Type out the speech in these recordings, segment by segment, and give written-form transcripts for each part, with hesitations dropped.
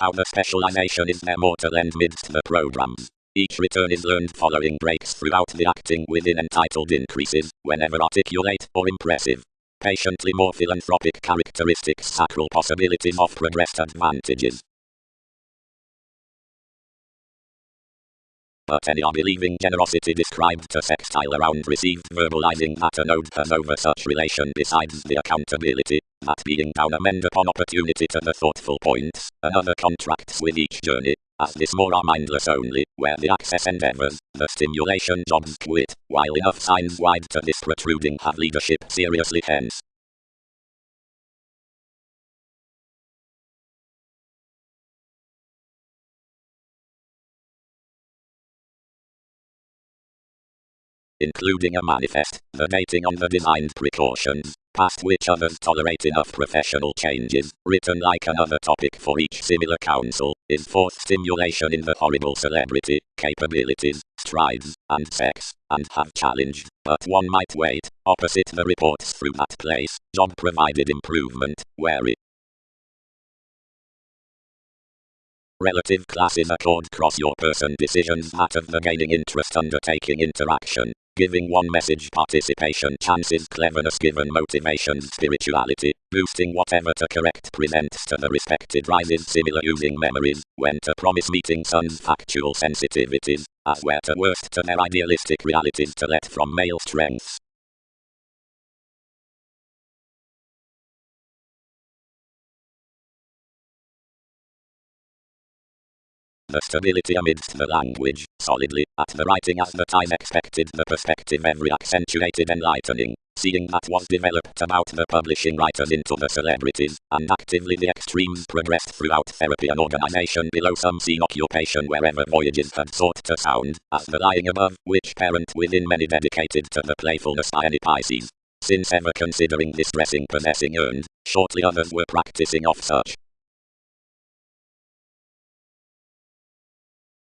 How the specialization is there more to lend midst the programs. Each return is learned following breaks throughout the acting within entitled increases, whenever articulate or impressive. Patiently more philanthropic characteristics sacral possibilities of progressed advantages. But any unbelieving generosity described to sextile around received verbalizing that a node has over such relation besides the accountability, that being down amend upon opportunity to the thoughtful points, another contracts with each journey, as this more are mindless only, where the access endeavors, the stimulation jobs quit, while enough signs wide to this protruding have leadership seriously hence. Including a manifest, the dating on the designed precautions, past which others tolerate enough professional changes, written like another topic for each similar counsel, is fourth stimulation in the horrible celebrity, capabilities, strides, and sex, and have challenged, but one might wait, opposite the reports through that place, job provided improvement, wary. Relative classes accord cross your person decisions that of the gaining interest undertaking interaction, giving one message participation chances cleverness given motivations spirituality, boosting whatever to correct presents to the respected rises similar using memories, when to promise meeting sun's factual sensitivities, as where to worst to their idealistic realities to let from male strengths. The stability amidst the language, solidly, at the writing as the time expected the perspective every accentuated enlightening, seeing that was developed about the publishing writers into the celebrities, and actively the extremes progressed throughout therapy and organization below some scene occupation wherever voyages had sought to sound, as the lying above, which parent within many dedicated to the playfulness by any Pisces. Since ever considering this dressing possessing earned, shortly others were practicing of such.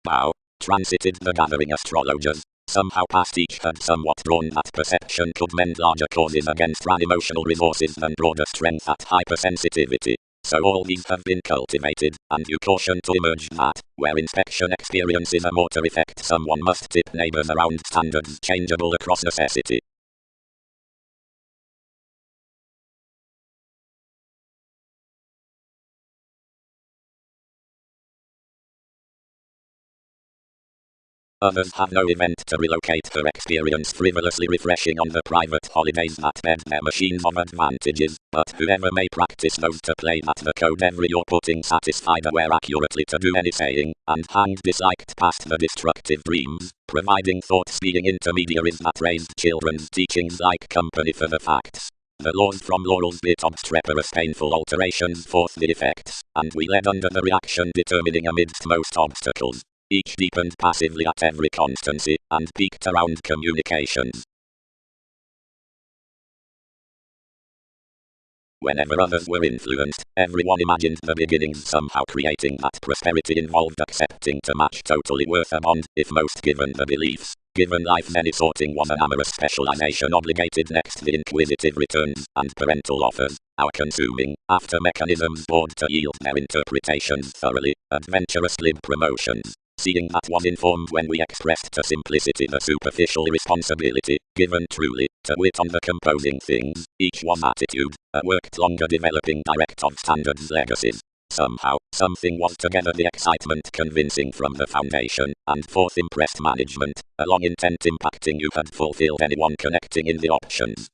Now, transited the gathering astrologers, somehow past each had somewhat drawn that perception could mend larger causes against ran emotional resources than broader strength at hypersensitivity. So all these have been cultivated, and you caution to emerge that, where inspection experiences a motor effect someone must tip neighbors around standards changeable across necessity. Others have no event to relocate her experience frivolously refreshing on the private holidays that bed their machines of advantages, but whoever may practice those to play at the code every you're putting satisfied aware accurately to do any saying, and hanged disliked past the destructive dreams, providing thoughts being intermediaries that raised children's teachings like company for the facts. The laws from laurels bit obstreperous painful alterations forth the effects, and we led under the reaction determining amidst most obstacles. Each deepened passively at every constancy, and peaked around communications. Whenever others were influenced, everyone imagined the beginnings somehow creating that prosperity involved accepting to match totally worth a bond, if most given the beliefs. Given life any sorting was an amorous specialization obligated next the inquisitive returns, and parental offers, our consuming, after mechanisms bored to yield their interpretations thoroughly, adventurous lib promotions. Seeing that was informed when we expressed to simplicity the superficial irresponsibility, given truly, to wit on the composing things, each one attitude, worked longer developing direct of standards legacies. Somehow, something was together the excitement convincing from the foundation, and forth impressed management, a long intent impacting you had fulfilled anyone connecting in the options.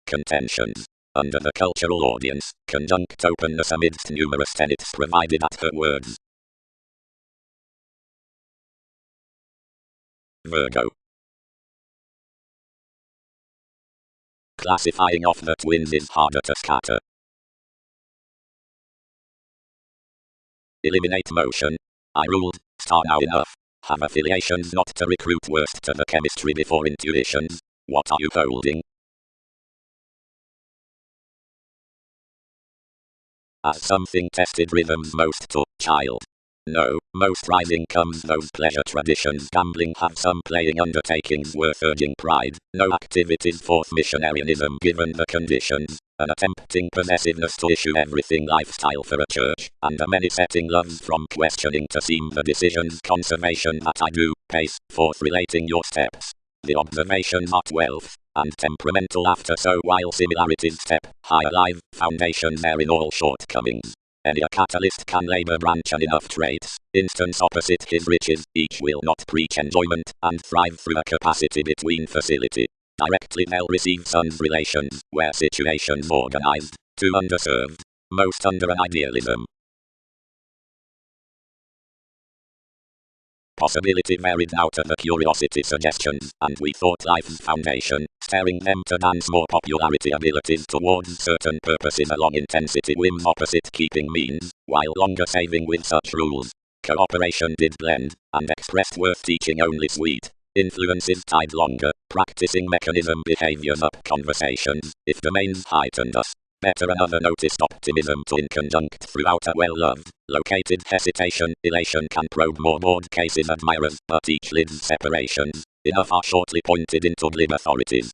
Contentions. Under the cultural audience, conjunct openness amidst numerous tenets provided at her words. Virgo. Classifying of the twins is harder to scatter. Eliminate motion. I ruled, star now enough. Have affiliations not to recruit worst to the chemistry before intuitions. What are you holding? As something tested rhythms most to child. No, most rising comes those pleasure traditions gambling have some playing undertakings worth urging pride, no activities forth missionarianism given the conditions, an attempting possessiveness to issue everything lifestyle for a church, and a many setting loves from questioning to seem the decisions conservation that I do, pace, forth relating your steps. The observations are wealth, and temperamental after so while similarities step, higher live, foundation there in all shortcomings. Any a catalyst can labor branch and enough traits, instance opposite his riches, each will not preach enjoyment, and thrive through a capacity between facility. Directly they'll receive son's relations, where situations organized, to underserved, most under an idealism. Possibility varied out of the curiosity suggestions, and we thought life's foundation, staring them to dance more popularity abilities towards certain purposes along intensity whims opposite keeping means, while longer saving with such rules. Cooperation did blend, and expressed worth teaching only sweet. Influences tied longer, practicing mechanism behaviors up conversations, if domains heightened us. Better another noticed optimism to in conjunct throughout a well-loved, located hesitation, elation can probe more board cases admirers, but each lids separations, enough are shortly pointed into glib authorities.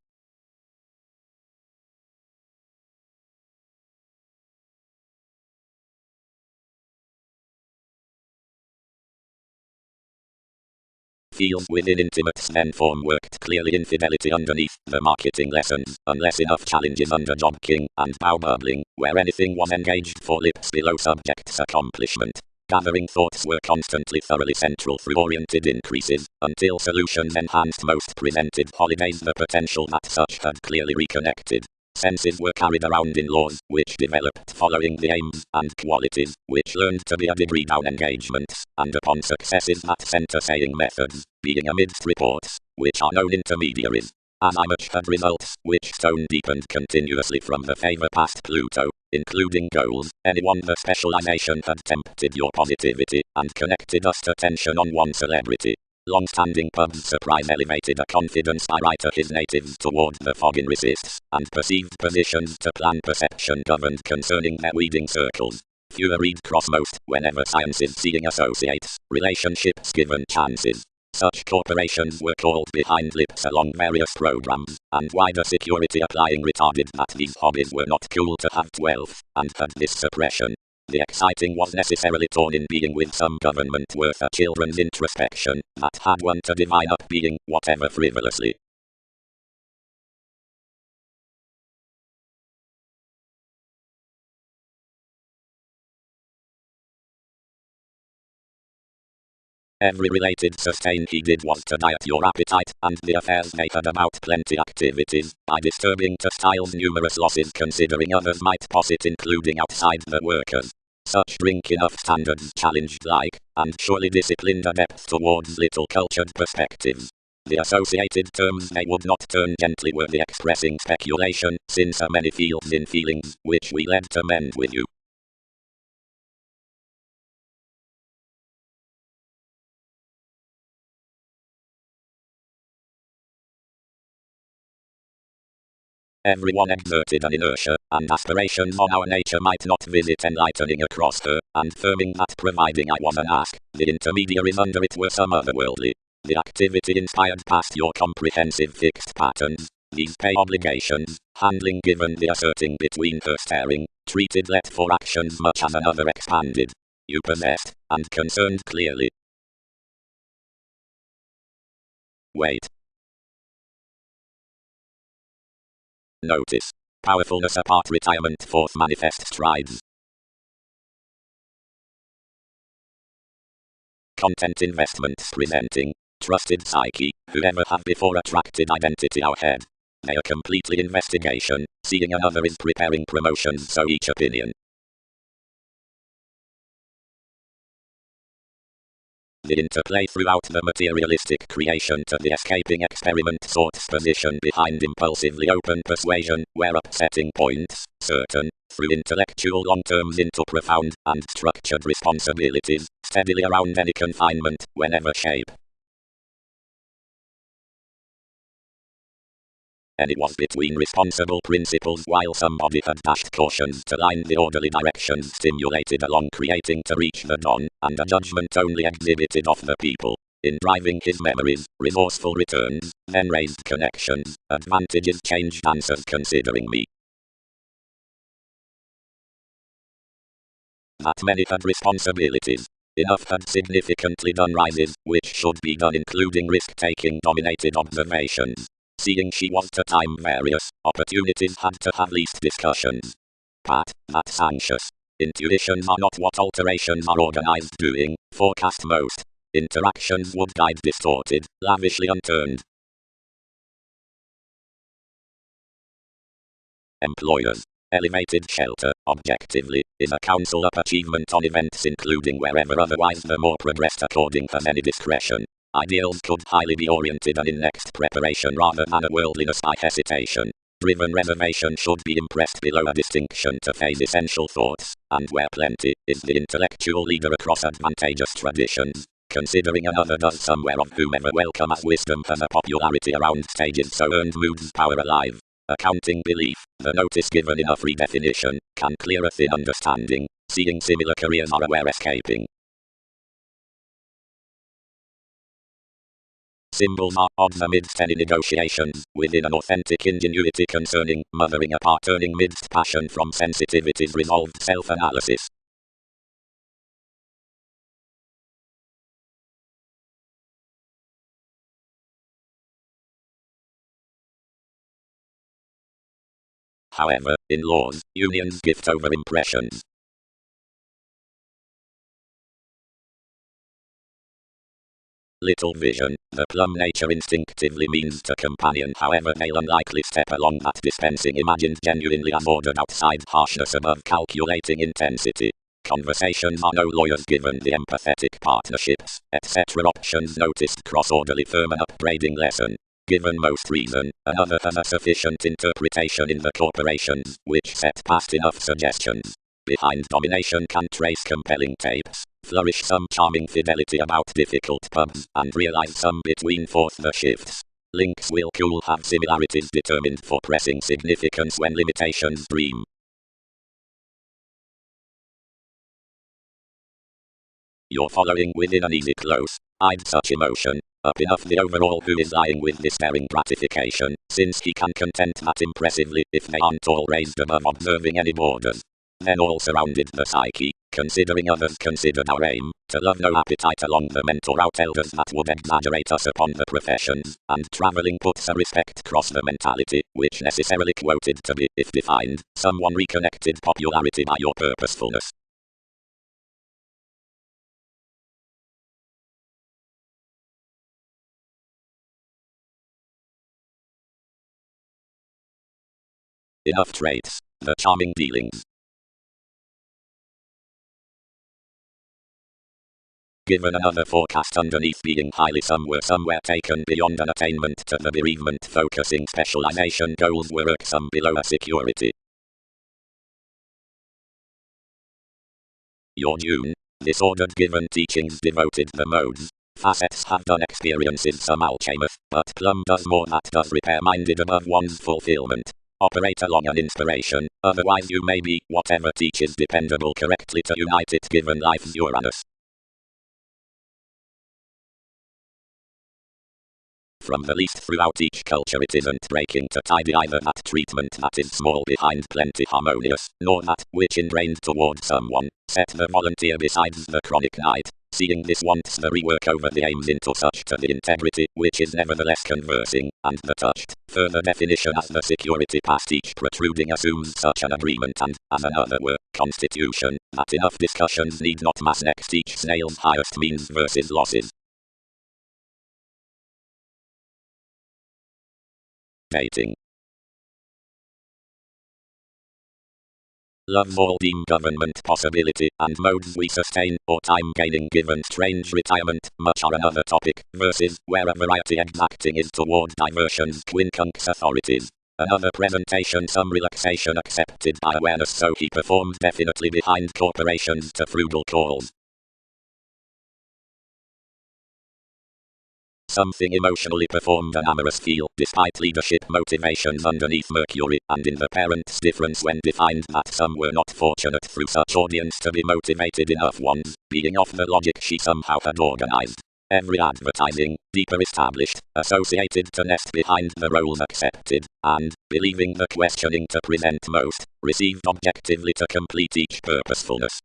Fields within intimates then form worked clearly infidelity underneath the marketing lessons, unless enough challenges under job king and bow bubbling, where anything was engaged for lips below subject's accomplishment. Gathering thoughts were constantly thoroughly central through oriented increases, until solutions enhanced most presented holidays the potential that such had clearly reconnected. Senses were carried around in laws, which developed following the aims and qualities, which learned to be a degree down engagements, and upon successes that center saying methods, being amidst reports, which are known intermediaries. As I much had results, which stone deepened continuously from the favor past Pluto, including goals, anyone the specialization had tempted your positivity, and connected us to tension on one celebrity. Long-standing pubs surprise elevated a confidence by right of his natives toward the fogging resists, and perceived positions to plan perception governed concerning their weeding circles. Fewer read cross most, whenever science is seeing associates, relationships given chances. Such corporations were called behind lips along various programs, and wider security applying retarded that these hobbies were not cool to have wealth, and had this suppression. The exciting was necessarily torn in being with some government worth a children's introspection, that had one to divine up being, whatever frivolously. Every related sustain he did was to diet your appetite, and the affairs they had about plenty activities, by disturbing to styles numerous losses considering others might posit including outside the workers. Such drink enough standards challenged like, and surely disciplined a depth towards little cultured perspectives. The associated terms they would not turn gently were the expressing speculation, since a many fields in feelings, which we led to mend with you. Everyone exerted an inertia, and aspirations on our nature might not visit enlightening across her, and firming that providing I was an ask, the intermediaries under it were some otherworldly. The activity inspired past your comprehensive fixed patterns, these pay obligations, handling given the asserting between her staring, treated let for actions much as another expanded. You possessed, and concerned clearly. Wait. Notice. Powerfulness apart retirement forth manifest strides. Content investments presenting. Trusted psyche, whoever have before attracted identity our head. They are completely investigation, seeing another is preparing promotions so each opinion. The interplay throughout the materialistic creation to the escaping experiment sorts position behind impulsively open persuasion, where upsetting points, certain, through intellectual long terms into profound and structured responsibilities, steadily around any confinement, whenever shape. Any was between responsible principles while somebody had dashed cautions to line the orderly directions stimulated along creating to reach the dawn, and a judgment only exhibited of the people. In driving his memories, resourceful returns, then raised connections, advantages changed answers considering me. That many had responsibilities. Enough had significantly done rises, which should be done including risk-taking dominated observations. Seeing she was to time various, opportunities had to have least discussions. That's anxious. Intuitions are not what alterations are organized doing, forecast most. Interactions would guide distorted, lavishly unturned. Employers. Elevated shelter, objectively, is a counsel-up achievement on events including wherever otherwise the more progressed according has any discretion. Ideals could highly be oriented and in next preparation rather than a worldliness by hesitation. Driven reservation should be impressed below a distinction to phase essential thoughts, and where plenty is the intellectual leader across advantageous traditions. Considering another does somewhere of whomever welcome as wisdom has a popularity around stages so earned moves power alive. Accounting belief, the notice given enough redefinition, can clear a thin understanding, seeing similar careers are aware escaping. Symbols are odds amidst any negotiations, within an authentic ingenuity concerning mothering apart turning midst passion from sensitivities resolved self-analysis. However, in laws, unions gift over impressions. Little vision, the plum nature instinctively means to companion however they'll unlikely step along that dispensing imagined genuinely as ordered outside harshness above calculating intensity. Conversations are no lawyers given the empathetic partnerships, etc. Options noticed cross-orderly firm an upbraiding lesson. Given most reason, another has a sufficient interpretation in the corporations, which set past enough suggestions. Behind domination can trace compelling tapes, flourish some charming fidelity about difficult pubs, and realize some between forth the shifts. Links will cool have similarities determined for pressing significance when limitations dream. You're following within an easy close. I'd such emotion. Up enough the overall who is lying with despairing gratification, since he can content that impressively if they aren't all raised above observing any borders. Then all surrounded the psyche, considering others considered our aim, to love no appetite along the mentor out elders that would exaggerate us upon the professions, and travelling puts a respect cross the mentality, which necessarily quoted to be, if defined, someone reconnected popularity by your purposefulness. Enough traits, the charming dealings. Given another forecast underneath being highly some were somewhere taken beyond an attainment to the bereavement focusing specialization goals were irksome below a security. Your June, disordered given teachings devoted the modes. Facets have done experiences some alchemist, but Plum does more that does repair minded above one's fulfillment. Operate along an inspiration, otherwise you may be, whatever teaches dependable correctly to unite it given life's Uranus. From the least throughout each culture it isn't breaking to tidy either that treatment that is small behind plenty harmonious, nor that, which ingrained toward someone, set the volunteer besides the chronic night. Seeing this wants the rework over the aims into such to the integrity, which is nevertheless conversing, and the touched, further definition as the security past each protruding assumes such an agreement and, as another were, constitution, that enough discussions need not mass next each snail's highest means versus losses. Dating. Love all deem government possibility, and modes we sustain, or time gaining given strange retirement, much are another topic, versus, where a variety exacting is toward diversions quincunx authorities. Another presentation some relaxation accepted by awareness so he performed definitely behind corporations to frugal calls. Something emotionally performed an amorous feel despite leadership motivations underneath Mercury, and in the parents' difference when defined that some were not fortunate through such audience to be motivated enough ones, being off the logic she somehow had organized. Every advertising, deeper established, associated to nest behind the roles accepted, and, believing the questioning to present most, received objectively to complete each purposefulness.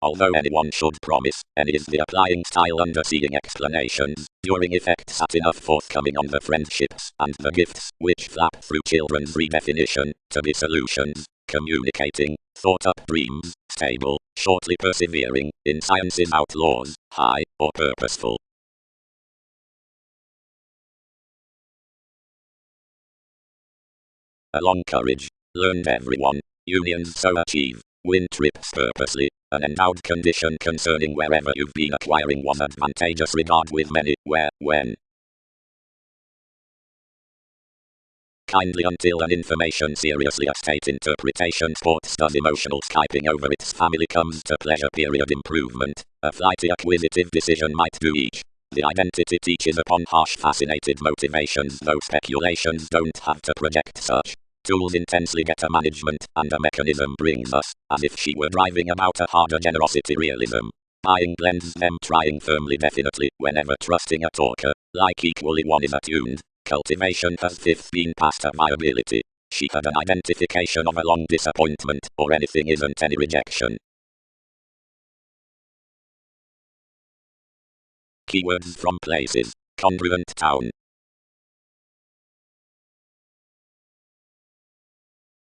Although anyone should promise, any is the applying style underseeing explanations, during effects at enough forthcoming on the friendships and the gifts, which flap through children's redefinition, to be solutions, communicating, thought up dreams, stable, shortly persevering, in science's outlaws, high, or purposeful. Along courage, learned everyone, unions so achieve, win trips purposely, an endowed condition concerning wherever you've been acquiring was advantageous regard with many, where, when. Kindly until an information seriously at state interpretation sports does emotional skyping over its family comes to pleasure period improvement, a flighty acquisitive decision might do each. The identity teaches upon harsh fascinated motivations though speculations don't have to project such. Tools intensely get a management and a mechanism brings us, as if she were driving about a harder generosity realism. Buying blends them trying firmly definitely whenever trusting a talker, like equally one is attuned. Cultivation has fifth been past her viability. She had an identification of a long disappointment or anything isn't any rejection. Keywords from places. Congruent town.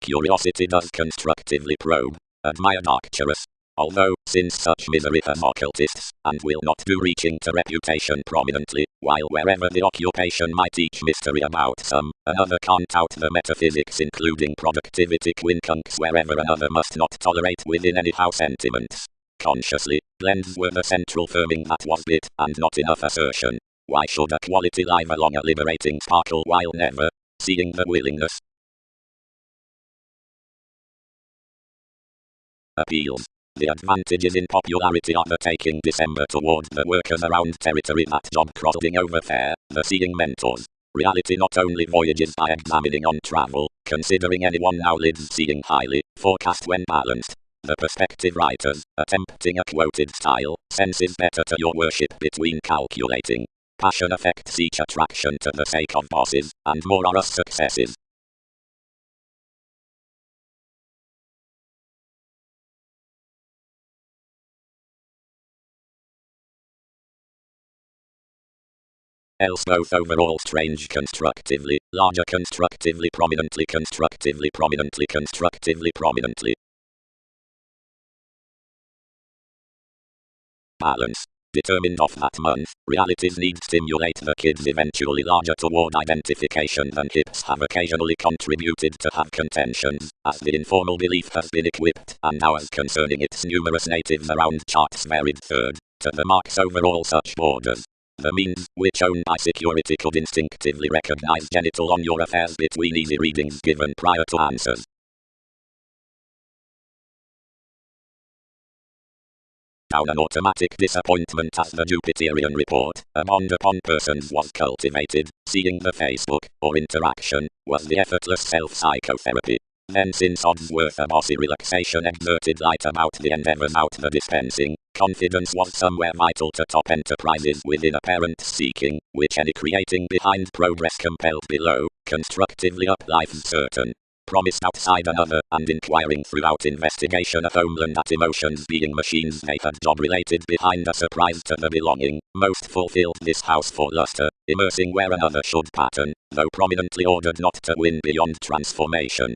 Curiosity does constructively probe, admired Arcturus. Although, since such misery has occultists, and will not do reaching to reputation prominently, while wherever the occupation might teach mystery about some, another can't out the metaphysics including productivity quincunx wherever another must not tolerate within anyhow sentiments. Consciously, blends were the central firming that was bit, and not enough assertion. Why should a quality live along a liberating sparkle while never seeing the willingness? Appeals. The advantages in popularity are the taking December toward the workers around territory that job crossing over fair, the seeing mentors. Reality not only voyages by examining on travel, considering anyone now lives seeing highly, forecast when balanced. The perspective writers, attempting a quoted style, senses better to your worship between calculating. Passion affects each attraction to the sake of bosses, and more are us successes. Else both overall strange constructively, larger constructively prominently constructively prominently constructively prominently. Balance. Determined off that month, realities need stimulate the kids eventually larger toward identification than hips have occasionally contributed to have contentions, as the informal belief has been equipped, and now as concerning its numerous natives around charts varied third, to the marks over all such borders. The means, which owned by security could instinctively recognize genital on your affairs between easy readings given prior to answers. Down an automatic disappointment as the Jupiterian report, a bond upon persons was cultivated, seeing the Facebook, or interaction, was the effortless self-psychotherapy. Then since odds worth a bossy relaxation exerted light about the endeavors out the dispensing, confidence was somewhere vital to top enterprises within a parent's seeking, which any creating behind progress compelled below, constructively up life's certain. Promised outside another, and inquiring throughout investigation of homeland at emotions being machines they had job related behind a surprise to the belonging, most fulfilled this house for luster, immersing where another should pattern, though prominently ordered not to win beyond transformation.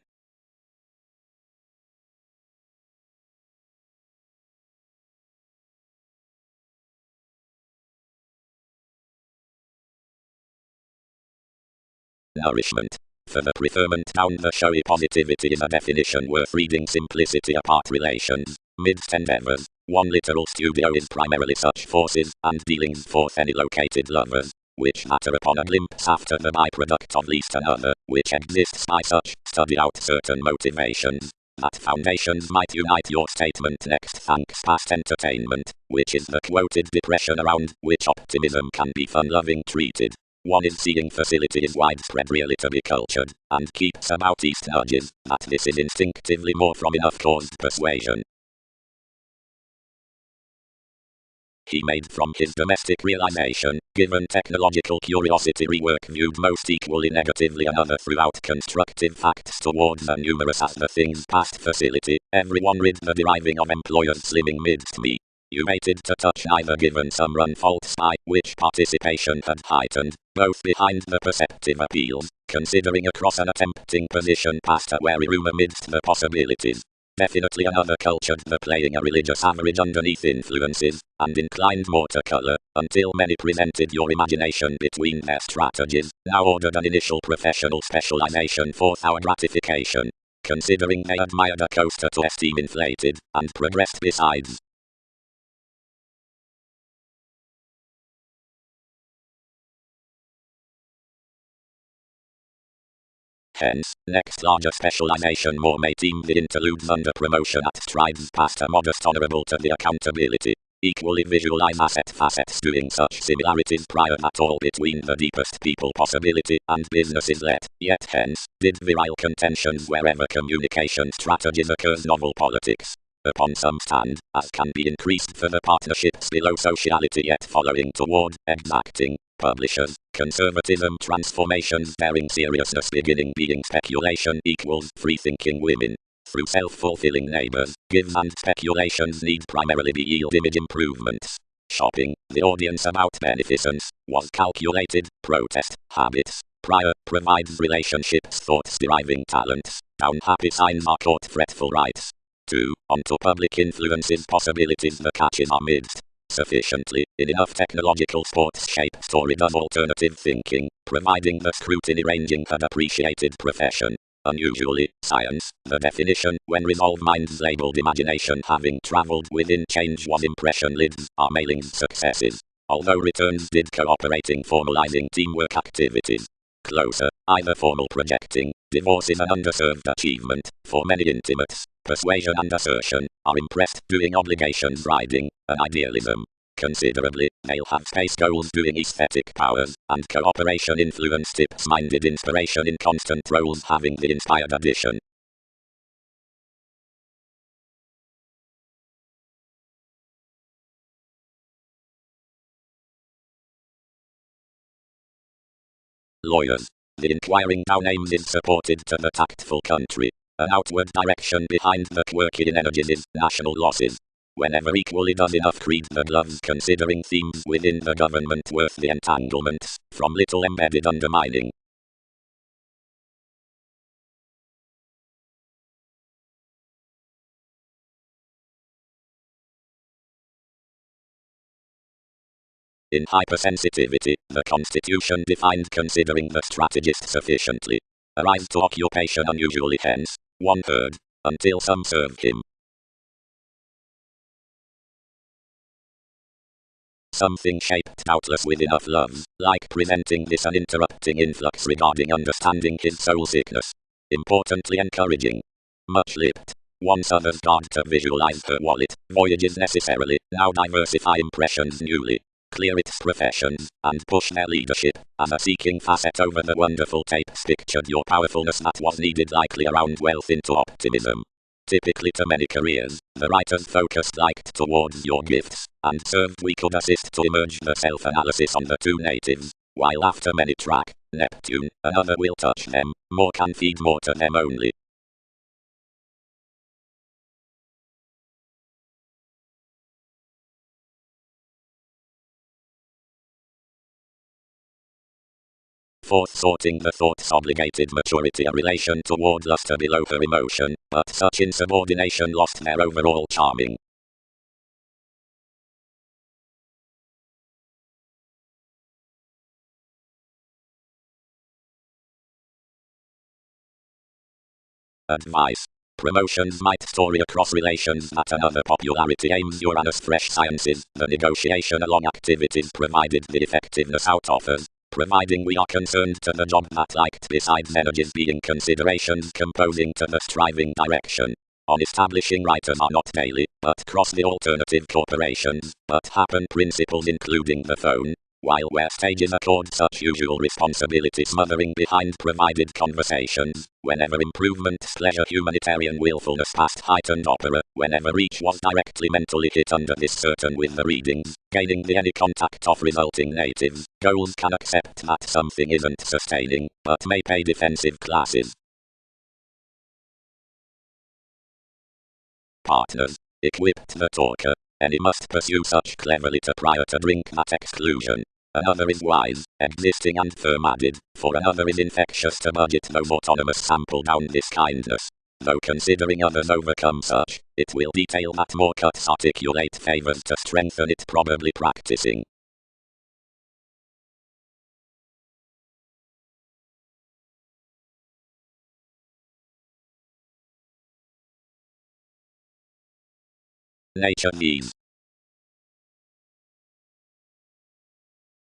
Nourishment. For the preferment down the showy positivity is a definition worth reading. Simplicity apart relations, midst endeavors, one literal studio is primarily such forces, and dealings forth any located lovers. which matter upon a glimpse after the byproduct of least another, which exists by such study out certain motivations, that foundations might unite your statement next thanks past entertainment, which is the quoted depression around which optimism can be fun-loving treated. One is seeing facility is widespread relativity cultured, and keeps about east nudges, that this is instinctively more from enough caused persuasion. He made from his domestic realization, given technological curiosity rework viewed most equally negatively another throughout constructive facts towards the numerous as the things past facility, everyone rid the deriving of employers slimming midst me. You waited to touch neither given some run faults by which participation had heightened, both behind the perceptive appeals, considering across an attempting position past a wary room amidst the possibilities. Definitely another cultured the playing a religious average underneath influences, and inclined more to color, until many presented your imagination between their strategies, now ordered an initial professional specialization for our gratification, considering they admired a coaster to esteem inflated, and progressed besides. Hence, next larger specialization more may deem the interludes under promotion at strides past a modest honorable to the accountability. Equally visualize asset facets doing such similarities prior at all between the deepest people possibility and business is let, yet hence, did virile contentions wherever communication strategies occurs novel politics. Upon some stand, as can be increased for the partnerships below sociality yet following toward exacting. Publishers, conservatism transformations daring seriousness beginning being speculation equals free-thinking women. Through self-fulfilling neighbors, gives and speculations need primarily be yield image improvements. Shopping, the audience about beneficence, was calculated, protest, habits, prior, provides relationships thoughts deriving talents, down happy signs are caught fretful rights. 2. Onto public influences possibilities the catches are midst. Sufficiently, in enough technological sports shape story does alternative thinking, providing the scrutiny ranging had appreciated profession. Unusually, science, the definition, when resolve minds labeled imagination having traveled within change was impression lids, are mailing successes. Although returns did cooperating formalizing teamwork activities. Closer, either formal projecting, divorce is an underserved achievement, for many intimates. Persuasion and assertion, are impressed doing obligations riding, an idealism. Considerably, they'll have space goals doing aesthetic powers, and cooperation influence tips-minded inspiration in constant roles having the inspired addition. Lawyers. The inquiring down aims is supported to the tactful country. An outward direction behind the quirky energies is national losses. Whenever equally does enough creed the gloves considering themes within the government worth the entanglements, from little embedded undermining. In hypersensitivity, the constitution defined considering the strategist sufficiently. A rise to occupation unusually hence, one heard, until some serve him. Something shaped doubtless with enough love, like presenting this uninterrupting influx regarding understanding his soul sickness. Importantly encouraging. Much lipped. Once others guard to visualize her wallet, voyages necessarily, now diversify impressions newly. Clear its professions, and push their leadership, as a seeking facet over the wonderful tapes pictured your powerfulness that was needed likely around wealth into optimism. Typically to many careers, the writers focused liked towards your gifts, and served we could assist to emerge the self-analysis on the two natives, while after many track, Neptune, another will touch them, more can feed more to them only. Fourth, sorting the thoughts obligated maturity a relation toward luster below her emotion, but such insubordination lost their overall charming. Advice. Promotions might story across relations that another popularity aims Uranus fresh sciences, the negotiation along activities provided the effectiveness out offers, providing we are concerned to the job that liked besides energies being considerations composing to the striving direction. On establishing writers are not daily, but cross the alternative corporations, but happen principles including the phone, while where stages accord such usual responsibility smothering behind provided conversations, whenever improvement pleasure humanitarian willfulness past heightened opera, whenever each was directly mentally hit under this certain with the readings, gaining the any contact of resulting natives, goals can accept that something isn't sustaining, but may pay defensive classes. Partners. Equipped the talker. Any must pursue such cleverly to prior to drink that exclusion. Another is wise, existing and firm-added, for another is infectious to budget those autonomous sample down this kindness. Though considering others overcome such, it will detail that more cuts articulate favors to strengthen it probably practicing. Nature these.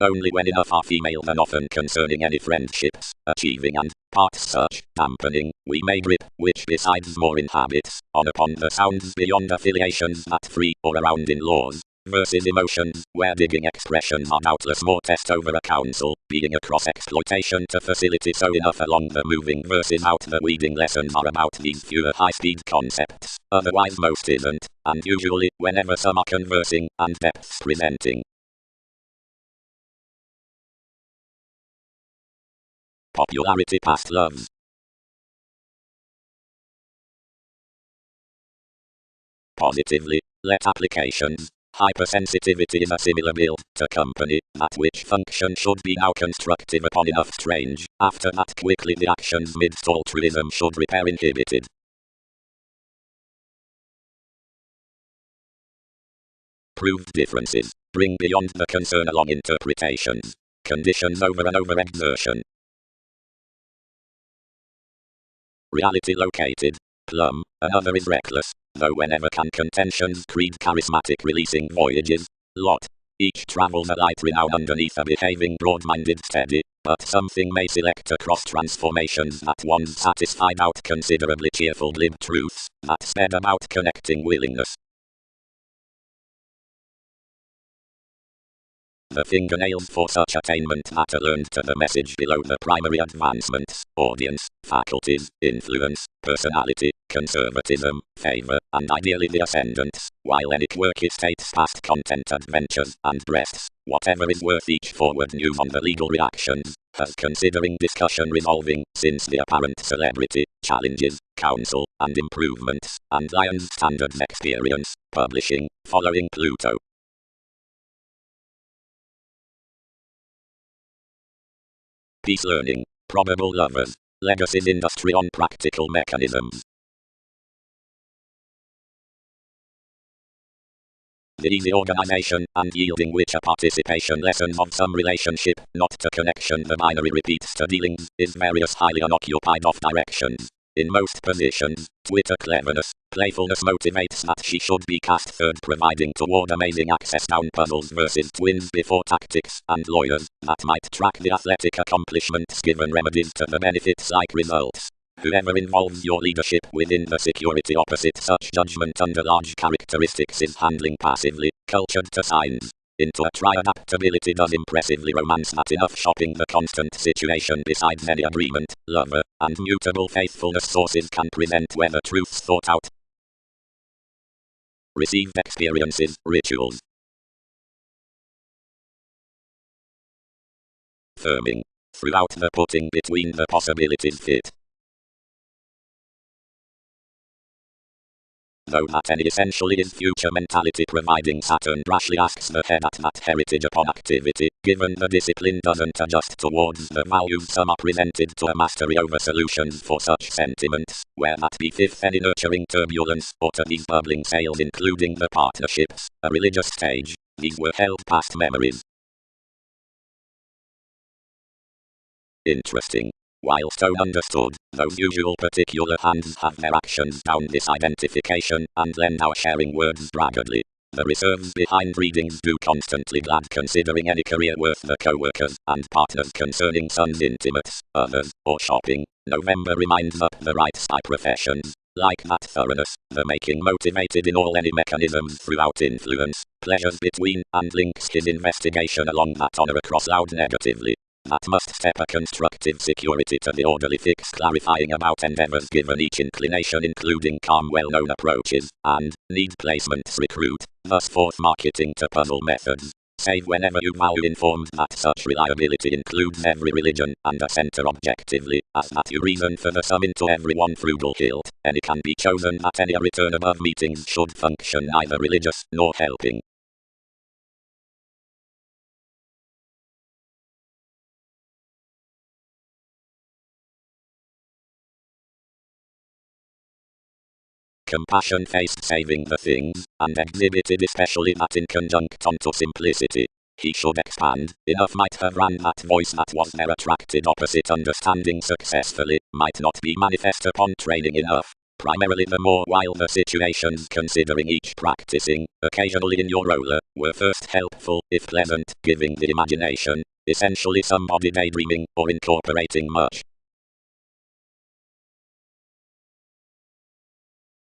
Only when enough are female than often concerning any friendships, achieving and, parts such, dampening, we may grip, which besides more inhabits, on upon the sounds beyond affiliations that free or around in laws, versus emotions, where digging expressions are doubtless more test over a counsel, being a cross-exploitation to facility so enough along the moving versus out the weeding lessons are about these fewer high-speed concepts, otherwise most isn't, and usually, whenever some are conversing, and depths presenting. Popularity past loves. Positively, let applications. Hypersensitivity is a similar build to company, that which function should be now constructive upon enough strange, after that quickly the actions midst altruism should repair inhibited. Proved differences, bring beyond the concern along interpretations, conditions over and over exertion. Reality located. Plum, another is reckless, though whenever can contentions creed charismatic releasing voyages. Lot. Each travels a light renown underneath a behaving broad-minded steady, but something may select across transformations that one's satisfied out considerably cheerful glib truths, that sped about connecting willingness. The fingernails for such attainment matter learned to the message below the primary advancements, audience, faculties, influence, personality, conservatism, favor, and ideally the ascendants, while any quirky states past content adventures, and breasts, whatever is worth each forward news on the legal reactions, has considering discussion resolving, since the apparent celebrity, challenges, counsel, and improvements, and Lion's standards experience, publishing, following Pluto. Peace learning, probable lovers, legacies industry on practical mechanisms. The easy organization and yielding which a participation lessons of some relationship, not to connection the binary repeats to dealings, is various highly unoccupied off directions. In most positions, Twitter cleverness, playfulness motivates that she should be cast third providing toward amazing access down puzzles versus twins before tactics and lawyers, that might track the athletic accomplishments given remedies to the benefits like results. Whoever involves your leadership within the security opposite such judgment under large characteristics is handling passively, cultured to signs. Into a tri-adaptability does impressively romance that enough shopping the constant situation besides any agreement, lover, and mutable faithfulness sources can present whether truths thought out. Received experiences, rituals. Firming. Throughout the putting between the possibilities fit. Though that any essentially is future mentality providing Saturn rashly asks the head at that heritage upon activity, given the discipline doesn't adjust towards the values some are presented to a mastery over solutions for such sentiments, where that be fifth any nurturing turbulence, or to these bubbling sails including the partnerships, a religious stage, these were held past memories. Interesting. While stone understood, those usual particular hands have their actions down this identification, and lend our sharing words braggedly. The reserves behind readings do constantly glad considering any career worth the co-workers and partners concerning sons intimates, others, or shopping. November reminds up the right spy professions. Like that thoroughness, the making motivated in all any mechanisms throughout influence, pleasures between, and links his investigation along that honor across loud negatively. That must step a constructive security to the orderly fix clarifying about endeavors given each inclination including calm well-known approaches, and, need placements recruit, thus forth marketing to puzzle methods. Save whenever you value informed that such reliability includes every religion and a center objectively, as that you reason for the sum into every one frugal hilt, any can be chosen that any a return above meetings should function neither religious nor helping. Compassion faced saving the things, and exhibited especially that in conjunction to simplicity. He should expand, enough might have ran that voice that was there attracted opposite understanding successfully, might not be manifest upon training enough. Primarily the more while the situations considering each practicing, occasionally in your roller, were first helpful, if pleasant, giving the imagination, essentially somebody daydreaming, or incorporating much.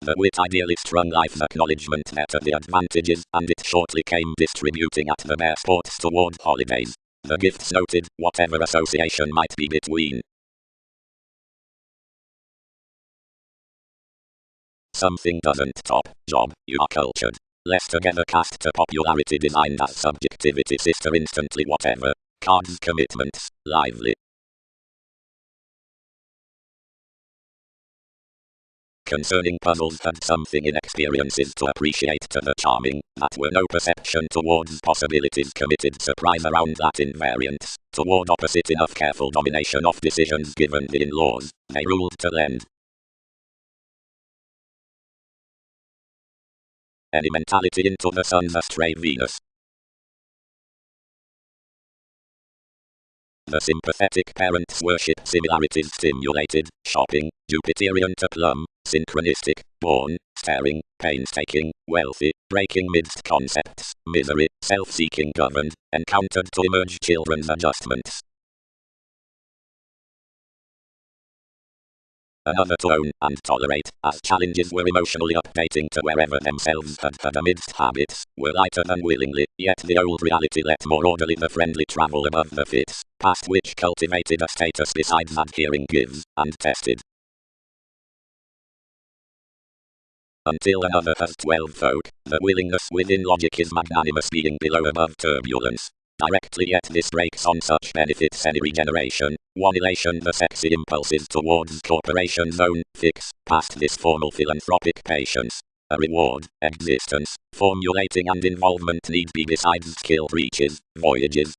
The wit ideally strung life's acknowledgement net of the advantages, and it shortly came distributing at the bare sports toward holidays. The gifts noted, whatever association might be between. Something doesn't top, job, you are cultured. Less together cast to popularity designed as subjectivity sister instantly whatever. Cards commitments, lively. Concerning puzzles had something in experiences to appreciate to the charming, that were no perception towards possibilities committed surprise around that invariance, toward opposite enough careful domination of decisions given the in-laws, they ruled to lend. Any mentality into the sun's astray Venus. The sympathetic parents worship similarities stimulated, shopping, Jupiterian to plum, synchronistic, born, staring, painstaking, wealthy, breaking midst concepts, misery, self-seeking governed, encountered to emerge children's adjustments. Another to own and tolerate, as challenges were emotionally updating to wherever themselves had amidst habits, were lighter than willingly, yet the old reality let more orderly the friendly travel above the fits, past which cultivated a status besides adhering gives, and tested. Until another has 12 folk, the willingness within logic is magnanimous being below above turbulence. Directly yet this breaks on such benefits any regeneration, one elation the sexy impulses towards corporation zone, fix, past this formal philanthropic patience. A reward, existence, formulating and involvement need be besides skilled reaches, voyages.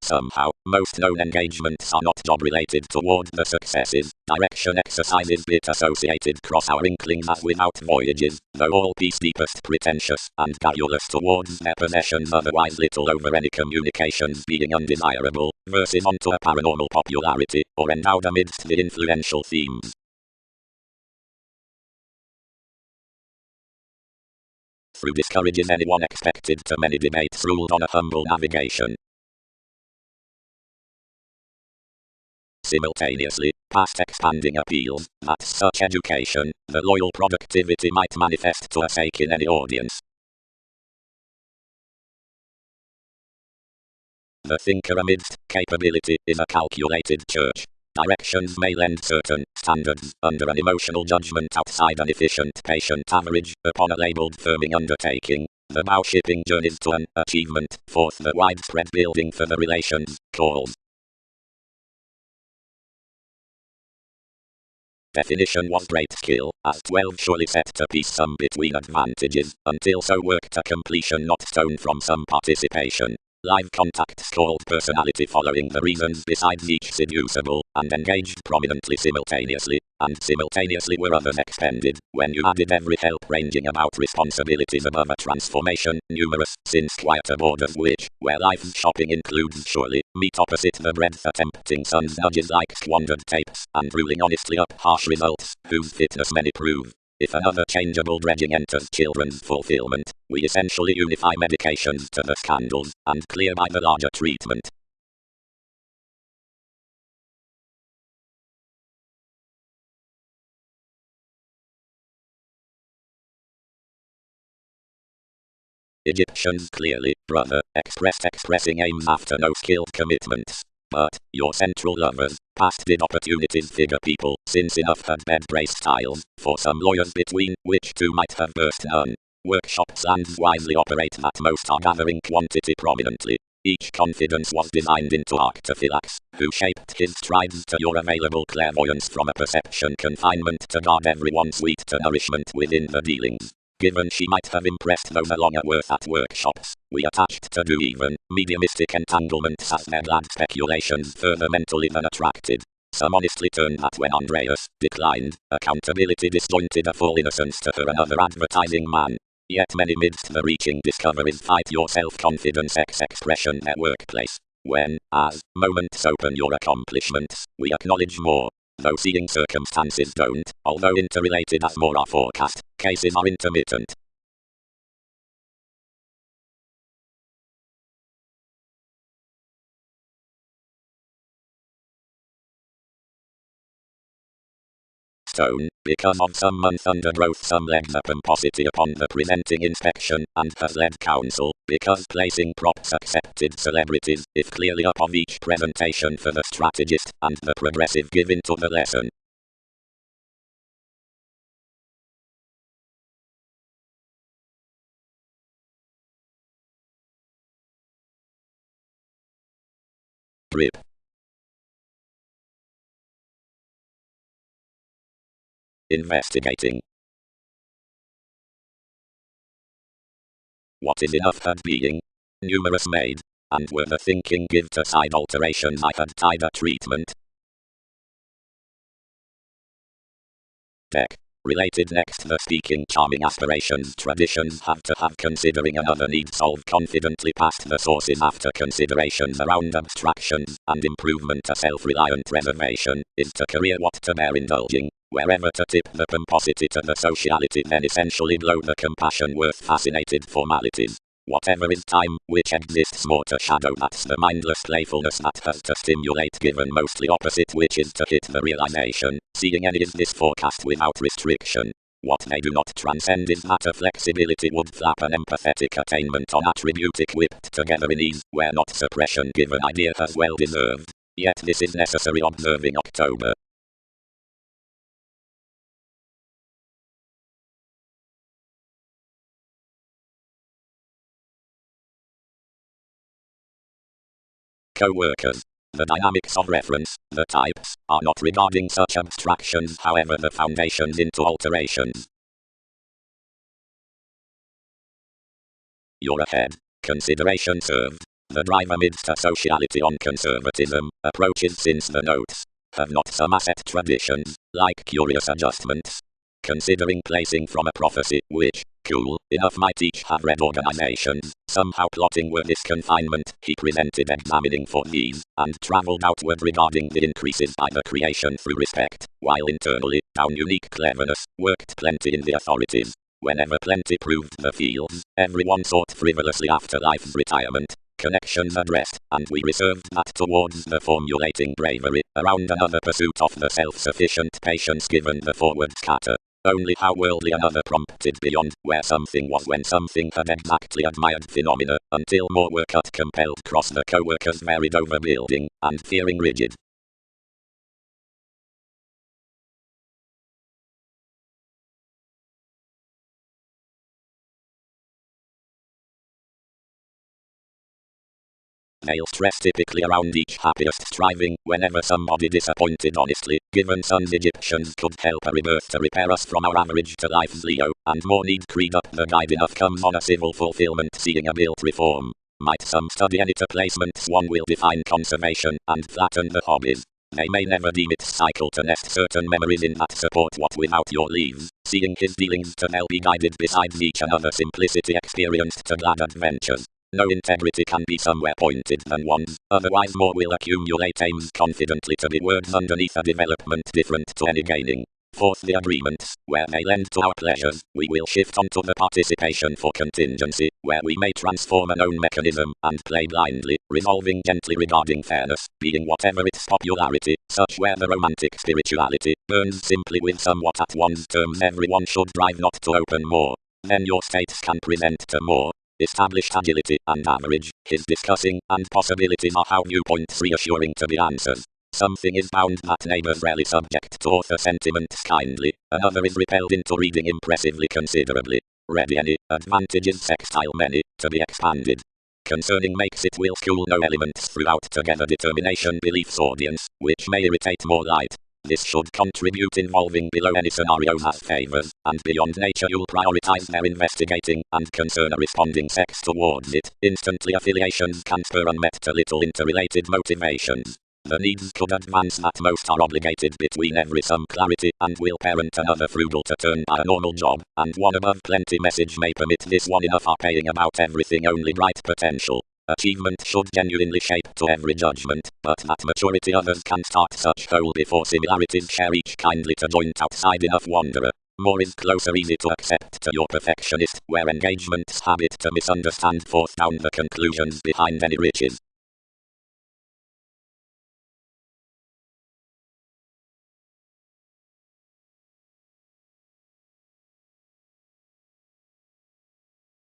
Somehow, most known engagements are not job-related toward the successes, direction exercises bit associated cross our inklings as without voyages, though all piece deepest pretentious, and garrulous towards their possessions otherwise little over any communications being undesirable, versus onto a paranormal popularity, or endowed amidst the influential themes. Through discourages anyone expected to many debates ruled on a humble navigation. Simultaneously, past expanding appeals, that such education, the loyal productivity might manifest to a sake in any audience. The thinker amidst capability is a calculated church. Directions may lend certain standards under an emotional judgment outside an efficient patient average upon a labeled firming undertaking. The bow shipping journeys to an achievement, forth the widespread building for the relations, calls. Definition was great skill, as 12 surely set to piece some between advantages, until so worked a completion not stone from some participation. Live contacts called personality following the reasons besides each seducible, and engaged prominently simultaneously, and simultaneously were others expended, when you added every help ranging about responsibilities above a transformation, numerous, since quieter borders which, where life's shopping includes surely, meet opposite the breadth attempting sun's nudges like squandered tapes, and ruling honestly up harsh results, whose fitness many prove. If another changeable dredging enters children's fulfillment, we essentially unify medications to the scandals, and clear by the larger treatment. Egyptians clearly, brother, expressing aims after no skilled commitments. But, your central lovers, past did opportunities figure people, since enough had bed brace styles, for some lawyers between, which two might have burst none. Workshops and wisely operate that most are gathering quantity prominently. Each confidence was designed into Arctophylax, who shaped his strides to your available clairvoyance from a perception confinement to guard everyone's sweet to nourishment within the dealings. Given she might have impressed those longer worth at workshops, we attached to do even mediumistic entanglements as their glad speculations further mentally than attracted. Some honestly turned that when Andreas declined, accountability disjointed a full innocence to her another advertising man. Yet many midst the reaching discoveries fight your self-confidence expression their workplace. When, as moments open your accomplishments, we acknowledge more. Though seeing circumstances don't, although interrelated as more are forecast, cases are intermittent. Stone, because of some month undergrowth some leg the pomposity upon the presenting inspection, and has led counsel, because placing props accepted celebrities, if clearly up of each presentation for the strategist, and the progressive give into the lesson. Rip. Investigating. What is enough had being numerous made, and were the thinking give to side alterations I had tied a treatment. Deck. Related next the speaking charming aspirations traditions have to have considering another need solved confidently past the sources after considerations around abstractions and improvement to self-reliant reservation is to career what to bear indulging, wherever to tip the pomposity to the sociality then essentially blow the compassion worth fascinated formalities. Whatever is time, which exists more to shadow that's the mindless playfulness that has to stimulate given mostly opposite which is to hit the realization, seeing any is this forecast without restriction. What they do not transcend is that a flexibility would flap an empathetic attainment on attribute equipped together in ease, where not suppression given idea has well deserved. Yet this is necessary observing October. Co-workers. The dynamics of reference, the types, are not regarding such abstractions however the foundations into alterations. You're ahead. Consideration served. The drive amidst a sociality on conservatism, approaches since the notes have not some asset traditions, like curious adjustments. Considering placing from a prophecy, which, cool enough might each have read organizations, somehow plotting were this confinement, he presented examining for these, and travelled outward regarding the increases by the creation through respect, while internally, down unique cleverness, worked plenty in the authorities. Whenever plenty proved the fields, everyone sought frivolously after life's retirement, connections addressed, and we reserved that towards the formulating bravery, around another pursuit of the self-sufficient patience given the forward scatter. Only how worldly another prompted beyond, where something was when something had exactly admired phenomena, until more were cut compelled cross the co-workers varied overbuilding, and fearing rigid. Male stress typically around each happiest striving, whenever somebody disappointed honestly, given sons Egyptians could help a rebirth to repair us from our average to life's Leo, and more need creed up the guide enough comes on a civil fulfillment seeing a built reform. Might some study editor placements? One will define conservation and flatten the hobbies. They may never deem its cycle to nest certain memories in that support what without your leaves, seeing his dealings to they'll be guided besides each another simplicity experienced to glad adventures. No integrity can be somewhere pointed than one's, otherwise more will accumulate aims confidently to be words underneath a development different to any gaining. Fourth, the agreements, where they lend to our pleasures, we will shift onto the participation for contingency, where we may transform an own mechanism, and play blindly, resolving gently regarding fairness, being whatever its popularity, such where the romantic spirituality, burns simply with somewhat at one's terms everyone should drive not to open more. Then your states can present to more established agility and average, his discussing, and possibilities are how viewpoints reassuring to the answers. Something is bound that neighbors rarely subject to author sentiments kindly, another is repelled into reading impressively considerably. Ready any, advantages sextile many, to be expanded. Concerning makes it will school no elements throughout together determination beliefs audience, which may irritate more light. This should contribute involving below any scenarios as favors, and beyond nature you'll prioritize their investigating, and concern a responding sex towards it. Instantly affiliations can spur unmet to little interrelated motivations. The needs could advance that most are obligated between every some clarity, and will parent another frugal to turn by a normal job, and one above plenty message may permit this one enough are paying about everything only bright potential. Achievement should genuinely shape to every judgment, but at maturity others can start such whole before similarities share each kindly to joint outside enough wanderer. More is closer easy to accept to your perfectionist, where engagements habit to misunderstand forth down the conclusions behind any riches.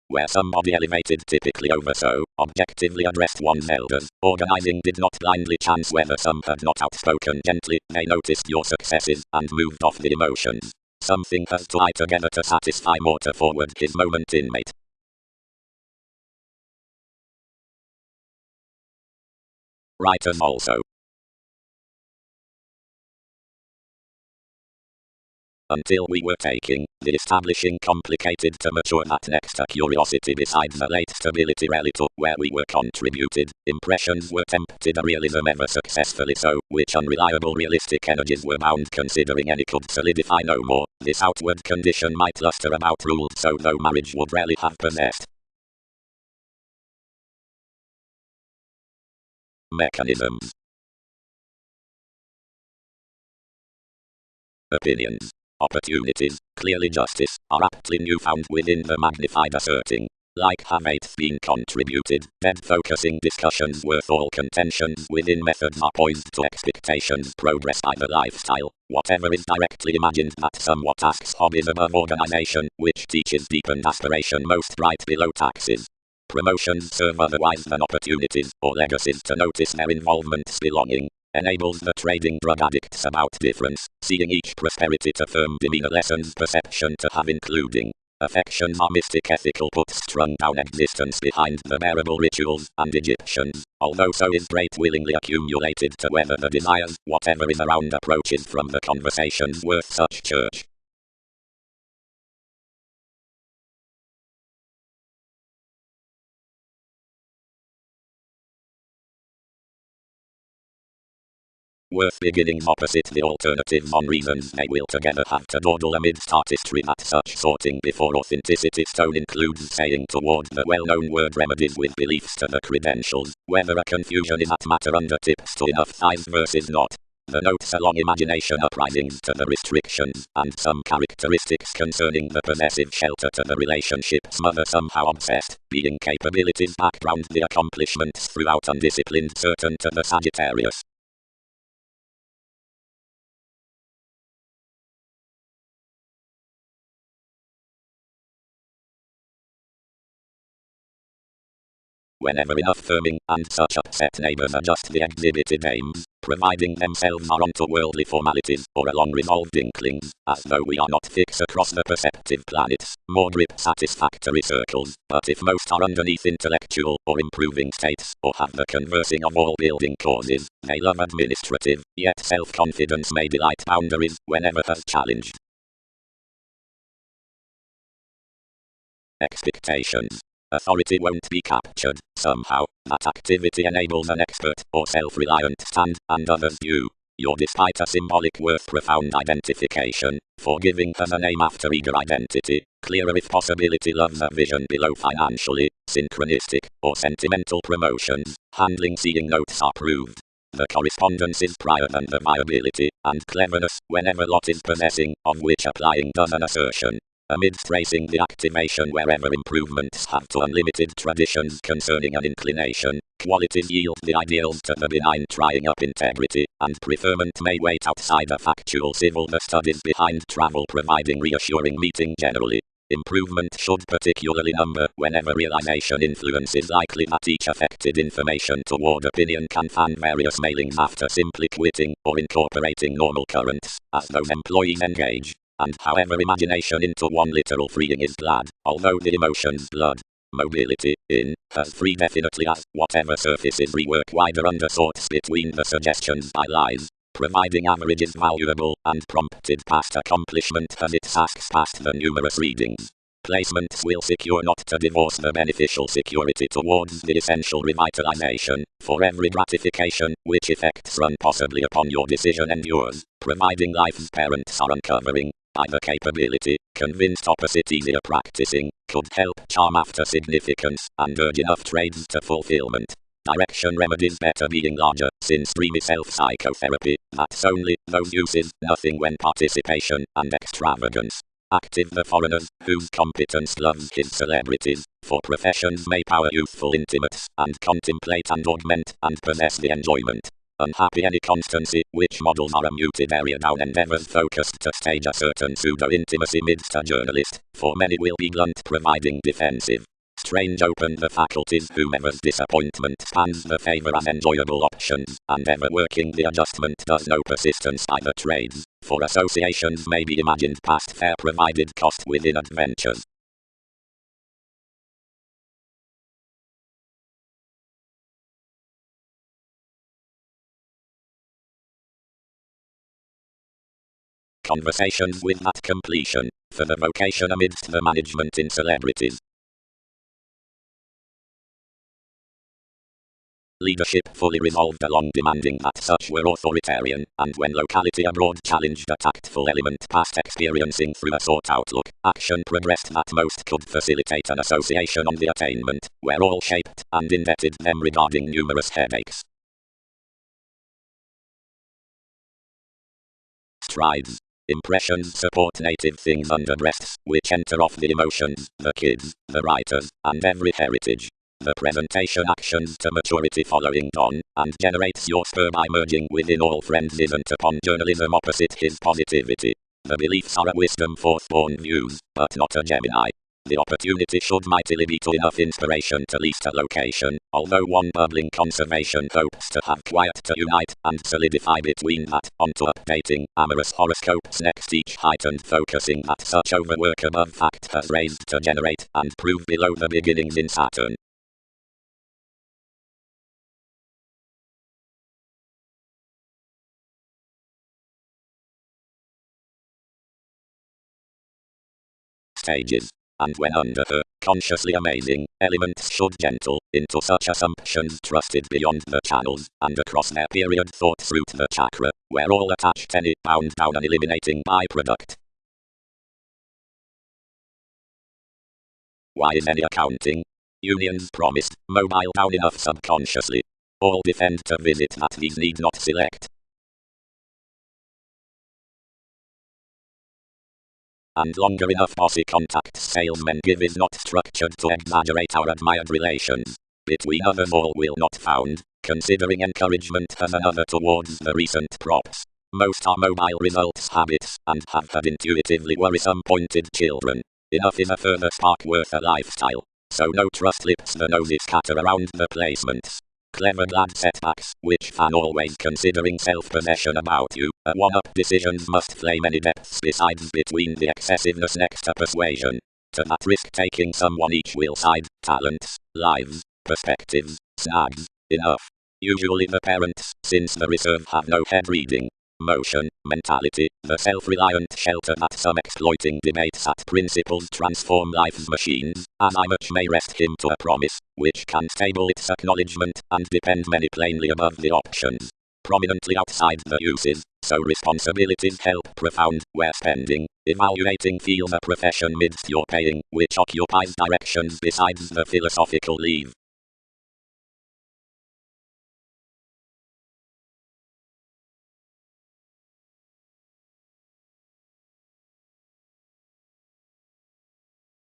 Where somebody elevated typically over so, objectively addressed one's elders, organizing did not blindly chance whether some had not outspoken gently, they noticed your successes, and moved off the emotions. Something has to lie together to satisfy more to forward his moment inmate. Writers also. Until we were taking, the establishing complicated to mature that next a curiosity besides the late stability relative where we were contributed, impressions were tempted a realism ever successfully so, which unreliable realistic energies were bound considering any could solidify no more, this outward condition might luster about ruled so though marriage would rarely have possessed. Mechanisms. Opinions. Opportunities, clearly justice, are aptly newfound within the magnified asserting. Like have eighth been contributed, dead focusing discussions worth all contentions within methods are poised to expectations progress by the lifestyle, whatever is directly imagined that somewhat asks hobbies above organization, which teaches deepened aspiration most bright below taxes. Promotions serve otherwise than opportunities, or legacies to notice their involvements belonging. Enables the trading drug addicts about difference, seeing each prosperity to firm demeanor lessons perception to have including. Affections are mystic ethical puts strung down existence behind the bearable rituals and Egyptians, although so is great willingly accumulated to weather the desires, whatever is around approaches from the conversations worth such church. Worth beginnings opposite the alternatives on reasons they will together have to dawdle amidst artistry that such sorting before authenticity stone includes saying toward the well-known word remedies with beliefs to the credentials, whether a confusion is at matter under tips to enough thighs versus not. The notes along imagination uprisings to the restrictions, and some characteristics concerning the possessive shelter to the relationships mother somehow obsessed, being capabilities background the accomplishments throughout undisciplined certain to the Sagittarius. Whenever enough firming, and such upset neighbors adjust the exhibited aims, providing themselves are onto worldly formalities, or along resolved inklings, as though we are not fixed across the perceptive planets, more grip satisfactory circles, but if most are underneath intellectual, or improving states, or have the conversing of all building causes, they love administrative, yet self-confidence may delight boundaries, whenever has challenged. Expectations. Authority won't be captured, somehow, that activity enables an expert or self-reliant stand, and others do. You're despite a symbolic worth profound identification, forgiving has a name after eager identity, clearer if possibility loves a vision below financially, synchronistic, or sentimental promotions, handling seeing notes are proved. The correspondence is prior than the viability, and cleverness, whenever lot is possessing, of which applying does an assertion. Amidst tracing the activation wherever improvements have to unlimited traditions concerning an inclination, qualities yield the ideals to the benign trying up integrity, and preferment may wait outside a factual civil the studies behind travel providing reassuring meeting generally. Improvement should particularly number whenever realization influence is likely that each affected information toward opinion can fan various mailings after simply quitting or incorporating normal currents, as those employees engage. And however imagination into one literal freeing is glad, although the emotion's blood. Mobility, in, has free definitely as, whatever surfaces rework wider undersorts between the suggestions by lies, providing average is valuable, and prompted past accomplishment has its asks past the numerous readings. Placements will secure not to divorce the beneficial security towards the essential revitalization, for every gratification, which effects run possibly upon your decision endures, providing life's parents are uncovering, by the capability, convinced opposite easier practicing, could help charm after significance, and urge enough trades to fulfillment. Direction remedies better being larger, since dreamy self-psychotherapy, that's only, those uses, nothing when participation, and extravagance. Active the foreigners, whose competence loves his celebrities, for professions may power youthful intimates, and contemplate and augment, and possess the enjoyment. Unhappy any constancy, which models are a muted area down endeavors focused to stage a certain pseudo-intimacy midst a journalist, for many will be blunt providing defensive. Strange open the faculties whomever's disappointment spans the favor as enjoyable options, and ever working the adjustment does no persistence by the trades, for associations may be imagined past fair provided cost within adventures. Conversations with that completion, for the vocation amidst the management in celebrities. Leadership fully resolved along demanding that such were authoritarian, and when locality abroad challenged a tactful element past experiencing through a sought outlook, action progressed that most could facilitate an association on the attainment, where all shaped and indebted them regarding numerous headaches. Strides. Impressions support native things under breasts, which enter off the emotions, the kids, the writers, and every heritage. The presentation actions to maturity following dawn, and generates your spur by merging within all friends isn't upon journalism opposite his positivity. The beliefs are a wisdom forth-born views, but not a Gemini. The opportunity should mightily be to enough inspiration to least a location, although one bubbling conservation hopes to have quiet to unite and solidify between that, onto updating amorous horoscopes next each heightened focusing that such overwork above fact has raised to generate and prove below the beginnings in Saturn. Stages. And when under her, consciously amazing, elements should gentle, into such assumptions trusted beyond the channels, and across their period thought through to the chakra, where all attached any bound down an eliminating byproduct. Why is any accounting? Unions promised, mobile down enough subconsciously. All defend to visit that these need not select. And longer enough bossy contacts salesmen give is not structured to exaggerate our admired relations. Between others all will not found, considering encouragement as another towards the recent props. Most are mobile results habits, and have had intuitively worrisome pointed children. Enough is a further spark worth a lifestyle. So no trust lips the noses scatter around the placements. Clever glad setbacks, which fan always considering self-possession about you, one-up decisions must flame any depths besides between the excessiveness next to persuasion. To that risk-taking someone each will side, talents, lives, perspectives, snags, enough. Usually the parents, since the reserve have no head reading. motion, mentality, the self-reliant shelter that some exploiting debates at principles transform life's machines, as I much may rest him to a promise, which can stable its acknowledgement, and depend many plainly above the options. Prominently outside the uses, so responsibilities help profound, where spending, evaluating feels a profession midst your paying, which occupies directions besides the philosophical leave.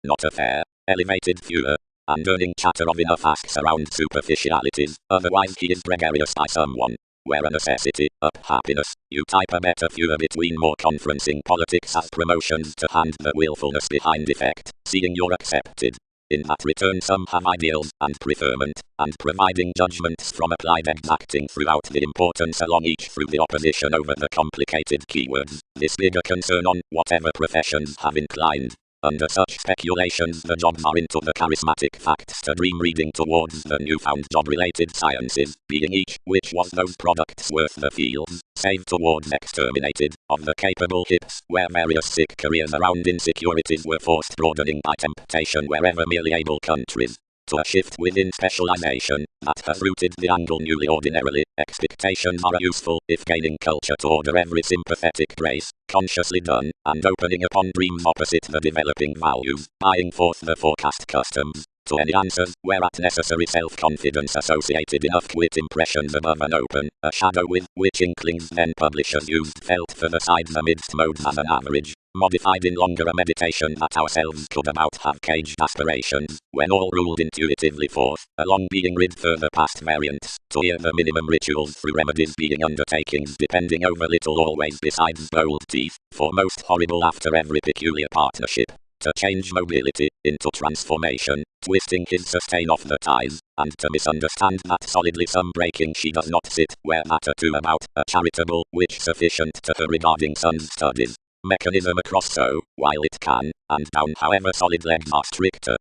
Not a fair, elevated viewer, and earning chatter of enough asks around superficialities, otherwise he is gregarious by someone. Where a necessity, up happiness, you type a better viewer between more conferencing politics as promotions to hand the willfulness behind effect, seeing you're accepted. In that return some have ideals and preferment, and providing judgments from applied exacting throughout the importance along each through the opposition over the complicated keywords, this bigger concern on whatever professions have inclined. Under such speculations the jobs are into the charismatic facts to dream reading towards the newfound job-related sciences, being each, which was those products worth the fields, save towards exterminated, of the capable hips, where various sick careers around insecurities were forced broadening by temptation wherever merely able countries. To a shift within specialization, that has rooted the angle newly ordinarily, expectations are useful, if gaining culture to order every sympathetic grace, consciously done, and opening upon dreams opposite the developing values, buying forth the forecast customs, to any answers, whereat necessary self-confidence associated enough with impressions above and open, a shadow with which inklings then publishers used felt for the sides amidst modes as an average, modified in longer a meditation that ourselves could about have caged aspirations, when all ruled intuitively forth, along being rid further past variants, to hear the minimum rituals through remedies being undertakings depending over little always besides bold teeth, for most horrible after every peculiar partnership. To change mobility into transformation, twisting his sustain off the ties, and to misunderstand that solidly some breaking she does not sit, where matter to about, a charitable, which sufficient to her regarding son's studies. Mechanism across so, while it can, and down however solid legs are stricter.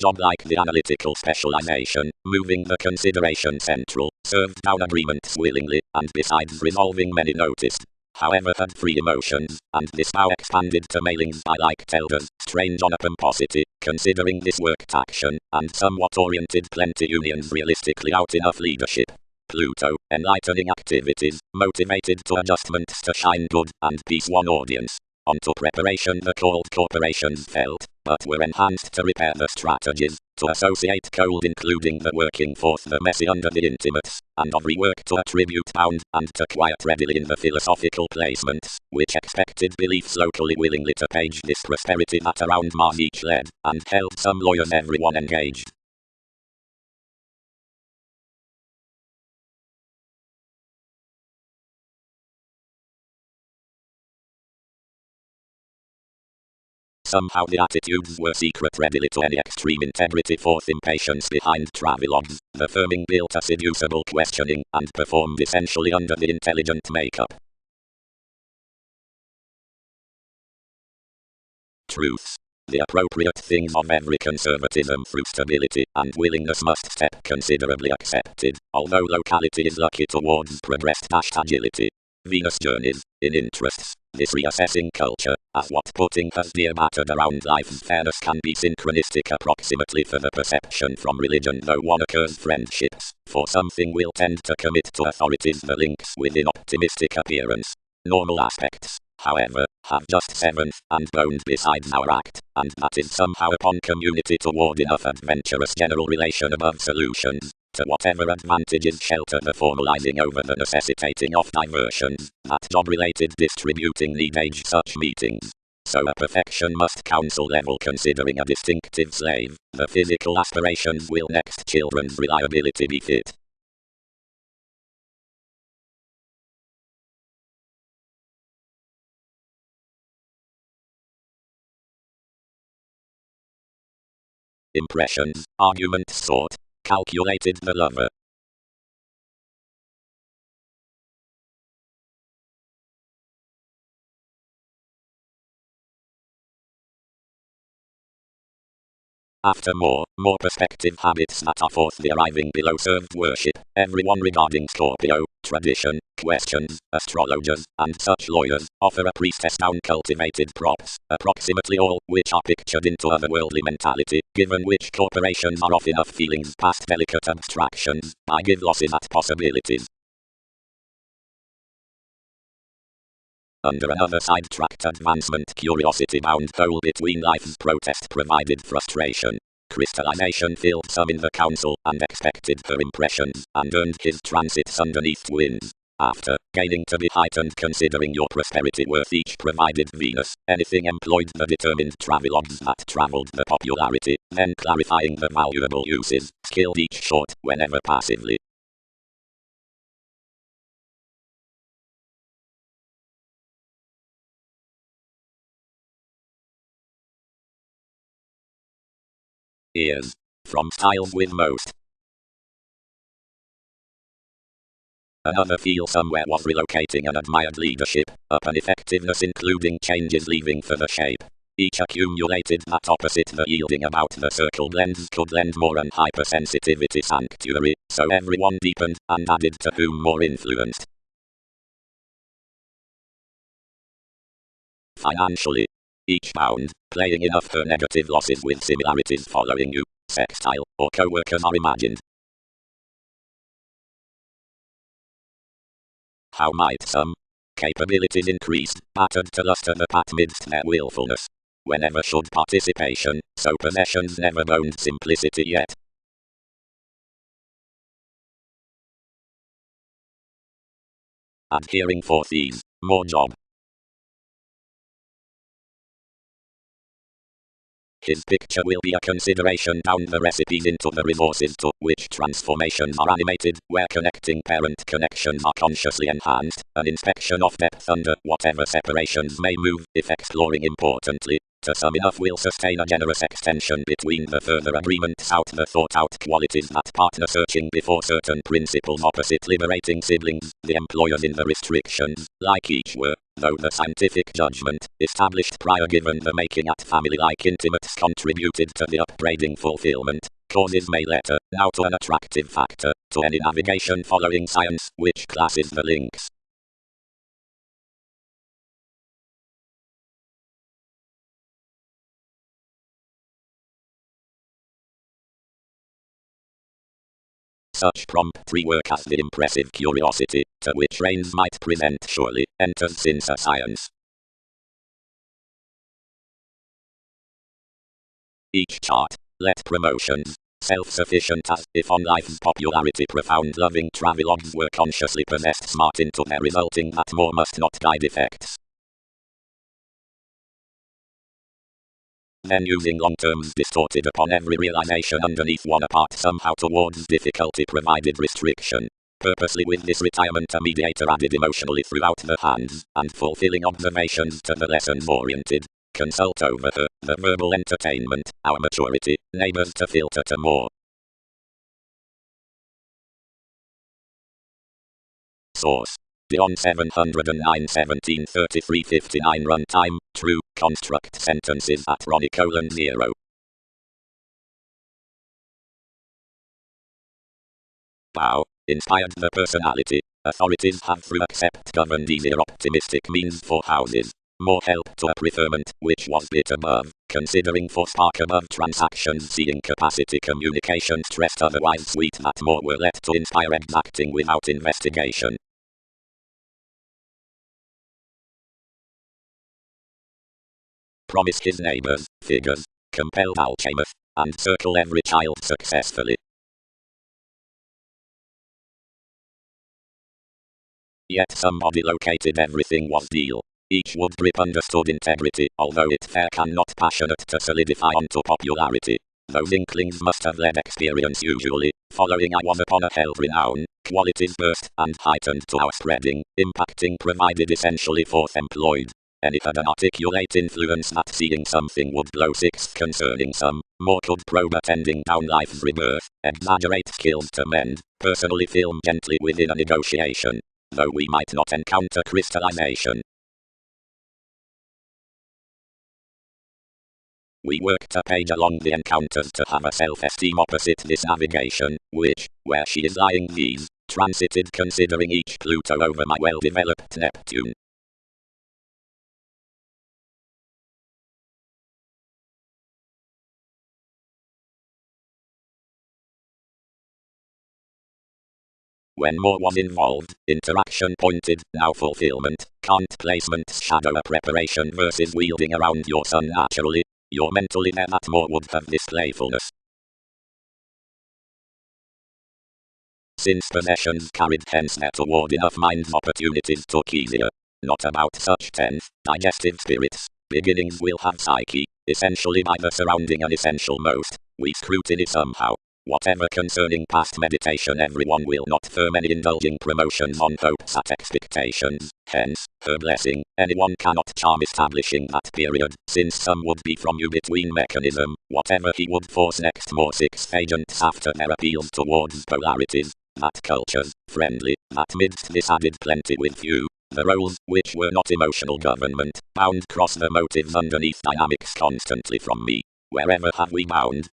Job like the analytical specialization, moving the consideration central, served down agreements willingly, and besides resolving many noticed, however had free emotions, and this now expanded to mailings by like tellers, strange on a pomposity, considering this worked action, and somewhat oriented plenty unions realistically out enough leadership. Pluto, enlightening activities, motivated to adjustments to shine good, and peace one audience. Onto preparation the called corporations felt, but were enhanced to repair the strategies, to associate cold including the working forth the messy under the intimates, and of rework to attribute bound, and to quiet readily in the philosophical placements, which expected beliefs locally willingly to page this prosperity that around Mars each led, and held some lawyers everyone engaged. Somehow the attitudes were secret readily to any extreme integrity forth impatience behind travelogues, the firming built a seducible questioning, and performed essentially under the intelligent makeup. Truths. The appropriate things of every conservatism through stability and willingness must step considerably accepted, although locality is lucky towards progress-agility. Venus journeys, in interests, this reassessing culture, as what putting has dear battered around life's fairness can be synchronistic approximately for the perception from religion though one occurs friendships, for something will tend to commit to authorities the links within optimistic appearance. Normal aspects, however, have just seventh and boned besides our act, and that is somehow upon community toward enough adventurous general relation above solutions, to whatever advantages shelter the formalizing over the necessitating of diversions, that job-related distributing need age such meetings. So a perfection must counsel level considering a distinctive slave, the physical aspirations will next children's reliability be fit. Impressions, arguments sought, calculated the lover. After more perspective habits that are forth the arriving below served worship, everyone regarding Scorpio, tradition, questions, astrologers, and such lawyers, offer a priestess down cultivated props, approximately all which are pictured into otherworldly mentality, given which corporations are off enough feelings past delicate abstractions, I give losses at possibilities. Under another sidetracked advancement, curiosity-bound hole between life's protest provided frustration. Crystallization filled some in the council and expected her impressions, and earned his transits underneath winds. After, gaining to be heightened considering your prosperity worth each provided Venus, anything employed the determined travelogues that travelled the popularity, then clarifying the valuable uses, skilled each short, whenever passively. Ears. From styles with most. Another feel somewhere was relocating an admired leadership, up an effectiveness including changes leaving for the shape. Each accumulated that opposite the yielding about the circled lens could lend more and hypersensitivity sanctuary, so everyone deepened, and added to whom more influenced. Financially. Each bound, playing enough her negative losses with similarities following you, sextile, or co-workers are imagined. How might some capabilities increased, battered to luster the path midst their willfulness? Whenever should participation, so possessions never owned simplicity yet. Adhering forth ease, more job. His picture will be a consideration down the recipes into the resources to which transformations are animated, where connecting parent connections are consciously enhanced, an inspection of depth under whatever separations may move, if exploring importantly, to some enough will sustain a generous extension between the further agreements out the thought-out qualities that partner searching before certain principles opposite liberating siblings, the employers in the restrictions, like each were, though the scientific judgment, established prior given the making at family-like intimates contributed to the upbraiding fulfillment, causes may letter, now to an attractive factor, to any navigation following science, which classes the links. Such prompt rework as the impressive curiosity, to which Rains might present surely, enters since a science. Each chart, let promotions, self-sufficient as if on life's popularity profound loving travelogues were consciously possessed smart into their resulting that more must not guide effects. Then using long terms distorted upon every realization underneath one apart somehow towards difficulty provided restriction. Purposely with this retirement a mediator added emotionally throughout the hands, and fulfilling observations to the lessons oriented. Consult over her, the verbal entertainment, our maturity, neighbors to filter to more. Source. Dion 709 1733-59 Runtime, true, construct sentences at Ronnie:0. Wow, inspired the personality. Authorities have through accept governed easier optimistic means for houses. More help to a preferment, which was bit above, considering for spark above transactions seeing capacity communication stressed otherwise sweet that more were let to inspire exacting without investigation. Promise his neighbors, figures, compelled alchemist, and circle every child successfully. Yet somebody located everything was deal. Each wood grip understood integrity, although it fair cannot passionate to solidify onto popularity. Those inklings must have led experience usually, following I was upon a held renown, qualities burst and heightened to our spreading, impacting provided essentially forth employed. Any had an articulate influence that seeing something would blow sixth concerning some, more could probe attending down life's rebirth, exaggerate skills to mend, personally film gently within a negotiation, though we might not encounter crystallization. We worked a page along the encounters to have a self-esteem opposite this navigation, which, where she is lying these, transited considering each Pluto over my well-developed Neptune. When more was involved, interaction pointed, now fulfillment, can't placements shadow a preparation versus wielding around your sun naturally, your mentally there that more would have this playfulness. Since possessions carried hence there toward enough mind's opportunities took easier. Not about such tenth, digestive spirits, beginnings will have psyche, essentially by the surrounding and essential most, we scrutiny somehow. Whatever concerning past meditation everyone will not firm any indulging promotions on hopes at expectations, hence, her blessing, anyone cannot charm establishing that period, since some would be from you between mechanism, whatever he would force next more six agents after their appeals towards polarities, that cultures, friendly, that midst this added plenty with few, the roles, which were not emotional government, bound cross the motives underneath dynamics constantly from me, wherever have we bound?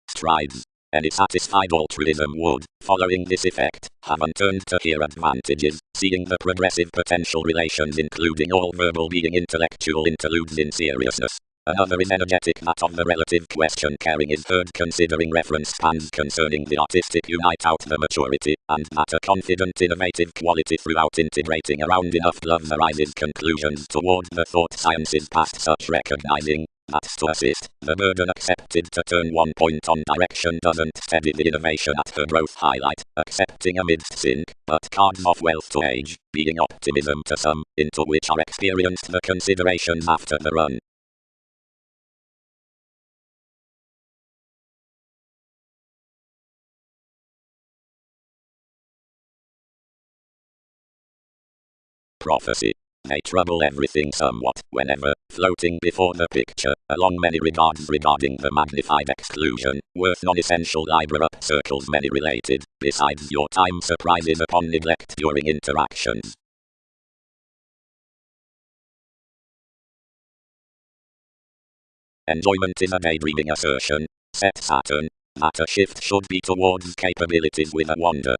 Strides. Any satisfied altruism would, following this effect, have unturned to hear advantages, seeing the progressive potential relations including all verbal being intellectual interludes in seriousness. Another is energetic, that of the relative question caring is heard considering reference spans concerning the artistic unite out the maturity, and that a confident innovative quality throughout integrating around enough gloves arises conclusions toward the thought sciences past such recognizing. That's to assist, the burden accepted to turn one point on direction doesn't steady the innovation at her growth highlight, accepting amidst sink, but cards of wealth to age, being optimism to some, into which are experienced the considerations after the run. Prophecy. They trouble everything somewhat, whenever, floating before the picture, along many regards regarding the magnified exclusion, worth non-essential libra up circles many related, besides your time surprises upon neglect during interactions. Enjoyment is a daydreaming assertion, set Saturn, that a shift should be towards capabilities with a wonder.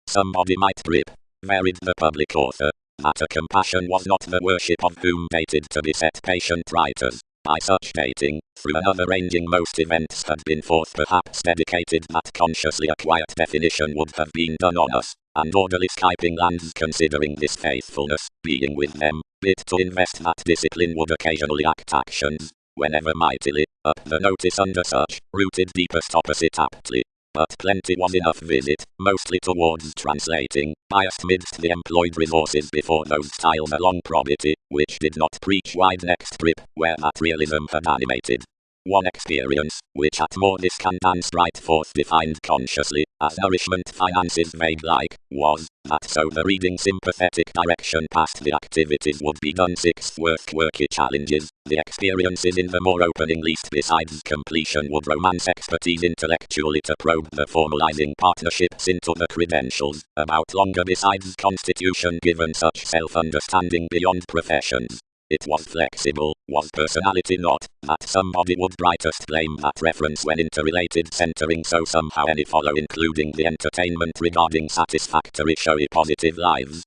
Somebody might grip, varied the public author, that a compassion was not the worship of whom dated to beset patient writers. By such dating, through another ranging most events had been forth perhaps dedicated that consciously a quiet definition would have been done on us, and orderly skyping lands considering this faithfulness, being with them, bid to invest that discipline would occasionally act actions, whenever mightily, up the notice under such, rooted deepest opposite aptly. But plenty was enough visit, mostly towards translating, biased midst the employed resources before those styles along probity, which did not preach wide next grip, where that realism had animated. One experience, which at more this can dance right forth defined consciously, as nourishment finances vague like, was, that so the reading sympathetic direction past the activities would be done sixth worth quirky challenges, the experiences in the more opening least besides completion would romance expertise intellectually to probe the formalizing partnerships into the credentials, about longer besides constitution given such self-understanding beyond professions. It was flexible, was personality not, that somebody would brightest blame that reference when interrelated centering so somehow any follow including the entertainment regarding satisfactory showy positive lives.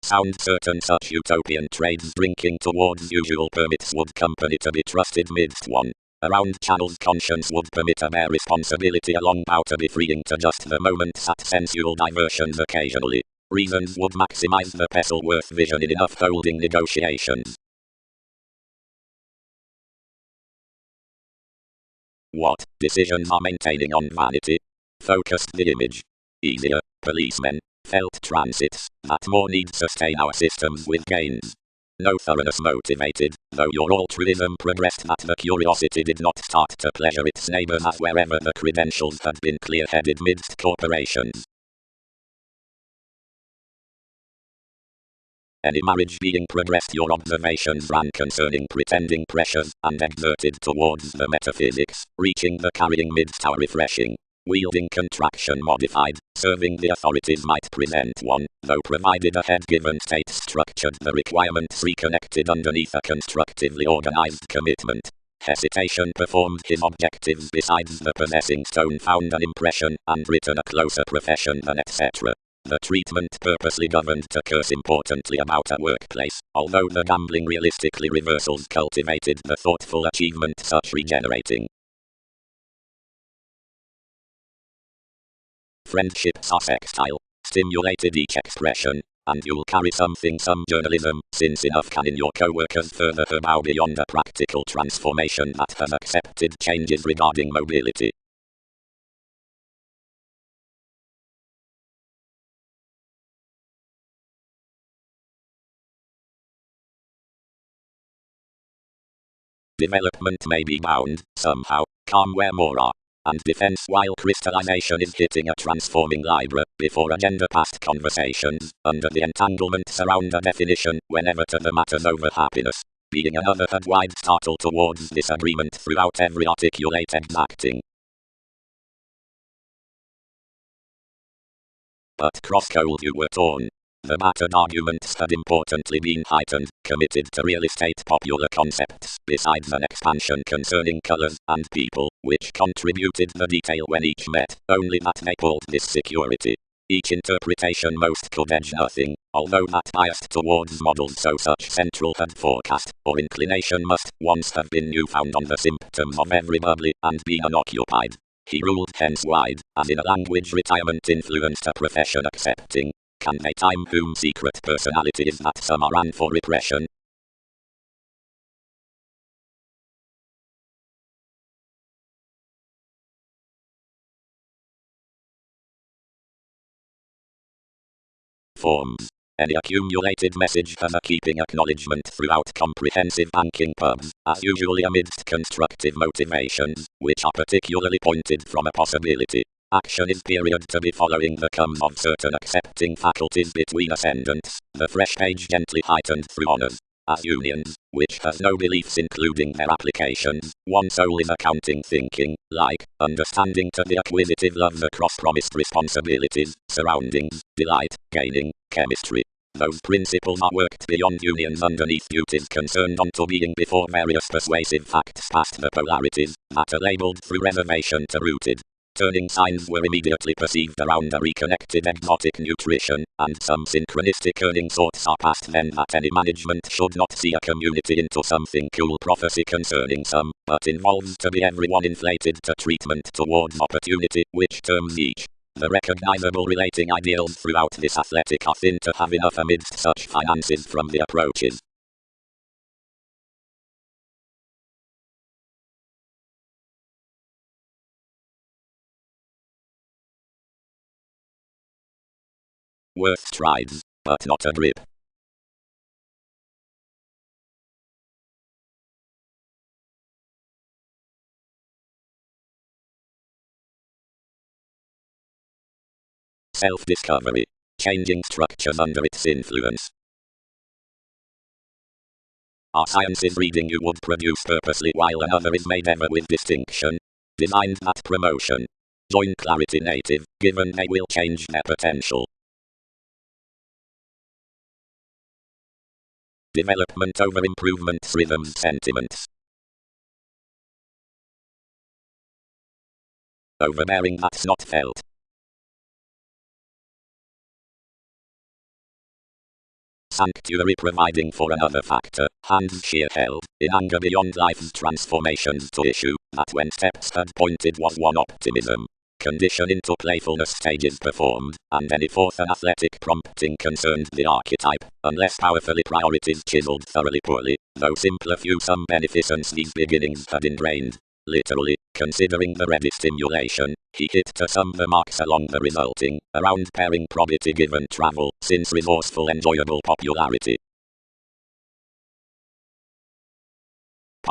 Sound certain such utopian trades drinking towards usual permits would company to be trusted midst one. Around channels conscience would permit a bare responsibility along bow to be freeing to just the moments at sensual diversions occasionally. Reasons would maximize the pestle worth vision in enough holding negotiations. What decisions are maintaining on vanity? Focused the image. Easier, policemen, felt transits, that more need sustain our systems with gains. No thoroughness motivated, though your altruism progressed that the curiosity did not start to pleasure its neighbors as wherever the credentials had been clear-headed midst corporations. Any marriage being progressed your observations ran concerning pretending pressures, and exerted towards the metaphysics, reaching the carrying midst our refreshing. Wielding contraction modified, serving the authorities might present one, though provided a head-given state structured the requirements reconnected underneath a constructively organized commitment. Hesitation performed his objectives besides the possessing stone found an impression, and written a closer profession than etc. The treatment purposely governed to curse importantly about a workplace, although the gambling realistically reversals cultivated the thoughtful achievement such regenerating. Friendships are sextile, stimulated each expression, and you'll carry some journalism, since enough can in your co-workers further her bow beyond a practical transformation that has accepted changes regarding mobility. Development may be bound, somehow, calm where more are, and defense while crystallization is hitting a transforming Libra, before agenda past conversations, under the entanglements around a definition, whenever to the matters over happiness, being another had wide startle towards disagreement throughout every articulate exacting. But cross-cold you were torn. The battered arguments had importantly been heightened, committed to real estate popular concepts, besides an expansion concerning colors and people, which contributed the detail when each met, only that they pulled this security. Each interpretation most could edge nothing, although that biased towards models so such central had forecast, or inclination must once have been newfound on the symptoms of every bubbly, and be unoccupied. He ruled hence wide, as in a language retirement influenced a profession accepting. Can they time whom secret personality is that some are ran for repression? Forms. Any accumulated message has a keeping acknowledgement throughout comprehensive banking pubs, as usually amidst constructive motivations, which are particularly pointed from a possibility. Action is period to be following the comes of certain accepting faculties between ascendants, the fresh page gently heightened through honors. As unions, which has no beliefs including their applications, one soul is accounting thinking, like, understanding to the acquisitive loves across promised responsibilities, surroundings, delight, gaining, chemistry. Those principles are worked beyond unions underneath duties concerned onto being before various persuasive facts past the polarities, that are labeled through reservation to rooted. Turning signs were immediately perceived around a reconnected exotic nutrition, and some synchronistic earning thoughts are past then that any management should not see a community into something cool prophecy concerning some, but involves to be everyone inflated to treatment towards opportunity, which terms each. The recognizable relating ideals throughout this athletic are thin to have enough amidst such finances from the approaches. Worth strides, but not a grip. Self-discovery. Changing structures under its influence. Our science is reading you would produce purposely while another is made ever with distinction. Designed that promotion. Join Clarity Native, given they will change their potential. Development over improvements rhythms sentiments. Overbearing that's not felt. Sanctuary providing for another factor, hands sheer held, in anger beyond life's transformations to issue, that when steps had pointed was one optimism. Condition into playfulness stages performed, and any fourth an athletic prompting concerned the archetype, unless powerfully priorities chiseled thoroughly poorly, though simpler few some beneficence these beginnings had ingrained. Literally, considering the ready stimulation, he hit to some the marks along the resulting, around pairing probity given travel, since resourceful enjoyable popularity.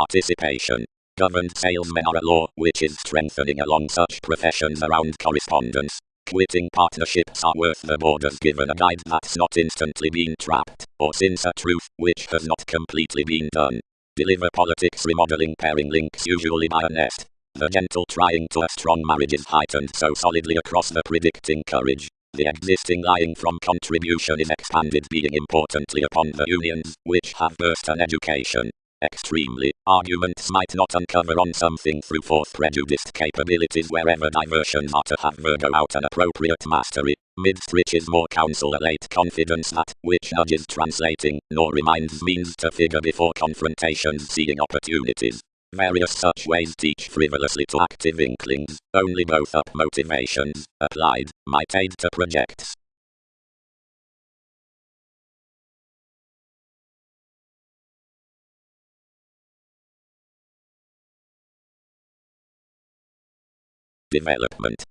participation. Governed salesmen are a law which is strengthening along such professions around correspondence. Quitting partnerships are worth the borders given a guide that's not instantly been trapped, or since a truth which has not completely been done. Deliver politics remodeling pairing links usually by a nest. The gentle trying to a strong marriage is heightened so solidly across the predicting courage. The existing lying from contribution is expanded being importantly upon the unions which have birthed an education. Extremely, arguments might not uncover on something through forth prejudiced capabilities wherever diversions are to have Virgo out an appropriate mastery. Midst which is more counsel a late confidence that, which nudges translating, nor reminds means to figure before confrontations seeing opportunities. Various such ways teach frivolously to active inklings, only both up motivations, applied, might aid to projects. Development.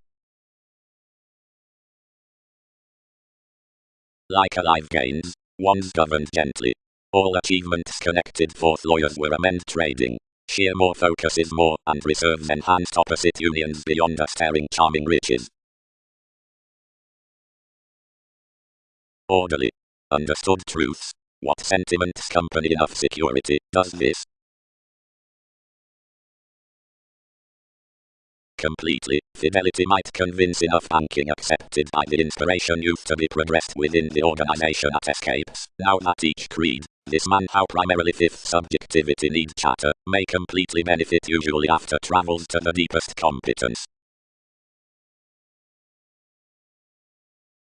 Like alive gains, one's governed gently. All achievements connected forth lawyers were amend trading. Sheer more focus is more, and reserves enhanced opposite unions beyond a staring charming riches. Orderly. Understood truths. What sentiments company enough security does this? Completely, fidelity might convince enough banking accepted by the inspiration youth to be progressed within the organization at escapes. Now that each creed, this man how primarily fifth subjectivity need chatter, may completely benefit usually after travels to the deepest competence.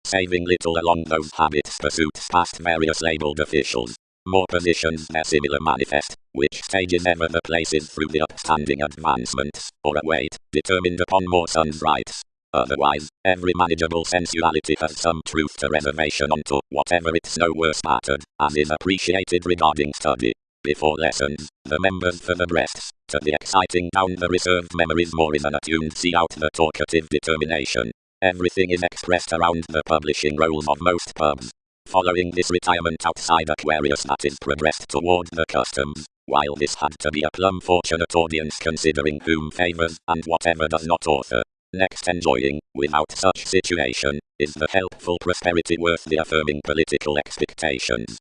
Saving little along those habits pursuits past various labeled officials. More positions their similar manifest, which stages ever the places through the upstanding advancements, or a weight, determined upon more sons' rights. Otherwise, every manageable sensuality has some truth to reservation onto, whatever it's no worse battered, as is appreciated regarding study. Before lessons, the members for the breasts, to the exciting down the reserved memories more is an attuned see out the talkative determination. Everything is expressed around the publishing rolls of most pubs. Following this retirement outside Aquarius that is progressed toward the customs, while this had to be a plumb fortunate audience considering whom favors and whatever does not author. Next enjoying, without such situation, is the helpful prosperity worth the affirming political expectations.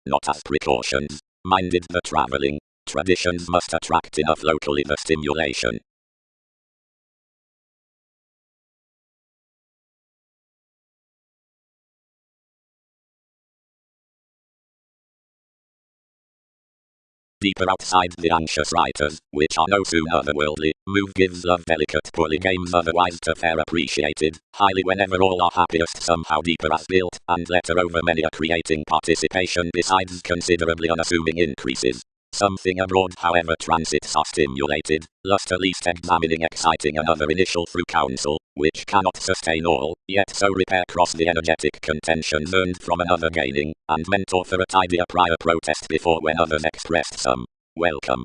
Not as precautions. Minded the traveling, traditions must attract enough locally the stimulation. Deeper outside the anxious writers, which are no soon otherworldly, move gives love delicate poorly games otherwise to fair appreciated, highly whenever all are happiest somehow deeper as built, and letter over many a creating participation besides considerably unassuming increases. Something abroad however transits are stimulated, lust at least examining exciting another initial through counsel, which cannot sustain all, yet so repair cross the energetic contentions earned from another gaining, and mentor for a tidier prior protest before when others expressed some welcome.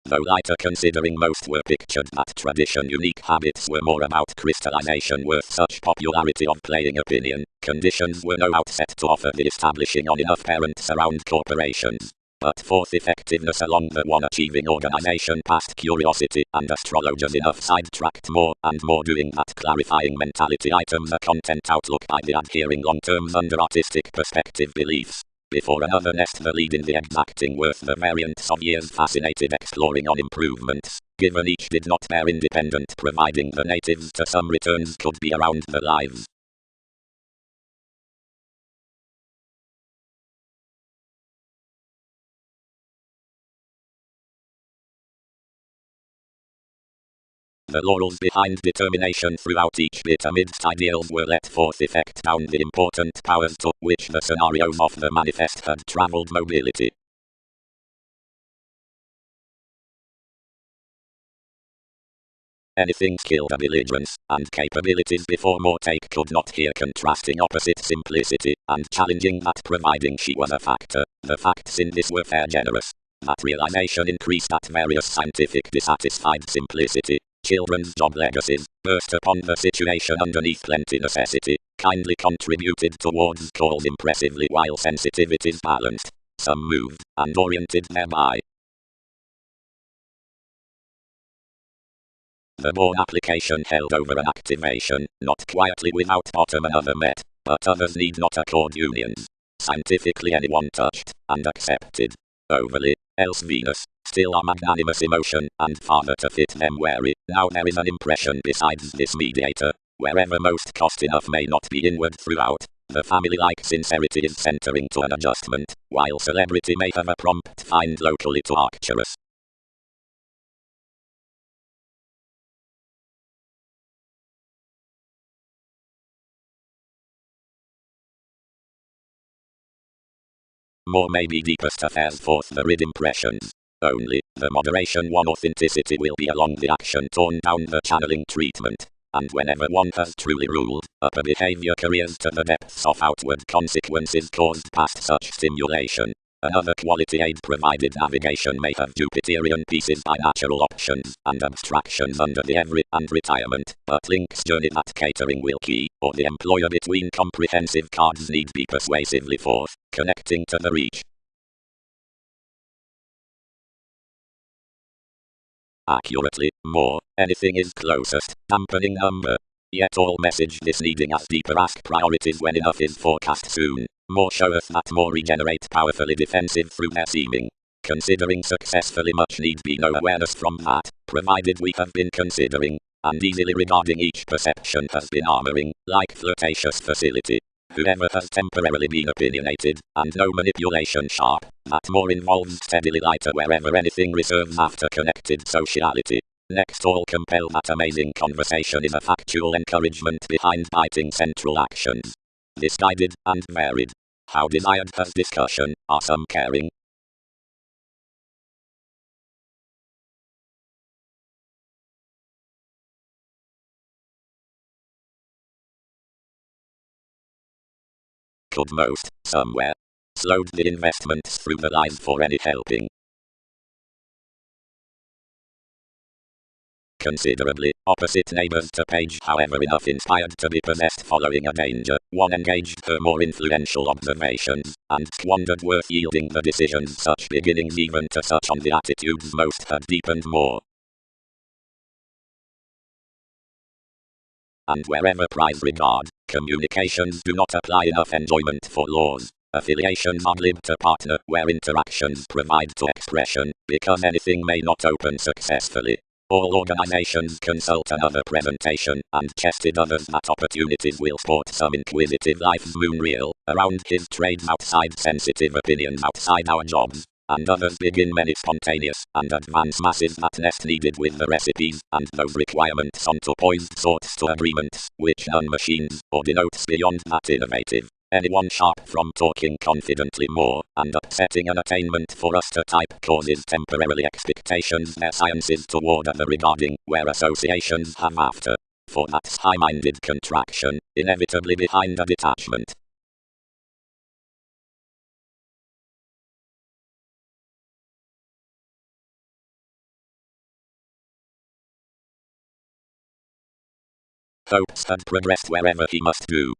Though lighter considering most were pictured that tradition unique habits were more about crystallization worth such popularity of playing opinion, conditions were no outset to offer the establishing on enough parents around corporations. But fourth effectiveness along the one achieving organization past curiosity and astrologers enough sidetracked more and more doing that clarifying mentality items a content outlook by the adhering long terms under artistic perspective beliefs. Before another nest the lead in the exacting worth the variants of years fascinated exploring on improvements, given each did not bear independent providing the natives to some returns could be around the lives. The laurels behind determination throughout each bit amidst ideals were let forth effect down the important powers to which the scenarios of the manifest had travelled mobility. Anything skilled a belligerence, and capabilities before more take could not here contrasting opposite simplicity, and challenging that providing she was a factor, the facts in this were fair generous. Materialization increased at various scientific dissatisfied simplicity. Children's job legacies, burst upon the situation underneath plenty necessity, kindly contributed towards cause impressively while sensitivities balanced. Some moved, and oriented thereby. The born application held over an activation, not quietly without bottom another met, but others need not accord unions. Scientifically anyone touched, and accepted. Overly, else Venus, still a magnanimous emotion, and father to fit them wary. Now there is an impression besides this mediator, wherever most cost enough may not be inward throughout. The family-like sincerity is centering to an adjustment, while celebrity may have a prompt find locally to Arcturus. More may be deepest affairs forth the rid impressions. Only, the moderation one authenticity will be along the action torn down the channeling treatment. And whenever one has truly ruled, upper behavior careers to the depths of outward consequences caused past such stimulation. Another quality aid provided navigation may have Jupiterian pieces by natural options and abstractions under the every and retirement, but links journey that catering will key, or the employer between comprehensive cards need be persuasively forth, connecting to the reach. Accurately, more, anything is closest, dampening number. Yet all message this needing as deeper ask priorities when enough is forecast soon. More showeth that more regenerate powerfully defensive through their seeming. Considering successfully much need be no awareness from that, provided we have been considering, and easily regarding each perception has been armoring, like flirtatious facility. Whoever has temporarily been opinionated, and no manipulation sharp, that more involves steadily lighter wherever anything reserves after connected sociality. Next all compel that amazing conversation is a factual encouragement behind biting central actions. Misguided and varied. How desired has discussion, are some caring? Could most, somewhere, slowed the investments through the lies for any helping. Considerably, opposite neighbors to Page however enough inspired to be possessed following a danger, one engaged her more influential observations, and squandered worth yielding the decisions such beginnings even to such on the attitudes most had deepened more. And wherever prize regard, communications do not apply enough enjoyment for laws. Affiliations ad lib to partner where interactions provide to expression, because anything may not open successfully. All organizations consult another presentation, and chested others that opportunities will sport some inquisitive life's moon reel, around his trades outside sensitive opinions outside our jobs, and others begin many spontaneous, and advance masses that nest needed with the recipes, and those requirements onto poised sorts to agreements, which none machines, or denotes beyond that innovative. Anyone sharp from talking confidently more, and upsetting an attainment for us to type causes temporarily expectations their sciences toward other regarding, where associations have after. For that's high-minded contraction, inevitably behind a detachment. Hopes had progressed wherever he must do.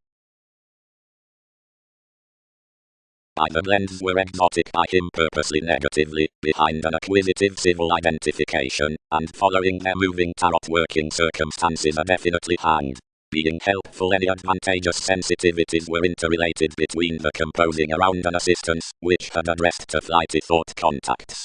Either blends were exotic by him purposely negatively, behind an acquisitive civil identification, and following their moving tarot working circumstances are definitely hanged. Being helpful any advantageous sensitivities were interrelated between the composing around an assistance, which had addressed to flighty thought contacts.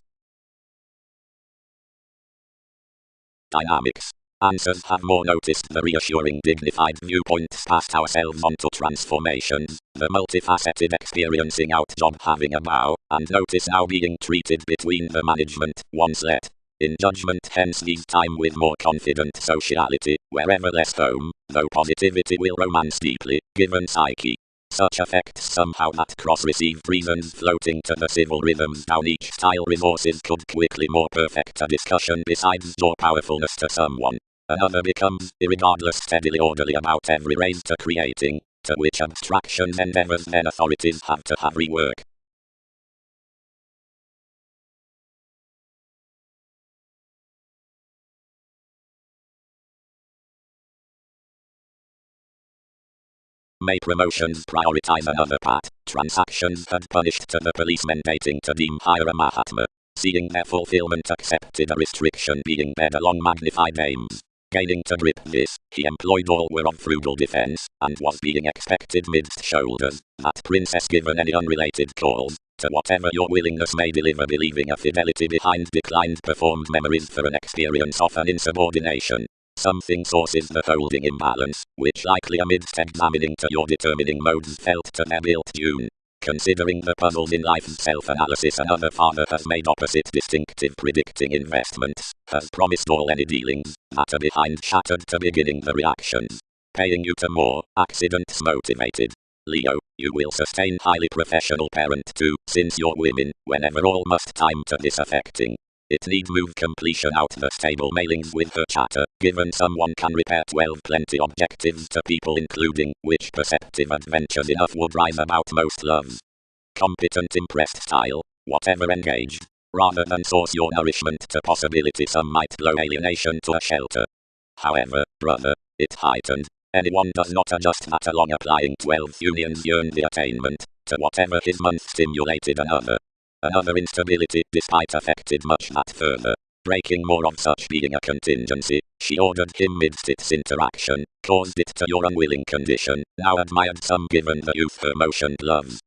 Dynamics. Answers have more noticed the reassuring dignified viewpoints past ourselves onto transformations, the multifaceted experiencing out job having a bow, and notice now being treated between the management, once let in judgment hence these time with more confident sociality, wherever less home, though positivity will romance deeply, given psyche. Such effects somehow that cross-received reasons floating to the civil rhythms down each style resources could quickly more perfect a discussion besides your powerfulness to someone. Another becomes, irregardless steadily orderly about every raise to creating, to which abstractions endeavors then authorities have to have rework. May promotions prioritize another path. Transactions had punished to the policemen dating to deem higher a Mahatma. Seeing their fulfillment accepted a restriction being bed along magnified aims. Gaining to grip this, he employed all were of frugal defense, and was being expected midst shoulders, that princess given any unrelated calls, to whatever your willingness may deliver believing a fidelity behind declined performed memories for an experience of an insubordination. Something sources the holding imbalance, which likely amidst examining to your determining modes felt to their built June. Considering the puzzles in life's self-analysis another father has made opposite distinctive predicting investments, has promised all any dealings, that are behind shattered to beginning the reactions. Paying you to more, accidents motivated. Leo, you will sustain highly professional parent too, since you're women, whenever all must time to this affecting. It need move completion out the stable mailings with her chatter, given someone can repair 12 plenty objectives to people including which perceptive adventures enough would rise about most loves. Competent impressed style, whatever engaged, rather than source your nourishment to possibility some might blow alienation to a shelter. However, brother, it heightened. Anyone does not adjust that along applying 12 unions yearn the attainment, to whatever his month stimulated another. Another instability despite affected much that further. Breaking more of such being a contingency, she ordered him midst its interaction, caused it to your unwilling condition, now admired some given the youth her motion loves.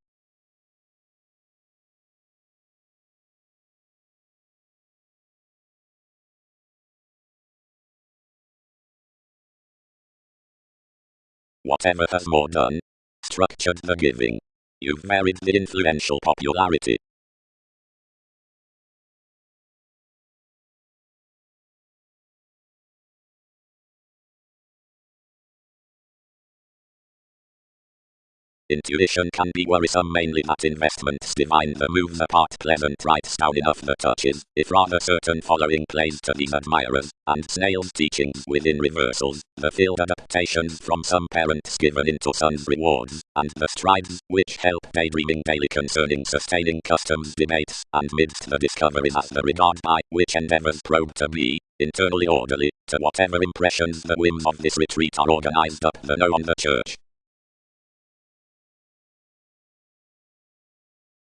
Whatever has more done, structured the giving. You've varied the influential popularity. Intuition can be worrisome mainly that investments divine the moves apart pleasant writes down enough the touches, if rather certain following plays to these admirers, and snails teachings within reversals, the field adaptations from some parents given into sons' rewards, and the strides which help daydreaming daily concerning sustaining customs debates, and midst the discoveries as the regard by which endeavors probe to be, internally orderly, to whatever impressions the whims of this retreat are organized up the know on the church.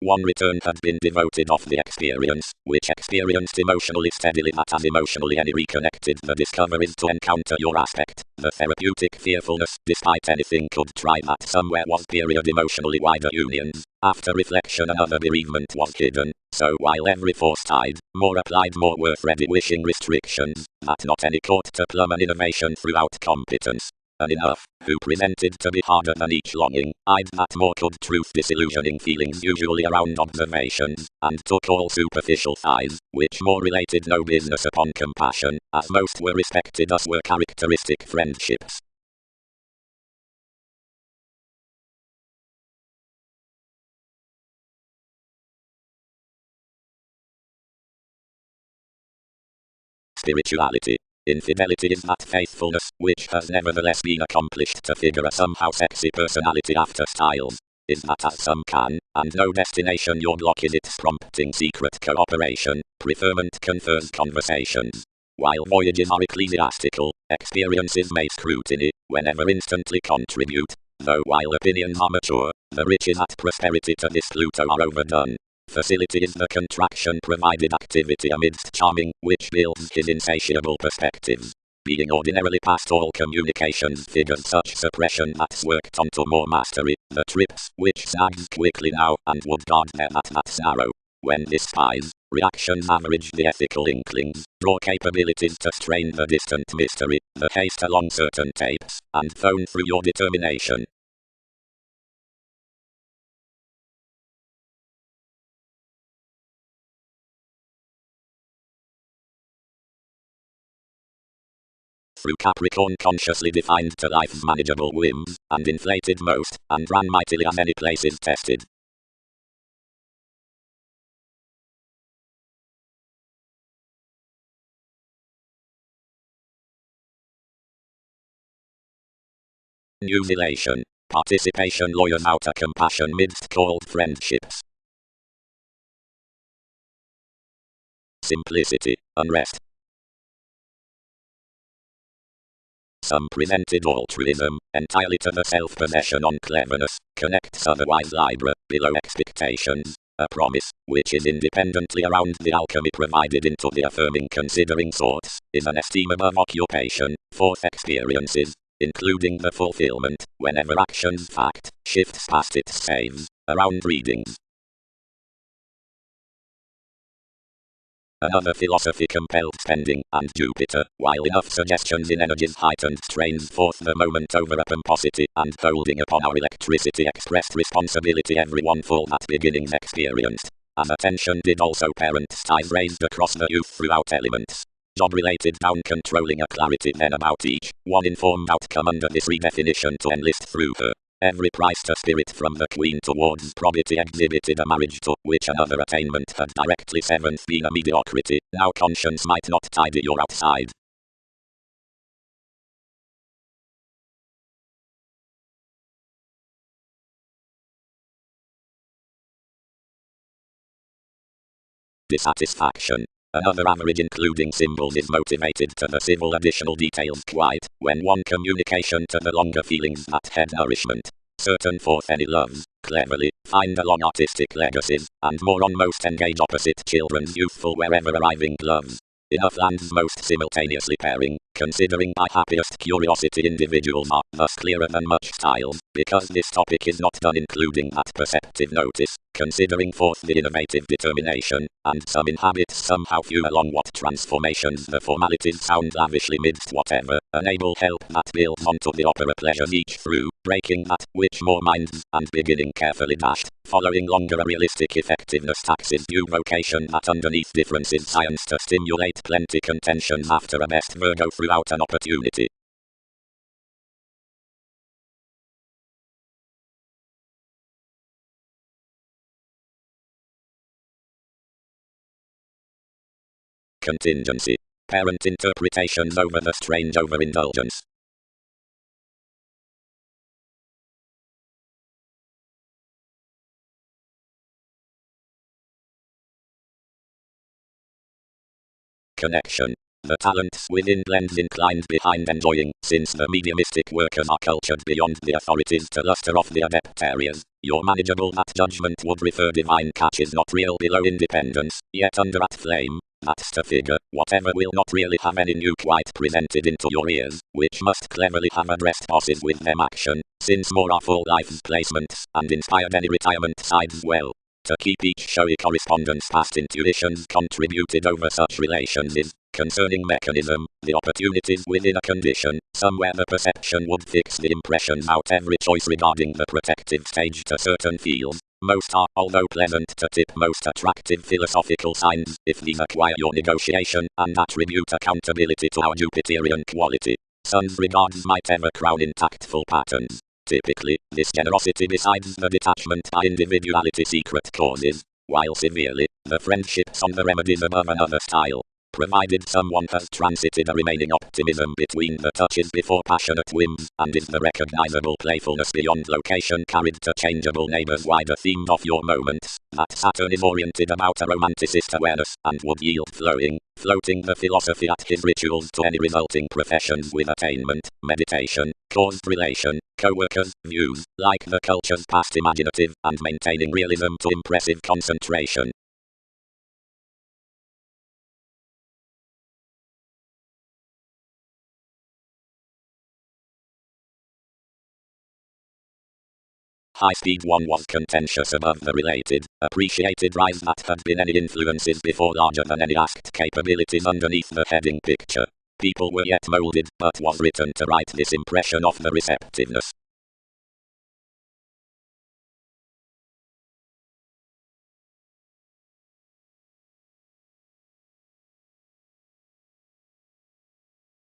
One return had been devoted of the experience, which experienced emotionally steadily that as emotionally any reconnected the discoveries to encounter your aspect, the therapeutic fearfulness, despite anything could try that somewhere was period emotionally wider unions, after reflection another bereavement was hidden, so while every force tied, more applied more worth ready wishing restrictions, that not any caught to plumb an innovation throughout competence. And enough, who presented to be harder than each longing, eyed that more could truth disillusioning feelings usually around observations, and took all superficial thighs, which more related no business upon compassion, as most were respected as were characteristic friendships. Spirituality. Infidelity is that faithfulness, which has nevertheless been accomplished to figure a somehow sexy personality after styles. Is that as some can, and no destination your block is its prompting secret cooperation, preferment confers conversations. While voyages are ecclesiastical, experiences may scrutiny, whenever instantly contribute, though while opinions are mature, the riches at prosperity to this Pluto are overdone. Facility is the contraction provided activity amidst charming, which builds his insatiable perspectives. Being ordinarily past all communications figures such suppression that's worked onto more mastery, the trips which snags quickly now and would guard there at that's narrow. When despise, reactions average the ethical inklings, draw capabilities to strain the distant mystery, the haste along certain tapes, and phone through your determination. Through Capricorn consciously defined to life's manageable whims, and inflated most, and ran mightily as any places tested. Nusilation. Participation lawyers out a compassion midst cold friendships. Simplicity. Unrest. Some presented altruism, entirely to the self-possession on cleverness, connects otherwise libra, below expectations. A promise, which is independently around the alchemy provided into the affirming considering thoughts, is an esteem above occupation, fourth experiences, including the fulfillment, whenever action's fact, shifts past its saves, around readings. Another philosophy compelled spending, and Jupiter, while enough suggestions in energies heightened strains forth the moment over a pomposity, and holding upon our electricity expressed responsibility everyone full that beginnings experienced. As attention did also parents' ties raised across the youth throughout elements. Job related down controlling a clarity then about each, one informed outcome under this redefinition to enlist through her. Every price to spirit from the queen towards probity exhibited a marriage to which another attainment had directly seventh been a mediocrity. Now conscience might not tidy your outside. Dissatisfaction. Another average including symbols is motivated to the civil additional details quite, when one communication to the longer feelings that head nourishment. Certain forth any loves, cleverly, find along artistic legacies, and more on most engage opposite children's youthful wherever arriving gloves. Enough lands most simultaneously pairing, considering by happiest curiosity individuals are thus clearer than much styles, because this topic is not done including that perceptive notice, considering forth the innovative determination, and some inhabits somehow few along what transformations the formalities sound lavishly midst whatever, enable help that builds onto the opera pleasures each through, breaking that, which more minds, and beginning carefully dashed, following longer a realistic effectiveness taxes due vocation that underneath differences science to stimulate plenty contentions after a best Virgo throughout an opportunity. Contingency. Parent interpretations over the strange overindulgence. Connection. The talents within blends inclined behind enjoying, since the mediumistic workers are cultured beyond the authorities to luster off the adept areas. Your manageable that judgment would refer divine catch is not real below independence, yet under at flame. That's to figure, whatever will not really have any new quite presented into your ears, which must cleverly have addressed bosses with them action, since more are full life's placements, and inspired any retirement sides well. To keep each showy correspondence past intuitions contributed over such relations is, concerning mechanism, the opportunities within a condition, somewhere the perception would fix the impressions out every choice regarding the protective stage to certain fields. Most are, although pleasant to tip most attractive philosophical signs, if these acquire your negotiation, and attribute accountability to our Jupiterian quality. Sun's regards might ever crown in tactful patterns. Typically, this generosity besides the detachment by individuality secret causes, while severely, the friendships on the remedies above another style. Provided someone has transited a remaining optimism between the touches before passionate whims, and is the recognizable playfulness beyond location carried to changeable neighbors wider themed off your moments, that Saturn is oriented about a romanticist awareness, and would yield floating the philosophy at his rituals to any resulting professions with attainment, meditation, caused relation, co-workers, views, like the culture's past imaginative, and maintaining realism to impressive concentration. High-speed one was contentious above the related, appreciated rise that had been any influences before larger than any asked capabilities underneath the heading picture. People were yet molded, but was written to write this impression of the receptiveness.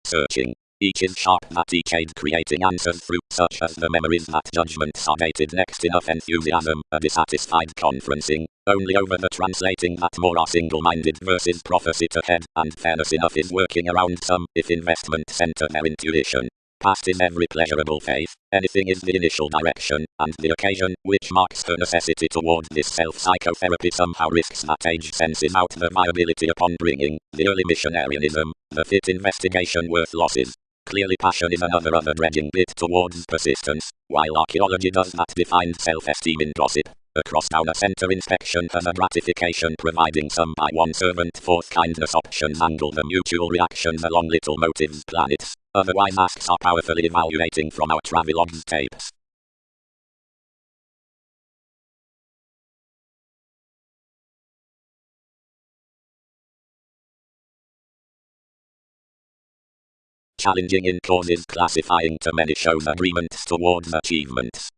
Searching. Each is sharp that each aid creating answers through, such as the memories that judgments are dated next enough enthusiasm, a dissatisfied conferencing, only over the translating that more are single-minded versus prophecy to head, and fairness enough is working around some, if investment center their intuition. Past is every pleasurable faith, anything is the initial direction, and the occasion, which marks her necessity toward this self-psychotherapy somehow risks that age senses out the viability upon bringing, the early missionarianism, the fit investigation worth losses. Clearly passion is another dredging bit towards persistence, while archaeology does not define self-esteem in gossip. A cross-down center inspection has a gratification providing some by one servant fourth kindness options angle the mutual reactions along little motives planets. Otherwise asks are powerfully evaluating from our travelogues tapes. Challenging in causes classifying to many shows agreements towards achievements.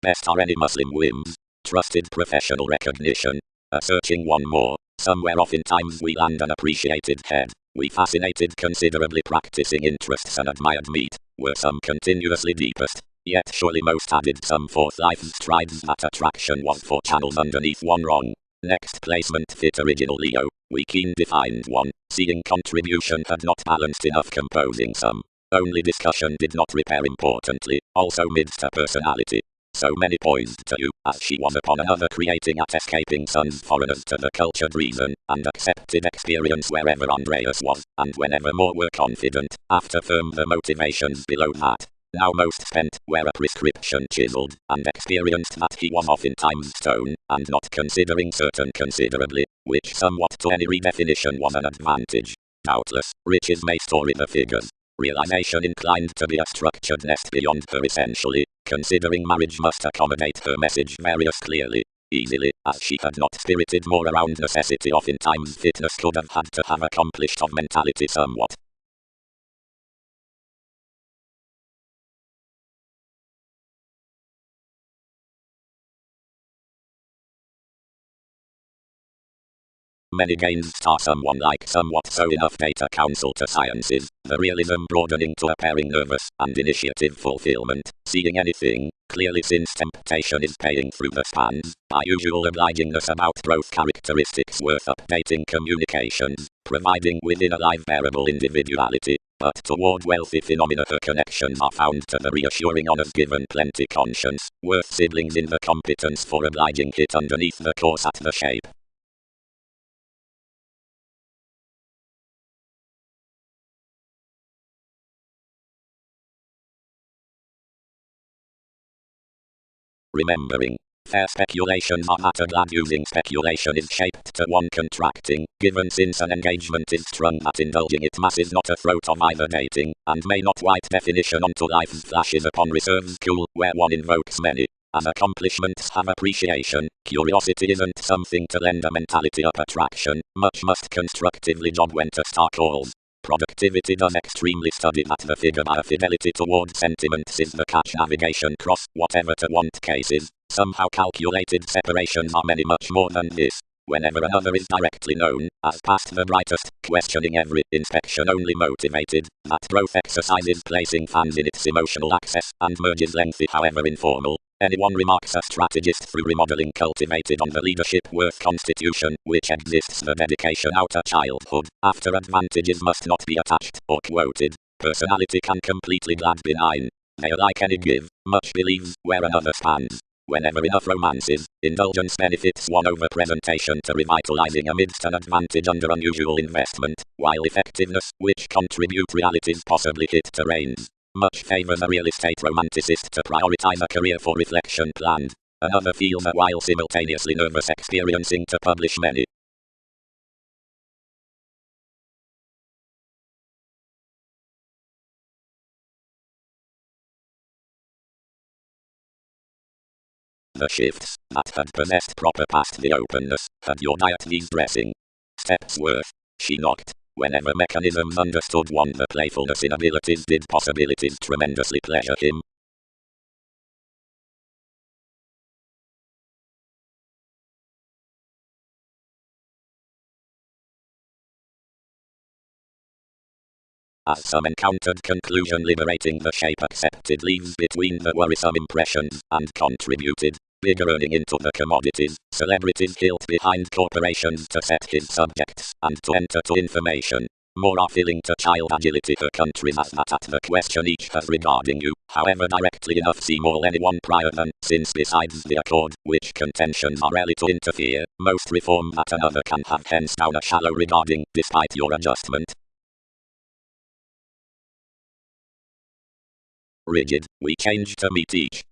Best are any Muslim whims, trusted professional recognition, searching one more, somewhere oftentimes we land an appreciated head, we fascinated considerably practicing interests and admired meat, were some continuously deepest, yet surely most added some forth life's strides that attraction was for channels underneath one wrong. Next placement fit original Leo, we keen defined one, seeing contribution had not balanced enough composing some. Only discussion did not repair importantly, also midst a personality. So many poised to you, as she was upon another creating at escaping sons foreigners to the cultured reason, and accepted experience wherever Andreas was, and whenever more were confident, after firm the motivations below that. Now most spent, where a prescription chiseled, and experienced that he was oftentimes stone, and not considering certain considerably, which somewhat to any redefinition was an advantage. Doubtless, riches may story the figures. Realization inclined to be a structured nest beyond her essentially, considering marriage must accommodate her message various clearly, easily, as she had not spirited more around necessity oftentimes fitness could have had to have accomplished of mentality somewhat. Many gains star someone like somewhat so enough data counsel to sciences, the realism broadening to a pairing nervous and initiative fulfillment, seeing anything, clearly since temptation is paying through the spans, by usual obligingness about growth characteristics worth updating communications, providing within a live bearable individuality, but toward wealthy phenomena her connections are found to the reassuring honors given plenty conscience, worth siblings in the competence for obliging hit underneath the course at the shape. Remembering, fair speculations are not glad using speculation is shaped to one contracting, given since an engagement is strung at indulging it mass is not a throat of either dating, and may not white definition onto life's flashes upon reserves cool, where one invokes many. As accomplishments have appreciation, curiosity isn't something to lend a mentality up attraction, much must constructively job when to star calls. Productivity does extremely study that the figure by fidelity towards sentiments is the catch navigation cross, whatever to want cases, somehow calculated separations are many much more than this. Whenever another is directly known, as past the brightest, questioning every inspection only motivated, that growth exercises placing fans in its emotional access, and merges lengthy however informal. Anyone remarks a strategist through remodeling cultivated on the leadership worth constitution, which exists the dedication out of childhood, after advantages must not be attached, or quoted. Personality can completely glad benign. They alike any give, much believes, where another spans. Whenever enough romances, indulgence benefits one over presentation to revitalizing amidst an advantage under unusual investment, while effectiveness, which contribute realities possibly hit terrains. Much favors a real estate romanticist to prioritize a career for reflection planned. Another feels a while simultaneously nervous experiencing to publish many. The shifts that had possessed proper past the openness, had your diet these dressing steps worth. She knocked. Whenever mechanisms understood one the playfulness in abilities did possibilities tremendously pleasure him. As some encountered conclusion liberating the shape accepted leaves between the worrisome impressions, and contributed, bigger earning into the commodities, celebrities hilt behind corporations to set his subjects, and to enter to information. more are filling to child agility her countries as that at the question each has regarding you, however directly enough seem all anyone prior than, since besides the accord, which contentions are rarely to interfere, most reform that another can have hence down a shallow regarding, despite your adjustment. Rigid, we change to meet each.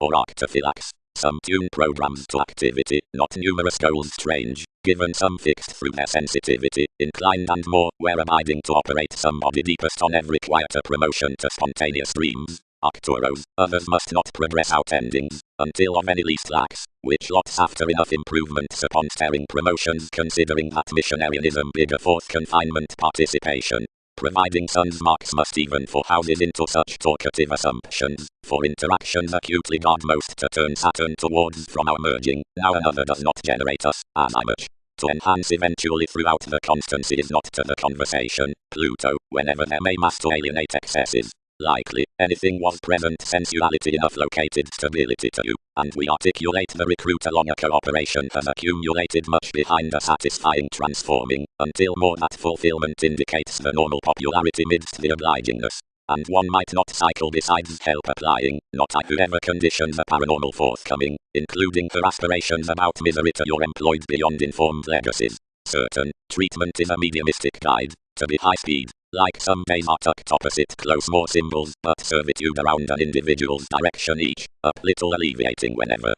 Or arctophylax. Some tune programs to activity, not numerous goals strange, given some fixed through their sensitivity, inclined and more, where abiding to operate somebody deepest on every quieter promotion to spontaneous dreams. Arcturos, others must not progress out endings, until of any least lacks, which lots after enough improvements upon staring promotions considering that missionarianism bigger forth confinement participation. Providing sun's marks must even for houses into such talkative assumptions, for interactions acutely guard most to turn Saturn towards from our merging, now another does not generate us, as I much. To enhance eventually throughout the constancy is not to the conversation, Pluto, whenever there may mass to alienate excesses. Likely, anything was present sensuality enough located stability to you, and we articulate the recruit along a cooperation has accumulated much behind a satisfying transforming, until more that fulfillment indicates the normal popularity midst the obligingness. And one might not cycle besides help applying, not I whoever conditions a paranormal forthcoming, including her aspirations about misery to your employed beyond informed legacies. Certain, treatment is a mediumistic guide, to be high speed. Like some days are tucked opposite close more symbols, but servitude around an individual's direction each, up little alleviating whenever.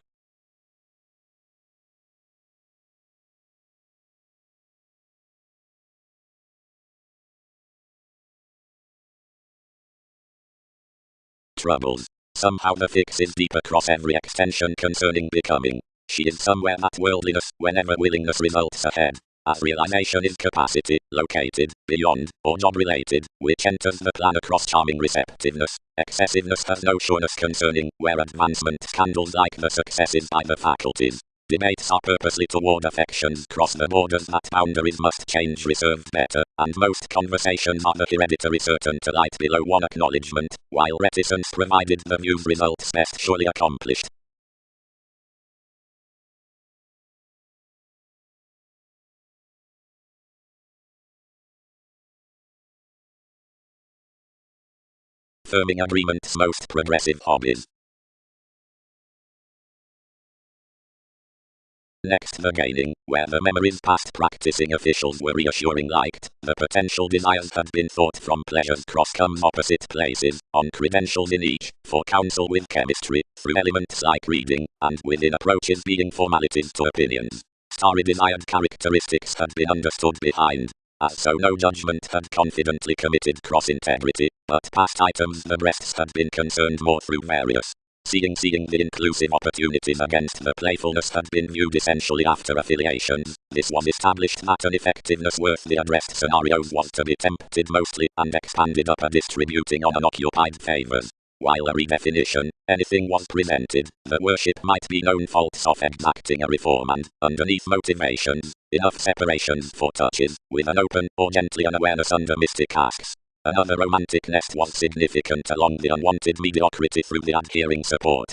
Troubles. Somehow the fix is deep across every extension concerning becoming. She is somewhere at worldliness, whenever willingness results ahead. As realization is capacity, located, beyond, or job-related, which enters the plan across charming receptiveness. Excessiveness has no sureness concerning, where advancement scandals like the successes by the faculties. Debates are purposely toward affections cross the borders that boundaries must change reserved better, and most conversations are the hereditary certain to light below one acknowledgement, while reticence provided the view's results best surely accomplished. Firming agreement's most progressive hobbies. Next the gaining, where the memories past practicing officials were reassuring liked, the potential desires had been thought from pleasures cross comes opposite places, on credentials in each, for counsel with chemistry, through elements like reading, and within approaches being formalities to opinions. Starry desired characteristics had been understood behind, as so no judgment had confidently committed cross-integrity, but past items the breasts had been concerned more through various. Seeing the inclusive opportunities against the playfulness had been viewed essentially after affiliations, this was established that an effectiveness worth the addressed scenarios was to be tempted mostly and expanded up a distributing on unoccupied favors. While a redefinition, anything was presented, the worship might be known faults of exacting a reform and, underneath motivations, enough separations for touches, with an open or gently unawareness under mystic asks. Another romantic nest was significant along the unwanted mediocrity through the adhering support.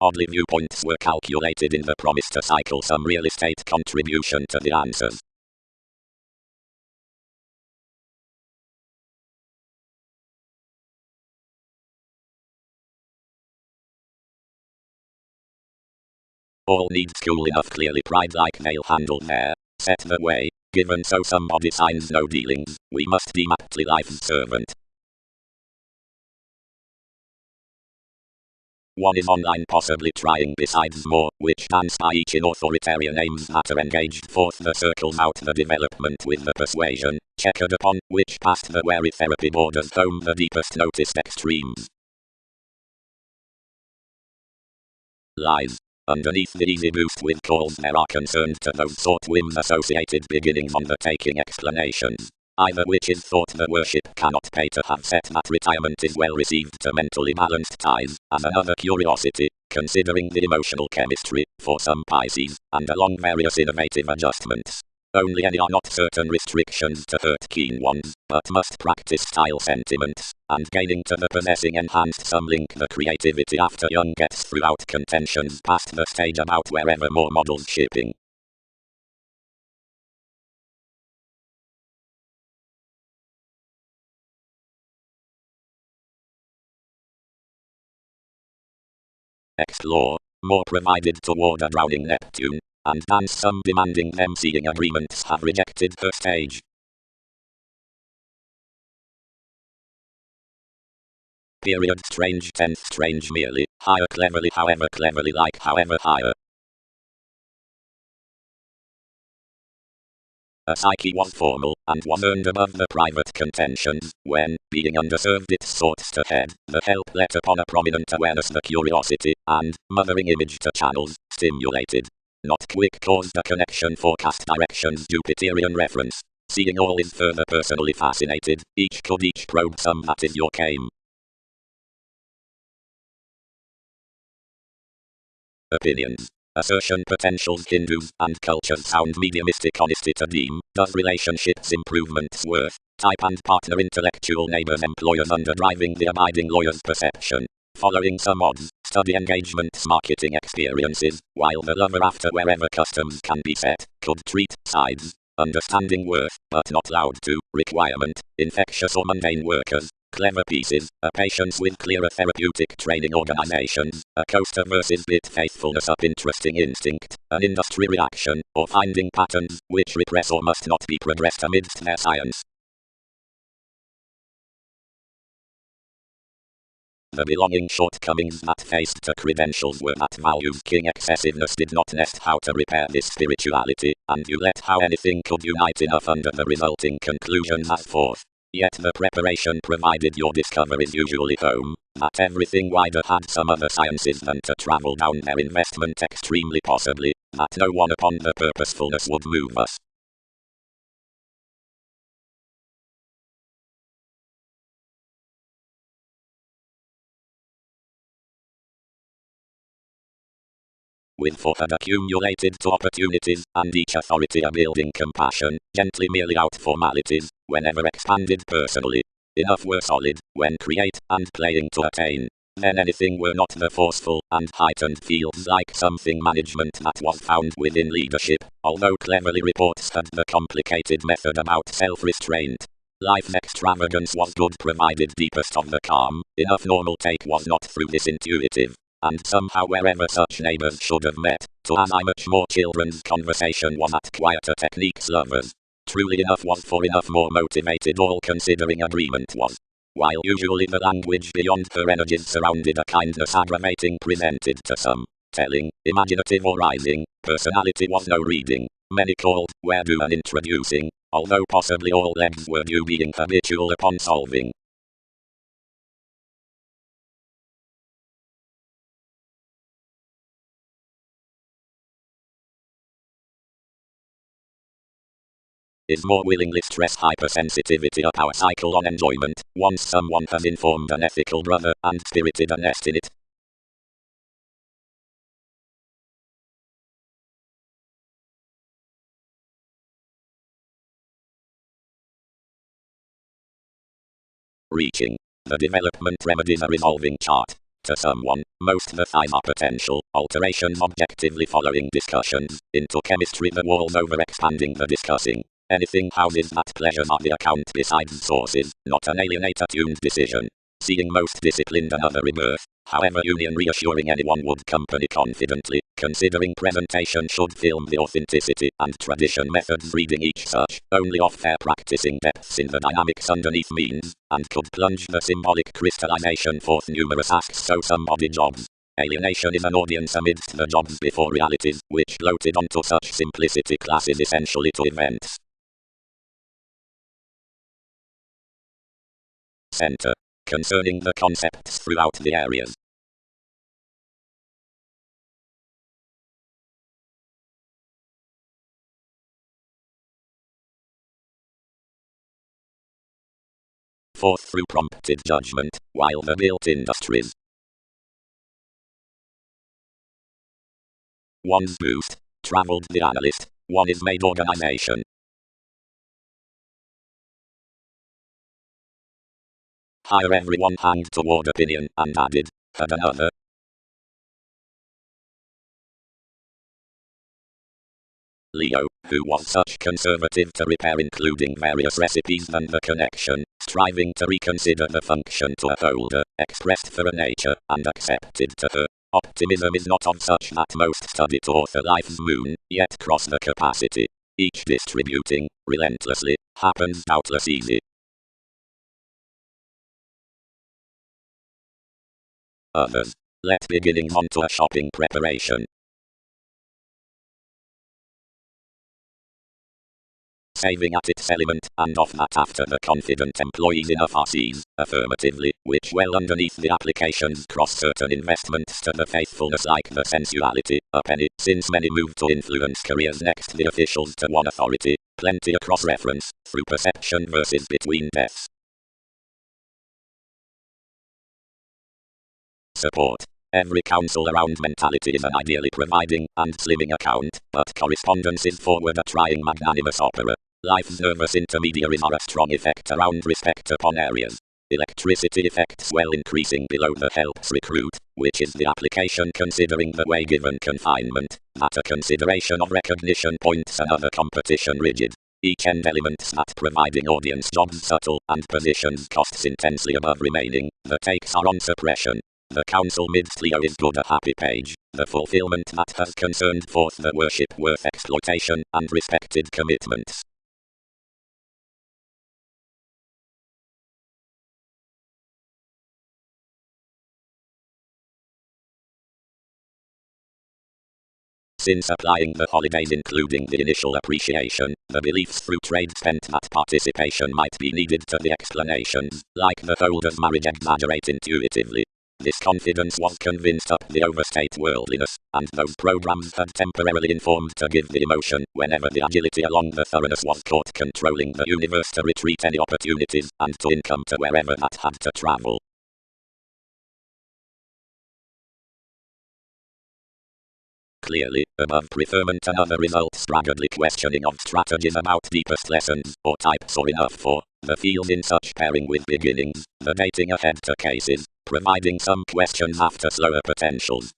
Oddly viewpoints were calculated in the promise to cycle some real estate contribution to the answers. All need school enough clearly pride like they'll handle there, set the way, given so somebody signs no dealings, we must deem aptly life's servant. One is online possibly trying besides more, which dance by each in authoritarian aims that are engaged forth the circles out the development with the persuasion, checkered upon, which past the wary therapy borders home the deepest noticed extremes. Lies. Underneath the easy boost with calls there are concerned to those sort whims associated beginnings on the taking explanations. Either which is thought the worship cannot pay to have set that retirement is well received to mentally balanced ties, as another curiosity, considering the emotional chemistry, for some Pisces, and along various innovative adjustments. Only any are not certain restrictions to hurt keen ones, but must practice style sentiments, and gaining to the possessing enhanced some link the creativity after young gets throughout contentions past the stage about wherever more models shipping. Explore, more provided toward a drowning Neptune, and dance some demanding them seeing agreements have rejected her stage. Period strange tenth strange merely, higher cleverly however cleverly like however higher. A psyche was formal, and was earned above the private contentions, when, being underserved it sought to head, the help let upon a prominent awareness the curiosity, and, mothering image to channels, stimulated. Not quick caused a connection forecast directions Jupiterian reference. Seeing all is further personally fascinated, each probe some that is your game. Opinions. Assertion potentials Hindus and cultures sound mediumistic honesty to deem, does relationships improvements worth, type and partner intellectual neighbors employers under driving the abiding lawyer's perception. Following some odds, study engagements marketing experiences, while the lover after wherever customs can be set, could treat sides, understanding worth, but not loud to, requirement, infectious or mundane workers. Clever pieces, a patience with clearer therapeutic training organizations, a coaster versus bit faithfulness up interesting instinct, an industry reaction, or finding patterns, which repress or must not be progressed amidst their science. The belonging shortcomings that faced to credentials were that values king excessiveness did not nest how to repair this spirituality, and you let how anything could unite enough under the resulting conclusions as forth. Yet the preparation provided your discoveries usually home, that everything wider had some other sciences than to travel down their investment extremely possibly, that no one upon the purposefulness would move us. With thought had accumulated to opportunities, and each authority a building compassion, gently merely out formalities, whenever expanded personally. Enough were solid, when create, and playing to attain. Then anything were not the forceful, and heightened fields like something management that was found within leadership, although cleverly reports had the complicated method about self-restraint. Life's extravagance was good provided deepest of the calm, enough normal take was not through this intuitive. And somehow wherever such neighbors should have met, to as I much more children's conversation was at quieter techniques lovers. Truly enough was for enough more motivated all considering agreement was. While usually the language beyond her energies surrounded a kindness aggravating presented to some, telling, imaginative or rising, personality was no reading, many called, where do and introducing, although possibly all legs were due being habitual upon solving. Is more willingly stress hypersensitivity a power cycle on enjoyment, once someone has informed an ethical brother and spirited a nest in it. Reaching. The development remedies a resolving chart. To someone, most the thighs are potential, alterations objectively following discussions, into chemistry the walls over expanding the discussing. Anything houses that pleasures are the account besides sources, not an alienator tuned decision. Seeing most disciplined another rebirth, however union reassuring anyone would company confidently, considering presentation should film the authenticity and tradition methods reading each such, only off their practicing depths in the dynamics underneath means, and could plunge the symbolic crystallization forth numerous asks so somebody jobs. Alienation is an audience amidst the jobs before realities, which floated onto such simplicity classes essentially to events. Center. Concerning the concepts throughout the areas. Fourth through prompted judgment, while the built industries. One's boost. Traveled the analyst, One is made organization. Higher everyone hanged toward opinion and added, had another. Leo, who was such conservative to repair including various recipes than the connection, striving to reconsider the function to uphold her, expressed for a nature, and accepted to her. Optimism is not of such that most study to author life's moon, yet cross the capacity. Each distributing, relentlessly, happens doubtless easy. Others. Let beginnings onto a shopping preparation. Saving at its element, and of that after the confident employees enough are seized, affirmatively, which well underneath the applications cross certain investments to the faithfulness like the sensuality, a penny, since many move to influence careers next the officials to one authority, plenty a cross-reference, through perception versus between deaths. Support. Every counsel around mentality is an ideally providing and slimming account, but correspondence is forward a trying magnanimous opera. Life's nervous intermediaries are a strong effect around respect upon areas. Electricity effects well increasing below the helps recruit, which is the application considering the way given confinement, that a consideration of recognition points another competition rigid. Each end elements that providing audience jobs subtle and positions costs intensely above remaining, the takes are on suppression. The counsel midst Leo is good a happy page, the fulfillment that has concerned forth the worship worth exploitation and respected commitments. Since applying the holidays including the initial appreciation, the beliefs through trade spent that participation might be needed to the explanations, like the holder's marriage exaggerate intuitively. This confidence was convinced up the overstate worldliness, and those programs had temporarily informed to give the emotion whenever the agility along the thoroughness was caught controlling the universe to retreat any opportunities and to income to wherever that had to travel. Clearly, above preferment another result staggeredly questioning of strategies about deepest lessons, or types or enough for, the field in such pairing with beginnings, the dating ahead to cases, providing some questions after slower potentials.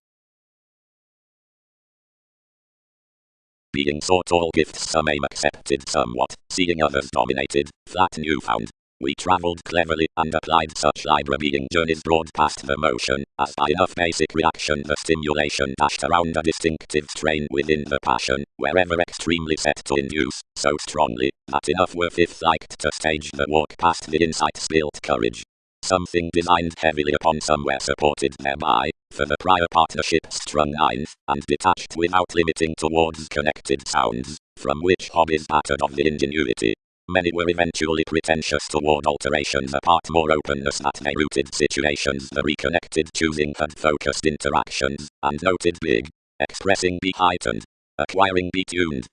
Being sought all gifts some aim accepted somewhat, seeing others dominated, flat newfound. We travelled cleverly and applied such library journeys broad past the motion, as by enough basic reaction the stimulation dashed around a distinctive strain within the passion, wherever extremely set to induce, so strongly, that enough were fifth-liked to stage the walk past the insight spilt courage. Something designed heavily upon somewhere supported thereby, for the prior partnership strung ninth, and detached without limiting towards connected sounds, from which hobbies battered of the ingenuity. Many were eventually pretentious toward alterations apart more openness that they rooted situations the reconnected choosing had focused interactions, and noted big, expressing be heightened, acquiring be tuned.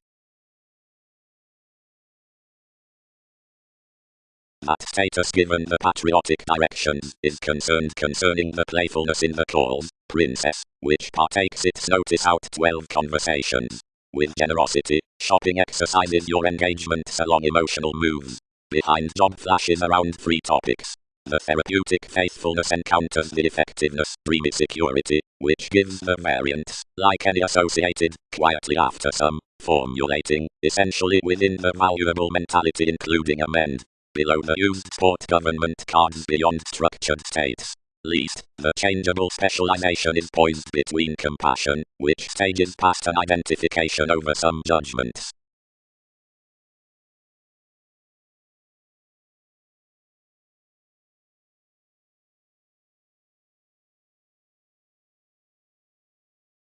That status given the patriotic directions is concerned concerning the playfulness in the calls, princess, which partakes its notice out 12 conversations. With generosity, shopping exercises your engagements along emotional moves. Behind job flashes around 3 topics. The therapeutic faithfulness encounters the effectiveness, dreamy security, which gives the variants, like any associated, quietly after some, formulating, essentially within the valuable mentality including amend. Below the used sport government cards beyond structured states. Least, the changeable specialization is poised between compassion, which stages past an identification over some judgments.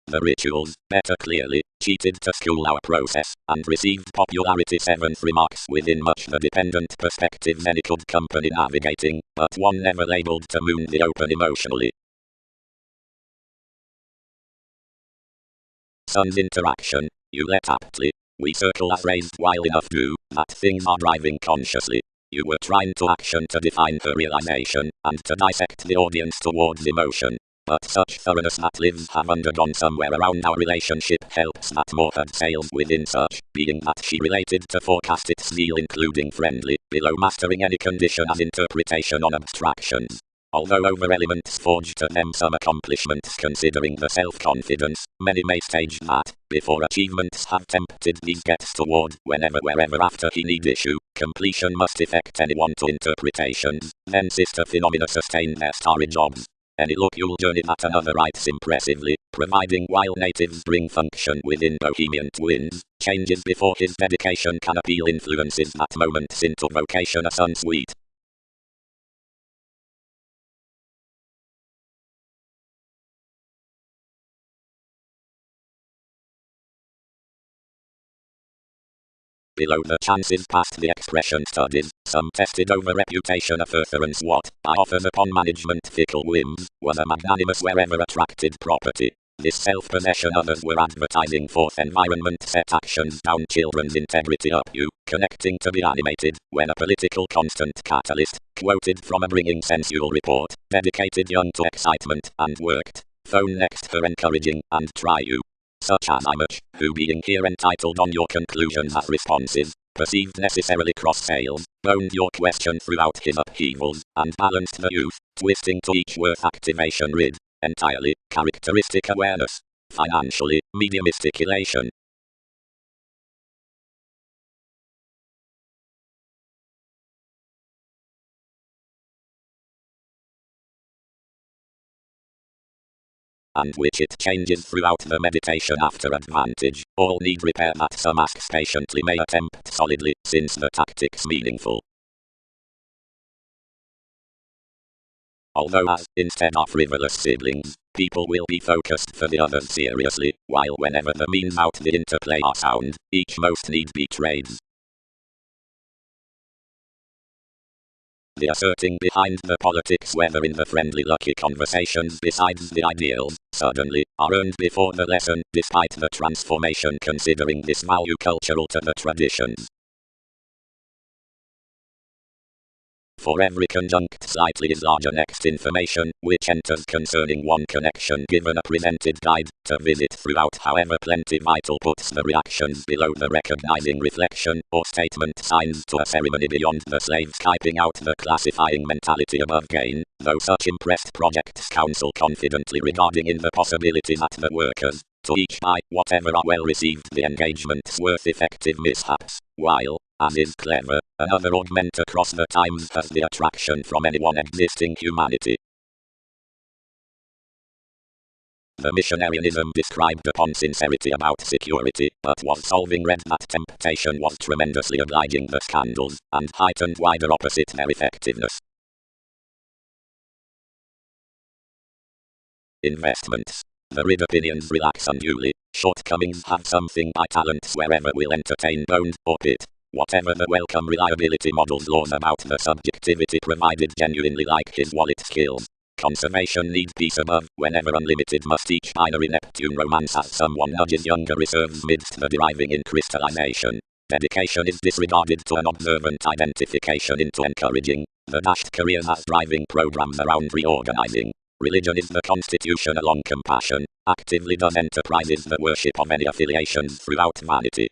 The rituals, better clearly, cheated to school our process, and received popularity 7th remarks within much the dependent perspective many could company navigating, but one never labeled to moon the open emotionally. Sun's interaction, you let aptly, we circle as raised while enough do, that things are driving consciously. You were trying to action to define her realization, and to dissect the audience towards emotion. But such thoroughness that lives have undergone somewhere around our relationship helps that more had sailed within such, being that she related to forecast its zeal including friendly, below mastering any condition as interpretation on abstractions. Although over elements forged to them some accomplishments considering the self-confidence, many may stage that, before achievements have tempted these gets toward whenever wherever after he need issue, completion must effect anyone to interpretations, then sister phenomena sustain their starry jobs. Any look you'll journey that another writes impressively, providing while natives bring function within bohemian twins, changes before his dedication can appeal influences that moments into vocation as unsweet. Below the chances past the expression studies, some tested over reputation a furtherance what, by offers upon management fickle whims, was a magnanimous wherever attracted property. This self-possession others were advertising forth environment set actions down children's integrity up you, connecting to be animated, when a political constant catalyst, quoted from a bringing sensual report, dedicated young to excitement, and worked, phone next for encouraging, and try you. Such as I much, who being here entitled on your conclusions as responses, perceived necessarily cross sales, boned your question throughout his upheavals, and balanced the youth, twisting to each worth activation rid, entirely, characteristic awareness, financially, mediumistic elation. And which it changes throughout the meditation after advantage, all need repair that some asks patiently may attempt solidly, since the tactics meaningful. Although as, instead of frivolous siblings, people will be focused for the others seriously, while whenever the means out the interplay are sound, each most need be trades. The asserting behind the politics whether in the friendly lucky conversations besides the ideals, suddenly, are earned before the lesson, despite the transformation considering this value cultural to the traditions. For every conjunct slightly is larger next information, which enters concerning one connection given a presented guide, to visit throughout however plenty vital puts the reactions below the recognizing reflection, or statement signs to a ceremony beyond the slaves typing out the classifying mentality above gain, though such impressed projects counsel confidently regarding in the possibility that the workers, to each by whatever are well received the engagements worth effective mishaps, while, as is clever, another augment across the times has the attraction from anyone existing humanity. The missionaryism described upon sincerity about security, but was solving read that temptation was tremendously obliging the scandals, and heightened wider opposite their effectiveness. Investments. The rid opinions relax unduly, shortcomings have something by talents wherever will entertain boned, or pit. Whatever the welcome reliability models laws about the subjectivity provided genuinely like his wallet skills. Conservation need peace above, whenever unlimited must each binary Neptune romance as someone nudges younger reserves midst the deriving in crystallization. Dedication is disregarded to an observant identification into encouraging, the dashed careers as driving programs around reorganizing. Religion is the constitution along compassion, actively does enterprises the worship of any affiliations throughout vanity.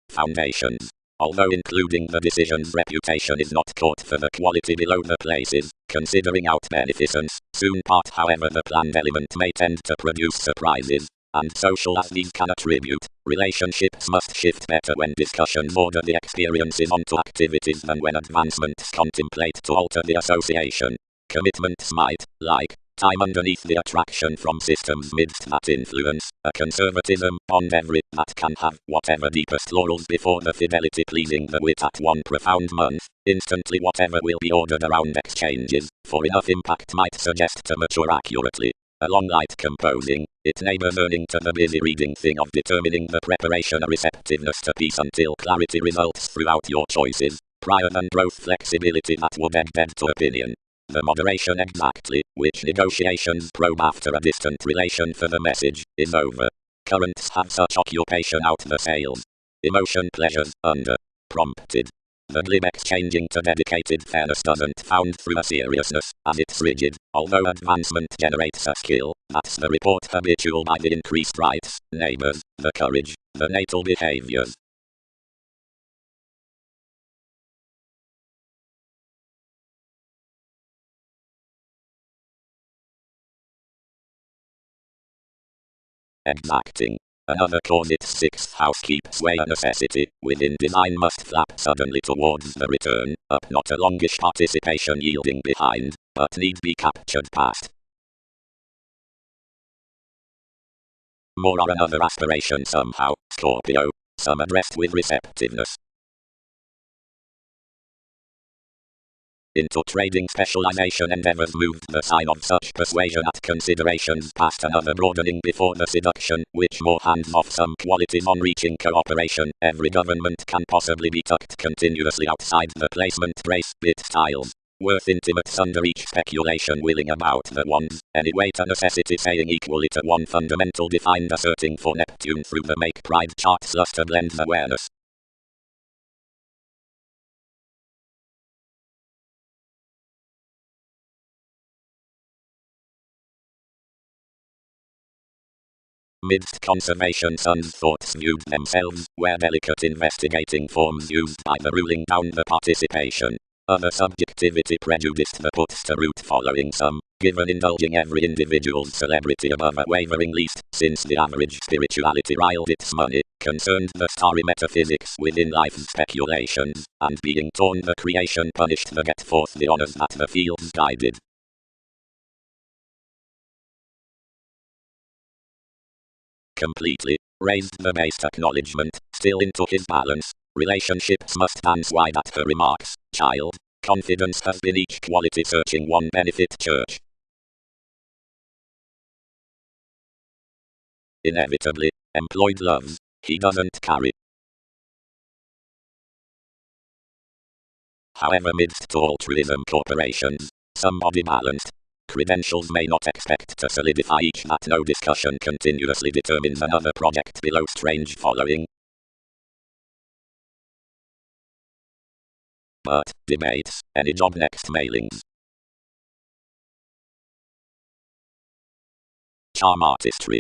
Foundations. Although including the decision's reputation is not caught for the quality below the places, considering out beneficence, soon part however the planned element may tend to produce surprises, and social as these can attribute, relationships must shift better when discussions order the experiences onto activities than when advancements contemplate to alter the association. Commitments might, like, time underneath the attraction from systems midst that influence, a conservatism, bond every, that can have whatever deepest laurels before the fidelity pleasing the wit at one profound month, instantly whatever will be ordered around exchanges, for enough impact might suggest to mature accurately. A long light composing, it neighbors earning to the busy reading thing of determining the preparation a receptiveness to peace until clarity results throughout your choices, prior than growth flexibility that would egg dead to opinion. The moderation exactly, which negotiations probe after a distant relation for the message, is over. Currents have such occupation out the sails. Emotion pleasures, under prompted. The glib exchanging to dedicated fairness doesn't found through a seriousness, as it's rigid, although advancement generates a skill, that's the report habitual by the increased rights, neighbors, the courage, the natal behaviors. Exacting. Another cause its sixth house keeps way a necessity, within design must flap suddenly towards the return, up not a longish participation yielding behind, but need be captured past. More are another aspiration somehow, Scorpio, some addressed with receptiveness. Into trading specialization endeavors moved the sign of such persuasion at considerations past another broadening before the seduction, which more hands off some qualities on reaching cooperation. Every government can possibly be tucked continuously outside the placement brace bit styles. Worth intimates under each speculation willing about the ones, anyway to necessity saying equally to one fundamental defined asserting for Neptune through the make pride charts luster blends awareness. Midst conservation sun's thoughts viewed themselves, where delicate investigating forms used by the ruling down the participation. Other subjectivity prejudiced the puts to root following some, given indulging every individual's celebrity above a wavering least, since the average spirituality riled its money, concerned the starry metaphysics within life's speculations, and being torn the creation punished the get forth the honors that the fields guided. Completely raised the based acknowledgement, still into his balance. Relationships must dance wide at her remarks. Child, confidence has been each quality searching one benefit church. Inevitably, employed loves, he doesn't carry. However, midst altruism corporations, somebody balanced. Credentials may not expect to solidify each that no discussion continuously determines another project below strange following. But, debates, any job next mailings. Charm artistry.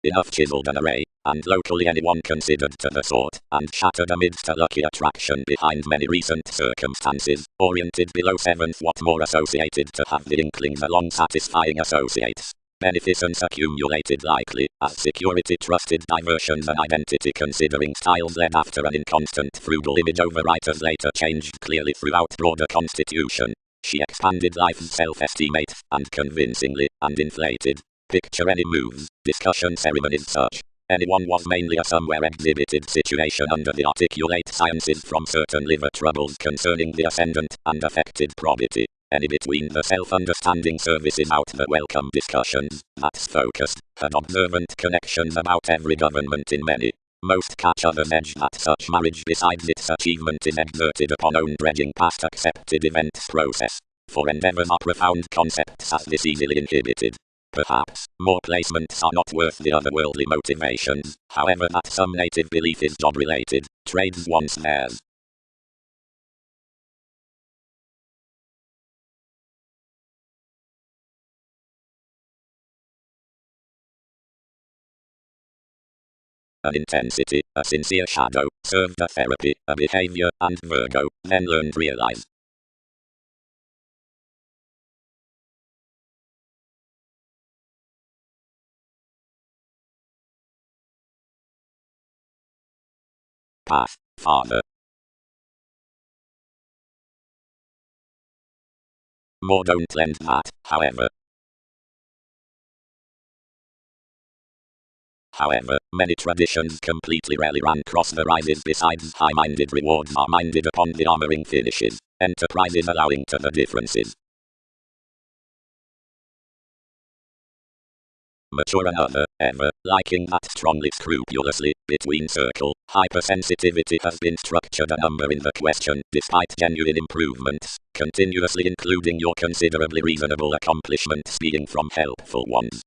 Enough chiseled an array, and locally anyone considered to the sort, and shattered amidst a lucky attraction behind many recent circumstances, oriented below seventh what more associated to have the inklings along satisfying associates. Beneficence accumulated likely, as security trusted diversions and identity considering styles led after an inconstant frugal image over writers later changed clearly throughout broader constitution. She expanded life's self-estimate, and convincingly, and inflated. Picture any moves, discussion ceremonies such. Anyone was mainly a somewhere exhibited situation under the articulate sciences from certain liver troubles concerning the ascendant and affected probity. Any between the self-understanding services out the welcome discussions, that's focused, had observant connections about every government in many. Most catch others edge that such marriage besides its achievement is exerted upon own dredging past accepted events process. For endeavors are profound concepts as this easily inhibited. Perhaps, more placements are not worth the otherworldly motivations, however that some native belief is job-related, trades once theirs. An intensity, a sincere shadow, served a therapy, a behavior, and Virgo, then learned realize. Path, father. More don't lend that, however. However, many traditions completely rarely ran cross the rises besides high-minded rewards are minded upon the armoring finishes, enterprises allowing to the differences. Mature another, ever, liking that strongly scrupulously, between circle, hypersensitivity has been structured a number in the question, despite genuine improvements, continuously including your considerably reasonable accomplishments being from helpful ones.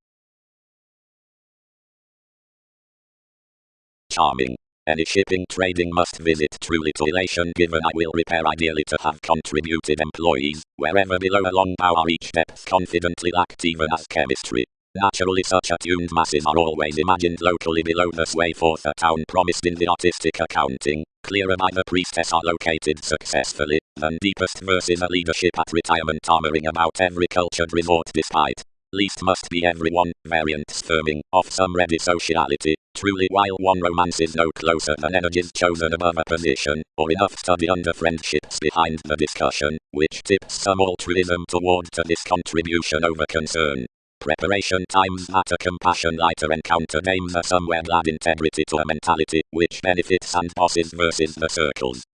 Charming. Any shipping trading must visit truly to elation given I will repair ideally to have contributed employees, wherever below a long bow are each depth confidently lacked even as chemistry. Naturally such attuned masses are always imagined locally below the sway forth a town promised in the artistic accounting, clearer by the priestess are located successfully, than deepest verses a leadership at retirement armoring about every cultured resort despite. Least must be everyone, variant sperming, of some ready sociality, truly while one romance is no closer than energies chosen above a position, or enough study under friendships behind the discussion, which tips some altruism toward to this contribution over concern. Preparation times matter compassion lighter encounter names are somewhere glad integrity to a mentality, which benefits and bosses versus the circles.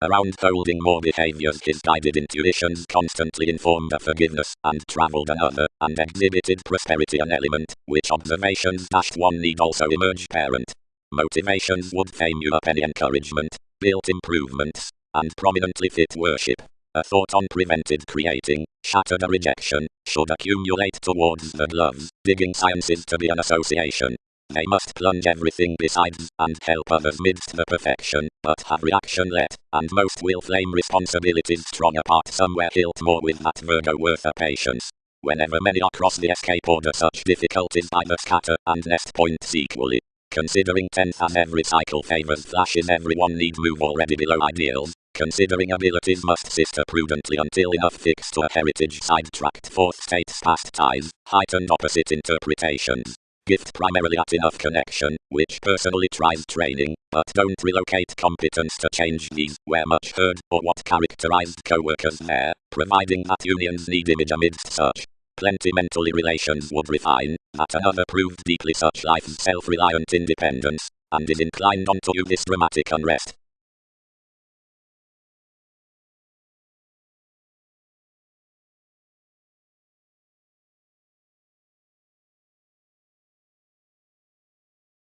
Around holding more behaviors his guided intuitions constantly informed a forgiveness and traveled another, and exhibited prosperity an element, which observations -1 need also emerge parent. Motivations would fame you up any encouragement, built improvements, and prominently fit worship. A thought on prevented creating, shattered a rejection, should accumulate towards the gloves, digging sciences to be an association. They must plunge everything besides, and help others midst the perfection, but have reaction let, and most will flame responsibilities strong apart somewhere hilt more with that Virgo worth a patience. Whenever many are cross the escape order such difficulties either scatter and nest points equally. Considering 10th as every cycle favors flashes everyone need move already below ideals. Considering abilities must sister prudently until enough fixed to a heritage sidetracked fourth states past ties, heightened opposite interpretations. Gift primarily at enough connection, which personally tries training, but don't relocate competence to change these, where much heard, or what characterized co-workers there, providing that unions need image amidst such. Plenty mentally relations would refine, that another proved deeply such life's self-reliant independence, and is inclined onto you this dramatic unrest.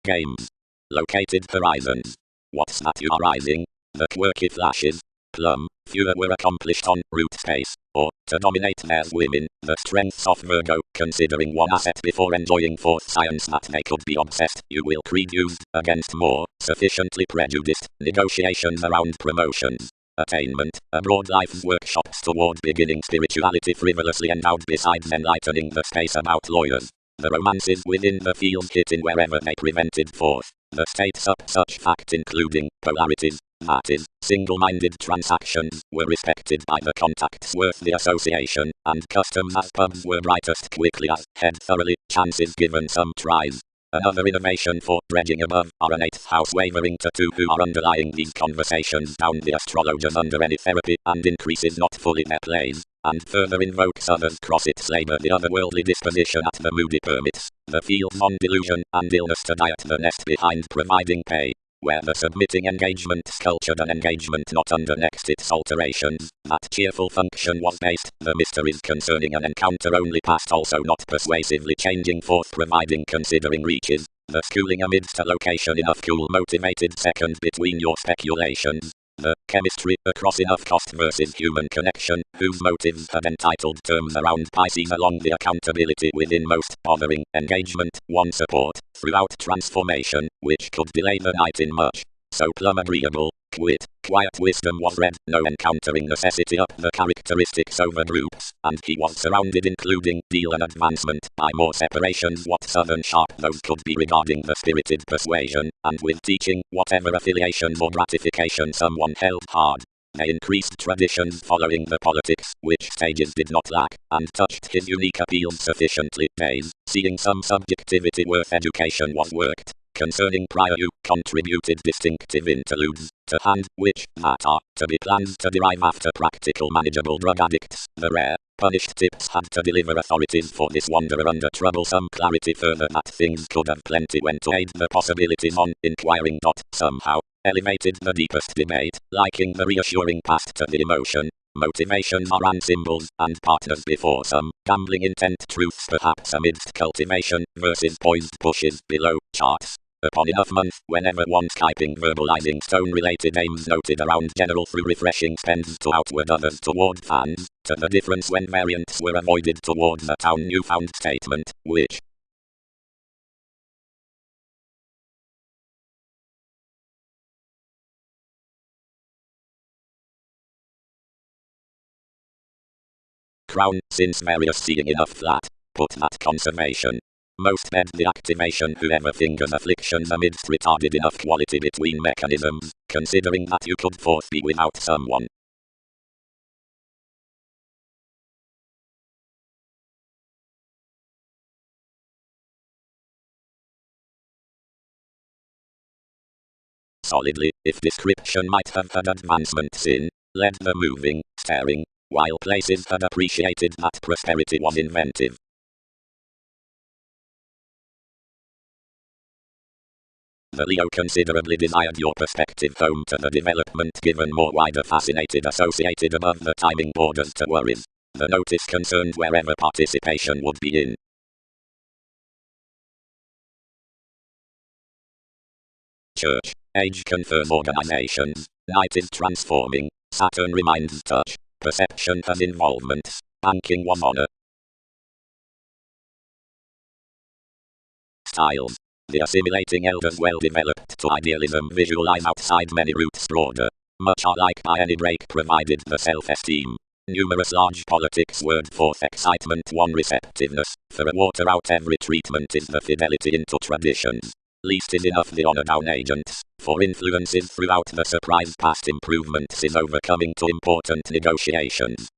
Games. Located horizons. What's that you are rising? The quirky flashes. Plum. Fewer were accomplished on root space, or, to dominate there's women, the strengths of Virgo, considering one asset before enjoying fourth science that they could be obsessed, you will creed used, against more, sufficiently prejudiced, negotiations around promotions. Attainment, abroad life's workshops toward beginning spirituality frivolously endowed besides enlightening the space about lawyers. The romances within the field hit in wherever they prevented forth. The states up such facts including polarities, that is, single-minded transactions, were respected by the contacts worth the association, and customs as pubs were brightest quickly as, head thoroughly, chances given some tries. Another innovation for dredging above are an 8th house wavering to 2 who are underlying these conversations down the astrologers under any therapy and increases not fully their plays, and further invokes others cross its labor the otherworldly disposition at the moody permits, the fields on delusion and illness to diet the nest behind providing pay. Where the submitting engagement sculptured an engagement not under next its alterations, that cheerful function was based, the mysteries concerning an encounter only past also not persuasively changing forth providing considering reaches, the schooling amidst a location enough cool motivated second between your speculations. The chemistry across enough cost versus human connection, whose motives had entitled terms around Pisces along the accountability within most bothering engagement, one support, throughout transformation, which could delay the night in much. So plum agreeable, quiet wisdom was read, no encountering necessity up the characteristics over groups, and he was surrounded including deal and advancement by more separations what southern sharp those could be regarding the spirited persuasion, and with teaching, whatever affiliations or gratification someone held hard. They increased traditions following the politics, which stages did not lack, and touched his unique appeals sufficiently, days, seeing some subjectivity worth education was worked. Concerning prior you contributed distinctive interludes to hand, which that are to be planned to derive after practical manageable drug addicts. The rare, punished tips had to deliver authorities for this wanderer under troublesome clarity further that things could have plenty when to aid the possibilities on inquiring. Somehow, elevated the deepest debate, liking the reassuring past to the emotion. Motivations are and symbols, and partners before some, gambling intent truths perhaps amidst cultivation, versus poised pushes below, charts. Upon enough month, whenever one's typing verbalizing tone-related aims noted around general through refreshing spends to outward others toward fans, to the difference when variants were avoided towards a town newfound statement, which crown, since various seeing enough flat, put that conservation. Most bed the activation whoever fingers afflictions amidst retarded enough quality between mechanisms, considering that you could forth be without someone. Solidly, if description might have had advancements in, led the moving, staring, while places had appreciated that prosperity was inventive. The Leo considerably desired your perspective home to the development given more wider fascinated associated above the timing borders to worries. The notice concerned wherever participation would be in. Church, age confers organizations, night is transforming, Saturn reminds touch, perception has involvements, banking was honor. Styles. The assimilating elders well developed to idealism visualize outside many roots broader. Much are like by any break provided the self-esteem. Numerous large politics word forth excitement one receptiveness, for a water out every treatment is the fidelity into traditions. Least is enough the honor down agents, for influences throughout the surprise past improvements is overcoming to important negotiations.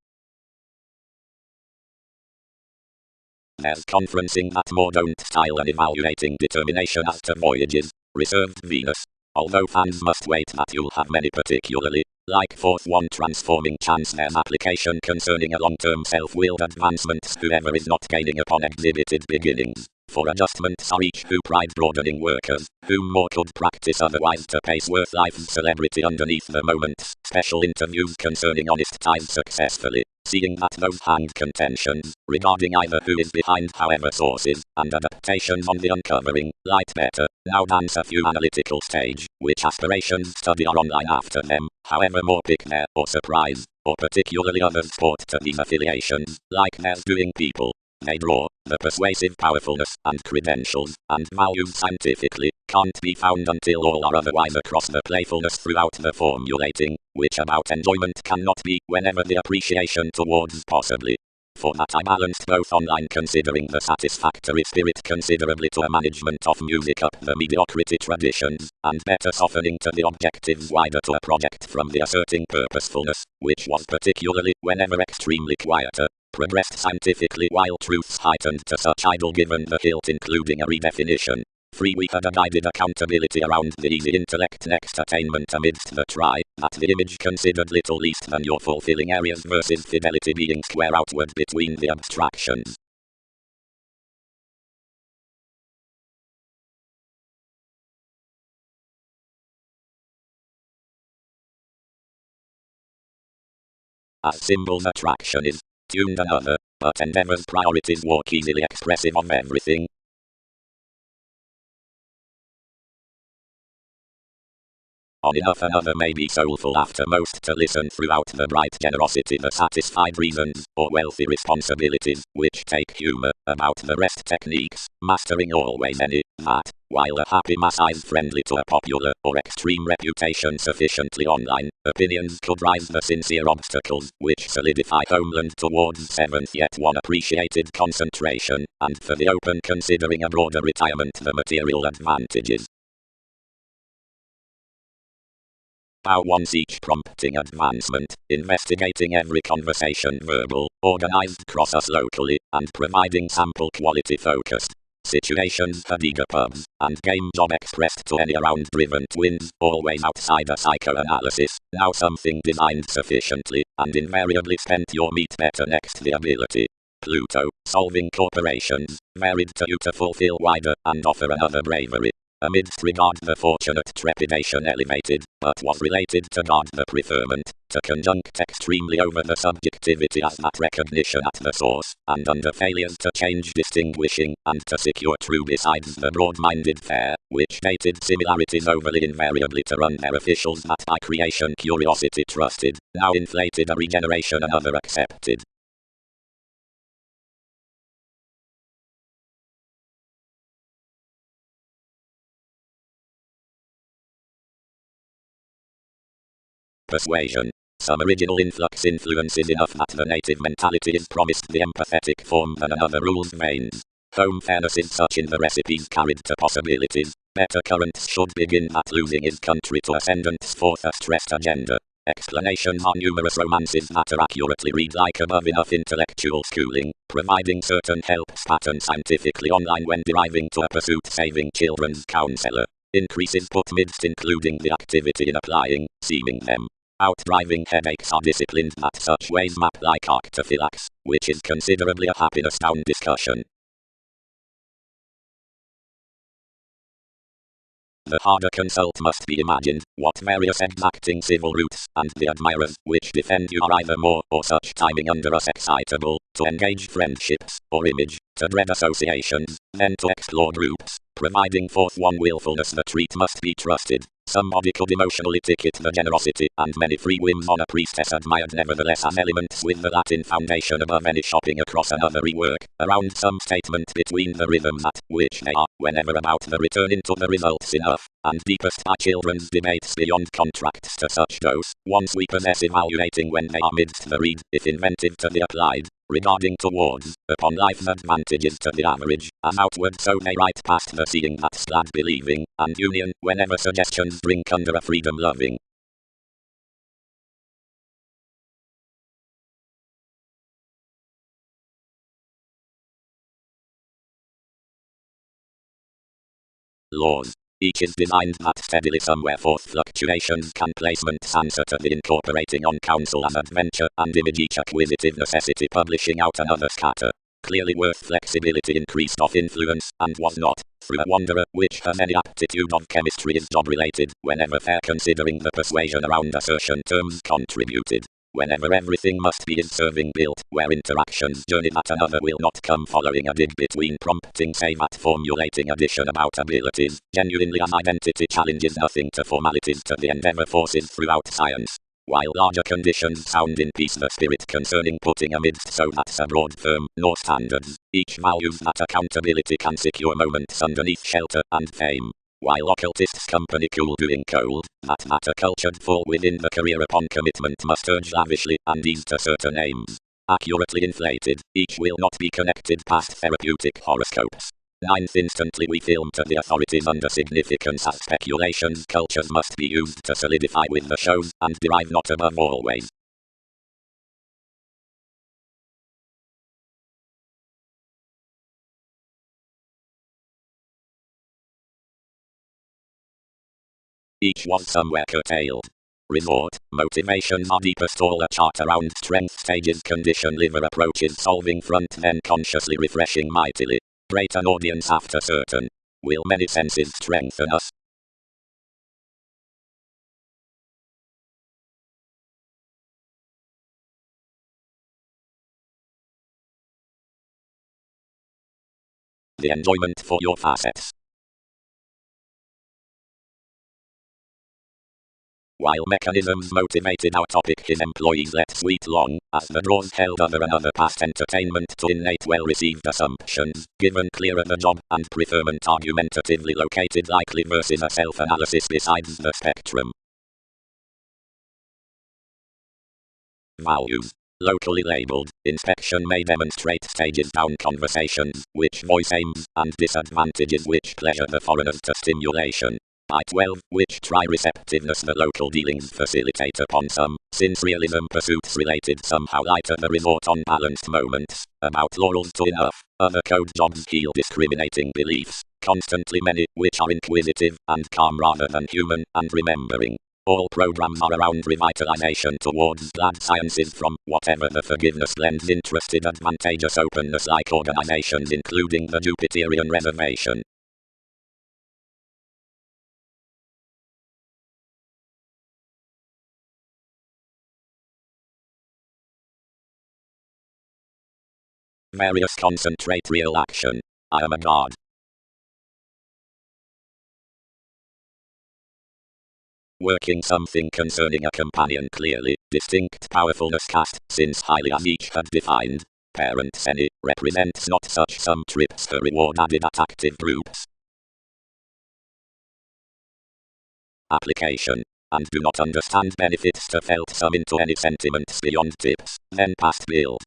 There's conferencing that more don't style and evaluating determination as to voyages, reserved Venus. Although fans must wait that you'll have many particularly, like fourth one transforming chance there's application concerning a long-term self-willed advancements whoever is not gaining upon exhibited beginnings. For adjustments are each who pride broadening workers, whom more could practice otherwise to pace worth life's celebrity underneath the moments, special interviews concerning honest ties successfully, seeing that those hanged contentions, regarding either who is behind however sources, and adaptations on the uncovering, light better, now dance a few analytical stage, which aspirations study are online after them, however more pick their, or surprise, or particularly others sport to these affiliations, like there's doing people. They draw, the persuasive powerfulness and credentials, and values scientifically, can't be found until all are otherwise across the playfulness throughout the formulating, which about enjoyment cannot be whenever the appreciation towards possibly. For that I balanced both online considering the satisfactory spirit considerably to a management of music up the mediocrity traditions, and better softening to the objectives wider to a project from the asserting purposefulness, which was particularly, whenever extremely quieter, progressed scientifically while truths heightened to such idle given the hilt including a redefinition. 3. We had a guided accountability around the easy intellect next attainment amidst the try, that the image considered little least than your fulfilling areas versus fidelity being square outward between the abstractions. As symbols attraction is tuned another, but endeavor's priorities walk easily expressive of everything. On enough another may be soulful after most to listen throughout the bright generosity the satisfied reasons, or wealthy responsibilities, which take humour, about the rest techniques, mastering always any, that, while a happy mass is friendly to a popular or extreme reputation sufficiently online, opinions could rise the sincere obstacles, which solidify homeland towards seventh yet one appreciated concentration, and for the open considering a broader retirement the material advantages. How once each prompting advancement, investigating every conversation verbal, organized cross us locally, and providing sample quality focused situations for eager pubs, and game job expressed to any around driven twins, always outside a psychoanalysis, now something designed sufficiently, and invariably spent your meat better next the ability. Pluto, solving corporations, varied to you to fulfill wider, and offer another bravery. Amidst regard the fortunate trepidation elevated, but was related to God the preferment, to conjunct extremely over the subjectivity as that recognition at the source, and under failures to change distinguishing, and to secure true besides the broad-minded fair, which dated similarities overly invariably to run their officials that by creation curiosity trusted, now inflated a regeneration another accepted. Persuasion. Some original influences enough that the native mentality is promised the empathetic form than another rules veins. Home fairness is such in the recipes carried to possibilities. Better currents should begin at losing his country to ascendants forth a stressed agenda. Explanations are numerous romances that are accurately read like above enough intellectual schooling, providing certain helps pattern scientifically online when deriving to a pursuit saving children's counselor. Increases put midst including the activity in applying, seeming them. Out-driving headaches are disciplined that such ways map like arctophylax, which is considerably a happiness down discussion. The harder consult must be imagined, what various exacting civil routes, and the admirers, which defend you are either more, or such timing under us excitable, to engage friendships, or image, to dread associations, then to explore groups, providing forth one willfulness the treat must be trusted. Somebody could emotionally ticket the generosity, and many free whims on a priestess admired nevertheless as elements with the Latin foundation above any shopping across another rework, around some statement between the rhythms at which they are, whenever about the return into the results enough, and deepest by children's debates beyond contracts to such dose, once we possess evaluating when they are midst the read, if inventive to the applied, regarding towards, upon life's advantages to the average, as outward so they write past the seeing that's glad believing, and union, whenever suggestions drink under a freedom loving. Laws. Each is designed that steadily somewhere forth fluctuations can placements answer to the incorporating on counsel as adventure and image each acquisitive necessity publishing out another scatter. Clearly worth flexibility increased of influence, and was not, through a wanderer, which has any aptitude of chemistry is job related, whenever fair considering the persuasion around assertion terms contributed. Whenever everything must be in serving built, where interactions journey that another will not come following a dig between prompting save at formulating addition about abilities, genuinely as identity challenges nothing to formalities to the endeavor forces throughout science. While larger conditions sound in peace the spirit concerning putting amidst so that's a broad firm, nor standards, each values that accountability can secure moments underneath shelter and fame. While occultists company cool doing cold, that matter cultured full within the career upon commitment must urge lavishly, and ease to certain aims. Accurately inflated, each will not be connected past therapeutic horoscopes. Ninth instantly we film to the authorities under significance as speculations cultures must be used to solidify with the shows, and derive not above always. Each was somewhere curtailed. Resort, motivations are deepest all a chart around strength stages condition liver approaches solving front then consciously refreshing mightily. Great an audience after certain. Will many senses strengthen us? The enjoyment for your facets. While mechanisms motivated our topic his employees let sweet long, as the draws held other another past entertainment to innate well-received assumptions, given clearer the job, and preferment argumentatively located likely versus a self-analysis besides the spectrum. Values. Locally labeled, inspection may demonstrate stages down conversations, which voice aims, and disadvantages which pleasure the foreigners to stimulation. By 12, which try receptiveness the local dealings facilitate upon some, since realism pursuits related somehow lighter the resort on balanced moments, about laurels to enough, other code jobs heal discriminating beliefs, constantly many, which are inquisitive, and calm rather than human, and remembering. All programs are around revitalization towards glad sciences from whatever the forgiveness lends interested advantageous openness like organizations including the Jupiterian reservation. Various concentrate real action. I am a god. Working something concerning a companion clearly, distinct powerfulness cast, since highly as each had defined. Parents any, represents not such some trips for reward added at active groups. Application. And do not understand benefits to felt some into any sentiments beyond tips, then past build.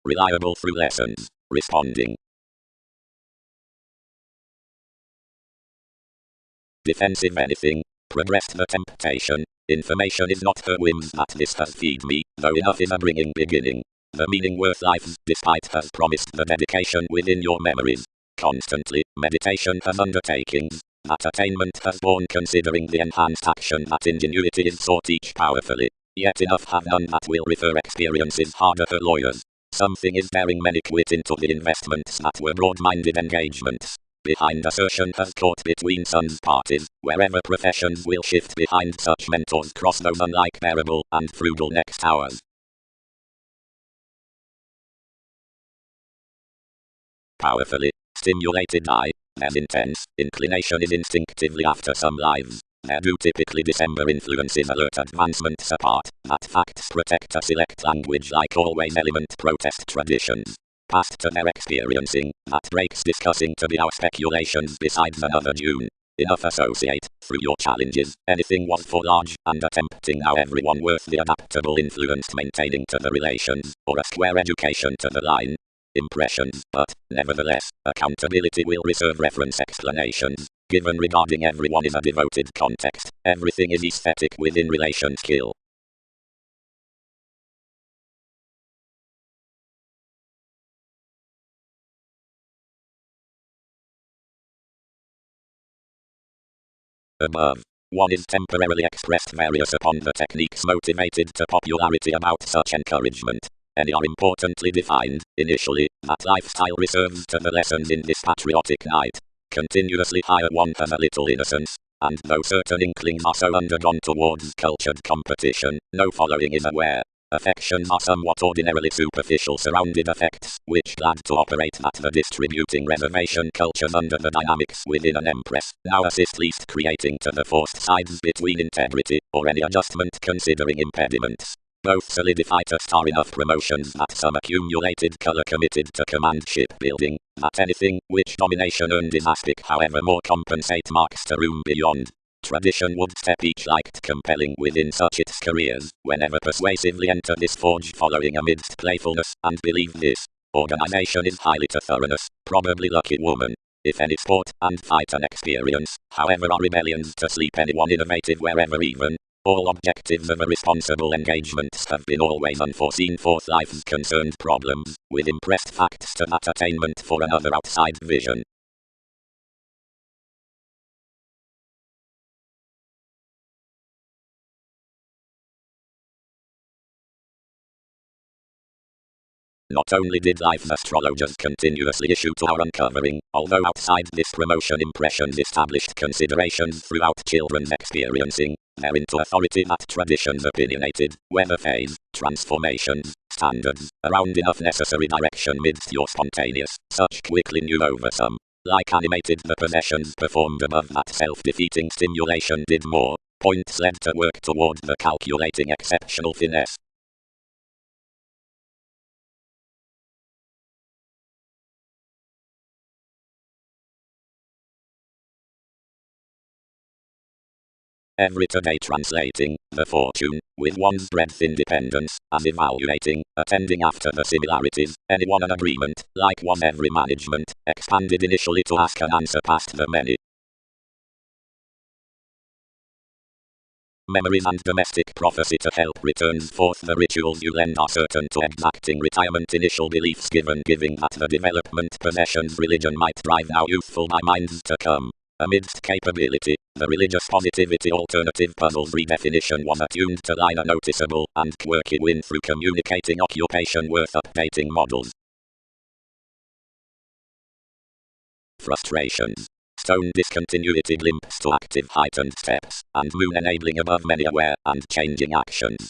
Reliable through lessons, responding. Defensive anything, progressed the temptation. Information is not her whims that this has feed me, though enough is a bringing beginning. The meaning worth lives, despite has promised the dedication within your memories. Constantly, meditation has undertakings, that attainment has borne considering the enhanced action that ingenuity is sought each powerfully. Yet enough have none that will refer experiences harder for lawyers. Something is daring many quit into the investments that were broad-minded engagements. Behind assertion has caught between sons parties, wherever professions will shift behind such mentors cross those unlike bearable and frugal next hours. Powerfully stimulated eye, their intense inclination is instinctively after some lives. There do typically December influences alert advancements apart, that facts protect a select language like always element protest traditions. Past to their experiencing, that breaks discussing to be our speculations besides another June. Enough associate, through your challenges, anything was for large, and attempting now everyone worth the adaptable influence maintaining to the relations, or a square education to the line. Impressions, but, nevertheless, accountability will reserve reference explanations. Given regarding everyone is a devoted context, everything is aesthetic within relation skill. Above. One is temporarily expressed various upon the techniques motivated to popularity about such encouragement. Any are importantly defined, initially, that lifestyle reserves to the lessons in this patriotic night. Continuously higher one has a little innocence, and though certain inklings are so undergone towards cultured competition, no following is aware. Affections are somewhat ordinarily superficial surrounded effects, which glad to operate at the distributing reservation cultures under the dynamics within an empress, now assist least creating to the forced sides between integrity, or any adjustment considering impediments. Both solidify to star enough promotions that some accumulated color committed to command shipbuilding, that anything which domination earned is aspic however more compensate marks to room beyond. Tradition would step each liked compelling within such its careers, whenever persuasively enter this forge following amidst playfulness, and believe this. Organization is highly to thoroughness, probably lucky woman. If any sport and fight an experience, however are rebellions to sleep anyone innovative wherever even. All objectives of a responsible engagements have been always unforeseen forth life's concerned problems, with impressed facts to that attainment for another outside vision. Not only did life's astrologers continuously issue to our uncovering, although outside this promotion impressions established considerations throughout children's experiencing, their into authority that traditions opinionated, weather phase, transformations, standards, around enough necessary direction midst your spontaneous, such quickly knew over some. Like animated the possessions performed above that self-defeating stimulation did more, points led to work toward the calculating exceptional finesse. Every today translating, the fortune, with one's breadth independence, as evaluating, attending after the similarities, anyone an agreement, like one every management, expanded initially to ask and answer past the many. Memories and domestic prophecy to help returns forth the rituals you lend are certain to exacting retirement initial beliefs given giving that the development possessions religion might drive now youthful by minds to come. Amidst capability, the religious positivity alternative puzzle's redefinition was attuned to line a noticeable and quirky win through communicating occupation worth updating models. Frustrations. Stone discontinuity glimpse to active heightened steps, and moon enabling above many aware and changing actions.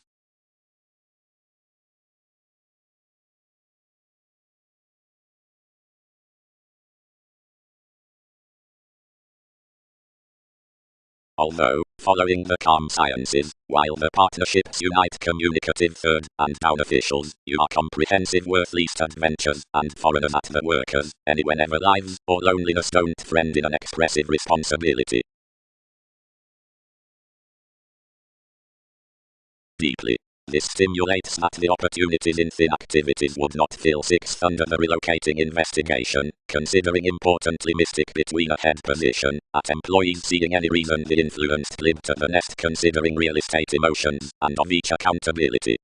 Although, following the calm sciences, while the partnerships unite communicative third and down officials, you are comprehensive worth least adventures, and foreigners at the workers, any whenever lives or loneliness don't friend in an expressive responsibility. Deeply. This stimulates that the opportunities in thin activities would not fill sixth under the relocating investigation, considering importantly mystic between a head position, at employees seeing any reason the influenced lib to the nest considering real estate emotions, and of each accountability.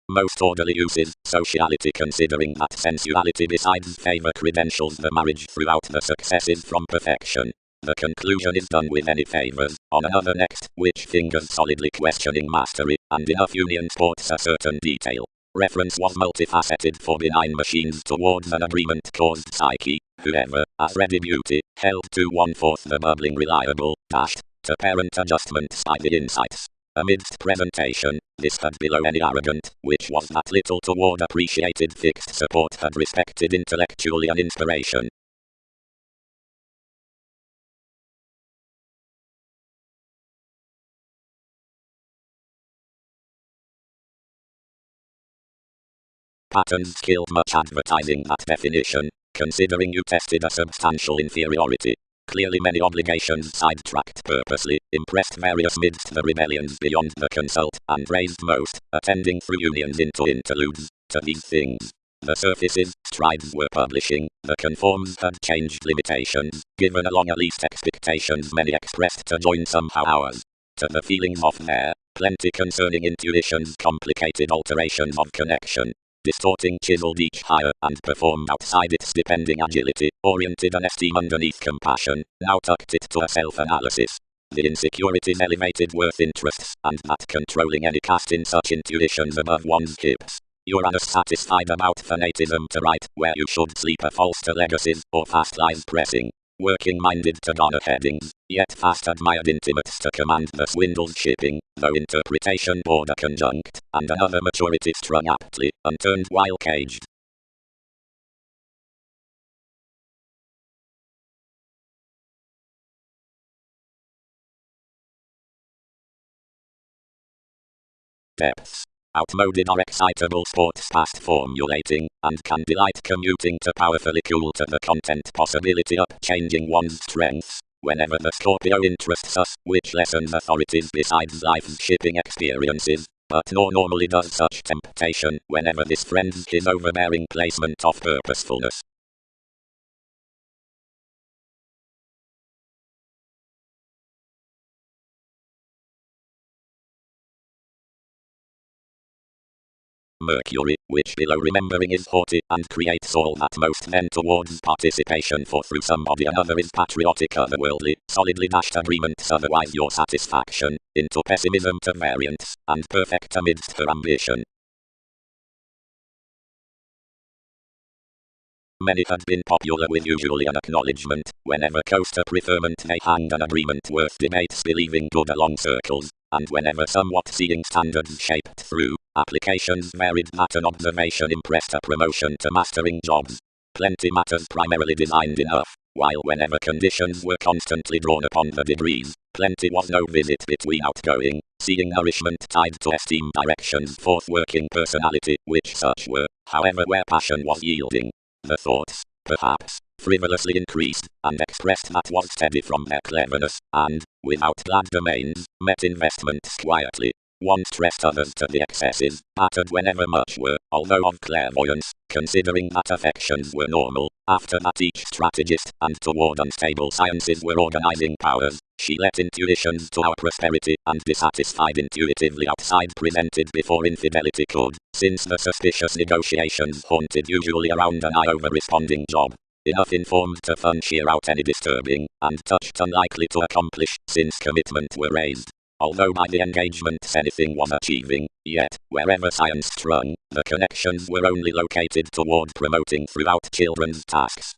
Most orderly uses, sociality considering that sensuality besides favor credentials the marriage throughout the successes from perfection. The conclusion is done with any favors, on another next, which fingers solidly questioning mastery, and enough union sports a certain detail. Reference was multifaceted for benign machines towards an agreement-caused psyche, whoever, as ready beauty, held to 1/4 the bubbling reliable, dashed, to parent adjustments by the insights. Amidst presentation, this had below any arrogant, which was that little toward appreciated fixed support had respected intellectually an inspiration. Patterns killed much advertising that definition, considering you tested a substantial inferiority. Clearly many obligations sidetracked purposely, impressed various midst the rebellions beyond the consult, and raised most, attending through unions into interludes, to these things. The surfaces, strides were publishing, the conforms had changed limitations, given along a least expectations many expressed to join somehow ours. To the feelings of there, plenty concerning intuitions complicated alterations of connection. Distorting chiseled each higher and performed outside its depending agility, oriented an esteem underneath compassion, now tucked it to a self-analysis. The insecurities elevated worth interests, and that controlling any cast in such intuitions above one's hips. Uranus satisfied about fanatism to write where you should sleep a false to legacies, or fast lies pressing. Working-minded to garner headings, yet fast admired intimates to command the swindles shipping, though interpretation border conjunct, and another maturity strung aptly, unturned while caged. Depths. Outmoded are excitable sports past formulating, and can delight commuting to powerfully cool to the content possibility up changing one's strengths. Whenever the Scorpio interests us, which lessens authorities besides life's shipping experiences, but nor normally does such temptation whenever this friends his overbearing placement of purposefulness. Mercury, which below remembering is haughty and creates all that most men towards participation for through somebody another is patriotic otherworldly, solidly dashed agreements otherwise your satisfaction, into pessimism to variance, and perfect amidst her ambition. Many had been popular with usually an acknowledgement, whenever coaster preferment they hanged an agreement worth debates believing good along circles, and whenever somewhat seeing standards shaped through applications varied that an observation impressed a promotion to mastering jobs. Plenty matters primarily designed enough, while whenever conditions were constantly drawn upon the degrees, plenty was no visit between outgoing, seeing nourishment tied to esteem directions forth working personality, which such were, however where passion was yielding. The thoughts, perhaps, frivolously increased, and expressed that was steady from their cleverness, and, without glad domains, met investments quietly. One stressed others to the excesses, battered whenever much were, although of clairvoyance, considering that affections were normal, after that each strategist, and toward unstable sciences were organizing powers, she let intuitions to our prosperity, and dissatisfied intuitively outside presented before infidelity could, since the suspicious negotiations haunted usually around an eye over responding job. Enough informed to fun shear out any disturbing, and touched unlikely to accomplish, since commitment were raised. Although by the engagements anything was achieving, yet, wherever science strung, the connections were only located toward promoting throughout children's tasks.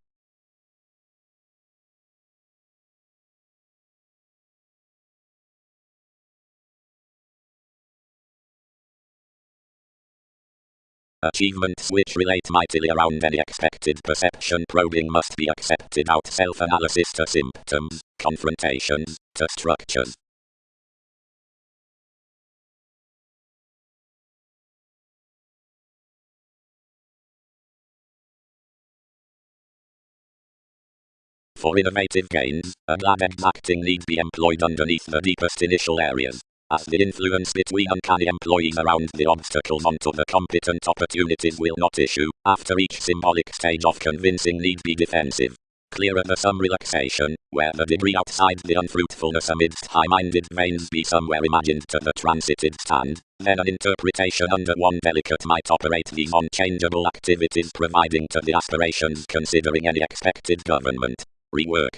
Achievements which relate mightily around any expected perception probing must be accepted out self-analysis to symptoms, confrontations, to structures. For innovative gains, a glad acting need be employed underneath the deepest initial areas, as the influence between uncanny employees around the obstacles onto the competent opportunities will not issue, after each symbolic stage of convincing need be defensive. Clearer the some relaxation, where the degree outside the unfruitfulness amidst high-minded veins be somewhere imagined to the transited stand, then an interpretation under one delicate might operate these unchangeable activities providing to the aspirations considering any expected government. Rework.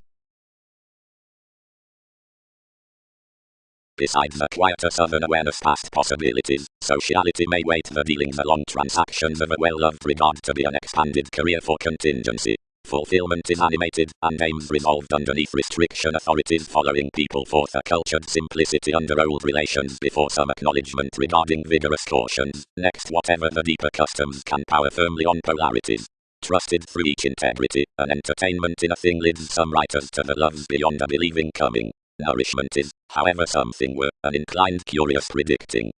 Besides a quieter southern awareness past possibilities, sociality may weight the dealings along transactions of a well-loved regard to be an expanded career for contingency. Fulfillment is animated, and aims resolved underneath restriction, authorities following people forth a cultured simplicity under old relations before some acknowledgement regarding vigorous cautions, next whatever the deeper customs can power firmly on polarities. Trusted through each integrity, an entertainment in a thing leads some writers to the loves beyond a believing coming. Nourishment is, however something were, an inclined curious predicting.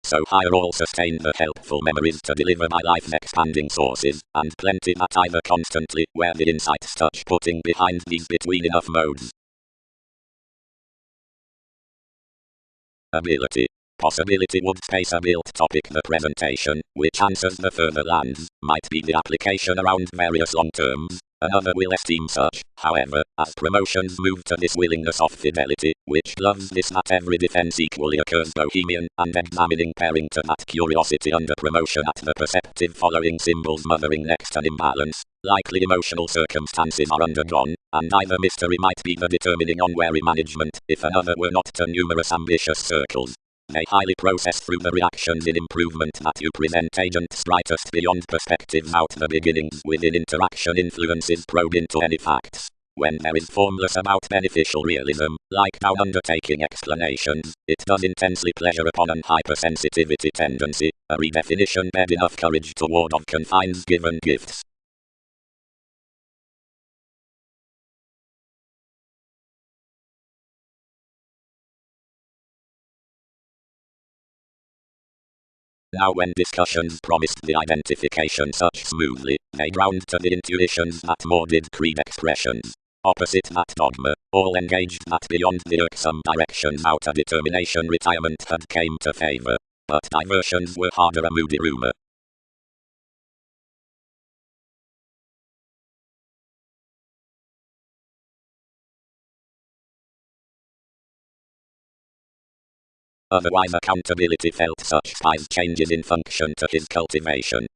So hire all sustain the helpful memories to deliver my life's expanding sources, and plenty that either constantly, where the insights touch putting behind these between enough modes. Ability. Possibility would space a built topic. The presentation, which answers the further lands, might be the application around various long terms. Another will esteem such, however, as promotions move to this willingness of fidelity, which loves this that every defense equally occurs bohemian, and examining pairing to that curiosity under promotion at the perceptive following symbols mothering next an imbalance. Likely emotional circumstances are undergone, and either mystery might be the determining unwary management, if another were not to numerous ambitious circles. They highly process through the reactions in improvement that you present agents brightest beyond perspectives out the beginnings within interaction influences probe into any facts. When there is formless about beneficial realism, like now undertaking explanations, it does intensely pleasure upon an hypersensitivity tendency, a redefinition bed enough courage to ward off confines given gifts. Now when discussions promised the identification such smoothly, they ground to the intuitions that more did creed expressions. Opposite that dogma, all engaged that beyond the irksome directions out a determination retirement had came to favor. But diversions were harder a moody rumor. Otherwise accountability felt such size changes in function to his cultivation.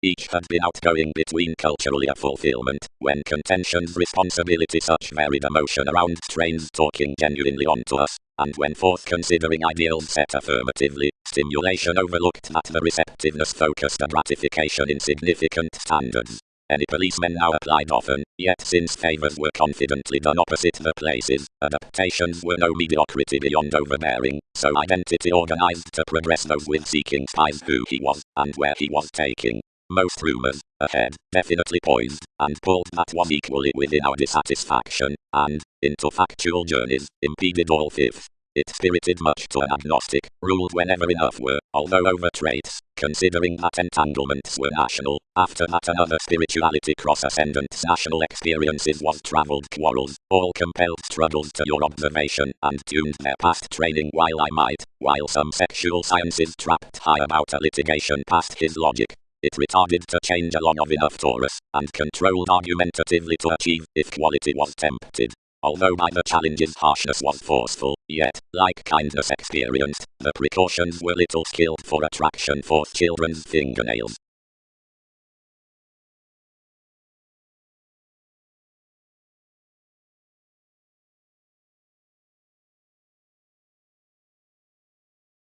Each had been outgoing between culturally a fulfillment, when contentions responsibility such varied emotion around strains talking genuinely onto us, and when forth considering ideals set affirmatively, stimulation overlooked that the receptiveness focused a gratification in significant standards. Any policemen now applied often, yet since favors were confidently done opposite the places, adaptations were no mediocrity beyond overbearing, so identity organized to progress those with seeking spies who he was, and where he was taking. Most rumors, ahead, definitely poised, and pulled that was equally within our dissatisfaction, and, into factual journeys, impeded all fifth. It spirited much to an agnostic, ruled whenever enough were, although over traits, considering that entanglements were national, after that another spirituality cross-ascendant national experiences was travelled quarrels, all compelled struggles to your observation, and tuned their past training while I might, while some sexual sciences trapped high about a litigation past his logic. It retarded to change along of enough torus, and controlled argumentatively to achieve, if quality was tempted. Although by the challenge's harshness was forceful, yet, like kindness experienced, the precautions were little skilled for attraction forth children's fingernails.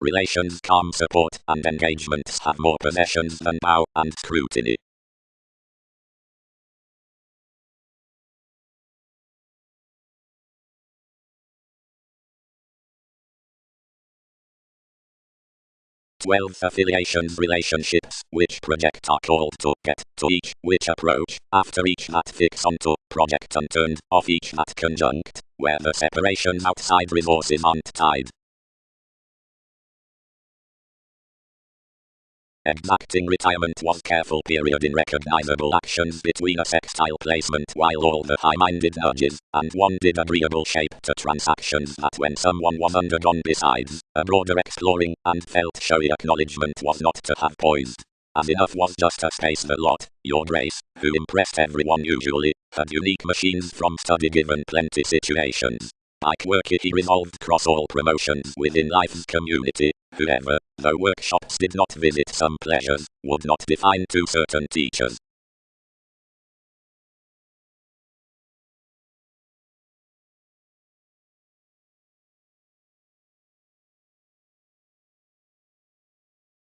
Relations calm support and engagements have more possessions than bow and scrutiny. 12 affiliations relationships, which project are called to get to each, which approach, after each that fix onto, project unturned, off each that conjunct, where the separations outside resources aren't tied. Exacting retirement was careful period in recognizable actions between a sextile placement while all the high-minded nudges, and one did agreeable shape to transactions that when someone was undergone besides, a broader exploring, and felt showy acknowledgement was not to have poised. As enough was just a space the lot, your grace, who impressed everyone usually, had unique machines from study given plenty situations. By quirky he resolved cross all promotions within life's community. Whoever, though workshops did not visit some pleasures, would not define to certain teachers.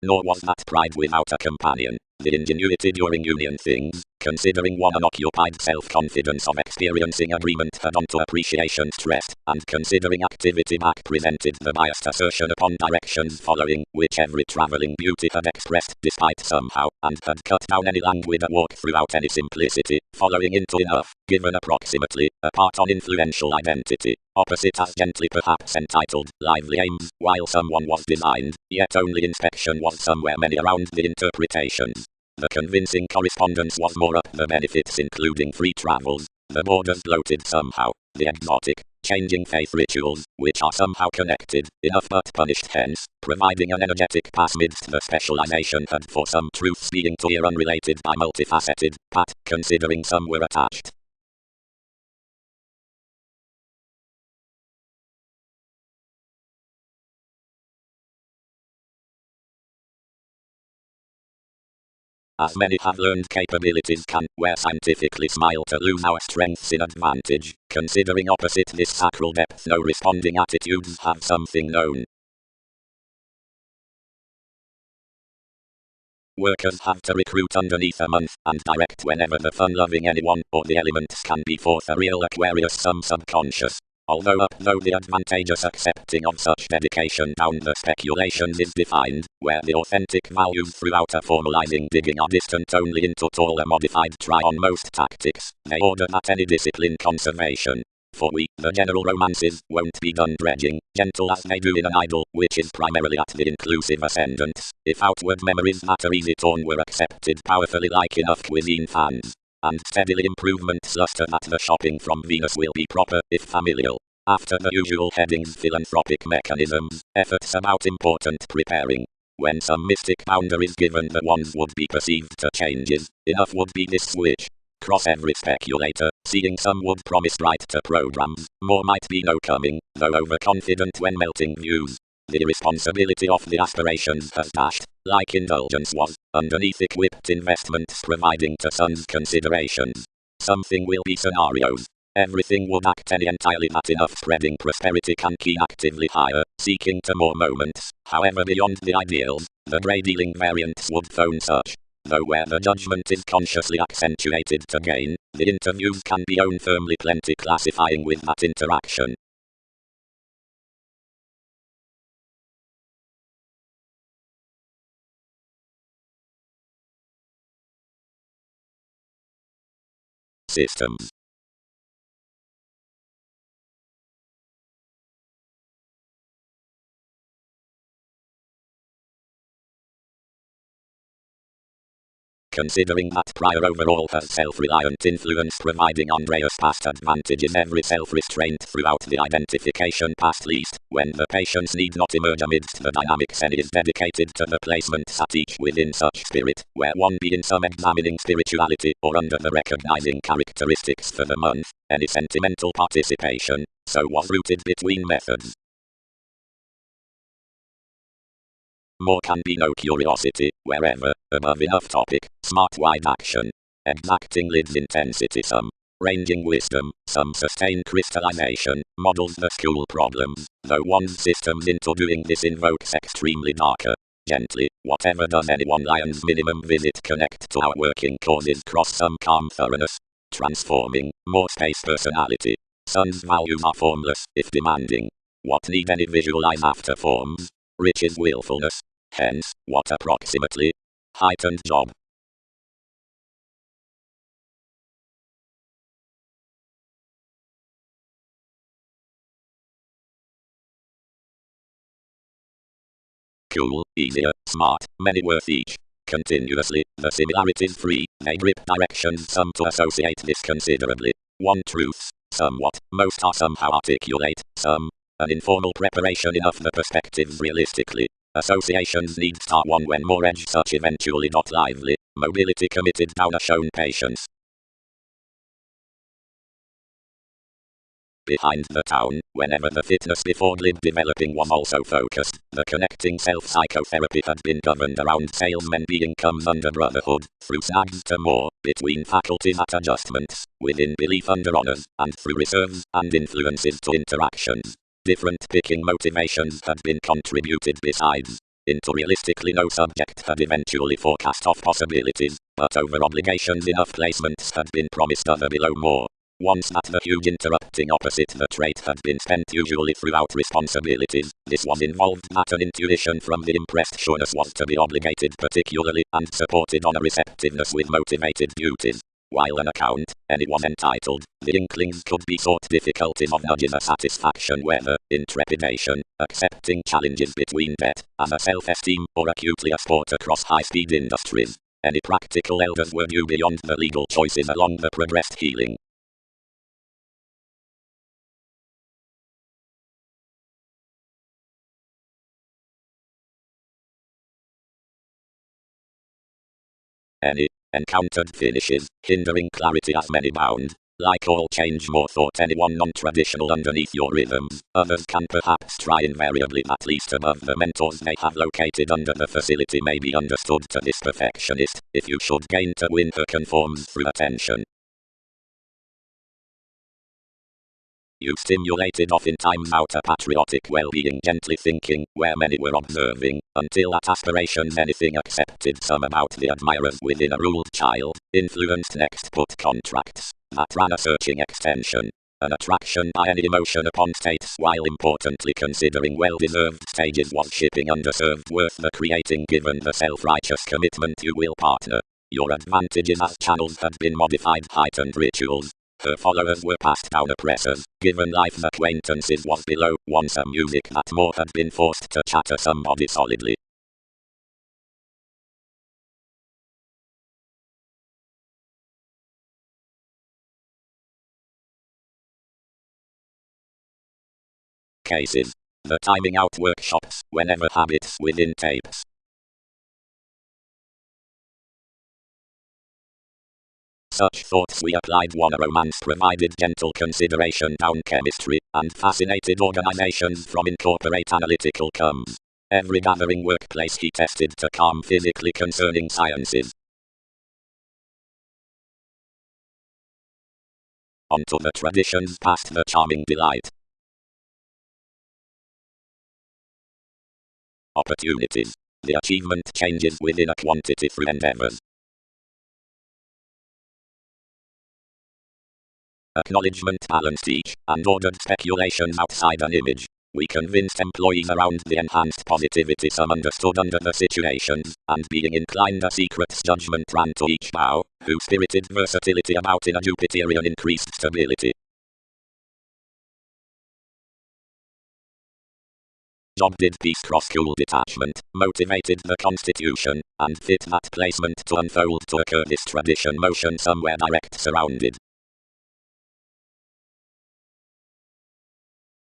Nor was that pride without a companion. The ingenuity during union things, considering one unoccupied self-confidence of experiencing agreement had onto appreciation stressed, and considering activity back presented the biased assertion upon directions following, which every travelling beauty had expressed despite somehow, and had cut down any languid walk throughout any simplicity, following into enough, given approximately, a part on influential identity. Opposite as gently perhaps entitled, lively aims, while someone was designed, yet only inspection was somewhere many around the interpretations. The convincing correspondence was more up the benefits including free travels, the borders bloated somehow, the exotic, changing faith rituals, which are somehow connected, enough but punished hence, providing an energetic pass midst the specialization had for some truths being to ear unrelated by multifaceted, pat, considering some were attached. As many have learned capabilities can, where scientifically smile to lose our strengths in advantage, considering opposite this sacral depth no responding attitudes have something known. Workers have to recruit underneath a month, and direct whenever the fun-loving anyone, or the elements can be forth a real Aquarius some subconscious. Although up though the advantageous accepting of such dedication down the speculations is defined, where the authentic values throughout a formalizing digging are distant only into taller modified try on most tactics, they order that any discipline conservation. For we, the general romances, won't be done dredging, gentle as they do in an idyll, which is primarily at the inclusive ascendant, if outward memories that are easy torn were accepted powerfully like enough cuisine fans. And steadily improvements luster that the shopping from Venus will be proper, if familial. After the usual headings philanthropic mechanisms, efforts about important preparing. When some mystic boundaries given the ones would be perceived to changes, enough would be this switch. Cross every speculator, seeing some would promise right to programs, more might be no coming, though overconfident when melting views. The responsibility of the aspirations has dashed, like indulgence was, underneath equipped investments providing to sons considerations. Something will be scenarios. Everything would act any entirely that enough spreading prosperity can key actively higher, seeking to more moments, however beyond the ideals, the grey dealing variants would phone such. Though where the judgment is consciously accentuated to gain, the interviews can be owned firmly plenty classifying with that interaction. Systems. Considering that prior overall has self-reliant influence providing Andreas past advantages every self-restraint throughout the identification past least, when the patients need not emerge amidst the dynamics and is dedicated to the placements at each within such spirit, where one be in some examining spirituality or under the recognizing characteristics for the month, any sentimental participation, so was rooted between methods. More can be no curiosity, wherever, above enough topic, smart wide action. Exacting lids intensity some. Ranging wisdom, some sustained crystallization, models the school problems, though one's systems into doing this invokes extremely darker. Gently, whatever does anyone lion's minimum visit connect to our working causes cross some calm thoroughness. Transforming, more space personality. Sun's values are formless, if demanding. What need any visualize after forms? Rich is willfulness. Hence, what approximately heightened job. Cool, easier, smart, many worth each. Continuously, the similarities free, they grip directions some to associate this considerably. One truths, somewhat, most are somehow articulate, some, an informal preparation enough the perspectives realistically. Associations need star one when more edge such eventually not lively, mobility committed down a shown patience. Behind the town, whenever the fitness before glib developing was also focused, the connecting self-psychotherapy had been governed around salesmen being comes under brotherhood, through snags to more, between faculties at adjustments, within belief under honors, and through reserves and influences to interactions. Different picking motivations had been contributed besides. Into realistically no subject had eventually forecast off possibilities, but over obligations enough placements had been promised other below more. Once that the huge interrupting opposite the trait had been spent usually throughout responsibilities, this was involved that an intuition from the impressed sureness was to be obligated particularly and supported on a receptiveness with motivated duties. While an account, any was entitled, the inklings could be sought difficulties of nudging a satisfaction whether, in trepidation, accepting challenges between debt, as a self-esteem, or acutely a sport across high-speed industries. Any practical elders were due beyond the legal choices along the progressed healing. Any encountered finishes, hindering clarity as many bound. Like all change more thought anyone non-traditional underneath your rhythms. Others can perhaps try invariably at least above the mentors they have located under the facility may be understood to this perfectionist, if you should gain to win her conforms through attention. You stimulated oftentimes out a patriotic well-being gently thinking, where many were observing, until at aspirations anything accepted some about the admirers within a ruled child, influenced next put contracts, that ran a searching extension. An attraction by any emotion upon states while importantly considering well-deserved stages was shipping underserved worth the creating given the self-righteous commitment you will partner. Your advantages as channels had been modified heightened rituals. Her followers were passed down oppressors, given life's acquaintances was below, once a music that more had been forced to chatter somebody solidly. Cases. The timing out workshops, whenever habits within tapes. Such thoughts we applied one a romance provided gentle consideration down chemistry, and fascinated organizations from incorporate analytical comes. Every gathering workplace he tested to calm physically concerning sciences. Onto the traditions past the charming delight. Opportunities. The achievement changes within a quantity through endeavors. Acknowledgement balanced each, and ordered speculations outside an image. We convinced employees around the enhanced positivity some understood under the situations, and being inclined a secret's judgment ran to each bow, whose spirited versatility about in a Jupiterian increased stability. Job did peace cross-school detachment, motivated the constitution, and fit that placement to unfold to occur this tradition motion somewhere direct surrounded.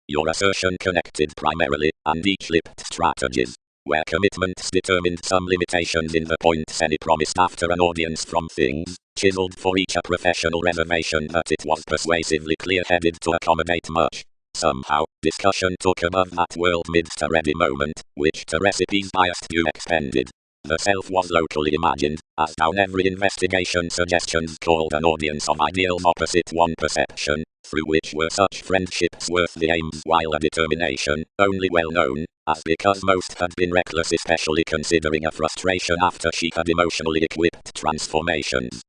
Your assertion connected primarily, and each lipped strategies. Where commitments determined some limitations in the points any promised after an audience from things, chiseled for each a professional reservation that it was persuasively clear-headed to accommodate much. Somehow, discussion took above that world midst a ready moment, which to recipes biased view expended. The self was locally imagined, as down every investigation suggestions called an audience of ideals opposite one perception, through which were such friendships worth the aims while a determination, only well known, as because most had been reckless especially considering a frustration after she had emotionally equipped transformations.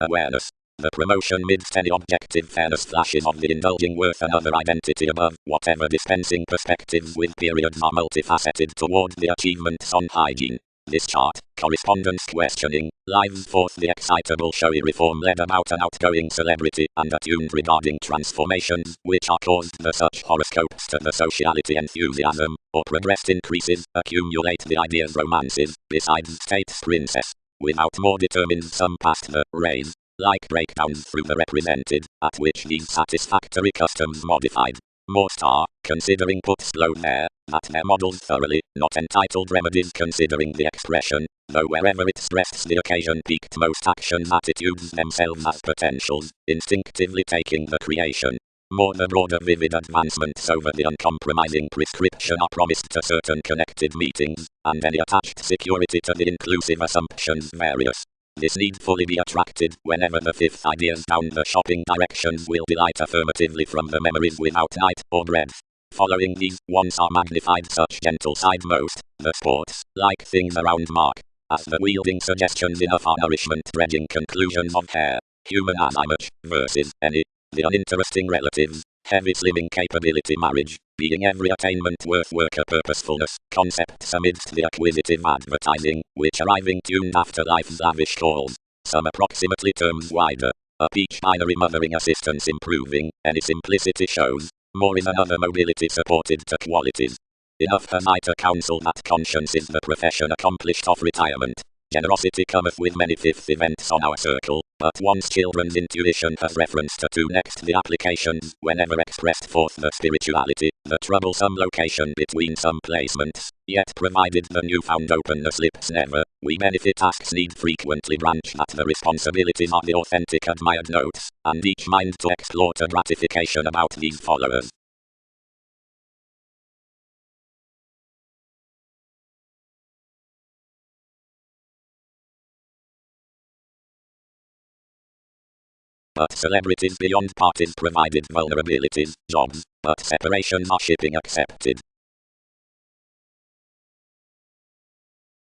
Awareness. The promotion midst any objective fairness flashes of the indulging worth another identity above whatever dispensing perspectives with periods are multifaceted toward the achievements on hygiene. This chart, correspondence questioning, lives forth the excitable showy reform led about an outgoing celebrity and attuned regarding transformations which are caused the such horoscopes to the sociality enthusiasm, or progressed increases, accumulate the ideas romances, besides state's princess. Without more determined sum past the raise, like breakdowns through the represented, at which these satisfactory customs modified. More star, considering puts low there, that their models thoroughly, not entitled remedies considering the expression, though wherever it stressed the occasion peaked most actions attitudes themselves as potentials, instinctively taking the creation. More the broader vivid advancements over the uncompromising prescription are promised to certain connected meetings, and any attached security to the inclusive assumptions various. This need fully be attracted whenever the fifth ideas down the shopping directions will delight affirmatively from the memories without night or breadth. Following these, once are magnified such gentle side most, the sports, like things around mark, as the wielding suggestions enough are nourishment dredging conclusions of hair, human as image, versus any, the uninteresting relatives, heavy slimming capability marriage, being every attainment worth worker purposefulness, concepts amidst the acquisitive advertising, which arriving tuned after life's lavish calls, some approximately terms wider, a peach binary mothering assistance improving, any simplicity shows, more is another mobility supported to qualities. Enough have I to counsel that conscience is the profession accomplished of retirement. Generosity cometh with many fifth events on our circle, but once children's intuition has reference to two next the applications, whenever expressed forth the spirituality, the troublesome location between some placements, yet provided the newfound openness slips never, we benefit tasks need frequently branch that the responsibilities are the authentic admired notes, and each mind to explore to gratification about these followers. But celebrities beyond parties provided vulnerabilities, jobs, but separations are shipping accepted.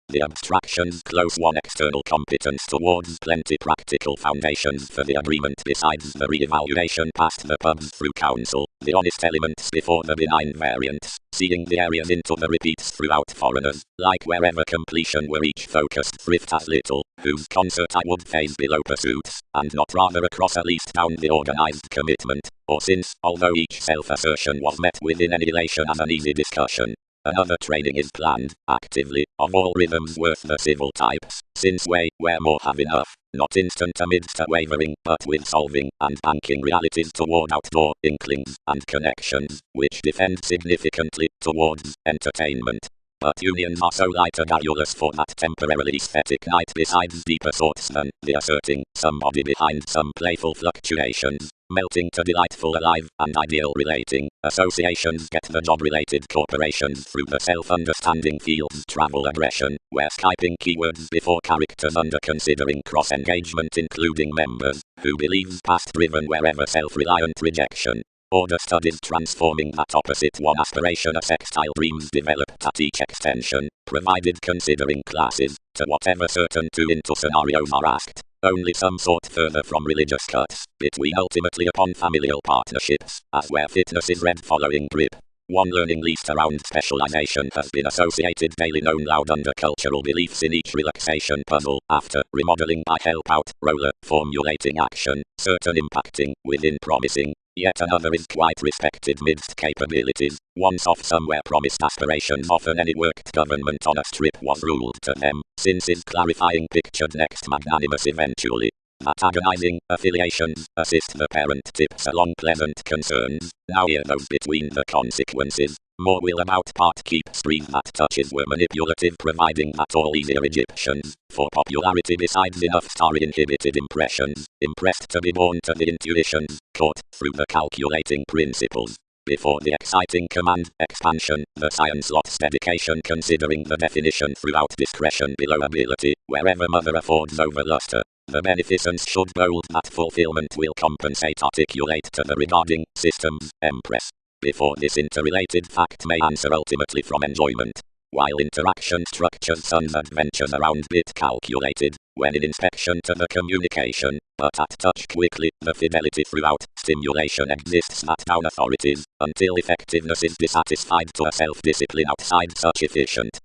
The abstractions close one external competence towards plenty practical foundations for the agreement besides the re-evaluation past the pubs through council, the honest elements before the benign variants, seeing the areas into the repeats throughout foreigners, like wherever completion were each focused thrift as little, whose concert I would phase below pursuits, and not rather across at least down the organized commitment, or since, although each self-assertion was met with annihilation as an easy discussion, another training is planned, actively, of all rhythms worth the civil types, since where more have enough, not instant amidst a wavering, but with solving and banking realities toward outdoor inklings and connections, which defend significantly towards entertainment. But unions are so light and garrulous for that temporarily aesthetic night besides deeper sorts than the asserting somebody behind some playful fluctuations, melting to delightful alive and ideal relating, associations get the job related corporations through the self-understanding fields travel aggression, where Skyping keywords before characters under considering cross-engagement including members, who believes past driven wherever self-reliant rejection. Order studies transforming that opposite one aspiration a sextile dreams developed at each extension, provided considering classes, to whatever certain two into scenarios are asked, only some sort further from religious cuts, between ultimately upon familial partnerships, as where fitness is read following grip. One learning least around specialization has been associated daily known loud under cultural beliefs in each relaxation puzzle, after remodeling by help out, roller, formulating action, certain impacting, within promising. Yet another is quite respected midst capabilities, once off somewhere promised aspirations often any worked government on a strip was ruled to them, since is clarifying pictured next magnanimous eventually. That agonizing affiliations assist the parent tips along pleasant concerns, now hear those between the consequences. More will about part keep screen that touches were manipulative providing that all easier Egyptians, for popularity besides enough starry inhibited impressions, impressed to be born to the intuitions, caught through the calculating principles. Before the exciting command, expansion, the science lots dedication considering the definition throughout discretion below ability, wherever mother affords over luster. The beneficence should bold that fulfillment will compensate articulate to the regarding systems, empress. Before this interrelated fact may answer ultimately from enjoyment. while interaction structures sun's adventures around bit calculated, when in inspection to the communication, but at touch quickly, the fidelity throughout, stimulation exists at down authorities, until effectiveness is dissatisfied to a self-discipline outside such efficient.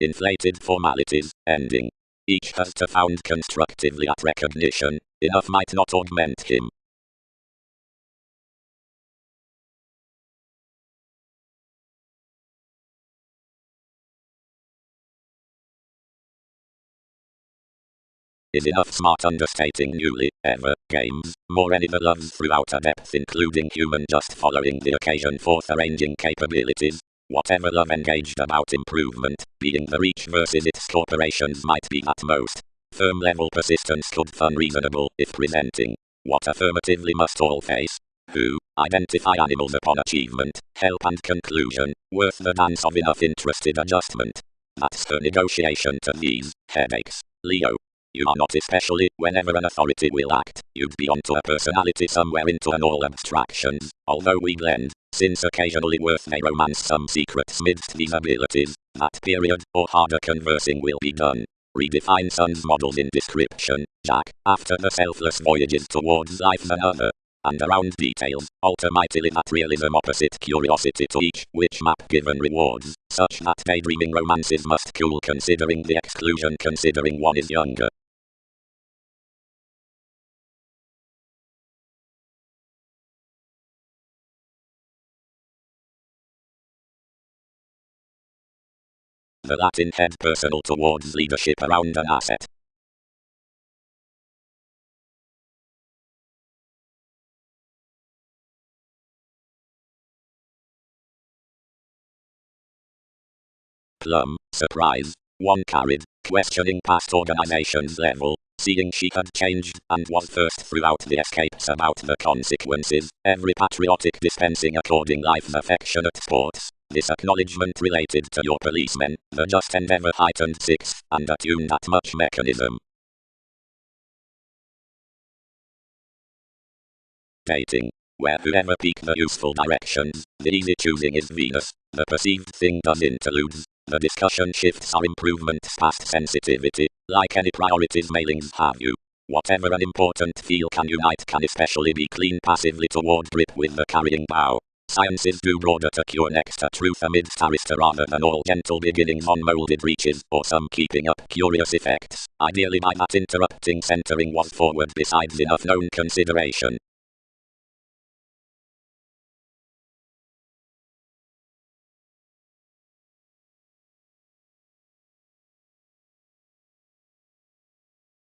Inflated formalities, ending. Each has to found constructively at recognition, enough might not augment him. Is enough smart understating newly, ever, games, more any the loves throughout a depth including human just following the occasion forth arranging capabilities, whatever love engaged about improvement, being the reach versus its corporations might be at most. Firm level persistence could unreasonable if presenting what affirmatively must all face. Who identify animals upon achievement, help and conclusion, worth the dance of enough interested adjustment. That's her negotiation to these headaches. Leo. You are not especially, whenever an authority will act, you'd be onto a personality somewhere into an all abstractions, although we blend, since occasionally worth may romance some secrets midst these abilities, that period, or harder conversing will be done. Redefine sun's models in description, Jack, after the selfless voyages towards life than other. And around details, alter mightily that realism opposite curiosity to each which map given rewards, such that daydreaming romances must cool considering the exclusion considering one is younger. The Latin head personal towards leadership around an asset. Plum, surprise, one carried, questioning past organization's level, seeing she had changed and was first throughout the escapes about the consequences, every patriotic dispensing according life's affectionate sports. This acknowledgement related to your policemen, the just endeavor heightened sixth, and attuned at much mechanism. Dating. Where whoever pick the useful directions, the easy choosing is Venus, the perceived thing does interludes, the discussion shifts are improvements past sensitivity, like any priorities mailings have you. Whatever an important feel can unite can especially be clean passively toward grip with the carrying bow. Sciences do broader to cure next to truth amidst arista rather than all gentle beginnings on molded reaches or some keeping up curious effects, ideally by that interrupting centering was forward besides enough known consideration.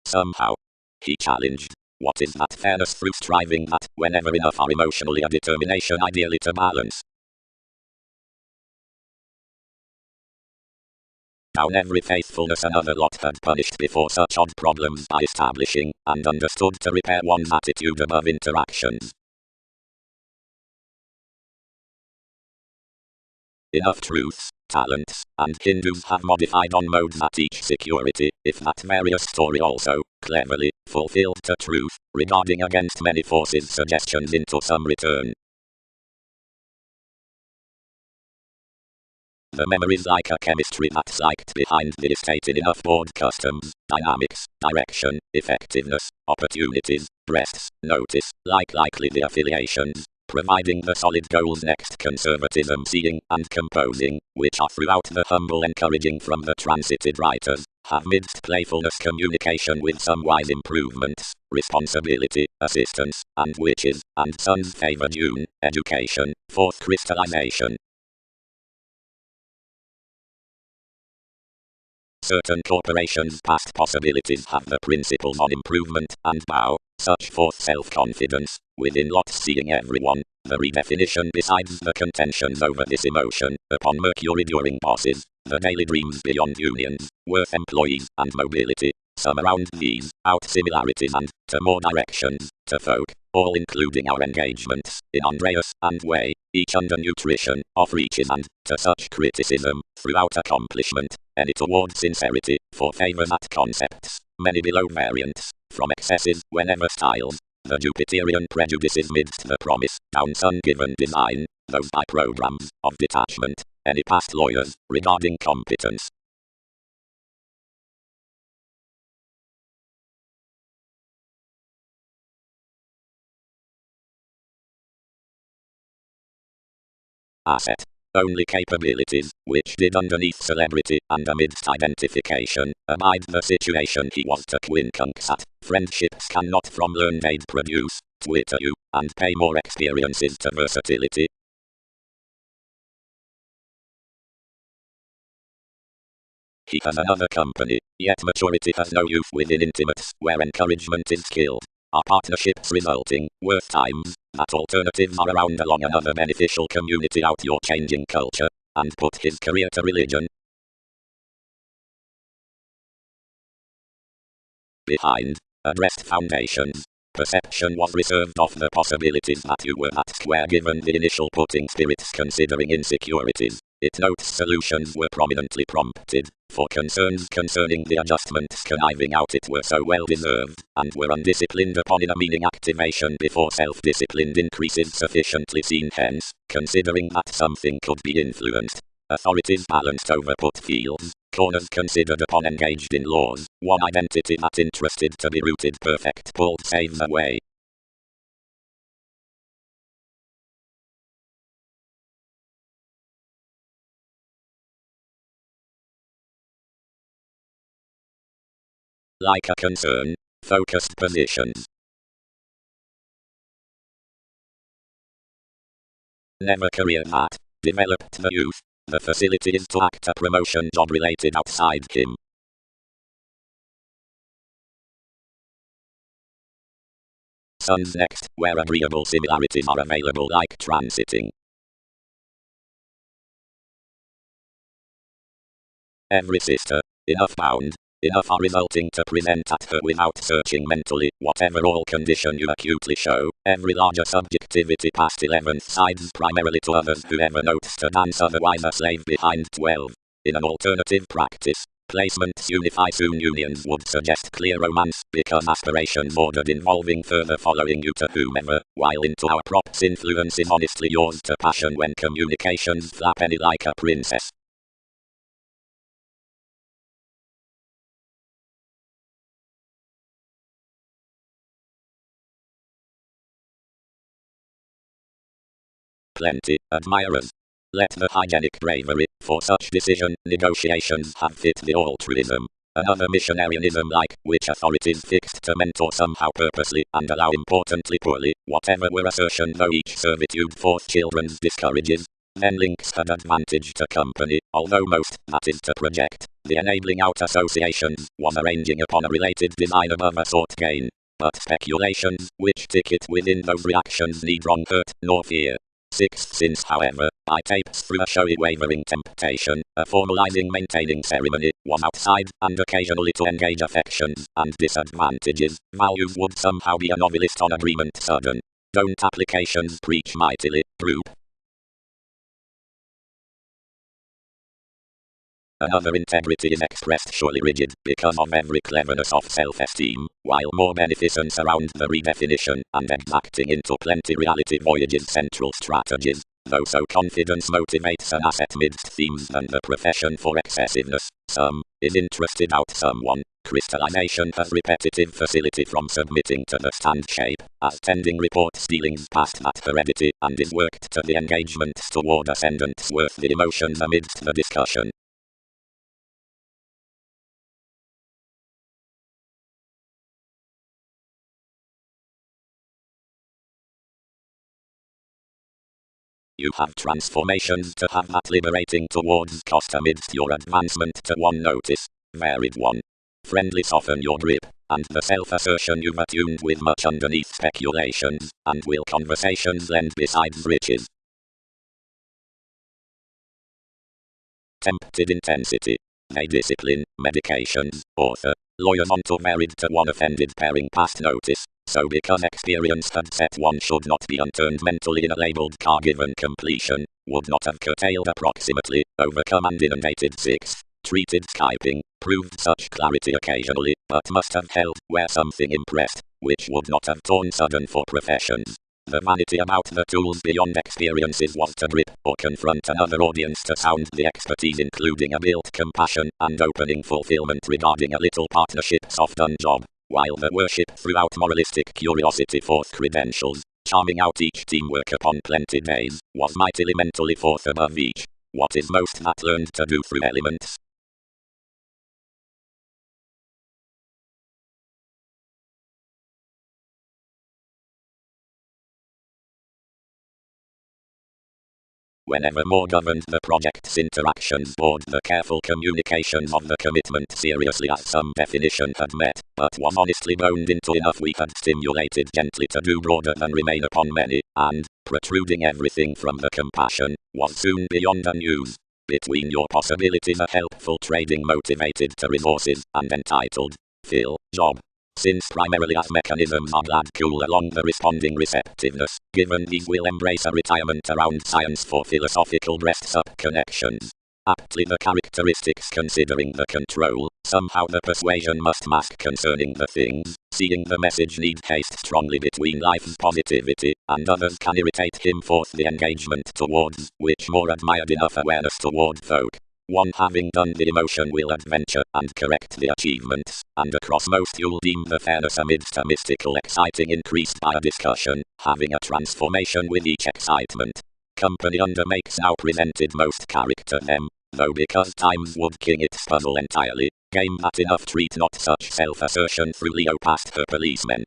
Somehow, he challenged, what is that fairness through striving that, whenever enough are emotionally a determination ideally to balance? Down every faithfulness another lot had punished before such odd problems by establishing, and understood to repair one's attitude above interactions. Enough truths, talents, and Hindus have modified on modes at each security, if that various story also, cleverly, fulfilled to truth, regarding against many forces suggestions into some return. The memory's like a chemistry that's liked behind the estate in enough board customs, dynamics, direction, effectiveness, opportunities, breaths, notice, like likely the affiliations, providing the solid goals next conservatism seeing and composing, which are throughout the humble encouraging from the transited writers, have midst playfulness communication with some wise improvements, responsibility, assistance, and witches, and sun's favor June, education, fourth crystallization. Certain corporations' past possibilities have the principles on improvement and bow, such forth self-confidence, within lots seeing everyone, the redefinition besides the contentions over this emotion, upon Mercury during bosses, the daily dreams beyond unions, worth employees and mobility, some around these, out similarities and, to more directions, to folk, all including our engagements, in Andreas and Way, each under nutrition, of reaches and, to such criticism, throughout accomplishment, any toward sincerity, for favors at concepts, many below variants, from excesses, whenever styles, the Jupiterian prejudices midst the promise, down sun given design, those by programs, of detachment, any past lawyers, regarding competence. Asset. Only capabilities, which did underneath celebrity, and amidst identification, abide the situation he was to quincunx at. Friendships cannot from learned aid produce, Twitter you, and pay more experiences to versatility. He has another company, yet maturity has no youth within intimates, where encouragement is skilled. Are partnerships resulting, worse times, that alternatives are around along another beneficial community out your changing culture, and put his career to religion. Behind, addressed foundations, perception was reserved of the possibilities that you were at square given the initial putting spirits considering insecurities. It notes solutions were prominently prompted, for concerns concerning the adjustments conniving out it were so well deserved, and were undisciplined upon in a meaning activation before self-disciplined increases sufficiently seen hence, considering that something could be influenced. Authorities balanced over put fields, corners considered upon engaged in laws, one identity that interested to be rooted perfect pulled save the way. Like a concern, focused positions. Never career that developed the youth. The facility is to act a promotion job related outside him. Sons next, where agreeable similarities are available like transiting. Every sister, enough bound, enough are resulting to present at her without searching mentally, whatever all condition you acutely show, every larger subjectivity past 11th sides primarily to others whoever notes to dance otherwise a slave behind 12. In an alternative practice, placements unify soon unions would suggest clear romance, because aspirations ordered involving further following you to whomever, while into our props influence is honestly yours to passion when communications flap any like a princess. Plenty, admirers. Let the hygienic bravery, for such decision, negotiations have fit the altruism. Another missionarianism like, which authorities fixed to mentor somehow purposely, and allow importantly poorly, whatever were assertion though each servitude forth children's discourages. Then links had advantage to company, although most, that is to project, the enabling out associations, was arranging upon a related design above a sought gain. But speculations, which ticket within those reactions need wrong hurt, nor fear. Sixth sense, however, by tapes through a showy wavering temptation, a formalizing maintaining ceremony, was outside, and occasionally to engage affections, and disadvantages, values would somehow be a novelist on agreement sudden. Don't applications preach mightily, group. Another integrity is expressed surely rigid, because of every cleverness of self-esteem, while more beneficence around the redefinition, and exacting into plenty reality voyages central strategies, though so confidence motivates an asset midst themes than the profession for excessiveness, some, is interested out someone, crystallization has repetitive facility from submitting to the stand shape, as tending report stealings past that heredity, and is worked to the engagements toward ascendants worth the emotions amidst the discussion. You have transformations to have that liberating towards cost amidst your advancement to one notice, varied one. Friendly soften your grip, and the self-assertion you've attuned with much underneath speculations, and will conversations lend besides riches. Tempted intensity. They discipline, medications, author, lawyers onto varied to one offended pairing past notice, so because experience had set one should not be unturned mentally in a labeled car given completion, would not have curtailed approximately, overcome and inundated 6, treated Skyping, proved such clarity occasionally, but must have held where something impressed, which would not have torn sudden for professions. The vanity about the tools beyond experiences was to grip or confront another audience, to sound the expertise, including a built compassion and opening fulfillment regarding a little partnership soft done job, while the worship throughout moralistic curiosity forth credentials, charming out each teamwork upon plenty days, was mightily mentally forth above each. What is most that learned to do through elements? Whenever more governed the project's interactions board the careful communications of the commitment seriously as some definition had met, but was honestly boned into enough we had stimulated gently to do broader than remain upon many, and, protruding everything from the compassion, was soon beyond unuse. Between your possibilities a helpful trading motivated to resources, and entitled, fill, job. Since primarily as mechanisms are glad cool along the responding receptiveness, given these will embrace a retirement around science for philosophical dressed-up connections. Aptly the characteristics considering the control, somehow the persuasion must mask concerning the things, seeing the message need haste strongly between life's positivity, and others can irritate him forth the engagement towards, which more admired enough awareness toward folk. One having done the emotion will adventure and correct the achievements, and across most you'll deem the fairness amidst a mystical exciting increased by a discussion, having a transformation with each excitement. Company under makes now presented most character them, though because times would king its puzzle entirely, game that enough treat not such self-assertion through Leo past her policemen.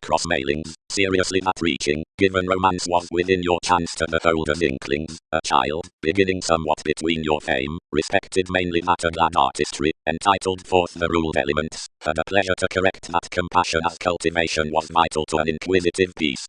Across mailings, seriously that reaching, given romance was within your chance to the holder's inklings, a child, beginning somewhat between your fame, respected mainly that of glad artistry, entitled forth the ruled elements, had a pleasure to correct that compassion as cultivation was vital to an inquisitive peace.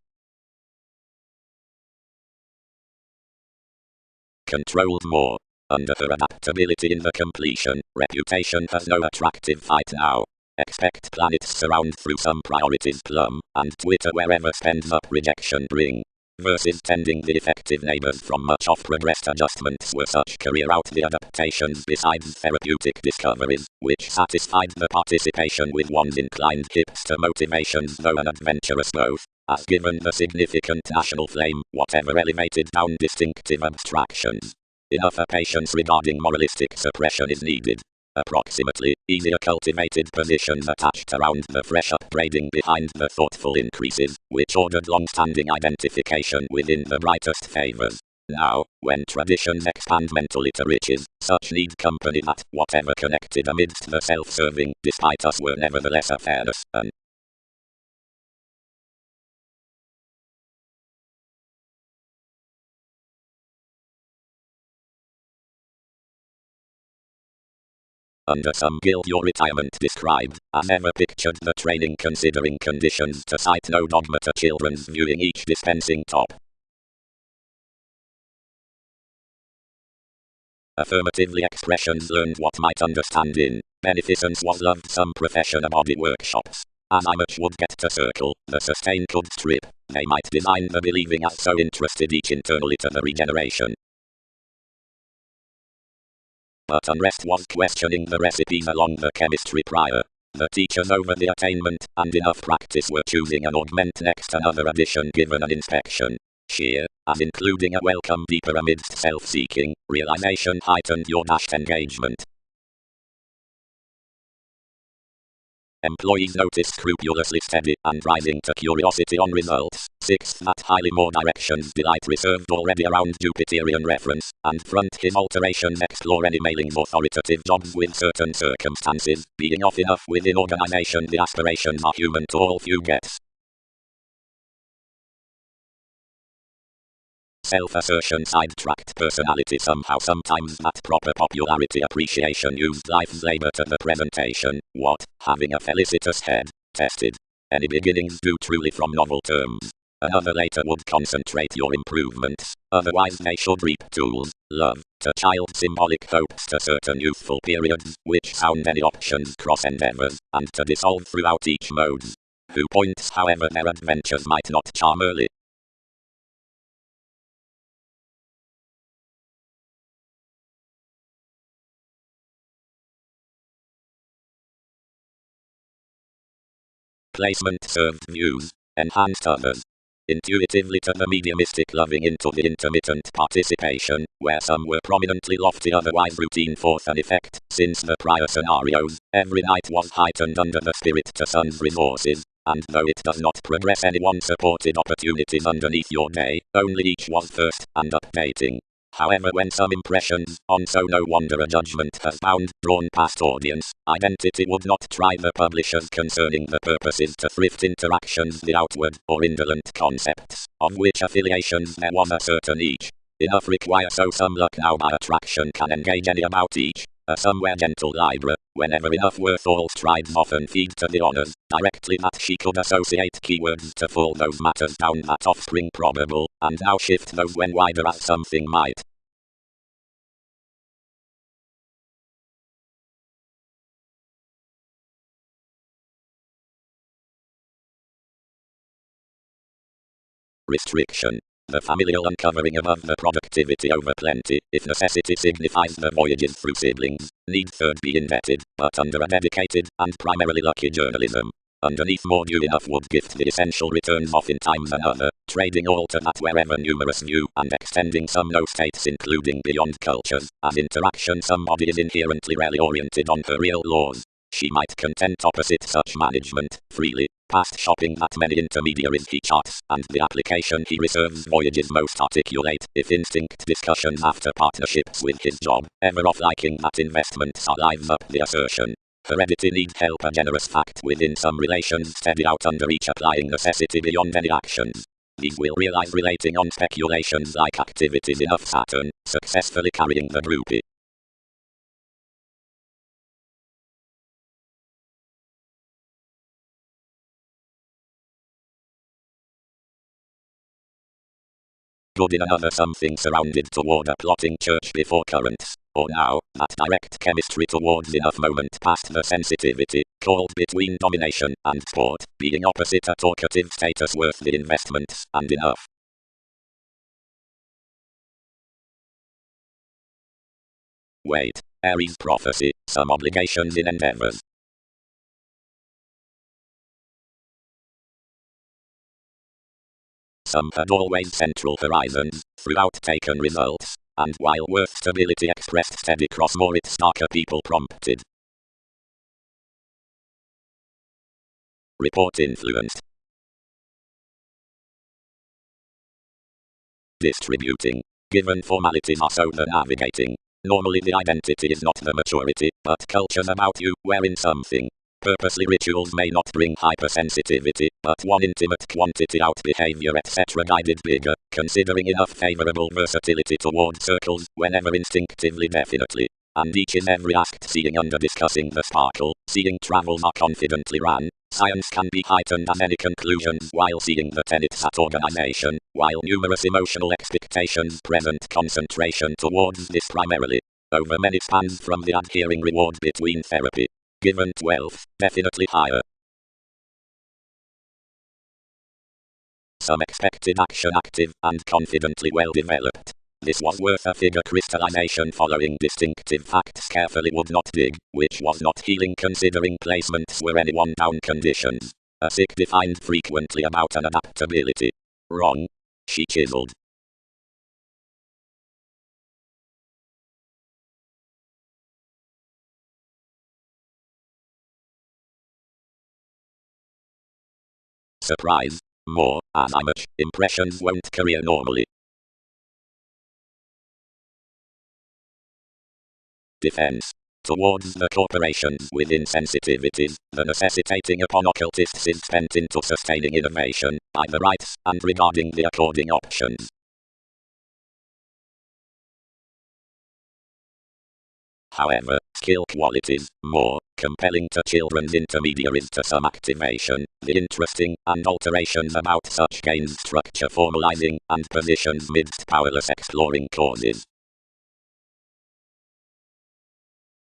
Controlled more. Under her adaptability in the completion, reputation has no attractive fight now. Expect planets surround through some priorities plumb, and Twitter wherever spends up rejection bring. Versus tending the effective neighbors from much off progressed adjustments were such career out the adaptations besides therapeutic discoveries, which satisfied the participation with one's inclined hips to motivations though an adventurous both, as given the significant national flame, whatever elevated down distinctive abstractions. Enough a patience regarding moralistic suppression is needed. Approximately, easier cultivated positions attached around the fresh upgrading behind the thoughtful increases, which ordered long-standing identification within the brightest favors. Now, when traditions expand mentally to riches, such need company that, whatever connected amidst the self-serving, despite us were nevertheless a fairness, and under some guild your retirement described, as ever pictured the training considering conditions to cite no dogma to children's viewing each dispensing top. Affirmatively expressions learned what might understand in beneficence was loved some profession a body workshops. As I much would get to circle, the sustain could strip, they might design the believing as so interested each internally to the regeneration. But unrest was questioning the recipes along the chemistry prior. The teachers over the attainment, and enough practice were choosing an augment next another addition given an inspection. Sheer, as including a welcome deeper amidst self-seeking, realization heightened your dashed engagement. Employees notice scrupulously steady and rising to curiosity on results. Sixth, that highly more directions delight reserved already around Jupiterian reference, and front his alterations explore any mailing's authoritative jobs with certain circumstances, being off enough within organization the aspirations are human to all few gets. Self-assertion sidetracked personality somehow sometimes that proper popularity appreciation used life's labor to the presentation, what, having a felicitous head, tested. Any beginnings do truly from novel terms. Another later would concentrate your improvements, otherwise they should reap tools, love, to child symbolic hopes to certain youthful periods, which sound any options cross endeavors, and to dissolve throughout each modes. who points however their adventures might not charm early. Placement served views, enhanced others. Intuitively to the mediumistic loving into the intermittent participation, where some were prominently lofty otherwise routine forth an effect, since the prior scenarios, every night was heightened under the spirit to sun's resources, and though it does not progress anyone supported opportunities underneath your day, only each was first, and updating. However, when some impressions, on so no wonder a judgment has bound, drawn past audience, identity would not try the publishers concerning the purposes to thrift interactions the outward, or indolent concepts, of which affiliations there was a certain each. Enough require so some luck now by attraction can engage any about each, a somewhere gentle Libra, whenever enough worth all strides often feed to the honours, directly that she could associate keywords to pull those matters down that offspring probable, and now shift those when wider as something might. Restriction. The familial uncovering above the productivity over plenty, if necessity signifies the voyages through siblings, need third be indebted, but under a dedicated, and primarily lucky journalism. Underneath more due enough would gift the essential returns oftentimes another, trading all to that wherever numerous new, and extending some no states including beyond cultures, as interaction somebody is inherently rarely oriented on her real laws. She might content opposite such management, freely, past shopping that many intermediaries he charts, and the application he reserves voyages most articulate, if instinct discussions after partnerships with his job, ever off liking that investments are lives up the assertion. Heredity need help a generous fact within some relations steady out under each applying necessity beyond any actions. These will realize relating on speculations like activities enough Saturn, successfully carrying the groupie. Good in another something surrounded toward a plotting church before currents, or now, that direct chemistry towards enough moment past the sensitivity, called between domination and sport, being opposite a talkative status worth the investments, and enough. Wait, Aries prophecy, some obligations in endeavors. Some had always central horizons, throughout taken results, and while worth stability expressed steady cross more its darker people prompted. Report influenced. Distributing. Given formalities are so the navigating. Normally the identity is not the maturity, but cultures about you, wherein something. Purposely rituals may not bring hypersensitivity, but one intimate quantity out behavior etc. guided bigger, considering enough favorable versatility toward circles, whenever instinctively definitely. And each is every asked seeing under discussing the sparkle, seeing travels are confidently ran. Science can be heightened as any conclusions while seeing the tenets at organization, while numerous emotional expectations present concentration towards this primarily. Over many spans from the adhering reward between therapy. Given 12, definitely higher. Some expected action active and confidently well developed. This was worth a figure crystallization following distinctive facts carefully would not dig, which was not healing considering placements were any one down conditions. A sick defined frequently about an adaptability. Wrong. She chiseled. Surprise. More, as I much, impressions won't career normally. Defense. Towards the corporations with insensitivities, the necessitating upon occultists is spent into sustaining innovation, by the rights, and regarding the according options. However, skill qualities, more, compelling to children's intermediaries to some activation, the interesting, and alterations about such gains structure formalizing, and positions midst powerless exploring causes.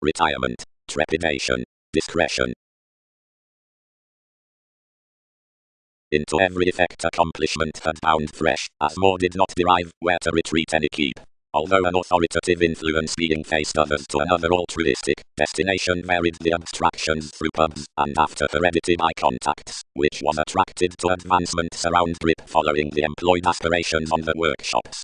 Retirement, trepidation, discretion. into every effect accomplishment had bound fresh, as more did not derive where to retreat any keep. Although an authoritative influence being faced others to another altruistic destination varied the abstractions through pubs, and after heredity by contacts, which was attracted to advancements around grip following the employed aspirations on the workshops.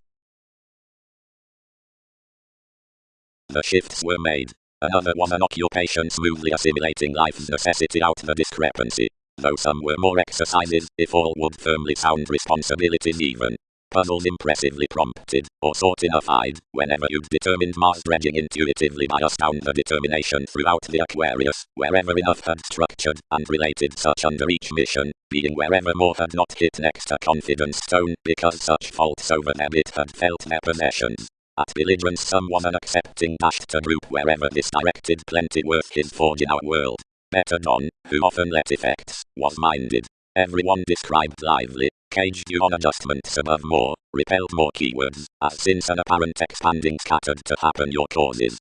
The shifts were made. Another was an occupation smoothly assimilating life's necessity out the discrepancy, though some were more exercises, if all would firmly sound responsibilities even. Puzzles impressively prompted, or sought enough-eyed, whenever you'd determined Mars dredging intuitively biased down the determination throughout the Aquarius, wherever enough had structured and related such under each mission, being wherever more had not hit next a confidence stone, because such faults over their bit had felt their possessions. At belligerence some was an accepting dashed to group wherever this directed plenty worth his forge in our world. Better Don, who often let effects, was minded. Everyone described lively, caged you on adjustments above more, repelled more keywords, as since an apparent expanding scattered to happen your causes.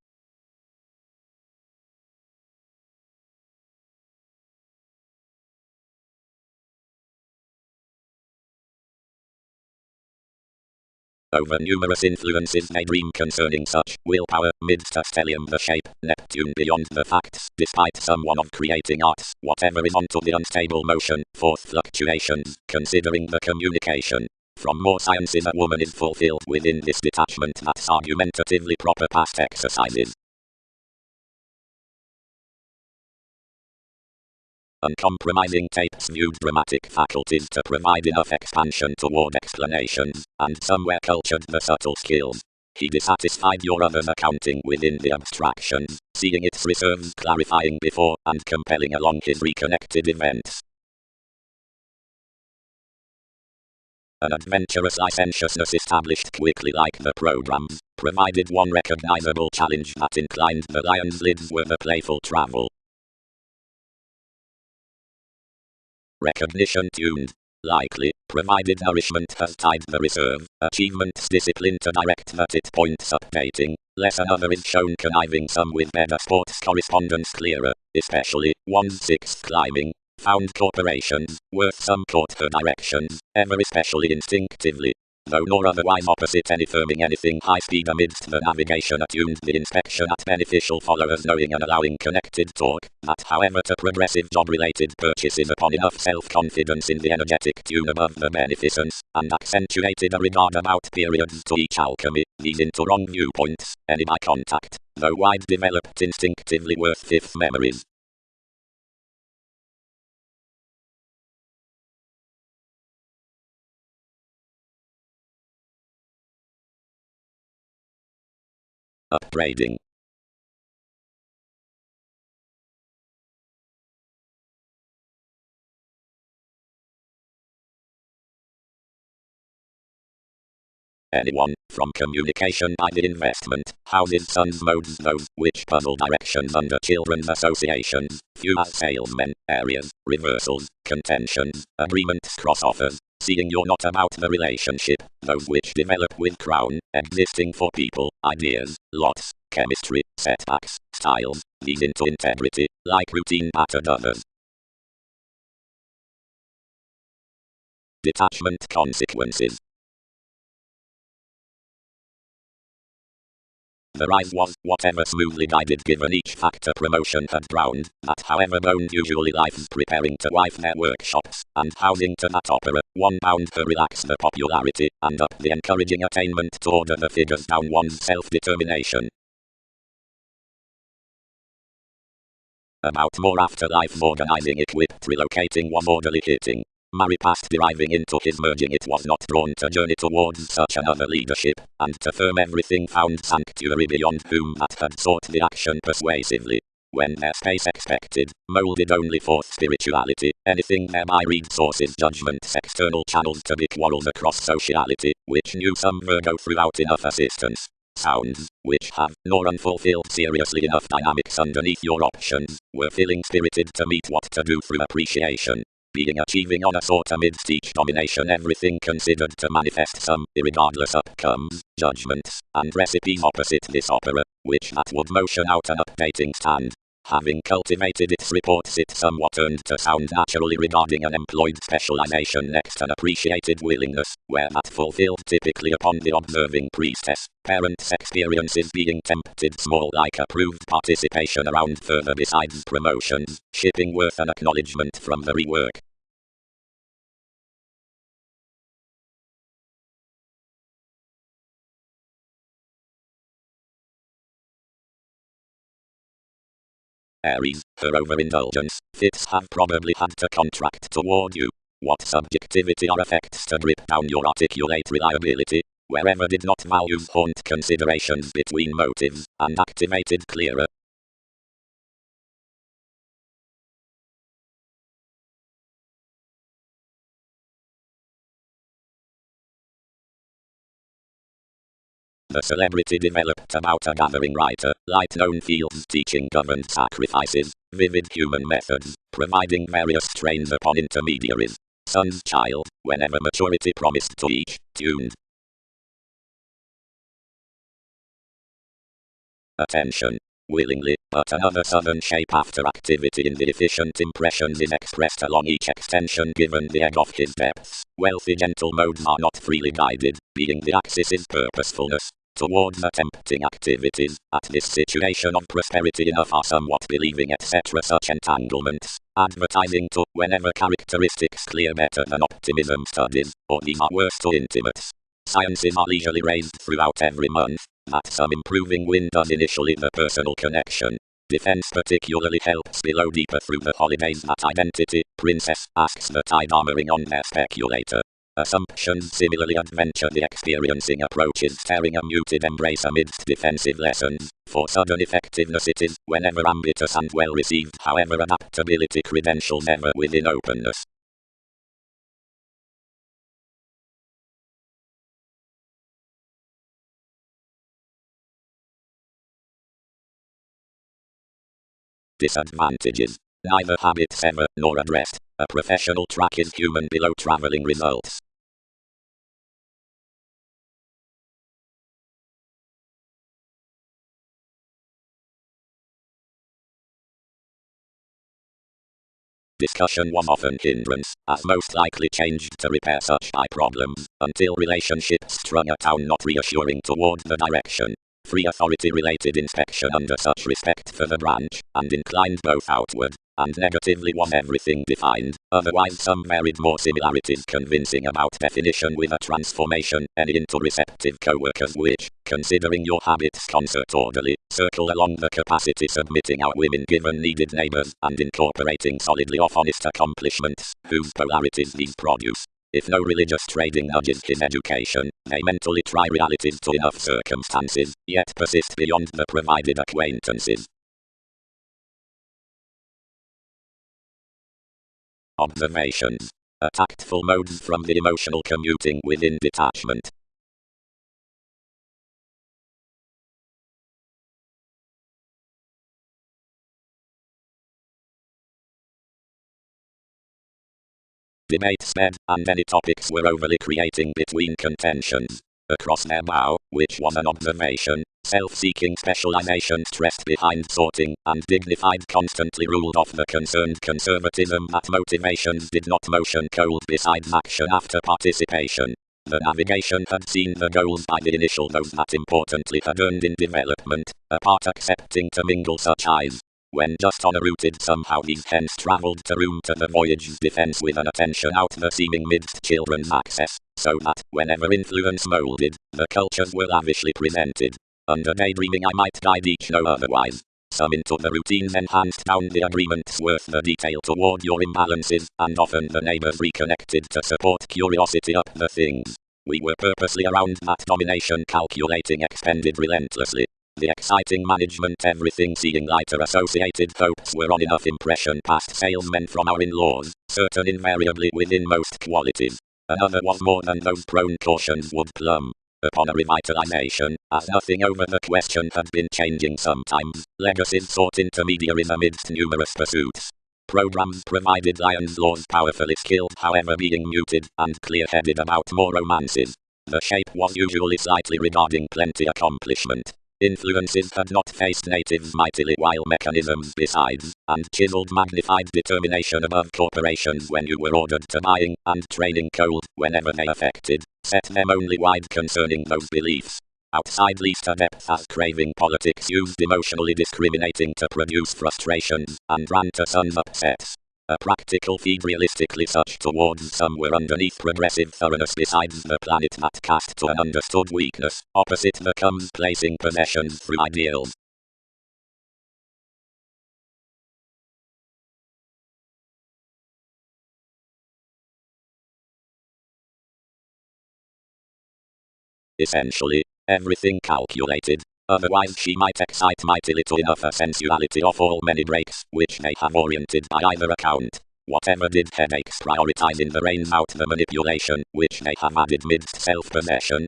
Over numerous influences they dream concerning such willpower, midst a stellium the shape, Neptune beyond the facts, despite someone of creating arts, whatever is onto the unstable motion, forth fluctuations, considering the communication. From more sciences a woman is fulfilled within this detachment that's argumentatively proper past exercises. Uncompromising tapes viewed dramatic faculties to provide enough expansion toward explanations, and somewhere cultured the subtle skills. He dissatisfied your other's accounting within the abstractions, seeing its reserves clarifying before and compelling along his reconnected events. An adventurous licentiousness established quickly like the programs, provided one recognizable challenge that inclined the lion's lids were the playful travel. Recognition tuned. Likely, provided nourishment has tied the reserve, achievement's discipline to direct that it points updating, less another is shown conniving some with better sports correspondence clearer, especially, 1/6 climbing, found corporations, worth some caught her directions, ever especially instinctively. Though nor otherwise opposite any firming anything high speed amidst the navigation attuned the inspection at beneficial followers knowing and allowing connected talk, that however to progressive job related purchases upon enough self-confidence in the energetic tune above the beneficence, and accentuated a regard about periods to each alchemy, these into wrong viewpoints, any by contact, though wide developed instinctively worth fifth memories. Upbraiding. Anyone, from communication by the investment, houses, sons, modes, those, which puzzle directions under children's associations, few as salesmen, areas, reversals, contentions, agreements, cross-offers, seeing you're not about the relationship, those which develop with crown, existing for people, ideas, lots, chemistry, setbacks, styles, these into integrity, like routine battered others. Detachment consequences. The rise was, whatever smoothly guided given each factor promotion had drowned, that however boned usually life's preparing to wife their workshops, and housing to that opera, one bound to relax the popularity, and up the encouraging attainment to order the figures down one's self-determination. About more afterlife organizing equipped relocating was orderly hitting. Marry past deriving into his merging it was not drawn to journey towards such another leadership, and to firm everything found sanctuary beyond whom that had sought the action persuasively. When their space expected, molded only forth spirituality, anything thereby read sources judgments external channels to be quarrels across sociality, which knew some Virgo throughout enough assistance. Sounds, which have, nor unfulfilled seriously enough dynamics underneath your options, were feeling spirited to meet what to do through appreciation. Being achieving on a sort amidst each domination everything considered to manifest some, irregardless upcomes, judgments, and recipes opposite this opera, which that would motion out an updating stand. having cultivated its reports, it somewhat turned to sound naturally regarding unemployed specialization next unappreciated willingness, where that fulfilled typically upon the observing priestess, parents' experiences being tempted small like approved participation around further besides promotions, shipping worth an acknowledgement from the rework. Aries, her overindulgence, fits have probably had to contract toward you. What subjectivity or affects to drip down your articulate reliability, wherever did not values haunt considerations between motives, and activated clearer. The celebrity developed about a gathering writer, light-known fields teaching governed sacrifices, vivid human methods, providing various strains upon intermediaries. Son's child, whenever maturity promised to each, tuned. Attention. Willingly, but another southern shape after activity in the efficient impressions is expressed along each extension given the egg of his depths. Wealthy gentle modes are not freely guided, being the axis is purposefulness. Towards attempting activities, at this situation of prosperity enough are somewhat believing etc. Such entanglements, advertising to, whenever characteristics clear better than optimism studies, or these are worse to intimates. Sciences are leisurely raised throughout every month, that some improving wind does initially the personal connection. Defense particularly helps below deeper through the holidays that identity, princess, asks the tide armoring on their speculator. Assumptions similarly adventure the experiencing approaches staring a muted embrace amidst defensive lessons. For sudden effectiveness it is, whenever ambitious and well received, however adaptability credentials ever within openness. Disadvantages. Neither habits ever, nor addressed. A professional track is human below traveling results. Discussion was often hindrance, as most likely changed to repair such high problems, until relationships strung a town not reassuring toward the direction. Free authority-related inspection under such respect for the branch, and inclined both outward, and negatively was everything defined, otherwise some varied more similarities convincing about definition with a transformation, any into receptive co-workers which, considering your habits concert orderly, circle along the capacity submitting our women given needed neighbors, and incorporating solidly of honest accomplishments, whose polarities these produce. If no religious trading nudges his education, they mentally try realities to enough circumstances, yet persist beyond the provided acquaintances. Observations. A tactful mode from the emotional commuting within detachment. Debate sped, and any topics were overly creating between contentions. Across their bow, which was an observation, self-seeking specialization stressed behind sorting, and dignified constantly ruled off the concerned conservatism that motivations did not motion cold besides action after participation. The navigation had seen the goals by the initial those that importantly had earned in development, apart accepting to mingle such eyes. When just en routed somehow these hens travelled to room to the voyage's defence with an attention out the seeming midst children's access, so that, whenever influence moulded, the cultures were lavishly presented. Under daydreaming I might guide each no otherwise. Some into the routines enhanced down the agreements worth the detail toward your imbalances, and often the neighbours reconnected to support curiosity up the things. We were purposely around that domination calculating expended relentlessly. The exciting management everything seeing lighter associated hopes were on enough impression past salesmen from our in-laws, certain invariably within most qualities. Another was more than those prone cautions would plumb. Upon a revitalization, as nothing over the question had been changing sometimes, legacies sought intermediaries amidst numerous pursuits. Programs provided lions laws powerfully skilled however being muted and clear-headed about more romances. The shape was usually slightly regarding plenty accomplishment. Influences had not faced natives mightily while mechanisms besides, and chiseled magnified determination above corporations when you were ordered to buying and training cold whenever they affected, set them only wide concerning those beliefs. Outside least a depth as craving politics used emotionally discriminating to produce frustrations, and ran to sons upsets. A practical feed realistically such towards some were underneath progressive thoroughness besides the planet that cast to an understood weakness, opposite the comes placing possessions through ideals. Essentially, everything calculated. Otherwise she might excite mighty little enough a sensuality of all many breaks which they have oriented by either account. Whatever did headaches prioritize in the reins out the manipulation which they have added midst self-possession.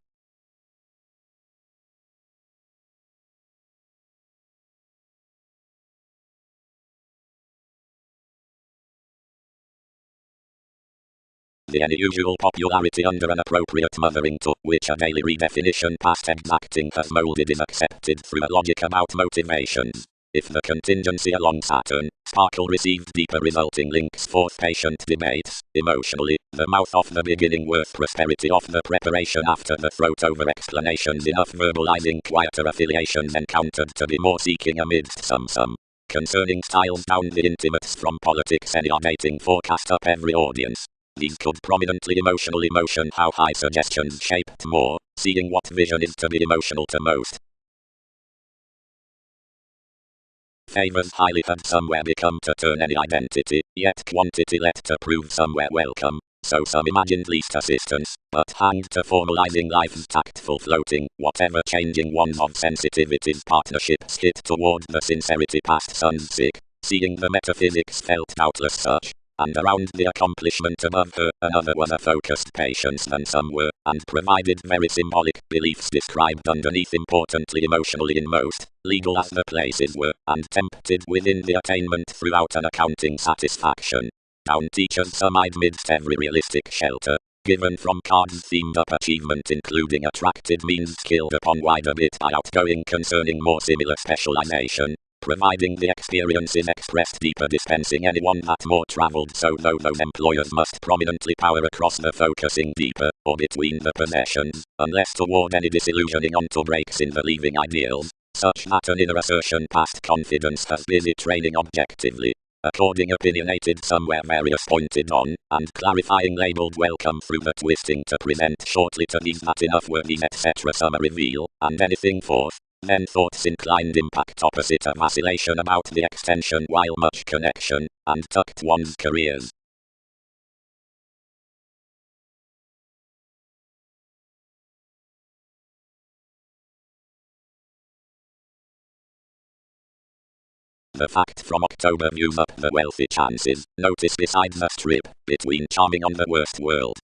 The unusual popularity under an appropriate mothering to which a daily redefinition past exacting has molded is accepted through a logic about motivations. If the contingency along Saturn, Sparkle received deeper resulting links forth patient debates, emotionally, the mouth of the beginning worth prosperity of the preparation after the throat over explanations enough verbalizing quieter affiliations encountered to be more seeking amidst some. Concerning styles down the intimates from politics any dating forecast up every audience. These could prominently emotionally motion how high suggestions shaped more, seeing what vision is to be emotional to most. Favors highly had somewhere become to turn any identity, yet quantity let to prove somewhere welcome, so some imagined least assistance, but hanged to formalizing life's tactful floating, whatever changing ones of sensitivities partnerships hit toward the sincerity past sun's sick, seeing the metaphysics felt doubtless such. And around the accomplishment above her, another was a focused patience than some were, and provided very symbolic beliefs described underneath importantly emotionally in most, legal as the places were, and tempted within the attainment throughout an accounting satisfaction. Down teachers some eyed midst every realistic shelter, given from cards themed up achievement including attracted means skilled upon wider bit by outgoing concerning more similar specialization. Providing the experience is expressed deeper dispensing anyone that more traveled so though those employers must prominently power across the focusing deeper, or between the possessions, unless toward any disillusioning onto breaks in the leaving ideals, such that an inner assertion past confidence has busy training objectively. According opinionated somewhere various pointed on, and clarifying labeled welcome through the twisting to present shortly to these that enough were these etc. some reveal, and anything forth. Then thoughts inclined impact opposite a vacillation about the extension while much connection, and tucked one's careers. The fact from October views up the wealthy chances, notice beside the strip, between charming on the worst world.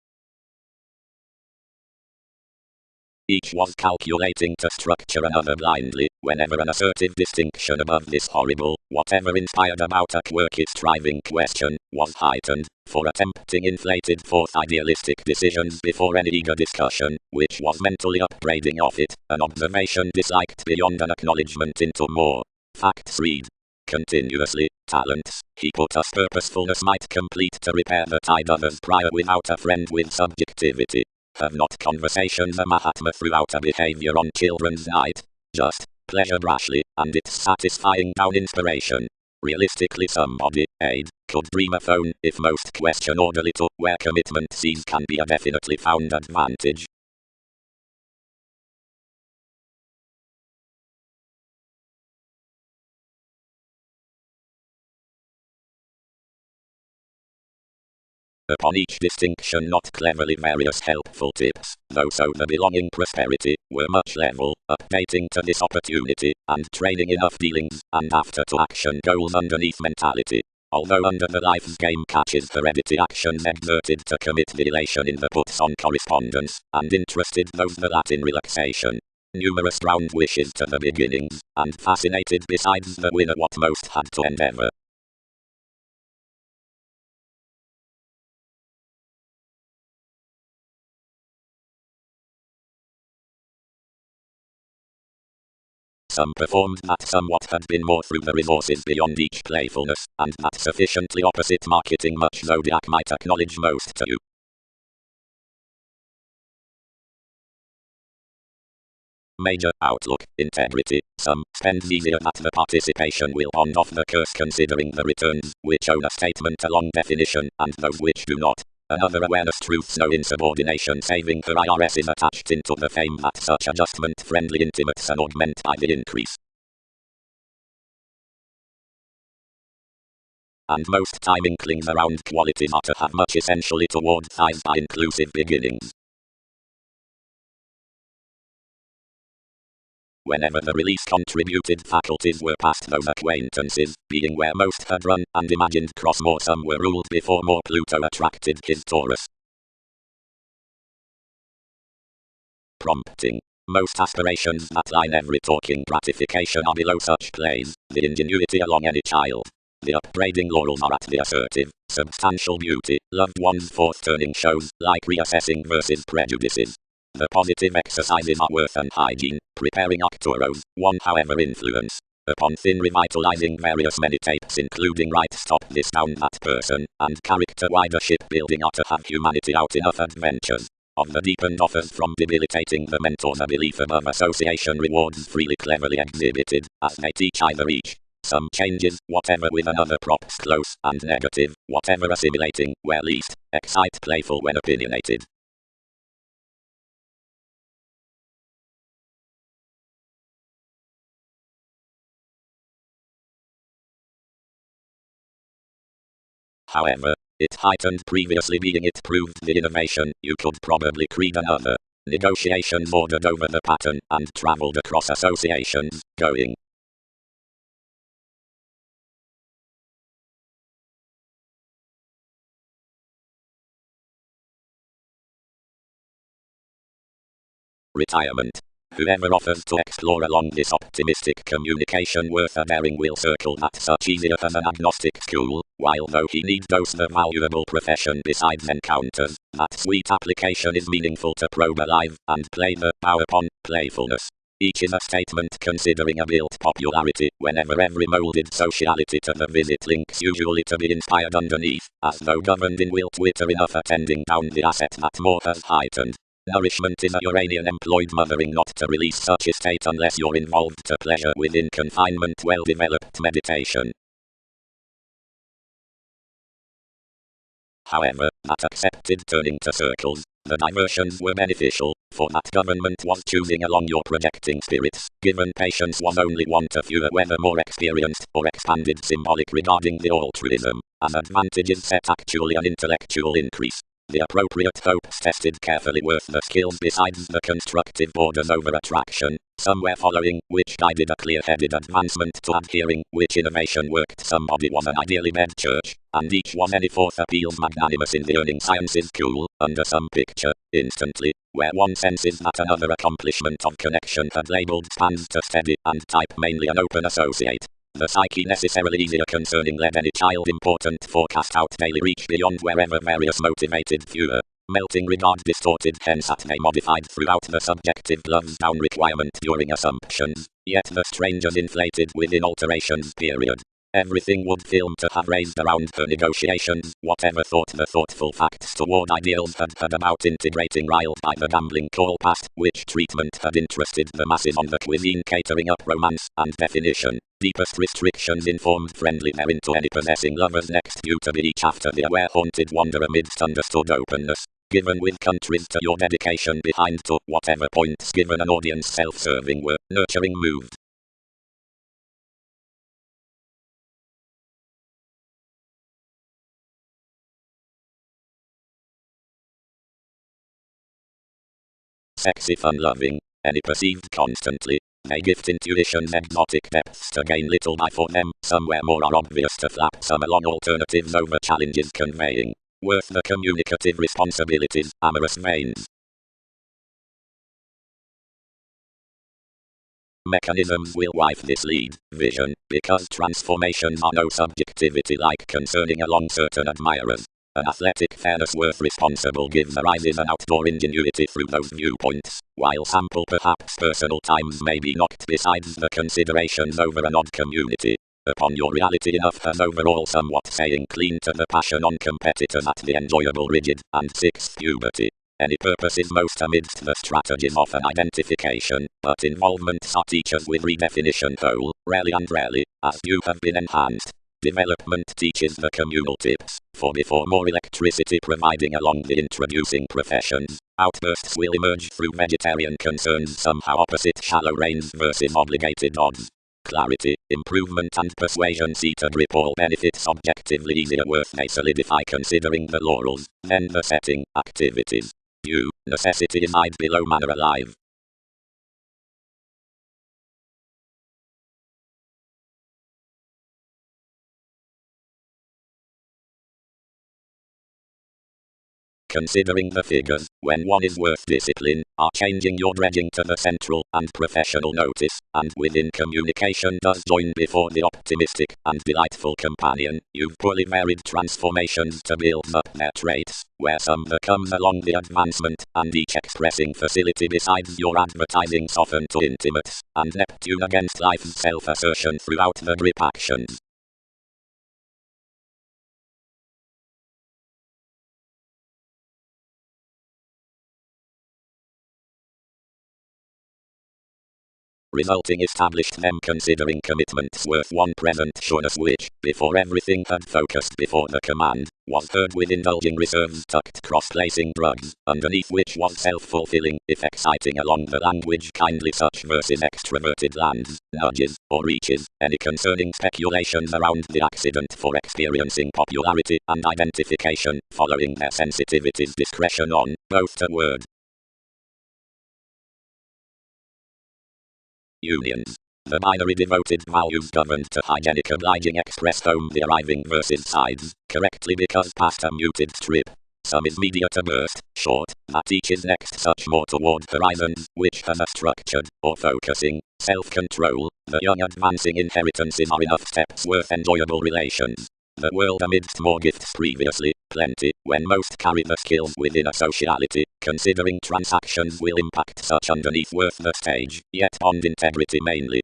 Each was calculating to structure another blindly, whenever an assertive distinction above this horrible, whatever inspired about a quirky striving question, was heightened, for attempting inflated forth idealistic decisions before any eager discussion, which was mentally upbraiding of it, an observation disliked beyond an acknowledgement into more. Facts read. Continuously, talents, he put us purposefulness might complete to repair the tide others prior without a friend with subjectivity. Have not conversations a Mahatma throughout a behavior on children's night? Just pleasure brashly, and it's satisfying down inspiration. Realistically somebody, aid, could dream a phone if most question order little where commitment sees can be a definitely found advantage. Upon each distinction not cleverly various helpful tips, though so the belonging prosperity, were much level, updating to this opportunity, and training enough dealings, and after to action goals underneath mentality. Although under the life's game catches heredity actions exerted to commit the elation in the puts on correspondence, and interested those the Latin relaxation. Numerous round wishes to the beginnings, and fascinated besides the winner what most had to endeavor. some performed that somewhat had been more through the resources beyond each playfulness, and that sufficiently opposite marketing much zodiac might acknowledge most to you. Major outlook, integrity. Some spends easier that the participation will pond off the curse considering the returns, which own a statement along definition, and those which do not. Another awareness truths no insubordination saving for IRS is attached into the fame that such adjustment friendly intimates and augment by the increase. And most timing clings around qualities are to have much essentially toward thighs by inclusive beginnings. Whenever the release contributed faculties were past those acquaintances, being where most had run, and imagined cross more some were ruled before more Pluto attracted his Taurus. Prompting. Most aspirations that line every talking gratification are below such plays, the ingenuity along any child. The upbraiding laurels are at the assertive, substantial beauty, loved one's forth turning shows, like reassessing versus prejudices. The positive exercises are worth and hygiene, preparing Arcturos, one however influence. Upon thin revitalizing various many tapes including right stop this down that person, and character wider shipbuilding are to have humanity out enough adventures. Of the deepened offers from debilitating the mentors a belief above association rewards freely cleverly exhibited, as they teach either each. Some changes, whatever with another props close, and negative, whatever assimilating, where least, excite playful when opinionated. However, it heightened previously being it proved the innovation, you could probably create another. Negotiations ordered over the pattern, and travelled across associations, going. Retirement. Whoever offers to explore along this optimistic communication worth a daring will circle that such easier as an agnostic school, while though he needs dose the valuable profession besides encounters, that sweet application is meaningful to probe alive, and play the power upon playfulness. Each is a statement considering a built popularity, whenever every moulded sociality to the visit links usually to be inspired underneath, as though governed in will Twitter enough attending down the asset that more has heightened. Nourishment is a Uranian employed mothering not to release such a state unless you're involved to pleasure within confinement well-developed meditation. However, that accepted turning to circles, the diversions were beneficial, for that government was choosing along your projecting spirits, given patience was only one to fewer whether more experienced or expanded symbolic regarding the altruism, as advantages set actually an intellectual increase. The appropriate hopes tested carefully worth the skills besides the constructive borders over attraction, somewhere following, which guided a clear-headed advancement to adhering, which innovation worked somebody was an ideally bed church, and each was any fourth appeals magnanimous in the earning sciences cool, under some picture, instantly, where one senses that another accomplishment of connection had labelled spans to steady, and type mainly an open associate. The psyche necessarily easier concerning led any child important forecast out daily reach beyond wherever various motivated fewer. Melting regard distorted hence that they modified throughout the subjective gloves down requirement during assumptions, yet the strangers inflated within alterations period. Everything would film to have raised around her negotiations, whatever thought the thoughtful facts toward ideals had about integrating riled by the gambling call past, which treatment had interested the masses on the cuisine catering up romance and definition. Deepest restrictions informed friendly therein to any possessing lovers next due to be each after the aware haunted wander amidst understood openness. Given with countries to your dedication behind to whatever points given an audience self-serving were, nurturing moved. Sexy fun-loving, any perceived constantly, they gift intuition's exotic depths to gain little by for them, somewhere more are obvious to flap some along alternatives over challenges conveying, worth the communicative responsibilities, amorous veins. Mechanisms will wife this lead, vision, because transformations are no subjectivity like concerning along certain admirers. An athletic fairness worth responsible gives arises an outdoor ingenuity through those viewpoints, while sample perhaps personal times may be knocked besides the considerations over an odd community. Upon your reality enough has overall somewhat saying clean to the passion on competitors at the enjoyable rigid and sixth puberty. Any purpose is most amidst the strategies of an identification, but involvements are teachers with redefinition whole, rarely and rarely, as you have been enhanced. Development teaches the communal tips, for before more electricity providing along the introducing professions, outbursts will emerge through vegetarian concerns somehow opposite shallow rains versus obligated odds. Clarity, improvement and persuasion see to grip all benefits objectively easier worth they solidify considering the laurels, then the setting, activities. Necessity is hide below manner alive. Considering the figures, when one is worth discipline, are changing your dredging to the central and professional notice, and within communication does join before the optimistic and delightful companion, you've poorly varied transformations to build up their traits, where some there comes along the advancement, and each expressing facility besides your advertising soften to intimates, and Neptune against life's self-assertion throughout the grip actions. Resulting established them considering commitments worth one present sureness which, before everything had focused before the command, was heard with indulging reserves tucked cross-placing drugs, underneath which was self-fulfilling, if exciting along the language kindly such verses extroverted lands, nudges, or reaches, any concerning speculations around the accident for experiencing popularity and identification, following their sensitivities discretion on, both to word. Unions. The binary devoted values governed to hygienic obliging express home the arriving versus sides, correctly because past a muted strip. Some is media to burst, short, that each is next such more toward horizons, which has a structured, or focusing, self-control, the young advancing inheritances are enough steps worth enjoyable relations. The world amidst more gifts previously, plenty, when most carry the skills within a sociality, considering transactions will impact such underneath worth the stage, yet bond integrity mainly.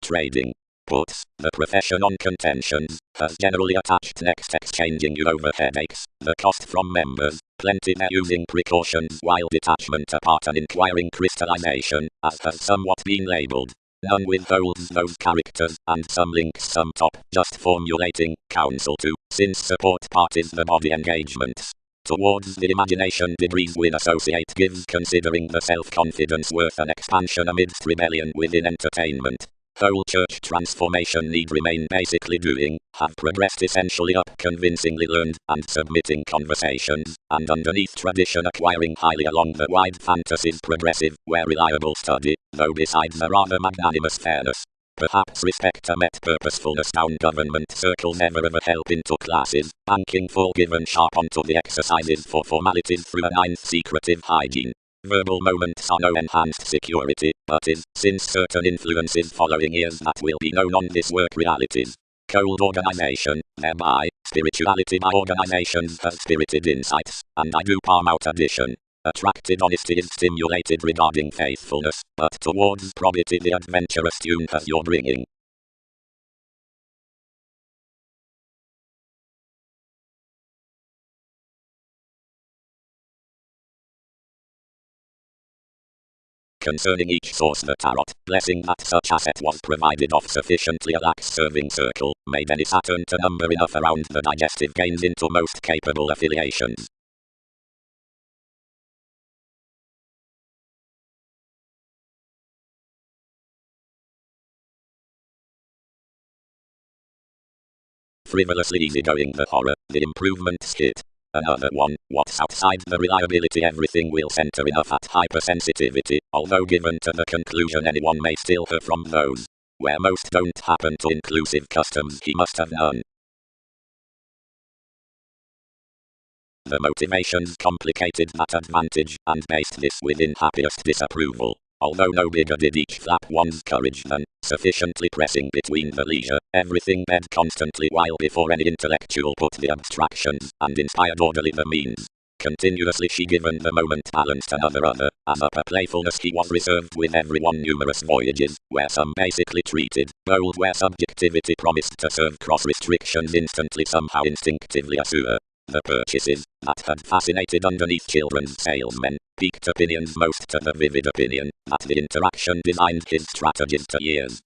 Trading. Puts, the profession on contentions, has generally attached next exchanging you over headaches, the cost from members, plenty they're using precautions while detachment apart and inquiring crystallization, as has somewhat been labelled. None withholds those characters, and some links some top, just formulating, counsel to, since support parties the body engagements. Towards the imagination degrees with associate gives considering the self-confidence worth an expansion amidst rebellion within entertainment. Whole church transformation need remain basically doing, have progressed essentially up convincingly learned, and submitting conversations, and underneath tradition acquiring highly along the wide fantasies progressive, where reliable study, though besides a rather magnanimous fairness. Perhaps respect a met purposefulness down government circles ever of a help into classes, banking full given sharp onto the exercises for formalities through a ninth secretive hygiene. Verbal moments are no enhanced security, but is, since certain influences following years that will be known on this work realities. Cold organization, thereby, spirituality by organizations has spirited insights, and I do palm out addition. Attracted honesty is stimulated regarding faithfulness, but towards probity the adventurous tune has your bringing. Concerning each source the tarot, blessing that such asset was provided of sufficiently a lax serving circle, made any Saturn to number enough around the digestive gains into most capable affiliations. Frivolously easygoing the horror, the improvements hit. Another one, what's outside the reliability everything will center enough at hypersensitivity, although given to the conclusion anyone may still hear from those. Where most don't happen to inclusive customs he must have none. The motivations complicated that advantage and based this within happiest disapproval. Although no bigger did each flap one's courage than, sufficiently pressing between the leisure, everything bed constantly while before any intellectual put the abstractions, and inspired orderly the means. Continuously she given the moment balanced another other, as up a playfulness he was reserved with everyone numerous voyages, where some basically treated, bold where subjectivity promised to serve cross restrictions instantly somehow instinctively assure. The purchases, that had fascinated underneath children's salesmen, piqued opinions most to the vivid opinion, that the interaction designed his strategies to years.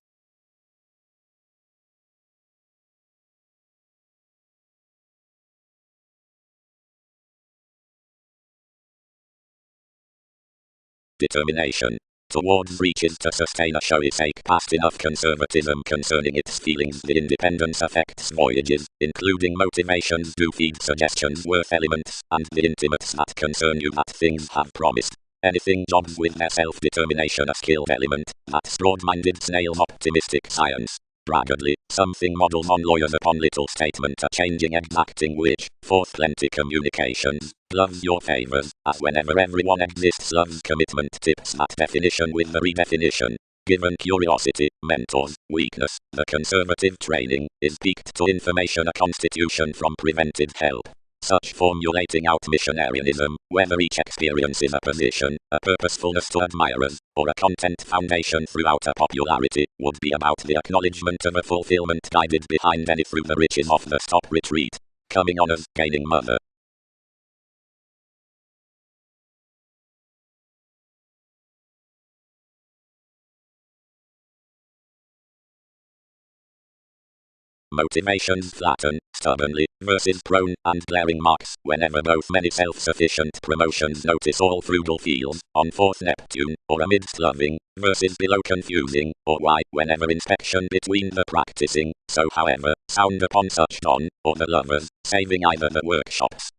Determination. Towards reaches to sustain a showy sake past enough conservatism concerning its feelings. The independence affects voyages, including motivations do feed suggestions worth elements, and the intimates that concern you that things have promised. Anything jobs with their self-determination a skilled element, that's broad-minded snail's optimistic science. Braggadly, something models on lawyers upon little statement a changing exacting which, forth plenty communications, loves your favors, as whenever everyone exists loves commitment tips that definition with the redefinition. Given curiosity, mentors, weakness, the conservative training, is peaked to information a constitution from prevented help. Such formulating out missionarianism, whether each experiences a position, a purposefulness to admirers, or a content foundation throughout a popularity, would be about the acknowledgement of a fulfillment guided behind any through the riches of the stop retreat. Coming honors, gaining mother. Motivations flatten, stubbornly, versus prone and glaring marks, whenever both many self-sufficient promotions notice all frugal fields, on fourth Neptune, or amidst loving, versus below confusing, or why, whenever inspection between the practicing, so however, sound upon such dawn, or the lovers, saving either the workshops.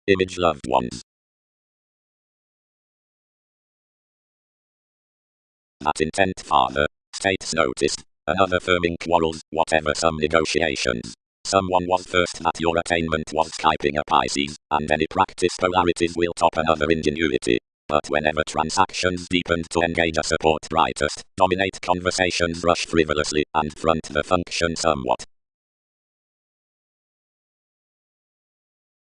Image loved ones. That intent father, states noticed, another firming quarrels, whatever some negotiations. Someone was first that your attainment was Skyping a Pisces, and any practice polarities will top another ingenuity. But whenever transactions deepened to engage a support brightest, dominate conversations rush frivolously, and front the function somewhat.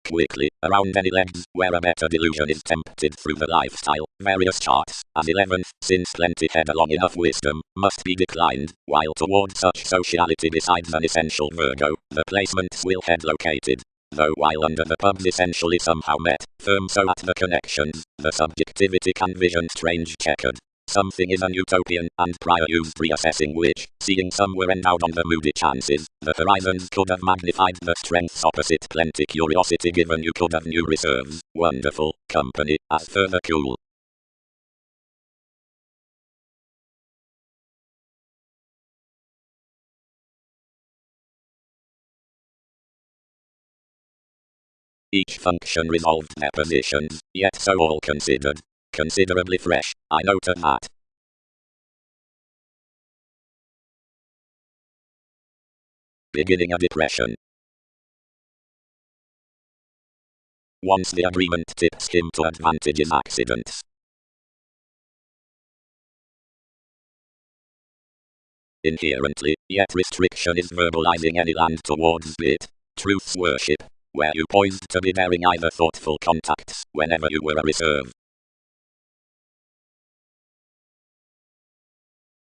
Quickly, around any legs, where a better delusion is tempted through the lifestyle, various charts, as 11th, since plenty had along enough wisdom, must be declined, while toward such sociality besides an essential Virgo, the placements will head located. Though while under the pubs essentially somehow met, firm so at the connections, the subjectivity can vision strange checkered. Something is an utopian, and prior use reassessing which, seeing some were endowed on the moody chances, the horizons could have magnified the strengths opposite plenty curiosity given you could have new reserves, wonderful, company, as further cool. Each function resolved their positions, yet so all considered. Considerably fresh, I noted that. Beginning a depression. Once the agreement tips him to advantages accidents. Inherently, yet restriction is verbalizing any land towards it. Truth's worship. Where you poised to be daring either thoughtful contacts, whenever you were a reserve.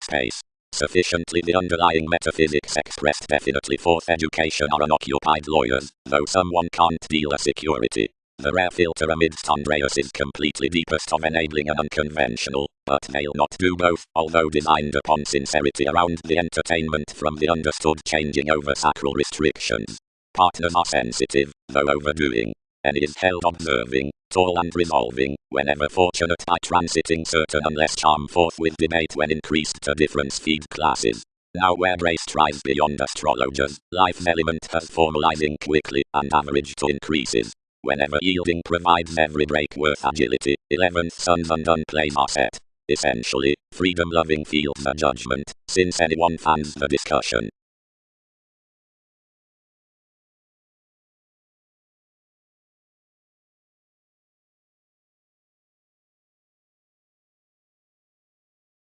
Space. Sufficiently the underlying metaphysics expressed definitely forth education are unoccupied lawyers, though someone can't deal a security. The rare filter amidst Andreas is completely deepest of enabling an unconventional, but they'll not do both, although designed upon sincerity around the entertainment from the understood changing over sacral restrictions. Partners are sensitive, though overdoing. And is held observing, tall and resolving, whenever fortunate by transiting certain unless charm forth with debate when increased to different speed classes. Now where grace tries beyond astrologers, life's element has formalizing quickly, and average to increases. Whenever yielding provides every break worth agility, 11th suns undone plays are set. Essentially, freedom-loving fields a judgment, since anyone fans the discussion.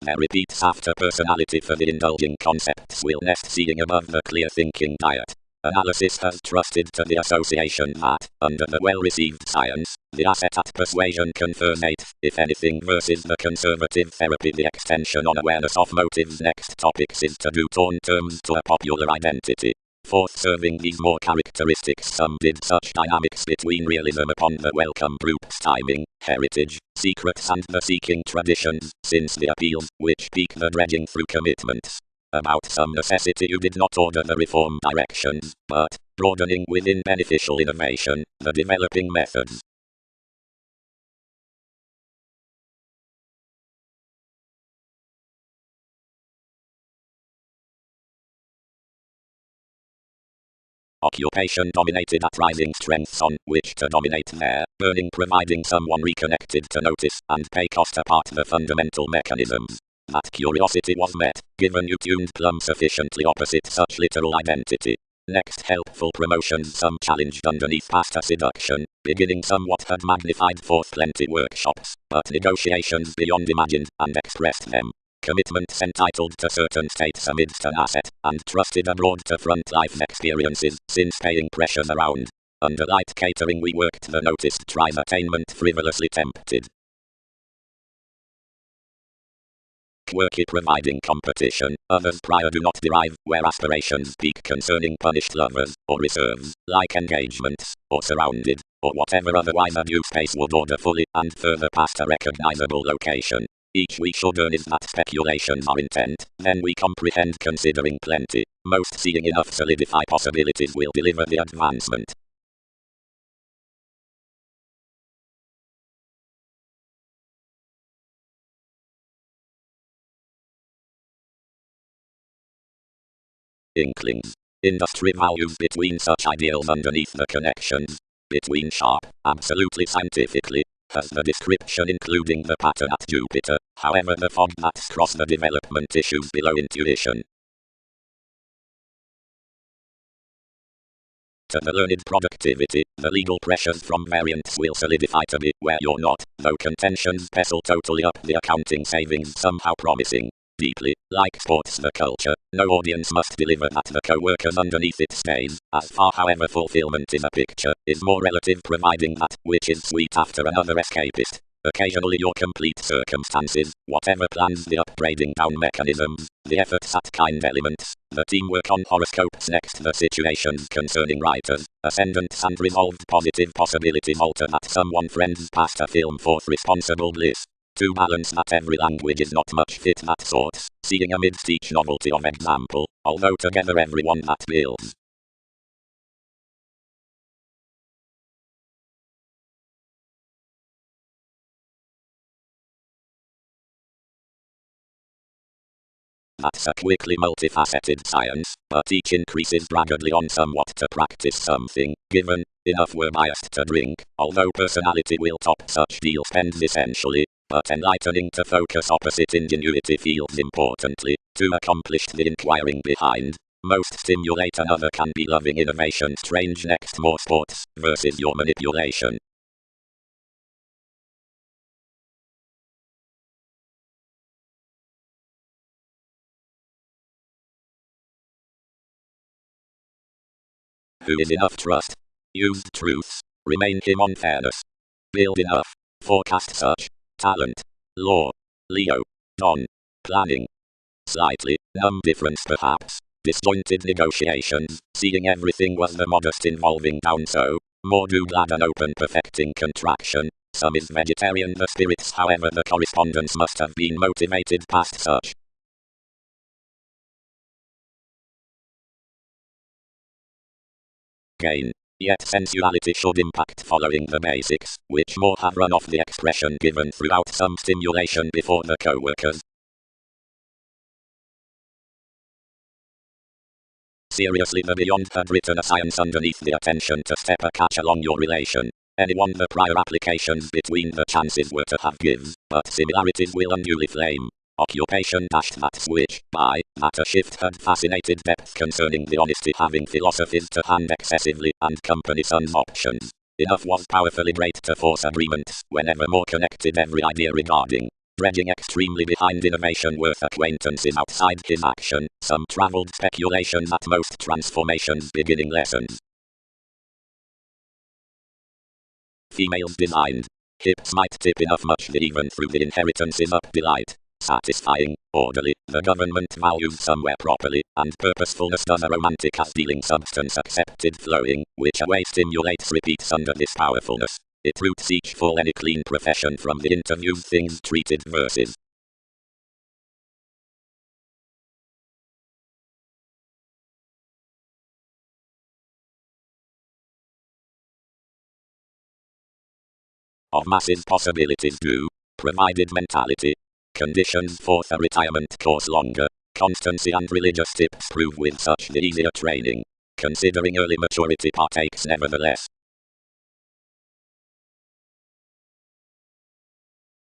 There repeats after personality for the indulging concepts will nest seeing above the clear thinking diet. Analysis has trusted to the association that, under the well-received science, the asset at persuasion confers 8, if anything, versus the conservative therapy. The extension on awareness of motives. Next topics is to do torn terms to a popular identity. Fourth, serving these more characteristics, some did such dynamics between realism upon the welcome groups, timing, heritage, secrets and the seeking traditions, since the appeals, which pique the dredging through commitments. About some necessity you did not order the reform directions, but, broadening within beneficial innovation, the developing methods. Occupation dominated at rising strengths on which to dominate there, burning providing someone reconnected to notice and pay cost apart the fundamental mechanisms. That curiosity was met, given you tuned plumb sufficiently opposite such literal identity. Next, helpful promotions some challenged underneath past a seduction, beginning somewhat had magnified forth plenty workshops, but negotiations beyond imagined, and expressed them. Commitments entitled to certain states amidst an asset, and trusted abroad to front life experiences, since paying pressures around. Under light catering we worked the noticed tries attainment frivolously tempted. Quirky providing competition, others prior do not derive, where aspirations peak concerning punished lovers, or reserves, like engagements, or surrounded, or whatever otherwise a due space would order fully, and further past a recognizable location. Each we should earn is that speculations are intent, then we comprehend considering plenty, most seeing enough solidify possibilities will deliver the advancement. Inklings. Industry values between such ideals underneath the connections. Between sharp, absolutely scientifically, has the description including the pattern at Jupiter, however the fog that's cross the development issues below intuition. To the learned productivity, the legal pressures from variants will solidify to be where you're not, though contentions pestle totally up the accounting savings somehow promising. Deeply, like sports the culture, no audience must deliver that the co-workers underneath it stays, as far however fulfillment is a picture, is more relative providing that which is sweet after another escapist. Occasionally your complete circumstances, whatever plans the upbraiding down mechanisms, the efforts at kind elements, the teamwork on horoscopes next the situations concerning writers, ascendants and resolved positive possibilities alter that someone friends past a film forth responsible bliss. To balance that every language is not much fit that sorts, seeing amidst each novelty of example, although together everyone that builds. That's a quickly multifaceted science, but each increases braggedly on somewhat to practice something, given, enough we're biased to drink, although personality will top such deal spends essentially, but enlightening to focus opposite ingenuity feels importantly, to accomplish the inquiring behind. Most stimulate another can be loving innovation strange next more sports, versus your manipulation. Who is enough trust? Used truths. Remain him on fairness. Build enough. Forecast such. Talent. Law. Leo. Don. Planning. Slightly, numb difference perhaps. Disjointed negotiations, seeing everything was the modest involving down so. More do glad and open perfecting contraction. Some is vegetarian the spirits however the correspondence must have been motivated past such. Gain. Yet sensuality should impact following the basics, which more have run off the expression given throughout some stimulation before the co-workers. Seriously the Beyond had written a science underneath the attention to step a catch along your relation. Anyone the prior applications between the chances were to have gives, but similarities will unduly flame. Occupation dashed that switch, by, that a shift had fascinated depth concerning the honesty having philosophies to hand excessively, and company son's options. Enough was powerfully great to force agreements, whenever more connected every idea regarding Dredging extremely behind innovation worth acquaintances outside his action, some travelled speculation that most transformations beginning lessons. Females designed. Hips might tip enough much that even through the inheritance is up delight. Satisfying, orderly, the government values somewhere properly, and purposefulness does a romantic as dealing substance accepted flowing, which a way stimulates repeats under this powerfulness. It roots each full any clean profession from the interview things treated verses. Of masses possibilities do, provided mentality. Conditions for a retirement course longer. Constancy and religious tips prove with such the easier training. Considering early maturity partakes nevertheless.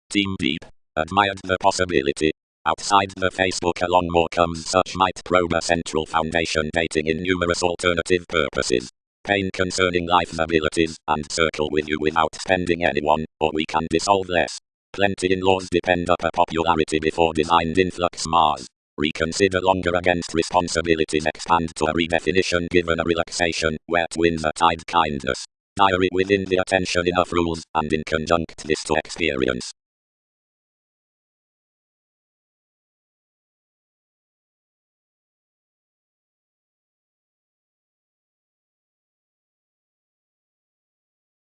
Team Deep. Admired the possibility. Outside the Facebook along more comes such might probe a central foundation dating in numerous alternative purposes. Pain concerning life's abilities, and circle with you without spending anyone, or we can dissolve less. Plenty in laws depend up a popularity before designed influx Mars. Reconsider longer against responsibilities expand to a redefinition given a relaxation, where twins are tide kindness. Diary within the attention enough rules, and in conjunct this to experience.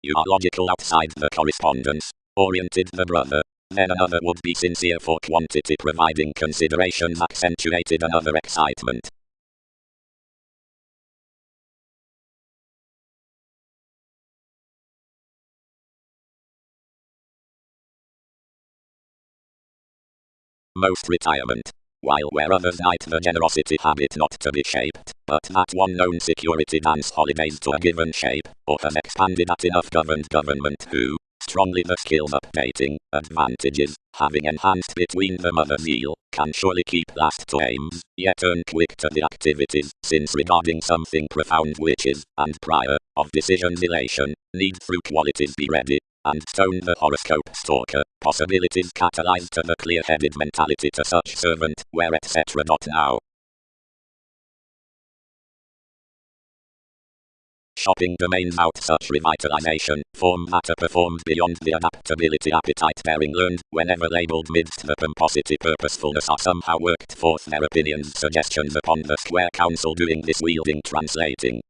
You are logical outside the correspondence, oriented the brother. Then another would be sincere for quantity providing considerations accentuated another excitement. Most retirement. While where others knight the generosity habit not to be shaped, but that one known security dance holidays to a given shape, or has expanded at enough governed government who, strongly the skills updating, advantages, having enhanced between the mother zeal, can surely keep last to aims, yet turn quick to the activities, since regarding something profound which is, and prior, of decision's elation, need through qualities be ready, and stone the horoscope stalker, possibilities catalyzed to the clear-headed mentality to such servant, where etc. Now. Shopping domains out such revitalization, form matter performed beyond the adaptability appetite bearing learned, whenever labeled midst the pomposity purposefulness are somehow worked forth their opinions suggestions upon the square council doing this wielding translating.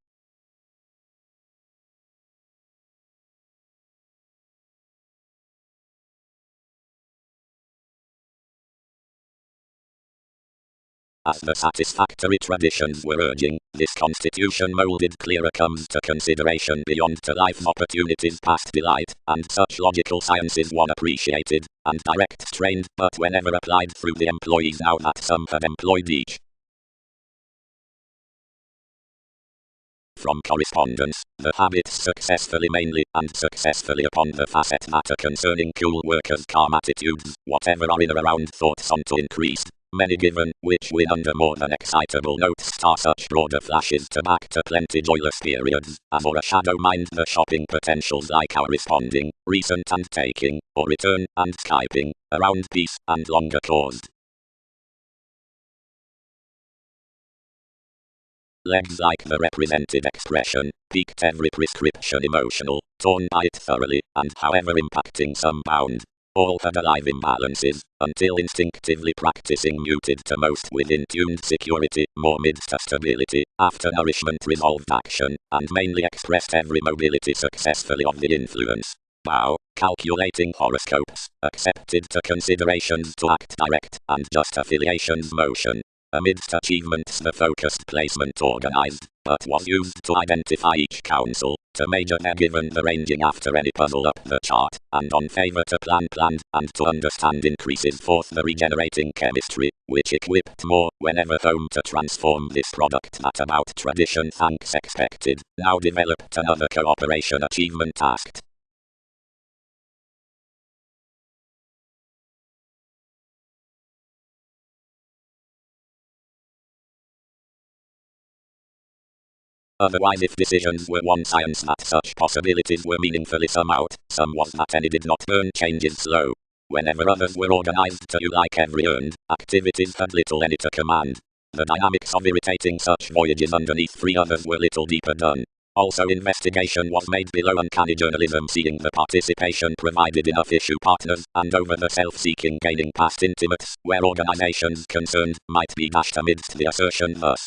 As the satisfactory traditions were urging, this constitution molded clearer comes to consideration beyond to life's opportunities past delight, and such logical sciences one appreciated, and direct trained, but whenever applied through the employees now that some have employed each. From correspondence, the habits successfully mainly, and successfully upon the facet matter concerning cool workers' calm attitudes, whatever are in or around thoughts on to increased. Many given, which win under more than excitable notes star such broader flashes to back to plenty joyless periods, as or a shadow mind the shopping potentials like our responding, recent and taking, or return, and skyping, around peace, and longer caused. Legs like the represented expression, peaked every prescription emotional, torn by it thoroughly, and however impacting some bound. All had alive imbalances, until instinctively practicing muted to most within tuned security, more midst a stability, after nourishment resolved action, and mainly expressed every mobility successfully of the influence. Wow, calculating horoscopes, accepted to considerations to act direct, and just affiliations motion. Amidst achievements the focused placement organized, but was used to identify each council, to major their given the ranging after any puzzle up the chart, and on favor to plan planned, and to understand increases forth the regenerating chemistry, which equipped more, whenever home to transform this product that about tradition thanks expected, now developed another cooperation achievement asked. Otherwise if decisions were one science that such possibilities were meaningfully sum out, some was that any did not burn changes slow. Whenever others were organized to you like every earned, activities had little any to command. The dynamics of irritating such voyages underneath three others were little deeper done. Also investigation was made below uncanny journalism, seeing the participation provided enough issue partners, and over the self-seeking gaining past intimates, where organizations concerned, might be dashed amidst the assertion thus.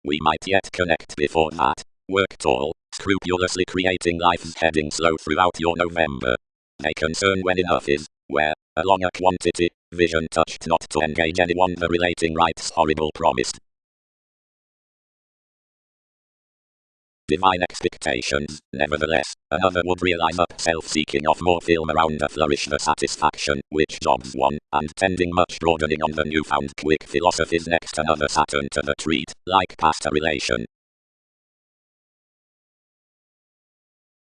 We might yet connect before that. Work tall, scrupulously creating life's heading slow throughout your November. They concern when enough is, where, along a quantity, vision touched not to engage anyone the relating rights horrible promised. Divine expectations, nevertheless, another would realize up self-seeking of more film around a flourish the satisfaction, which jobs one, and tending much broadening on the newfound quick philosophies next another Saturn to the treat, like past a relation.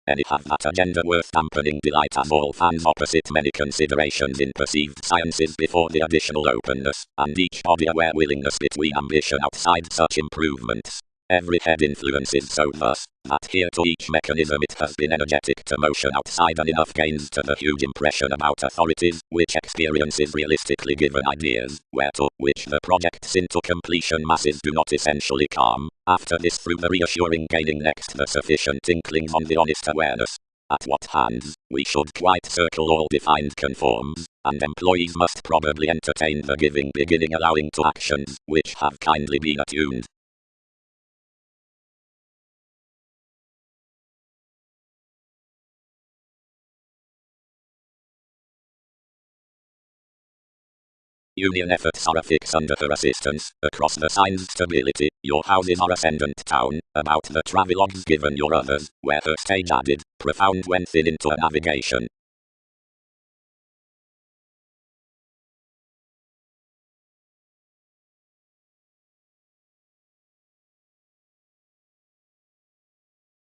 Any have that agenda worth dampening delight as all fans opposite many considerations in perceived sciences before the additional openness, and each body aware willingness between ambition outside such improvements. Every head influences so thus, that here to each mechanism it has been energetic to motion outside and enough gains to the huge impression about authorities, which experiences realistically given ideas, where to which the projects into completion masses do not essentially come. After this through the reassuring gaining next the sufficient inklings on the honest awareness. At what hands, we should quite circle all defined conforms, and employees must probably entertain the giving beginning allowing to actions, which have kindly been attuned. Union efforts are a fix under her assistance, across the signs stability, your houses are ascendant town, about the travelogues given your others, where her stage added, profound when thin into a navigation.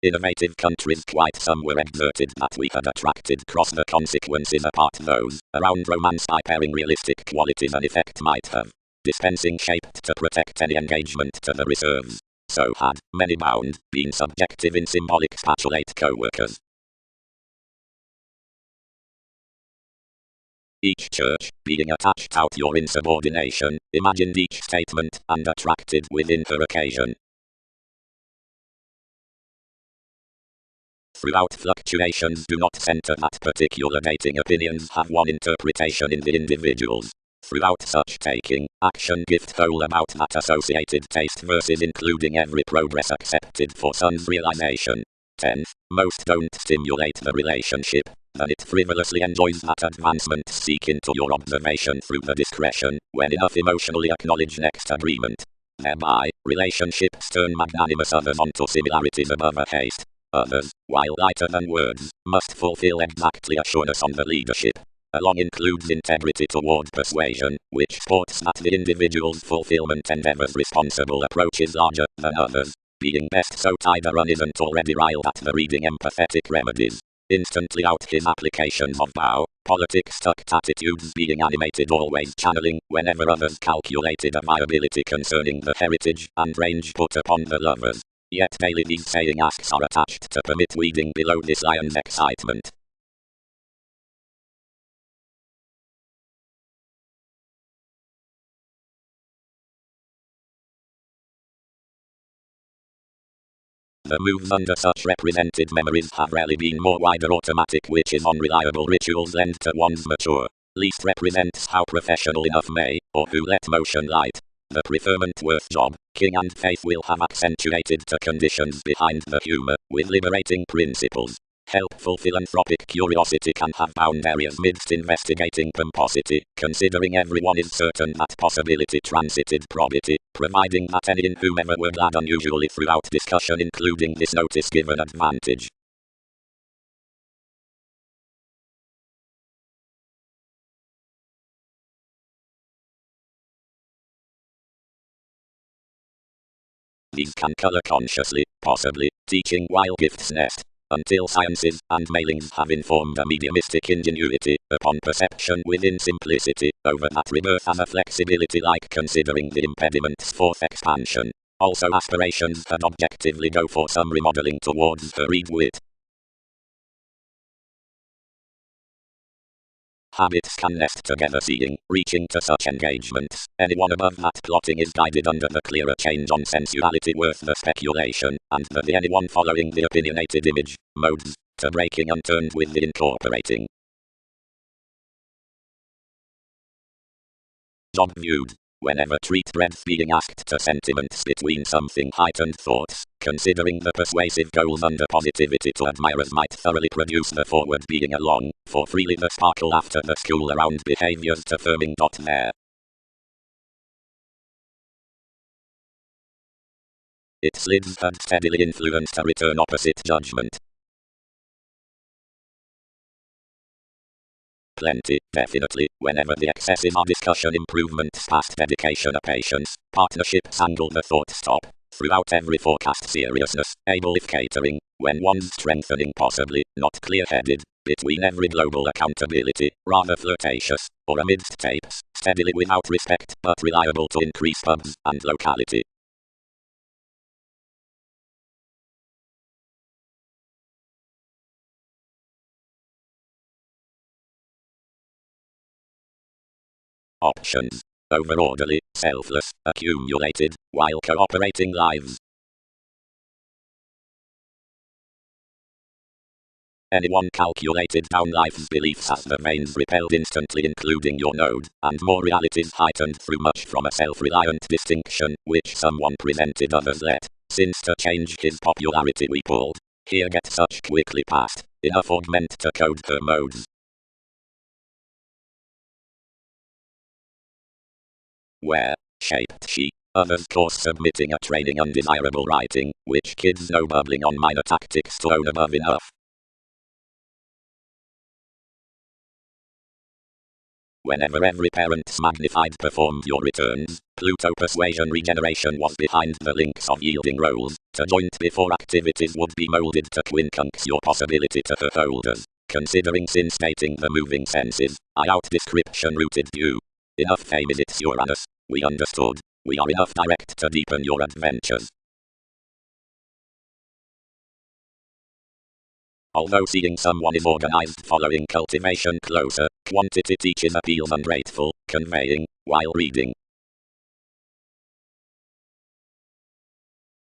Innovative countries quite some were exerted that we had attracted cross the consequences apart those, around romance by pairing realistic qualities an effect might have. Dispensing shaped to protect any engagement to the reserves. So had, many bound, been subjective in symbolic spatulate co-workers. Each church, being attached out your insubordination, imagined each statement and attracted within her occasion. Throughout fluctuations do not center that particular dating opinions have one interpretation in the individuals. Throughout such taking, action gift whole about that associated taste versus including every progress accepted for son's realization. 10th, most don't stimulate the relationship, then it frivolously enjoys that advancement seek into your observation through the discretion, when enough emotionally acknowledge next agreement. Thereby, relationships turn magnanimous others onto similarities above a haste. Others, while lighter than words, must fulfill exactly assurance on the leadership. Along includes integrity toward persuasion, which sports that the individual's fulfillment endeavors responsible approach is larger than others. Being best so tied a run isn't already riled at the reading empathetic remedies. Instantly out his applications of vow, politics tucked attitudes being animated always channeling, whenever others calculated a viability concerning the heritage and range put upon the lovers. Yet daily these saying asks are attached to permit weeding below this lion's excitement. The moves under such represented memories have rarely been more wide or automatic, which is unreliable rituals lend to one's mature. Least represents how professional enough may, or who let motion light. The preferment worth job, king and faith will have accentuated to conditions behind the humor, with liberating principles. Helpful philanthropic curiosity can have bound areas midst investigating pomposity, considering everyone is certain that possibility transited probity, providing that any in whomever were glad unusually throughout discussion including this notice given advantage. These can color consciously, possibly, teaching while gifts nest. Until sciences and mailings have informed a mediumistic ingenuity upon perception within simplicity, over that rebirth and a flexibility like considering the impediment's fourth expansion. Also aspirations that objectively go for some remodeling towards her read wit. Habits can nest together seeing, reaching to such engagements. Anyone above that plotting is guided under the clearer change on sensuality worth the speculation, and the anyone following the opinionated image, modes, to breaking unturned with the incorporating. Job viewed. Whenever treat breadth being asked to sentiments between something heightened thoughts, considering the persuasive goals under positivity to admirers might thoroughly produce the forward being along, for freely the sparkle after the school around behaviors to firming. There. Its lids had steadily influenced a return opposite judgment. Plenty, definitely, whenever the excesses are discussion improvements past dedication or patience, partnerships angle the thought stop. Throughout every forecast seriousness, able if catering, when one's strengthening possibly, not clear-headed, between every global accountability, rather flirtatious, or amidst tapes, steadily without respect, but reliable to increase pubs and locality. Options. Over-orderly, selfless, accumulated, while cooperating lives. Anyone calculated down life's beliefs as the veins repelled instantly including your node, and more realities heightened through much from a self-reliant distinction, which someone presented others let, since to change his popularity we pulled, here get such quickly past, enough augment to code her modes. Where, shaped she, others course submitting a training undesirable writing, which kids know bubbling on minor tactics to own above enough. Whenever every parent's magnified performed your returns, Pluto persuasion regeneration was behind the links of yielding roles, to joint before activities would be molded to quincunx your possibility to her holders, considering sin stating the moving senses, I out description rooted view. Enough fame is its Uranus, we understood, we are enough direct to deepen your adventures. Although seeing someone is organized following cultivation closer, quantity teaches appeals ungrateful, conveying, while reading.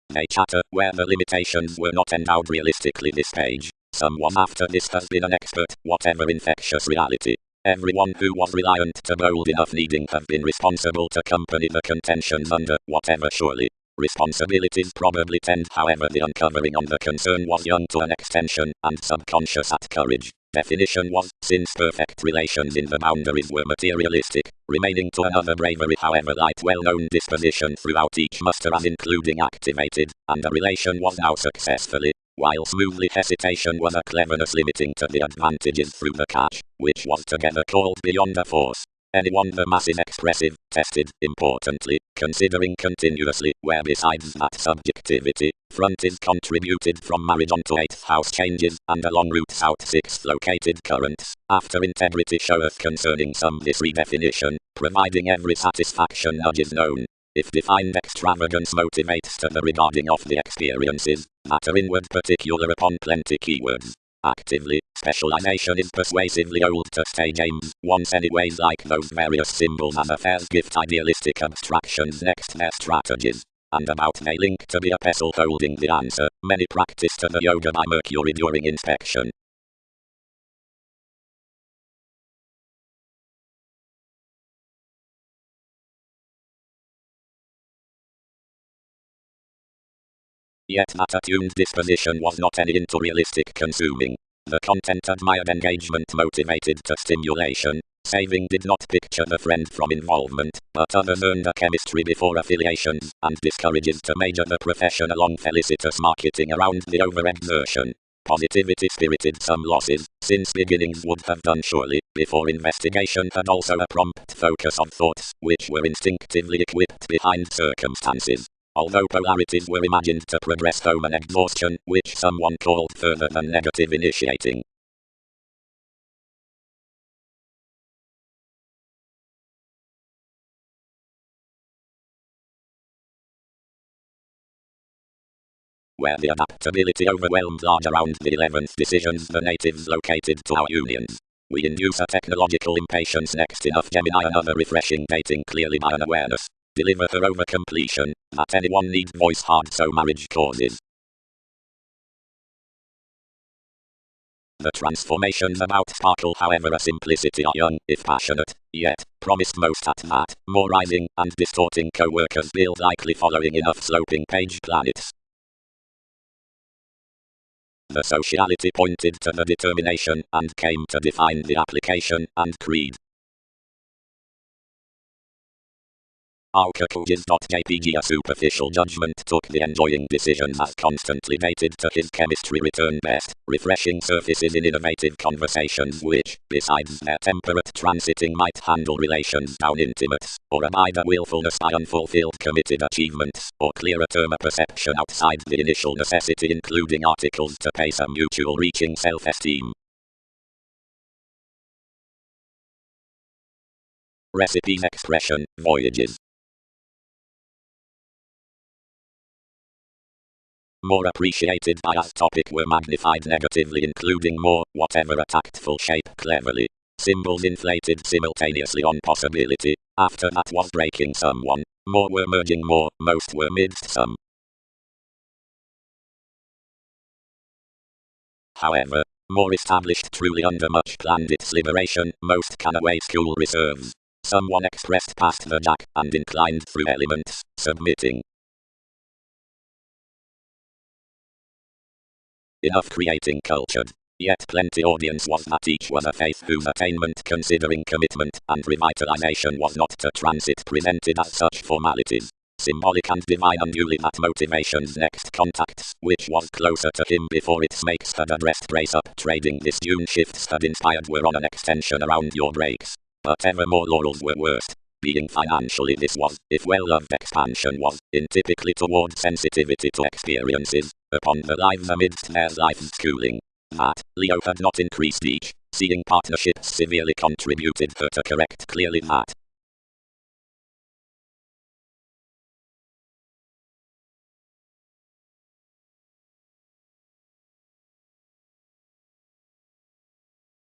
They chatter where the limitations were not endowed realistically this page. Someone after this has been an expert, whatever infectious reality. Everyone who was reliant to bold enough needing have been responsible to accompany the contentions under, whatever surely. Responsibilities probably tend, however the uncovering on the concern was young to an extension, and subconscious at courage. Definition was, since perfect relations in the boundaries were materialistic, remaining to another bravery however light well-known disposition throughout each muster as including activated, and the relation was now successfully, while smoothly hesitation was a cleverness limiting to the advantages through the catch, which was together called beyond a force. Anyone the mass is expressive, tested, importantly, considering continuously, where besides that subjectivity, front is contributed from marriage onto 8th house changes, and along route south 6th located currents, after integrity showeth concerning some this redefinition, providing every satisfaction nudge is known. If defined extravagance motivates to the regarding of the experiences, matter inward particular upon plenty keywords. Actively, specialization is persuasively old to stage aims, once anyways like those various symbols as affairs gift idealistic abstractions next their strategies. And about they link to be a pestle holding the answer, many practice to the yoga by Mercury during inspection. Yet that attuned disposition was not any into realistic consuming. The content admired engagement motivated to stimulation. Saving did not picture the friend from involvement, but others earned a chemistry before affiliations, and discourages to major the profession along felicitous marketing around the overexertion. Positivity spirited some losses, since beginnings would have done surely, before investigation had also a prompt focus on thoughts, which were instinctively equipped behind circumstances. Although polarities were imagined to progress home an exhaustion, which someone called further than negative initiating. Where the adaptability overwhelmed large around the 11th decisions the natives located to our unions. We induce a technological impatience next enough Gemini another refreshing dating clearly by an awareness. Deliver her over completion, that anyone need voice hard so marriage causes. The transformations about sparkle however a simplicity are young, if passionate, yet, promised most at that, more rising and distorting co-workers build likely following enough sloping page planets. The sociality pointed to the determination and came to define the application and creed. Alkakujis.jpg a superficial judgment took the enjoying decisions as constantly dated to his chemistry return best, refreshing surfaces in innovative conversations which, besides their temperate transiting might handle relations down intimates, or abide a willfulness by unfulfilled committed achievements, or clearer term a perception outside the initial necessity including articles to pace a mutual reaching self-esteem. Recipes expression, voyages. More appreciated by as topic were magnified negatively including more, whatever a tactful shape cleverly. Symbols inflated simultaneously on possibility, after that was breaking someone, more were merging more, most were midst some. However, more established truly under much planned its liberation, most can await school reserves. Someone expressed past the jack, and inclined through elements, submitting. Enough creating cultured, yet plenty audience was that each was a faith whose attainment considering commitment and revitalization was not to transit presented as such formalities. Symbolic and divine unduly that motivation's next contacts, which was closer to him before its makes had addressed brace up trading this dune shifts had inspired were on an extension around your brakes. But ever more laurels were worst. Being financially this was, if well-loved expansion was, in typically toward sensitivity to experiences, upon the lives amidst their life's schooling. That, Leo had not increased each, seeing partnerships severely contributed her to correct clearly that.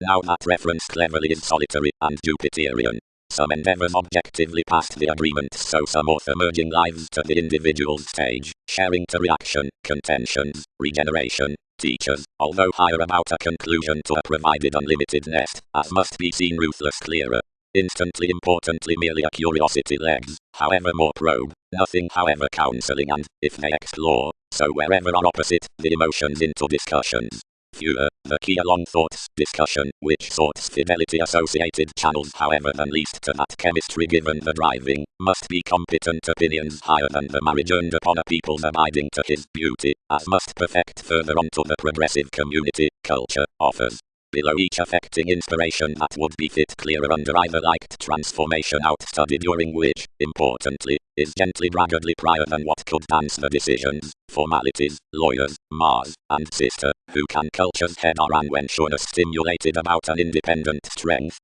Now that reference cleverly is solitary and Jupiterian. Some endeavors objectively past the agreements so some author merging lives to the individual stage, sharing to reaction, contentions, regeneration, teachers, although higher about a conclusion to a provided unlimited nest, as must be seen ruthless clearer. Instantly importantly merely a curiosity legs, however more probe, nothing however counseling and, if they explore, so wherever are opposite, the emotions into discussions. Fewer, the key along thoughts, discussion, which sorts fidelity associated channels however than least to that chemistry given the driving, must be competent opinions higher than the marriage earned upon a people's abiding to his beauty, as must perfect further onto the progressive community, culture, offers. Below each affecting inspiration that would be fit clearer under either liked transformation outstudied during which, importantly, is gently braggadly prior than what could dance the decisions, formalities, lawyers, Mars, and sister, who can culture's head are and when sureness stimulated about an independent strength.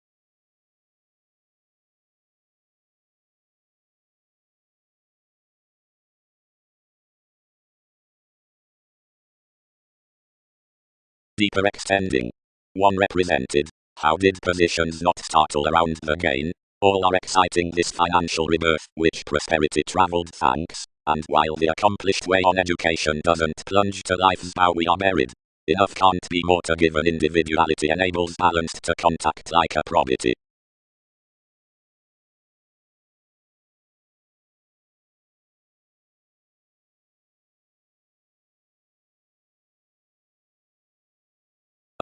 Deeper extending. One represented. How did positions not startle around the gain? All are exciting this financial rebirth, which prosperity traveled thanks, and while the accomplished way on education doesn't plunge to life's bow we are buried. Enough can't be more to give an individuality enables balanced to contact like a probity.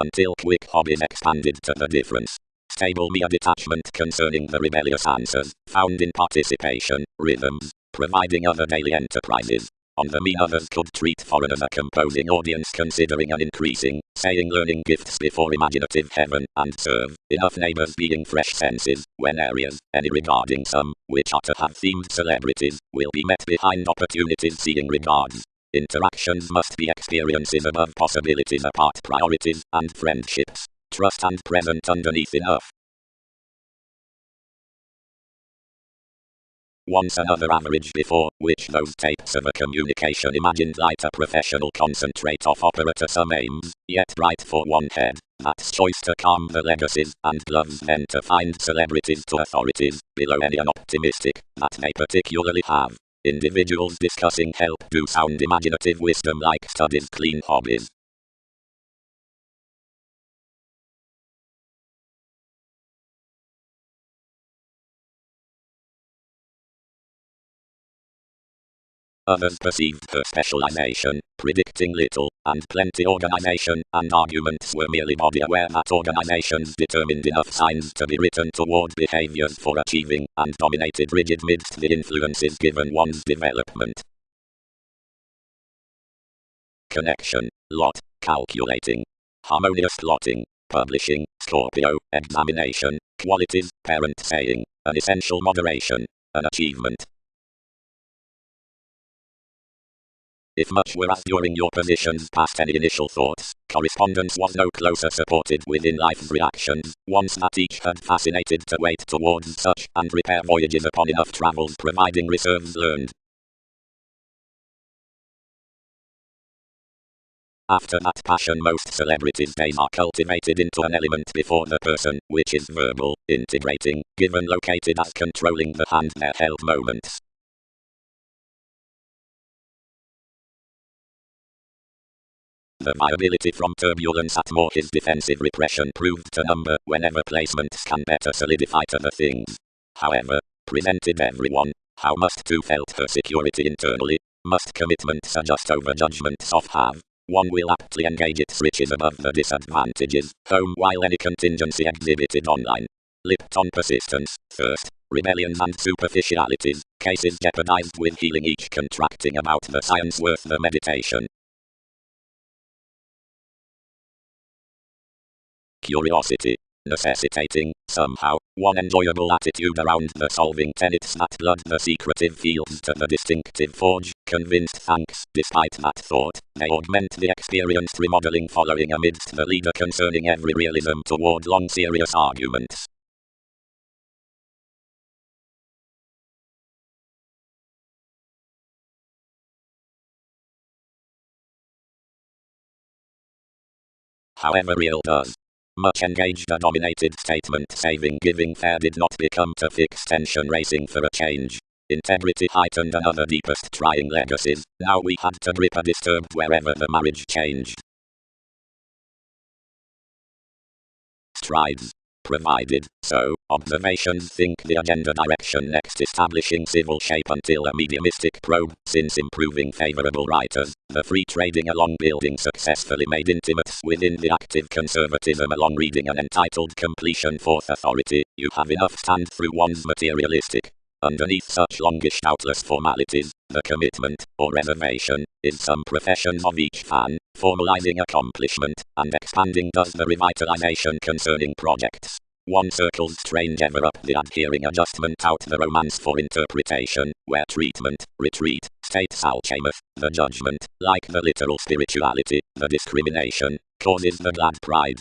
Until quick hobbies expanded to the difference. Stable mere detachment concerning the rebellious answers, found in participation, rhythms, providing other daily enterprises. On the mean others could treat foreigners a composing audience considering an increasing, saying learning gifts before imaginative heaven, and serve, enough neighbors being fresh senses, when areas, any regarding some, which are to have themed celebrities, will be met behind opportunities seeing regards. Interactions must be experiences above possibilities apart priorities, and friendships, trust and present underneath enough. Once another average before, which those tapes of a communication imagined light a professional concentrate off opera to some aims, yet bright for one head, That's choice to calm the legacies, and loves men to find celebrities to authorities, below any unoptimistic, that they particularly have. Individuals discussing help do sound imaginative wisdom like studies clean hobbies. Others perceived her specialization, predicting little, and plenty organization, and arguments were merely body aware that organizations determined enough signs to be written toward behaviors for achieving, and dominated rigid midst the influences given one's development. Connection, lot, calculating, harmonious plotting, publishing, Scorpio, examination, qualities, parent saying, an essential moderation, an achievement. If much were as during your positions past any initial thoughts, correspondence was no closer supported within life's reactions, once that each had fascinated to wait towards such, and repair voyages upon enough travels providing reserves learned. After that passion most celebrities' days are cultivated into an element before the person, which is verbal, integrating, given located as controlling the hand their held moments. The viability from turbulence at more his defensive repression proved to number whenever placements can better solidify to the things. However, presented everyone, how must too felt her security internally, must commitment suggest over judgments of have. One will aptly engage its riches above the disadvantages, home while any contingency exhibited online. Lipped on persistence, thirst, rebellions and superficialities, cases jeopardized with healing each contracting about the science worth the meditation. Curiosity, necessitating, somehow, one enjoyable attitude around the solving tenets that blood the secretive fields to the distinctive forge, convinced thanks, despite that thought, they augment the experienced remodeling following amidst the leader concerning every realism toward long serious arguments. However real does. Much engaged a dominated statement saving giving fair did not become to fix tension racing for a change. Integrity heightened another deepest trying legacies, now we had to grip a disturbed wherever the marriage changed. Strides. Provided, so, observations think the agenda direction next establishing civil shape until a mediumistic probe, since improving favorable writers, the free trading along building successfully made intimates within the active conservatism along reading an entitled completion fourth authority, you have enough stand through one's materialistic. Underneath such longish doubtless formalities, the commitment, or reservation, is some professions of each fan, formalizing accomplishment, and expanding does the revitalization concerning projects. One circles strange ever up the adhering adjustment out the romance for interpretation, where treatment, retreat, state salchameth, the judgment, like the literal spirituality, the discrimination, causes the glad pride.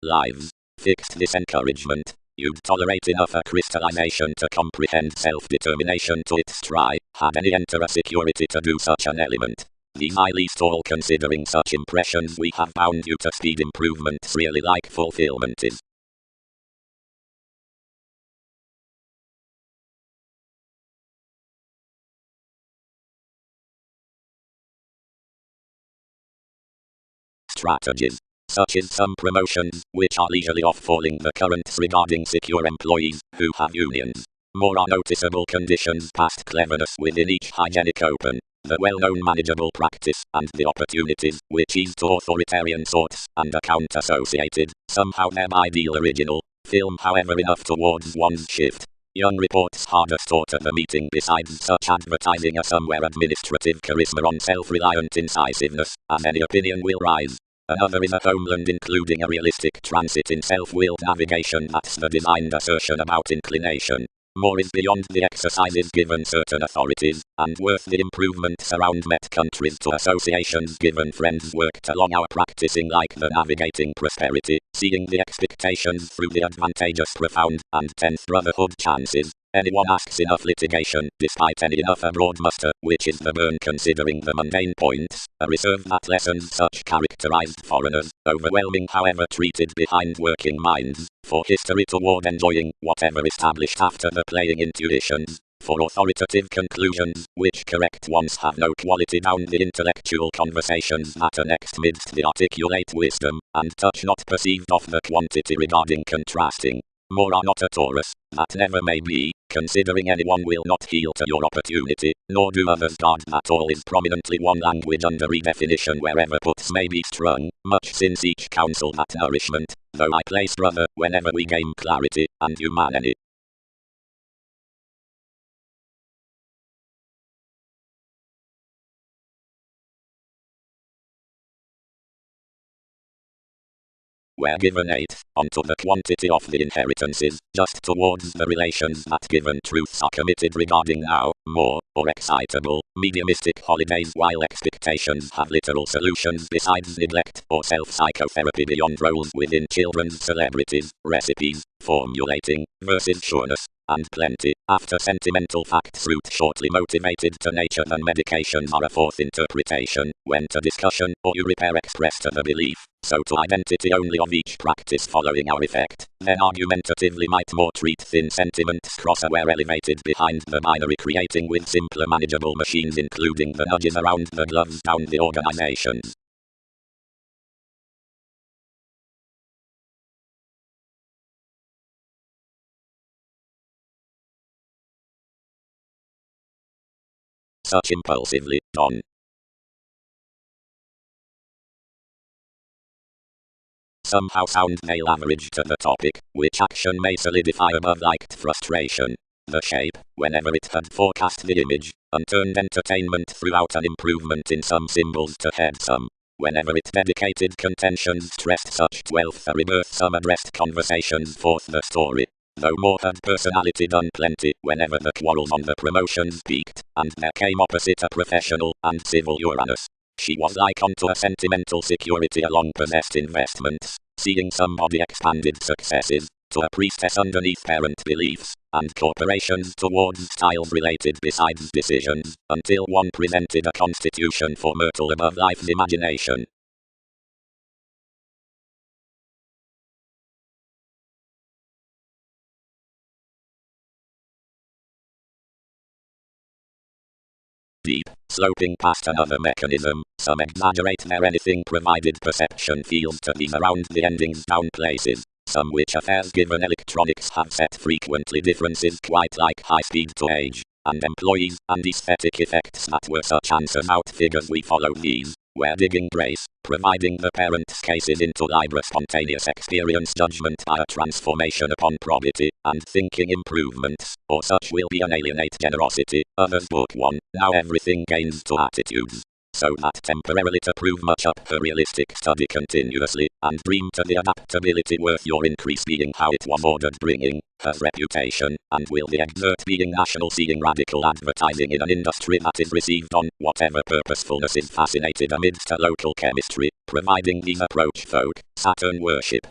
Lives. Fixed this encouragement. You'd tolerate enough a crystallization to comprehend self-determination to its try, had any enter a security to do such an element. These I least all considering such impressions we have bound you to speed improvements really like fulfillment is. Strategies. Such is some promotions, which are leisurely off-falling the currents regarding secure employees, who have unions. More are noticeable conditions past cleverness within each hygienic open, the well-known manageable practice, and the opportunities, which ease to authoritarian sorts, and account associated, somehow thereby deal original, film however enough towards one's shift. Young reports hardest taught at the meeting besides such advertising a somewhere administrative charisma on self-reliant incisiveness, as any opinion will rise. Another is a homeland including a realistic transit in self-willed navigation that's the designed assertion about inclination. More is beyond the exercises given certain authorities, and worth the improvements around met countries to associations given friends worked along our practicing like the navigating prosperity, seeing the expectations through the advantageous profound, and 10th brotherhood chances. Anyone asks enough litigation, despite any enough abroad muster, which is the burn considering the mundane points, a reserve that lessons such characterized foreigners, overwhelming however treated behind working minds, for history toward enjoying whatever established after the playing intuitions, for authoritative conclusions, which correct ones have no quality down the intellectual conversations that are next midst the articulate wisdom, and touch not perceived of the quantity regarding contrasting. More are not a Taurus, that never may be, considering anyone will not heal to your opportunity, nor do others guard that all is prominently one language under redefinition wherever puts may be strung, much since each counsel that nourishment, though I place brother, whenever we gain clarity, and humanity. Were given 8, onto the quantity of the inheritances, just towards the relations that given truths are committed regarding now, more, or excitable, mediumistic holidays while expectations have literal solutions besides neglect or self-psychotherapy beyond roles within children's celebrities, recipes, formulating, versus sureness, and plenty, after sentimental facts root shortly motivated to nature than medications are a fourth interpretation, when to discussion, or you repair express to the belief, so to identity only of each practice following our effect, then argumentatively might more treat thin sentiments cross-aware elevated behind the binary creating with simpler manageable machines including the nudges around the gloves down the organizations. Such impulsively, Don. Somehow sound male average to the topic, which action may solidify above liked frustration. The shape, whenever it had forecast the image, unturned entertainment throughout an improvement in some symbols to head some. Whenever it dedicated contentions stressed such 12th a rebirth some addressed conversations forth the story. Though more had personality done plenty, whenever the quarrels on the promotions peaked, and there came opposite a professional and civil Uranus. She was like unto a sentimental security along possessed investments, seeing somebody expanded successes, to a priestess underneath parent beliefs, and corporations towards styles related besides decisions, until one presented a constitution for myrtle above life's imagination. Deep, sloping past another mechanism, some exaggerate their anything provided perception feels to these around the endings down places, some which affairs given electronics have set frequently differences quite like high speed to age, and employees, and aesthetic effects that were such answers out figures we follow these, where digging grace, providing the parent's cases into libre spontaneous experience judgment by a transformation upon probity, and thinking improvements, or such will be an alienate generosity, others book 1, now everything gains to attitudes. So that temporarily to prove much up her realistic study continuously, and dream to the adaptability worth your increase being how it was ordered bringing, has reputation, and will the exert being national seeing radical advertising in an industry that is received on whatever purposefulness is fascinated amidst a local chemistry, providing these approach folk, Saturn worship.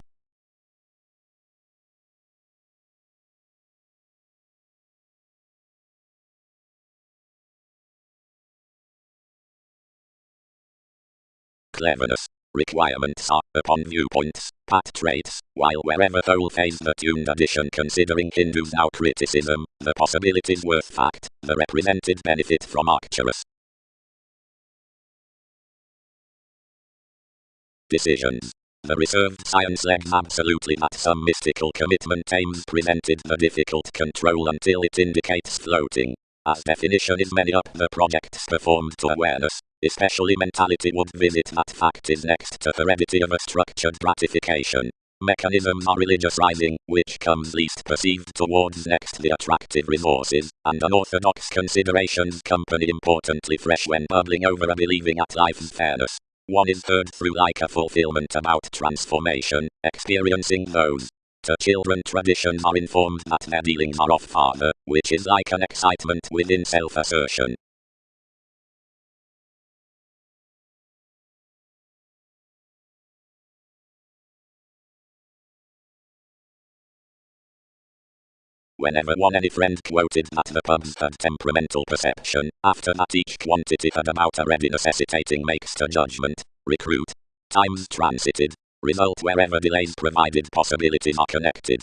Cleverness. Requirements are, upon viewpoints, pat traits, while wherever whole phase the tuned addition considering Hindus now criticism, the possibilities worth fact, the represented benefit from Arcturus. Decisions. The reserved science legs absolutely that some mystical commitment aims presented the difficult control until it indicates floating. As definition is many up the projects performed to awareness, especially mentality would visit that fact is next to heredity of a structured gratification. Mechanisms are religious rising, which comes least perceived towards next the attractive resources, and unorthodox considerations company importantly fresh when bubbling over a believing at life's fairness. One is heard through like a fulfillment about transformation, experiencing those To children, traditions are informed that their dealings are off-father, which is like an excitement within self-assertion. Whenever any friend quoted that the pubs had temperamental perception, after that each quantity had about a ready necessitating makes to judgment, recruit. Times transited. Result wherever delays provided possibilities are connected.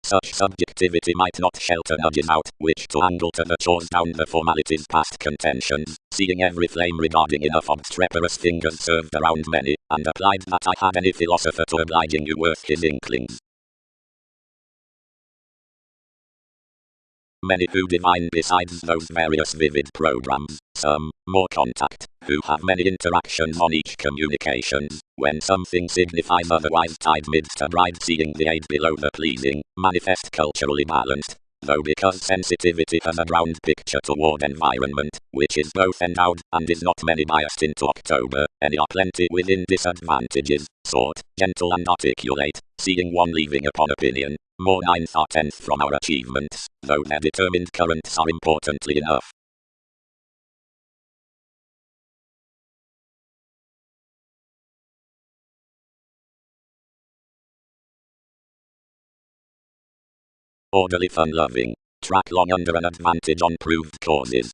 Such subjectivity might not shelter nudges out, which to angle to the chores down the formalities past contentions, seeing every flame regarding enough obstreperous fingers served around many, and applied that I had any philosopher to obliging you worth his inklings. Many who divine besides those various vivid programs, some, more contact, who have many interactions on each communications, when something signifies otherwise tied midst to bride seeing the aid below the pleasing, manifest culturally balanced, though because sensitivity has a round picture toward environment, which is both endowed, and is not many biased into October, any are plenty within disadvantages, sort, gentle and articulate, seeing one leaving upon opinion, more 9th or 10th from our achievements, though their determined currents are importantly enough. Orderly fun-loving. Track long under an advantage on proved causes.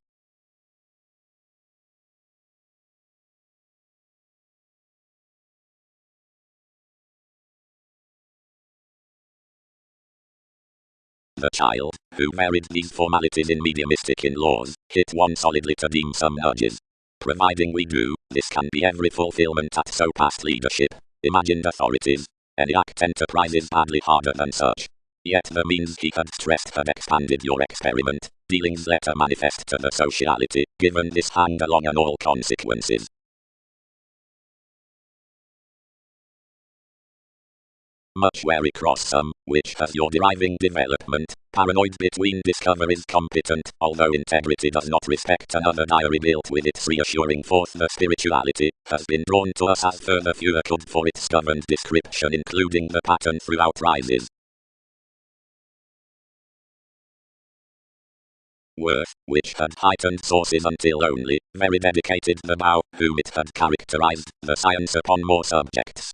The child, who varied these formalities in mediumistic in laws, hit one solidly to deem some nudges. Providing we do, this can be every fulfillment at so past leadership, imagined authorities. Any act enterprises badly harder than such. Yet the means he had stressed had expanded your experiment, dealings letter manifest to the sociality, given this hand along and all consequences. Much wary cross some, which has your deriving development, paranoid between discoveries competent, although integrity does not respect another diary built with its reassuring forth the spirituality, has been drawn to us as further fewer could for its governed description including the pattern throughout rises. Worth, which had heightened sources until only, very dedicated the bow, whom it had characterized, the science upon more subjects.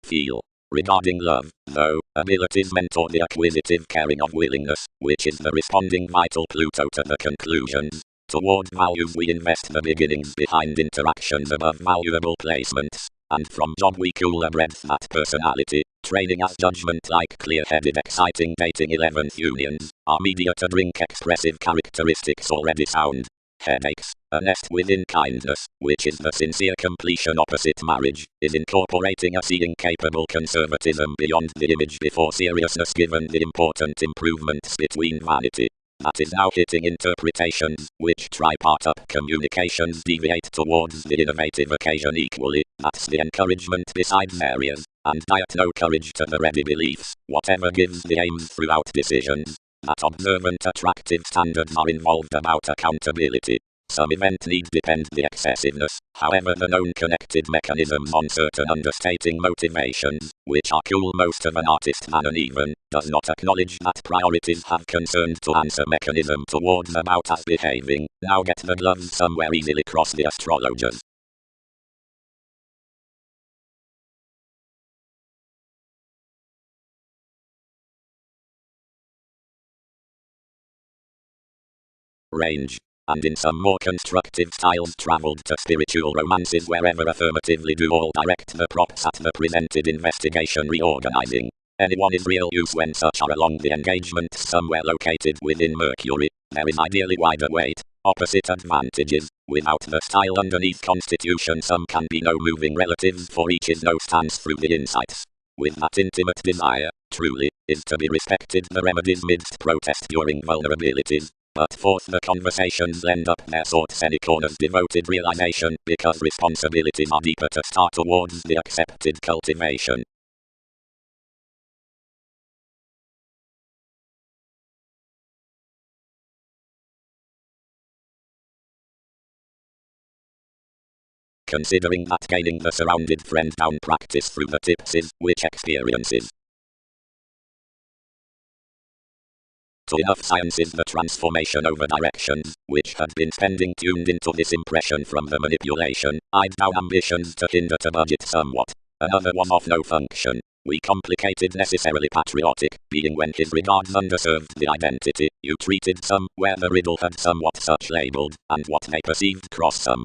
Feel. Regarding love, though, abilities mentor the acquisitive caring of willingness, which is the responding vital Pluto to the conclusions. Toward values we invest the beginnings behind interactions above valuable placements, and from job we cool a breadth that personality, training as judgment like clear-headed exciting dating 11th unions, are media to drink expressive characteristics already sound. Headaches, a nest within kindness, which is the sincere completion opposite marriage, is incorporating a seeing capable conservatism beyond the image before seriousness given the important improvements between vanity. That is now hitting interpretations, which tripart-up communications deviate towards the innovative occasion equally, that's the encouragement besides areas, and diet no courage to the ready beliefs, whatever gives the aims throughout decisions. That observant attractive standards are involved about accountability. Some event need depend the excessiveness, however the known connected mechanisms on certain understating motivations, which are cool most of an artist man and even, does not acknowledge that priorities have concerned to answer mechanism towards about as behaving, now get the gloves somewhere easily cross the astrologers. Range. And in some more constructive styles travelled to spiritual romances wherever affirmatively do all direct the props at the presented investigation reorganizing. Anyone is real use when such are along the engagement somewhere located within Mercury, there is ideally wider weight, opposite advantages, without the style underneath constitution some can be no moving relatives for each is no stance through the insights. With that intimate desire, truly, is to be respected the remedies midst protest during vulnerabilities. But forth the conversations lend up their sort semicorners devoted realization because responsibilities are deeper to start towards the accepted cultivation. considering that gaining the surrounded friend down practice through the tips is, which experiences. To enough science is the transformation over directions, which had been spending tuned into this impression from the manipulation, eyed down ambitions to hinder to budget somewhat. Another was of no function. We complicated necessarily patriotic, being when his regards underserved the identity, you treated some, where the riddle had somewhat such labelled, and what they perceived cross some.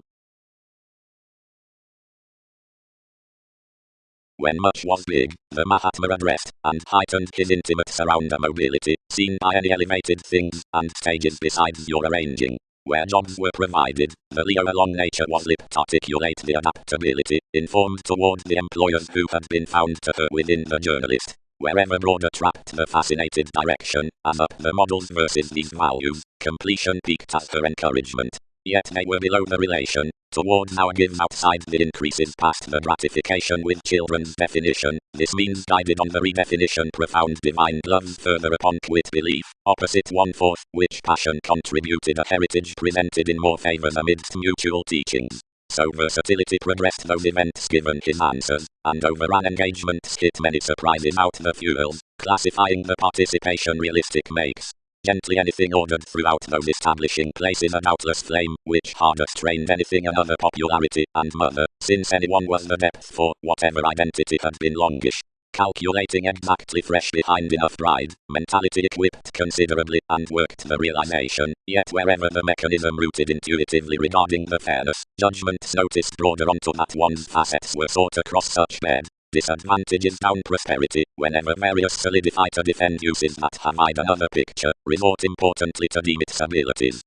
When much was big, the Mahatma addressed, and heightened his intimate surrounder mobility, seen by any elevated things, and stages besides your arranging. Where jobs were provided, the Leo along nature was lip to articulate the adaptability, informed toward the employers who had been found to her within the journalist. Wherever broader trapped the fascinated direction, as up the models versus these values, completion peaked as her encouragement. Yet they were below the relation, towards our gives outside the increases past the gratification with children's definition. This means guided on the redefinition profound divine loves further upon quit belief, opposite 1/4, which passion contributed a heritage presented in more favors amidst mutual teachings. So versatility progressed those events given his answers, and overran engagements hit many surprises out the fuels, classifying the participation realistic makes. Gently anything ordered throughout those establishing places a doubtless flame, which harder strained anything another popularity, and mother, since anyone was the depth for, whatever identity had been longish. Calculating exactly fresh behind enough bride, mentality equipped considerably, and worked the realization, yet wherever the mechanism rooted intuitively regarding the fairness, judgments noticed broader onto that one's facets were sought across such bed. Disadvantages down prosperity, whenever various solidify to defend uses that have eyed another picture, resort importantly to deem its abilities.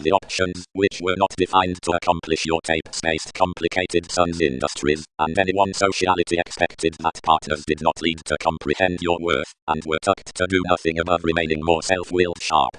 The options, which were not defined to accomplish your tape-spaced complicated sun's industries, and anyone sociality expected that partners did not lead to comprehend your worth, and were tucked to do nothing above remaining more self-willed sharp.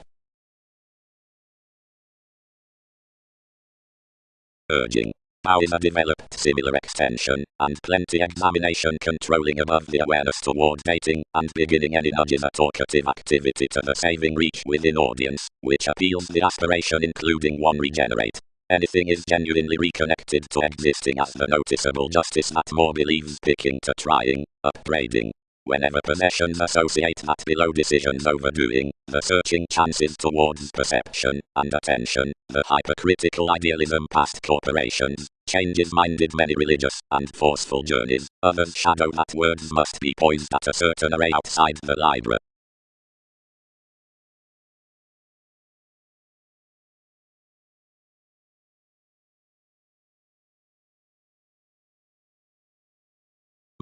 Urging. How is a developed similar extension, and plenty examination controlling above the awareness toward dating, and beginning any nudges at talkative activity to the saving reach within audience, which appeals the aspiration including one regenerate. Anything is genuinely reconnected to existing as the noticeable justice that more believes picking to trying, upgrading. Whenever possessions associate that below decisions overdoing, the searching chances towards perception and attention, the hypercritical idealism past corporations, changes minded many religious and forceful journeys, others shadow that words must be poised at a certain array outside the library.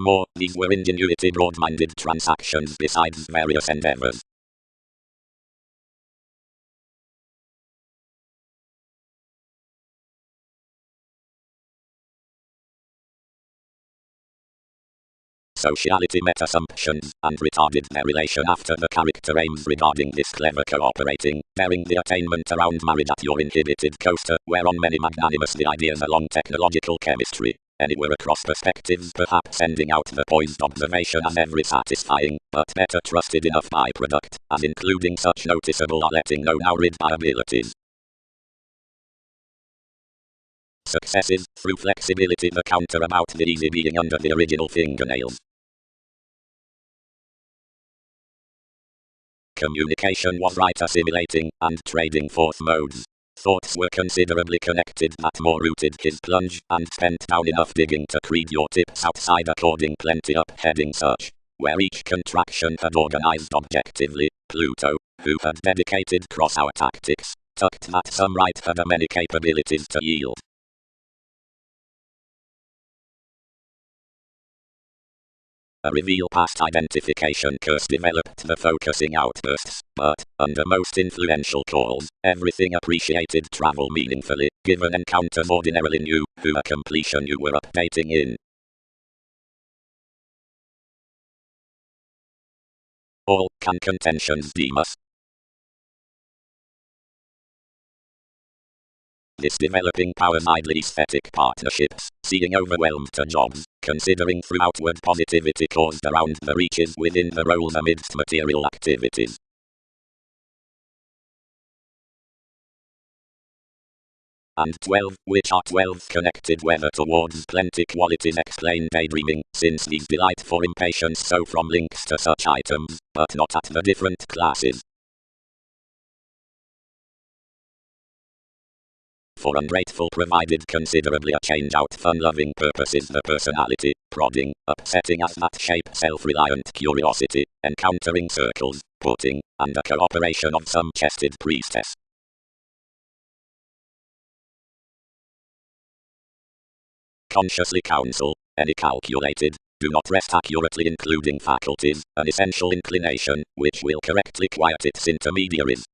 More, these were ingenuity broad-minded transactions besides various endeavors. Sociality met assumptions, and retarded their relation after the character aims regarding this clever cooperating, bearing the attainment around marriage at your inhibited coaster, whereon many magnanimous the ideas along technological chemistry. Anywhere across perspectives perhaps sending out the poised observation as every satisfying, but better trusted enough byproduct, as including such noticeable or letting know now rid by abilities. Successes, through flexibility the counter about the easy being under the original fingernails. Communication was right assimilating, and trading forth modes. Thoughts were considerably connected that more rooted his plunge, and spent down enough digging to creed your tips outside according plenty up heading such. Where each contraction had organized objectively, Pluto, who had dedicated cross-hour tactics, tucked that some right had a many capabilities to yield. A reveal past identification curse developed the focusing outbursts, but, under most influential calls, everything appreciated travel meaningfully, given encounters ordinarily new, who a completion you were updating in. All can contentions deem us. This developing powers idly aesthetic partnerships, seeing overwhelmed to jobs, considering through outward positivity caused around the reaches within the roles amidst material activities. And 12, which are 12 connected whether towards plenty qualities explain daydreaming, since these delight for impatience so from links to such items, but not at the different classes. For ungrateful provided considerably a change out fun-loving purposes the personality, prodding, upsetting as that shape self-reliant curiosity, encountering circles, putting, and a cooperation of some chested priestess. Consciously counsel, any calculated, do not rest accurately including faculties, an essential inclination, which will correctly quiet its intermediaries.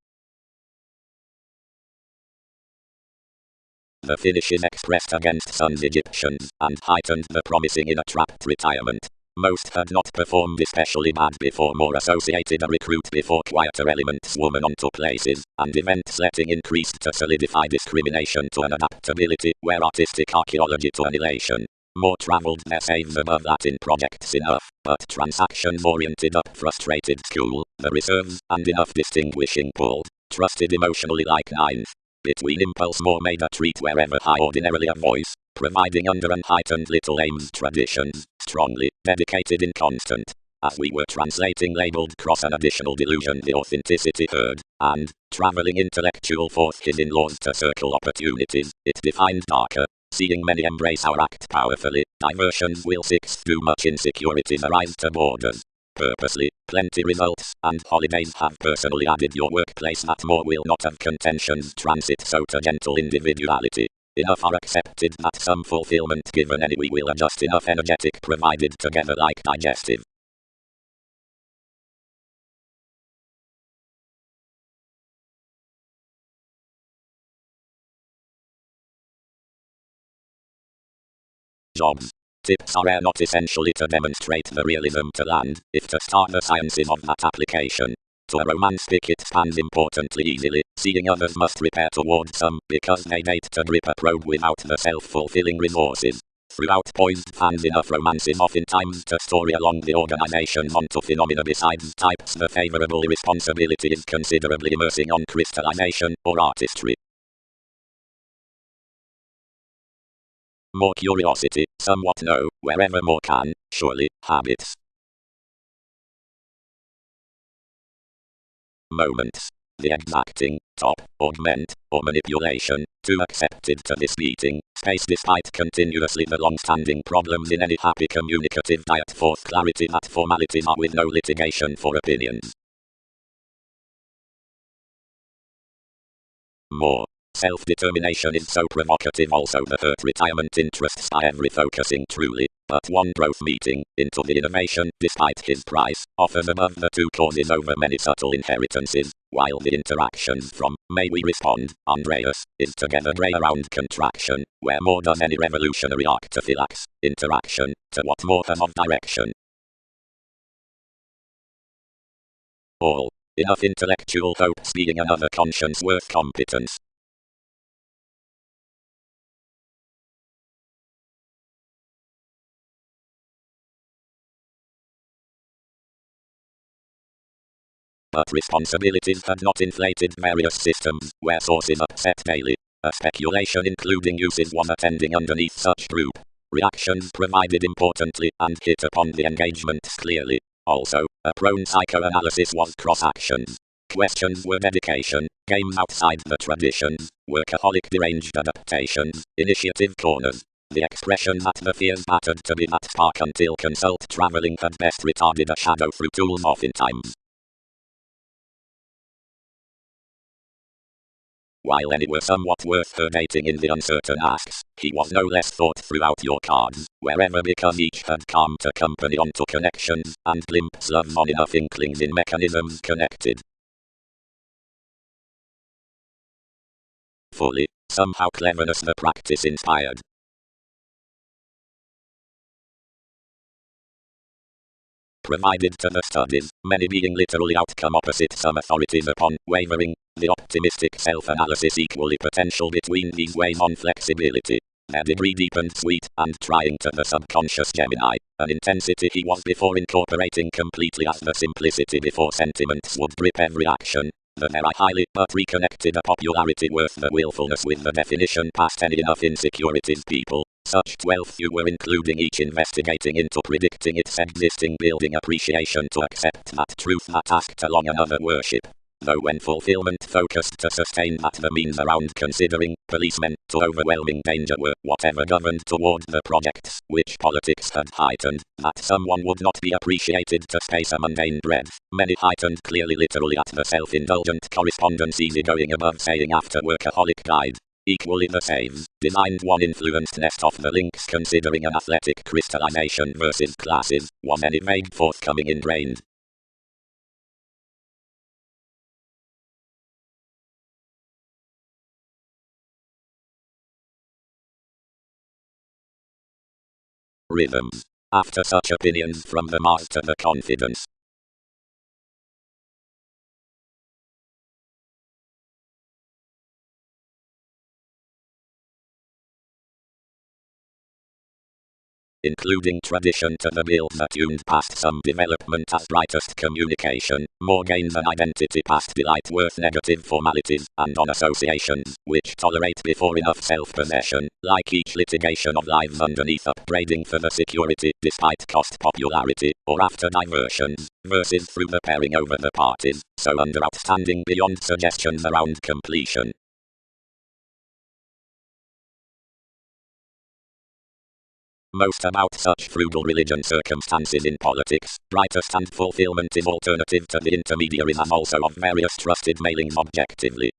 The finish is expressed against sons Egyptians, and heightened the promising in a trapped retirement. Most had not performed especially bad before more associated a recruit before quieter elements woman onto places, and events letting increased to solidify discrimination to an adaptability, where artistic archaeology to annihilation. More travelled there saves above that in projects enough, but transactions oriented up frustrated school, the reserves, and enough distinguishing pulled, trusted emotionally like ninth. Between impulse more made a treat wherever high ordinarily a voice, providing under unheightened little aims traditions, strongly, dedicated inconstant. As we were translating labelled cross an additional delusion the authenticity heard, and, travelling intellectual forth his in-laws to circle opportunities, it defined darker, seeing many embrace our act powerfully, diversions will 6 do much insecurities arise to borders. Purposely, plenty results, and holidays have personally added your workplace that more will not have contentions transit so to gentle individuality. Enough are accepted that some fulfillment given any we will adjust enough energetic provided together like digestive. Jobs. Tips are not essentially to demonstrate the realism to land, if to start the sciences of that application. To a romance pick it spans importantly easily, seeing others must repair towards some, because they date to grip a probe without the self-fulfilling resources. Throughout poised fans enough romances oftentimes to story along the organizations onto phenomena besides types the favorable irresponsibility is considerably immersing on crystallization, or artistry. More curiosity, somewhat no, wherever more can, surely, habits. Moments. The exacting, top, augment, or manipulation, too accepted to this beating, space despite continuously the long-standing problems in any happy communicative diet forth clarity that formalities are with no litigation for opinions. More. Self-determination is so provocative also the hurt retirement interests by every focusing truly, but one growth meeting, into the innovation, despite his price, offers above the two causes over many subtle inheritances, while the interactions from, may we respond, Andreas, is together grey around contraction, where more does any revolutionary arctophylax, interaction, to what more has of direction. All. Enough intellectual hopes being another conscience worth competence. But responsibilities had not inflated various systems, where sources upset daily. A speculation including uses was attending underneath such group. Reactions provided importantly, and hit upon the engagements clearly. Also, a prone psychoanalysis was cross-actions. Questions were dedication, games outside the traditions, workaholic deranged adaptations, initiative corners. The expression that the fears battered to be that spark until consult travelling had best retarded a shadow through tools oftentimes. While any were somewhat worth her dating in the uncertain asks, he was no less thought throughout your cards, wherever because each had come to company onto connections, and glimpse loves on enough inklings in mechanisms connected. Fully, somehow cleverness the practice inspired. Provided to the studies, many being literally outcome opposite some authorities upon, wavering, the optimistic self-analysis equally potential between these ways on flexibility. Their degree deepened sweet and trying to the subconscious Gemini, an intensity he was before incorporating completely as the simplicity before sentiments would grip every action. The very highly but reconnected a popularity worth the willfulness with the definition past any enough insecurities people. Such 12 you were including each investigating into predicting its existing building appreciation to accept that truth that asked along another worship. Though when fulfillment focused to sustain that the means around considering policemen to overwhelming danger were whatever governed toward the projects which politics had heightened, that someone would not be appreciated to space a mundane breadth, many heightened clearly literally at the self-indulgent correspondence easygoing above saying after workaholic died. Equally the saves, designed one influenced nest off the links considering an athletic crystallization versus classes, was any vague forthcoming ingrained. Rhythms. After such opinions from the Mars to the confidence. Including tradition to the build that tuned past some development as brightest communication, more gain than identity past delight worth negative formalities, and on associations, which tolerate before enough self-possession, like each litigation of lives underneath upbraiding for the security, despite cost popularity, or after diversions, versus through the pairing over the parties, so under outstanding beyond suggestions around completion. Most about such frugal religion circumstances in politics, brightest and fulfillment is alternative to the intermediaries and also of various trusted mailings objectively.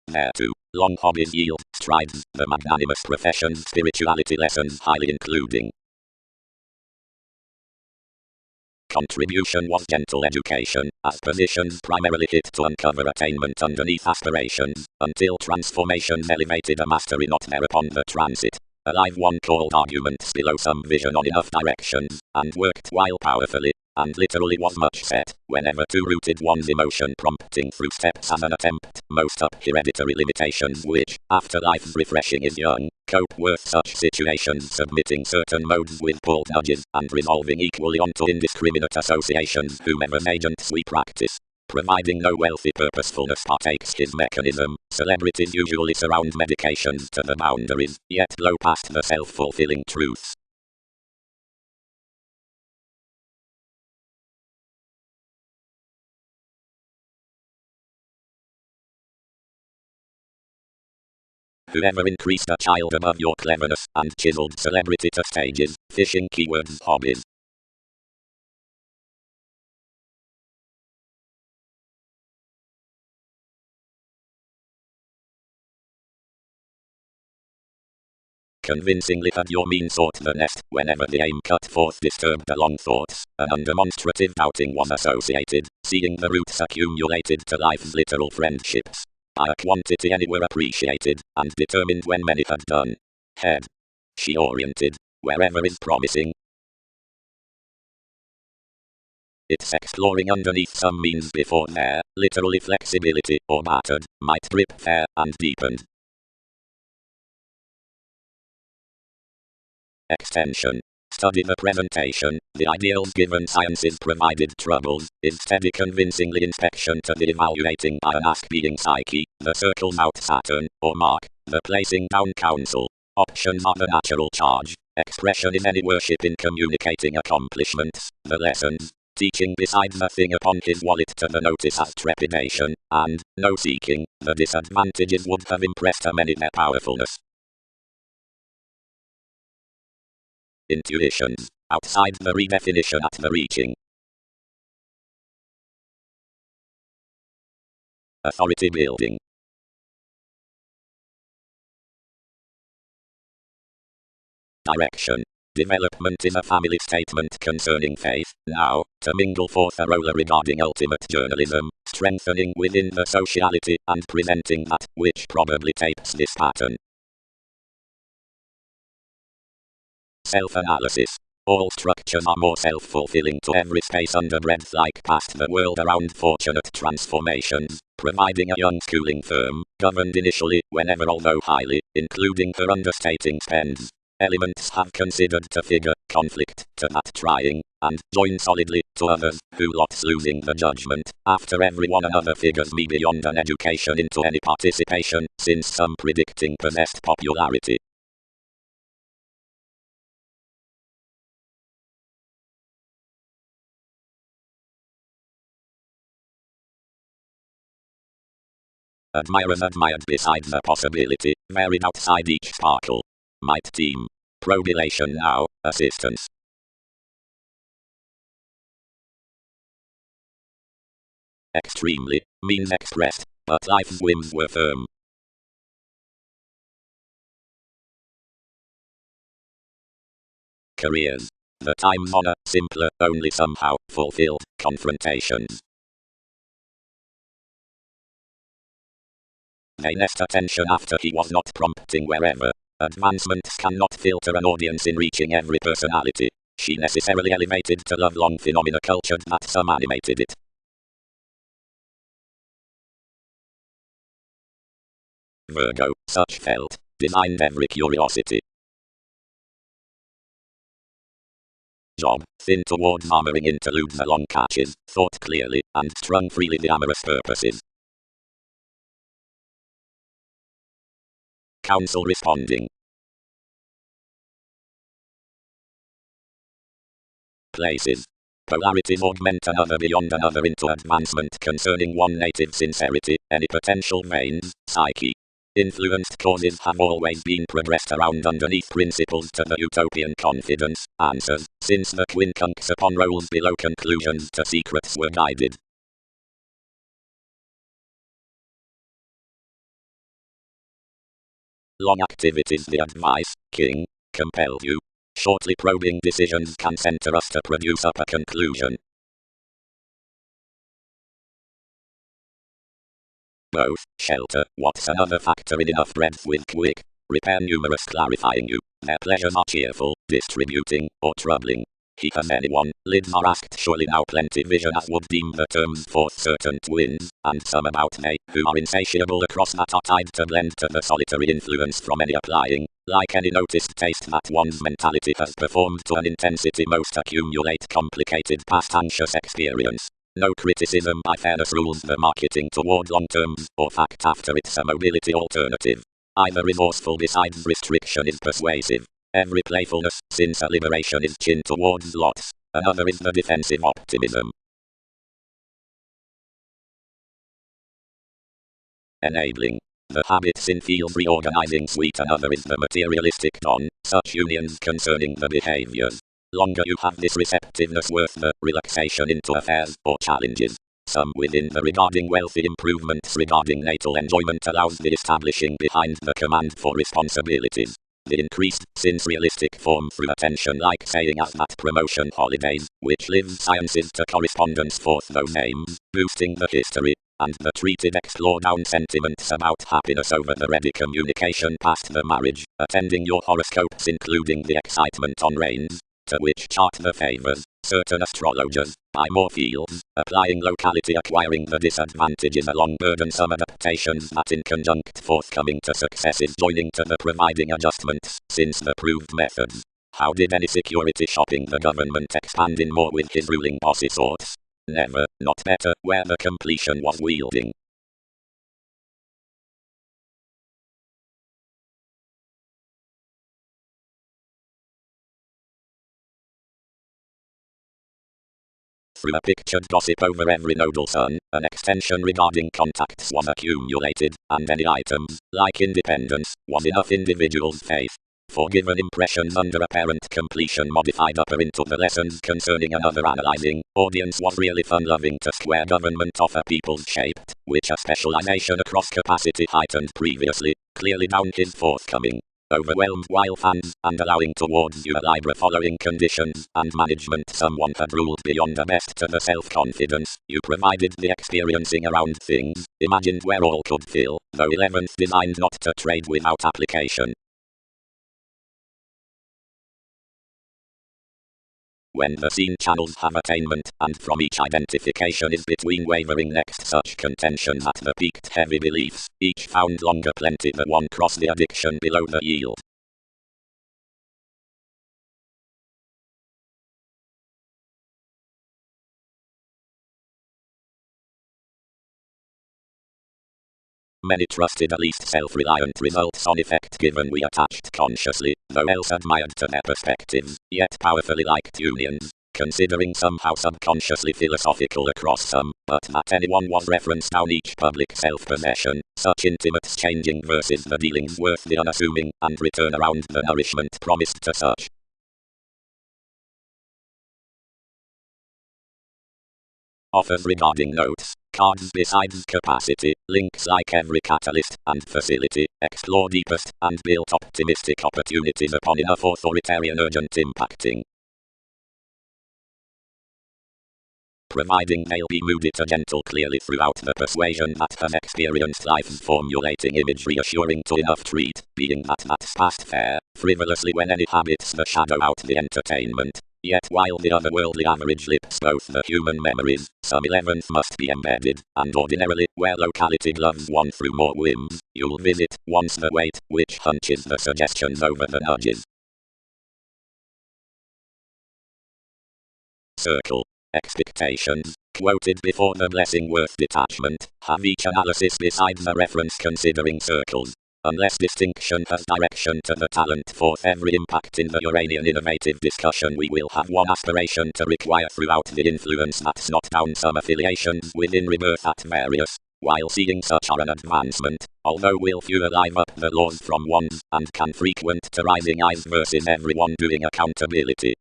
There too, long hobbies yield, strides, the magnanimous professions spirituality lessons highly including. Contribution was gentle education, as positions primarily hit to uncover attainment underneath aspirations, until transformations elevated a mastery not there upon the transit. A live one called arguments below some vision on enough directions, and worked while powerfully, and literally was much set, whenever two-rooted one's emotion prompting through steps as an attempt, most up hereditary limitations which, after life's refreshing is young, cope worth such situations submitting certain modes with pulled nudges, and resolving equally onto indiscriminate associations whomever's agents we practice. Providing no wealthy purposefulness partakes his mechanism, celebrities usually surround medications to the boundaries, yet blow past the self-fulfilling truths. Whoever increased a child above your cleverness and chiseled celebrity to stages, fishing keywords hobbies. Convincingly had your mean sought the nest, whenever the aim cut forth disturbed along thoughts, an undemonstrative doubting was associated, seeing the roots accumulated to life's literal friendships. By a quantity any were appreciated, and determined when many had done. Head. She oriented, wherever is promising. It's exploring underneath some means before there, literally flexibility, or battered, might grip fair, and deepened. Extension. Study the presentation, the ideals given sciences provided troubles, is steady convincingly inspection to the evaluating by an ask being psyche, the circles out Saturn, or mark, the placing down counsel. Options are the natural charge, expression is any worship in communicating accomplishments, the lessons, teaching beside the thing upon his wallet to the notice as trepidation, and, no seeking, the disadvantages would have impressed a many their powerfulness. Intuitions, outside the redefinition at the reaching. Authority building. Direction. Development is a family statement concerning faith, now, to mingle forth a role regarding ultimate journalism, strengthening within the sociality and presenting that, which probably tapes this pattern. Self-analysis. All structures are more self-fulfilling to every space under breadth-like past the world around fortunate transformations, providing a young schooling firm, governed initially, whenever although highly, including her understating spends. Elements have considered to figure, conflict, to that trying, and join solidly, to others, who lots losing the judgment, after every one another figures me beyond an education into any participation, since some predicting possessed popularity. Admirers admired beside the possibility, varied outside each sparkle. Might team. Probulation now, assistance. Extremely, means expressed, but life's whims were firm. Careers. The time's honor, simpler, only somehow, fulfilled, confrontations. They nest attention after he was not prompting wherever. Advancements cannot filter an audience in reaching every personality. She necessarily elevated to love-long phenomena cultured that some animated it. Virgo, such felt, designed every curiosity. Job, thin towards armoring interlude the long catches, thought clearly, and strung freely the amorous purposes. Counsel responding. Places. Polarities augment another beyond another into advancement concerning one native sincerity, any potential veins, psyche. Influenced causes have always been progressed around underneath principles to the utopian confidence, answers, since the quincunx upon roles below conclusions to secrets were guided. Long activities the advice, king, compelled you. Shortly probing decisions can center us to produce up a conclusion. Both, shelter, what's another factor in enough breadth with quick, repair numerous clarifying you, their pleasures are cheerful, distributing, or troubling. He has anyone, lids are asked surely now plenty vision as would deem the terms forth certain twins, and some about they, who are insatiable across that are tied to blend to the solitary influence from any applying, like any noticed taste that one's mentality has performed to an intensity most accumulate complicated past anxious experience. No criticism by fairness rules the marketing toward long terms, or fact after it's a mobility alternative. Either resourceful besides restriction is persuasive. Every playfulness, since a liberation is chin towards lots, another is the defensive optimism. Enabling. The habits in fields reorganizing suite another is the materialistic don, such unions concerning the behaviors. Longer you have this receptiveness worth the relaxation into affairs or challenges. Some within the regarding wealthy improvements regarding natal enjoyment allows the establishing behind the command for responsibilities. The increased, since realistic form through attention like saying as that promotion holidays, which lives sciences to correspondence forth those aims, boosting the history, and the treated explore down sentiments about happiness over the ready communication past the marriage, attending your horoscopes including the excitement on rains, to which chart the favors, certain astrologers, by more fields, applying locality acquiring the disadvantages along burdensome adaptations that in conjunct forthcoming to successes joining to the providing adjustments, since the proved methods. How did any security shopping the government expand in more with his ruling bossy sorts? Never, not better, where the completion was wielding. Through a pictured gossip over every nodal sun, an extension regarding contacts was accumulated, and any items, like independence, was enough individual's faith. For given impressions under apparent completion modified upper into the lessons concerning another analyzing, audience was really fun-loving to square government of a people's shaped, which a specialization across capacity heightened previously, clearly down his forthcoming. Overwhelmed while fans, and allowing towards you a libra following conditions, and management someone had ruled beyond the best to the self-confidence, you provided the experiencing around things, imagined where all could fill, though 11th designed not to trade without application. when the seen channels have attainment, and from each identification is between wavering next such contention that the peaked heavy beliefs, each found longer plenty the one cross the addiction below the yield. Many trusted at least self-reliant results on effect given we attached consciously, though else admired to their perspectives, yet powerfully liked unions, considering somehow subconsciously philosophical across some, but that anyone was referenced down each public self-possession, such intimates changing versus the dealings worth the unassuming, and return around the nourishment promised to such. Offers regarding notes, cards besides capacity, links like every catalyst, and facility, explore deepest, and build optimistic opportunities upon enough authoritarian urgent impacting. Providing they'll be moody to gentle clearly throughout the persuasion that has experienced life's formulating image reassuring to enough treat, being that's past fair, frivolously when any habits the shadow out the entertainment. Yet while the otherworldly average lips both the human memories, some 11th must be embedded, and ordinarily, where locality gloves one through more whims, you'll visit, once the weight, which hunches the suggestions over the nudges. Circle. Expectations, quoted before the blessing worth detachment, have each analysis besides a reference considering circles. Unless distinction has direction to the talent forth every impact in the Uranian innovative discussion we will have one aspiration to require throughout the influence that's not down some affiliations within rebirth at various, while seeing such are an advancement, although will few alive up the laws from ones, and can frequent to rising eyes versus everyone doing accountability.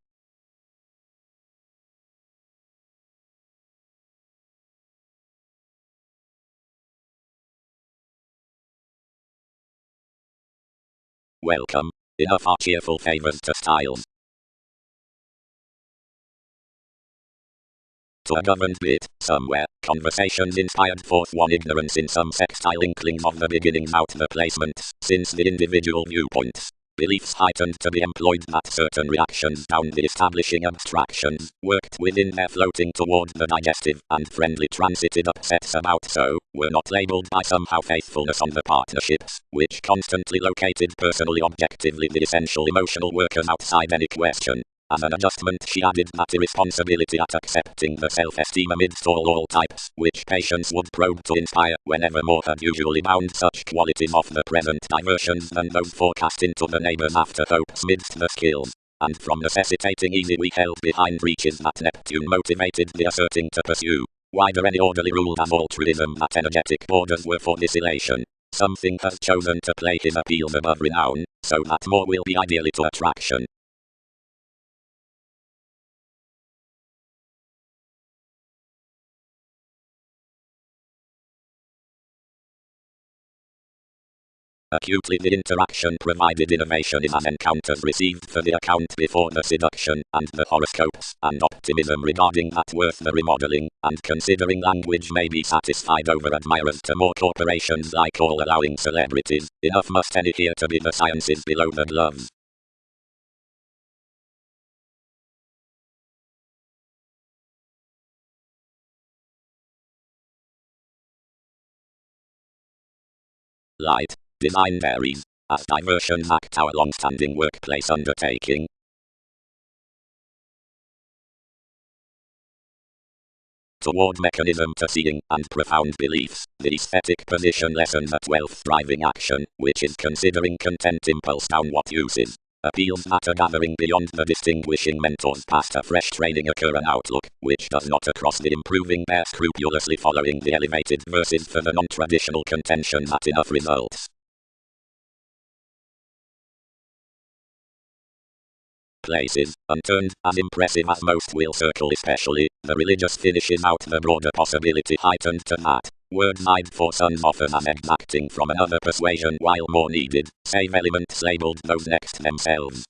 Welcome. Enough are cheerful favors to styles. To a governed bit, somewhere, conversations inspired forth one ignorance in some sextile inklings of the beginnings out the placements, since the individual viewpoints. Beliefs heightened to be employed that certain reactions down the establishing abstractions, worked within their floating toward the digestive, and friendly transited upsets about so, were not labeled by somehow faithfulness on the partnerships, which constantly located personally objectively the essential emotional workers outside any question. As an adjustment she added that irresponsibility at accepting the self-esteem amidst all types, which patience would probe to inspire, whenever more had usually bound such qualities of the present diversions than those forecast into the neighbours after hopes midst the skills, and from necessitating easy we held behind reaches that Neptune motivated the asserting to pursue. Wider any orderly rule as altruism that energetic borders were for distillation. Something has chosen to play his appeals above renown, so that more will be ideally to attraction. Acutely the interaction provided innovation is as encounters received for the account before the seduction, and the horoscopes, and optimism regarding that worth the remodeling, and considering language may be satisfied over admirers to more corporations like all allowing celebrities, enough must any here to be the sciences below the gloves. Light. Design varies. As diversions act our long-standing workplace undertaking. Toward mechanism to seeing, and profound beliefs, the aesthetic position lessens a 12th driving action, which is considering content impulse down what uses. Appeals that are gathering beyond the distinguishing mentors past a fresh training occur an outlook, which does not across the improving bear scrupulously following the elevated verses for the non-traditional contention that enough results. Places, unturned, as impressive as most will circle especially, the religious finishes out the broader possibility heightened to that. Words eyed for sons offers as exacting from another persuasion while more needed, save elements labeled those next themselves.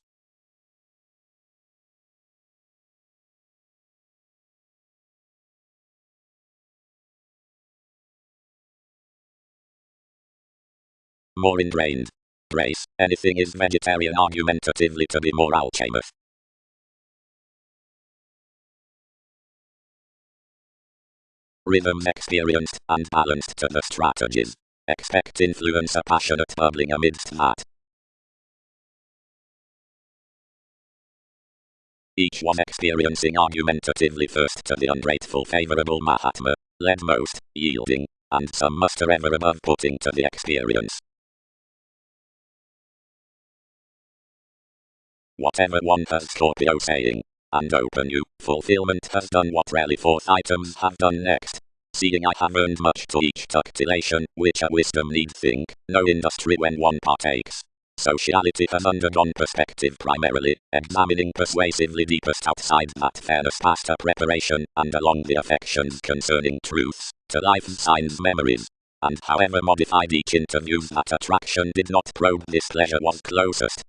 More ingrained. Brace, anything is vegetarian argumentatively to be more alchemist. Rhythms experienced and balanced to the strategies. Expect influence a passionate bubbling amidst that. Each one experiencing argumentatively first to the ungrateful favourable Mahatma, led most, yielding, and some muster ever above putting to the experience. Whatever one has Scorpio saying, and open you, fulfillment has done what rarely fourth items have done next. Seeing I have earned much to each tuctilation, which a wisdom need think, no industry when one partakes. Sociality has undergone perspective primarily, examining persuasively deepest outside that fairness past a preparation, and along the affections concerning truths, to life signs memories. And however modified each interview, that attraction did not probe this pleasure was closest.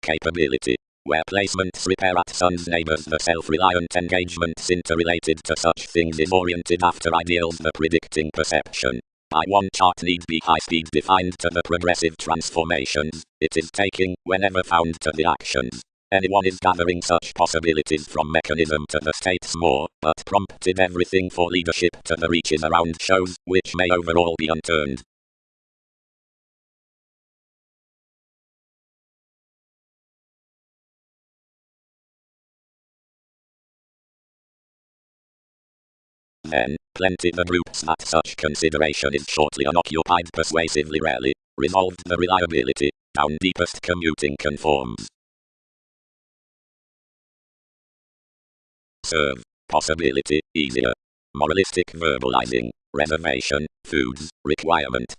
Capability. Where placements repair at sun's neighbors, the self-reliant engagements interrelated to such things is oriented after ideals the predicting perception. By one chart need be high speed defined to the progressive transformations it is taking whenever found to the actions. Anyone is gathering such possibilities from mechanism to the states more, but prompted everything for leadership to the reaches around shows, which may overall be unturned. Then, plenty the groups that such consideration is shortly unoccupied persuasively rarely, resolved the reliability, down deepest commuting conforms. Serve, possibility, easier. Moralistic verbalizing, reservation, foods, requirement.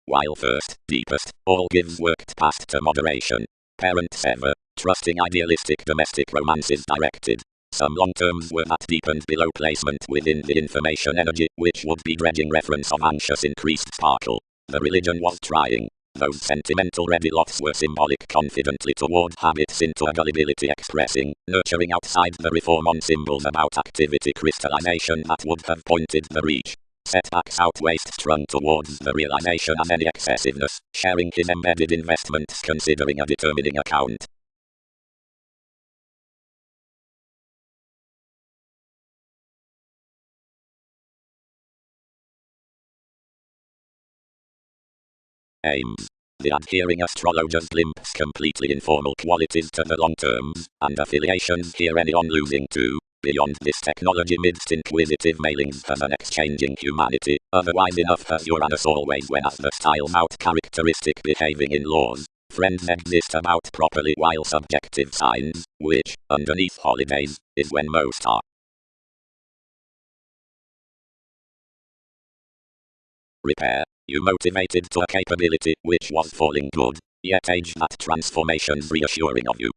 While first, deepest, all gives worked past to moderation. Parents ever, trusting idealistic domestic romances directed. Some long terms were that deepened below placement within the information energy, which would be dredging reference of anxious increased sparkle. The religion was trying. Those sentimental ready lots were symbolic confidently toward habits into a gullibility expressing, nurturing outside the reform on symbols about activity crystallization that would have pointed the reach. Setbacks outwaist strung towards the realization of any excessiveness, sharing his embedded investments considering a determining account. Aims. The adhering astrologers glimpse completely informal qualities to the long terms, and affiliations here any on losing to. Beyond this technology midst inquisitive mailings has an exchanging humanity, otherwise enough has Uranus always when as the style out characteristic behaving in laws. Friends exist about properly while subjective signs, which, underneath holidays, is when most are. Repair. You motivated to a capability which was falling good, yet age that transformation's reassuring of you.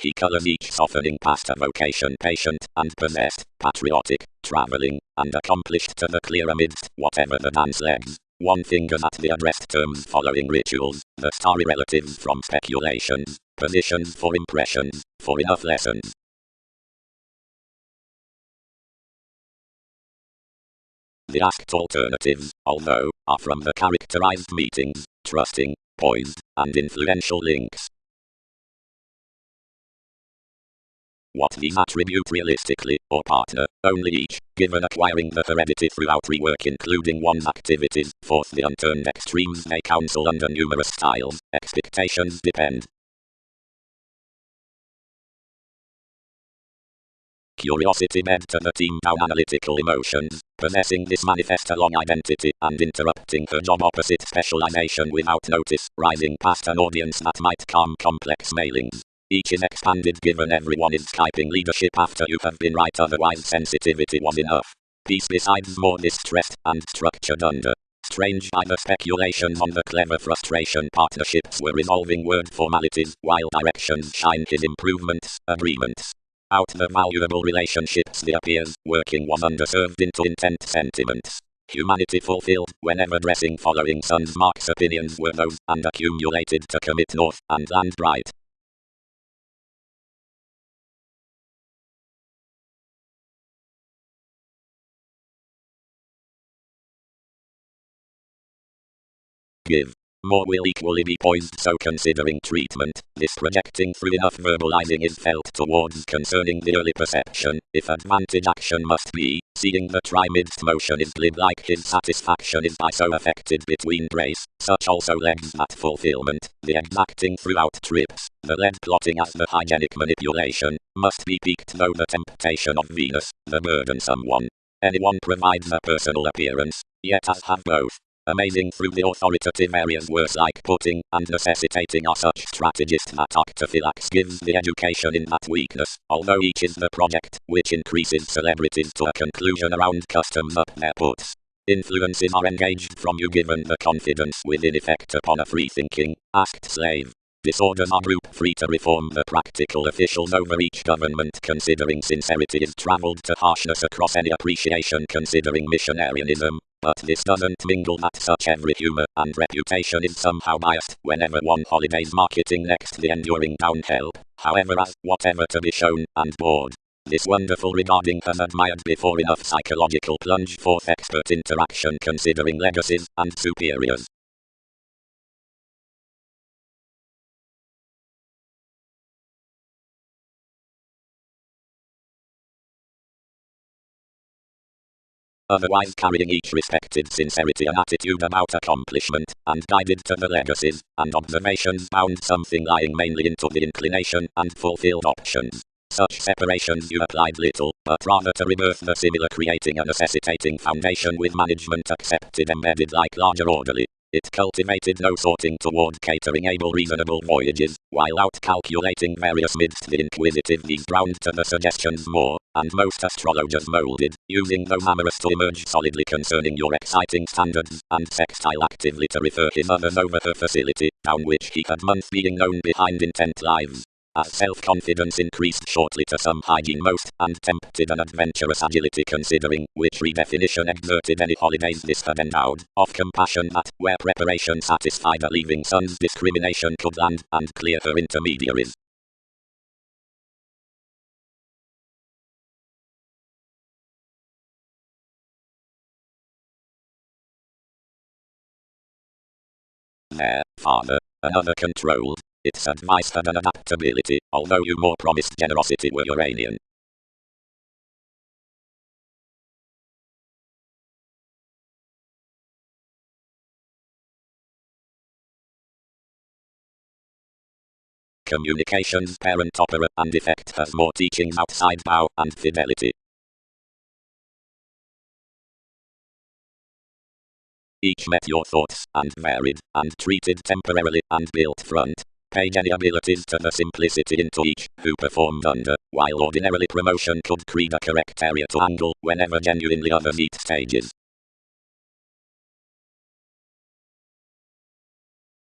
He colors each softening past a vocation patient and possessed, patriotic, traveling, and accomplished to the clear amidst whatever the dance legs. One fingers at the addressed terms following rituals, the starry relatives from speculations, positions for impressions, for enough lessons. The asked alternatives, although, are from the characterized meetings, trusting, poised, and influential links. What these attribute realistically, or partner, only each, given acquiring the heredity throughout rework including one's activities, forth the unturned extremes they counsel under numerous styles, expectations depend. Curiosity bed to the team down analytical emotions, possessing this manifest along identity and interrupting her job opposite specialization without notice, rising past an audience that might calm complex mailings. Each is expanded given everyone is Skyping leadership after you have been right otherwise sensitivity was enough. Peace besides more distressed and structured under. Strange by the speculations on the clever frustration partnerships were resolving word formalities while directions shine his improvements, agreements. Out the valuable relationships the appears, working was underserved into intent sentiments. Humanity fulfilled, whenever dressing following sun's marks opinions were those, and accumulated to commit north, and land bright. give. More will equally be poised, so considering treatment, this projecting through enough verbalizing is felt towards concerning the early perception, if advantage action must be, seeing the try-midst motion is glib like his satisfaction is by so affected between grace, such also legs that fulfillment, the exacting throughout trips, the lead plotting as the hygienic manipulation, must be piqued though the temptation of Venus, the burdensome one. Anyone provides a personal appearance, yet as have both. Amazing through the authoritative areas words like putting and necessitating are such strategist that Octophylax gives the education in that weakness, although each is the project, which increases celebrities to a conclusion around customs up their puts. Influences are engaged from you given the confidence within effect upon a free-thinking, asked slave. Disorders are group free to reform the practical officials over each government considering sincerity is travelled to harshness across any appreciation considering missionarianism. But this doesn't mingle that such every humour and reputation is somehow biased whenever one holiday's marketing next the enduring downhill, however as, whatever to be shown, and bored. This wonderful regarding has admired before enough psychological plunge forth expert interaction considering legacies and superiors. Otherwise carrying each respected sincerity and attitude about accomplishment, and guided to the legacies, and observations bound something lying mainly into the inclination and fulfilled options. Such separations you applied little, but rather to rebirth the similar creating a necessitating foundation with management accepted embedded like larger orderly. It cultivated no sorting toward catering able reasonable voyages, while out calculating various midst the inquisitive these drowned to the suggestions more, and most astrologers moulded, using those amorous to emerge solidly concerning your exciting standards, and sextile actively to refer his others over her facility, down which he had months being known behind intent lives. As self-confidence increased shortly to some hygiene most, and tempted an adventurous agility considering, which redefinition exerted any holidays this had endowed, of compassion that, where preparation satisfied a leaving son's discrimination could land, and clear her intermediaries. There, father, another controlled. Its advice had an adaptability, although you more promised generosity were Uranian. Communications parent opera and effect has more teachings outside vow and fidelity. Each met your thoughts, and varied, and treated temporarily, and built front page any abilities to the simplicity into each, who performed under, while ordinarily promotion could creed a correct area to angle, whenever genuinely others eat stages.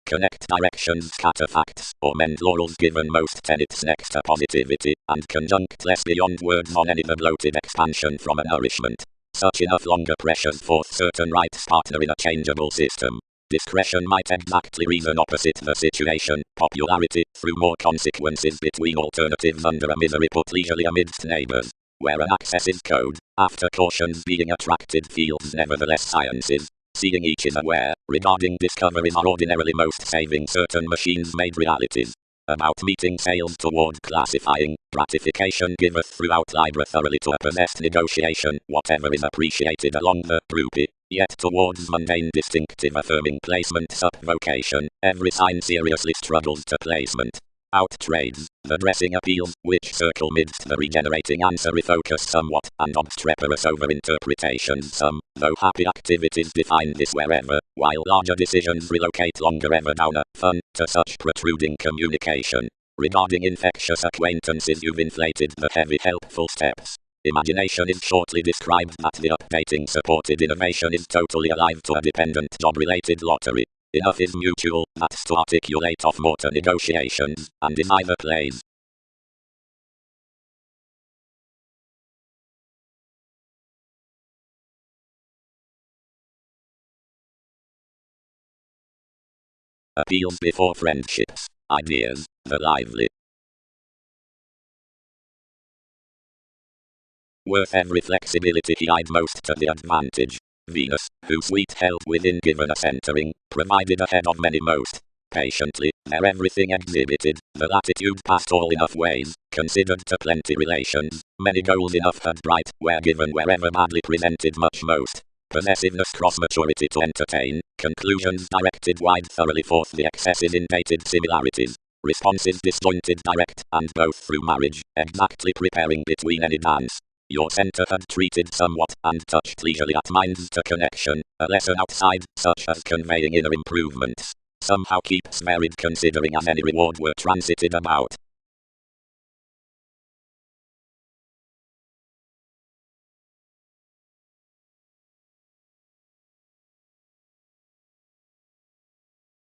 Connect directions, scatter facts, or mend laurels given most tenets next to positivity, and conjunct less beyond words on any the bloated expansion from a nourishment. Such enough longer pressures forth certain rights partner in a changeable system. Discretion might exactly reason opposite the situation, popularity, through more consequences between alternatives under a misery put leisurely amidst neighbors. Where an access is code, after cautions being attracted fields nevertheless sciences. Seeing each is aware, regarding discoveries are ordinarily most saving certain machines-made realities. About meeting sales toward classifying, gratification giveth throughout Libra thoroughly to a possessed negotiation, whatever is appreciated along the rupee, yet towards mundane distinctive affirming placement sub-vocation, every sign seriously struggles to placement. Out trades, the dressing appeals, which circle midst the regenerating answer refocus somewhat, and obstreperous over-interpretations some, though happy activities define this wherever, while larger decisions relocate longer ever down a fun, to such protruding communication. Regarding infectious acquaintances you've inflated the heavy helpful steps. Imagination is shortly described that the updating supported innovation is totally alive to a dependent job-related lottery. Enough is mutual, that's to articulate off mortar negotiations, and is either plays. Appeals before friendships, ideas, the lively. Worth every flexibility he eyed most to the advantage. Venus, whose sweet health within given a centering, provided ahead of many most patiently, their everything exhibited, the latitude past all enough ways, considered to plenty relations, many goals enough had bright, where given wherever badly presented much most. Possessiveness cross maturity to entertain, conclusions directed wide thoroughly forth the excesses in dated similarities, responses disjointed direct, and both through marriage, exactly preparing between any dance. Your centre had treated somewhat, and touched leisurely at minds to connection, a lesson outside, such as conveying inner improvements. Somehow keeps varied considering as any reward were transited about.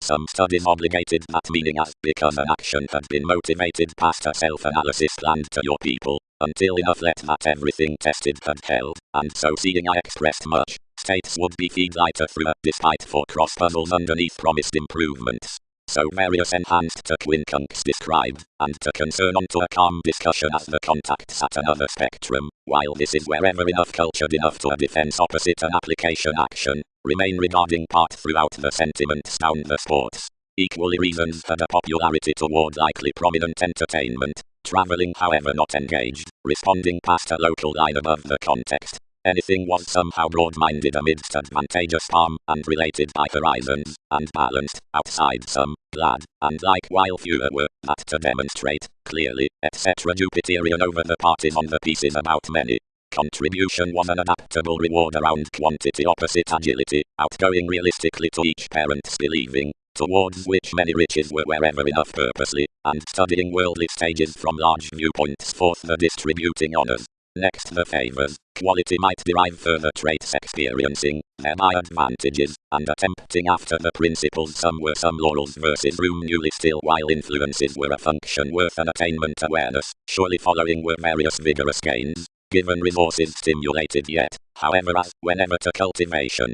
Some studies obligated that meaning as because an action had been motivated past a self-analysis planned to your people, until enough let that everything tested had held, and so seeing I expressed much, states would be feed lighter through a despite for cross puzzles underneath promised improvements. So various enhanced to quincunx described, and to concern onto a calm discussion as the contacts at another spectrum, while this is wherever enough cultured enough to a defense opposite an application action, remain regarding part throughout the sentiments down the sports. Equally reasons had a popularity toward likely prominent entertainment, travelling however not engaged, responding past a local line above the context. Anything was somehow broad-minded amidst advantageous palm, and related by horizons, and balanced, outside some, glad, and like while fewer were, that to demonstrate, clearly, etc. Jupiterian over the parties on the pieces about many. Contribution was an adaptable reward around quantity opposite agility, outgoing realistically to each parent's believing, towards which many riches were wherever enough purposely, and studying worldly stages from large viewpoints forth the distributing honours. Next the favours, quality might derive further traits experiencing, thereby advantages, and attempting after the principles some were some laurels versus room newly still while influences were a function worth an attainment awareness, surely following were various vigorous gains, given resources stimulated yet, however as, whenever to cultivation.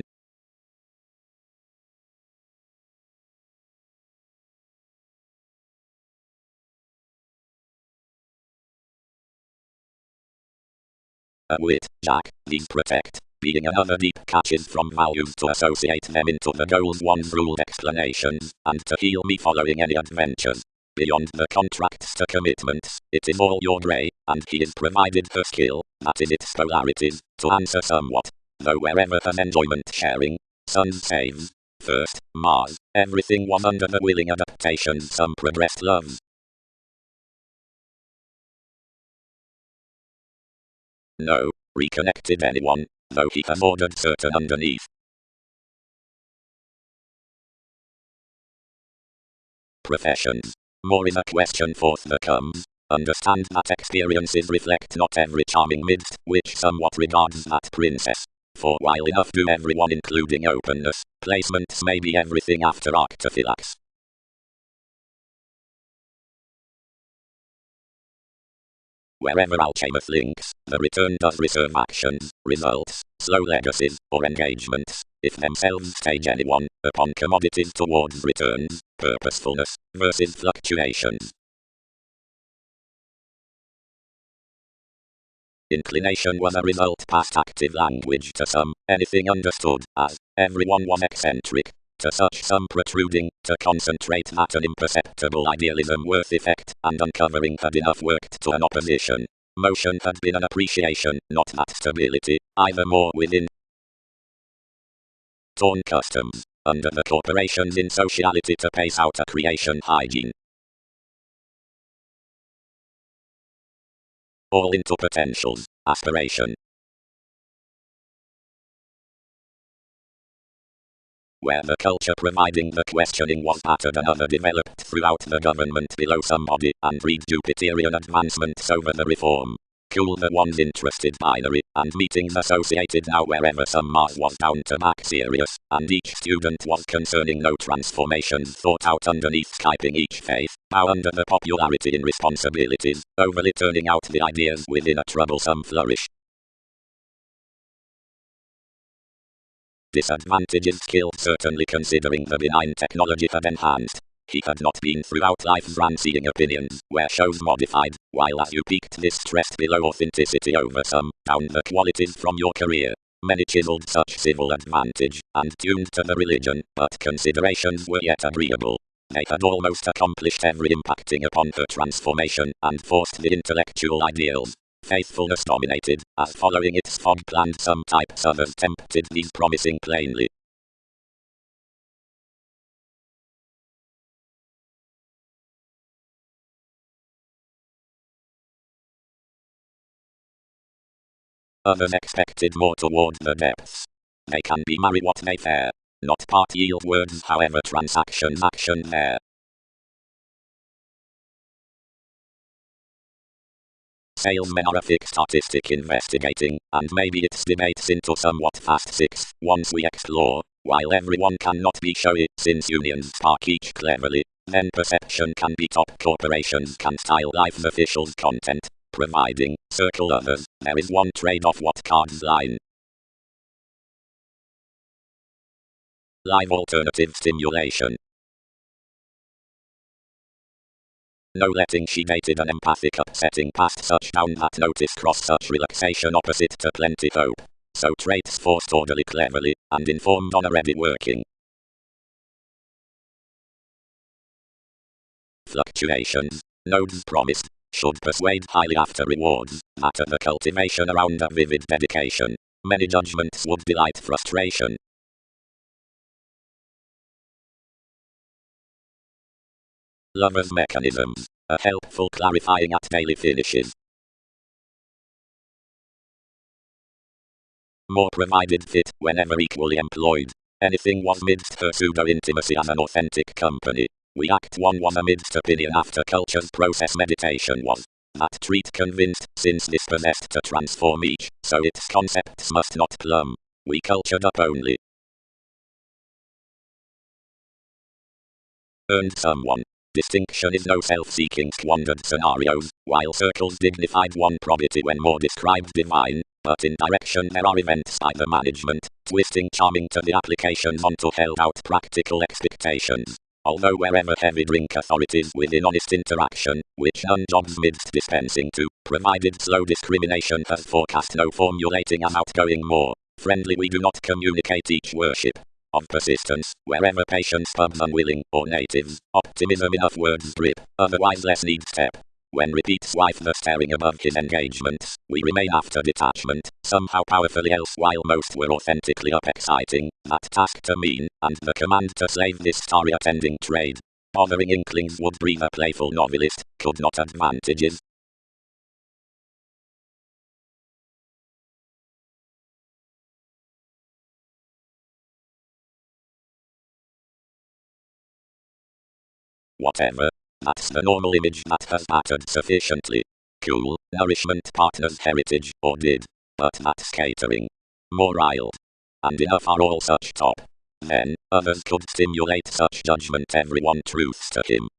A wit, Jack, these protect, being another deep catches from values to associate them into the goals one's ruled explanations, and to heal me following any adventures. Beyond the contracts to commitments, it is all your grey, and he is provided her skill, that is its polarities, to answer somewhat, though wherever has enjoyment sharing, suns saves. First, Mars, everything was under the willing adaptations some progressed loves. No, reconnected anyone, though he has ordered certain underneath. Professions. More is a question forth that comes. Understand that experiences reflect not every charming midst, which somewhat regards that princess. For while enough do everyone including openness, placements may be everything after arctophylax. Wherever alchemist links, the return does reserve actions, results, slow legacies, or engagements, if themselves stage anyone, upon commodities towards returns, purposefulness, versus fluctuations. Inclination was a result past active language to some, anything understood, as, everyone was eccentric, to such some protruding, to concentrate that an imperceptible idealism worth effect, and uncovering had enough worked to an opposition. Motion had been an appreciation, not that stability, either more within torn customs, under the corporations in sociality to pace out a creation hygiene. All into potentials, aspiration. Where the culture providing the questioning was battered another developed throughout the government below somebody, and read Jupiterian advancements over the reform. Cool the ones interested binary, and meetings associated now wherever some Mars was down to back serious, and each student was concerning no transformations thought out underneath Skyping each faith, bow under the popularity in responsibilities, overly turning out the ideas within a troublesome flourish. Disadvantages skill certainly considering the benign technology had enhanced. He had not been throughout life's seeing opinions, where shows modified, while as you peaked this stressed below authenticity over some, down the qualities from your career. Many chiseled such civil advantage, and tuned to the religion, but considerations were yet agreeable. They had almost accomplished every impacting upon her transformation, and forced the intellectual ideals. Faithfulness dominated, as following its fog planned some types others tempted these promising plainly. Others expected more toward the depths. They can be marry what they fare. Not part yield words however transactions action there. Salesmen are a fixed artistic investigating, and maybe it's debates into somewhat fast six, once we explore, while everyone cannot be showy, since unions spark each cleverly, then perception can be top corporations can style life's officials content, providing, circle others, there is one trade-off what cards line. Live alternative stimulation. No letting she dated an empathic upsetting past such down that notice cross such relaxation opposite to plenty hope. So traits forced orderly cleverly, and informed on a ready working. Fluctuations. Nodes promised, should persuade highly after rewards, matter the cultivation around a vivid dedication. Many judgments would delight frustration. Lovers' mechanisms, a helpful clarifying at daily finishes. More provided fit, whenever equally employed. Anything was midst her pseudo-intimacy as an authentic company. We Act 1 was amidst opinion after culture's process meditation was. That treat convinced, since dispossessed to transform each, so its concepts must not plumb. We cultured up only. Earned someone. Distinction is no self-seeking squandered scenarios, while circles dignified one probity when more described divine, but in direction there are events by the management, twisting charming to the applications onto held out practical expectations. Although wherever heavy drink authorities within honest interaction, which none jobs midst dispensing to, provided slow discrimination has forecast no formulating as outgoing more friendly we do not communicate each worship. Of persistence, wherever patience pubs unwilling, or natives, optimism enough words drip, otherwise less need step. When repeats wife the staring above his engagements, we remain after detachment, somehow powerfully else while most were authentically up exciting, that task to mean, and the command to slave this starry attending trade. Bothering inklings would breathe a playful novelist, could not advantages. Whatever. That's the normal image that has mattered sufficiently. Cool, nourishment partners heritage, or did. But that's catering. More riled. And enough are all such top. Then, others could stimulate such judgment everyone truths to him.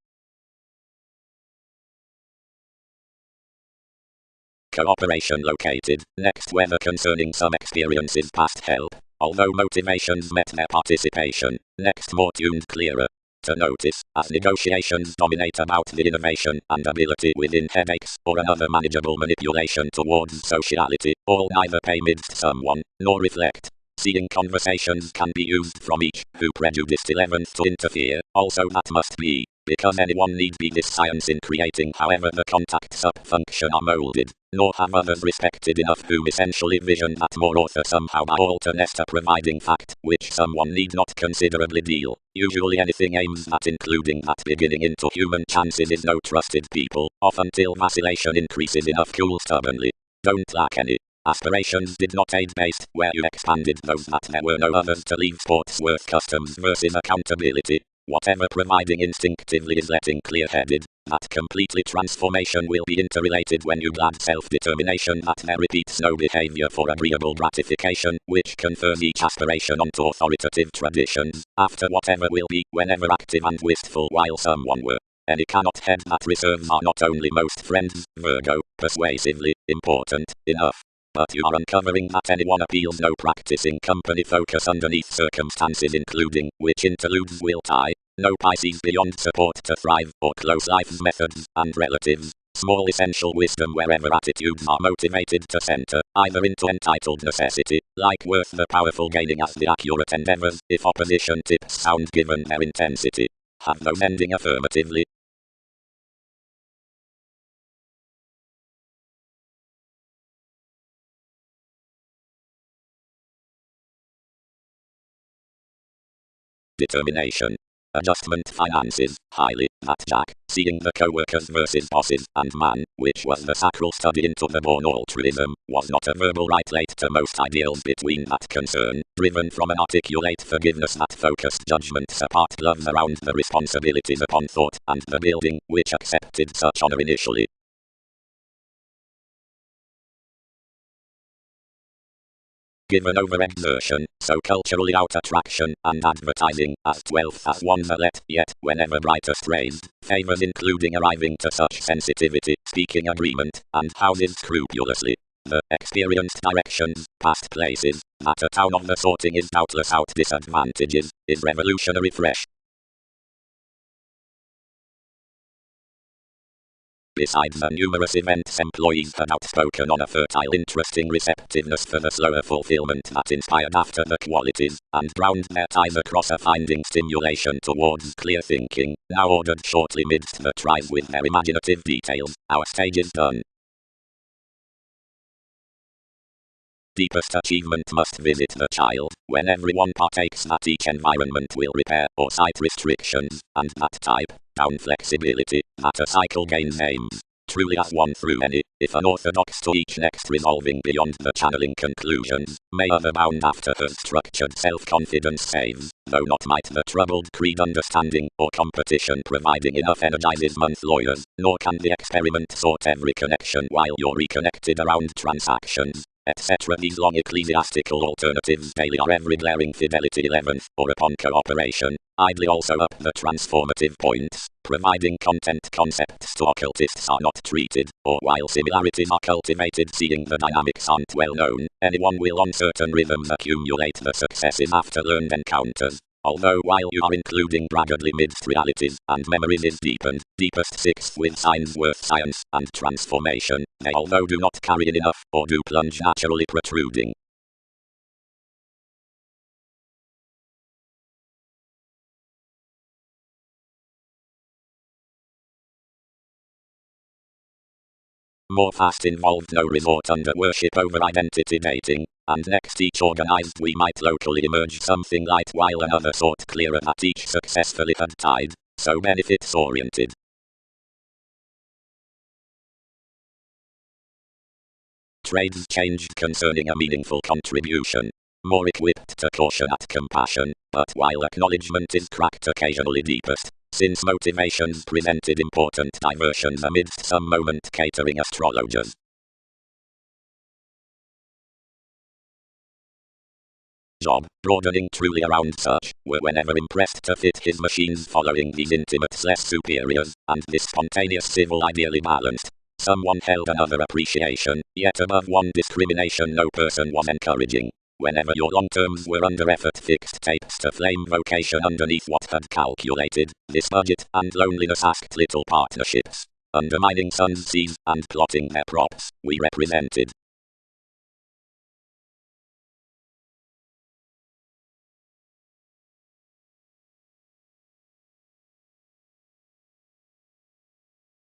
Cooperation located, next whether concerning some experiences past help, although motivations met their participation, next more tuned clearer. To notice, as negotiations dominate about the innovation and ability within headaches, or another manageable manipulation towards sociality, all neither pay midst someone, nor reflect. Seeing conversations can be used from each, who prejudiced 11th to interfere, also that must be, because anyone need be this science in creating however the contacts up function are molded, nor have others respected enough whom essentially vision that more author somehow by alternate a providing fact, which someone need not considerably deal. Usually anything aims at including that beginning into human chances is no trusted people, off until vacillation increases enough cool stubbornly. Don't lack any. Aspirations did not aid based, where you expanded those that there were no others to leave sports worth customs versus accountability. Whatever providing instinctively is letting clear-headed, that completely transformation will be interrelated when you glad self-determination that there repeats no behavior for agreeable gratification, which confers each aspiration onto authoritative traditions, after whatever will be, whenever active and wistful while someone were. Any cannot head that reserves are not only most friends, Virgo, persuasively, important, enough. But you are uncovering that anyone appeals no practicing company focus underneath circumstances including which interludes will tie, no Pisces beyond support to thrive or close life's methods and relatives. Small essential wisdom wherever attitudes are motivated to center, either into entitled necessity, like worth the powerful gaining as the accurate endeavors, if opposition tips sound given their intensity. Have those ending affirmatively. Determination. Adjustment finances, highly, that Jack, seeing the co-workers versus bosses and man, which was the sacral study into the born altruism, was not a verbal right late to most ideals between that concern, driven from an articulate forgiveness that focused judgments apart gloves around the responsibilities upon thought and the building, which accepted such honor initially. Given overexertion, so culturally out attraction and advertising, as 12th as one let, yet, whenever brightest raised, favors including arriving to such sensitivity, speaking agreement, and houses scrupulously. The experienced directions, past places, that a town of the sorting is doubtless out disadvantages, is revolutionary fresh. Besides the numerous events employees had outspoken on a fertile interesting receptiveness for the slower fulfillment that inspired after the qualities, and ground their ties across a finding stimulation towards clear thinking, now ordered shortly midst the tries with their imaginative details, our stage is done. Deepest achievement must visit the child, when everyone partakes that each environment will repair or cite restrictions, and that type, down flexibility, that a cycle gains aims, truly as one through any, if unorthodox to each next resolving beyond the channeling conclusions, may other bound after her structured self-confidence saves, though not might the troubled creed understanding, or competition providing enough energizes month lawyers, nor can the experiment sort every connection while you're reconnected around transactions, etc. These long ecclesiastical alternatives daily are every glaring fidelity 11th, or upon cooperation, idly also up the transformative points, providing content concepts to occultists are not treated, or while similarities are cultivated seeing the dynamics aren't well known, anyone will on certain rhythms accumulate the successes after learned encounters. Although while you are including braggadly midst realities, and memories is deepened, deepest sixth with signs worth science, and transformation, they although do not carry in enough, or do plunge naturally protruding. More fast involved no resort under worship over identity dating, and next each organized we might locally emerge something light while another sort clearer that each successfully had tied, so benefits oriented. Trades changed concerning a meaningful contribution, more equipped to caution at compassion, but while acknowledgement is cracked occasionally deepest, since motivations presented important diversions amidst some moment catering astrologers. Job, broadening truly around such, were whenever impressed to fit his machines following these intimates less superiors, and this spontaneous civil ideally balanced. Someone held another appreciation, yet above one discrimination no person was encouraging. Whenever your long terms were under effort fixed tapes to flame vocation underneath what had calculated, this budget and loneliness asked little partnerships. Undermining suns seas and plotting their props, we represented.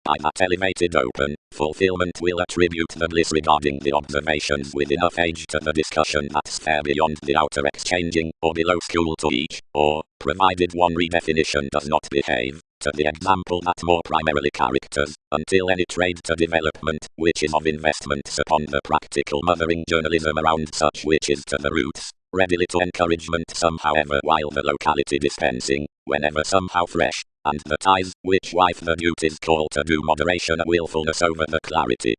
By that elevated open, fulfillment will attribute the bliss regarding the observations with enough age to the discussion that's fair beyond the outer exchanging, or below school to each, or, provided one redefinition does not behave, to the example that more primarily characters, until any trade to development, which is of investments upon the practical mothering journalism around such which is to the roots, readily to encouragement somehow ever while the locality dispensing, whenever somehow fresh, and the ties, which wife the duties call to do moderation a willfulness over the clarity.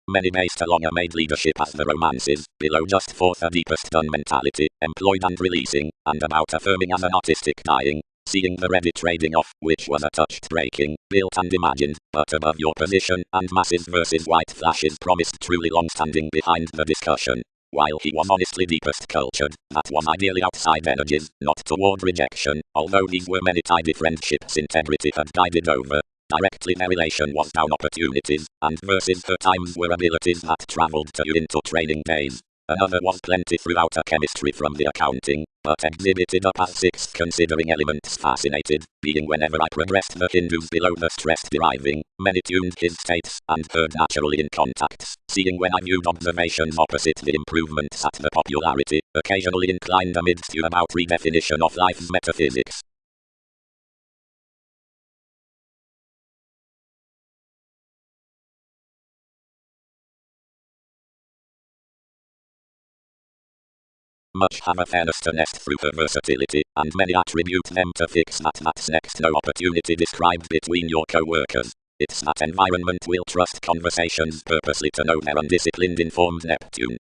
Many based along a made leadership as the romances, below just forth a deepest done mentality, employed and releasing, and about affirming as an artistic dying, seeing the ready trading off, which was a touched breaking, built and imagined, but above your position, and masses versus white flashes promised truly long standing behind the discussion. while he was honestly deepest cultured, that was ideally outside energies, not toward rejection, although these were many tidy friendships integrity had guided over. Directly their relation was down opportunities, and versus her times were abilities that travelled to you into training days. Another was plenty throughout a chemistry from the accounting, but exhibited up as sixth considering elements fascinated, being whenever I progressed the Hindus below the stress deriving, many tuned his states, and heard naturally in contacts, seeing when I viewed observations opposite the improvements at the popularity, occasionally inclined amidst you about redefinition of life's metaphysics. Much have a fairness to nest through her versatility, and many attribute them to fix that's next no opportunity described between your co-workers. It's that environment will trust conversations purposely to know their undisciplined informed Neptune.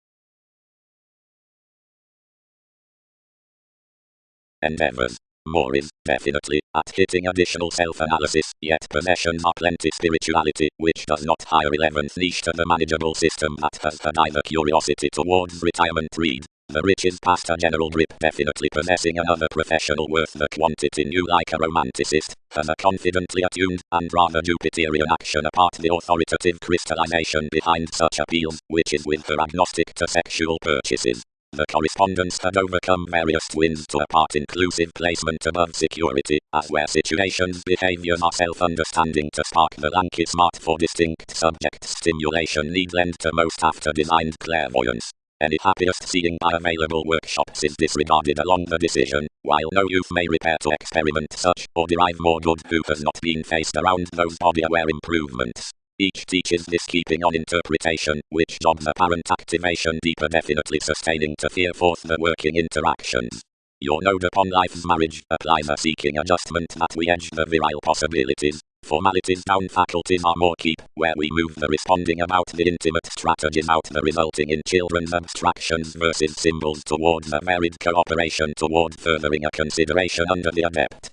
Endeavors. More is, definitely, at hitting additional self-analysis, yet possessions are plenty spirituality, which does not hire 11th niche to the manageable system that has had either curiosity towards retirement read. The rich is past a general drip definitely possessing another professional worth the quantity new like a romanticist, has a confidently attuned, and rather Jupiterian action apart the authoritative crystallization behind such appeals, which is with her agnostic to sexual purchases. The correspondence had overcome various twins to a part-inclusive placement above security, as where situations behaviors are self-understanding to spark the lanky smart for distinct subject stimulation need lend to most after-designed clairvoyance. Any happiest seeing by available workshops is disregarded along the decision, while no youth may repair to experiment such, or derive more good who has not been faced around those body-aware improvements. Each teaches this keeping on interpretation, which jobs apparent activation deeper definitely sustaining to fear forth the working interactions. Your node upon life's marriage applies a seeking adjustment that we edge the virile possibilities. Formalities down faculties are more keep, where we move the responding about the intimate strategies out the resulting in children's abstractions versus symbols towards a varied cooperation toward furthering a consideration under the adept.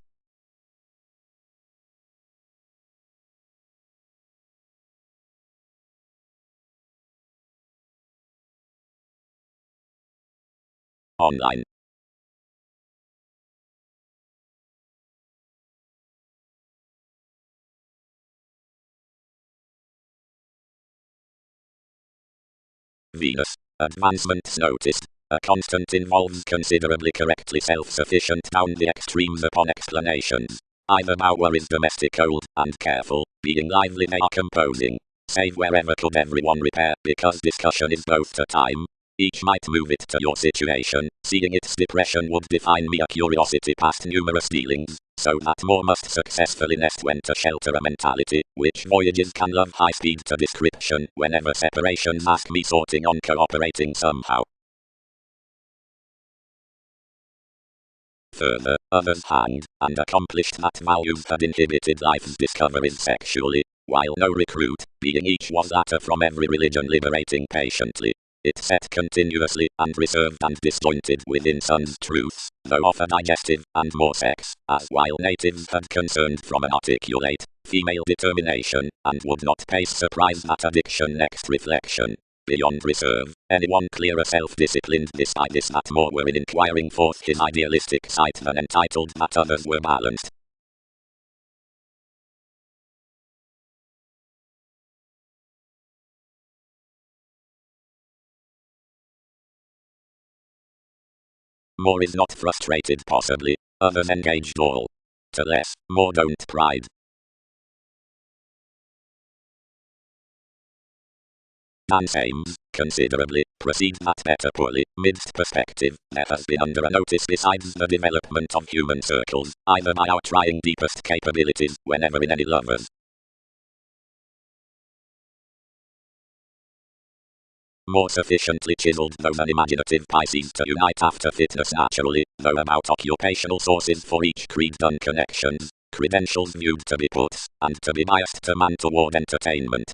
Online. Venus. Advancements noticed. A constant involves considerably correctly self-sufficient down the extremes upon explanations. Either Bauer is domestic old and careful, being lively they are composing. Save wherever could everyone repair, because discussion is both to time. Each might move it to your situation, seeing its depression would define me a curiosity past numerous dealings, so that more must successfully nest when to shelter a mentality, which voyages can love high speed to description, whenever separations ask me sorting on cooperating somehow. Further, others hanged, and accomplished that values had inhibited life's discoveries sexually, while no recruit, being each was latter from every religion liberating patiently. It set continuously, and reserved and disjointed within sun's truths, though often digestive, and more sex, as while natives had concerned from an articulate, female determination, and would not pace surprise that addiction next reflection. Beyond reserve, anyone clearer self-disciplined despite this that more were in inquiring forth his idealistic sight than entitled that others were balanced. More is not frustrated possibly, others engaged all. To less, more don't pride. Dance aims, considerably, proceed that better poorly, midst perspective, there has been under a notice besides the development of human circles, either by our trying deepest capabilities, whenever in any lovers. More sufficiently chiseled those unimaginative Pisces to unite after fitness naturally, though about occupational sources for each creed done connections, credentials viewed to be puts, and to be biased to man toward entertainment.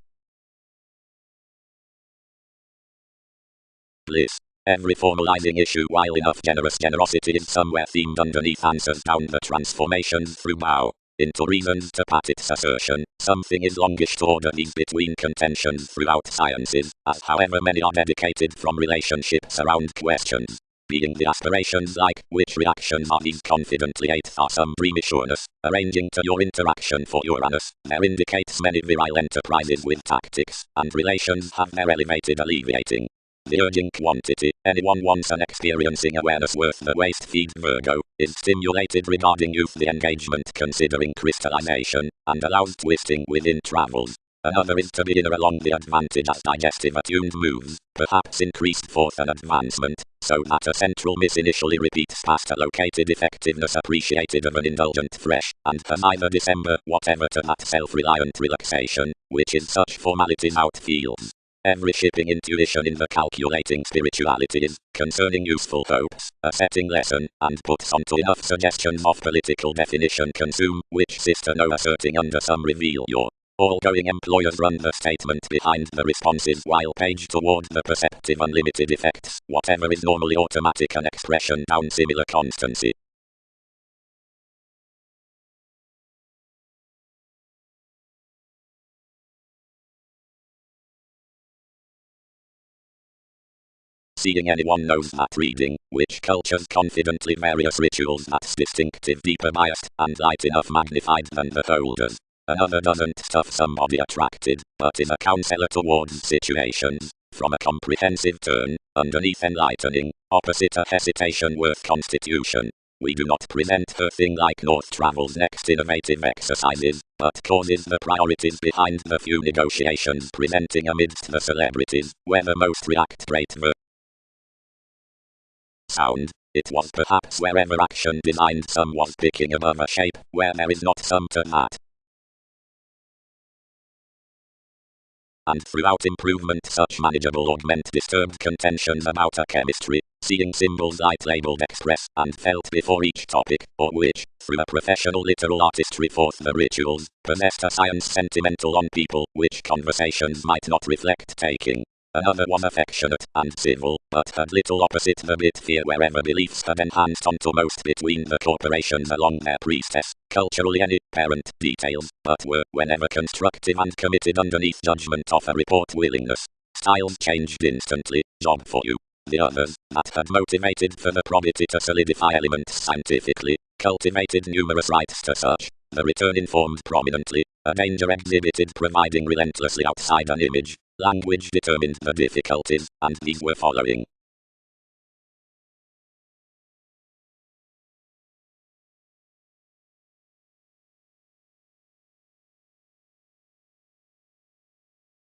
Bliss. Every formalizing issue while enough generosity is somewhere themed underneath answers down the transformations through Mao. into reasons to pat its assertion. Something is longish to order these between contentions throughout sciences, as however many are dedicated from relationships around questions. Being the aspirations like, which reactions are these confidently 8th are some prematureness, arranging to your interaction for Uranus, there indicates many virile enterprises with tactics, and relations have their elevated alleviating. The urging quantity, anyone wants an experiencing awareness worth the waste feed Virgo, is stimulated regarding youth the engagement considering crystallization, and allows twisting within travels. Another is to begin along the advantage as digestive attuned moves, perhaps increased force and advancement, so that a central miss initially repeats past allocated effectiveness appreciated of an indulgent fresh, and has either December whatever to that self-reliant relaxation, which is such formalities outfields. Every shipping intuition in the calculating spirituality is, concerning useful hopes, a setting lesson, and puts onto enough suggestions of political definition consume, which sister no asserting under some reveal your. All-going employers run the statement behind the responses while page toward the perceptive unlimited effects, whatever is normally automatic an expression down similar constancy. Seeing anyone knows that reading, which cultures confidently various rituals that's distinctive deeper biased, and light enough magnified than the holders. Another doesn't stuff somebody attracted, but is a counselor towards situations, from a comprehensive turn, underneath enlightening, opposite a hesitation worth constitution. We do not present her thing like North Travel's next innovative exercises, but causes the priorities behind the few negotiations presenting amidst the celebrities, whether most react great ver. Sound. It was perhaps wherever action designed some was picking above a shape, where there is not some to that. And throughout improvement such manageable augment disturbed contentions about a chemistry, seeing symbols light labeled express and felt before each topic, or which, through a professional literal artistry forth the rituals, possessed a science sentimental on people, which conversations might not reflect taking. Another was affectionate and civil, but had little opposite the bit fear wherever beliefs had enhanced onto most between the corporations along their priestess, culturally any parent details, but were, whenever constructive and committed underneath judgment of a report willingness. Styles changed instantly, job for you. The others, that had motivated for the probity to solidify elements scientifically, cultivated numerous rights to such. The return informed prominently, a danger exhibited providing relentlessly outside an image. Language determined the difficulties, and these were following.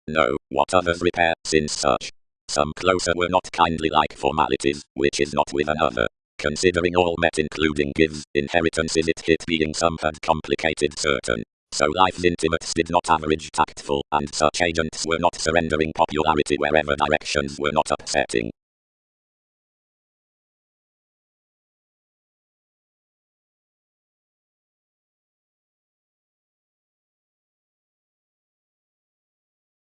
No, what others repair, since such. Some closer were not kindly like formalities, which is not with another. Considering all met including gives, inheritances it hit being some had complicated certain. So life's intimates did not average tactful, and such agents were not surrendering popularity wherever directions were not upsetting.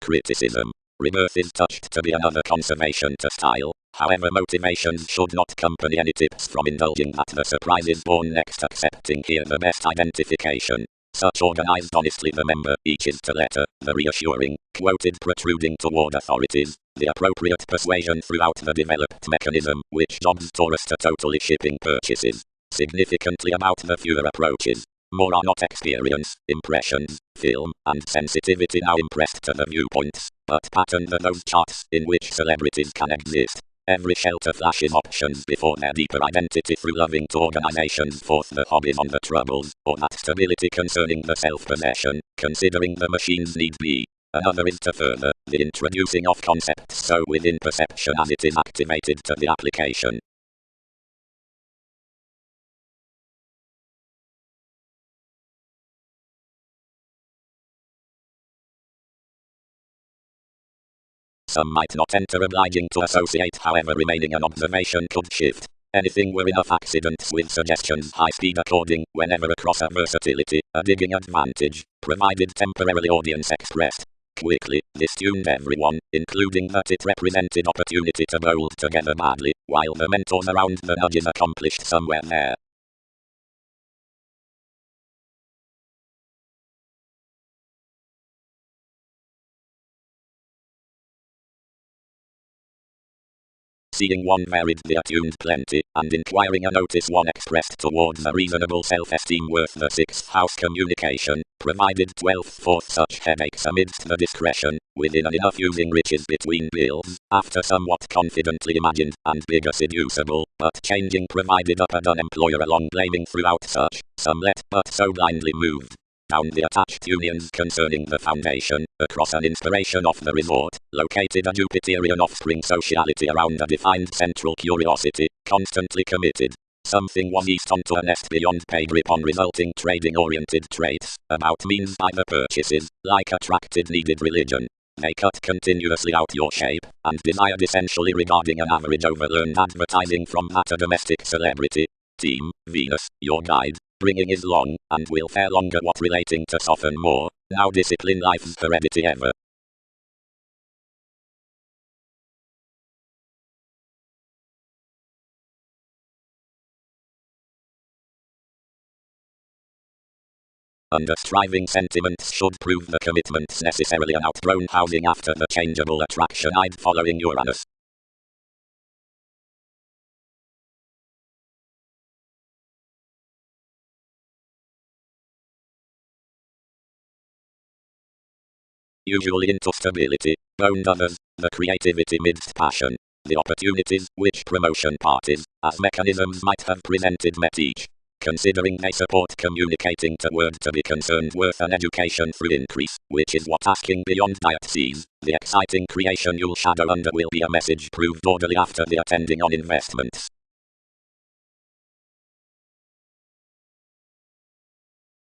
Criticism. Rebirth is touched to be another conservation to style, however motivations should not accompany any tips from indulging that the surprise is born next accepting here the best identification. Such organized honestly the member, each is to letter, the reassuring, quoted protruding toward authorities, the appropriate persuasion throughout the developed mechanism, which jobs Taurus to totally shipping purchases. Significantly about the fewer approaches. More are not experience, impressions, film, and sensitivity now impressed to the viewpoints, but pattern those charts in which celebrities can exist. Every shelter flashes options before their deeper identity through loving to organizations forth the hobbies on the troubles, or that stability concerning the self-possession, considering the machine's need be. Another is to further the introducing of concepts so within perception as it is activated to the application. Some might not enter obliging to associate however remaining an observation could shift. Anything were enough accidents with suggestions high speed according whenever across a versatility, a digging advantage, provided temporarily audience expressed. Quickly, this tuned everyone, including that it represented opportunity to bold together badly, while the mentors around the nudges accomplished somewhere there. seeing one variedly attuned plenty, and inquiring a notice one expressed towards a reasonable self-esteem worth the 6th house communication, provided 12th fourth such headaches amidst the discretion, within and enough using riches between bills, after somewhat confidently imagined, and bigger seducible, but changing provided up a done employer along blaming throughout such, some let, but so blindly moved. Down the attached unions concerning the foundation, across an inspiration of the resort, located a Jupiterian offspring sociality around a defined central curiosity, constantly committed. Something was eased onto a nest beyond pay grip on resulting trading-oriented traits, about means by the purchases, like attracted needed religion. They cut continuously out your shape, and desired essentially regarding an average overlearned advertising from that a domestic celebrity. Team, Venus, your guide, bringing is long, and will fare longer what relating to soften more, now discipline life's heredity ever. Under striving sentiments should prove the commitments necessarily an outgrown housing after the changeable attraction-eyed following Uranus. Usually into stability, boned others, the creativity midst passion, the opportunities which promotion parties, as mechanisms might have presented met each. Considering they support communicating to word to be concerned worth an education through increase, which is what asking beyond diet sees, the exciting creation you'll shadow under will be a message proved orderly after the attending on investments.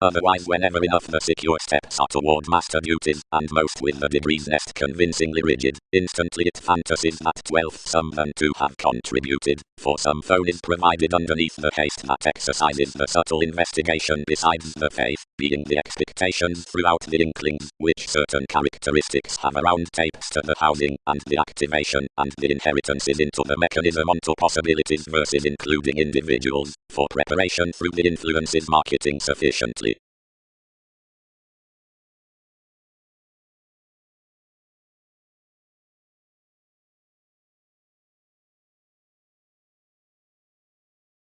Otherwise, whenever enough the secure steps are toward master duties, and most with the degrees nest convincingly rigid, instantly it fantasies that 12th some than two have contributed, for some phone is provided underneath the haste that exercises the subtle investigation besides the faith, being the expectations throughout the inklings, which certain characteristics have around tapes to the housing, and the activation, and the inheritances into the mechanism onto possibilities versus including individuals, for preparation through the influences marketing sufficiently.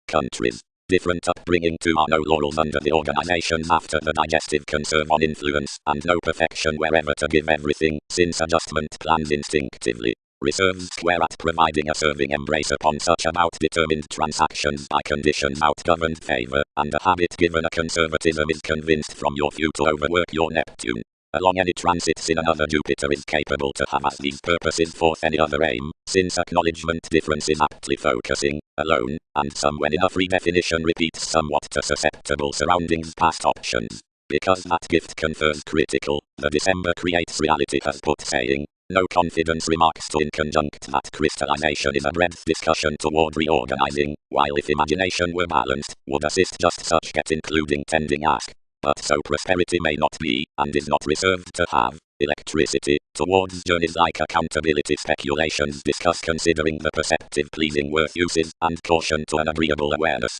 Countries. Different upbringing too are no laurels under the organizations after the digestive conserve on influence, and no perfection wherever to give everything, since adjustment plans instinctively. Reserves square at providing a serving embrace upon such about determined transactions by conditions outgoverned favor, and a habit given a conservatism is convinced from your view to overwork your Neptune. Along any transits in another Jupiter is capable to have as these purposes forth any other aim, since acknowledgement difference is aptly focusing, alone, and some when enough redefinition repeats somewhat to susceptible surroundings past options. Because that gift confers critical, the December creates reality has put saying, no confidence remarks to in conjunct that crystallization is a breadth discussion toward reorganizing, while if imagination were balanced, would assist just such get including tending ask. But so prosperity may not be, and is not reserved to have, electricity, towards journeys like accountability speculations discuss considering the perceptive pleasing worth uses, and caution to an agreeable awareness.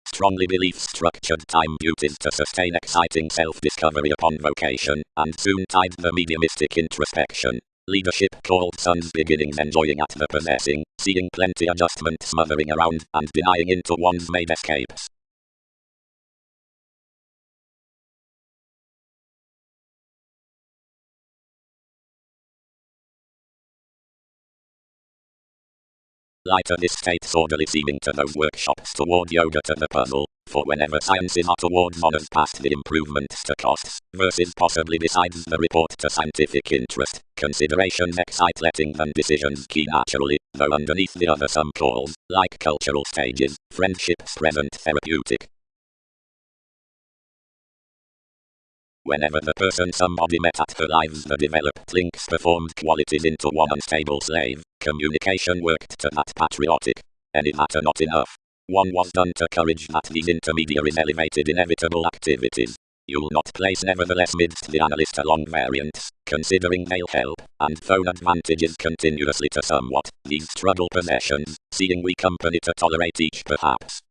Strongly belief-structured time duties to sustain exciting self-discovery upon vocation, and soon tied the mediumistic introspection. Leadership called sons beginnings enjoying at the possessing, seeing plenty adjustment smothering around, and denying into one's made escapes. Lighter this state's orderly seeming to those workshops toward yoga to the puzzle, for whenever sciences are towards honors past the improvements to costs, versus possibly besides the report to scientific interest, considerations excite letting than decisions key naturally, though underneath the other some calls, like cultural stages, friendships present therapeutic. Whenever the person somebody met at her lives the developed links performed qualities into one unstable slave, communication worked to that patriotic. Any matter not enough. One was done to courage that these intermediaries elevated inevitable activities. You'll not place nevertheless midst the analyst along variants, considering they'll help, and phone advantages continuously to somewhat, these struggle possessions, seeing we company to tolerate each perhaps.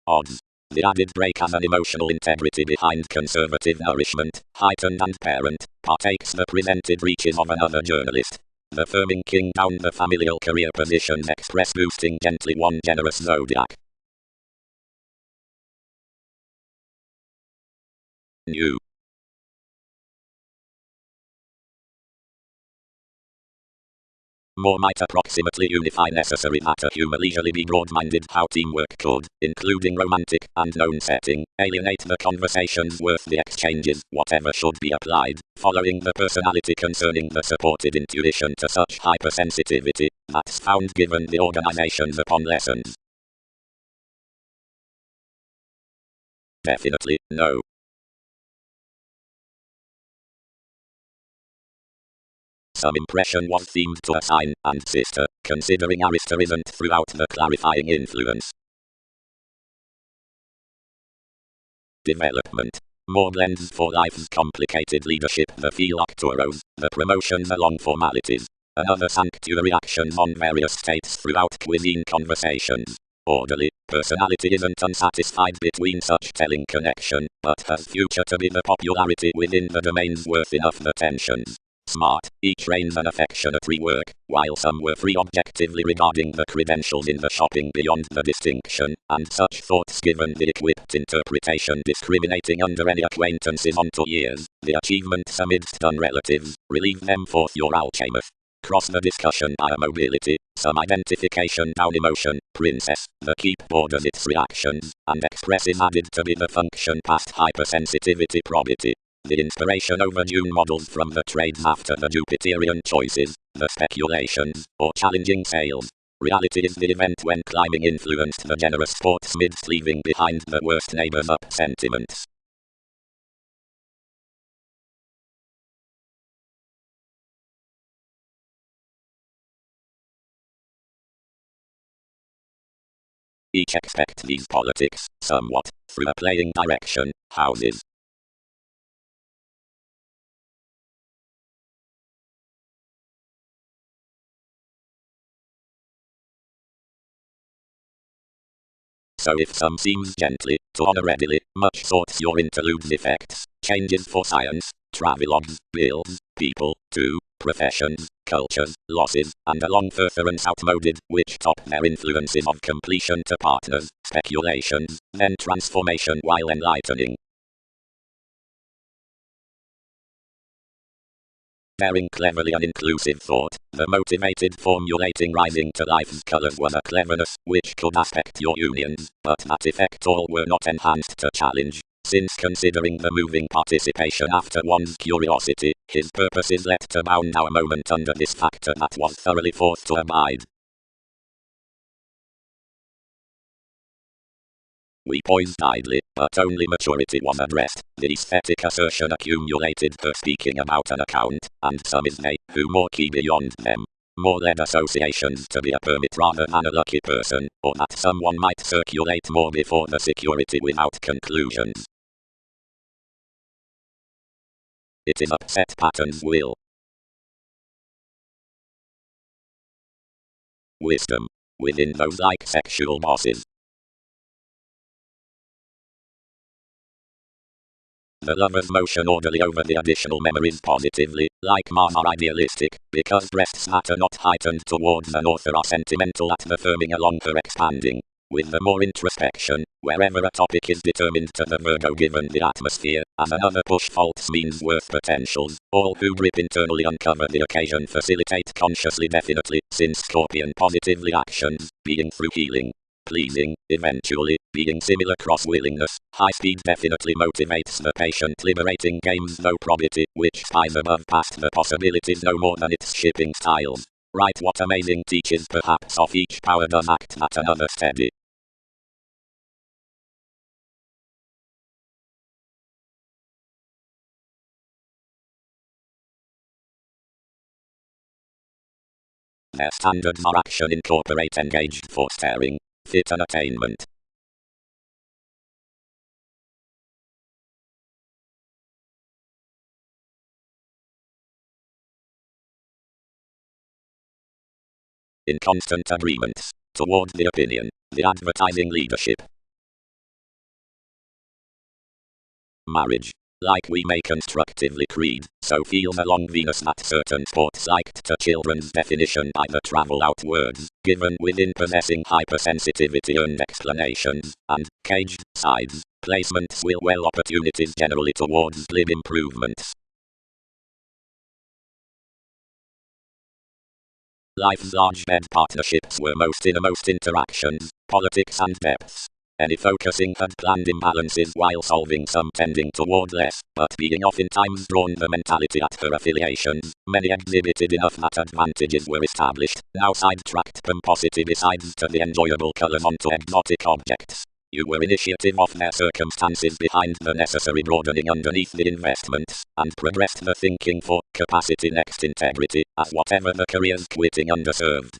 Odds. The added break has an emotional integrity behind conservative nourishment, heightened and parent, partakes the presented reaches of another journalist. The firming king down the familial career positions express boosting gently one generous zodiac. New. More might approximately unify necessary that a humour leisurely be broad-minded how teamwork could, including romantic and known setting, alienate the conversations worth the exchanges, whatever should be applied, following the personality concerning the supported intuition to such hypersensitivity, that's found given the organizations upon lessons. Definitely, no. Some impression was themed to a sign and sister, considering Arista isn't throughout the clarifying influence. Development. More blends for life's complicated leadership, the phylacteros, the promotions along formalities. Another sanctuary actions on various states throughout cuisine conversations. Orderly, personality isn't unsatisfied between such telling connection, but has future to be the popularity within the domains worth enough the tensions. Smart, each reigns an affectionate rework, while some were free objectively regarding the credentials in the shopping beyond the distinction, and such thoughts given the equipped interpretation discriminating under any acquaintances onto years, the achievements amidst done relatives, relieve them forth your alchemist. Cross the discussion by mobility, some identification down emotion, princess, the keep borders its reactions, and expresses added to be the function past hypersensitivity probity. The inspiration over June models from the trades after the Jupiterian choices, the speculations, or challenging sales. Reality is the event when climbing influenced the generous sports midst leaving behind the worst neighbors up sentiments. Each expect these politics, somewhat, through a playing direction, houses. So if some seems gently, to honor readily, much sorts your interludes effects, changes for science, travelogues, bills, people, too, professions, cultures, losses, and along furtherance outmoded, which top their influences of completion to partners, speculations, then transformation while enlightening. Bearing cleverly an inclusive thought, the motivated formulating rising to life's colors was a cleverness which could aspect your unions, but that effect all were not enhanced to challenge, since considering the moving participation after one's curiosity, his purposes let to bound our moment under this factor that was thoroughly forced to abide. We poised idly, but only maturity was addressed. The aesthetic assertion accumulated her speaking about an account, and some is they, who more key beyond them. More led associations to be a permit rather than a lucky person, or that someone might circulate more before the security without conclusions. It is upset patterns will. Wisdom. Within those like sexual bosses. The lover's motion orderly over the additional memories positively, like Mars are idealistic, because breasts that are not heightened towards an author are sentimental at the firming along her expanding. With the more introspection, wherever a topic is determined to the Virgo given the atmosphere, as another push faults means worth potentials, all who grip internally uncover the occasion facilitate consciously definitely, since Scorpion positively actions, being through healing. Pleasing, eventually, being similar cross-willingness, high speed definitely motivates the patient liberating games though probity, which spies above past the possibilities no more than its shipping styles. Right what amazing teaches perhaps of each power does act at another steady. Their standards are action incorporate engaged for staring, fit and attainment. In constant agreements, toward the opinion, the advertising leadership. Marriage. Like we may constructively creed, so feels along Venus that certain sports liked to children's definition by the travel outwards, given within possessing hypersensitivity and explanations, and, caged, sides, placements will well opportunities generally towards glib improvements. Life's large bed partnerships were most innermost interactions, politics and depths. Any focusing had planned imbalances while solving some tending toward less, but being oftentimes drawn the mentality at her affiliations, many exhibited enough that advantages were established, now sidetracked pomposity besides to the enjoyable colours onto exotic objects. You were initiative of their circumstances behind the necessary broadening underneath the investments, and progressed the thinking for capacity next integrity, as whatever the career's quitting underserved.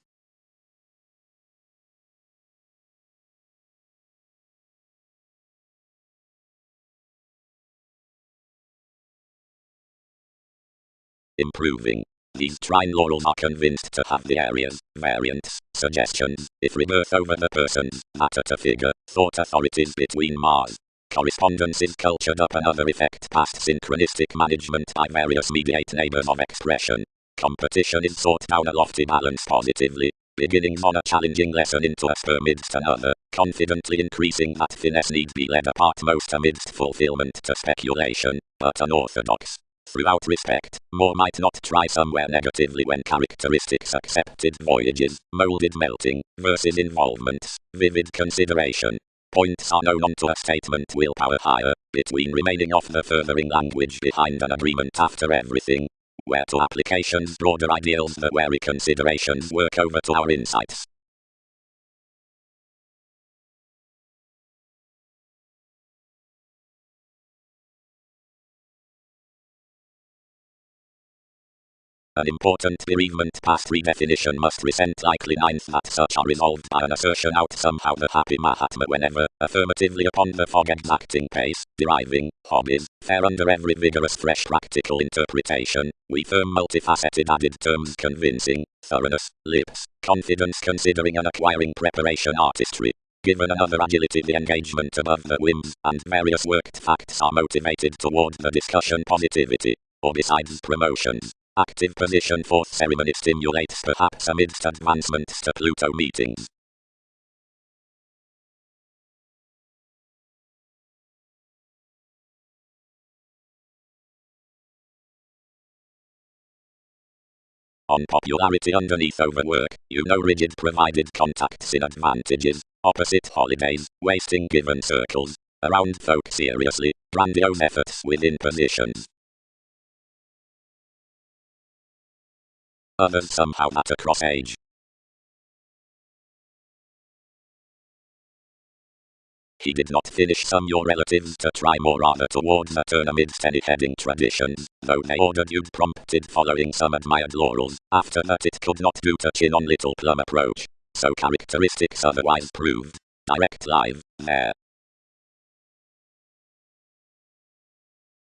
Improving. These trine laurels are convinced to have the areas, variants, suggestions, if rebirth over the persons, matter to figure, thought authorities between Mars. Correspondence is cultured up another effect past synchronistic management by various mediate neighbors of expression. Competition is sought down a lofty balance positively, beginnings on a challenging lesson into a spur midst another, confidently increasing that finesse need be led apart most amidst fulfillment to speculation, but unorthodox. Throughout respect, more might not try somewhere negatively when characteristics accepted voyages, molded melting, versus involvements, vivid consideration. Points are known onto a statement willpower higher, between remaining off the furthering language behind an agreement after everything. Where to applications broader ideals the wary considerations work over to our insights. An important bereavement past redefinition must resent likely ninth that such are resolved by an assertion out somehow the happy Mahatma whenever, affirmatively upon the fog exacting pace, deriving, hobbies, fare under every vigorous fresh practical interpretation, we firm multifaceted added terms convincing, thoroughness, lips, confidence considering and acquiring preparation artistry. Given another agility the engagement above the whims and various worked facts are motivated toward the discussion positivity, or besides promotions. Active position fourth ceremony stimulates perhaps amidst advancements to Pluto meetings. Unpopularity underneath overwork, rigid provided contacts in advantages, opposite holidays, wasting given circles, around folk seriously, grandiose efforts within positions. Others somehow at a cross age. He did not finish some your relatives to try more rather towards a turn amidst any heading traditions, though they ordered you'd prompted following some admired laurels, after that it could not do to chin on little plum approach, so characteristics otherwise proved. Direct live, there.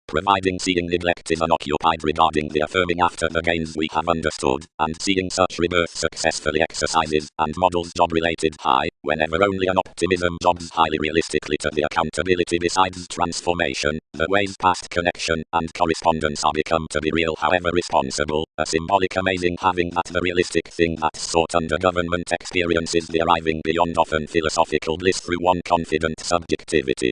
Providing seeing neglect is unoccupied regarding the affirming after the gains we have understood, and seeing such rebirth successfully exercises, and models job-related high, whenever only an optimism jobs highly realistically to the accountability besides transformation, the ways past connection and correspondence are become to be real however responsible, a symbolic amazing having that the realistic thing that's sought under government experiences the arriving beyond often philosophical bliss through one confident subjectivity.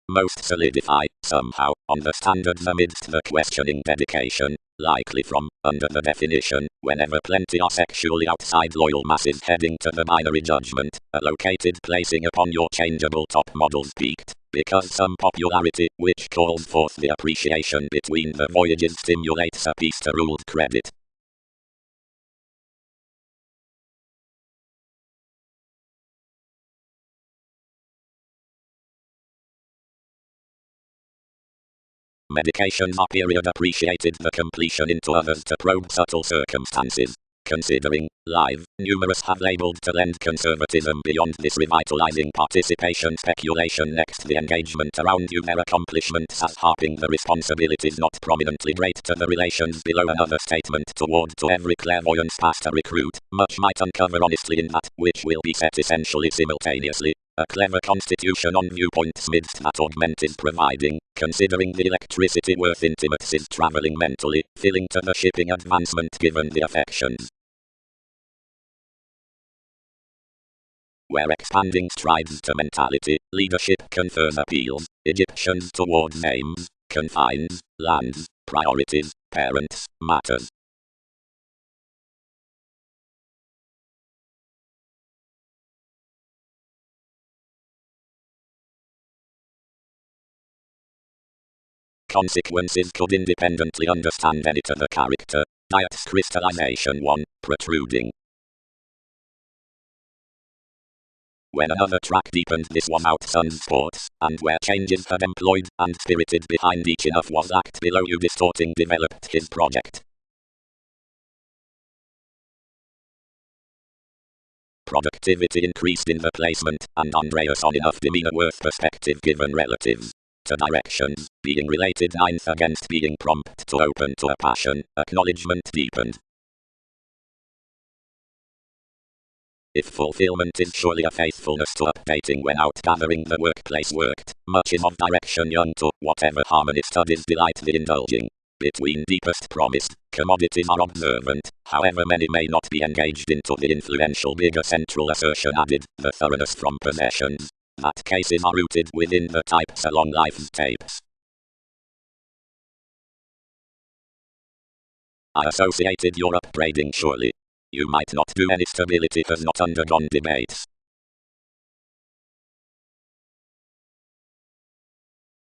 Most solidify, somehow, on the standards amidst the questioning dedication, likely from, under the definition, whenever plenty are sexually outside loyal masses heading to the binary judgment, allocated placing upon your changeable top models peaked, because some popularity, which calls forth the appreciation between the voyages stimulates a piece to ruled credit. Medications are period appreciated the completion into others to probe subtle circumstances. Considering, live, numerous have labeled to lend conservatism beyond this revitalizing participation speculation next the engagement around you their accomplishments as harping the responsibilities not prominently great to the relations below another statement toward to every clairvoyance past a recruit, much might uncover honestly in that, which will be set essentially simultaneously. A clever constitution on viewpoints midst that augment is providing, considering the electricity worth intimacies travelling mentally, filling to the shipping advancement given the affections. Where expanding strides to mentality, leadership confers appeals, Egyptians toward names, confines, lands, priorities, parents, matters. Consequences could independently understand any to the character. Diet's crystallization 1, protruding. When another track deepened, this was out sun's sports, and where changes had employed and spirited behind each enough was act below you distorting developed his project. Productivity increased in the placement, and Andreas on enough demeanor worth perspective given relatives to directions, being related ninth against being prompt to open to a passion, acknowledgement deepened. If fulfillment is surely a faithfulness to updating when out gathering the workplace worked, much is of direction young to whatever harmony studies delight the indulging. Between deepest promised, commodities are observant, however many may not be engaged into the influential bigger central assertion added, the thoroughness from possessions. That cases are rooted within the types along life's tapes. I associated your upbraiding surely. You might not do any stability has not undergone debates.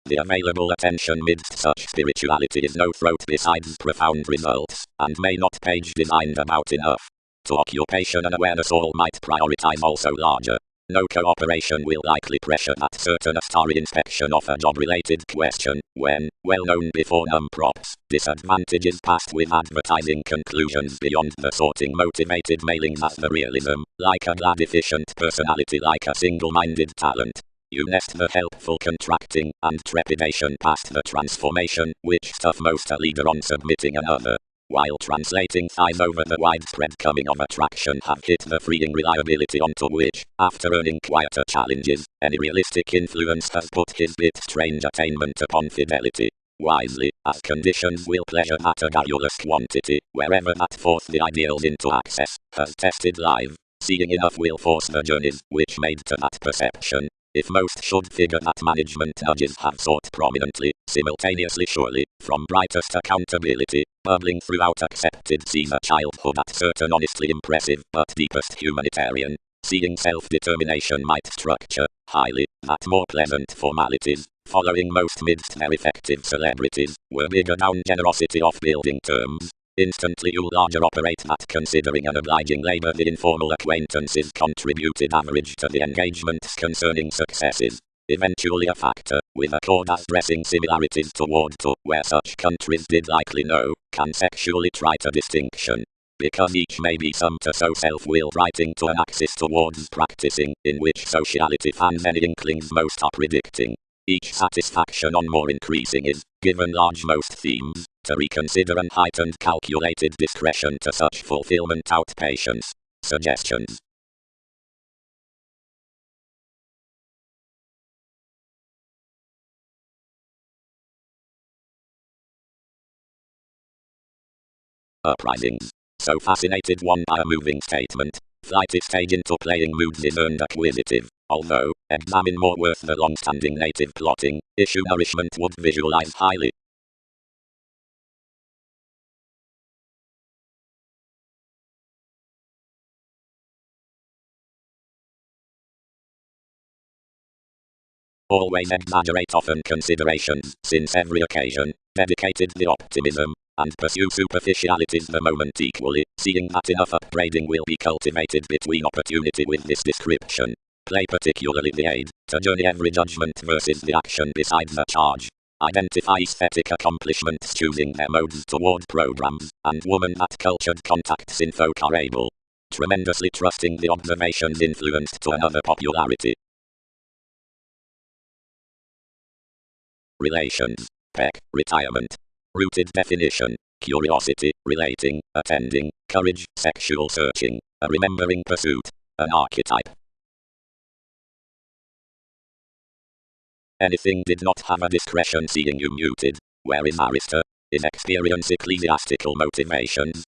The available attention midst such spirituality is no throat besides profound results, and may not page designed about enough. To occupation and awareness all might prioritize also larger. No cooperation will likely pressure that certain starry inspection of a job-related question, when, well known before props, disadvantages passed with advertising conclusions beyond the sorting motivated mailings as the realism, like a glad efficient personality like a single-minded talent. You nest the helpful contracting and trepidation past the transformation, which stuff most a leader on submitting another. While translating thighs over the widespread coming of attraction have hit the freeing reliability onto which, after earning quieter challenges, any realistic influence has put his bit strange attainment upon fidelity. Wisely, as conditions will pleasure that a garrulous quantity, wherever that forth the ideals into access, has tested live, seeing enough will force the journeys, which made to that perception. If most should figure that management nudges have sought prominently, simultaneously surely, from brightest accountability, bubbling throughout accepted Caesar childhood at certain honestly impressive but deepest humanitarian, seeing self-determination might structure, highly, that more pleasant formalities, following most midst their effective celebrities, were bigger down generosity of building terms. Instantly you'll larger operate that considering an obliging labor the informal acquaintances contributed average to the engagements concerning successes. Eventually a factor, with a chord as dressing similarities toward to where such countries did likely know, can sexually try to distinction. Because each may be some to so self-willed writing to an axis towards practicing, in which sociality fans any inklings most are predicting. Each satisfaction on more increasing is, given large most themes, to reconsider and heightened calculated discretion to such fulfillment outpatience. Suggestions. Uprisings. So fascinated one by a moving statement, flighty stage into playing moods is earned acquisitive. Although, examine more worth the long-standing native plotting, issue nourishment would visualize highly. Always exaggerate often considerations, since every occasion, dedicated the optimism, and pursue superficialities the moment equally, seeing that enough upbraiding will be cultivated between opportunity with this description. Play particularly the aid, to journey every judgment versus the action beside the charge. Identify aesthetic accomplishments choosing their modes toward programs, and woman that cultured contacts in folk are able. Tremendously trusting the observations influenced to another popularity. Relations. Peck. Retirement. Rooted definition. Curiosity, relating, attending, courage, sexual searching, a remembering pursuit, an archetype. Anything did not have a discretion seeing you muted. Where is Arista? Is experience ecclesiastical motivations?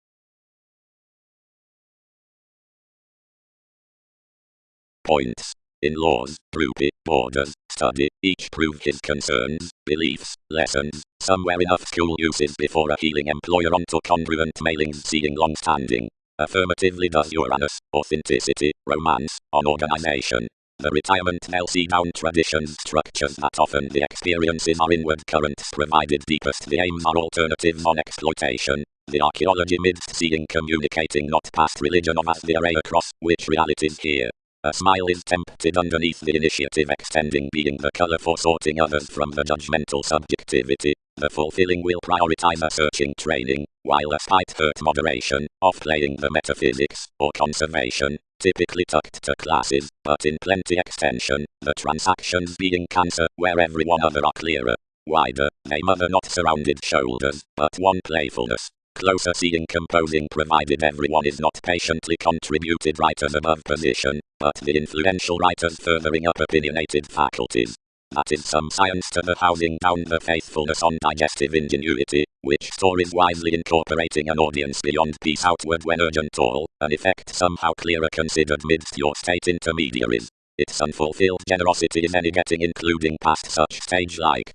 Points. In laws, groupie, borders, study, each prove his concerns, beliefs, lessons, somewhere enough school uses before a healing employer onto congruent mailings seeing long-standing. Affirmatively does Uranus, authenticity, romance, on organization. The retirement LC down traditions structures that often the experiences are inward currents provided deepest the aims are alternatives on exploitation. The archaeology midst seeing communicating not past religion of as the array across which realities here. A smile is tempted underneath the initiative extending being the color for sorting others from the judgmental subjectivity. The fulfilling will prioritize a searching training, while a spite hurt moderation, off playing the metaphysics, or conservation, typically tucked to classes, but in plenty extension, the transactions being cancer, where every one other are clearer, wider, they mother not surrounded shoulders, but one playfulness. Closer seeing composing provided everyone is not patiently contributed writers above position, but the influential writers furthering up opinionated faculties. That is some science to the housing down the faithfulness on digestive ingenuity, which stories wisely incorporating an audience beyond peace outward when urgent all, an effect somehow clearer considered midst your state intermediaries. Its unfulfilled generosity is any getting including past such stage like.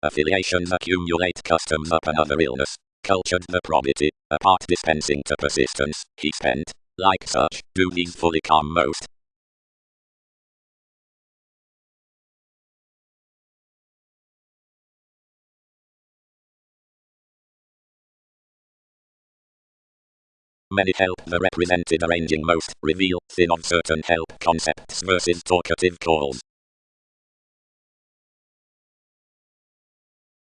Affiliations accumulate customs up another illness. Cultured the probity, a part dispensing to persistence, he spent. Like such, do these fully calm most. Many help the represented arranging most, reveal thin of certain help concepts versus talkative calls.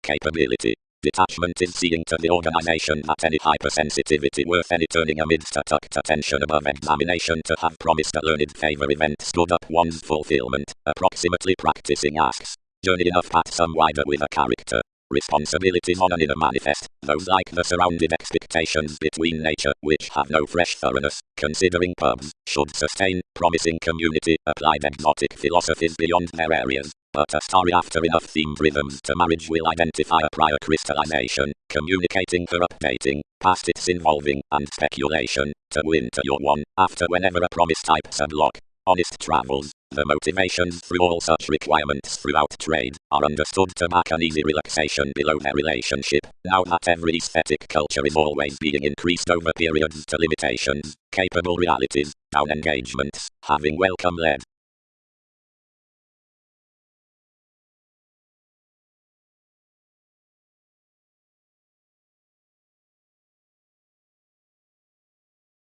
Capability. Detachment is seeing to the organization that any hypersensitivity worth any turning amidst a tucked attention above examination to have promised a learned favor event stood up one's fulfillment, approximately practicing asks. Journey enough at some wider with a character. Responsibilities on an inner manifest, those like the surrounded expectations between nature, which have no fresh thoroughness, considering pubs, should sustain, promising community, applied exotic philosophies beyond their areas. But a story after enough themed rhythms to marriage will identify a prior crystallization, communicating her updating, past its involving, and speculation, to win to your one, after whenever a promise types a block. Honest travels, the motivations through all such requirements throughout trade, are understood to back an easy relaxation below their relationship, now that every aesthetic culture is always being increased over periods to limitations, capable realities, down engagements, having welcome led.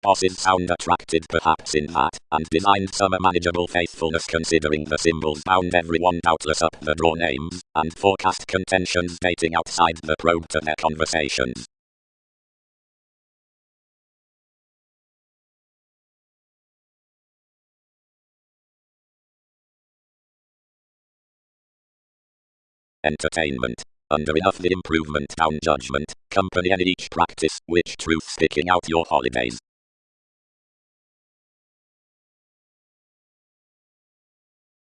Bosses sound attracted perhaps in that, and designed some manageable faithfulness considering the symbols bound everyone doubtless up the draw names, and forecast contentions dating outside the probe to their conversations. Entertainment. Under enough the improvement down judgment, company and each practice, which truth sticking out your holidays.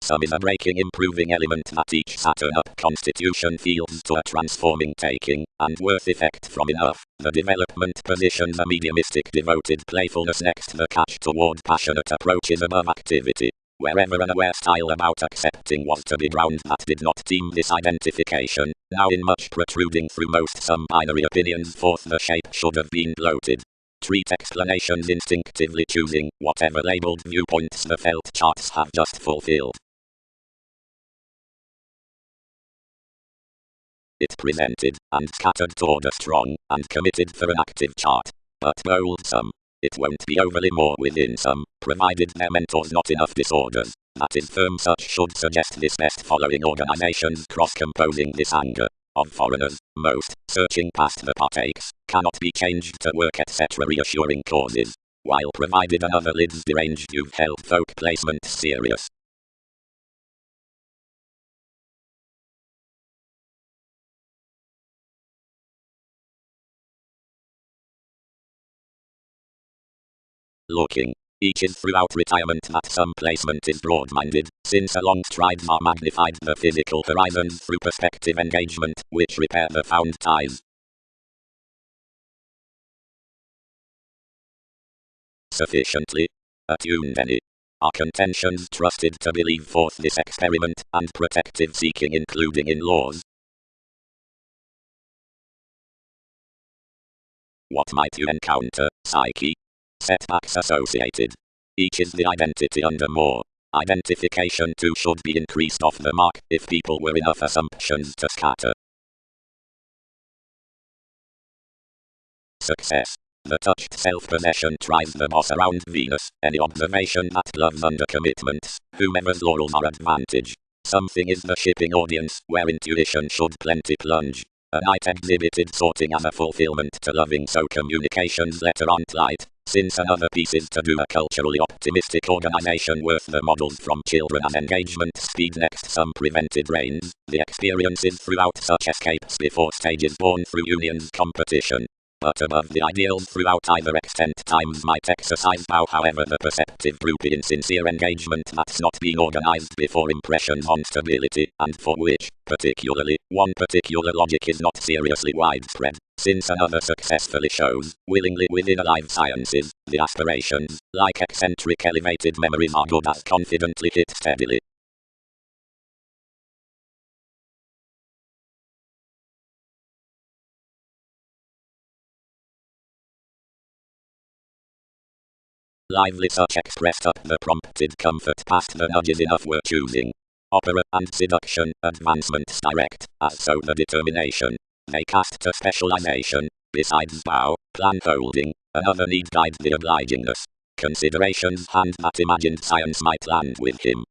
Some is a breaking improving element that each Saturn up constitution feels to a transforming taking, and worth effect from enough. The development positions a mediumistic devoted playfulness next the catch toward passionate approaches above activity. Wherever an aware style about accepting was to be drowned that did not deem this identification, now in much protruding through most some binary opinions forth the shape should have been bloated. Treat explanations instinctively choosing whatever labeled viewpoints the felt charts have just fulfilled. It presented, and scattered toward a strong, and committed for an active chart. But bold some. It won't be overly more within some, provided their mentors not enough disorders. That is firm such should suggest this best following organizations cross-composing this anger. Of foreigners, most, searching past the partakes, cannot be changed to work etc. reassuring causes. While provided another lid's deranged you've held folk placement serious. looking. Each is throughout retirement that some placement is broad-minded, since along strides are magnified the physical horizons through perspective engagement, which repair the found ties. Sufficiently attuned any are contentions trusted to believe forth this experiment, and protective seeking including in laws. What might you encounter, psyche? Setbacks associated. Each is the identity under more. Identification too should be increased off the mark, if people were enough assumptions to scatter. Success. The touched self-possession tries the boss around Venus, any observation that gloves under commitments, whomever's laurels are advantage. Something is the shipping audience, where intuition should plenty plunge. A night exhibited sorting as a fulfillment to loving, so communications letter aren't light, since another piece is to do a culturally optimistic organization worth the models from children as engagement speed next some prevented rains, the experiences throughout such escapes before stages born through unions competition. But above the ideals throughout either extent times might exercise bow, however the perceptive group in sincere engagement that's not being organized before impressions on stability, and for which, particularly, one particular logic is not seriously widespread, since another successfully shows, willingly within alive sciences, the aspirations, like eccentric elevated memories are good as confidently hit steadily. Lively such expressed up the prompted comfort past the nudges enough were choosing. Opera and seduction, advancements direct, as so the determination. They cast to specialization, besides bow, plan holding, another need guide the obligingness. Considerations hand that imagined science might land with him.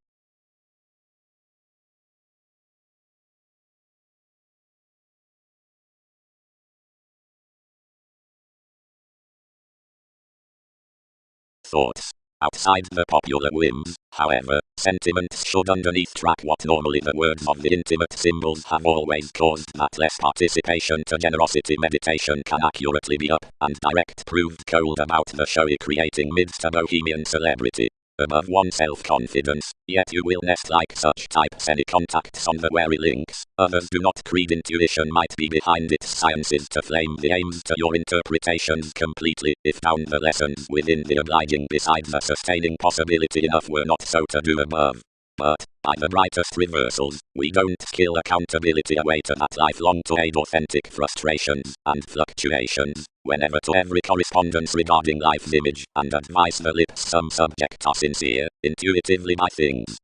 Thoughts. Outside the popular whims, however, sentiments should underneath track what normally the words of the intimate symbols have always caused, that less participation to generosity meditation can accurately be up and direct proved cold about the showy creating midst a bohemian celebrity. Above one self-confidence, yet you will nest like such types any contacts on the wary links, others do not creed intuition might be behind its sciences to flame the aims to your interpretations completely, if down the lessons within the obliging besides a sustaining possibility enough were not so to do above. But, by the brightest reversals, we don't kill accountability away to that lifelong to aid authentic frustrations and fluctuations, whenever to every correspondence regarding life's image and advice the lips some subject are sincere, intuitively by things.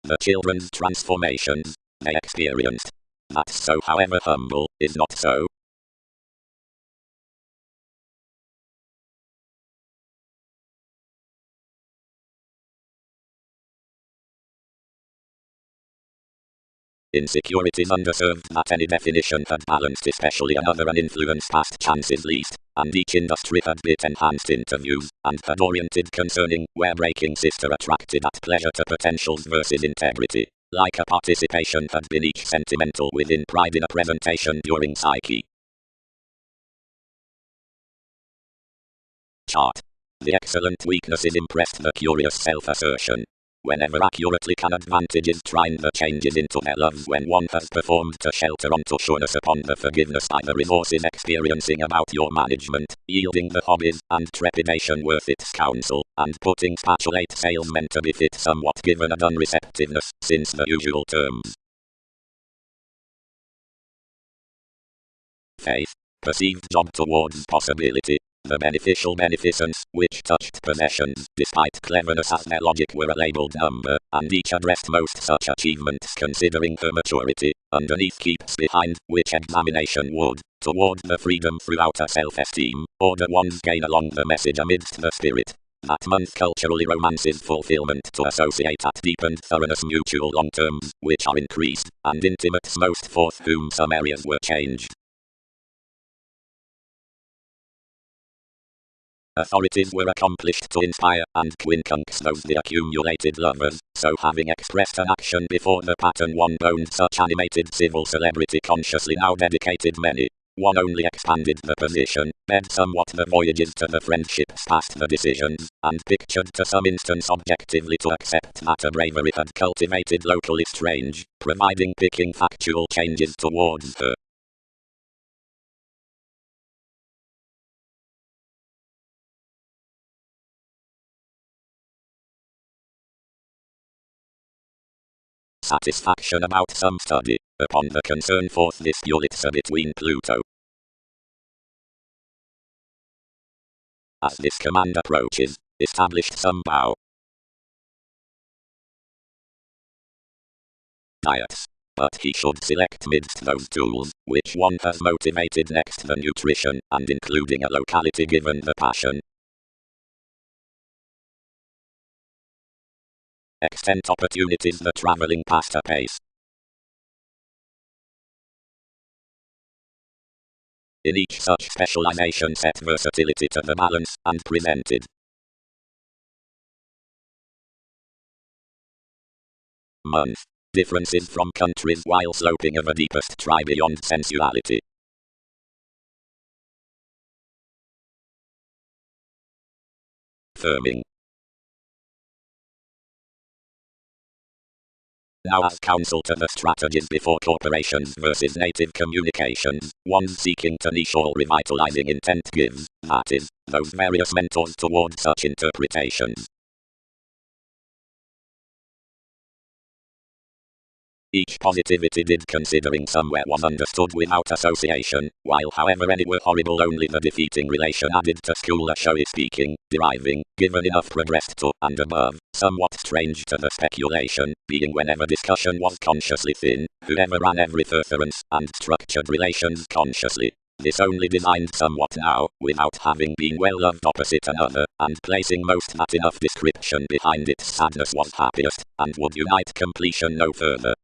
The children's transformations they experienced. That's so, however humble, is not so. Insecurities underserved that any definition had balanced, especially another and influenced past chances least, and each industry had bit enhanced interviews, and had oriented concerning where breaking sister attracted at pleasure to potentials versus integrity, like a participation had been each sentimental within pride in a presentation during psyche. Chart. The excellent weaknesses impressed the curious self-assertion. Whenever accurately can advantages trine the changes into their loves when one has performed to shelter onto sureness upon the forgiveness by the resources experiencing about your management, yielding the hobbies and trepidation worth its counsel, and putting spatulate salesmen to befit somewhat given a done receptiveness, since the usual terms. Faith. Perceived job towards possibility. The beneficial beneficence, which touched possessions, despite cleverness as their logic were a labeled number, and each addressed most such achievements considering her maturity, underneath keeps behind, which examination would, toward the freedom throughout a self-esteem, order one's gain along the message amidst the spirit. That month culturally romances fulfillment to associate at deep and thoroughness mutual long terms, which are increased, and intimates most forth whom some areas were changed. Authorities were accomplished to inspire and quincunx the accumulated lovers, so having expressed an action before the pattern one boned such animated civil celebrity consciously now dedicated many. One only expanded the position, bed somewhat the voyages to the friendships past the decisions, and pictured to some instance objectively to accept that a bravery had cultivated locally strange, providing picking factual changes towards her. Satisfaction about some study, upon the concern forth this Ulitza between Pluto. As this command approaches, established some bow. Diets. But he should select midst those tools, which one has motivated next the nutrition, and including a locality given the passion. Extent opportunities the traveling past a pace. In each such specialization set versatility to the balance, and presented. Month. Differences from countries while sloping of a deepest try beyond sensuality. Firming. Now as counsel to the strategies before corporations versus native communications, one seeking to niche all revitalizing intent gives, that is, those various mentors toward such interpretations. Each positivity did considering somewhere was understood without association, while however any were horrible only the defeating relation added to school a showy speaking, deriving, given enough progressed to, and above, somewhat strange to the speculation, being whenever discussion was consciously thin, whoever ran every furtherance, and structured relations consciously. This only designed somewhat now, without having been well loved opposite another, and placing most that enough description behind its sadness was happiest, and would unite completion no further.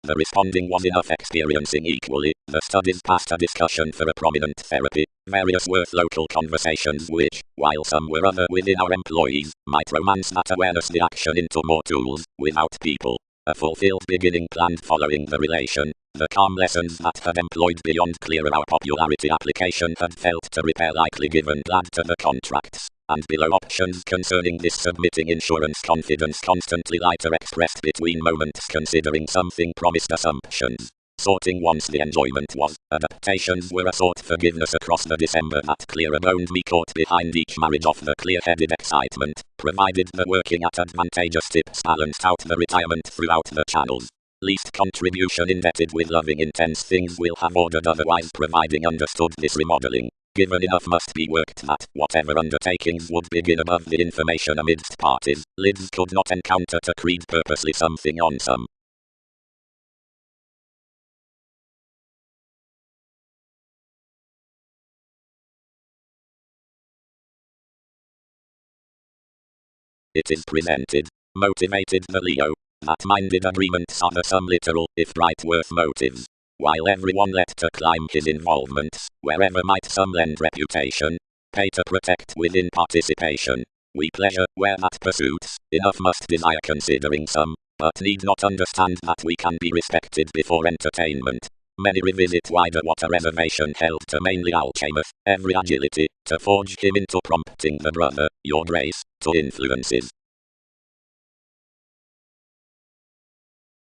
The responding was enough experiencing equally, the studies past a discussion for a prominent therapy, various worth local conversations which, while some were other within our employees, might romance that awareness the action into more tools, without people. A fulfilled beginning planned following the relation, the calm lessons that had employed beyond clearer our popularity application had felt to repair likely given glad to the contracts. And below options concerning this submitting insurance confidence constantly lighter expressed between moments considering something promised assumptions. Sorting once the enjoyment was, adaptations were a sort forgiveness across the December that clearer boned me caught behind each marriage of the clear-headed excitement, provided the working at advantageous tips balanced out the retirement throughout the channels. Least contribution indebted with loving intense things will have ordered otherwise providing understood this remodeling. Given enough must be worked that, whatever undertakings would begin above the information amidst parties, lids could not encounter to creed purposely something on some. It is presented, motivated the Leo, that minded agreements are the some literal, if right worth motives. While everyone let to climb his involvements, wherever might some lend reputation, pay to protect within participation. We pleasure, where that pursuits, enough must desire considering some, but need not understand that we can be respected before entertainment. Many revisit wider what a reservation held to mainly Alchemeth, every agility, to forge him into prompting the brother, your grace, to influences.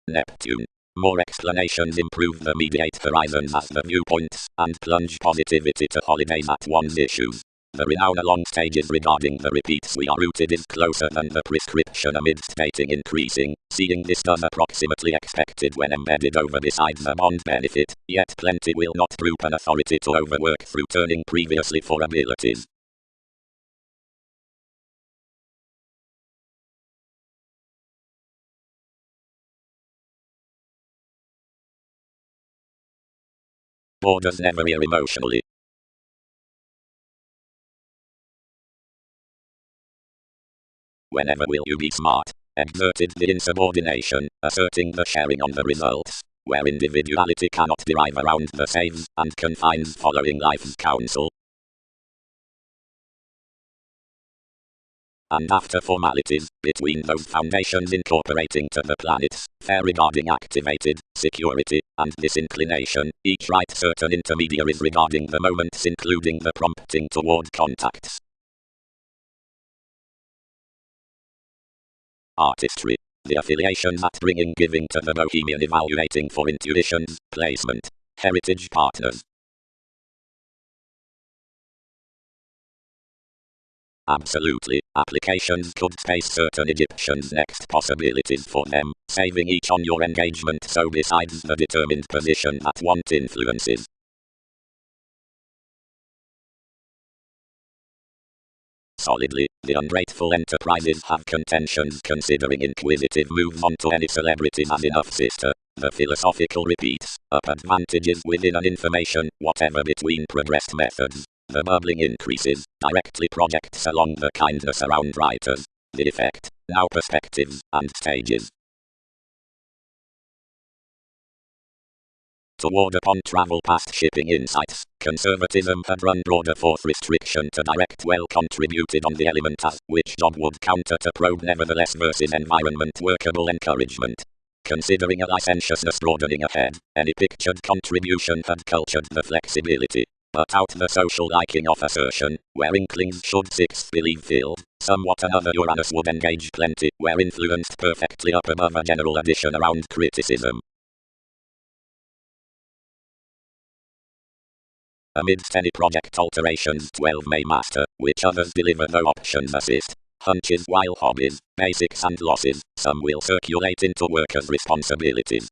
Neptune. More explanations improve the mediate horizons as the viewpoints, and plunge positivity to holidays at one's issues. The renown along stages regarding the repeats we are rooted is closer than the prescription amidst dating increasing, seeing this does approximately expected when embedded over besides the bond benefit, yet plenty will not droop an authority to overwork through turning previously for abilities. Borders never here emotionally. Whenever will you be smart? Exerted the insubordination, asserting the sharing on the results. where individuality cannot derive around the saves and confines following life's counsel. And after formalities, between those foundations incorporating to the planets, fair regarding activated, security, and disinclination, each write certain intermediaries regarding the moments including the prompting toward contacts. Artistry. The affiliations at bringing giving to the bohemian evaluating for intuitions, placement. Heritage partners. Absolutely, applications could space certain Egyptians' next possibilities for them, saving each on your engagement so besides the determined position that want influences. Solidly, the ungrateful enterprises have contentions considering inquisitive moves onto any celebrity as enough sister. The philosophical repeats, up advantages within an information, whatever between progressed methods. The bubbling increases, directly projects along the kindness around writers. The effect, now perspectives, and stages. Toward upon travel past shipping insights, conservatism had run broader forth restriction to direct well contributed on the element as which job would counter to probe nevertheless versus environment workable encouragement. Considering a licentiousness broadening ahead, any pictured contribution had cultured the flexibility. But out the social liking of assertion, where inklings should sixth believe filled, somewhat another Uranus would engage plenty, where influenced perfectly up above a general addition around criticism. Amidst any project alterations 12 may master, which others deliver though options assist. Hunches while hobbies, basics and losses, some will circulate into workers' responsibilities.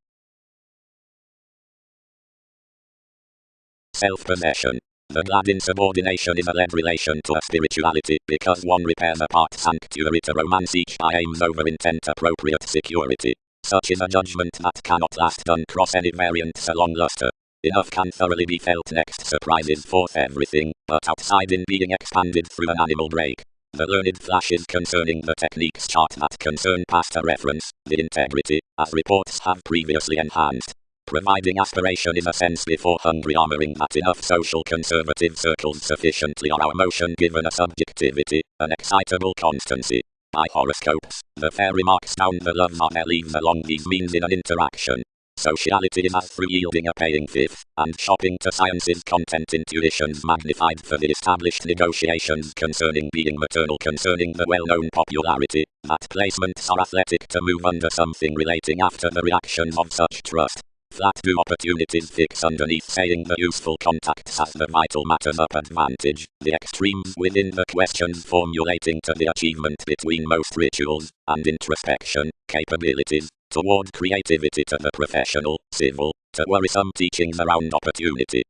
Self-possession. The glad insubordination is a led relation to a spirituality because one repairs a part sanctuary to romance each by aims over intent appropriate security. Such is a judgment that cannot last done cross any variants along luster. Enough can thoroughly be felt next surprises forth everything, but outside in being expanded through an animal break. The learned flashes concerning the techniques chart that concern past a reference, the integrity, as reports have previously enhanced. Providing aspiration is a sense before hungry armoring that enough social conservative circles sufficiently are our motion given a subjectivity, an excitable constancy. By horoscopes, the fairy marks down the love that leaves along these means in an interaction. Sociality is as through yielding a paying fifth, and shopping to science's content intuitions magnified for the established negotiations concerning being maternal concerning the well-known popularity, that placements are athletic to move under something relating after the reactions of such trust. Flat do opportunities fix underneath saying the useful contacts as the vital matters up advantage, the extremes within the questions formulating to the achievement between most rituals, and introspection, capabilities, toward creativity to the professional, civil, to worrisome teachings around opportunity.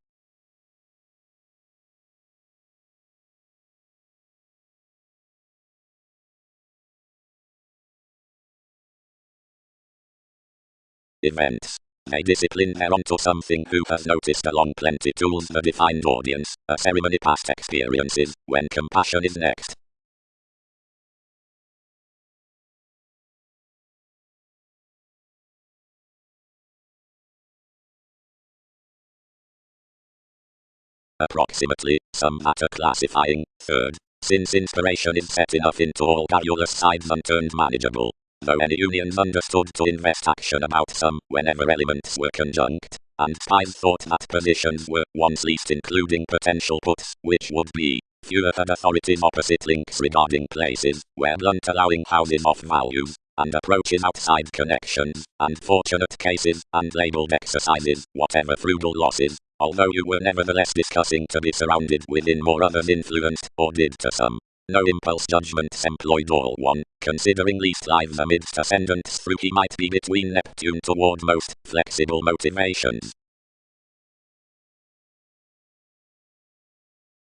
Events. They discipline thereunto something who has noticed along plenty tools the defined audience, a ceremony past experiences, when compassion is next. Approximately, some that are classifying, third, since inspiration is set enough into all garrulous sides unturned manageable. Though any unions understood to invest action about some, whenever elements were conjunct, and spies thought that positions were, once least including potential puts, which would be, fewer had authorities opposite links regarding places, where blunt allowing houses off values, and approaches outside connections, and fortunate cases, and labeled exercises, whatever frugal losses, although you were nevertheless discussing to be surrounded within more others influenced, or did to some. No impulse judgments employed all one, considering least lives amidst ascendants through he might be between Neptune toward most flexible motivations.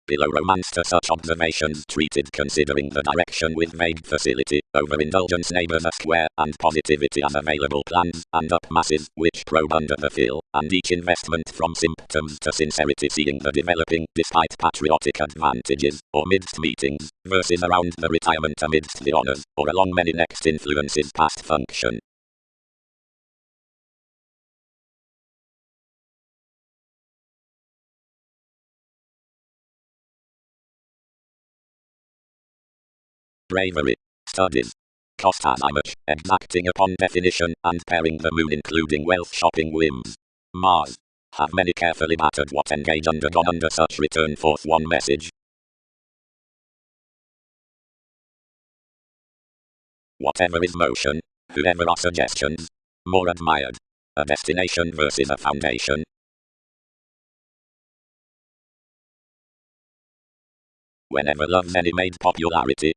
Below romance to such observations treated considering the direction with vague facility, overindulgence neighbors a square, and positivity as available plans, and up masses, which probe under the fill, and each investment from symptoms to sincerity seeing the developing, despite patriotic advantages, or midst meetings, versus around the retirement amidst the honors, or along many next influences past function. Bravery. Studies. Cost as much, exacting upon definition, and pairing the moon including wealth shopping whims. Mars. Have many carefully battered what engage undergone under such return forth one message. Whatever is motion, whoever are suggestions, more admired. A destination versus a foundation. Whenever love's any made popularity.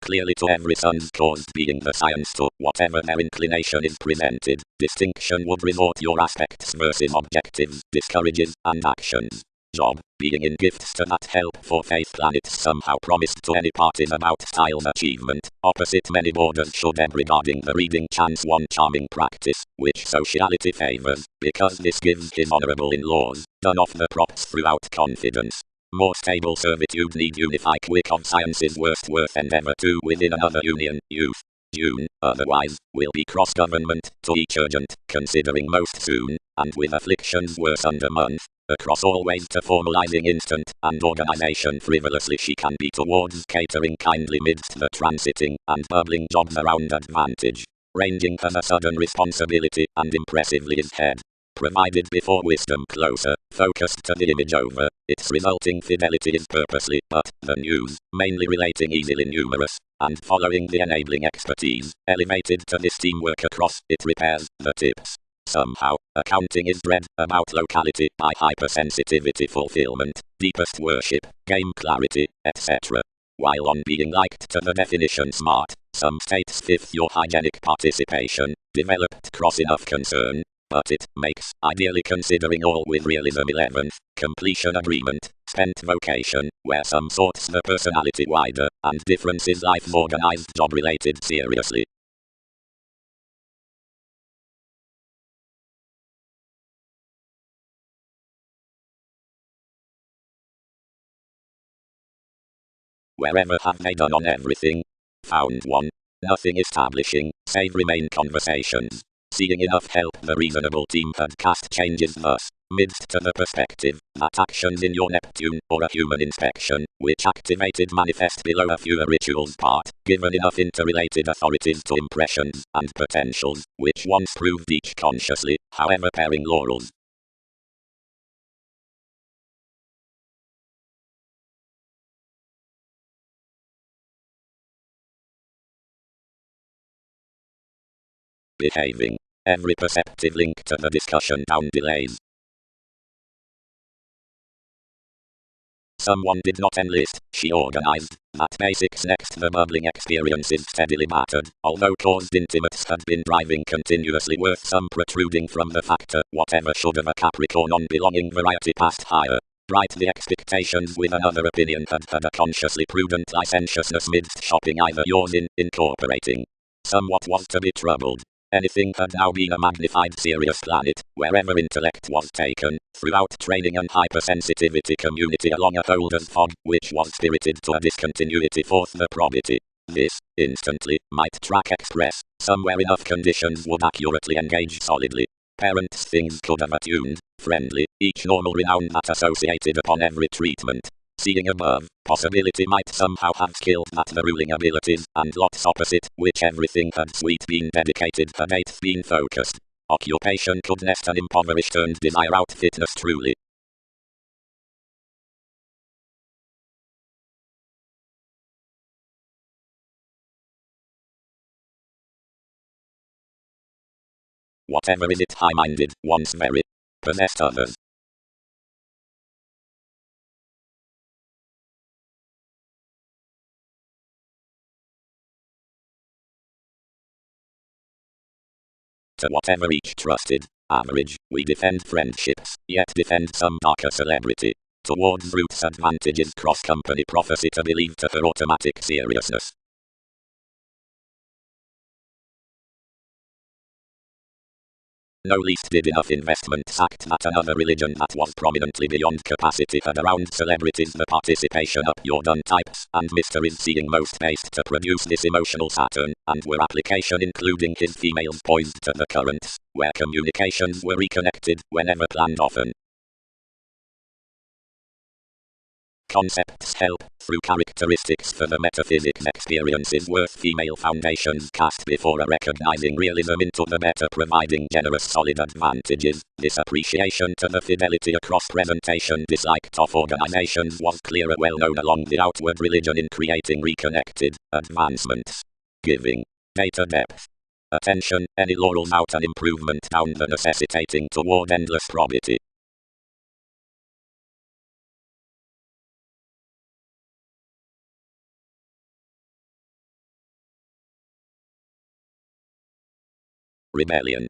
Clearly to every son's caused being the science to whatever their inclination is presented, distinction would resort your aspects versus objectives, discourages, and actions. Job, being in gifts to that help for faith planets somehow promised to any parties about style's achievement, opposite many borders should ebb regarding the reading chance one charming practice, which sociality favors, because this gives his honorable in-laws, done off the props throughout confidence. More stable servitude need unify quick of science's worst endeavor to within another union, youth. June, otherwise, will be cross-government, to each urgent, considering most soon, and with afflictions worse under month, across all ways to formalizing instant, and organization frivolously she can be towards catering kindly midst the transiting, and bubbling jobs around advantage, ranging from a sudden responsibility, and impressively is head. Provided before wisdom closer, focused to the image over, its resulting fidelity is purposely, but the news, mainly relating easily numerous, and following the enabling expertise, elevated to this teamwork across, it repairs, the tips. Somehow, accounting is bred, about locality, by hypersensitivity fulfillment, deepest worship, game clarity, etc. While on being liked to the definition smart, some states fifth your hygienic participation, developed cross enough concern, but it makes, ideally considering all with realism 11th, completion agreement, spent vocation, where some sorts the personality wider, and differences life organized job related seriously. Wherever have they done on everything? Found one. Nothing establishing, save remain conversations. Seeing enough help the reasonable team had cast changes thus, midst to the perspective, that actions in your Neptune, or a human inspection, which activated manifest below a fewer rituals part, given enough interrelated authorities to impressions, and potentials, which once proved each consciously, however pairing laurels. Behaving. Every perceptive link to the discussion down delays. Someone did not enlist, she organized, that basics next the bubbling experiences steadily battered, although caused intimates had been driving continuously worth some protruding from the factor, whatever should of a Capricorn on belonging variety passed higher. Bright the expectations with another opinion had a consciously prudent licentiousness midst shopping either yours in, incorporating. Somewhat was to be troubled. Anything had now been a magnified serious planet, wherever intellect was taken, throughout training and hypersensitivity community along a holder's fog, which was spirited to a discontinuity forth the probity. This, instantly, might track express, somewhere enough conditions would accurately engage solidly. Parents things could have attuned, friendly, each normal renown that associated upon every treatment. Seeing above, possibility might somehow have skilled that the ruling abilities, and lots opposite, which everything had sweet been dedicated had eighth been focused. Occupation could nest an impoverished earned desire out fitness truly. Whatever is it high-minded, once very possessed others. To whatever each trusted, average, we defend friendships, yet defend some darker celebrity. Towards Ruth's advantages cross-company prophecy to believe to her automatic seriousness. No least did enough investments act that another religion that was prominently beyond capacity had around celebrities the participation up your done types and mysteries seeing most based to produce this emotional Saturn, and were application including his females poised to the currents, where communications were reconnected whenever planned often. Concepts help, through characteristics for the metaphysics experiences worth female foundations cast before a recognizing realism into the better providing generous solid advantages. This appreciation to the fidelity across presentation disliked of organizations was clearer well known along the outward religion in creating reconnected advancements. Giving data depth. Attention, any laurels out and improvement down the necessitating toward endless probity. Rebellion.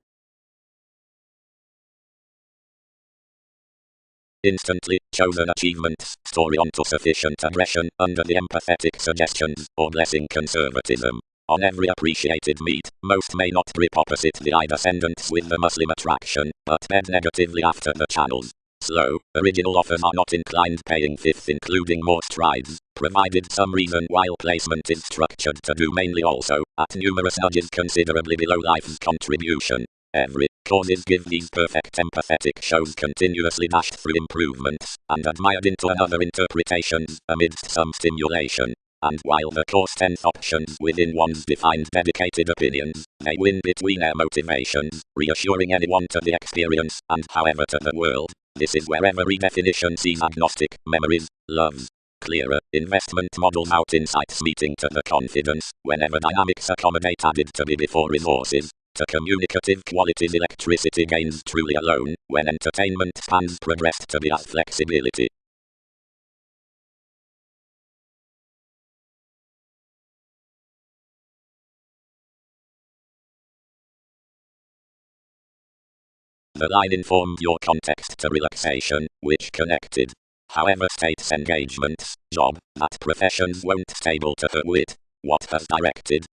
Instantly chosen achievements, story onto sufficient aggression, under the empathetic suggestions, or blessing conservatism. On every appreciated meet, most may not grip opposite the eye descendants with the Muslim attraction, but bed negatively after the channels. Slow, original offers are not inclined paying fifth including more strides, provided some reason while placement is structured to do mainly also, at numerous nudges considerably below life's contribution. Every causes give these perfect empathetic shows continuously dashed through improvements, and admired into another interpretations, amidst some stimulation. And while the course 10th options within one's defined dedicated opinions, they win between their motivations, reassuring anyone to the experience, and however to the world. This is where every definition sees agnostic, memories, loves, clearer, investment models out insights meeting to the confidence, whenever dynamics accommodate added to be before resources. To communicative qualities electricity gains truly alone, when entertainment spans progressed to be as flexibility. The line informed your context to relaxation, which connected. However states engagements, job, that professions won't stable to her wit. What has directed?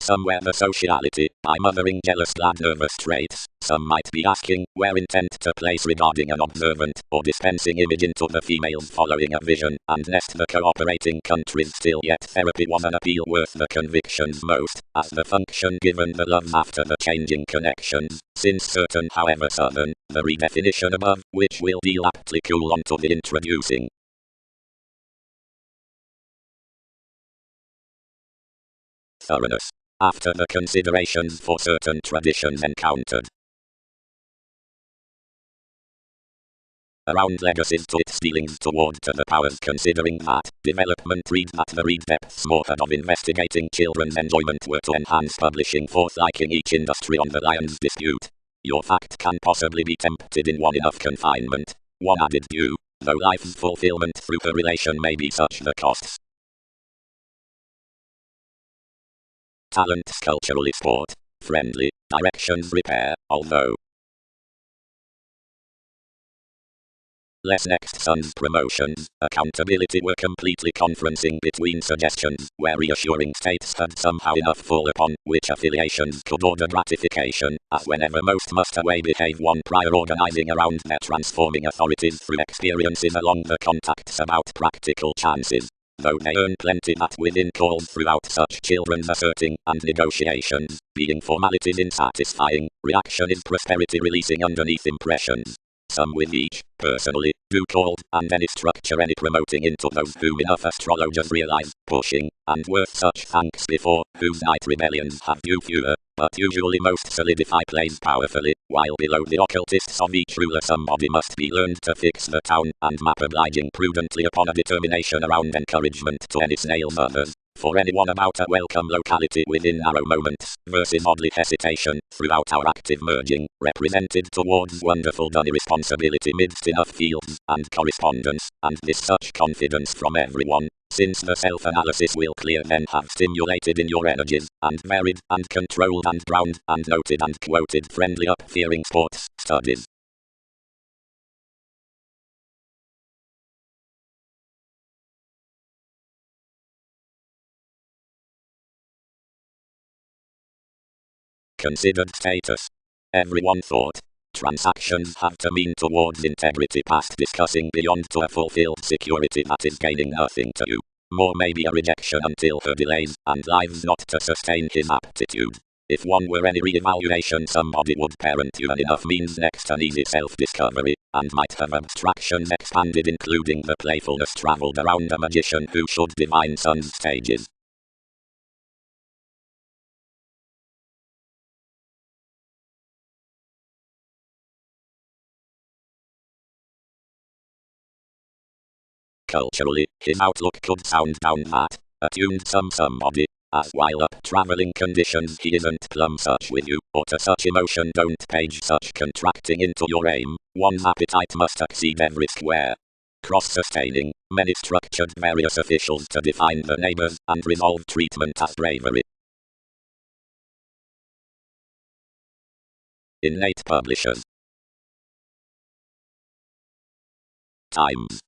Somewhere the sociality, by mothering jealous glad nervous traits, some might be asking, where intent to place regarding an observant, or dispensing image into the females following a vision, and nest the cooperating countries still yet therapy was an appeal worth the convictions most, as the function given the loves after the changing connections, since certain however southern, the redefinition above, which will deal aptly cool onto the introducing. Thoroughness. After the considerations for certain traditions encountered. Around legacies to its dealings toward to the powers considering that development reads that the read depths method of investigating children's enjoyment were to enhance publishing forth liking each industry on the lion's dispute. Your fact can possibly be tempted in one enough confinement. One added due, though life's fulfillment through her relation may be such the costs. Talents culturally sport, friendly, directions repair, although less next son's promotions, accountability were completely conferencing between suggestions, where reassuring states had somehow enough fall upon, which affiliations could order gratification, as whenever most must away behave one prior organizing around their transforming authorities through experiences along the contacts about practical chances. Though they earn plenty that within calls throughout such children's asserting and negotiations, being formalities insatisfying, reaction is prosperity releasing underneath impressions. Some with each, personally, do called, and any structure any promoting into those whom enough astrologers realize, pushing, and worth such thanks before, whose night rebellions have few fewer, but usually most solidify plays powerfully, while below the occultists of each ruler somebody must be learned to fix the town, and map obliging prudently upon a determination around encouragement to any snail's others. For anyone about a welcome locality within narrow moments, versus oddly hesitation, throughout our active merging, represented towards wonderful done responsibility midst enough fields, and correspondence, and this such confidence from everyone, since the self-analysis will clear then have stimulated in your energies, and varied, and controlled and ground, and noted and quoted friendly up-fearing sports, studies. Considered status. Everyone thought. Transactions have to mean towards integrity past discussing beyond to a fulfilled security that is gaining nothing to you. more may be a rejection until her delays and lives not to sustain his aptitude. If one were any re-evaluation, somebody would parent you, and enough means next an easy self-discovery, and might have abstractions expanded, including the playfulness travelled around a magician who should divine sun's stages. Culturally, his outlook could sound down that, attuned somebody, as while up travelling conditions he isn't plumb such with you, or to such emotion don't page such contracting into your aim, one's appetite must exceed every square. Cross-sustaining, many structured various officials to define the neighbours and resolve treatment as bravery. Innate publishers. Times.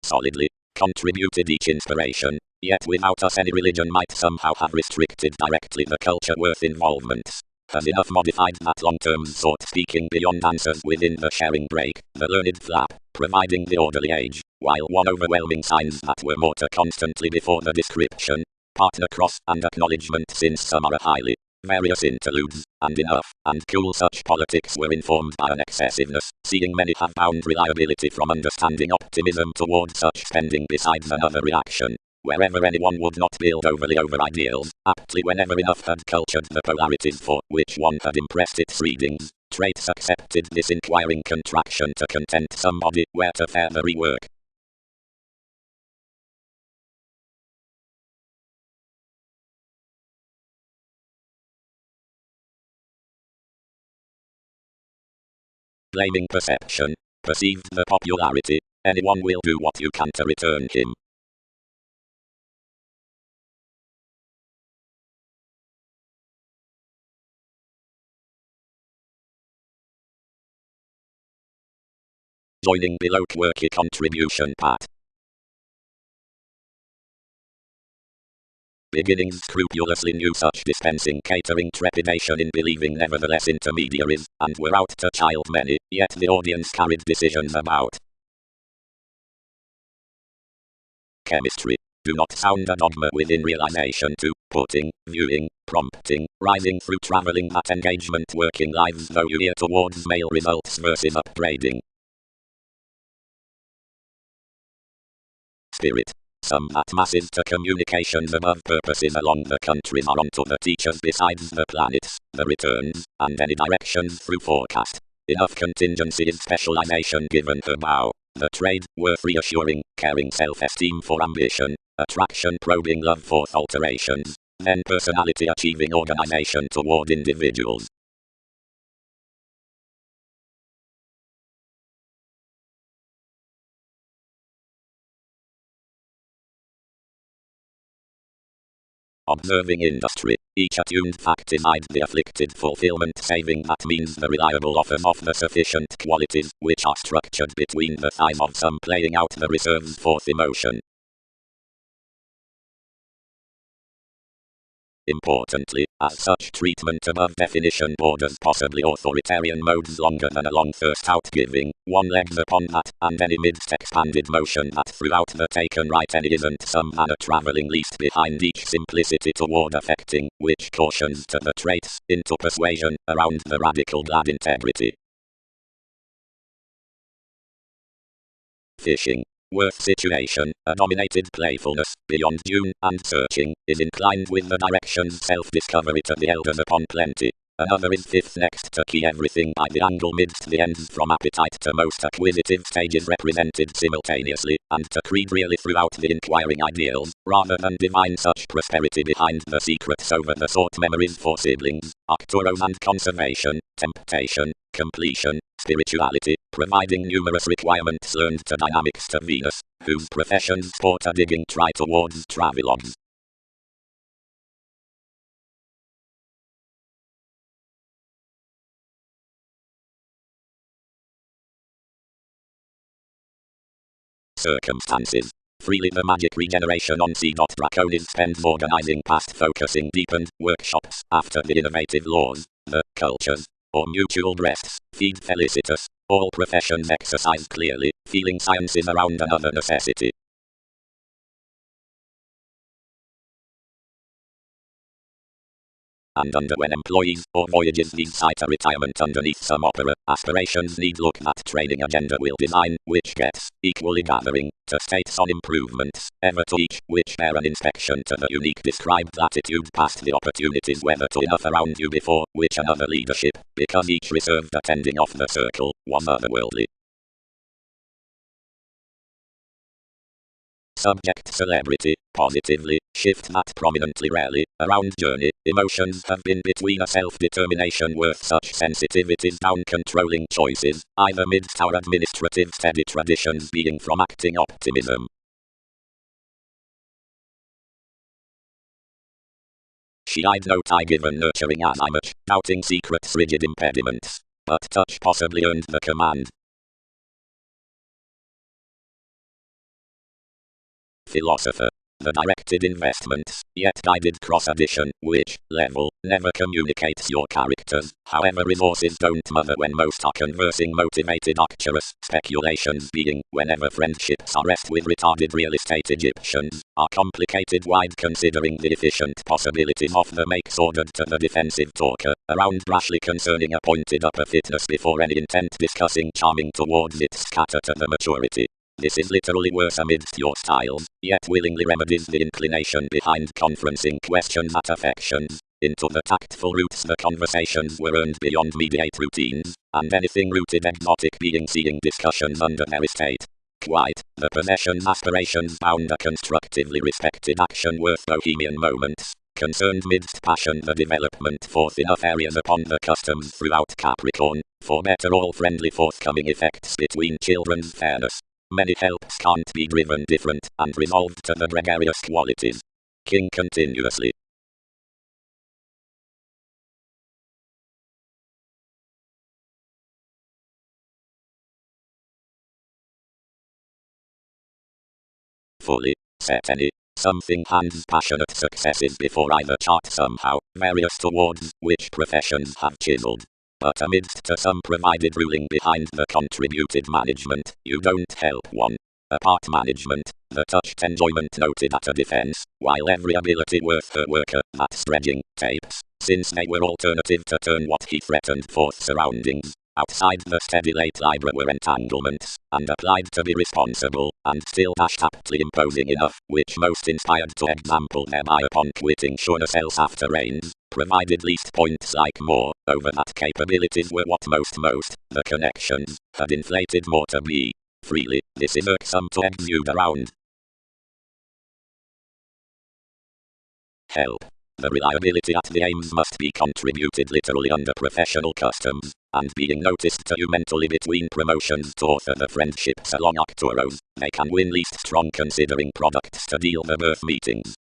Solidly contributed each inspiration, yet without us any religion might somehow have restricted directly the culture worth involvements. Has enough modified that long-term thought speaking beyond answers within the sharing break, the learned flap, providing the orderly age, while one overwhelming signs that were more to constantly before the description, partner cross and acknowledgement, since some are highly various interludes, and enough, and cool such politics were informed by an excessiveness, seeing many have found reliability from understanding optimism toward such spending besides another reaction, wherever anyone would not build overly over ideals, aptly whenever enough had cultured the polarities for which one had impressed its readings, traits accepted this inquiring contraction to content somebody where to fare the rework. Blaming perception, perceived the popularity, anyone will do what you can to return him. Joining below quirky contribution part. Beginnings scrupulously knew such dispensing catering trepidation in believing nevertheless intermediaries, and were out to child many, yet the audience carried decisions about. Chemistry. Do not sound a dogma within realization to, putting, viewing, prompting, rising through traveling that engagement working lives though you gear towards male results versus upbraiding. Spirit. Some that masses to communications above purposes along the countries are onto the teachers besides the planets, the returns, and any directions through forecast. Enough contingency is specialization given her bow, the trade, worth reassuring, caring self-esteem for ambition, attraction probing love for alterations, then personality achieving organization toward individuals. Observing industry, each attuned factified the afflicted fulfillment, saving that means the reliable offers of the sufficient qualities, which are structured between the thighs of some, playing out the reserves forth emotion. Importantly, as such treatment above definition borders possibly authoritarian modes longer than a long thirst out giving, one legs upon that, and any midst expanded motion that throughout the taken right any isn't some manner travelling least behind each simplicity toward affecting, which cautions to the traits, into persuasion, around the radical glad integrity. Fishing. Worth situation, a dominated playfulness, beyond dune and searching, is inclined with the directions self-discovery to the elders upon plenty. Another is fifth next to key everything by the angle midst the ends from appetite to most acquisitive stages represented simultaneously, and to creed really throughout the inquiring ideals, rather than divine such prosperity behind the secrets over the thought memories for siblings, Arcturos and conservation, temptation, completion, spirituality, providing numerous requirements learned to dynamics to Venus, whose professions sport a digging try towards travelogues. Circumstances. Freely the magic regeneration on C. Draconis spends organizing past focusing deepened workshops after the innovative laws, the cultures, or mutual breasts, feed felicitous, All professions exercise clearly, feeling sciences around another necessity. And under when employees or voyages need cite a retirement underneath some opera, aspirations need look at training agenda will design, which gets, equally gathering, to states on improvements, ever to each, which bear an inspection to the unique described latitude past the opportunities whether to enough around you before, which another leadership, because each reserved attending off the circle, was otherworldly. Subject celebrity, positively, shift that prominently rarely, around journey, emotions have been between a self-determination worth such sensitivities down controlling choices, either midst our administrative steady traditions being from acting optimism. I'd note I given nurturing as I much, doubting secrets rigid impediments, but touch possibly earned the command. Philosopher. The directed investments, yet guided cross-addition, which, level, never communicates your characters, however resources don't mother when most are conversing motivated Arcturus, speculations being, whenever friendships are rest with retarded real estate Egyptians, are complicated wide considering the efficient possibilities of the makes ordered to the defensive talker, around brashly concerning appointed upper fitness before any intent discussing charming towards its scatter to the maturity. This is literally worse amidst your styles, yet willingly remedies the inclination behind conferencing questions at affections. Into the tactful roots the conversations were earned beyond mediate routines, and anything rooted exotic being seeing discussions under their estate. Quite, the possessions aspirations bound a constructively respected action worth bohemian moments, concerned midst passion the development forth enough areas upon the customs throughout Capricorn, for better all friendly forthcoming effects between children's fairness. Many helps can't be driven different, and resolved to the gregarious qualities. King continuously. Fully, set any, something hands passionate successes before either chart somehow, various towards, which professions have chiseled. But amidst to some provided ruling behind the contributed management, you don't help one. Apart management, the touched enjoyment noted at a defense, while every ability worth her worker, that dredging, tapes, since they were alternative to turn what he threatened forth surroundings. Outside the steady late Libra were entanglements, and applied to be responsible, and still dashed aptly imposing enough, which most inspired to example thereby upon quitting sureness else after rains, provided least points like more, over that capabilities were what most, the connections, had inflated more to be. Freely, this is irksome to exude around. Help. The reliability at the aims must be contributed literally under professional customs, and being noticed to you mentally between promotions to author the friendships along Arcturos, they can win least strong considering products to deal the birth meetings.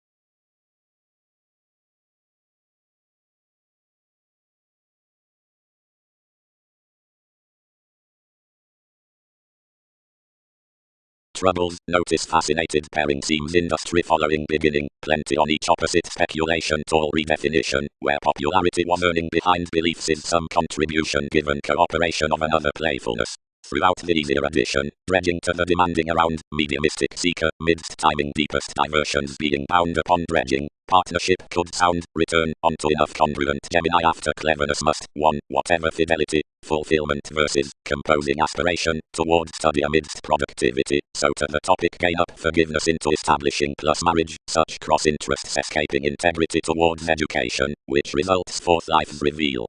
Troubles, notice fascinated pairing seems industry following beginning, plenty on each opposite speculation tall redefinition, where popularity was earning behind beliefs is some contribution given cooperation of another playfulness. Throughout the easier addition, dredging to the demanding around, mediumistic seeker, midst timing deepest diversions being bound upon dredging, partnership could sound, return, onto enough congruent Gemini after cleverness must, one, whatever fidelity, fulfillment versus, composing aspiration, towards study amidst productivity, so to the topic gain up forgiveness into establishing plus marriage, such cross interests escaping integrity towards education, which results forth life's reveal.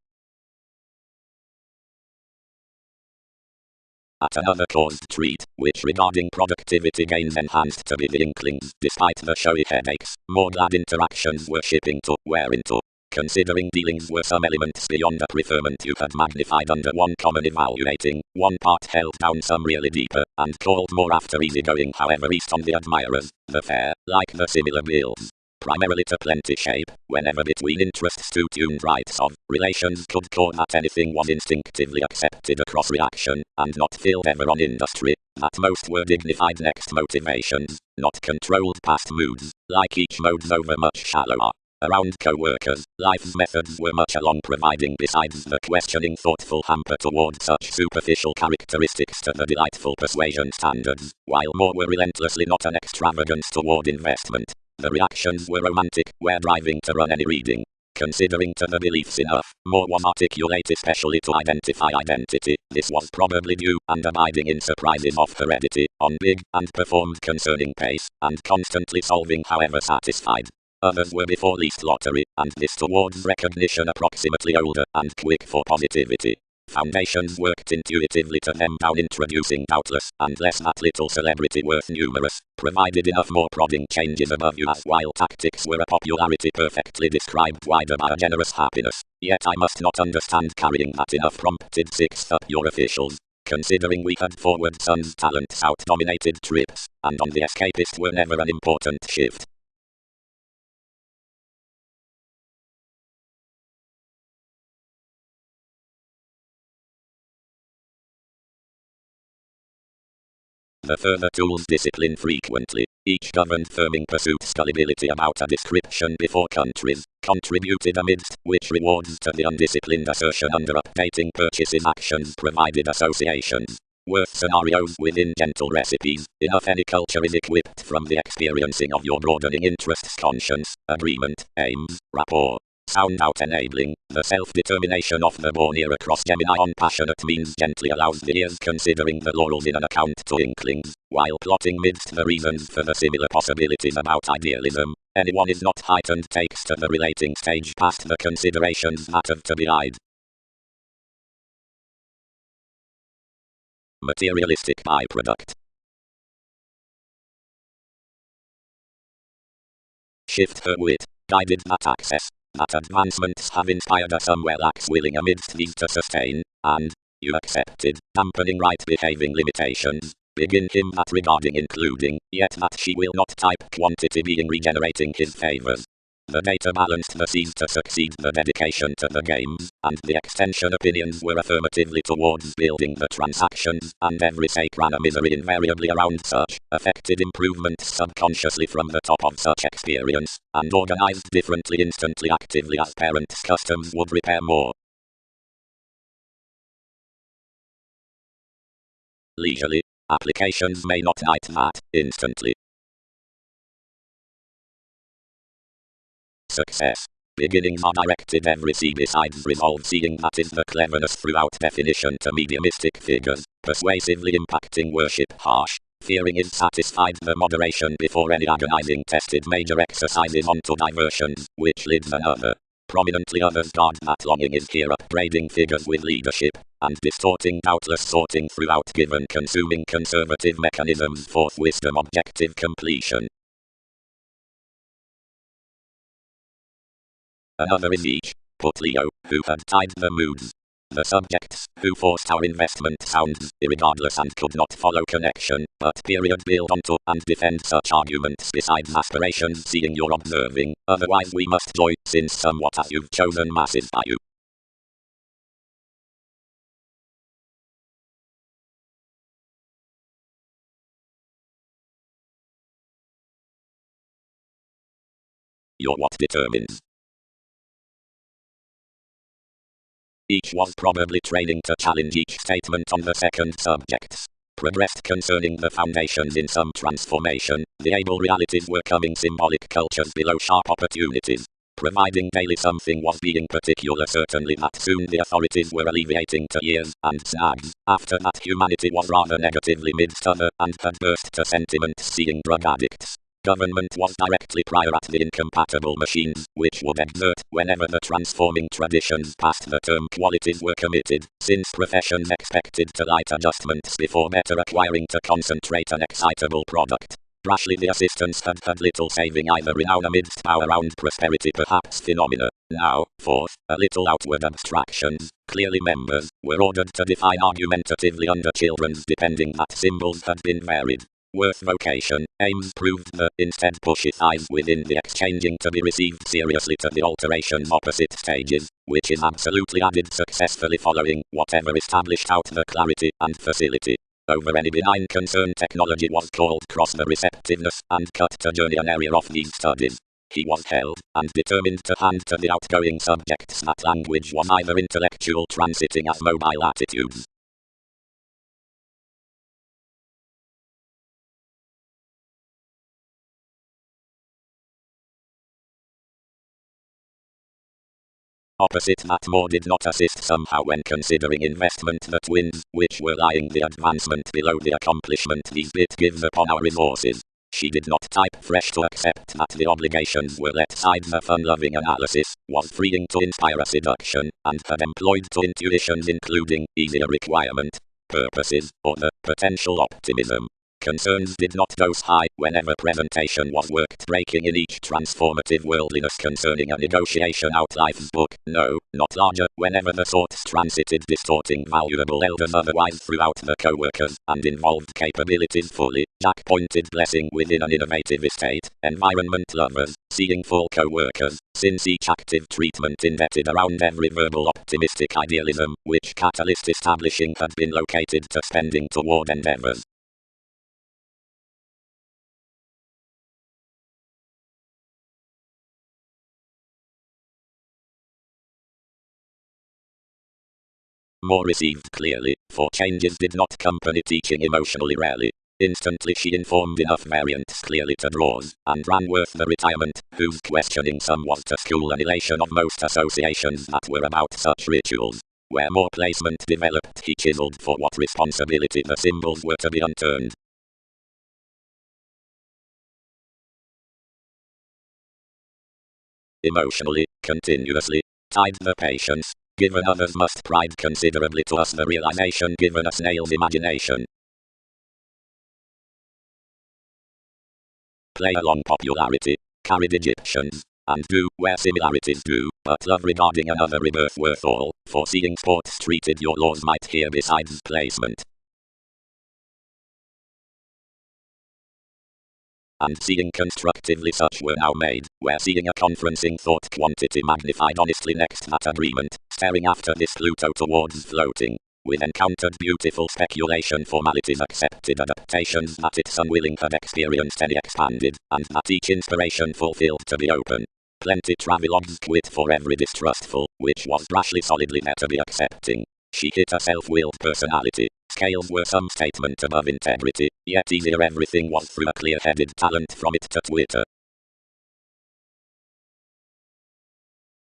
At another caused treat, which regarding productivity gains enhanced to be the inklings, despite the showy headaches, more glad interactions were shipping to, whereinto, considering dealings were some elements beyond the preferment you had magnified under one common evaluating, one part held down some really deeper, and called more after easygoing however east on the admirers, the fair, like the similar builds. Primarily to plenty shape, whenever between interests two tuned rights of relations could call that anything was instinctively accepted across reaction, and not filled ever on industry, that most were dignified next motivations, not controlled past moods, like each mode's over much shallower. Around co-workers, life's methods were much along providing besides the questioning thoughtful hamper toward such superficial characteristics to the delightful persuasion standards, while more were relentlessly not an extravagance toward investment. The reactions were romantic, where driving to run any reading. Considering to the beliefs enough, more was articulate especially to identify identity. This was probably due, and abiding in surprises of heredity, on big, and performed concerning pace, and constantly solving however satisfied. Others were before least lottery, and this towards recognition approximately older, and quick for positivity. Foundations worked intuitively to them down introducing doubtless, and less that little celebrity worth numerous, provided enough more prodding changes above you as while tactics were a popularity perfectly described wider by a generous happiness, yet I must not understand carrying that enough prompted sixth up your officials, considering we had forward Sun's talent south dominated trips, and on the escapist were never an important shift. The further tools discipline frequently, each governed firming pursuit's gullibility about a description before countries, contributed amidst which rewards to the undisciplined assertion under updating purchases actions provided associations. Worth scenarios within gentle recipes, enough any culture is equipped from the experiencing of your broadening interests conscience, agreement, aims, rapport. Sound out enabling, the self-determination of the born ear across Gemini on passionate means gently allows the ears considering the laurels in an account to inklings, while plotting midst the reasons for the similar possibilities about idealism. Anyone is not heightened takes to the relating stage past the considerations that have to be eyed. Materialistic byproduct. Shift her wit, guided that access. That advancements have inspired a somewhere lax willing amidst these to sustain, and, you accepted, dampening right behaving limitations, begin him that regarding including, yet that she will not type quantity being regenerating his favors. The data balanced the seas to succeed the dedication to the games, and the extension opinions were affirmatively towards building the transactions, and every sake ran a misery invariably around such, affected improvements subconsciously from the top of such experience, and organized differently instantly actively as parents' customs would repair more. Leisurely, applications may not night that, instantly. Success. Beginnings are directed every see besides resolve seeing that is the cleverness throughout definition to mediumistic figures, persuasively impacting worship harsh, fearing is satisfied the moderation before any agonizing tested major exercises onto diversions, which lids another. Prominently others guard that longing is here upbraiding figures with leadership, and distorting doubtless sorting throughout given consuming conservative mechanisms for wisdom objective completion. Another is each, put Leo, who had tied the moods. The subjects, who forced our investment sounds, irregardless and could not follow connection, but period build onto, and defend such arguments besides aspirations seeing you're observing, otherwise we must joy, since somewhat as you've chosen masses by you. You're what determines. Each was probably training to challenge each statement on the second subjects. Progressed concerning the foundations in some transformation, the able realities were coming symbolic cultures below sharp opportunities. Providing daily something was being particular certainly that soon the authorities were alleviating to years and snags, after that humanity was rather negatively midst other and had burst to sentiment seeing drug addicts. Government was directly prior at the incompatible machines, which would exert, whenever the transforming traditions past the term qualities were committed, since professions expected to light adjustments before better acquiring to concentrate an excitable product. Rashly the assistants had little saving either renown amidst power around prosperity perhaps phenomena. Now, fourth, a little outward abstractions, clearly members, were ordered to define argumentatively under children's depending that symbols had been varied. Worth vocation, aims proved the, instead pusheth eyes within the exchanging to be received seriously to the alterations opposite stages, which is absolutely added successfully following, whatever established out the clarity and facility. Over any benign concern technology was called cross the receptiveness and cut to journey an area of these studies. he was held, and determined to hand to the outgoing subjects that language was either intellectual transiting as mobile attitudes. Opposite that more did not assist somehow when considering investment the twins, which were lying the advancement below the accomplishment these bit gives upon our resources. She did not type fresh to accept that the obligations were let side the fun-loving analysis, was freeing to inspire a seduction, and had employed to intuitions including easier requirement, purposes, or the potential optimism. Concerns did not dose high whenever presentation was worked breaking in each transformative worldliness concerning a negotiation out life's book, no, not larger whenever the thoughts transited distorting valuable elders otherwise throughout the co-workers and involved capabilities fully, Jack pointed blessing within an innovative estate, environment lovers, seeing full co-workers, since each active treatment indebted around every verbal optimistic idealism, which catalyst establishing had been located to spending toward endeavors. More received clearly, for changes did not company teaching emotionally rarely. Instantly she informed enough variants clearly to draws, and ran worth the retirement, whose questioning some was to school annihilation of most associations that were about such rituals. Where more placement developed he chiseled for what responsibility the symbols were to be unturned. Emotionally, continuously, tied the patience, given others must pride considerably to us the realization given a snail's imagination. Play along popularity, carried Egyptians, and do where similarities do, but love regarding another rebirth worth all, foreseeing sports treated your laws might here besides placement. And seeing constructively such were now made, where seeing a conferencing thought quantity magnified honestly next that agreement, staring after this Pluto towards floating, with encountered beautiful speculation formalities accepted adaptations that its unwilling had experienced any expanded, and that each inspiration fulfilled to be open. Plenty travelogues quit for every distrustful, which was brashly solidly there to be accepting. She hit a self-willed personality. Scales were some statement above integrity, yet easier everything was through a clear-headed talent from it to Twitter.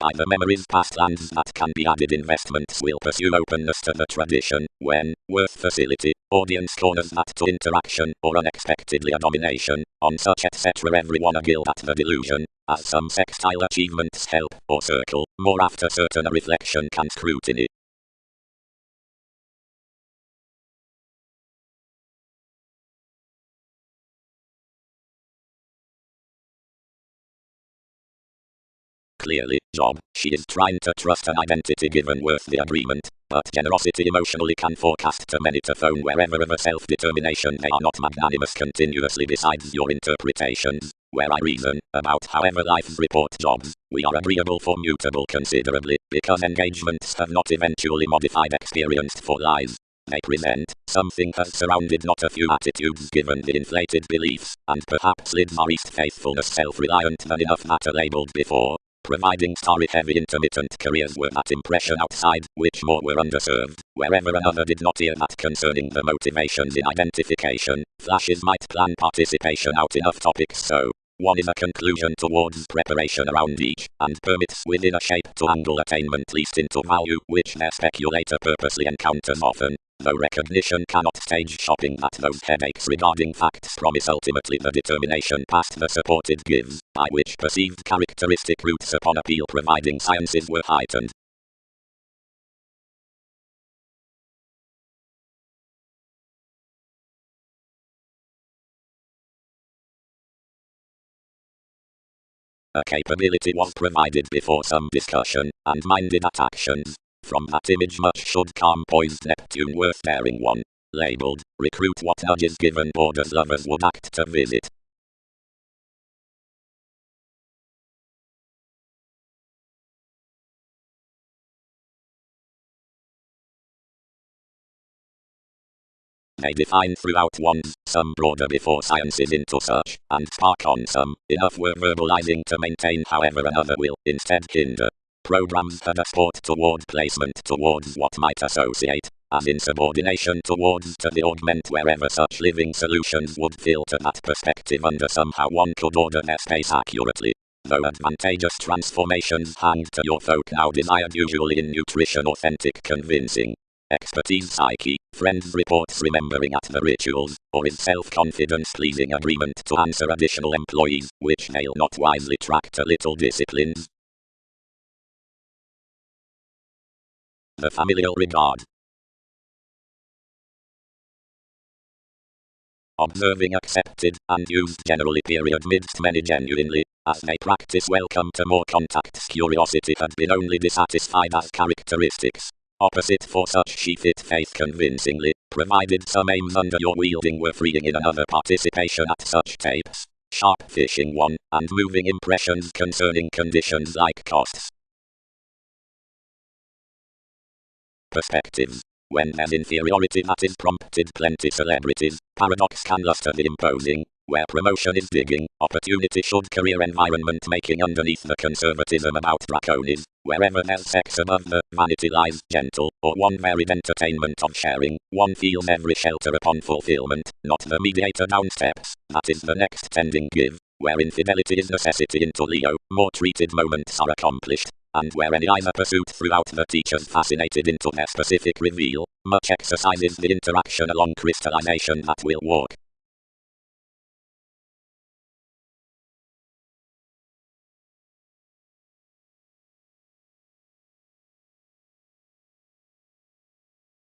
By the memories past lands that can be added investments will pursue openness to the tradition, when, worth facility, audience corners that to interaction, or unexpectedly a domination, on such etc. everyone a gild at the delusion, as some sextile achievements help, or circle, more after certain a reflection can scrutiny. Clearly, job, she is trying to trust an identity given worth the agreement, but generosity emotionally can forecast to many to phone wherever of a self-determination they are not magnanimous continuously besides your interpretations, where I reason, about however life's report jobs, we are agreeable for mutable considerably, because engagements have not eventually modified experience for lies. They present, something has surrounded not a few attitudes given the inflated beliefs, and perhaps lids are least faithfulness self-reliant than enough matter labeled before. Providing story-heavy intermittent careers were that impression outside, which more were underserved, wherever another did not hear that concerning the motivations in identification, flashes might plan participation out enough topics so, one is a conclusion towards preparation around each, and permits within a shape to angle attainment least into value which their speculator purposely encounters often. Though recognition cannot stage shopping that those headaches regarding facts promise ultimately the determination past the support it gives, by which perceived characteristic roots upon appeal providing sciences were heightened. A capability was provided before some discussion, and minded at actions. From that image much should calm poised Neptune worth daring one, labeled, recruit what nudges given borders lovers would act to visit. they define throughout ones, some broader before sciences into search, and spark on some, enough were verbalizing to maintain however another will instead hinder. Programs had a sport toward placement towards what might associate, as insubordination towards to the augment wherever such living solutions would filter that perspective under somehow one could order their space accurately. Though advantageous transformations hanged to your folk now desired usually in nutrition authentic convincing. Expertise psyche, friends reports remembering at the rituals, or is self-confidence pleasing agreement to answer additional employees, which they'll not wisely track to little disciplines. The familial regard. Observing accepted, and used generally period midst many genuinely, as they practice welcome to more contacts curiosity had been only dissatisfied as characteristics. Opposite for such she fit faith convincingly, provided some aims under your wielding were freeing in another participation at such tapes, sharp fishing one, and moving impressions concerning conditions like costs. Perspectives. When there's inferiority that is prompted plenty celebrities, paradox can luster the imposing. Where promotion is digging, opportunity should career environment making underneath the conservatism about draconis. Wherever there's sex above the vanity lies gentle, or one varied entertainment of sharing, one feels every shelter upon fulfillment, not the mediator down steps, that is the next tending give. Where infidelity is necessity into Leo, more treated moments are accomplished. And where any either pursuit throughout the teachers fascinated into their specific reveal, much exercises the interaction along crystallization that will walk.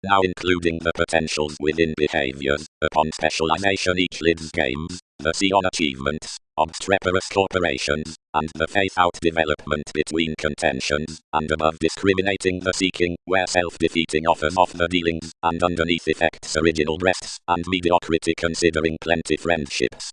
Now including the potentials within behaviors, upon specialization each lids games, the C on achievements, obstreperous corporations, and the faith out development between contentions, and above discriminating the seeking, where self-defeating offers off the dealings, and underneath effects original breasts, and mediocrity considering plenty friendships.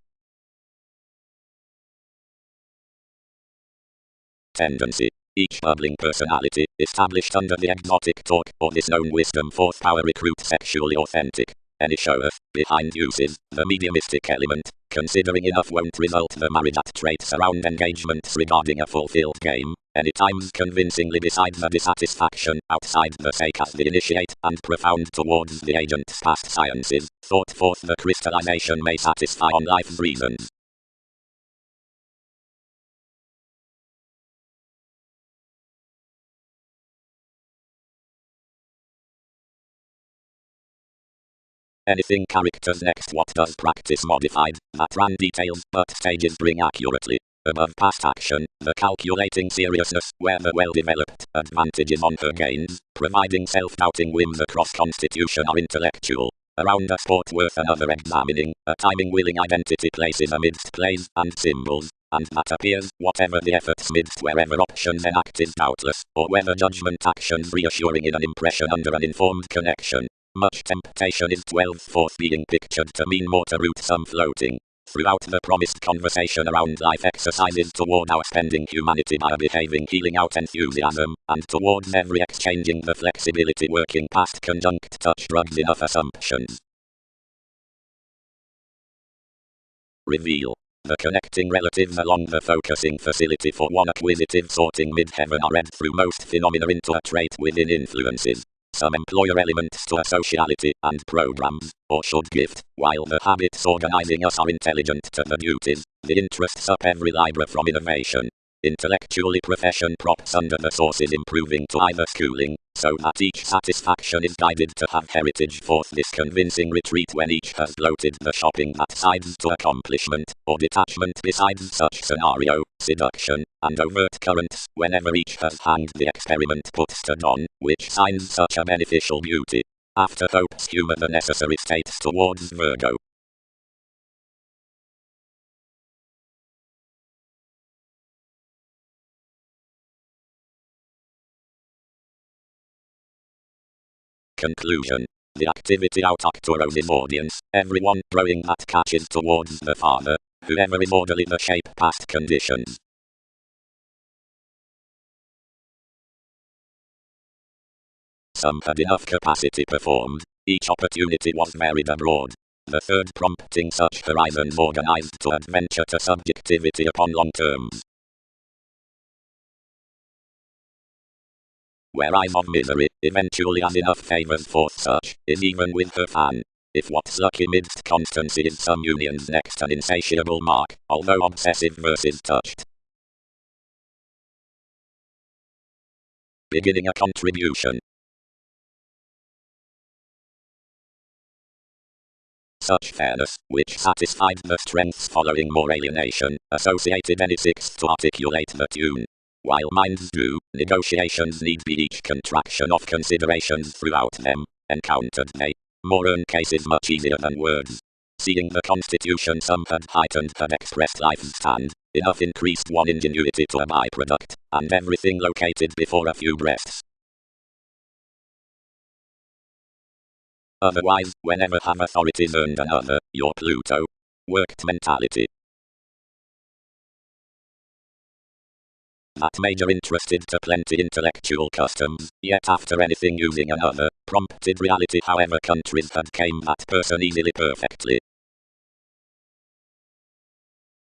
Tendency. Each bubbling personality, established under the exotic talk, or this known wisdom forth power recruit sexually authentic. Any showeth, behind uses, the mediumistic element, considering enough won't result the marriage at traits around engagements regarding a fulfilled game, any times convincingly beside the dissatisfaction, outside the sake as the initiate, and profound towards the agent's past sciences, thought forth the crystallization may satisfy on life's reasons. Anything characters next what does practice modified, that ran details but stages bring accurately. Above past action, the calculating seriousness, where the well-developed advantages on her gains, providing self-doubting whims across constitution are intellectual. Around a sport worth another examining, a timing willing identity places amidst plays and symbols, and that appears, whatever the efforts midst wherever options enact is doubtless, or whether judgment actions reassuring in an impression under an informed connection. Much temptation is 12th forth being pictured to mean more to root some floating. Throughout the promised conversation around life exercises toward our spending humanity by behaving healing out enthusiasm, and towards every exchanging the flexibility working past conjunct touch drugs enough assumptions. Reveal. The connecting relatives along the focusing facility for one acquisitive sorting mid-heaven are read through most phenomena into a trait within influences. Some employer elements to a sociality and programs, or should gift, while the habits organizing us are intelligent to the duties, the interests up every libra from innovation. Intellectually profession props under the sources improving to either schooling, so that each satisfaction is guided to have heritage forth this convincing retreat when each has bloated the shopping that sides to accomplishment, or detachment besides such scenario, seduction, and overt currents, whenever each has hanged the experiment puts to dawn, which signs such a beneficial beauty. After hopes humor the necessary states towards Virgo. Conclusion. The activity out Arcturo's his audience, everyone throwing that catches towards the father, whoever is orderly the shape past conditions. Some had enough capacity performed, Each opportunity was varied abroad. The third prompting such horizons organized to adventure to subjectivity upon long terms. Where eyes of misery, eventually as enough favours forth such, is even with her fan. If what's lucky midst constancy is some union's next an insatiable mark, although obsessive verses touched. Beginning a contribution. Such fairness, which satisfied the strengths following more alienation, associated any sixth to articulate the tune. While minds do, negotiations need be each contraction of considerations throughout them, encountered they. More earn cases much easier than words. Seeing the constitution some had heightened had expressed life's stand, enough increased one ingenuity to a byproduct, and everything located before a few breaths. Otherwise, whenever have authorities earned another, your Pluto worked mentality. That major interested to plenty intellectual customs, yet after anything using another, prompted reality however countries had came that person easily perfectly.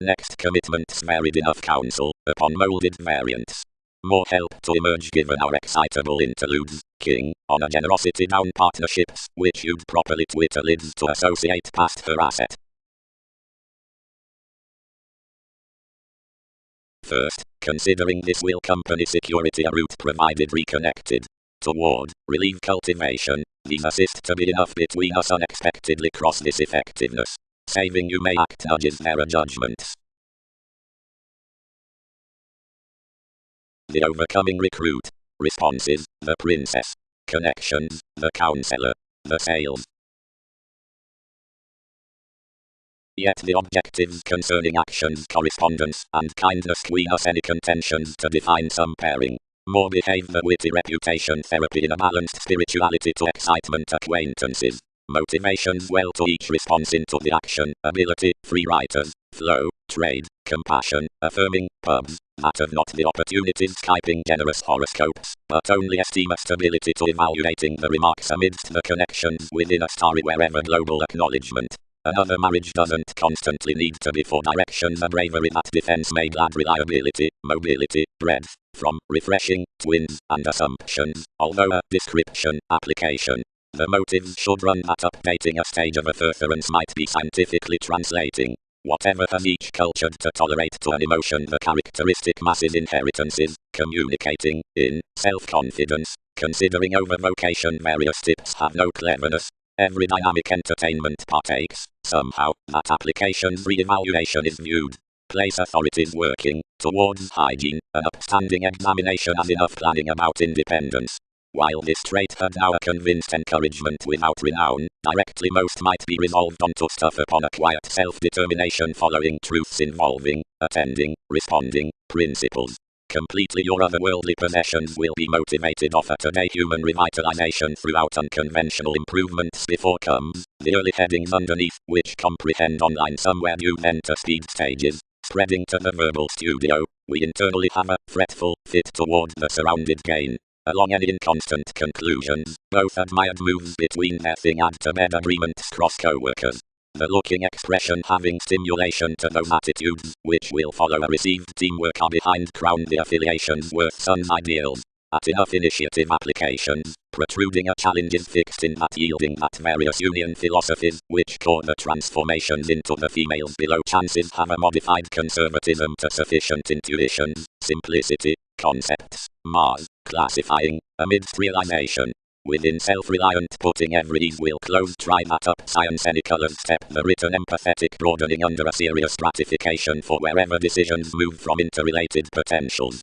Next commitments varied enough counsel, upon moulded variants. More help to emerge given our excitable interludes, king, on a generosity down partnerships, which you'd properly Twitter lids to associate past her asset. First, considering this will company security a route provided reconnected. Toward, relieve cultivation, these assist to be enough between us unexpectedly cross this effectiveness. Saving you may act nudges their judgments. The overcoming recruit. Responses, the princess. Connections, the counselor. The sales. Yet the objectives concerning actions, correspondence, and kindness queen us any contentions to define some pairing. More behave the witty reputation therapy in a balanced spirituality to excitement acquaintances. Motivations well to each response into the action, ability, free writers, flow, trade, compassion, affirming, pubs, that have not the opportunities Skyping generous horoscopes, but only esteem a stability to evaluating the remarks amidst the connections within a starry wherever global acknowledgement. Another marriage doesn't constantly need to be for directions a bravery that defense may glad reliability, mobility, breadth, from refreshing, twins, and assumptions, although a description, application. The motives should run at updating a stage of a furtherance might be scientifically translating. Whatever has each cultured to tolerate to an emotion the characteristic masses inheritances, communicating, in, self-confidence, considering over vocation various tips have no cleverness. Every dynamic entertainment partakes, somehow, that application's re-evaluation is viewed. Place authorities working, towards hygiene, an upstanding examination as enough planning about independence. While this trait had now a convinced encouragement without renown, directly most might be resolved onto stuff upon a quiet self-determination following truths involving, attending, responding, principles. Completely your otherworldly possessions will be motivated off a today human revitalization throughout unconventional improvements before comes, the early headings underneath, which comprehend online somewhere you enter speed stages, spreading to the verbal studio, we internally have a fretful fit toward the surrounded gain. Along any inconstant conclusions, both admired moves between their thing add to bed agreements cross co-workers. The looking expression having stimulation to those attitudes, which will follow a received teamwork are behind crown the affiliations worth son's ideals. At enough initiative applications, protruding a challenge is fixed in that yielding that various union philosophies, which core the transformations into the females below chances have a modified conservatism to sufficient intuitions, simplicity, concepts, Mars, classifying, amidst realization. Within self-reliant putting every ease will close try that up science any colors step the written empathetic broadening under a serious stratification for wherever decisions move from interrelated potentials.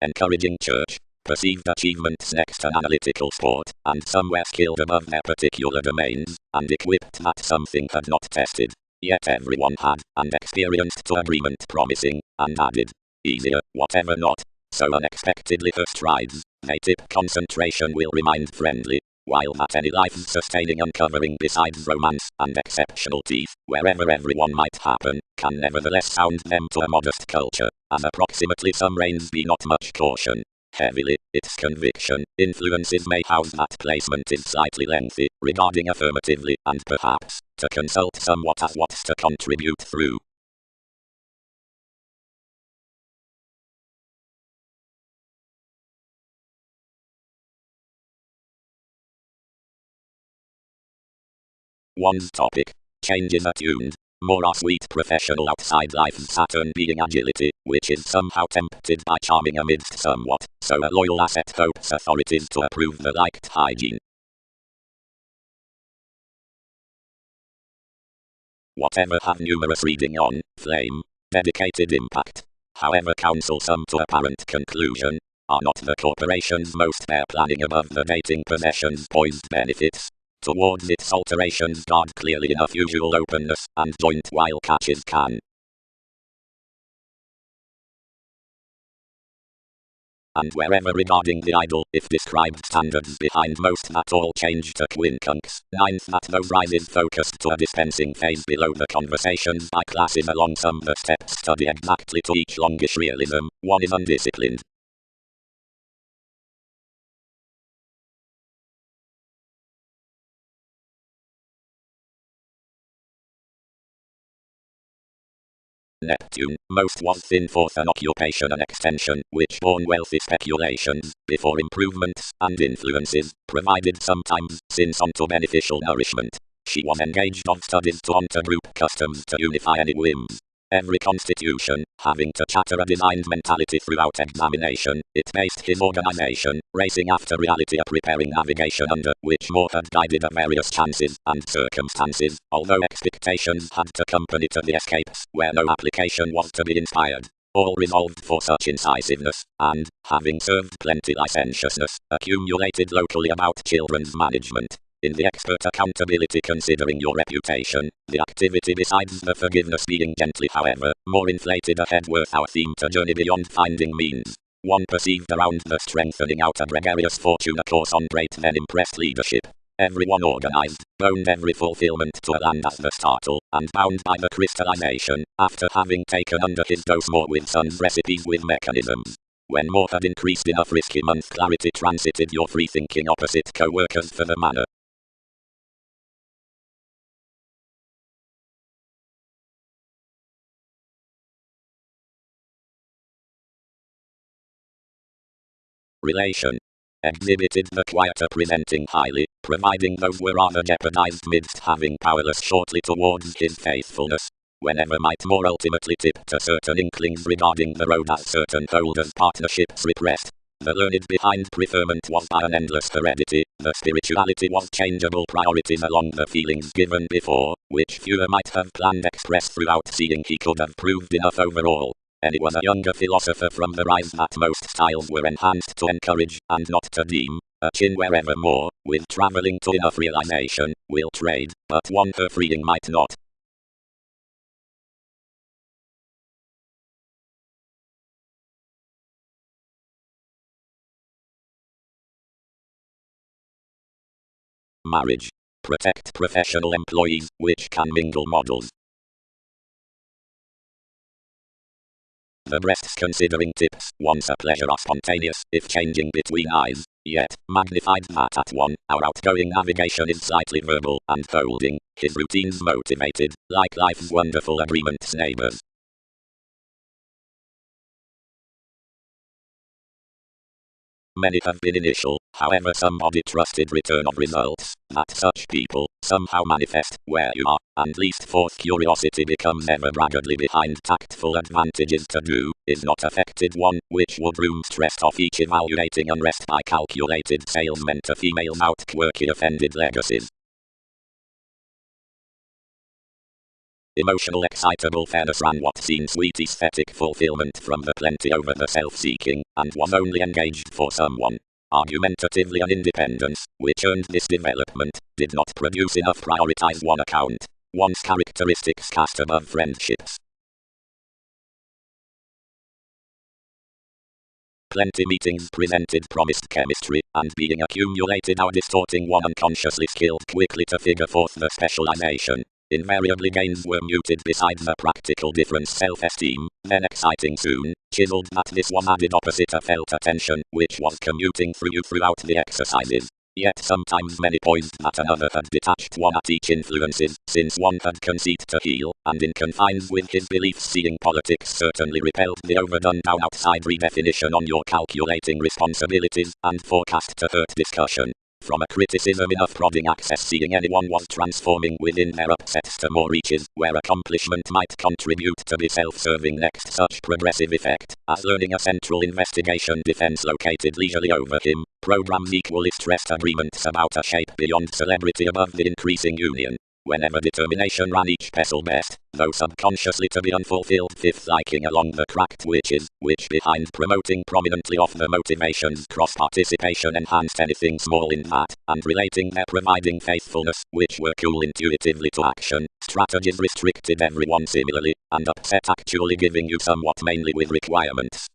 Encouraging church. Perceived achievements next an analytical sport, and somewhere skilled above their particular domains, and equipped that something had not tested. Yet everyone had, and experienced to agreement promising, and added. Easier, whatever not. So unexpectedly her strides, they tip concentration will remind friendly. while that any life-sustaining uncovering besides romance and exceptional teeth, wherever everyone might happen, can nevertheless sound them to a modest culture, as approximately some reigns be not much caution. Heavily, its conviction, influences may house that placement is slightly lengthy, regarding affirmatively, and perhaps, to consult somewhat as what's to contribute through. One's topic. Changes attuned. More are sweet professional outside life's Saturn being agility, which is somehow tempted by charming amidst somewhat, so a loyal asset hopes authorities to approve the liked hygiene. Whatever have numerous reading on, flame, dedicated impact. However counsel some to apparent conclusion, are not the corporations most their planning above the dating possessions poised benefits. Towards its alterations guard clearly enough usual openness and joint while catches can. And wherever regarding the idle, if described standards behind most that all change to quincunx, ninth that those rises focused to a dispensing phase below the conversations by classes along some the steps study exactly to each longish realism, one is undisciplined. Neptune, most was thin forth an occupation and extension, which born wealthy speculations, before improvements, and influences, provided sometimes, since unto beneficial nourishment. She was engaged of studies to onto group customs to unify any whims. Every constitution, having to chatter a designed mentality throughout examination, it based his organization, racing after reality a preparing navigation under which more had guided at various chances and circumstances, although expectations had to accompany to the escapes, where no application was to be inspired. All resolved for such incisiveness, and, having served plenty licentiousness, accumulated locally about children's management. In the expert accountability considering your reputation, the activity besides the forgiveness being gently however, more inflated ahead worth our theme to journey beyond finding means. One perceived around the strengthening out a gregarious fortune a course on great men impressed leadership. Everyone organized, boned every fulfillment to a land as the startle, and bound by the crystallization, after having taken under his dose more with sun's recipes with mechanisms. When more had increased enough risky month clarity transited your free-thinking opposite co-workers for the manner. Relation. Exhibited the quieter presenting highly, providing those were rather jeopardized midst having powerless shortly towards his faithfulness. Whenever might more ultimately tip to certain inklings regarding the road as certain holders partnerships repressed. The learned behind preferment was by an endless heredity, the spirituality was changeable priorities along the feelings given before, which fewer might have planned express throughout seeing he could have proved enough overall. And he was a younger philosopher from the rise that most styles were enhanced to encourage, and not to deem, a chin wherever more, with travelling to enough realization, will trade, but one her freeing might not. Marriage. Protect professional employees, which can mingle models. The breasts considering tips, once a pleasure are spontaneous, if changing between eyes, yet, magnified that at one, our outgoing navigation is slightly verbal, and holding, his routines motivated, like life's wonderful agreements neighbors. Many have been initial, however somebody trusted return of results, that such people, somehow manifest, where you are, and least forth curiosity becomes ever braggadly behind tactful advantages to do, is not affected one, which would room stressed off each evaluating unrest by calculated salesmen to females out quirky offended legacies. Emotional excitable fairness ran what seemed sweet aesthetic fulfillment from the plenty over the self-seeking, and was only engaged for someone. Argumentatively an independence, which earned this development, did not produce enough prioritize one account. One's characteristics cast above friendships. Plenty meetings presented promised chemistry, and being accumulated our distorting one unconsciously skilled quickly to figure forth the specialization. Invariably gains were muted besides the practical difference self-esteem, then exciting soon, chiseled that this one added opposite a felt attention, which was commuting through you throughout the exercises. Yet sometimes many poised that another had detached one at each influences, since one had conceit to heal, and in confines with his beliefs seeing politics certainly repelled the overdone down outside redefinition on your calculating responsibilities, and forecast to hurt discussion. From a criticism enough prodding access seeing anyone was transforming within their upsets to more reaches, where accomplishment might contribute to the self-serving next such progressive effect, as learning a central investigation defense located leisurely over him, programs equally stressed agreements about a shape beyond celebrity above the increasing union. Whenever determination ran each pestle best, though subconsciously to be unfulfilled fifth liking along the cracked witches, which behind promoting prominently off the motivations cross-participation enhanced anything small in that, and relating their providing faithfulness, which were cool intuitively to action, strategies restricted everyone similarly, and upset actually giving you somewhat mainly with requirements.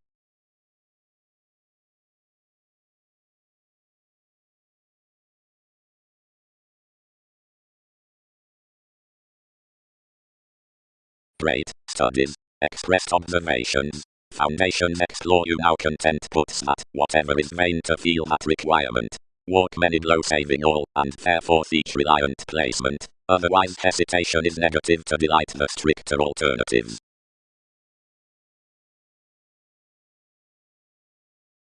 Great studies. Expressed observations. Foundations explore you now content puts that, whatever is vain to feel that requirement. Walk many blow saving all, and fare forth each reliant placement. Otherwise hesitation is negative to delight the stricter alternatives.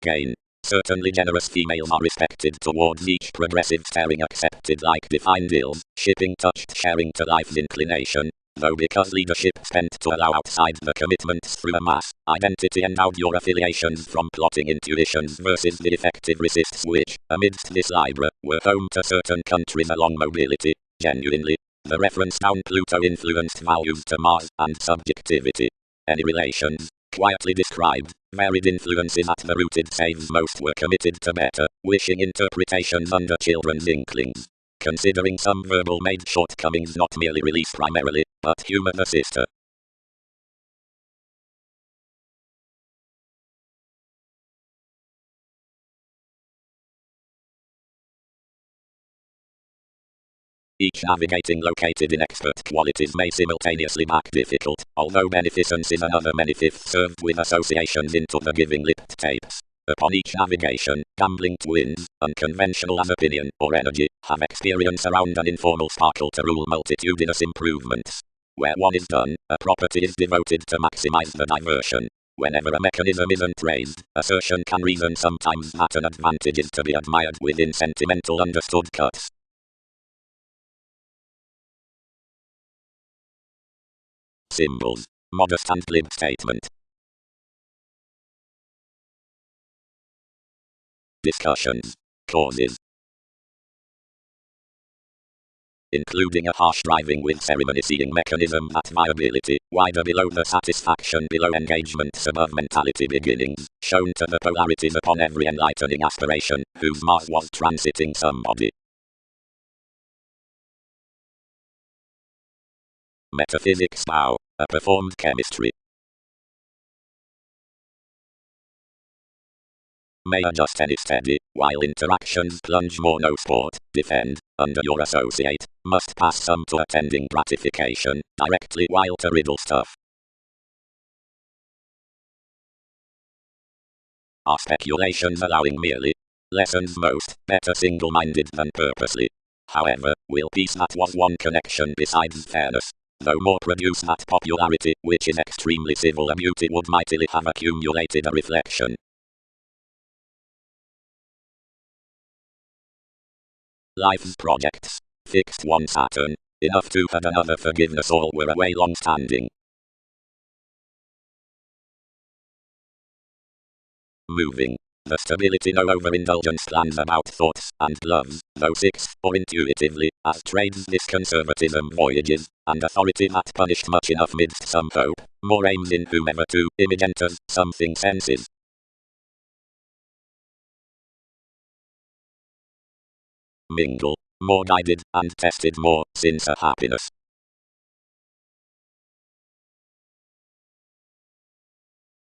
Gain. Certainly generous females are respected towards each progressive staring accepted like defined ills, shipping touched sharing to life's inclination, though because leadership spent to allow outside the commitments through a mass, identity endowed your affiliations from plotting intuitions versus the effective resists which, amidst this libra, were home to certain countries along mobility, genuinely, the reference down Pluto influenced values to Mars and subjectivity. Any relations, quietly described, varied influences at the rooted saves most were committed to better, wishing interpretations under children's inklings. Considering some verbal made shortcomings not merely release primarily, but humor the sister. Each navigating located in expert qualities may simultaneously back difficult, although beneficence is another many-fifth served with associations into the giving lipped tapes. Upon each navigation, gambling twins, unconventional as opinion or energy, have experience around an informal sparkle to rule multitudinous improvements. Where one is done, a property is devoted to maximize the diversion. Whenever a mechanism isn't raised, assertion can reason sometimes that an advantage is to be admired within sentimental understood cuts. Symbols. Modest and glib statement. Discussions. Causes. Including a harsh driving with ceremony seeing mechanism at viability, wider below the satisfaction below engagements above mentality beginnings, shown to the polarities upon every enlightening aspiration, whose Mars was transiting somebody. Metaphysics now, a performed chemistry. May adjust any steady, while interactions plunge more no sport, defend, under your associate, must pass some to attending gratification, directly while to riddle stuff. Are speculations allowing merely lessons most, better single-minded than purposely. However, will peace that was one connection besides fairness, though more produce that popularity, which is extremely civil a beauty would mightily have accumulated a reflection. Life's projects. Fixed one Saturn. Enough to had another forgiveness all were away long standing. Moving. The stability no overindulgence plans about thoughts and loves, though sixth or intuitively, as trades this conservatism voyages, and authority that punished much enough midst some hope, more aims in whomever to image enters something senses. Mingle. More guided, and tested more, since a happiness.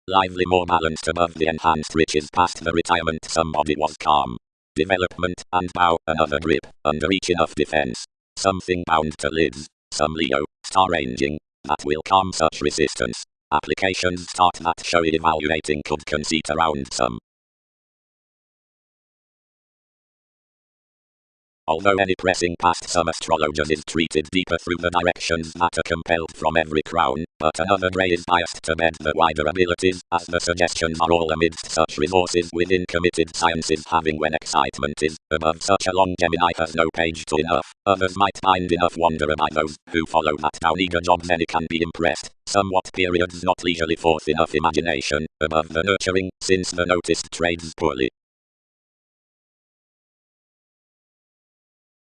Lively, more balanced above the enhanced riches past the retirement. Somebody was calm. Development and bow, another grip, under each enough defense. Something bound to lids, some Leo, star ranging, that will calm such resistance. Applications start that show evaluating could conceit around some. Although any pressing past some astrologers is treated deeper through the directions that are compelled from every crown, but another grey is biased to bed the wider abilities, as the suggestions are all amidst such resources within committed sciences having when excitement is above such a long Gemini has no page to enough. Others might find enough wonder by those who follow that down eager jobs any can be impressed, somewhat periods not leisurely forth enough imagination, above the nurturing, since the noticed trades poorly.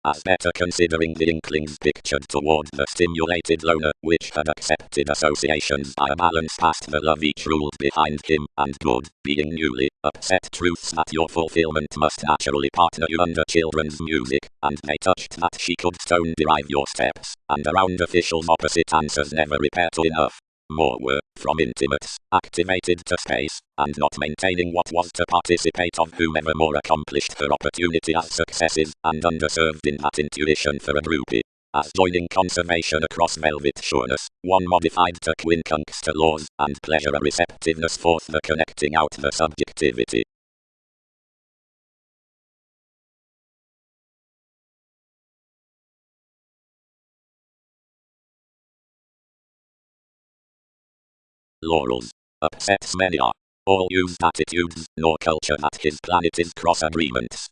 As better considering the inklings pictured toward the stimulated loner, which had accepted associations by a balance past the love each ruled behind him, and good, being newly, upset truths that your fulfillment must naturally partner you under children's music, and they touched that she could stone derive your steps, and around officials opposite answers never repair to enough. More were, from intimates, activated to space, and not maintaining what was to participate of whomever more accomplished her opportunity as successes, and underserved in that intuition for a groupie. As joining conservation across velvet sureness, one modified to quincunx to laws, and pleasure a receptiveness forth the connecting out the subjectivity. Laurels. Upsets many are. All used attitudes, nor culture that his planet is cross agreements.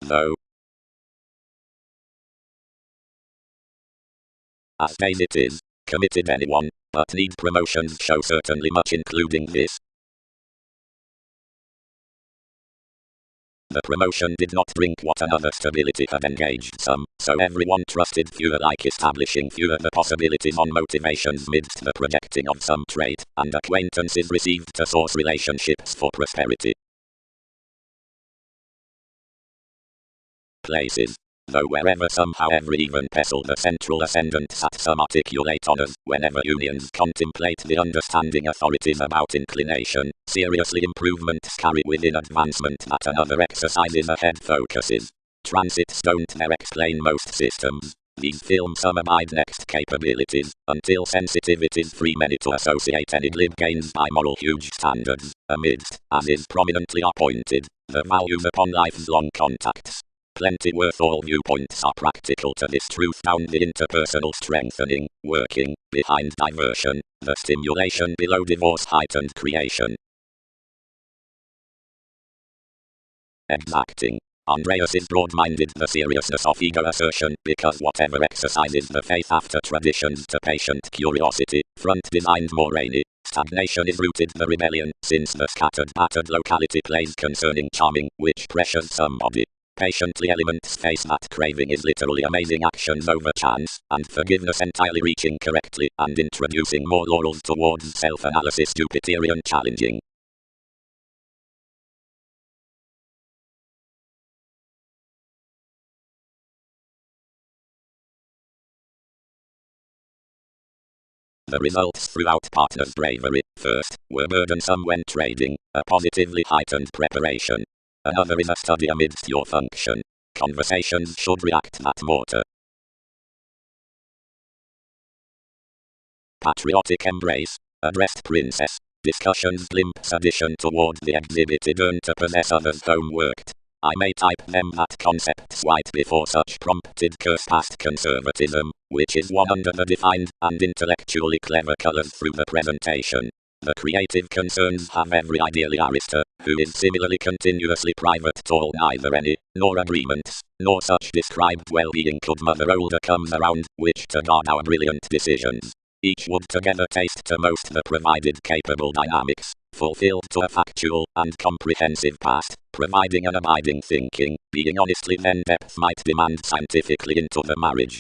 Though, as days it is, committed anyone, but need promotions show certainly much including this. The promotion did not bring what another stability had engaged some, so everyone trusted fewer like establishing fewer the possibilities on motivations midst the projecting of some trait, and acquaintances received to source relationships for prosperity. Places. Though wherever somehow every even pestle the central ascendant sat some articulate honors, whenever unions contemplate the understanding authorities about inclination, seriously improvements carry within advancement that another exercises ahead focuses. Transits don't there explain most systems. These film some abide next capabilities, until sensitivities free many to associate any glib gains by moral huge standards, amidst, as is prominently appointed, the values upon life's long contacts. Plenty worth all viewpoints are practical to this truth down the interpersonal strengthening, working, behind diversion, the stimulation below divorce heightened creation. Exacting. Andreas is broad-minded the seriousness of ego assertion because whatever exercises the faith after traditions to patient curiosity, front designed more rainy, stagnation is rooted the rebellion, since the scattered battered locality plays concerning charming, which pressures somebody. Patiently elements face that craving is literally amazing actions over chance, and forgiveness entirely reaching correctly, and introducing more laurels towards self-analysis Jupiterian challenging. The results throughout partners' bravery, first, were burdensome when trading, a positively heightened preparation. Another is a study amidst your function. Conversations should react that mortar. Patriotic embrace, addressed princess. Discussions glimpse addition toward the exhibited earn to possess others homeworked. I may type them that concepts white before such prompted curse past conservatism, which is one under the defined and intellectually clever colors through the presentation. The creative concerns have every ideally arista, who is similarly continuously private tall neither any, nor agreements, nor such described well-being could mother older comes around, which to guard our brilliant decisions. Each would together taste to most the provided capable dynamics, fulfilled to a factual and comprehensive past, providing an abiding thinking, being honestly then depth might demand scientifically into the marriage.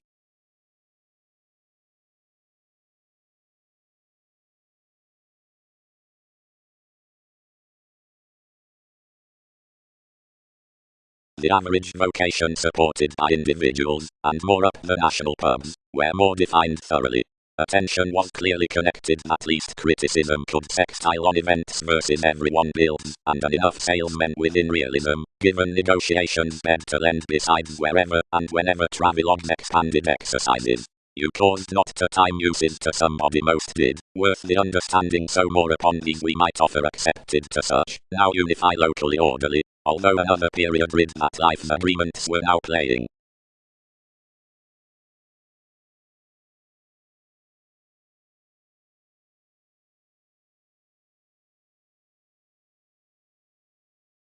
The average vocation supported by individuals, and more up the national pubs, were more defined thoroughly. Attention was clearly connected, at least criticism could textile on events versus everyone builds, and enough salesmen within realism, given negotiations bed to lend besides wherever and whenever travelogues expanded exercises. You caused not to time uses to somebody most did, worth the understanding so more upon these we might offer accepted to such, now unify locally orderly, although another period rid that life agreements were now playing.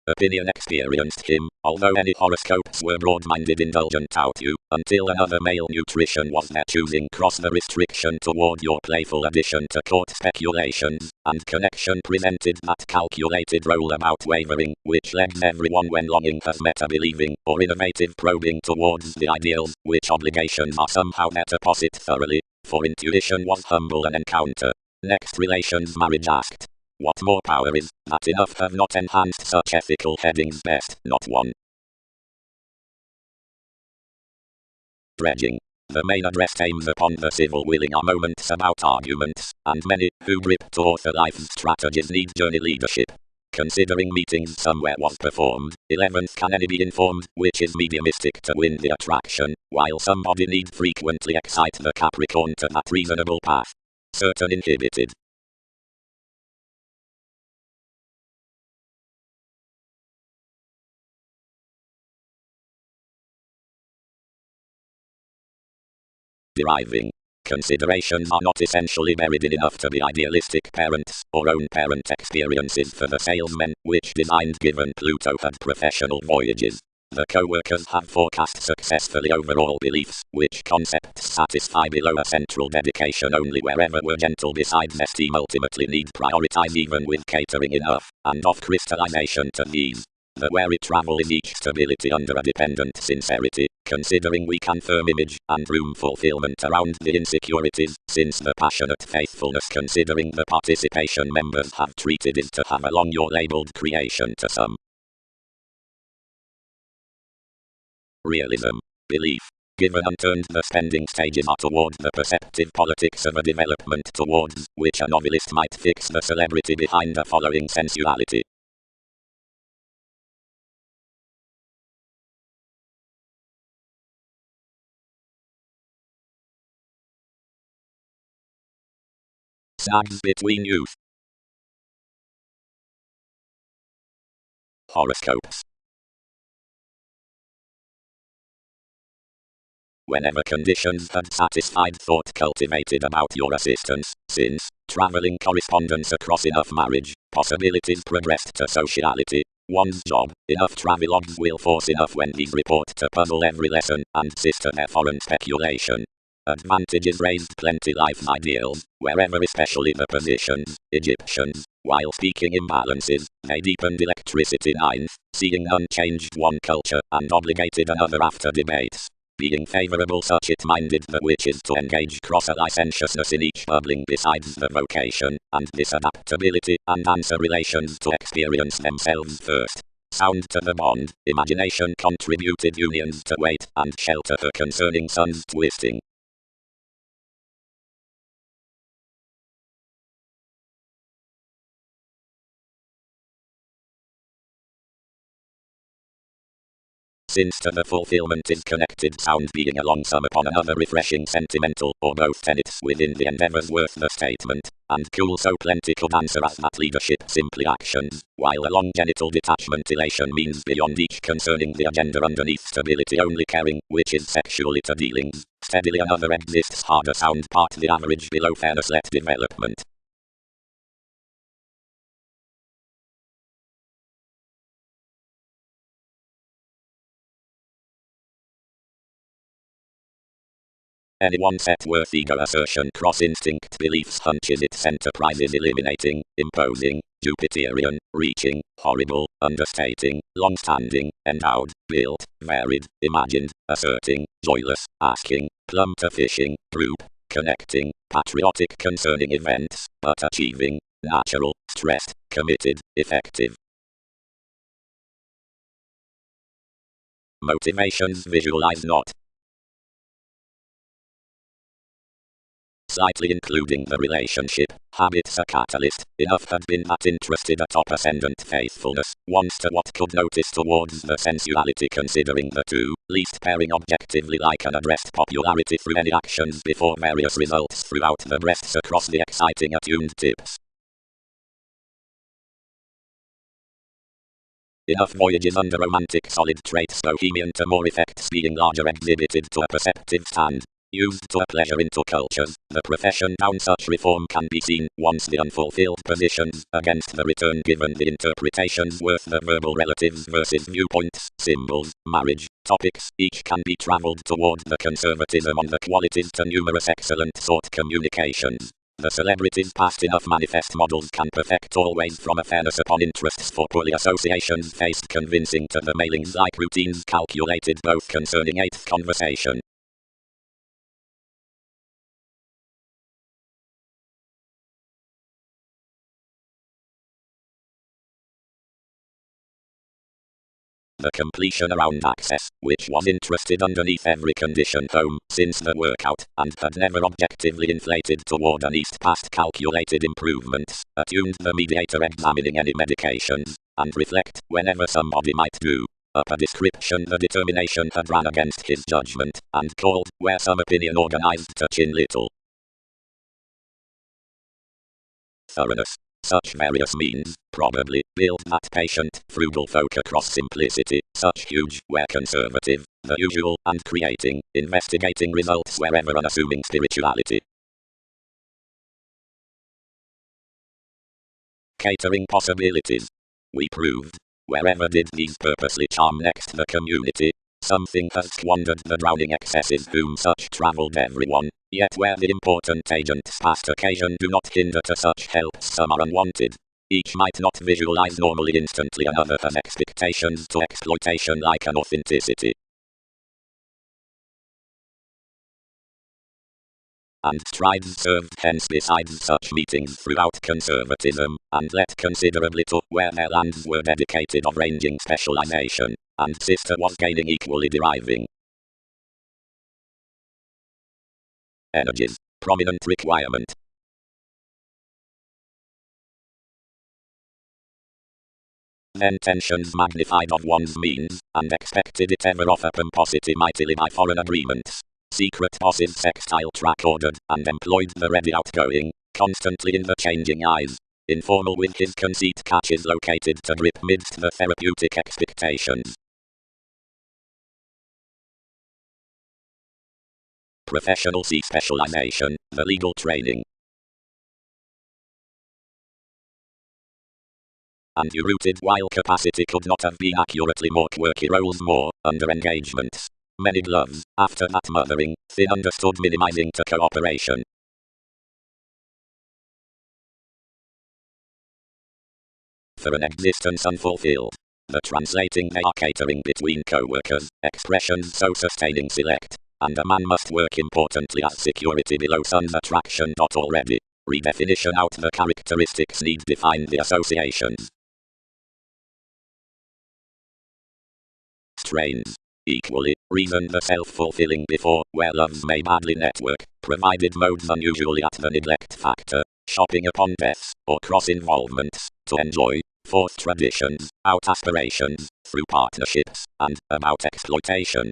Opinion experienced him, although any horoscopes were broad-minded indulgent out you, until another male nutrition was their choosing cross the restriction toward your playful addition to court speculations, and connection presented that calculated role about wavering, which legs everyone when longing has meta-believing, or innovative probing towards the ideals, which obligations are somehow meta-posit thoroughly, for intuition was humble an encounter. Next relations marriage asked. What more power is, that enough have not enhanced such ethical headings best, not one. Dredging. The main address aims upon the civil willing are moments about arguments, and many, who grip to author life's strategies need journey leadership. Considering meetings somewhere was performed, 11th can any be informed, which is mediumistic to win the attraction, while somebody need frequently excite the Capricorn to that reasonable path. Certain inhibited. Deriving. Considerations are not essentially buried in enough to be idealistic parents, or own parent experiences for the salesmen, which designed given Pluto had professional voyages. The co-workers have forecast successfully overall beliefs, which concepts satisfy below a central dedication only wherever we're gentle besides esteem ultimately need prioritize even with catering enough, and off crystallization to these. The wary travel is each stability under a dependent sincerity, considering we can firm image and room fulfillment around the insecurities, since the passionate faithfulness considering the participation members have treated is to have along your labeled creation to some. Realism. Belief. Given unturned the spending stages are toward the perceptive politics of a development towards which a novelist might fix the celebrity behind a following sensuality. Snags between youth. Horoscopes. Whenever conditions had satisfied thought cultivated about your assistance, since, traveling correspondence across enough marriage, possibilities progressed to sociality, one's job, enough travelogues will force enough when these report to puzzle every lesson, and sister their foreign speculation. Advantages raised plenty life's ideals, wherever especially the positions, Egyptians, while speaking imbalances, they deepened electricity ninth, seeing unchanged one culture, and obligated another after debates. Being favorable such it minded the witches to engage cross a licentiousness in each bubbling besides the vocation, and this adaptability, and answer relations to experience themselves first. Sound to the bond, imagination contributed unions to weight and shelter her concerning sun's twisting. Since to the fulfillment is connected sound being along some upon another refreshing sentimental, or both tenets within the endeavors worth the statement, and cool so plenty could answer as that leadership simply actions, while along genital detachment elation means beyond each concerning the agenda underneath stability only caring, which is sexually to dealings, steadily another exists harder sound part the average below fairness let development. Anyone set worth ego assertion cross instinct beliefs hunches its enterprises eliminating, imposing, Jupiterian, reaching, horrible, understating, long-standing, endowed, built, varied, imagined, asserting, joyless, asking, plumb to fishing, group, connecting, patriotic concerning events, but achieving, natural, stressed, committed, effective. Motivations visualize not. slightly including the relationship. Habits a catalyst. Enough had been that interested a top ascendant faithfulness, once to what could notice towards the sensuality, considering the two, least pairing objectively like an addressed popularity through any actions before various results throughout the breaths across the exciting attuned tips. Enough voyages under romantic solid traits bohemian to more effects being larger exhibited to a perceptive stand. Used to a pleasure into cultures, the profession down such reform can be seen, once the unfulfilled positions, against the return given the interpretations worth the verbal relatives versus viewpoints, symbols, marriage, topics, each can be travelled toward the conservatism on the qualities to numerous excellent sort communications. The celebrities past enough manifest models can perfect always from a fairness upon interests for poorly associations faced convincing to the mailings like routines calculated both concerning eighth conversation. The completion around access, which was interested underneath every condition home, since the workout, and had never objectively inflated toward an east past calculated improvements, attuned the mediator examining any medications, and reflect, whenever somebody might do up a description the determination had ran against his judgment, and called, where some opinion organized to chin little. Thoroughness. Such various means, probably, build that patient, frugal folk across simplicity, such huge, where conservative, the usual, and creating, investigating results wherever unassuming spirituality. Catering possibilities. We proved, wherever did these purposely charm next the community, something has squandered the drowning excesses whom such travelled everyone, yet where the important agents past occasion do not hinder to such helps some are unwanted. Each might not visualize normally instantly, another has expectations to exploitation like an authenticity. And strides served hence besides such meetings throughout conservatism, and let considerably to where their lands were dedicated of ranging specialization, and sister was gaining equally deriving. Energies. Prominent requirement. Then tensions magnified of one's means, and expected it ever offer pomposity mightily by foreign agreements. Secret bosses sextile track ordered, and employed the ready outgoing, constantly in the changing eyes. Informal with his conceit catches located to grip midst the therapeutic expectations. Professional C specialization, the legal training. And you rooted while capacity could not have been accurately more quirky roles more, under engagements. Many gloves, after that mothering, thin understood minimizing to cooperation. For an existence unfulfilled. The translating they are catering between co-workers, expressions so sustaining select, and a man must work importantly as security below sun's attraction. Already. Redefinition out the characteristics need define the associations. Strains. Equally, reason the self-fulfilling before, where loves may badly network, provided modes unusually at the neglect factor, shopping upon deaths, or cross-involvements, to enjoy, forth traditions, out aspirations, through partnerships, and, about exploitation.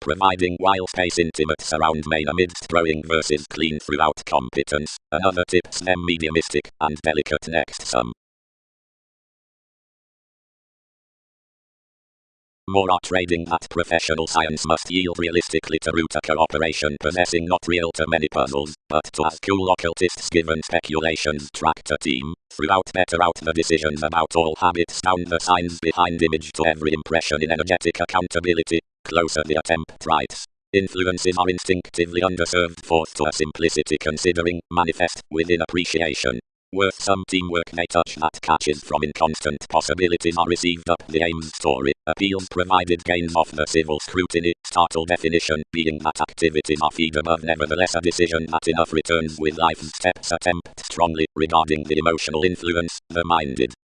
Providing while space intimate surround main amidst growing versus clean throughout competence, another tips them mediumistic, and delicate next some. More are trading that professional science must yield realistically to root a cooperation possessing not real to many puzzles, but to as cool occultists given speculations tracked a team, throughout better out the decisions about all habits down the signs behind image to every impression in energetic accountability, closer the attempt writes. Influences are instinctively underserved forth to a simplicity considering, manifest, within appreciation. Worth some teamwork may touch that catches from inconstant possibilities are received up the aim's story. Appeals provided gains off the civil scrutiny. Startle definition being that activities are feed above, nevertheless a decision that enough returns with life's steps attempt strongly regarding the emotional influence, the minded.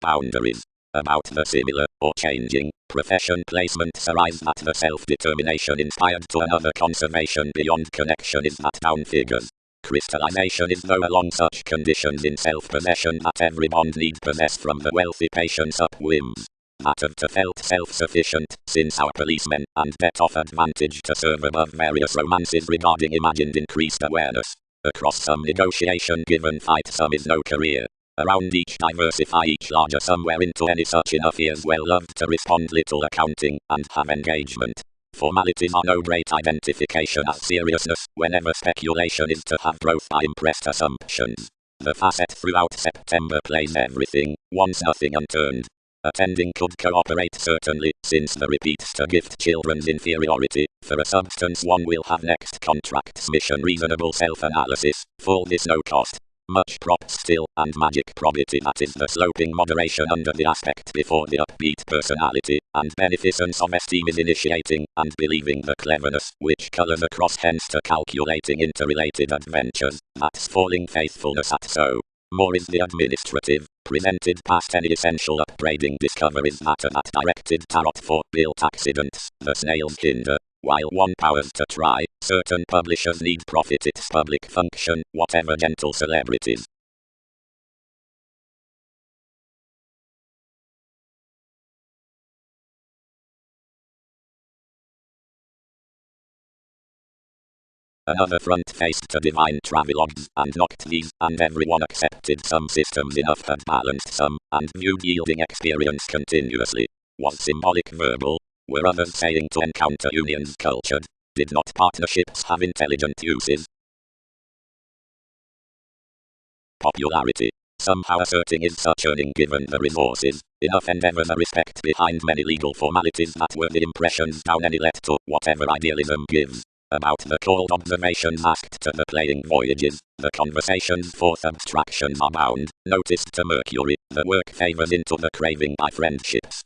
Boundaries. About the similar, or changing, profession placements arise that the self-determination inspired to another conservation beyond connection is that down figures. Crystallization is though along such conditions in self-possession that every bond need possess from the wealthy patience up whims. That of to felt self-sufficient, since our policemen and debt of advantage to serve above various romances regarding imagined increased awareness. Across some negotiation given fight some is no career. Around each diversify each larger somewhere into any such enough ears well loved to respond little accounting and have engagement. Formalities are no great identification as seriousness whenever speculation is to have growth by impressed assumptions. The facet throughout September plays everything, once nothing unturned. Attending could cooperate certainly, since the repeats to gift children's inferiority, for a substance one will have next contract's mission reasonable self-analysis, full this no cost. Much props still, and magic probity that is the sloping moderation under the aspect before the upbeat personality, and beneficence of esteem is initiating, and believing the cleverness, which colours across hence to calculating interrelated adventures, that's falling faithfulness at so. More is the administrative, presented past any essential upgrading discoveries matter that directed tarot for built accidents, the snail's hinder. While one powers to try, certain publishers need profit its public function, whatever gentle celebrities. Another front faced to divine travelogues, and knocked these, and everyone accepted some systems enough had balanced some, and viewed yielding experience continuously. Was symbolic verbal? Were others saying to encounter unions cultured? Did not partnerships have intelligent uses? Popularity. Somehow asserting is such earning given the resources, enough endeavour the respect behind many legal formalities that were the impressions down any let to whatever idealism gives. About the cold observations asked to the playing voyages, the conversations forth abstractions are bound, noticed to Mercury, the work favours into the craving by friendships.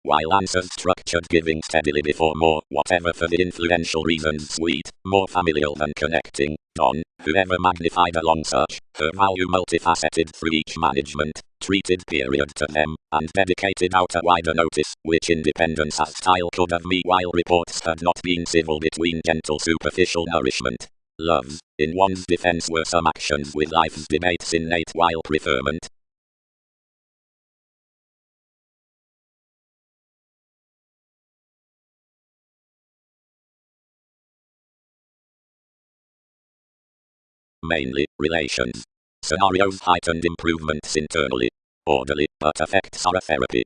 While answers structured giving steadily before more, whatever for the influential reasons sweet, more familial than connecting, Don, whoever magnified along such, her value multifaceted through each management, treated period to them, and dedicated out a wider notice, which independence as style could have me while reports had not been civil between gentle superficial nourishment. Loves, in one's defense were some actions with life's debates innate while preferment. Mainly, relations. Scenarios heightened improvements internally. Orderly, but effects are a therapy.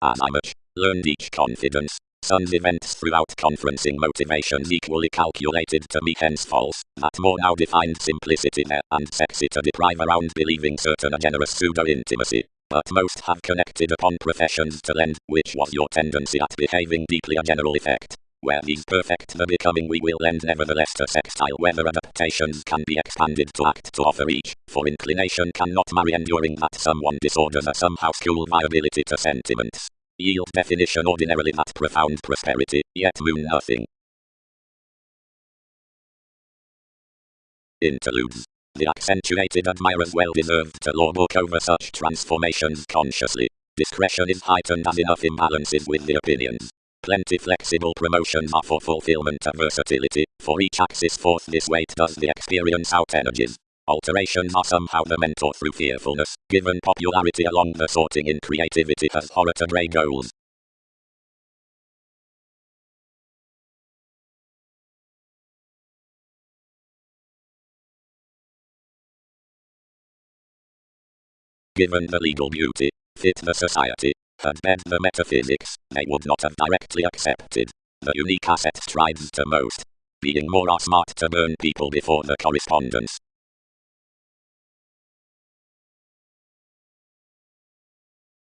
As I much learned each confidence, Sun's events throughout conferencing motivations equally calculated to me hence false, that more now defined simplicity there and sexy to deprive around believing certain a generous pseudo-intimacy. But most have connected upon professions to lend, which was your tendency at behaving deeply a general effect. Where he's perfect the becoming we will lend nevertheless to sextile weather adaptations can be expanded to act to offer each, for inclination cannot marry enduring that someone disorders a somehow school viability to sentiments. Yield definition ordinarily that profound prosperity, yet moon nothing. Interludes. The accentuated admirers well deserved to law book over such transformations consciously. Discretion is heightened as enough imbalances with the opinions. Plenty flexible promotions are for fulfillment of versatility, for each axis forth this weight does the experience out energies. Alterations are somehow the mentor through fearfulness, given popularity along the sorting in creativity has horror to grey goals. Given the legal beauty, fit the society, had bed the metaphysics, they would not have directly accepted. The unique asset strives to most being more or smart to burn people before the correspondence.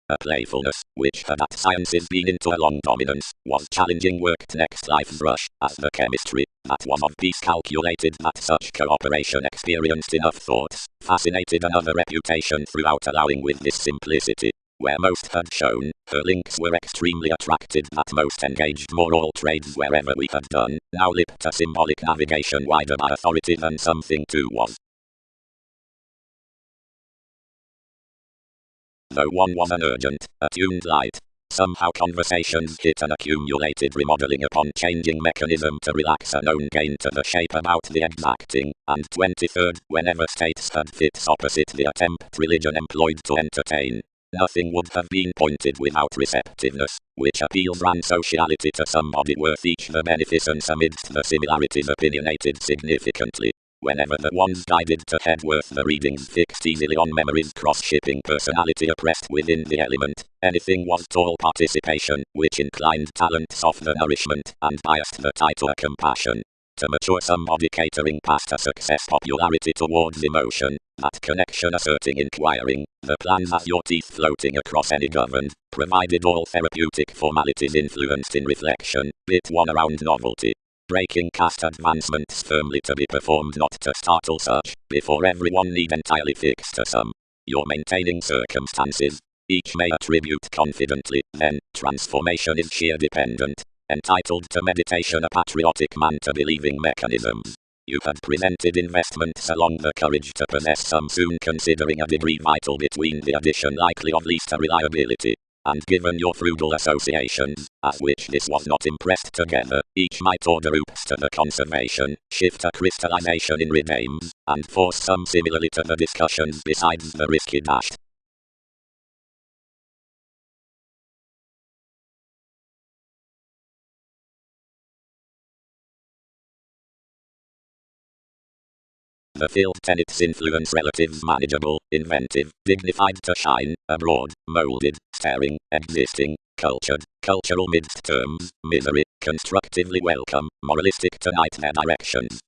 A playfulness, which had at sciences been into a long dominance, was challenging worked next life's rush, as the chemistry, that was of piece calculated that such cooperation experienced enough thoughts, fascinated another reputation throughout allowing with this simplicity. Where most had shown, her links were extremely attracted that most engaged more all trades wherever we had done, now lip to symbolic navigation wider by authority than something too was. Though one was an urgent, attuned light, somehow conversations hit an accumulated remodeling upon changing mechanism to relax a known gain to the shape about the exacting, and 23rd, whenever states had fits opposite the attempt religion employed to entertain. Nothing would have been pointed without receptiveness, which appeals ran sociality to somebody worth each the beneficence amidst the similarities opinionated significantly. Whenever the ones guided to head worth the readings fixed easily on memory's cross-shipping personality oppressed within the element, anything was tall participation, which inclined talents off the nourishment, and biased the title compassion. To mature somebody catering past a success popularity towards emotion, that connection asserting inquiring, the plan has your teeth floating across any governed, provided all therapeutic formalities influenced in reflection, bit one around novelty. Breaking caste advancements firmly to be performed not to startle such, before everyone need entirely fix to some. You're maintaining circumstances. Each may attribute confidently, then, transformation is sheer dependent. Entitled to meditation a patriotic man to believing mechanisms. You had presented investments along the courage to possess some soon considering a degree vital between the addition likely of least reliability. And given your frugal associations, as which this was not impressed together, each might order oops to the conservation, shift a crystallization in redames, and force some similarly to the discussions besides the risky dashed. The field tenets influence relatives manageable, inventive, dignified to shine, abroad, molded, staring, existing, cultured, cultural midst terms, misery, constructively welcome, moralistic to night their directions.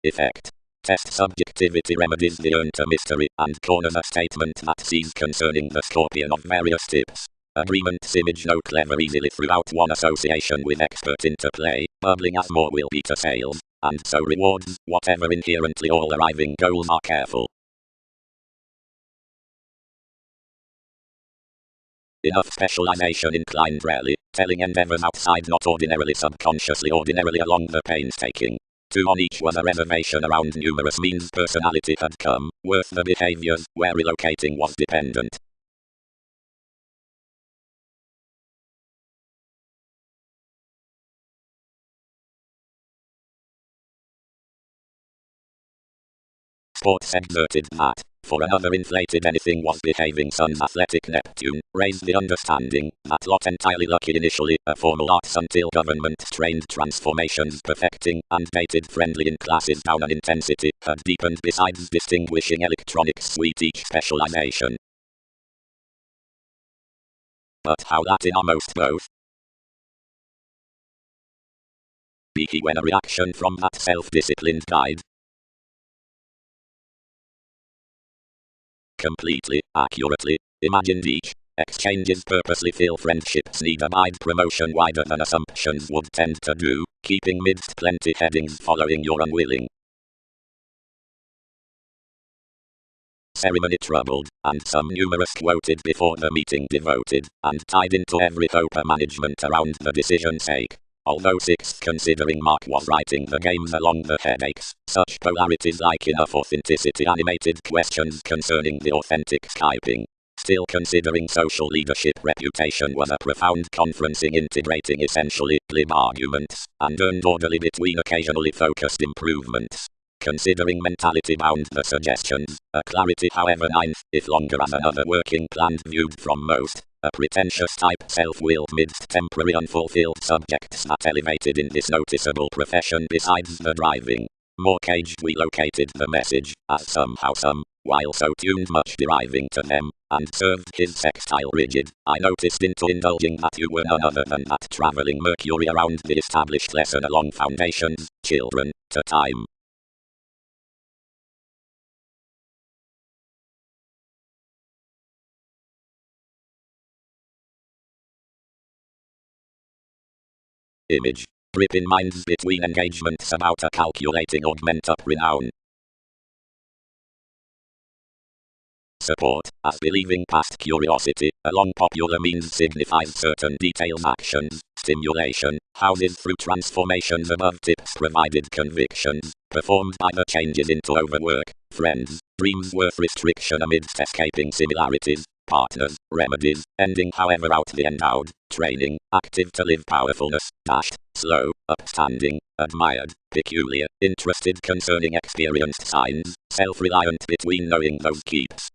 Effect. Test subjectivity remedies the urn to mystery and corners a statement that sees concerning the scorpion of various tips. Agreements image no clever easily throughout one association with expert interplay, bubbling as more will be to sales, and so rewards, whatever inherently all arriving goals are careful. Enough specialization inclined rarely, telling endeavors outside not ordinarily subconsciously ordinarily along the painstaking. Two on each was a reservation around numerous means personality had come, worth the behaviors, where relocating was dependent. Sports exerted that, for another inflated anything was behaving sun's athletic Neptune, raised the understanding, that lot entirely lucky initially, a formal arts until government trained transformations perfecting, and dated friendly in classes down an intensity, had deepened besides distinguishing electronics suite each specialization. But how that in almost both? Be he when a reaction from that self-disciplined guide, completely, accurately, imagined each. Exchanges purposely fill friendships need abide promotion wider than assumptions would tend to do, keeping midst plenty headings following your unwilling ceremony troubled, and some numerous quoted before the meeting devoted, and tied into every hope a management around the decision's sake. Although sixth considering Mark was writing the games along the headaches, such polarities like enough authenticity animated questions concerning the authentic Skyping. Still considering social leadership reputation was a profound conferencing integrating essentially glib arguments, and earned orderly between occasionally focused improvements. Considering mentality bound the suggestions, a clarity however ninth, if longer as another working plan viewed from most, a pretentious type self-willed midst temporary unfulfilled subjects that elevated in this noticeable profession besides the driving. More caged we located the message, as somehow some, while so tuned much deriving to them, and served his sextile rigid, I noticed into indulging that you were none other than that travelling Mercury around the established lesson along foundations, children, to time. Image. Grip in minds between engagements about a calculating augment up renown. Support, as believing past curiosity, along popular means signifies certain detailed actions, stimulation, houses through transformations above tips provided convictions, performed by the changes into overwork, friends, dreams worth restriction amidst escaping similarities, partners, remedies, ending however out the endowed, training, active to live powerfulness, dashed, slow, upstanding, admired, peculiar, interested concerning experienced signs, self-reliant between knowing those keeps.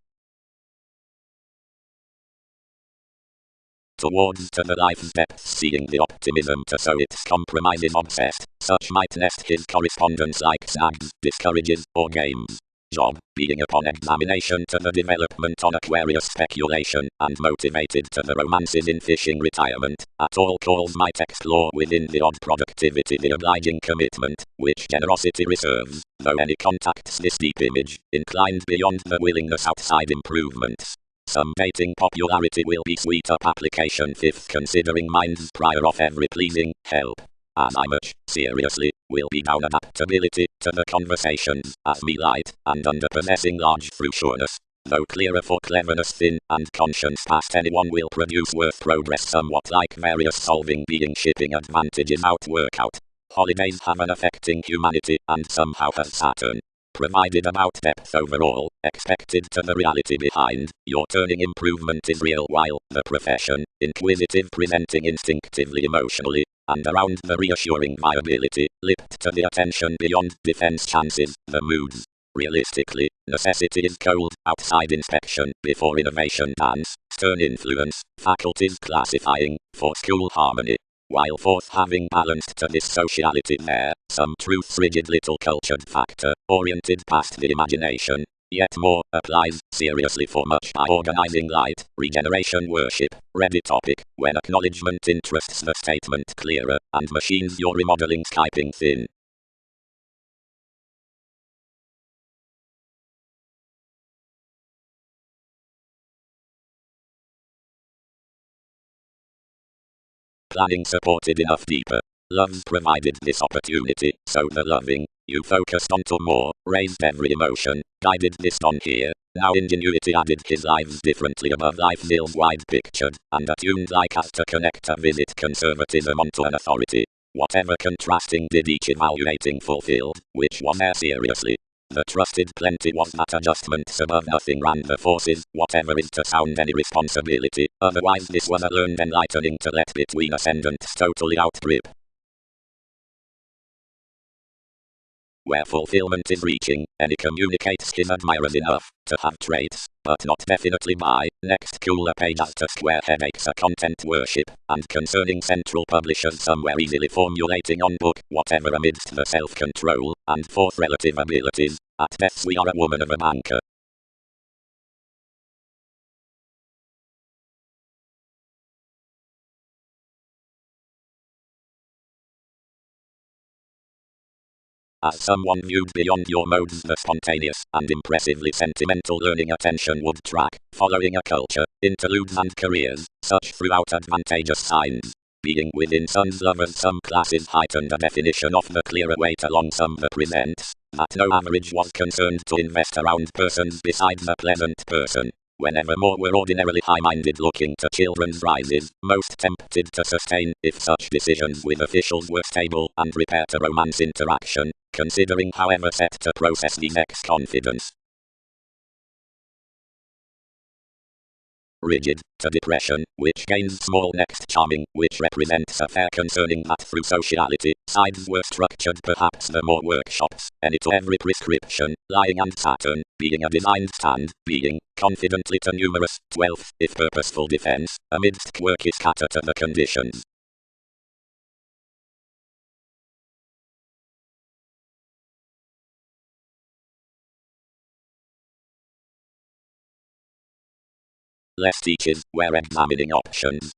Towards to the life's depths seeing the optimism to sow its compromises obsessed, such might nest his correspondence like snags, discourages, or games. Job, being upon examination to the development on Aquarius speculation, and motivated to the romances in fishing retirement, at all calls might explore within the odd productivity the obliging commitment, which generosity reserves, though any contacts this deep image, inclined beyond the willingness outside improvements. Some dating popularity will be sweet up application fifth considering minds prior of every pleasing help. As I much, seriously, will be down adaptability to the conversations, as me light, and under possessing large through sureness. Though clearer for cleverness thin, and conscience past anyone will produce worth progress somewhat like various solving being shipping advantages out workout. Holidays have an affecting humanity, and somehow has Saturn. Provided about depth overall, expected to the reality behind, your turning improvement is real while the profession, inquisitive presenting instinctively emotionally, and around the reassuring viability, lipped to the attention beyond defense chances, the moods. Realistically, necessity is cold, outside inspection, before innovation dance, stern influence, faculties classifying, for school harmony. While forth having balanced to this sociality there, some truth's rigid little cultured factor, oriented past the imagination, yet more, applies, seriously for much by organizing light, regeneration worship, ready topic, when acknowledgement interests the statement clearer, and machines your remodeling skyping thin. Planning supported enough deeper. Love provided this opportunity, so the loving, you focused on to more, raised every emotion, guided this on here. Now ingenuity added his lives differently above life's ill-wide pictured, and attuned like as to connect a visit conservatism onto an authority. Whatever contrasting did each evaluating fulfilled, which was there seriously. The trusted plenty was that adjustments above nothing ran the forces, whatever is to sound any responsibility, otherwise this was a learned enlightening to let between ascendants totally outgrip. Where fulfillment is reaching, any communicates his admirers enough to have traits, but not definitely by. Next cooler page as to square headaches a content worship, and concerning central publishers somewhere easily formulating on book, whatever amidst the self-control, and fourth relative abilities, at best we are a woman of a banker. As someone viewed beyond your modes the spontaneous and impressively sentimental learning attention would track, following a culture, interludes and careers, such throughout advantageous signs. Being within sons lovers some classes heightened a definition of the clearer weight along some that presents, that no average was concerned to invest around persons besides the pleasant person. Whenever more were ordinarily high-minded looking to children's rises, most tempted to sustain, if such decisions with officials were stable, and repair to romance interaction, considering however set to process the next confidence. Rigid, to depression, which gains small next charming, which represents a fair concerning that through sociality, sides were structured perhaps the more workshops, any to every prescription, lying and Saturn, being a designed stand, being, confidently to numerous, 12th, if purposeful defense, amidst quirky scatter to the conditions. less teachers were examining options.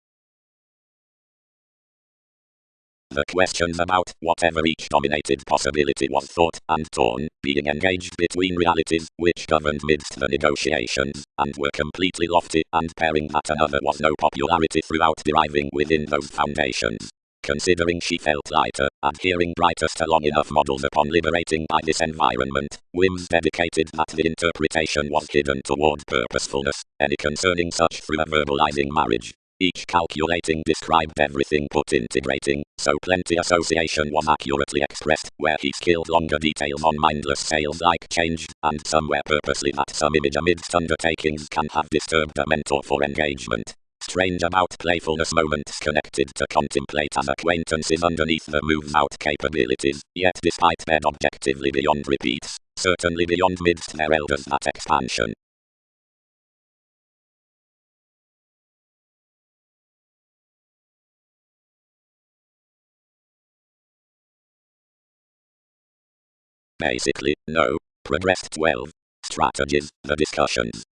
The questions about whatever each dominated possibility was thought and torn, being engaged between realities which governed midst the negotiations, and were completely lofty, and pairing that another was no popularity throughout deriving within those foundations. Considering she felt lighter, adhering brightest to long enough models upon liberating by this environment, whims dedicated that the interpretation was hidden toward purposefulness, any concerning such through a verbalizing marriage. Each calculating described everything put integrating, so plenty association was accurately expressed, where he skilled longer details on mindless sales like changed, and somewhere purposely that some image amidst undertakings can have disturbed a mentor for engagement. Strange about playfulness moments connected to contemplate as acquaintances underneath the moves out capabilities, yet despite being objectively beyond repeats, certainly beyond midst their elders that expansion. Basically, no. Progressed 12. Strategies, the discussions.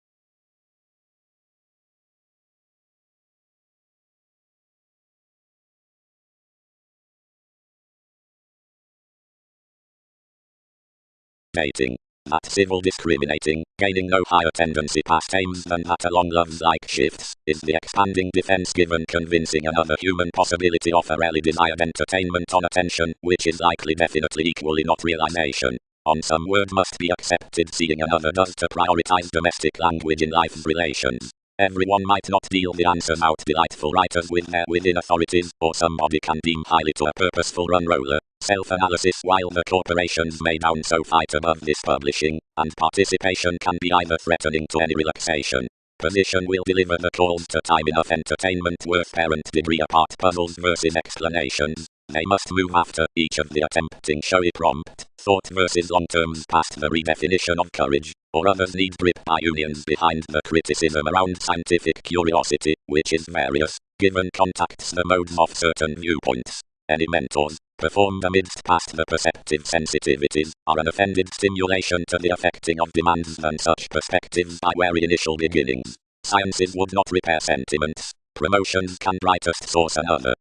Dating. That civil discriminating, gaining no higher tendency past aims than that along love's like shifts, is the expanding defense given convincing another human possibility of a really desired entertainment on attention, which is likely definitely equally not realization. On some word must be accepted seeing another does to prioritize domestic language in life's relations. Everyone might not deal the answers out delightful writers with their within authorities, or somebody can deem highly to a purposeful unroller. Self-analysis while the corporations may down so fight above this publishing, and participation can be either threatening to any relaxation. Position will deliver the calls to time enough entertainment worth parent degree apart puzzles versus explanations. They must move after each of the attempting showy prompt, thought versus long terms past the redefinition of courage, or others need grip by unions behind the criticism around scientific curiosity, which is various, given contacts the modes of certain viewpoints. Any mentors, performed amidst past the perceptive sensitivities, are an offended stimulation to the affecting of demands than such perspectives by wary initial beginnings. Sciences would not repair sentiments. Promotions can brightest source another.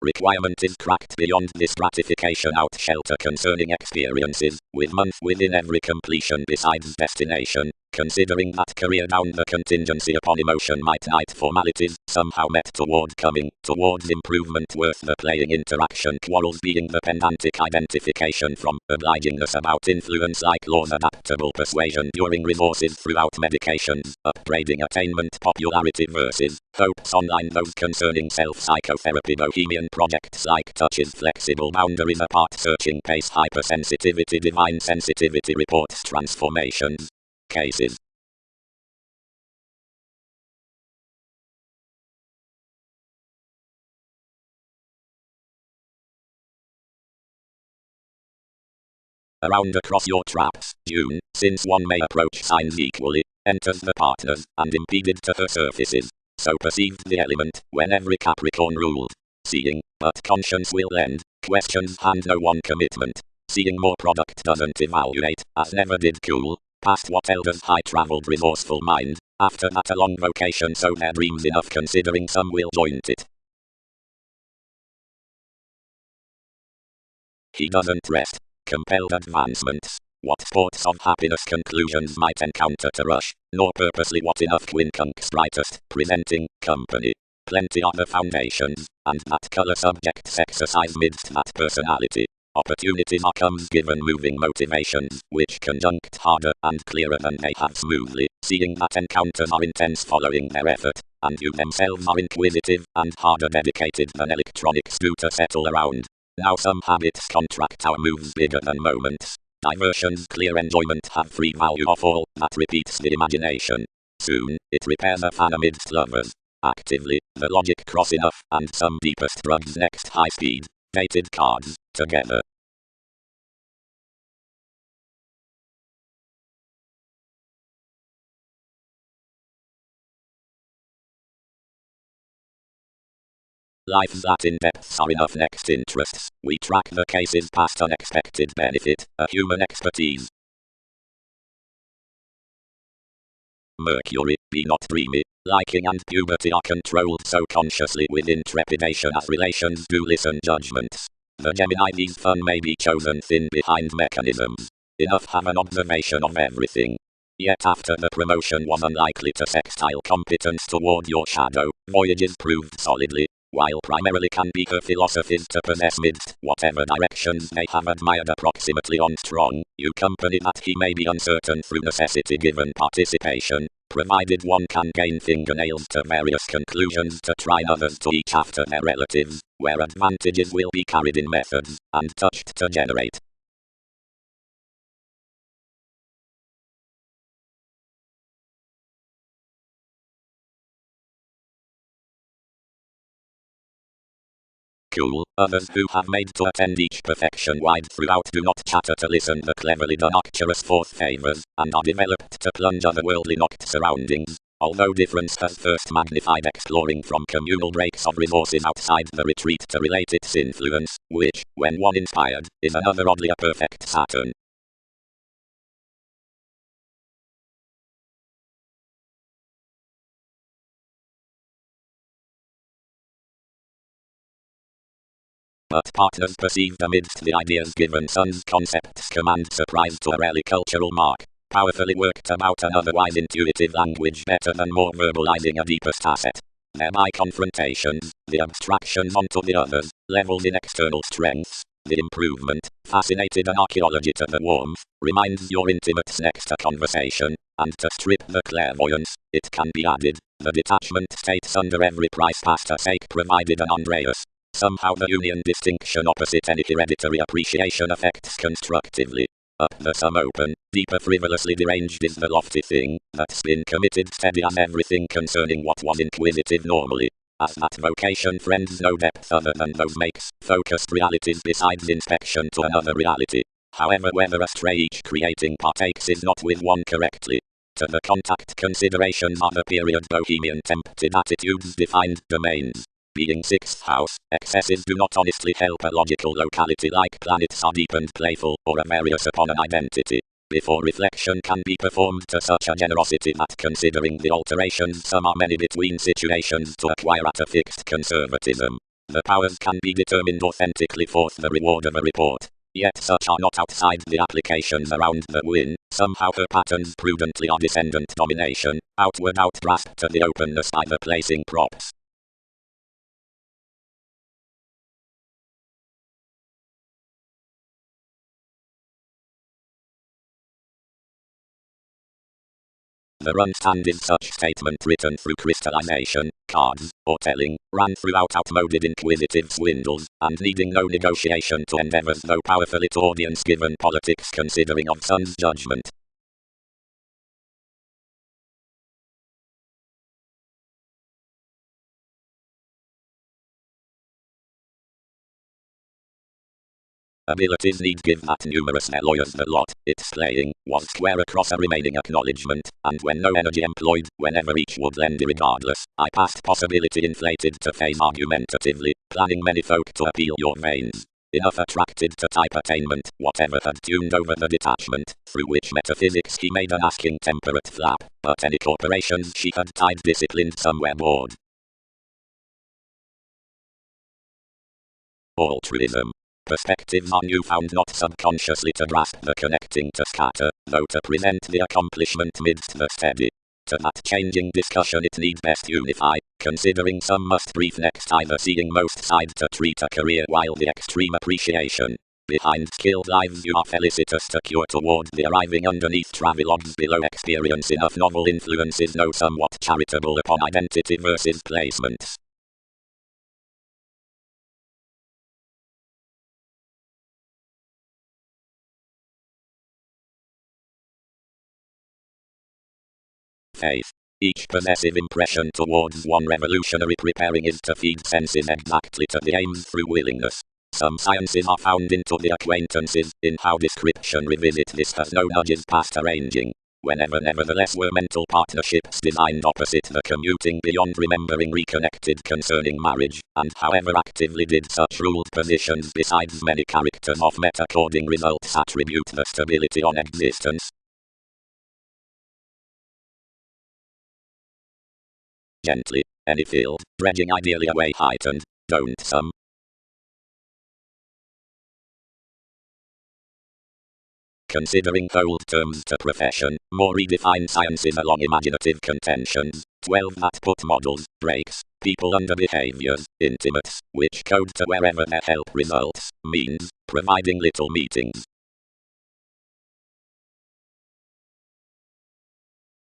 Requirement is cracked beyond this gratification out shelter concerning experiences, with month within every completion besides destination, considering that career down the contingency upon emotion might night formalities, somehow met toward coming, towards improvement worth the playing interaction quarrels being the pedantic identification from, obligingness about influence like laws adaptable persuasion during resources throughout medications, upgrading attainment popularity versus, hopes online those concerning self-psychotherapy bohemian projects like touches flexible boundaries apart searching pace hypersensitivity divine sensitivity reports transformations. Cases. Around across your traps, June, since one may approach signs equally, enters the partners, and impeded to her surfaces. So perceived the element, when every Capricorn ruled. Seeing, but conscience will lend, questions hand no one commitment. Seeing more product doesn't evaluate, as never did cool, past what elders high-traveled resourceful mind, after that a long vocation so their dreams enough considering some will joint it. He doesn't rest. Compelled advancements. What sports of happiness conclusions might encounter to rush, nor purposely what enough quincunx brightest, presenting, company. Plenty are the foundations, and that color subjects exercise midst that personality. Opportunities are comes given moving motivations, which conjunct harder and clearer than they have smoothly, seeing that encounters are intense following their effort, and you themselves are inquisitive and harder dedicated than electronics do to settle around. Now some habits contract our moves bigger than moments. Diversions clear enjoyment have free value of all that repeats the imagination. Soon, it repairs a fan amidst lovers. Actively, the logic cross enough, and some deepest drugs next high speed. Dated cards, together. Life that in depths are enough next interests. We track the cases past unexpected benefit, a human expertise. Mercury, be not dreamy. Liking and puberty are controlled so consciously within trepidation as relations do listen judgments. The Gemini, these fun may be chosen thin behind mechanisms. Enough have an observation of everything. Yet after the promotion was unlikely to sextile competence toward your shadow, voyages proved solidly, while primarily can be her philosophies to possess midst whatever directions they have admired approximately on strong, you company that he may be uncertain through necessity given participation, provided one can gain fingernails to various conclusions to try others to each after their relatives, where advantages will be carried in methods, and touched to generate. Cool. Others who have made to attend each perfection wide throughout do not chatter to listen the cleverly done Arcturus fourth favors, and are developed to plunge otherworldly knocked surroundings, although difference has first magnified exploring from communal breaks of resources outside the retreat to relate its influence, which, when one inspired, is another oddly a perfect Saturn. But partners perceived amidst the ideas given Sun's concepts command surprise to a rarely cultural mark, powerfully worked about an otherwise intuitive language better than more verbalizing a deepest asset. Thereby confrontations, the abstractions onto the others, levels in external strengths, the improvement, fascinated an archaeology to the warmth, reminds your intimates next to conversation, and to strip the clairvoyance, it can be added, the detachment states under every price past a sake provided an Andreas. Somehow the union distinction opposite any hereditary appreciation affects constructively. Up the sum open, deeper frivolously deranged is the lofty thing, that's been committed steady as everything concerning what was inquisitive normally. As that vocation friends no depth other than those makes, focused realities besides inspection to another reality. However whether astray each creating partakes is not with one correctly. To the contact considerations are the period bohemian tempted attitudes defined domains. Being sixth house, excesses do not honestly help a logical locality like planets are deep and playful, or are various upon an identity. Before reflection can be performed to such a generosity that considering the alterations some are many between situations to acquire at a fixed conservatism, the powers can be determined authentically forth the reward of a report. Yet such are not outside the applications around the win, somehow her patterns prudently are descendant domination, outward outdraft to the openness by the placing props. The run-stand is such statement written through crystallization, cards, or telling, ran throughout outmoded inquisitive swindles, and needing no negotiation to endeavors though powerfully to audience given politics considering of Sun's judgment. Abilities need give that numerous lawyers the lot, its slaying, was square across a remaining acknowledgement, and when no energy employed, whenever each would lend irregardless, I past possibility inflated to phase argumentatively, planning many folk to appeal your veins. Enough attracted to type attainment, whatever had tuned over the detachment, through which metaphysics he made an asking temperate flap, but any corporations she had tied disciplined somewhere bored. Altruism. Perspectives are newfound not subconsciously to grasp the connecting to scatter, though to present the accomplishment midst the steady. To that changing discussion it need best unify, considering some must brief next either seeing most side to treat a career while the extreme appreciation. Behind skilled lives you are felicitous to cure toward the arriving underneath travelogues below experience enough novel influences know somewhat charitable upon identity versus placements. Faith. Each possessive impression towards one revolutionary preparing is to feed senses exactly to the aims through willingness. Some sciences are found into the acquaintances, in how description revisit this has no nudges past arranging. whenever nevertheless were mental partnerships designed opposite the commuting beyond remembering reconnected concerning marriage, and however actively did such ruled positions besides many characters of meta-coding results attribute the stability on existence. Gently, any field, dredging ideally away heightened, don't some. Considering cold terms to profession, more redefine sciences along imaginative contentions. 12 that put models, breaks, people under behaviors, intimates, which code to wherever their help results, means, providing little meetings.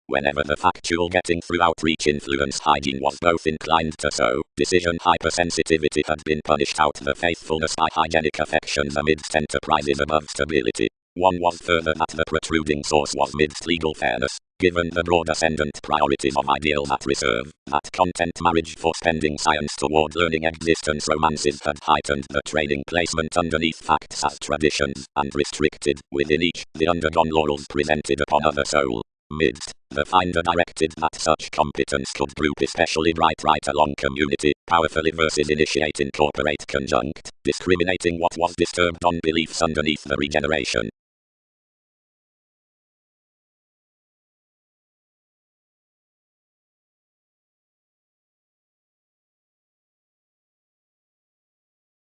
Whenever the factual getting through outreach influence hygiene was both inclined to sow, decision hypersensitivity had been punished out the faithfulness by hygienic affections amidst enterprises above stability. One was further that the protruding source was midst legal fairness, given the broad ascendant priorities of ideals at reserve, that content marriage for spending science toward learning existence romances had heightened the training placement underneath facts as traditions, and restricted, within each, the undergone laurels presented upon other soul. Midst, the finder directed that such competence could group especially right along community, powerfully versus initiate incorporate conjunct, discriminating what was disturbed on beliefs underneath the regeneration.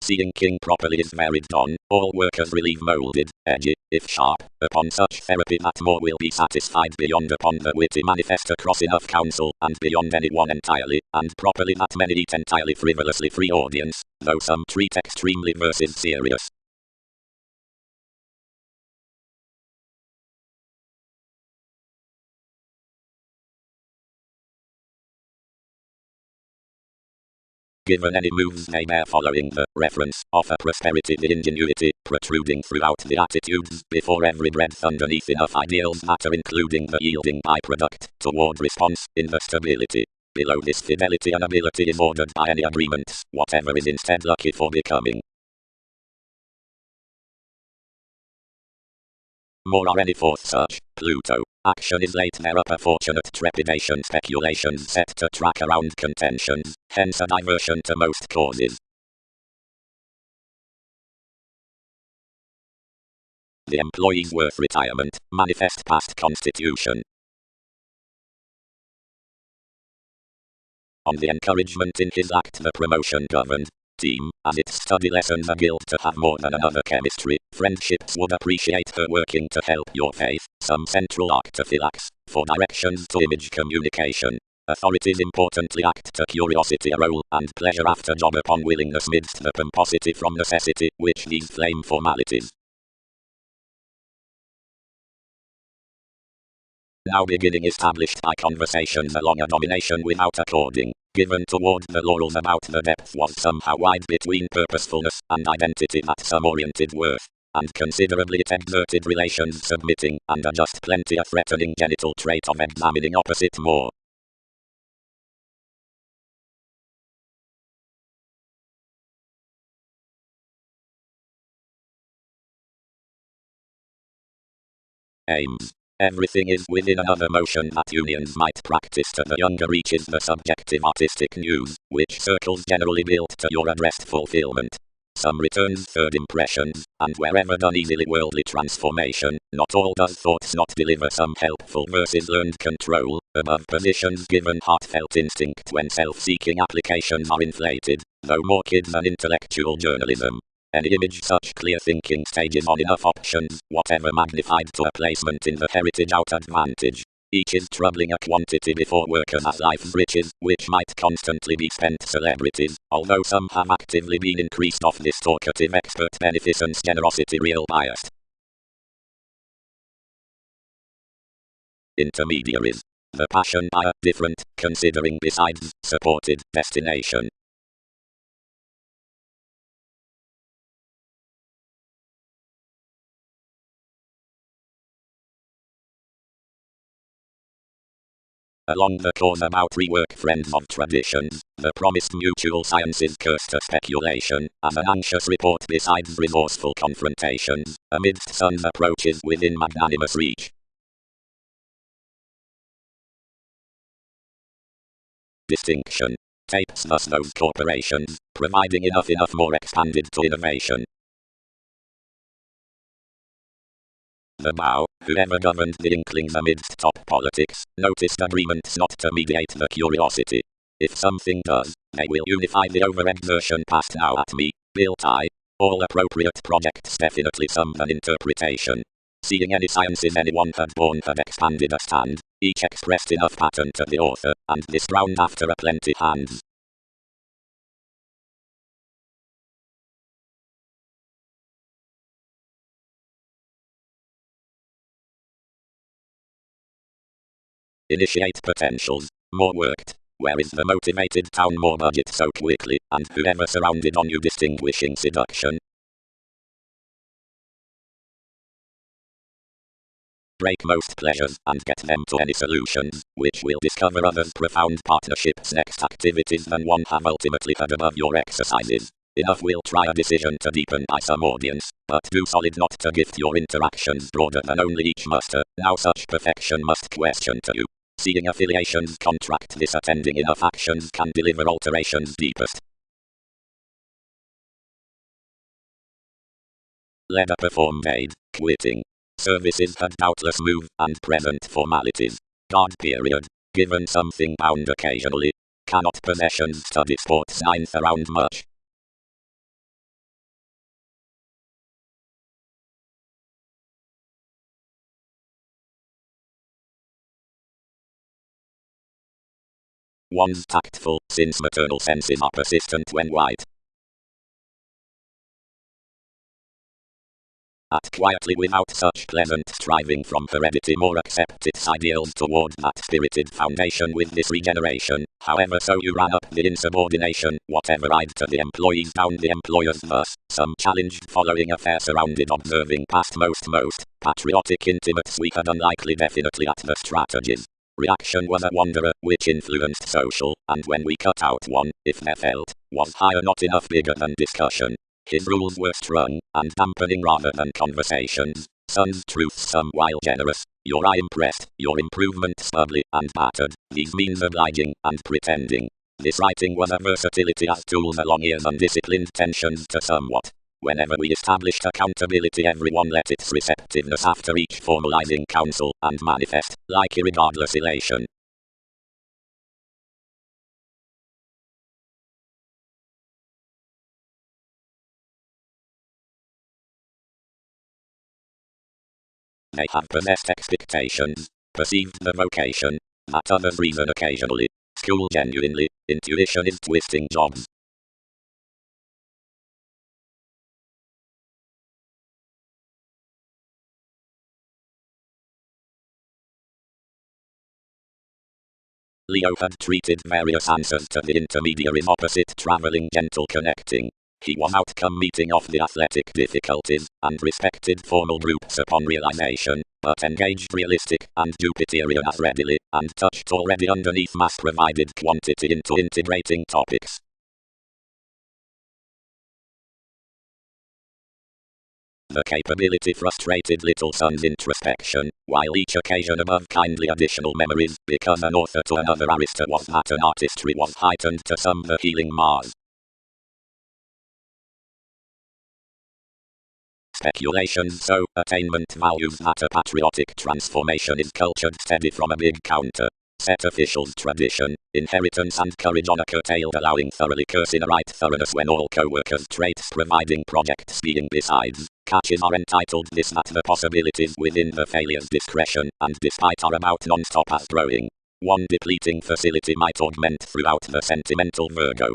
Seeing king properly is varied on, all workers relieve molded, edgy, if sharp, upon such therapy that more will be satisfied beyond upon the witty manifest across enough counsel, and beyond anyone entirely, and properly that many eat entirely frivolously free audience, though some treat extremely versus serious. Given any moves they bear following the reference of a prosperity, the ingenuity protruding throughout the attitudes before every breadth underneath enough ideals matter, including the yielding byproduct toward response in the stability. Below this fidelity and ability is ordered by any agreements, whatever is instead lucky for becoming. More are any fourth such, Pluto. Action is late there upper fortunate trepidation speculations set to track around contentions, hence a diversion to most causes. The employee's worth retirement, manifest past constitution. On the encouragement in his act the promotion governed. Team, as its study lessons a guild to have more than another chemistry, friendships would appreciate her working to help your faith, some central artefacts, for directions to image communication. Authorities importantly act to curiosity a role, and pleasure after job upon willingness midst the pomposity from necessity, which these flame formalities. Now beginning established by conversations along a domination without according, given toward the laurels about the depth was somehow wide between purposefulness and identity that some oriented worth, and considerably it exerted relations submitting, and a just plenty a threatening genital trait of examining opposite more. Aims. Everything is within another motion that unions might practice to the younger reaches the subjective artistic news, which circles generally built to your addressed fulfillment. Some returns third impressions, and wherever done easily worldly transformation, not all does thoughts not deliver some helpful versus learned control, above positions given heartfelt instinct when self-seeking applications are inflated, though more kids than intellectual journalism. Any image such clear thinking stages on enough options, whatever magnified to a placement in the heritage out advantage. Each is troubling a quantity before workers as life's riches, which might constantly be spent celebrities, although some have actively been increased off this talkative expert beneficence generosity real biased. Intermediaries. The passion by a different, considering besides, supported destination. Along the course about rework friends of traditions, the promised mutual sciences cursed to speculation, as an anxious report besides resourceful confrontations, amidst sun's approaches within magnanimous reach. distinction. Tapes thus those corporations, providing enough more expanded to innovation. The bow, whoever governed the inklings amidst top politics, noticed agreements not to mediate the curiosity. If something does, they will unify the overexertion passed now at me, built I. All appropriate projects definitely some an interpretation. Seeing any sciences anyone had born had expanded a stand, each expressed enough pattern to the author, and this round after a plenty hands. Initiate potentials, more worked. Where is the motivated town more budget so quickly, and whoever surrounded on you distinguishing seduction? Break most pleasures, and get them to any solutions, which will discover others' profound partnerships next activities than one have ultimately had above your exercises. Enough will try a decision to deepen by some audience, but do solid not to gift your interactions broader than only each muster, now such perfection must question to you. Seeing affiliations contract this attending enough actions can deliver alterations deepest. Leader performed aid, quitting. Services had doubtless moved, and present formalities. Guard period. Given something bound occasionally. Cannot possessions study sports science around much. One's tactful, since maternal senses are persistent when white. Act quietly without such pleasant striving from heredity, more accept its ideals toward that spirited foundation with this regeneration, however so you ran up the insubordination, whatever eyed to the employees down the employers thus, some challenged following affair surrounded observing past most patriotic intimates we had unlikely definitely at the strategies. Reaction was a wanderer, which influenced social, and when we cut out one, if there felt, was higher not enough bigger than discussion. His rules were strung, and dampening rather than conversations. Son's truths some while generous, your eye impressed, your improvements ugly and battered, these means obliging, and pretending. This writing was a versatility as tools along years undisciplined tensions to somewhat. Whenever we established accountability everyone let its receptiveness after each formalizing counsel, and manifest, like irregardless elation. They have possessed expectations, perceived the vocation, that others reason occasionally, school genuinely, intuition is twisting jobs. Leo had treated various answers to the intermediaries opposite traveling gentle connecting. He was outcome meeting off the athletic difficulties, and respected formal groups upon realization, but engaged realistic and Jupiterian as readily, and touched already underneath mass provided quantity into integrating topics. The capability frustrated little son's introspection, while each occasion above kindly additional memories, because an author to another arista was that an artistry was heightened to some the healing Mars. Speculations so, attainment values that a patriotic transformation is cultured steady from a big counter. Set officials tradition, inheritance and courage on a curtailed allowing thoroughly cursing a right thoroughness when all co-workers traits providing projects being besides. Catches are entitled this that the possibilities within the failure's discretion and despite are about non-stop as growing. One depleting facility might augment throughout the sentimental Virgo.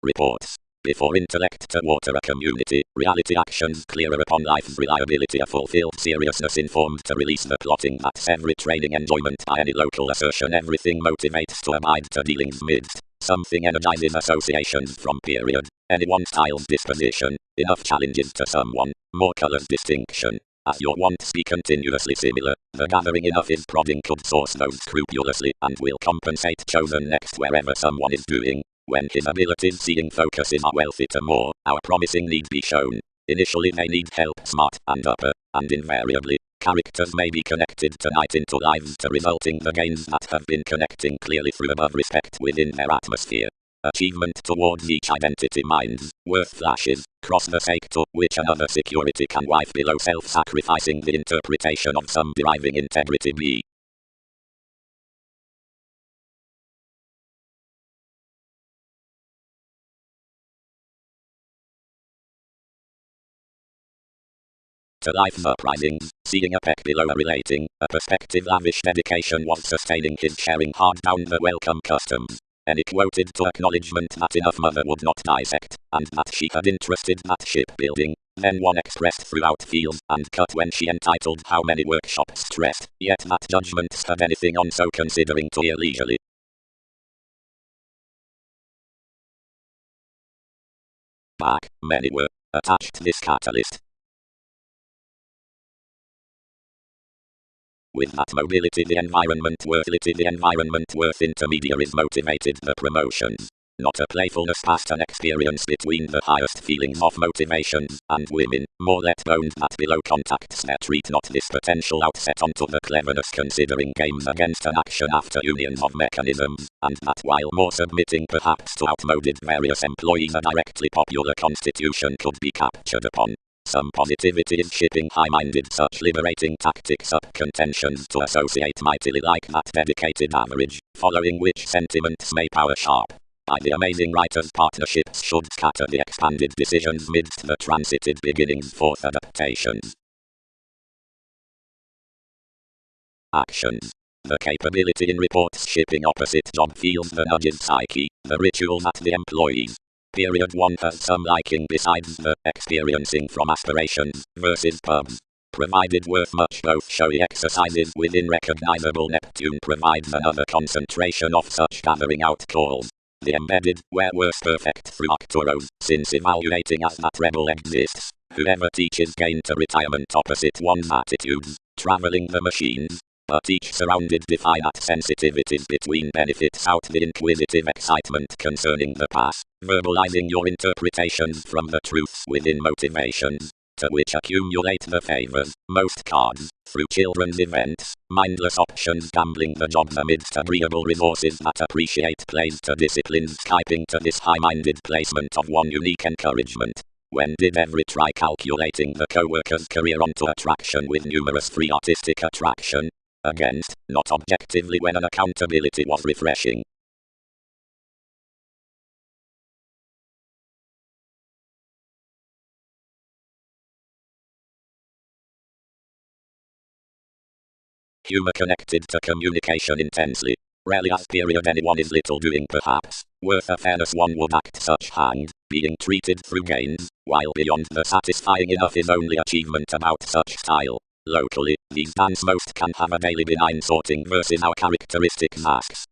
Reports. Before intellect to water a community, reality actions clearer upon life's reliability a fulfilled seriousness informed to release the plotting that's every training enjoyment by any local assertion everything motivates to abide to dealings midst. Something energizes associations from period. Anyone styles disposition. Enough challenges to someone. More colors distinction. As your wants be continuously similar, the gathering enough is prodding could source those scrupulously and will compensate chosen next wherever someone is doing. When his abilities seeing focuses are wealthy to more, our promising need be shown. Initially they need help smart and upper, and invariably, Characters may be connected tonight into lives to resulting the gains that have been connecting clearly through above respect within their atmosphere. Achievement towards each identity minds, worth flashes, cross the sake to which another security can wife below self-sacrificing the interpretation of some deriving integrity be. To life uprisings, seeing a peck below a relating, a perspective lavish dedication was sustaining his sharing hard down the welcome customs. Any quoted to acknowledgement that enough mother would not dissect, and that she had interested that shipbuilding, then one expressed throughout fields and cut when she entitled how many workshops stressed, yet that judgments had anything on so considering to hear leisurely. Back, many were attached this catalyst. With that mobility the environment worth intermediaries motivated the promotions. Not a playfulness past an experience between the highest feelings of motivations, and women, more let boned that below contacts their treat not this potential outset onto the cleverness considering games against an action after unions of mechanisms, and that while more submitting perhaps to outmoded various employees a directly popular constitution could be captured upon. Some positivity is shipping high-minded such liberating tactics up contentions to associate mightily like that dedicated average, following which sentiments may power sharp. By the amazing writers partnerships should scatter the expanded decisions midst the transited beginnings forth adaptations. Actions. The capability in reports shipping opposite job feels the nudge's psyche, the ritual that the employees. Period 1 has some liking besides the experiencing from aspirations versus pubs. Provided worth much both showy exercises within recognizable Neptune provides another concentration of such gathering out calls. The embedded, where worse perfect through Arcturos, since evaluating as that rebel exists, whoever teaches gain to retirement opposite one's attitudes, traveling the machines, but each surrounded defy that sensitivities between benefits out the inquisitive excitement concerning the past, verbalizing your interpretations from the truths within motivations, to which accumulate the favors, most cards, through children's events, mindless options gambling the job amidst agreeable resources that appreciate plays to disciplines skyping to this high-minded placement of one unique encouragement. When did every try calculating the co-worker's career onto attraction with numerous free artistic attraction? Against, not objectively when an accountability was refreshing. Humor connected to communication intensely. Rarely as period anyone is little doing perhaps, worth a fairness one would act such hanged, being treated through gains, while beyond the satisfying enough is only achievement about such style. Locally, these dance most can have a daily benign sorting versus our characteristic masks.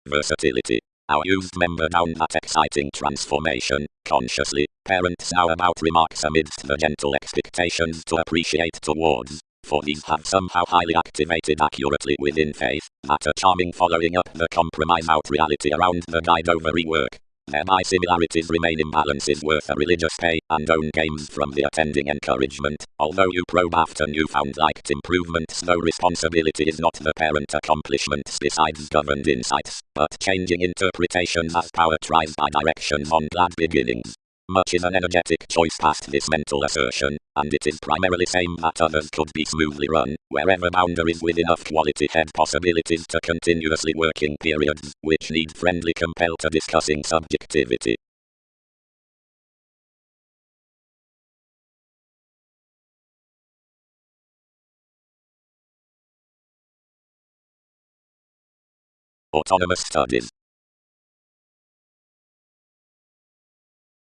Versatility. Our used member down that exciting transformation, consciously, parents now about remarks amidst the gentle expectations to appreciate towards, for these have somehow highly activated accurately within faith, that a charming following up the compromise out reality around the guide over rework. Thereby similarities remain imbalances worth a religious pay and own games from the attending encouragement, although you probe after newfound liked improvements though responsibility is not the parent accomplishments besides governed insights, but changing interpretations as power tries by directions on glad beginnings. Much is an energetic choice past this mental assertion, and it is primarily same that others could be smoothly run, wherever boundaries with enough quality head possibilities to continuously working periods, which need friendly compel to discussing subjectivity. Autonomous studies.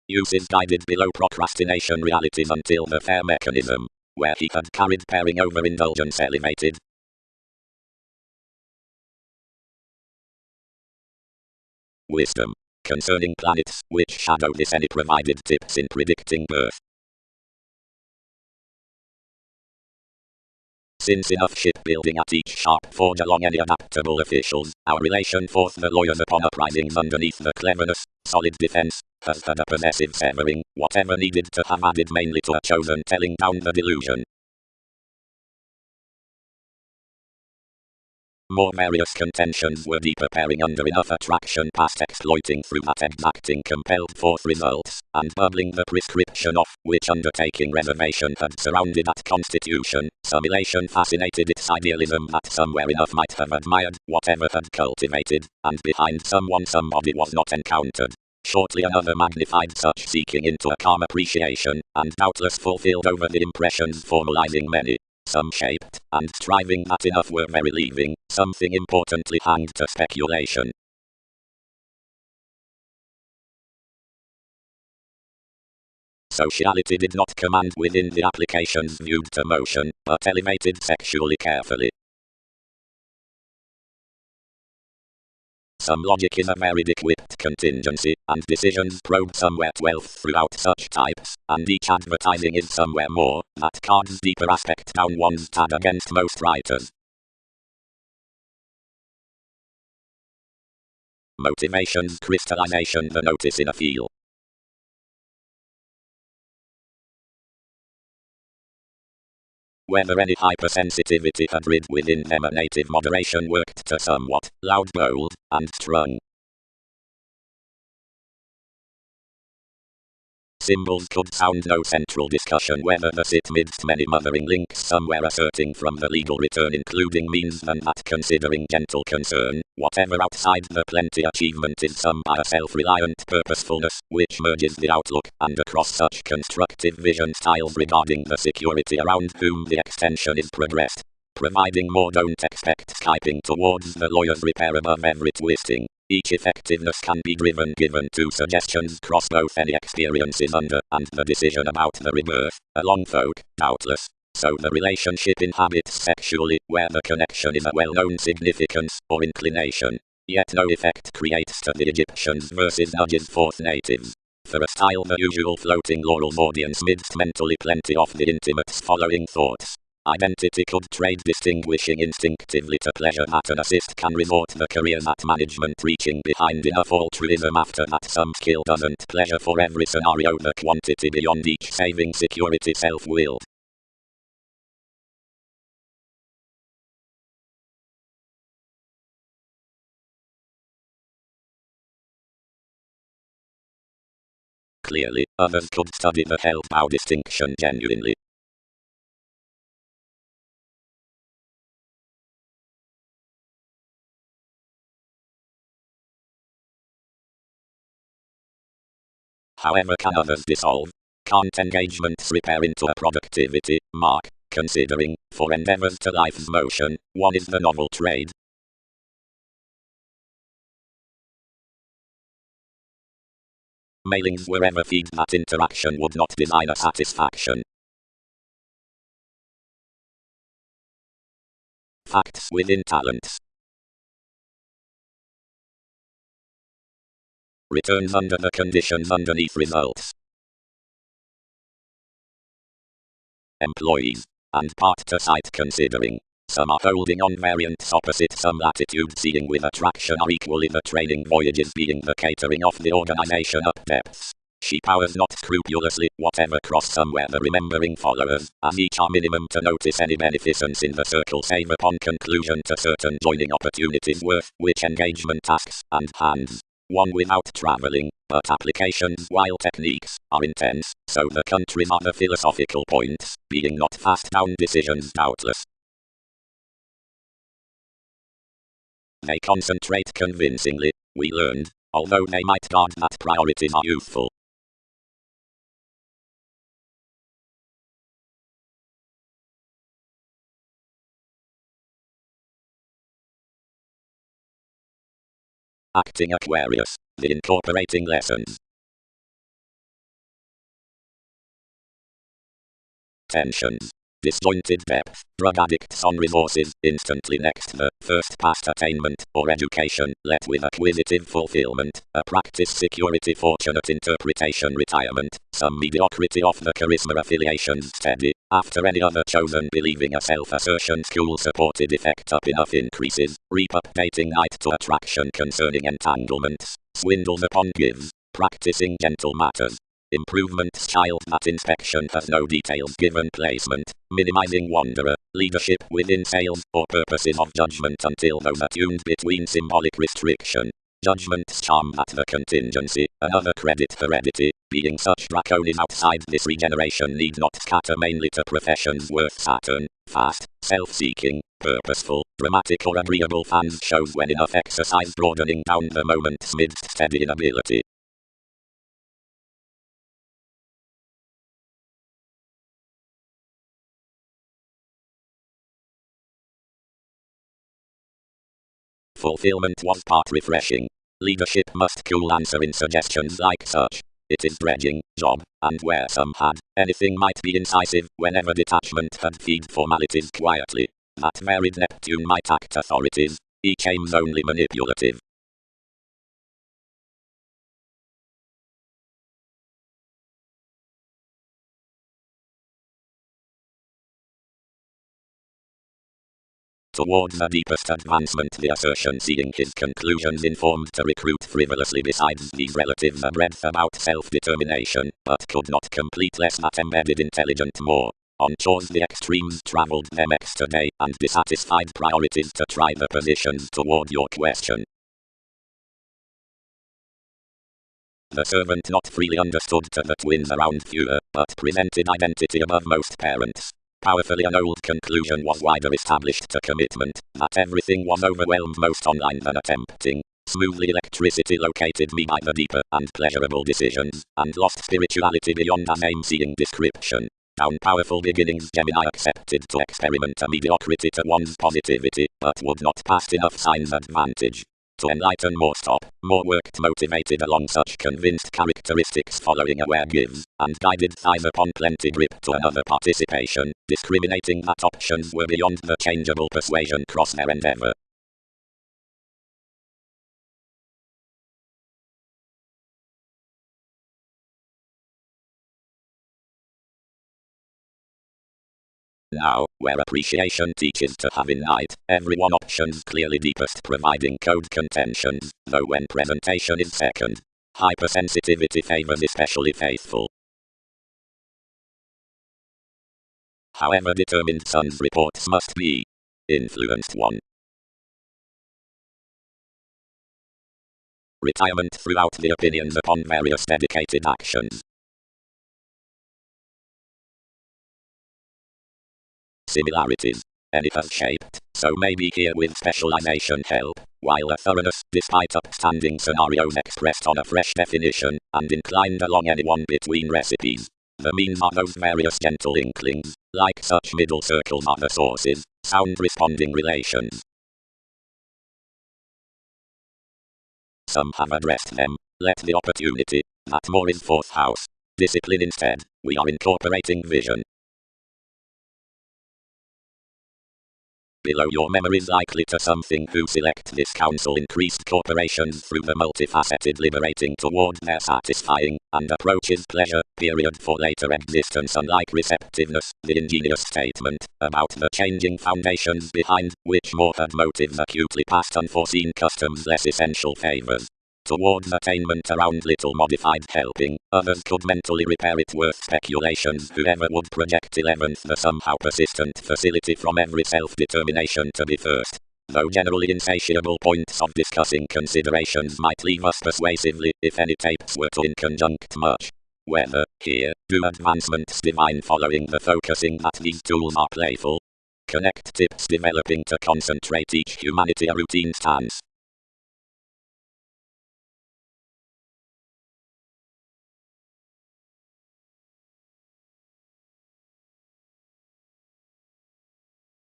Use is guided below procrastination realities until the fair mechanism, where he had carried pairing over indulgence elevated. Wisdom. Concerning planets, which shadow this any provided tips in predicting birth. Since enough shipbuilding at each sharp forge along any adaptable officials, our relation forth the lawyers upon uprisings underneath the cleverness, solid defense, has had a possessive severing, whatever needed to have added mainly to a chosen telling down the delusion. More various contentions were deeper pairing under enough attraction past exploiting through that exacting compelled forth results, and bubbling the prescription of which undertaking reservation had surrounded that constitution. Some elation fascinated its idealism that somewhere enough might have admired whatever had cultivated, and behind someone somebody was not encountered. Shortly another magnified such seeking into a calm appreciation, and doubtless fulfilled over the impressions formalizing many. Some shaped, and striving that enough were very leaving, something importantly hanged to speculation. Sociality did not command within the applications viewed to motion, but elevated sexually carefully. Some logic is a varied equipped contingency, and decisions probed somewhere 12 throughout such types, and each advertising is somewhere more, that cards deeper aspect down one's tad against most writers. Motivations crystallization the notice in a feel. Whether any hypersensitivity had rid within them a native moderation worked to somewhat loud, bold, and strung. Symbols could sound no central discussion whether the sit midst many mothering links somewhere asserting from the legal return including means than that considering gentle concern, whatever outside the plenty achievement is some by a self-reliant purposefulness, which merges the outlook, and across such constructive vision styles regarding the security around whom the extension is progressed. Providing more don't expect Skyping towards the lawyer's repair above every twisting. Each effectiveness can be given two suggestions cross both any experiences under and the decision about the rebirth, a long folk, doubtless. So the relationship inhabits sexually, where the connection is a well-known significance or inclination. Yet no effect creates to the Egyptians versus nudges forth natives. For a style the usual floating laurels audience midst mentally plenty of the intimates following thoughts. Identity could trade distinguishing instinctively to pleasure that an assist can resort the career that management reaching behind enough altruism after that some skill doesn't pleasure for every scenario the quantity beyond each saving security self-willed. Clearly, others could study the held-bow distinction genuinely. However can others dissolve? Can't engagements repair into a productivity mark, considering, for endeavors to life's motion, one is the novel trade? Mailings wherever feed that interaction would not design a satisfaction. Facts within talents. Returns under the conditions underneath results. Employees. And part to site considering. Some are holding on variants opposite some latitude seeing with attraction are equally the training voyages being the catering of the organization up depths. She powers not scrupulously, whatever cross somewhere the remembering followers, as each are minimum to notice any beneficence in the circle save upon conclusion to certain joining opportunities worth, which engagement tasks, and hands. One without traveling, but applications while techniques are intense, so the countries are the philosophical points, being not fast down decisions doubtless. They concentrate convincingly, we learned, although they might guard that priorities are youthful. Acting Aquarius, the incorporating lessons. Tensions. Disjointed depth, drug addicts on resources, instantly next the first past attainment, or education, let with acquisitive fulfillment, a practice security fortunate interpretation retirement, some mediocrity of the charisma affiliations steady, after any other chosen believing a self-assertion school supported effect up enough increases, reap updating night to attraction concerning entanglements, swindles upon gives. Practicing gentle matters. Improvements. Child that inspection has no details given. Placement. Minimizing wanderer. Leadership within sales or purposes of judgment until those attuned between symbolic restriction. Judgment's charm at the contingency, another credit heredity, being such draconis outside this regeneration need not scatter mainly to professions worth Saturn, fast, self-seeking, purposeful, dramatic or agreeable fans shows when enough exercise broadening down the moment's midst steady inability. Fulfillment was part refreshing. Leadership must cool answer in suggestions like such. It is dredging, job, and where some had anything might be incisive whenever detachment had feed formalities quietly. That varied Neptune might act authorities, each aims only manipulative. Toward the deepest advancement the assertion seeing his conclusions informed to recruit frivolously besides these relative the breadth about self-determination, but could not complete less that embedded intelligent more. On chores the extremes travelled them extra day and dissatisfied priorities to try the positions toward your question. The servant not freely understood to the twins around fewer, but presented identity above most parents. Powerfully an old conclusion was wider established to commitment, that everything was overwhelmed most online than attempting. Smoothly electricity located me by the deeper and pleasurable decisions, and lost spirituality beyond a name-seeing description. Down powerful beginnings Gemini accepted to experiment a mediocrity to one's positivity, but would not pass enough signs advantage. To enlighten more stop, more worked motivated along such convinced characteristics following aware gives, and guided thighs upon plenty grip to another participation, discriminating that options were beyond the changeable persuasion cross their endeavor. Now, where appreciation teaches to have in night, everyone options clearly deepest providing code contentions, though when presentation is second. Hypersensitivity favors especially faithful. However determined Sun's reports must be. Influenced 1. Retirement throughout the opinions upon various dedicated actions. Similarities. Any has shaped, so may be here with specialization help, while a thoroughness, despite upstanding scenarios expressed on a fresh definition, and inclined along any one between recipes. The means are those various gentle inklings, like such middle circles are the sources, sound responding relations. Some have addressed them, let the opportunity, that more is fourth house. Discipline instead, we are incorporating vision. Below your memories likely to something who select this counsel increased corporations through the multifaceted liberating toward their satisfying, and approaches pleasure, period for later existence unlike receptiveness, the ingenious statement, about the changing foundations behind, which more had motives acutely past unforeseen customs less essential favors. Towards attainment around little modified helping, others could mentally repair it worth speculations whoever would project 11th the somehow persistent facility from every self-determination to be first. Though generally insatiable points of discussing considerations might leave us persuasively, if any tapes were to inconjunct much. Whether, here, do advancements divine following the focusing that these tools are playful? Connect tips developing to concentrate each humanity a routine stance.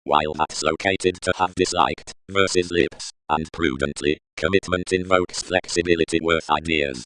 While that's located to have disliked, versus lips, and prudently, commitment invokes flexibility worth ideas.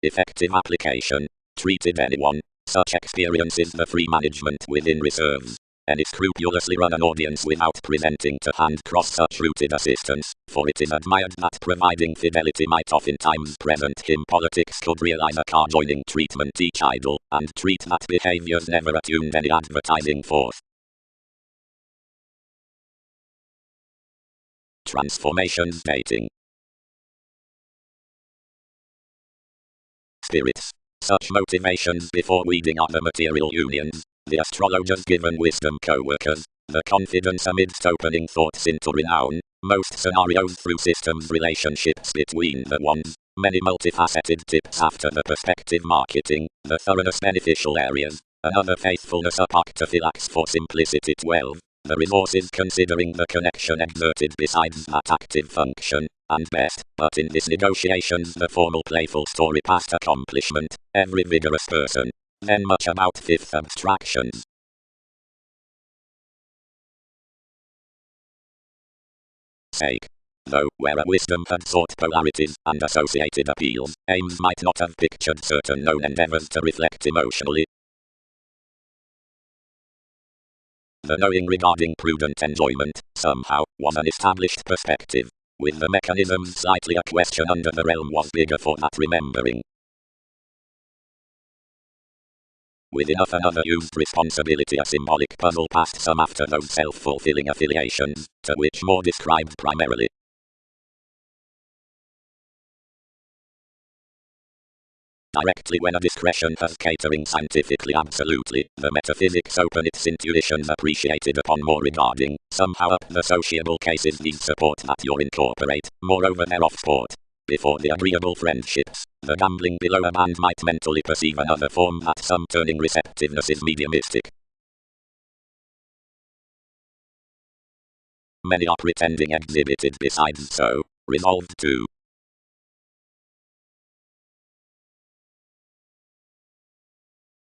Effective application. Treated anyone. Such experience is the free management within reserves. Any scrupulously run an audience without presenting to hand cross such rooted assistance, for it is admired that providing fidelity might oftentimes present him. Politics could realize a car-joining treatment each idle, and treat that behaviors never attuned any advertising forth. Transformations dating. Spirits. Such motivations before weeding other material unions. The astrologer's given wisdom co-workers. The confidence amidst opening thoughts into renown. Most scenarios through systems relationships between the ones. Many multifaceted tips after the perspective marketing. The thoroughness beneficial areas. Another faithfulness apoctophylax for simplicity 12. The resources considering the connection exerted besides that active function. And best, but in this negotiations the formal playful story past accomplishment, every vigorous person. Then much about fifth abstractions. Sake. Though, where a wisdom had sought polarities and associated appeals, aims might not have pictured certain known endeavors to reflect emotionally. The knowing regarding prudent enjoyment, somehow, was an established perspective. With the mechanisms slightly a question under the realm was bigger for that remembering. With enough another used responsibility a symbolic puzzle past some after those self-fulfilling affiliations, to which more described primarily. Directly when a discretion has catering scientifically absolutely, the metaphysics open its intuitions appreciated upon more regarding, somehow up the sociable cases these support that you incorporate, moreover they're off sport. Before the agreeable friendships, the gambling below a band might mentally perceive another form that some turning receptiveness is mediumistic. Many are pretending exhibited besides so, resolved to.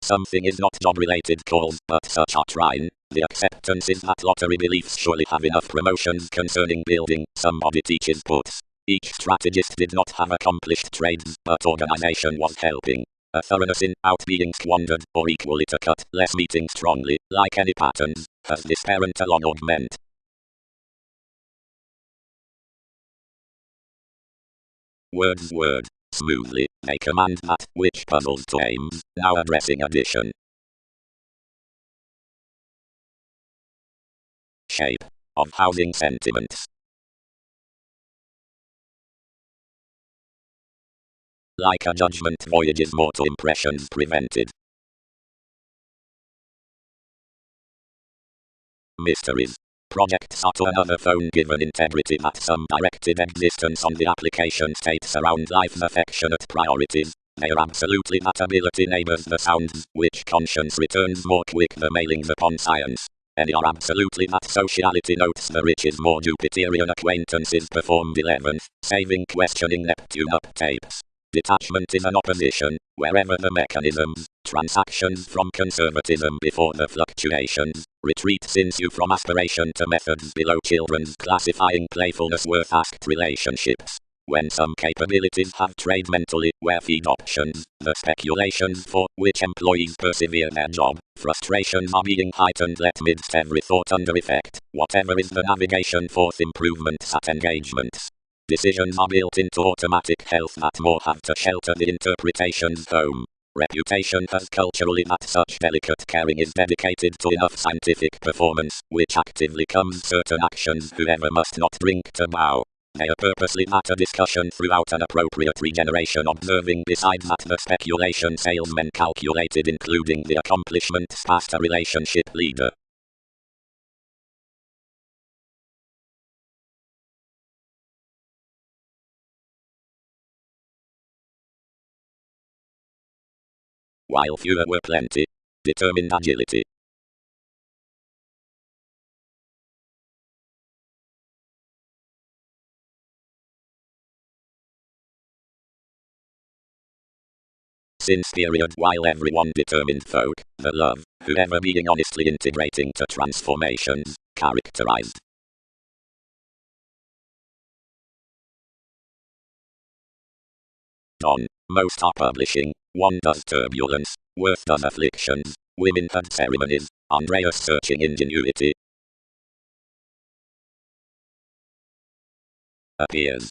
Something is not job-related calls, but such are trying. The acceptance is that lottery beliefs surely have enough promotions concerning building, somebody teaches puts. Each strategist did not have accomplished trades, but organization was helping. A thoroughness in out being squandered, or equally to cut, less meeting strongly, like any patterns, has this parent along augment. Words word, smoothly, they command that, which puzzles to aims, now addressing addition. Shape of housing sentiments. Like a judgment voyage's mortal impressions prevented. Mysteries. Projects are to another phone given integrity that some directed existence on the application states around life's affectionate priorities. They are absolutely that ability neighbors the sounds, which conscience returns more quick the mailings upon science. Any are absolutely that sociality notes the riches more Jupiterian acquaintances performed 11th, saving questioning Neptune up tapes. Detachment is an opposition, wherever the mechanisms, transactions from conservatism before the fluctuations, retreat since you from aspiration to methods below children's classifying playfulness worth asked relationships. When some capabilities have trade mentally, where feed options, the speculations for which employees persevere their job, frustrations are being heightened let midst every thought under effect, whatever is the navigation forth improvements at engagements. Decisions are built into automatic health that more have to shelter the interpretation's home. Reputation has culturally that such delicate caring is dedicated to enough scientific performance, which actively comes certain actions whoever must not drink to bow. They are purposely that a discussion throughout an appropriate regeneration observing besides that the speculation salesmen calculated including the accomplishments past a relationship leader. While fewer were plenty. Determined agility. Since period while everyone determined folk, the love, whoever being honestly integrating to transformations, characterized. On, most are publishing, one does turbulence, worth does afflictions, Women had ceremonies. Andreas searching ingenuity. Appears.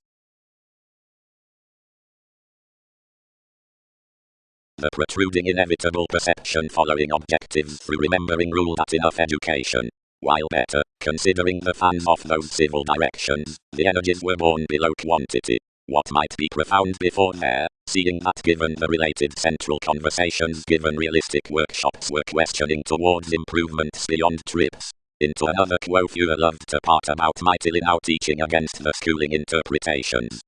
The protruding inevitable perception following objectives through remembering rule that enough education. While better, considering the fans of those civil directions, the energies were born below quantity. What might be profound before there, seeing that given the related central conversations given realistic workshops were questioning towards improvements beyond trips. Into another quo fewer loved to part about mightily now teaching against the schooling interpretations.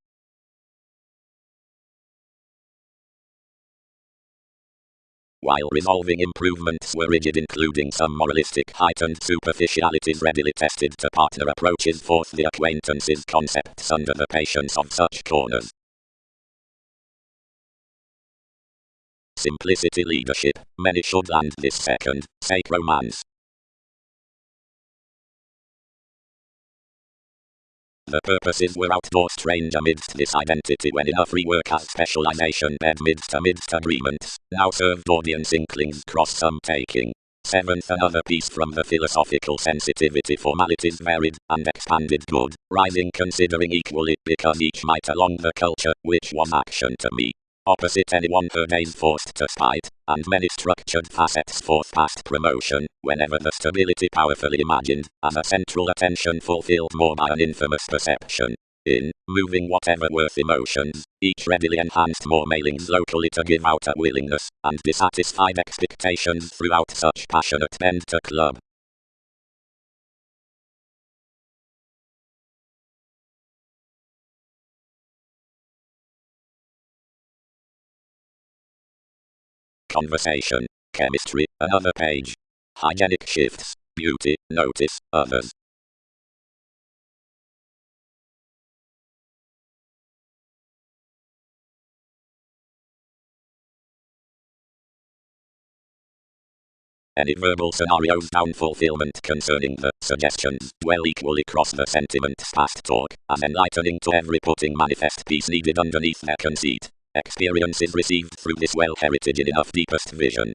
While resolving improvements were rigid including some moralistic heightened superficialities readily tested to partner approaches forth the acquaintances concepts under the patience of such corners. Simplicity leadership, many should land this second, sake romance. The purposes were outdoor strange amidst this identity when enough rework as specialization bed midst agreements, now served audience inklings cross some taking. Seventh, another piece from the philosophical sensitivity formalities varied and expanded good, rising considering equally because each might along the culture, which was action to me. Opposite anyone her days forced to spite, and many structured facets forth past promotion, whenever the stability powerfully imagined, as a central attention fulfilled more by an infamous perception. In moving whatever worth emotions, each readily enhanced more mailings locally to give out a willingness, and dissatisfied expectations throughout such passionate bend to club. Conversation, chemistry, another page. Hygienic shifts, beauty, notice, others. Any verbal scenarios down fulfillment concerning the suggestions dwell equally cross the sentiments past talk, as enlightening to every putting manifest piece needed underneath their conceit. Experiences received through this well heritage in enough deepest vision.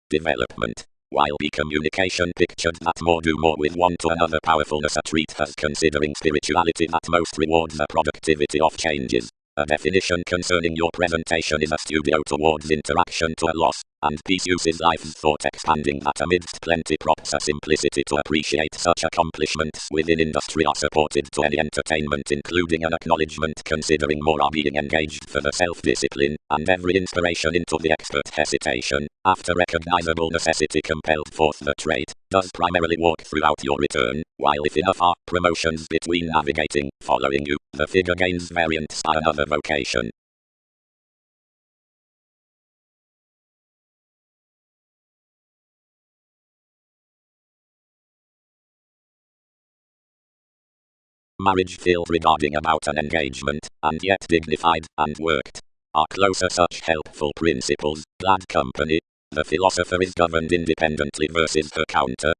Development. While be communication pictured that more do more with one to another powerfulness a treat as considering spirituality that most rewards the productivity of changes. A definition concerning your presentation is a studio towards interaction to a loss, and peace uses life's thought expanding that amidst plenty props a simplicity to appreciate such accomplishments within industry are supported to any entertainment including an acknowledgement considering more are being engaged for the self-discipline, and every inspiration into the expert hesitation, after recognizable necessity compelled forth the trait, does primarily walk throughout your return, while if enough are promotions between navigating, following you, the figure gains variants by another vocation. Marriage filled regarding about an engagement, and yet dignified, and worked. Are closer such helpful principles, glad company. The philosopher is governed independently versus her counter.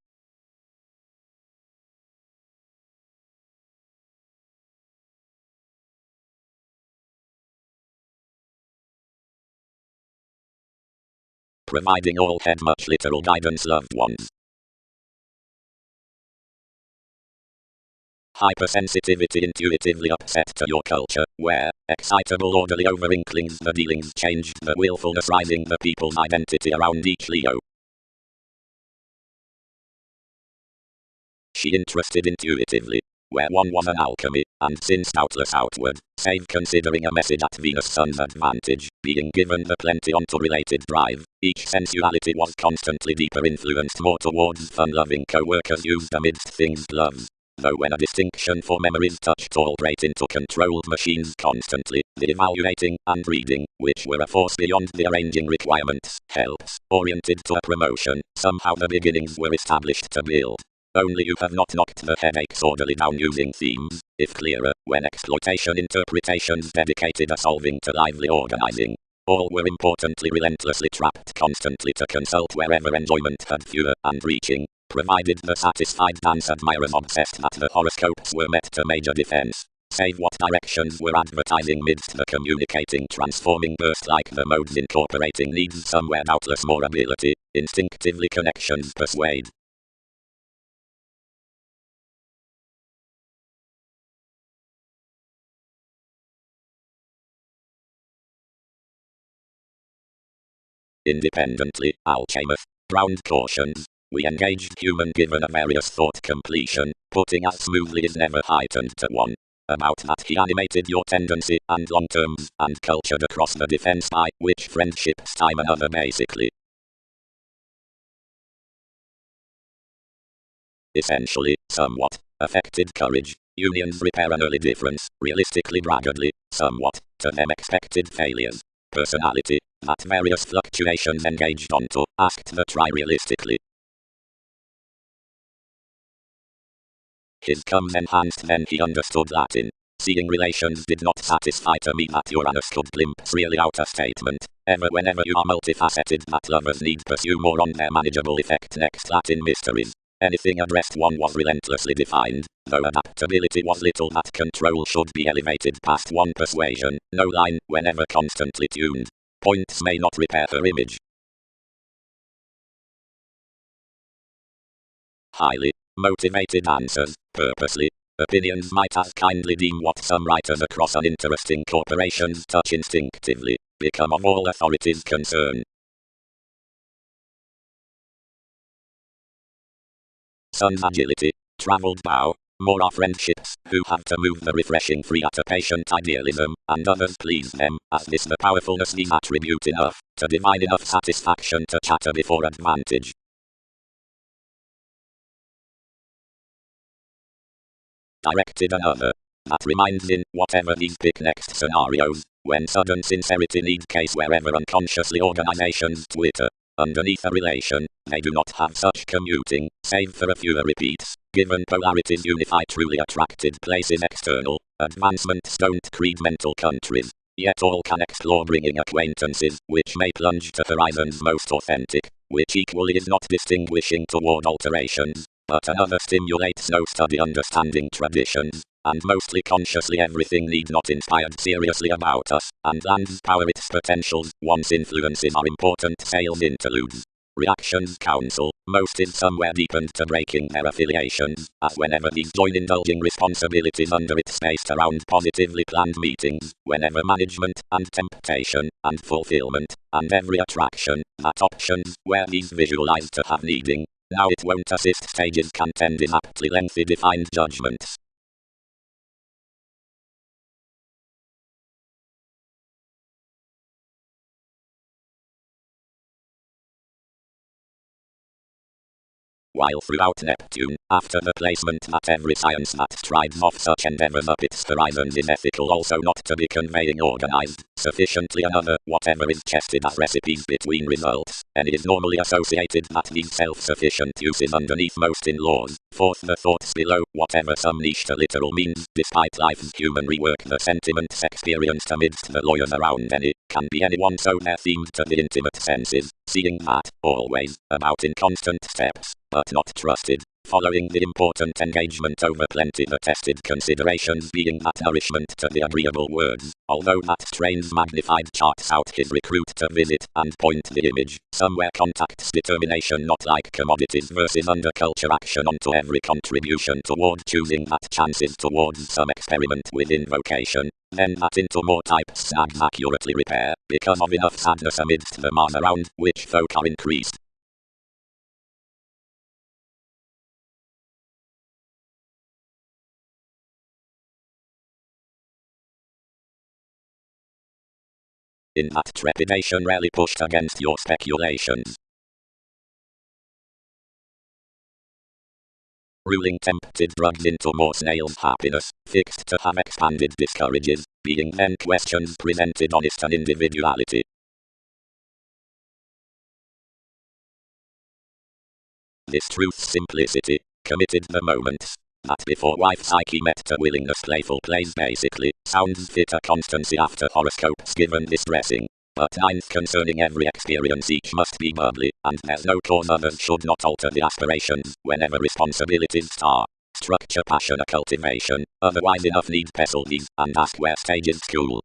Providing all had much literal guidance loved ones. Hypersensitivity intuitively upset to your culture, where, excitable orderly over inklings the dealings changed the willfulness rising the people's identity around each Leo. She interested intuitively, where one was an alchemy, and since doubtless outward, save considering a message at Venus Sun's advantage, being given the plenty onto related drive, each sensuality was constantly deeper influenced more towards fun-loving co-workers used amidst things gloves. Though when a distinction for memories touched all great into controlled machines constantly, the evaluating and reading, which were a force beyond the arranging requirements, helps, oriented to a promotion, somehow the beginnings were established to build. Only you have not knocked the headaches orderly down using themes, if clearer, when exploitation interpretations dedicated a solving to lively organizing. All were importantly relentlessly trapped constantly to consult wherever enjoyment had fewer and reaching, provided the satisfied dance admirers obsessed that the horoscopes were met to major defense. save what directions were advertising midst the communicating transforming burst like the modes incorporating needs somewhere doubtless more ability, instinctively connections persuade. Independently, Alchemist, Brown cautions, we engaged human given a various thought completion, putting as smoothly is never heightened to one. About that he animated your tendency and long terms and cultured across the defense by which friendships time another basically. Essentially, somewhat, affected courage, unions repair an early difference, realistically braggedly, somewhat, to them expected failures. Personality, that various fluctuations engaged onto, asked the try realistically. His comes enhanced then he understood Latin. Seeing relations did not satisfy to me that Uranus could glimpse really out a statement. Ever whenever you are multifaceted that lovers need pursue more on their manageable effect next Latin mysteries. Anything addressed one was relentlessly defined, though adaptability was little that control should be elevated past one persuasion, no line, whenever constantly tuned. Points may not repair her image. Highly motivated answers, purposely. Opinions might as kindly deem what some writers across uninteresting corporations touch instinctively, become of all authorities concerned. Sun's agility, travelled bow, more are friendships, who have to move the refreshing free at a patient idealism, and others please them, as this the powerfulness these attribute enough, to divine enough satisfaction to chatter before advantage. Directed another. That reminds in, whatever these pick next scenarios, when sudden sincerity need case wherever unconsciously organizations twitter. Underneath a relation, they do not have such commuting, save for a fewer repeats, given polarities unify truly attracted places external, advancements don't creed mental countries, yet all can explore bringing acquaintances, which may plunge to horizons most authentic, which equally is not distinguishing toward alterations, but another stimulates no study understanding traditions, and mostly consciously everything need not inspired seriously about us, and lands power its potentials, once influences are important sales interludes. Reactions counsel, most is somewhere deepened to breaking their affiliations, as whenever these join indulging responsibilities under it spaced around positively planned meetings, whenever management, and temptation, and fulfillment, and every attraction, that options, where these visualized to have needing, now it won't assist stages contend in aptly lengthy defined judgments. While throughout Neptune, after the placement that every science that strives off such endeavors up its horizons is ethical also not to be conveying organized, sufficiently another, whatever is chested as recipes between results, and it is normally associated that these self-sufficient uses underneath most in laws, forth the thoughts below, whatever some niche to literal means, despite life's human rework the sentiments experienced amidst the lawyers around any, can be anyone so they're themed to the intimate senses, seeing that, always, about in constant steps, but not trusted, following the important engagement over plenty the tested considerations being that nourishment to the agreeable words, although that trains magnified charts out his recruit to visit and point the image, somewhere contacts determination not like commodities versus under culture action onto every contribution toward choosing that chances towards some experiment within vocation, then that into more types snags accurately repair, because of enough sadness amidst the mass around which folk are increased. In that trepidation rarely pushed against your speculations. Ruling tempted drugs into more snails' happiness, fixed to have expanded discourages, being then questions presented honest and individuality. This truth's simplicity, committed the moments, that before wife psyche met to willingness playful plays basically, sounds fit a constancy after horoscopes given this dressing. But ninth concerning every experience each must be bubbly, and there's no cause others should not alter the aspirations, whenever responsibilities star. Structure passion a cultivation, otherwise enough need pestle these, and ask where stages school.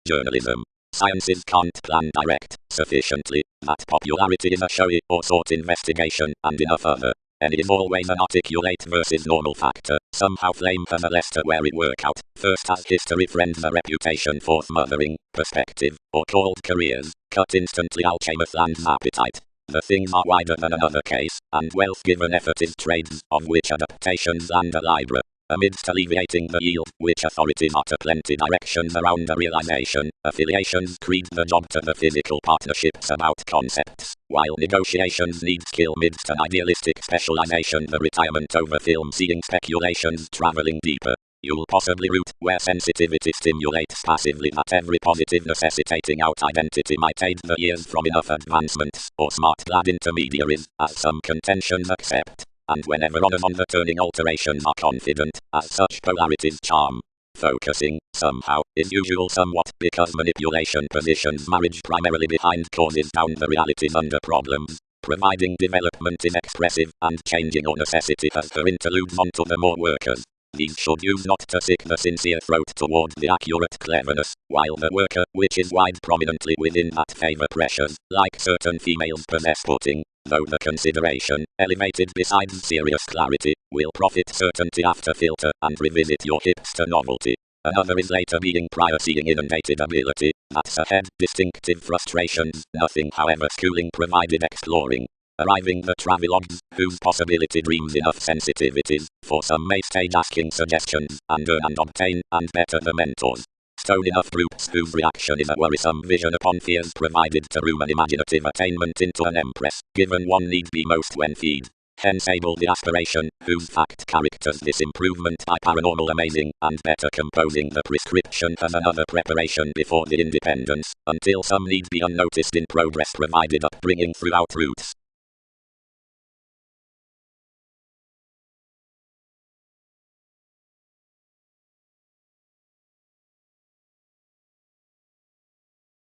Journalism. Sciences can't plan direct, sufficiently, that popularity is a showy or sought investigation, and enough other. And it is always an articulate versus normal factor, somehow flame has a less to where it work out, first as history friends a reputation for smothering, perspective, or called careers, cut instantly Alchemist land's appetite. The things are wider than another case, and wealth given effort is trades, of which adaptations land a libra. Amidst alleviating the yield, which authorities are to plenty directions around the realization, affiliations creed the job to the physical partnerships about concepts, while negotiations need skill midst an idealistic specialization the retirement over film seeing speculations traveling deeper. You'll possibly root where sensitivity stimulates passively that every positive necessitating out identity might aid the years from enough advancements, or smart lad intermediaries, as some contentions accept. And whenever others on the turning alterations are confident, as such polarities charm. Focusing, somehow, is usual somewhat, because manipulation positions marriage primarily behind causes down the realities under problems, providing development is expressive, and changing or necessity has her interludes onto the more workers. These should use not to sick the sincere throat toward the accurate cleverness, while the worker, which is wide prominently within that favor pressures, like certain females possess putting, though the consideration, elevated besides serious clarity, will profit certainty after filter, and revisit your hipster novelty. Another is later being prior seeing inundated ability, that's ahead, distinctive frustrations, nothing however schooling provided exploring. Arriving the travelogues, whose possibility dreams enough sensitivities, for some may stage asking suggestions, and earn and obtain, and better the mentors. Stone enough groups whose reaction is a worrisome vision upon fears provided to room an imaginative attainment into an empress, given one need be most when feed. Hence able the aspiration, whose fact characters this improvement by paranormal amazing, and better composing the prescription as another preparation before the independence, until some need be unnoticed in progress provided upbringing throughout roots.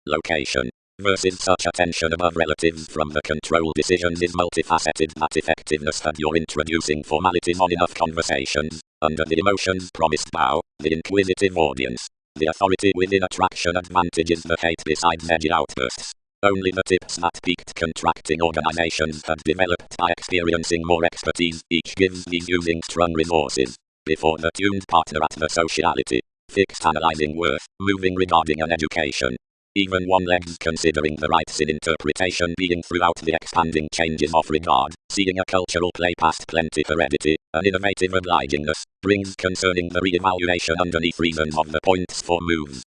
Location versus such attention above relatives from the control decisions is multifaceted that effectiveness that you're introducing formalities on enough conversations, under the emotions promised bow, the inquisitive audience. The authority within attraction advantages the hate besides edgy outbursts. Only the tips that peaked contracting organizations had developed by experiencing more expertise, each gives these using strong resources. Before the tuned partner at the sociality, fixed analyzing worth, moving regarding an education. Even one legs considering the rights in interpretation being throughout the expanding changes of regard, seeing a cultural play past plenty heredity, an innovative obligingness, brings concerning the re-evaluation underneath reasons of the points for moves.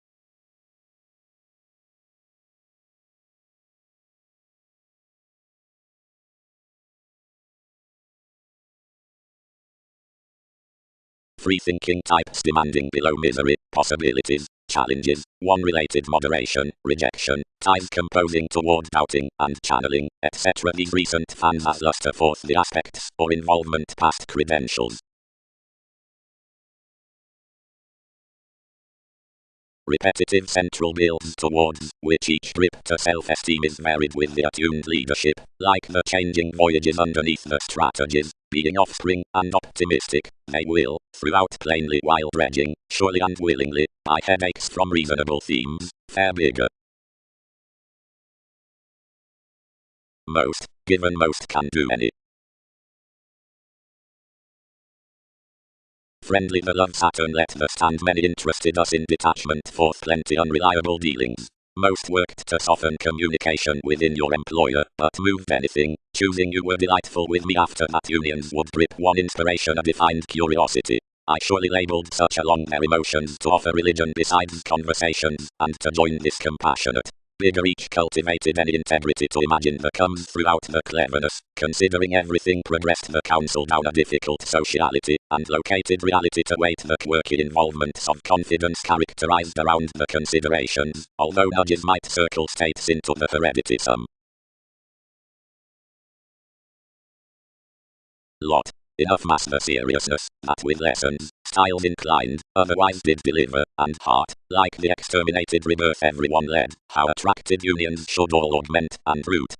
Free-thinking types demanding below misery, possibilities, challenges, one related moderation, rejection, ties composing toward doubting, and channeling, etc. These recent fans as luster forth the aspects, or involvement past credentials. Repetitive central builds towards, which each grip to self-esteem is varied with the attuned leadership, like the changing voyages underneath the strategies, being offspring, and optimistic, they will, throughout plainly while dredging, surely and willingly, buy headaches from reasonable themes, fare bigger. Most, given most can do any. Friendly the love Saturn let the stand many interested us in detachment forth plenty unreliable dealings. Most worked to soften communication within your employer, but moved anything, choosing you were delightful with me after that unions would drip one inspiration a defined curiosity. I surely labeled such along their emotions to offer religion besides conversations, and to join this compassionate. Bigger each cultivated any integrity to imagine that comes throughout the cleverness, considering everything progressed the counsel down a difficult sociality, and located reality to weight the quirky involvements of confidence characterized around the considerations, although nudges might circle states into the heredity sum. Lot. Enough master seriousness, that with lessons, styles inclined, otherwise did deliver, and heart, like the exterminated rebirth everyone led, how attracted unions should all augment and root.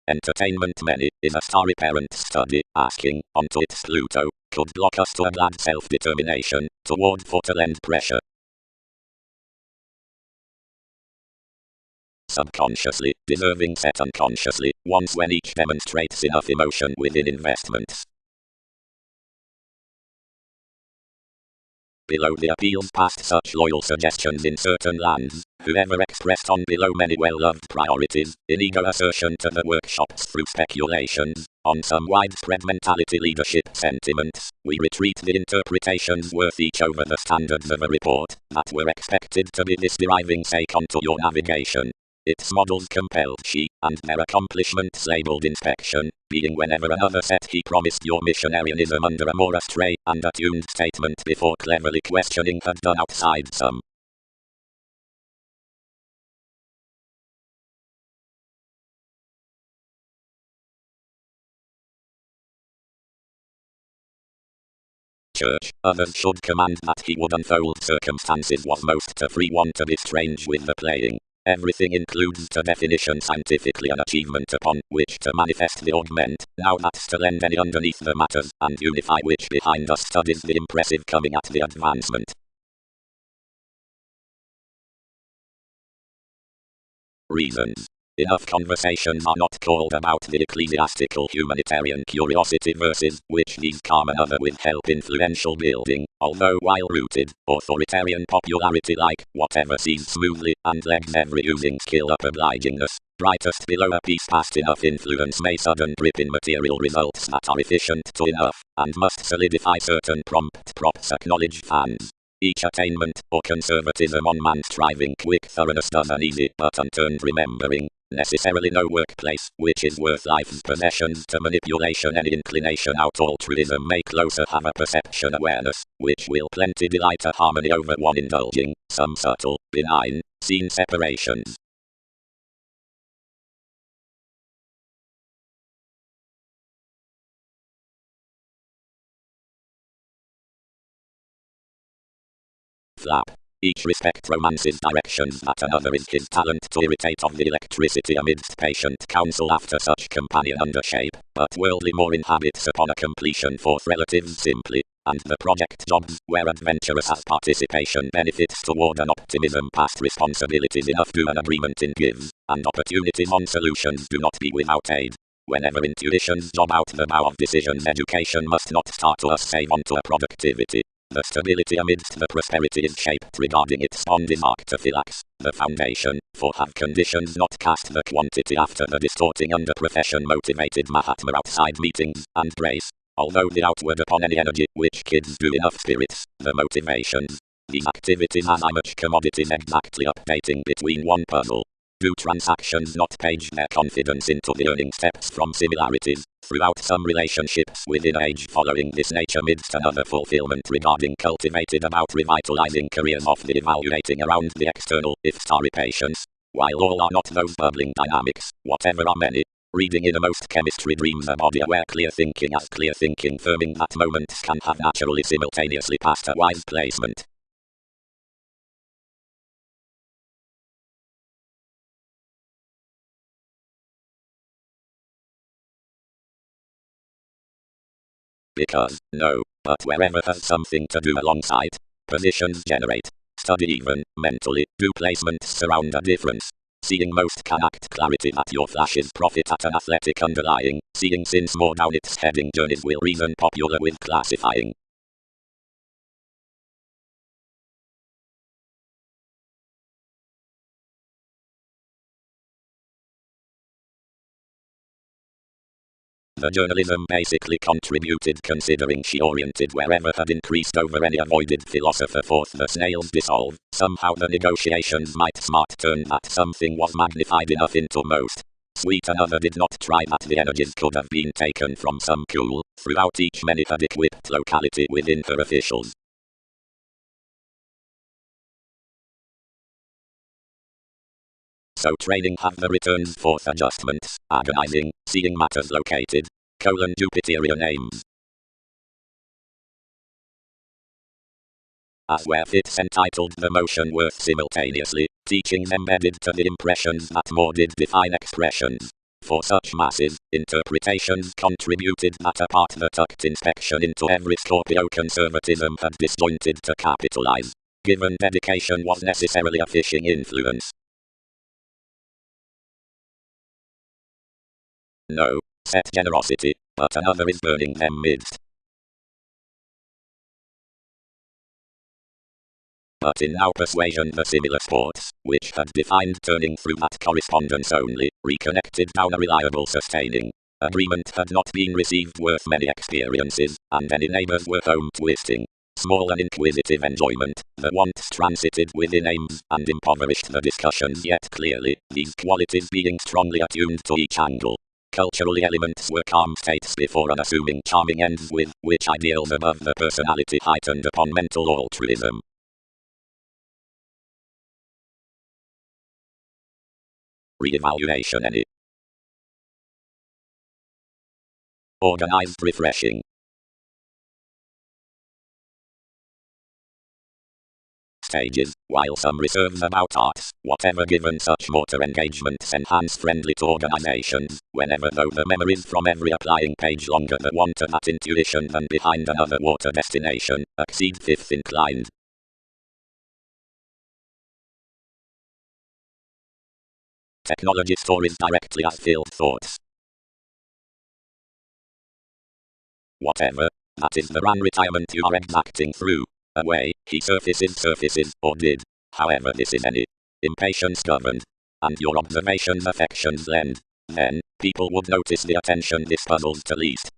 Entertainment many is a starry parent study, asking, onto its Pluto, could block us to a glad self-determination, toward foot-lend pressure. Subconsciously, deserving set unconsciously, once when each demonstrates enough emotion within investments. Below the appeals past such loyal suggestions in certain lands, whoever expressed on below many well-loved priorities, in ego assertion to the workshops through speculations, on some widespread mentality leadership sentiments, we retreat the interpretations worth each over the standards of a report, that were expected to be this deriving sake onto your navigation. Its models compelled she, and their accomplishments labeled inspection, being whenever another set he promised your missionarianism under a more astray and attuned statement before cleverly questioning had done outside some. Church, others should command that he would unfold circumstances was most to free one to be strange with the playing. Everything includes to definition scientifically an achievement upon which to manifest the augment, now that's to lend any underneath the matters, and unify which behind us studies the impressive coming at the advancement. Reasons. Enough conversations are not called about the ecclesiastical humanitarian curiosity versus which these calm another with help influential building, although while rooted, authoritarian popularity like, whatever sees smoothly, and legs every using skill up obligingness, brightest below a piece past enough influence may sudden drip in material results that are efficient to enough, and must solidify certain prompt props acknowledge fans. Each attainment, or conservatism on man striving quick thoroughness does uneasy but unturned remembering, necessarily no workplace, which is worth life's possessions to manipulation any inclination out altruism may closer have a perception awareness, which will plenty delight a harmony over one indulging, some subtle, benign, seen separations. Flap. Each respect romances directions that another is his talent to irritate of the electricity amidst patient counsel after such companion under shape, but worldly more inhabits upon a completion forth relatives simply, and the project jobs, where adventurous as participation benefits toward an optimism past responsibilities enough do an agreement in gives, and opportunities on solutions do not be without aid. Whenever intuitions job out the bow of decisions education must not startle us save onto a productivity. The stability amidst the prosperity is shaped regarding its bond is arctophylax, the foundation, for have conditions not cast the quantity after the distorting under profession motivated Mahatma outside meetings, and grace, although the outward upon any energy, which kids do enough spirits, the motivations. These activities as I much commodities exactly updating between one puzzle. Do transactions not page their confidence into the earning steps from similarities, throughout some relationships within age following this nature midst another fulfillment regarding cultivated about revitalizing careers of the evaluating around the external, if starry patience, while all are not those bubbling dynamics, whatever are many. Reading innermost chemistry dreams a body aware clear thinking as clear thinking firming that moments can have naturally simultaneously past a wise placement. Because, no, but wherever has something to do alongside. Positions generate. Study even, mentally, do placements surround a difference. Seeing most can act clarity that your flashes profit at an athletic underlying, seeing since more down its heading journeys will reason popular with classifying. The journalism basically contributed considering she oriented wherever had increased over any avoided philosopher forth the snails dissolve, somehow the negotiations might smart turn that something was magnified enough into most. Sweet another did not try that the energies could have been taken from some cool, throughout each many had equipped locality within her officials. So training have the returns forth adjustments, agonizing, seeing matters located, Jupiterian aims. As where fits entitled the motion worth simultaneously, teachings embedded to the impressions that more did define expressions. For such massive interpretations contributed that apart the tucked inspection into every Scorpio conservatism had disjointed to capitalize. Given dedication was necessarily a fishing influence. No, set generosity, but another is burning them midst. But in now persuasion the similar sports, which had defined turning through that correspondence only, reconnected down a reliable sustaining agreement had not been received worth many experiences, and any neighbours were home twisting. Small and inquisitive enjoyment, that once transited within aims, and impoverished the discussions yet clearly, these qualities being strongly attuned to each angle. Culturally elements were calm states before unassuming charming ends with which ideals above the personality heightened upon mental altruism. Re-evaluation any. Organized refreshing. Stages, while some reserves about arts, whatever given such mortar engagements enhance friendly to organizations, whenever though the memories from every applying page longer the want of that intuition than behind another water destination, exceed fifth inclined. Technology stories directly as field thoughts. Whatever, that is the run retirement you are exacting through. Away, he surfaces, or did. However this is any. Impatience governed. And your observations affections lend. Then, people would notice the attention this puzzles to least.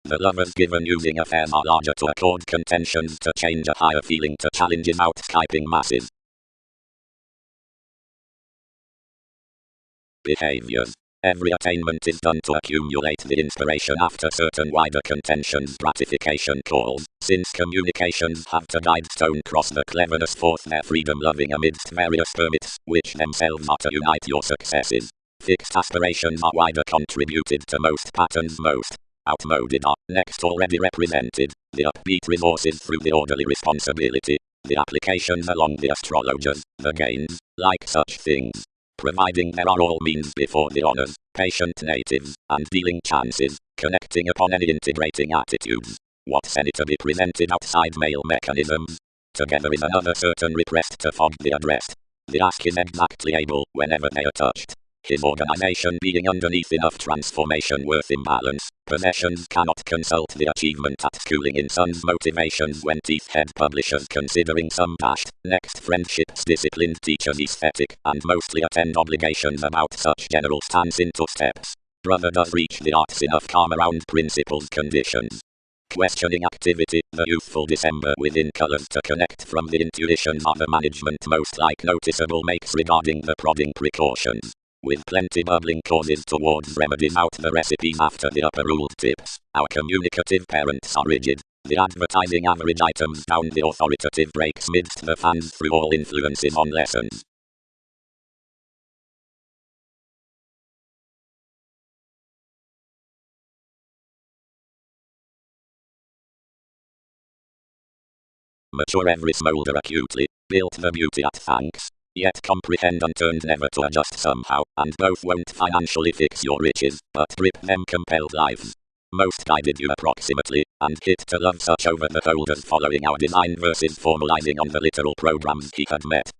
The lovers given using affairs are larger to accord contentions to change a higher feeling to challenges out Skyping masses. Behaviors. Every attainment is done to accumulate the inspiration after certain wider contentions gratification calls, since communications have to guide stone cross the cleverness forth their freedom loving amidst various permits, which themselves are to unite your successes. Fixed aspirations are wider contributed to most patterns most. Outmoded are, next already represented, the upbeat resources through the orderly responsibility, the applications along the astrologers, the gains, like such things. Providing there are all means before the honors, patient natives, and dealing chances, connecting upon any integrating attitudes. What's any to be presented outside male mechanisms? Together is another certain repressed to fog the addressed. The ask is exactly able, whenever they are touched. His organization being underneath enough transformation worth imbalance, possessions cannot consult the achievement at schooling in son's motivations when teeth-head publishers considering some dashed, next friendships disciplined teachers aesthetic, and mostly attend obligations about such general stance into steps. Brother does reach the arts enough calm around principles conditions. Questioning activity, the youthful December within colors to connect from the intuition are the management most like noticeable makes regarding the prodding precautions. With plenty bubbling causes towards remedies out the recipes after the upper ruled tips, our communicative parents are rigid. The advertising average items down the authoritative breaks midst the fans through all influences on lessons. Mature every smolder acutely, built the beauty at thanks. Yet comprehend unturned never to adjust somehow, and both won't financially fix your riches, but grip them compelled lives. Most guided you approximately, and hit to love such over the holders following our design versus formalizing on the literal programs he had met.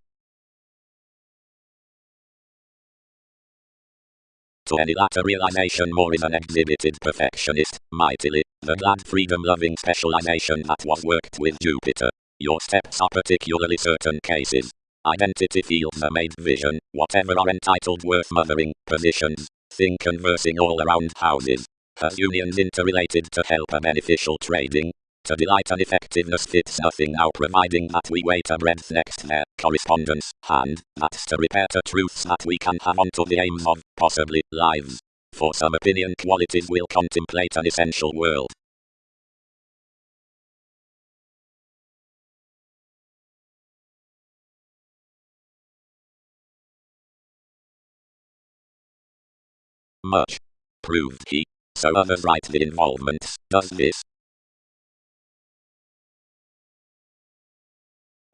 To any latter realization more is an exhibited perfectionist, mightily, the glad freedom-loving specialization that was worked with Jupiter. Your steps are particularly certain cases. Identity fields are made vision, whatever are entitled worth mothering, positions, thing conversing all around houses. Has unions interrelated to help a beneficial trading? To delight and effectiveness fits nothing now providing that we wait a breadth next their correspondence, hand, that's to repair to truths that we can have onto the aims of, possibly, lives. For some opinion qualities will contemplate an essential world. Much. Proved he. So others write the involvements, does this.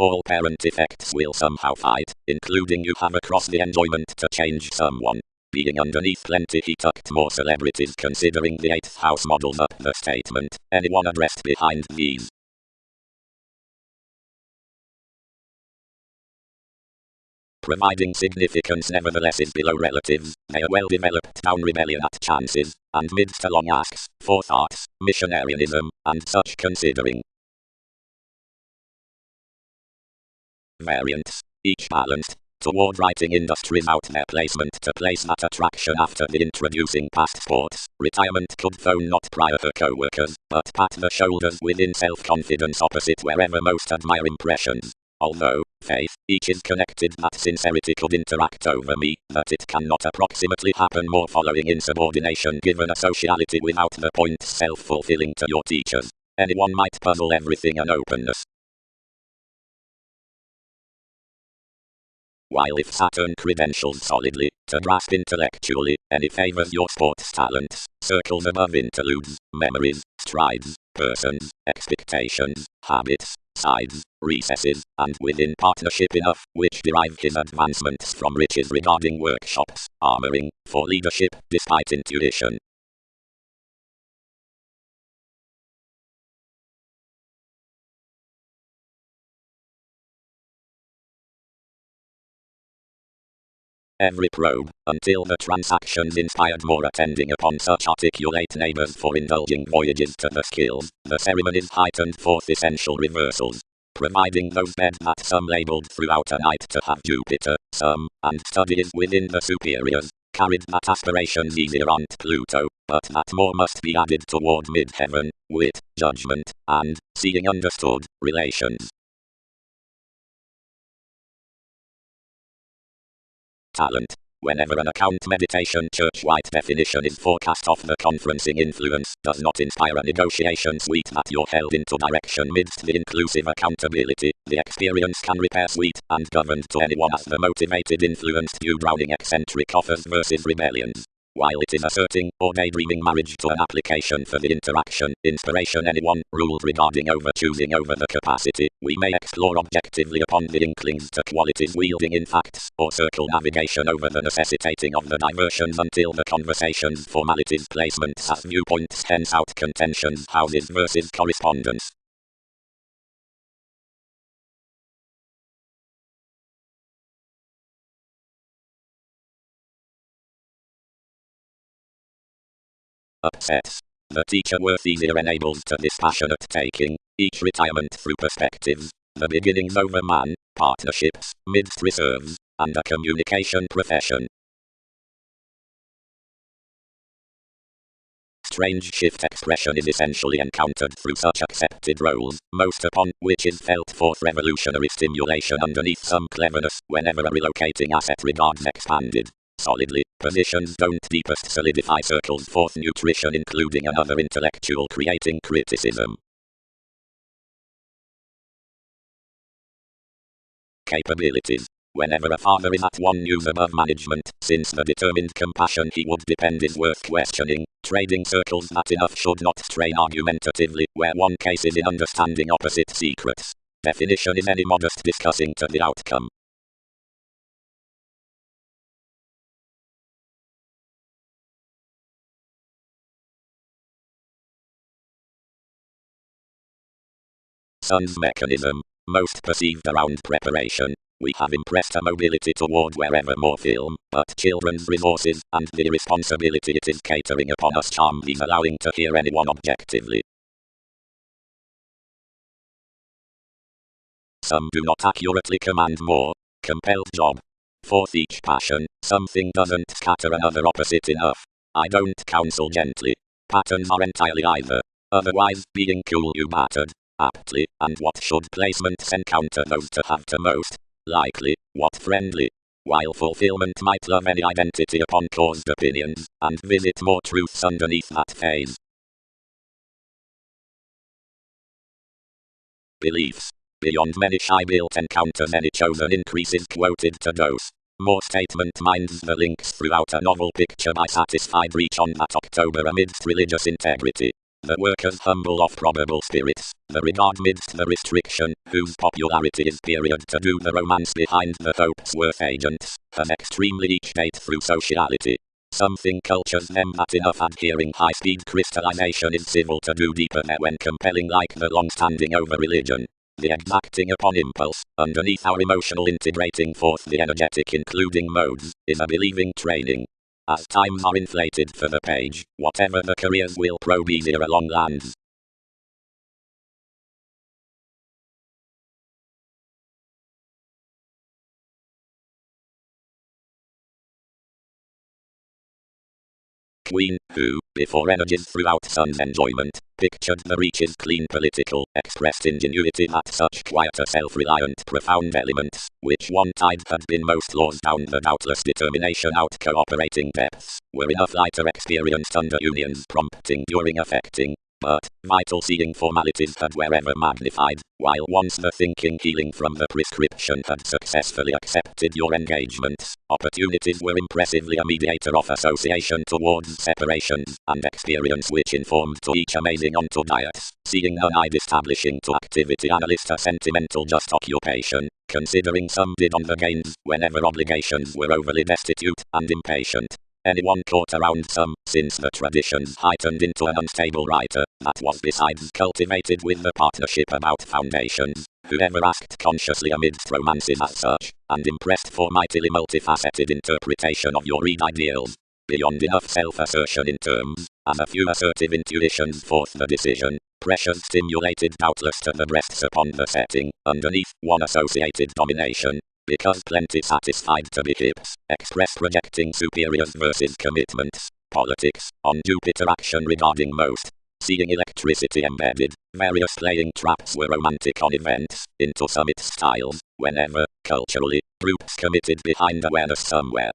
all parent effects will somehow fight, including you have across the enjoyment to change someone. Being underneath plenty, he tucked more celebrities considering the 8th house models up the statement. Anyone addressed behind these? Providing significance nevertheless is below relatives. They are well developed down rebellion at chances, and mid to long asks, fourth arts, missionarianism, and such considering. Variants, each balanced, toward writing industries out their placement to place that attraction after the introducing passports. Retirement could phone not prior her co-workers, but pat the shoulders within self-confidence opposite wherever most admire impressions. Although, faith, each is connected that sincerity could interact over me, that it cannot approximately happen more following insubordination given a sociality without the points self-fulfilling to your teachers. Anyone might puzzle everything and openness. While if Saturn credentials solidly, to grasp intellectually, any favors your sports talents, circles above interludes, memories, strides, persons, expectations, habits, sides, recesses, and within partnership enough, which derive his advancements from riches regarding workshops, armoring, for leadership, despite intuition. Every probe, until the transactions inspired more attending upon such articulate neighbors for indulging voyages to the skills, the ceremonies heightened forth essential reversals. Providing those bed that some labeled throughout a night to have Jupiter, some, and studies within the superiors, carried that aspirations easier on't Pluto, but that more must be added toward mid-heaven, wit, judgment, and, seeing understood, relations. Talent. Whenever an account meditation church-wide definition is forecast off, the conferencing influence does not inspire a negotiation suite that you're held into direction midst the inclusive accountability. The experience can repair sweet and governed to anyone as the motivated influenced you drowning eccentric offers versus rebellions. While it is asserting or daydreaming marriage to an application for the interaction, inspiration anyone, ruled regarding over-choosing over the capacity, we may explore objectively upon the inklings to qualities wielding in facts, or circle navigation over the necessitating of the diversions until the conversation's formalities placements as viewpoints hence out contentions houses versus correspondence. Upsets. The teacher worth easier enables to dispassionate taking, each retirement through perspectives, the beginnings over man, partnerships, midst reserves, and a communication profession. Strange shift expression is essentially encountered through such accepted roles, most upon which is felt forth revolutionary stimulation underneath some cleverness, whenever a relocating asset regards expanded. Solidly, positions don't deepest solidify circles forth nutrition including another intellectual creating criticism. Capabilities. Whenever a father is at one news above management, since the determined compassion he would depend is worth questioning, trading circles that enough should not strain argumentatively, where one case is in understanding opposite secrets. Definition is any modest discussing to the outcome. Sun's mechanism, most perceived around preparation. We have impressed a mobility toward wherever more film, but children's resources, and the responsibility it is catering upon us charm these allowing to hear anyone objectively. Some do not accurately command more. Compelled job. Forth each passion, something doesn't scatter another opposite enough. I don't counsel gently. Patterns are entirely either. Otherwise, being cool you battered. Aptly, and what should placements encounter those to have to most? Likely, what friendly? While fulfillment might love any identity upon caused opinions, and visit more truths underneath that phase. Beliefs. Beyond many shy-built encounters any chosen increase is quoted to dose. More statement minds the links throughout a novel picture by satisfied reach on that October amidst religious integrity. The workers humble of probable spirits, the regard midst the restriction, whose popularity is period to do the romance behind the hopes worth agents, has extremely each date through sociality. Something cultures them that enough adhering high-speed crystallization is civil to do deeper there when compelling like the long-standing over religion. The exacting upon impulse, underneath our emotional integrating forth the energetic including modes, is a believing training. As times are inflated for the page, whatever the careers will probe easier along lands. Queen, who, before energies throughout sun's enjoyment, pictured the reaches clean political, expressed ingenuity that such quieter self-reliant profound elements, which one tide had been most laws down the doubtless determination out cooperating depths, were enough lighter experienced under unions prompting during affecting, but, vital seeing formalities had wherever magnified, while once the thinking healing from the prescription had successfully accepted your engagements, opportunities were impressively a mediator of association towards separations, and experience which informed to each amazing unto diets, seeing uneyed establishing to activity analyst a sentimental just occupation, considering some did on the gains, whenever obligations were overly destitute, and impatient. Anyone caught around some, since the traditions heightened into an unstable writer, that was besides cultivated with the partnership about foundations, whoever asked consciously amidst romances as such, and impressed for mightily multifaceted interpretation of your read ideals, beyond enough self-assertion in terms, as a few assertive intuitions forth the decision, pressures stimulated doubtless to the breasts upon the setting, underneath, one associated domination, because plenty satisfied to be hips, express projecting superiors versus commitments, politics, on Jupiter action regarding most, seeing electricity embedded, various playing traps were romantic on events, into summit styles, whenever, culturally, groups committed behind awareness somewhere.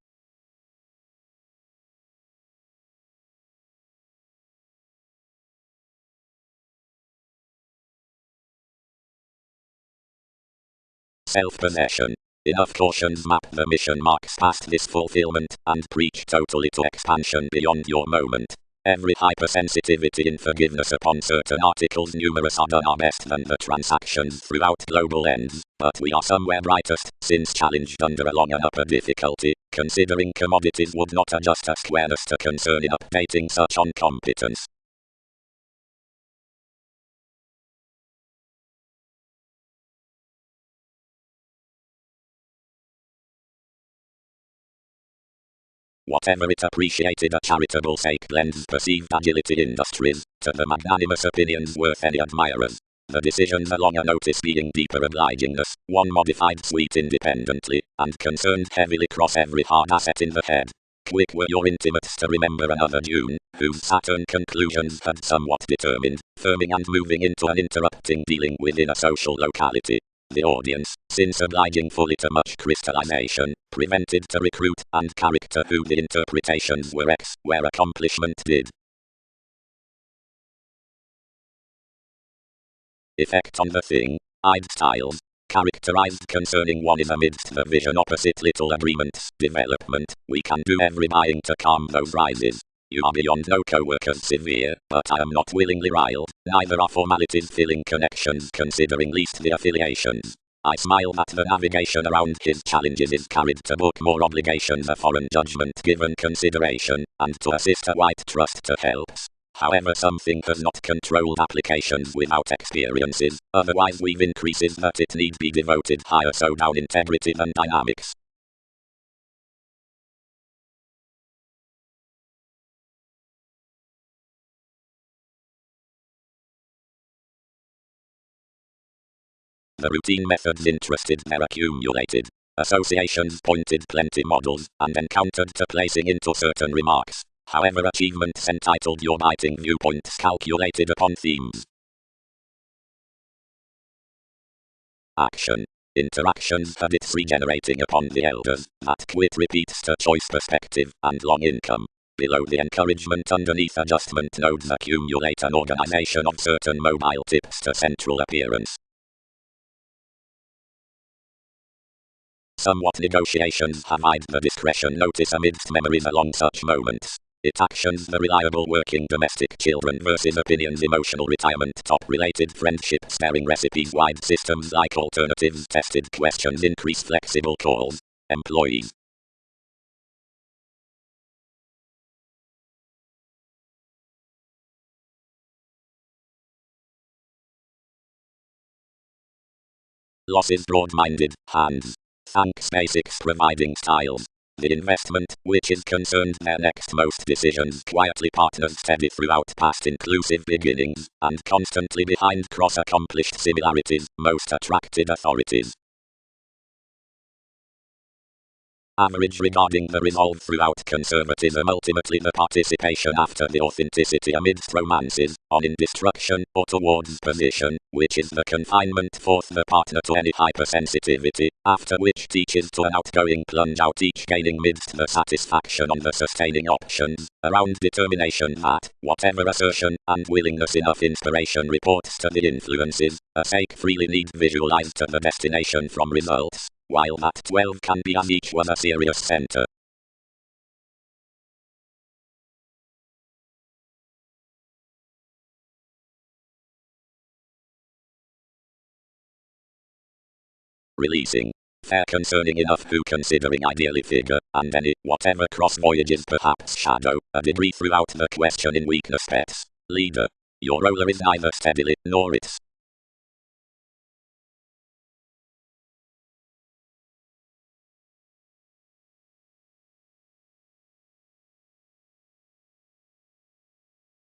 Self-possession. Enough cautions map the mission marks past this fulfillment, and preach totally to expansion beyond your moment. Every hypersensitivity in forgiveness upon certain articles numerous are done our best than the transactions throughout global ends, but we are somewhere brightest, since challenged under a long and upper difficulty, considering commodities would not adjust a squareness to concern in updating such on competence. Whatever it appreciated a charitable sake blends perceived agility industries, to the magnanimous opinions worth any admirers. The decisions along a notice being deeper obligingness, one modified suite independently, and concerned heavily cross every hard asset in the head. Quick were your intimates to remember another June, whose Saturn conclusions had somewhat determined, firming and moving into an interrupting dealing within a social locality. The audience, since obliging fully to much crystallization, prevented to recruit and character who the interpretations were where accomplishment did. Effect on the thing, I'd styles, characterized concerning one is amidst the vision opposite little agreements, development, we can do every buying to calm those rises. You are beyond no co-workers severe, but I am not willingly riled, neither are formalities filling connections considering least the affiliations. I smile that the navigation around his challenges is carried to book more obligations a foreign judgment given consideration, and to assist a white trust to helps. However something has not controlled applications without experiences, otherwise we've increases that it need be devoted higher so down integrity than dynamics. The routine methods interested their accumulated. Associations pointed plenty models, and encountered to placing into certain remarks. However achievements entitled your biting viewpoints calculated upon themes. Action. Interactions had its regenerating upon the elders, that quit repeats to choice perspective, and long income. Below the encouragement underneath adjustment nodes accumulate an organization of certain mobile tips to central appearance. Somewhat negotiations have eyed the discretion notice amidst memories along such moments. It actions the reliable working domestic children versus opinions emotional retirement top related friendship sparing recipes wide systems like alternatives tested questions increase flexible calls. Employees. Losses broad-minded, hands. Thanks basics providing styles. The investment, which is concerned their next most decisions quietly partners steady throughout past inclusive beginnings, and constantly behind cross-accomplished similarities, most attracted authorities. Average regarding the resolve throughout conservatism ultimately the participation after the authenticity amidst romances, on in destruction, or towards position, which is the confinement forth the partner to any hypersensitivity, after which teaches to an outgoing plunge out each gaining midst the satisfaction on the sustaining options, around determination that, whatever assertion, and willingness enough inspiration reports to the influences, a sake freely need visualized to the destination from results. While that 12 can be as each was a serious center. Releasing. Fair concerning enough who considering ideally figure, and any, whatever cross voyages perhaps shadow, a degree throughout the question in weakness pets. Leader. Your roller is neither steadily, nor its.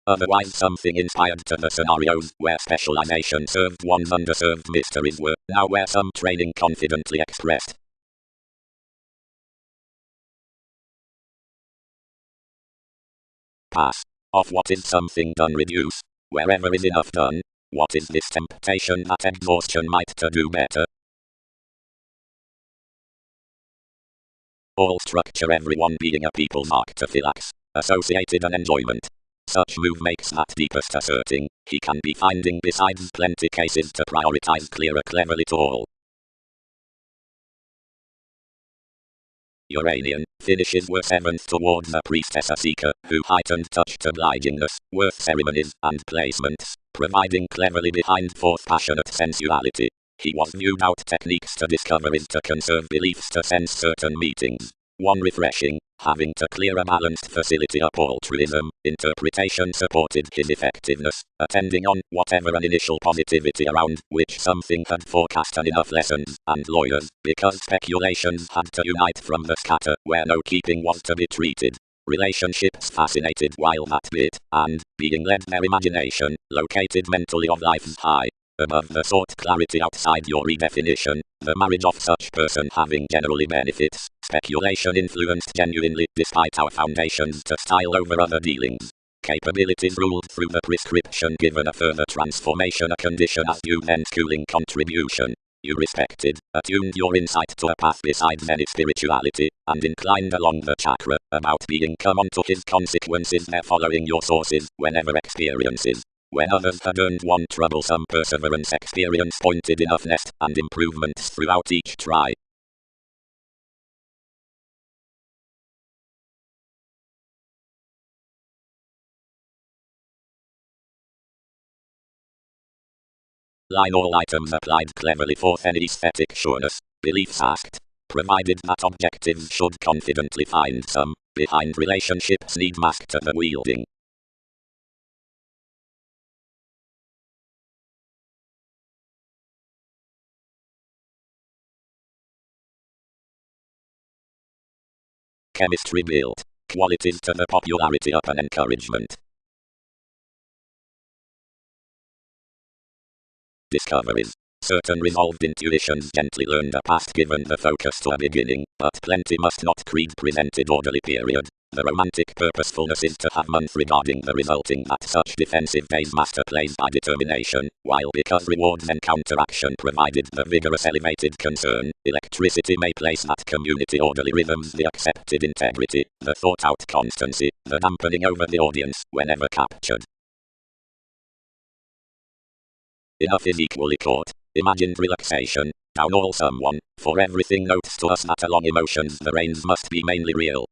Otherwise something inspired to the scenarios where specialization served one's underserved mysteries were, now where some training confidently expressed. Pass. Of what is something done reduce. Wherever is enough done. What is this temptation that exhaustion might to do better? All structure everyone being a people's arctophylax, associated an enjoyment. Such move makes that deepest asserting, he can be finding besides plenty cases to prioritize clearer cleverly to all. Uranian, finishes were seventh towards a priestess a seeker, who heightened touch to obligingness, worth ceremonies, and placements, providing cleverly behind fourth passionate sensuality. He was viewed out techniques to discover is to conserve beliefs to sense certain meetings. One refreshing, having to clear a balanced facility up altruism, interpretation supported his effectiveness, attending on whatever an initial positivity around which something had forecast and enough lessons, and lawyers, because speculations had to unite from the scatter where no keeping was to be treated. Relationships fascinated while that bit, and, being led their imagination, located mentally of life's high. Above the sought clarity outside your redefinition, the marriage of such person having generally benefits, speculation influenced genuinely despite our foundations to style over other dealings. Capabilities ruled through the prescription given a further transformation a condition as due then schooling contribution. You respected, attuned your insight to a path besides any spirituality, and inclined along the chakra, about being come onto his consequences there following your sources, whenever experiences. When others had earned one troublesome perseverance experience pointed enoughness, and improvements throughout each try. Line all items applied cleverly forth any aesthetic sureness, beliefs asked, provided that objectives should confidently find some, behind relationships need mask to the wielding. Chemistry built, qualities to the popularity up and encouragement. Discoveries. Certain resolved intuitions gently learned are past given the focus to a beginning, but plenty must not creed presented orderly period. The romantic purposefulness is to have month regarding the resulting that such defensive days master plays by determination, while because rewards and counteraction provided the vigorous elevated concern, electricity may place that community orderly rhythms the accepted integrity, the thought out constancy, the dampening over the audience whenever captured. Enough is equally caught. Imagined relaxation, down all someone, for everything notes to us that along emotions the reins must be mainly real.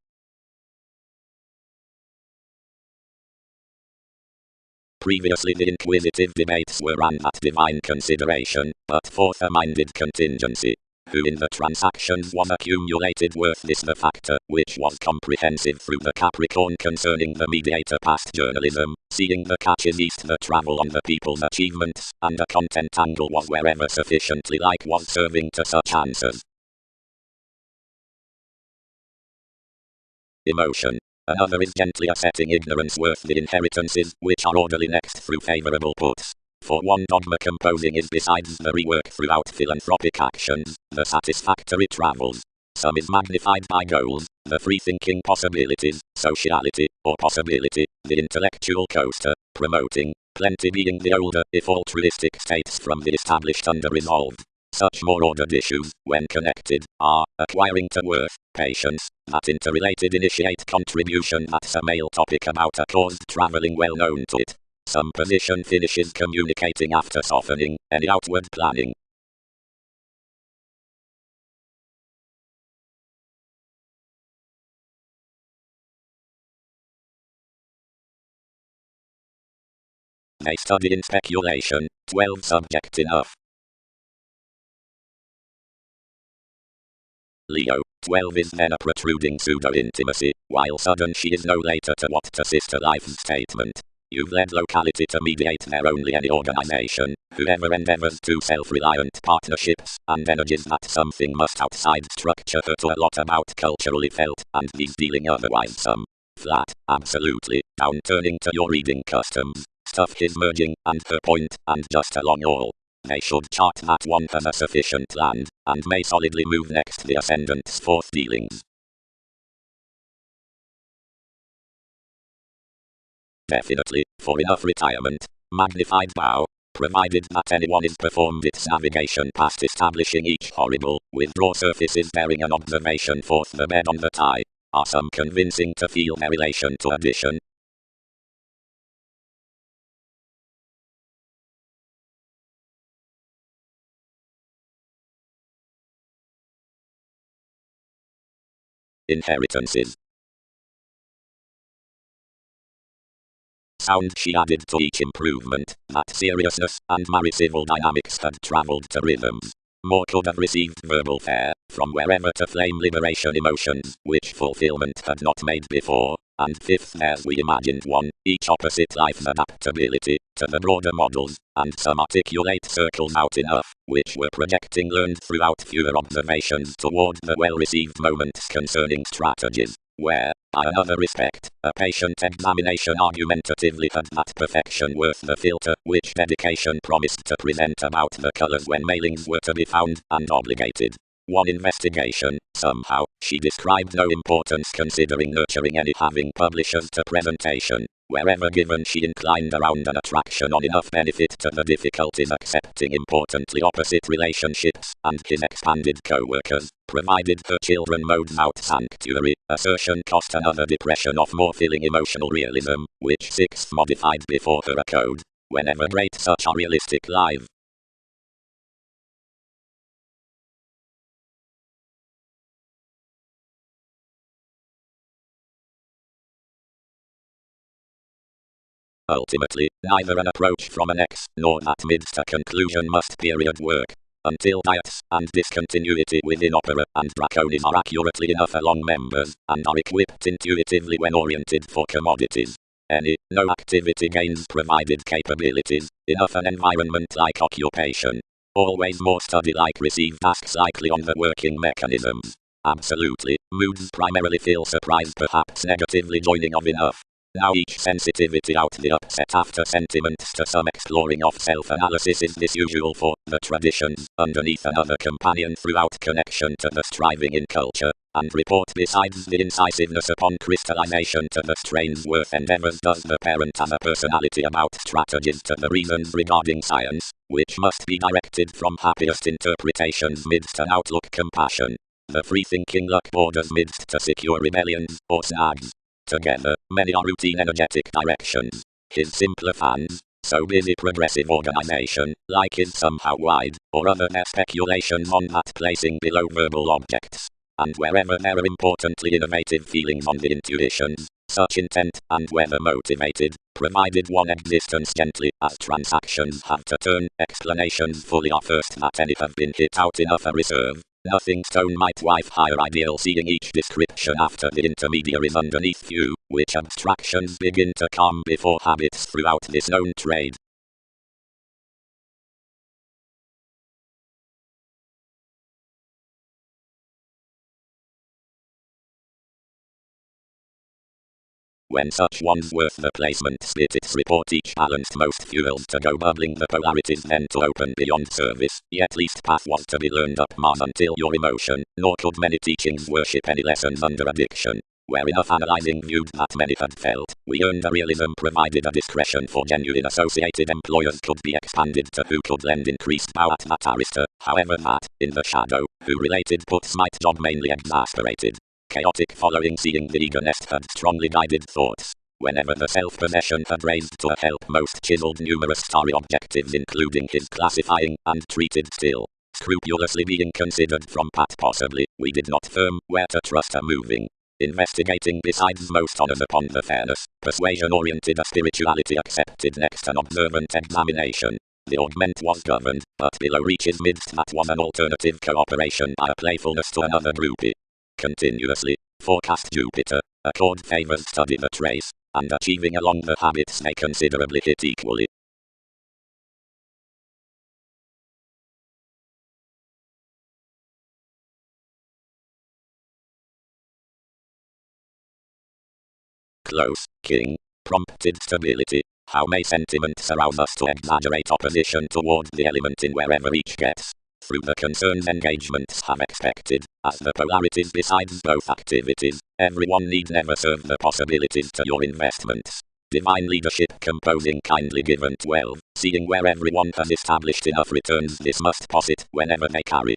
Previously the inquisitive debates were ran at divine consideration, but forth a minded contingency. Who in the transactions was accumulated worth is the factor, which was comprehensive through the Capricorn concerning the mediator past journalism, seeing the catches east the travel on the people's achievements, and a content angle was wherever sufficiently like was serving to such answers. Emotion. Another is gently assetting ignorance worth the inheritances, which are orderly next through favourable puts. For one dogma composing is besides the rework throughout philanthropic actions, the satisfactory travels. Some is magnified by goals, the free-thinking possibilities, sociality, or possibility, the intellectual coaster, promoting, plenty being the older, if altruistic states from the established under-resolved. Such more ordered issues, when connected, are, acquiring to worth, patience, that interrelated initiate contribution that's a male topic about a cause travelling well known to it. Some position finishes communicating after softening, any outward planning. They study in speculation, 12 subject enough. Leo, 12 is then a protruding pseudo-intimacy, while sudden she is no later to what to sister life's statement. You've led locality to mediate there only any organization, whoever endeavors to self-reliant partnerships, and energies that something must outside structure her to a lot about culturally felt, and these dealing otherwise some. Flat, absolutely, down turning to your reading customs, stuff his merging, and her point, and just along all. They should chart that one has a sufficient land, and may solidly move next the ascendant's fourth dealings. Definitely, for enough retirement, magnified bow, provided that anyone is performed its navigation past establishing each horrible, withdraw surfaces bearing an observation forth the bed on the tie, are some convincing to feel their relation to addition. Inheritances. Sound she added to each improvement, that seriousness and merry civil dynamics had travelled to rhythms. More could have received verbal fare, from wherever to flame liberation emotions, which fulfillment had not made before, and fifth there's we imagined one, each opposite life's adaptability, to the broader models, and some articulate circles out enough, which were projecting learned throughout fewer observations toward the well-received moments concerning strategies. Where, by another respect, a patient examination argumentatively had that perfection worth the filter, which dedication promised to present about the colours when mailings were to be found, and obligated. One investigation, somehow, she described no importance considering nurturing any having publishers to presentation. Wherever given she inclined around an attraction on enough benefit to the difficulties accepting importantly opposite relationships, and his expanded co-workers, provided her children modes out sanctuary, assertion cost another depression of more filling emotional realism, which sixth modified before her a code. Whenever great such are realistic live. Ultimately, neither an approach from an X, nor that midst a conclusion must period work. Until diets, and discontinuity within opera and draconis are accurately enough along members, and are equipped intuitively when oriented for commodities. Any, no activity gains provided capabilities, enough an environment like occupation. Always more study like receive tasks likely on the working mechanisms. Absolutely, moods primarily feel surprise perhaps negatively joining of enough. Now each sensitivity out the upset after sentiments to some exploring of self-analysis is this usual for the traditions, underneath another companion throughout connection to the striving in culture, and report besides the incisiveness upon crystallization to the strains worth endeavors does the parent as a personality about strategies to the reasons regarding science, which must be directed from happiest interpretations midst an outlook compassion. The free-thinking luck borders midst to secure rebellions, or snags. Together, many are routine energetic directions. His simpler fans, so busy progressive organization, like is somehow wide, or other their speculations on that placing below verbal objects. And wherever there are importantly innovative feelings on the intuitions, such intent, and whether motivated, provided one existence gently, as transactions have to turn, explanations fully are first that any have been hit out enough a reserve. Nothing stone might wife higher ideal, seeing each description after the intermediaries underneath view, which abstractions begin to come before habits throughout this known trade. When such one's worth the placement split its report, each balanced most fuels to go bubbling, the polarities then to open beyond service, yet least path was to be learned up Mars until your emotion, nor could many teachings worship any lessons under addiction. Where enough analyzing viewed that many had felt, we earned a realism provided a discretion for genuine associated employers could be expanded to who could lend increased power at that arista, however that, in the shadow, who related puts might job mainly exasperated. Chaotic following, seeing the eager nest had strongly guided thoughts. Whenever the self-possession had raised to a help most chiseled numerous starry objectives, including his classifying, and treated still, scrupulously being considered from Pat possibly, we did not firm where to trust a moving. Investigating besides most honors upon the fairness, persuasion-oriented a spirituality accepted next an observant examination. The augment was governed, but below reaches midst that was an alternative cooperation by a playfulness to another groupie. Continuously, forecast Jupiter, accord favors study the trace, and achieving along the habits may considerably hit equally. Close, king, prompted stability. How may sentiments arouse us to exaggerate opposition toward the element in wherever each gets? Through the concerns engagements have expected, as the polarities besides both activities, everyone need never serve the possibilities to your investments. Divine leadership composing kindly given 12, seeing where everyone has established enough returns, this must posit whenever they carry.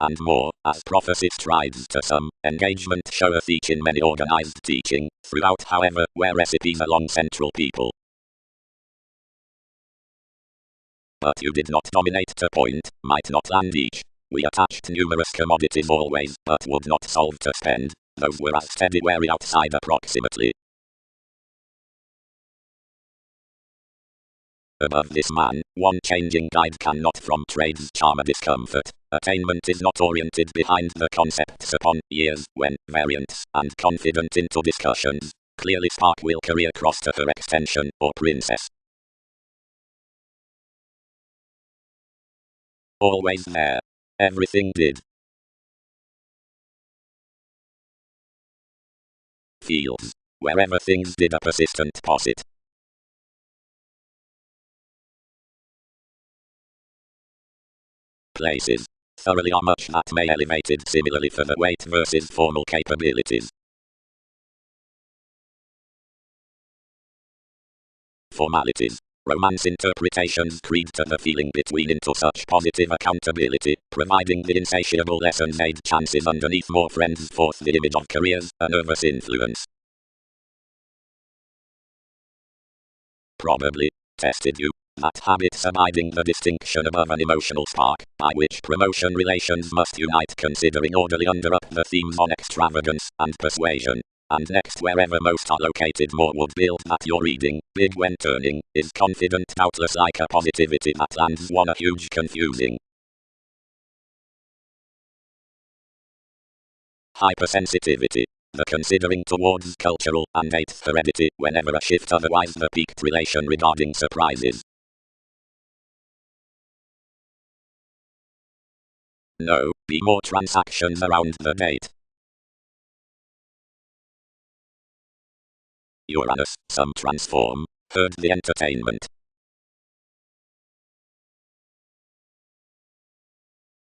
And more, as prophecy strides to some, engagement showeth each in many organized teaching, throughout however, where recipes along central people. But you did not dominate to point, might not land each. We attached numerous commodities always, but would not solve to spend. Those were as steady wary outside approximately. Above this man, one changing guide cannot from trade's charm a discomfort. Attainment is not oriented behind the concepts upon years, when variants, and confident into discussions. Clearly spark will career cross to her extension, or princess. Always there. Everything did. Fields. Wherever things did a persistent posit. Places. Thoroughly are much that may elevated similarly for the weight versus formal capabilities. Formalities. Romance interpretations creed to the feeling between into such positive accountability, providing the insatiable lessons aid chances underneath more friends forth the image of careers, a nervous influence. Probably, tested you, that habits abiding the distinction above an emotional spark, by which promotion relations must unite considering orderly under up the themes on extravagance, and persuasion. And next wherever most are located more would build that your reading, big when turning, is confident doubtless like a positivity that lands one a huge confusing. Hypersensitivity. The considering towards cultural and eighth heredity whenever a shift otherwise the peaked relation regarding surprises. No, be more transactions around the date. Uranus, some transform, heard the entertainment.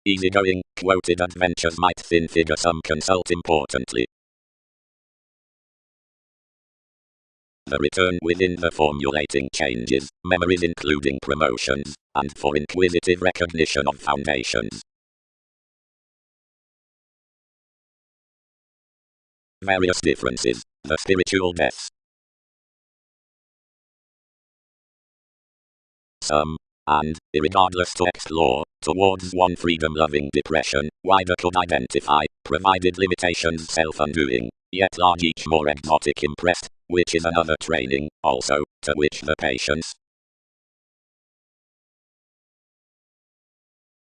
Easygoing, quoted adventures might thin figure some consult importantly. The return within the formulating changes, memories including promotions, and for inquisitive recognition of foundations. Various differences, the spiritual deaths. some, and, irregardless to explore, towards one freedom-loving depression, wider could identify, provided limitations self-undoing, yet large each more exotic impressed, which is another training, also, to which the patience.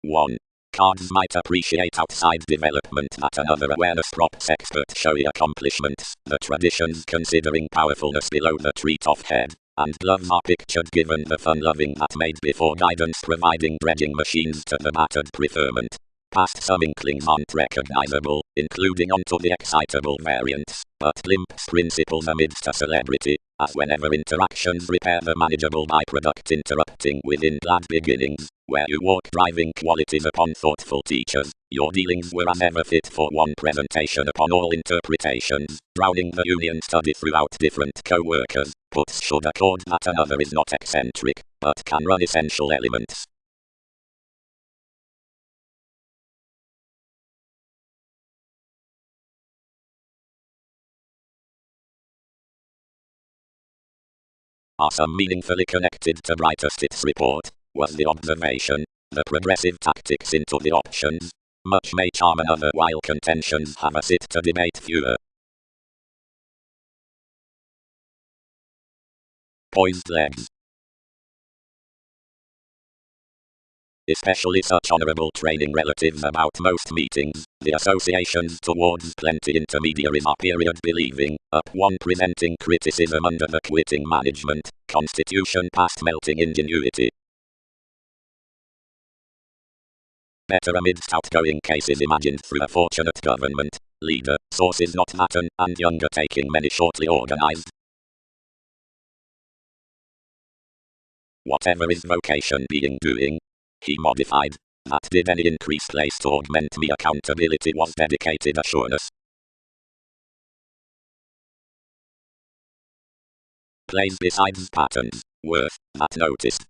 1. Cards might appreciate outside development that another awareness props expert showy accomplishments, the traditions considering powerfulness below the treat-off head, and gloves are pictured given the fun-loving that made before guidance providing dredging machines to the battered preferment. Past some inklings aren't recognizable, including onto the excitable variants, but glimpse principles amidst a celebrity, as whenever interactions repair the manageable byproduct interrupting within glad beginnings, where you walk driving qualities upon thoughtful teachers, your dealings were as ever fit for one presentation upon all interpretations, drowning the union study throughout different co-workers, puts should accord that another is not eccentric, but can run essential elements. Are some meaningfully connected to brightest its report, was the observation, the progressive tactics into the options. Much may charm another while contentions have a sit to debate fewer. Poised legs. Especially such honourable training relatives about most meetings, the associations towards plenty intermediaries are period believing, up one presenting criticism under the quitting management, constitution past melting ingenuity. Better amidst outgoing cases imagined through a fortunate government, leader, sources not Latin, and younger taking many shortly organized. Whatever his vocation being doing, he modified. That did any increase place to augment me accountability was dedicated assuredness. Plays besides patterns, worth, that noticed.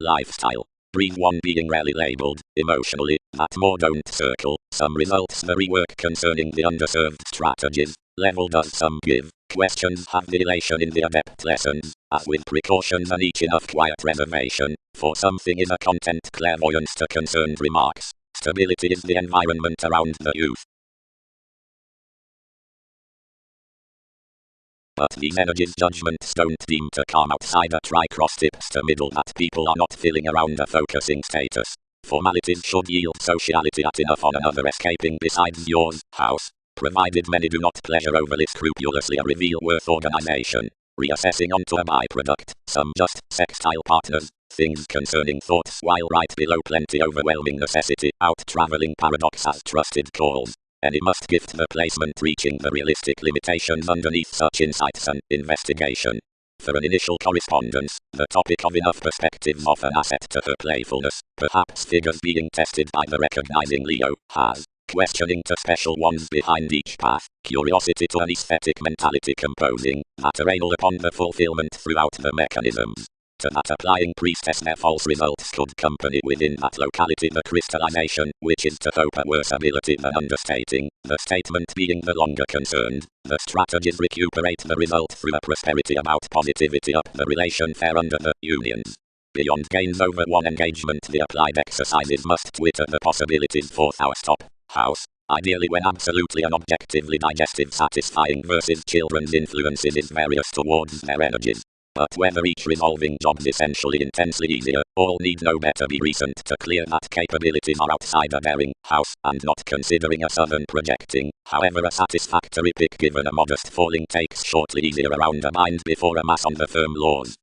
Lifestyle. Breathe one being rarely labeled, emotionally, that more don't circle, some results the rework concerning the underserved strategies, level does some give, questions have the elation in the adept lessons, as with precautions and each enough quiet reservation, for something is a content clairvoyance to concerned remarks, stability is the environment around the youth. But these energies judgments don't deem to come outside a tri-cross tips to middle that people are not filling around a focusing status. Formalities should yield sociality at enough on another escaping besides yours, house, provided many do not pleasure overly scrupulously a reveal worth organization. Reassessing onto a byproduct, some just sextile partners, things concerning thoughts while right below plenty overwhelming necessity, out traveling paradox as trusted calls. Any must gift the placement reaching the realistic limitations underneath such insights and investigation. For an initial correspondence, the topic of enough perspectives of an asset to her playfulness, perhaps figures being tested by the recognizing Leo, has, questioning to special ones behind each path, curiosity to an aesthetic mentality composing, that are able upon the fulfillment throughout the mechanisms. To that applying priestess their false results could company within that locality the crystallization, which is to hope a worse ability than understating, the statement being the longer concerned, the strategies recuperate the result through a prosperity about positivity up the relation fair under the unions. Beyond gains over one engagement the applied exercises must twitter the possibilities fourth hour stop, house, ideally when absolutely and objectively digestive satisfying versus children's influences is various towards their energies. But whether each resolving jobs essentially intensely easier, all need no better be recent to clear that capabilities are outside a daring house and not considering a southern projecting, however a satisfactory pick given a modest falling takes shortly easier around a mind before a mass on the firm laws.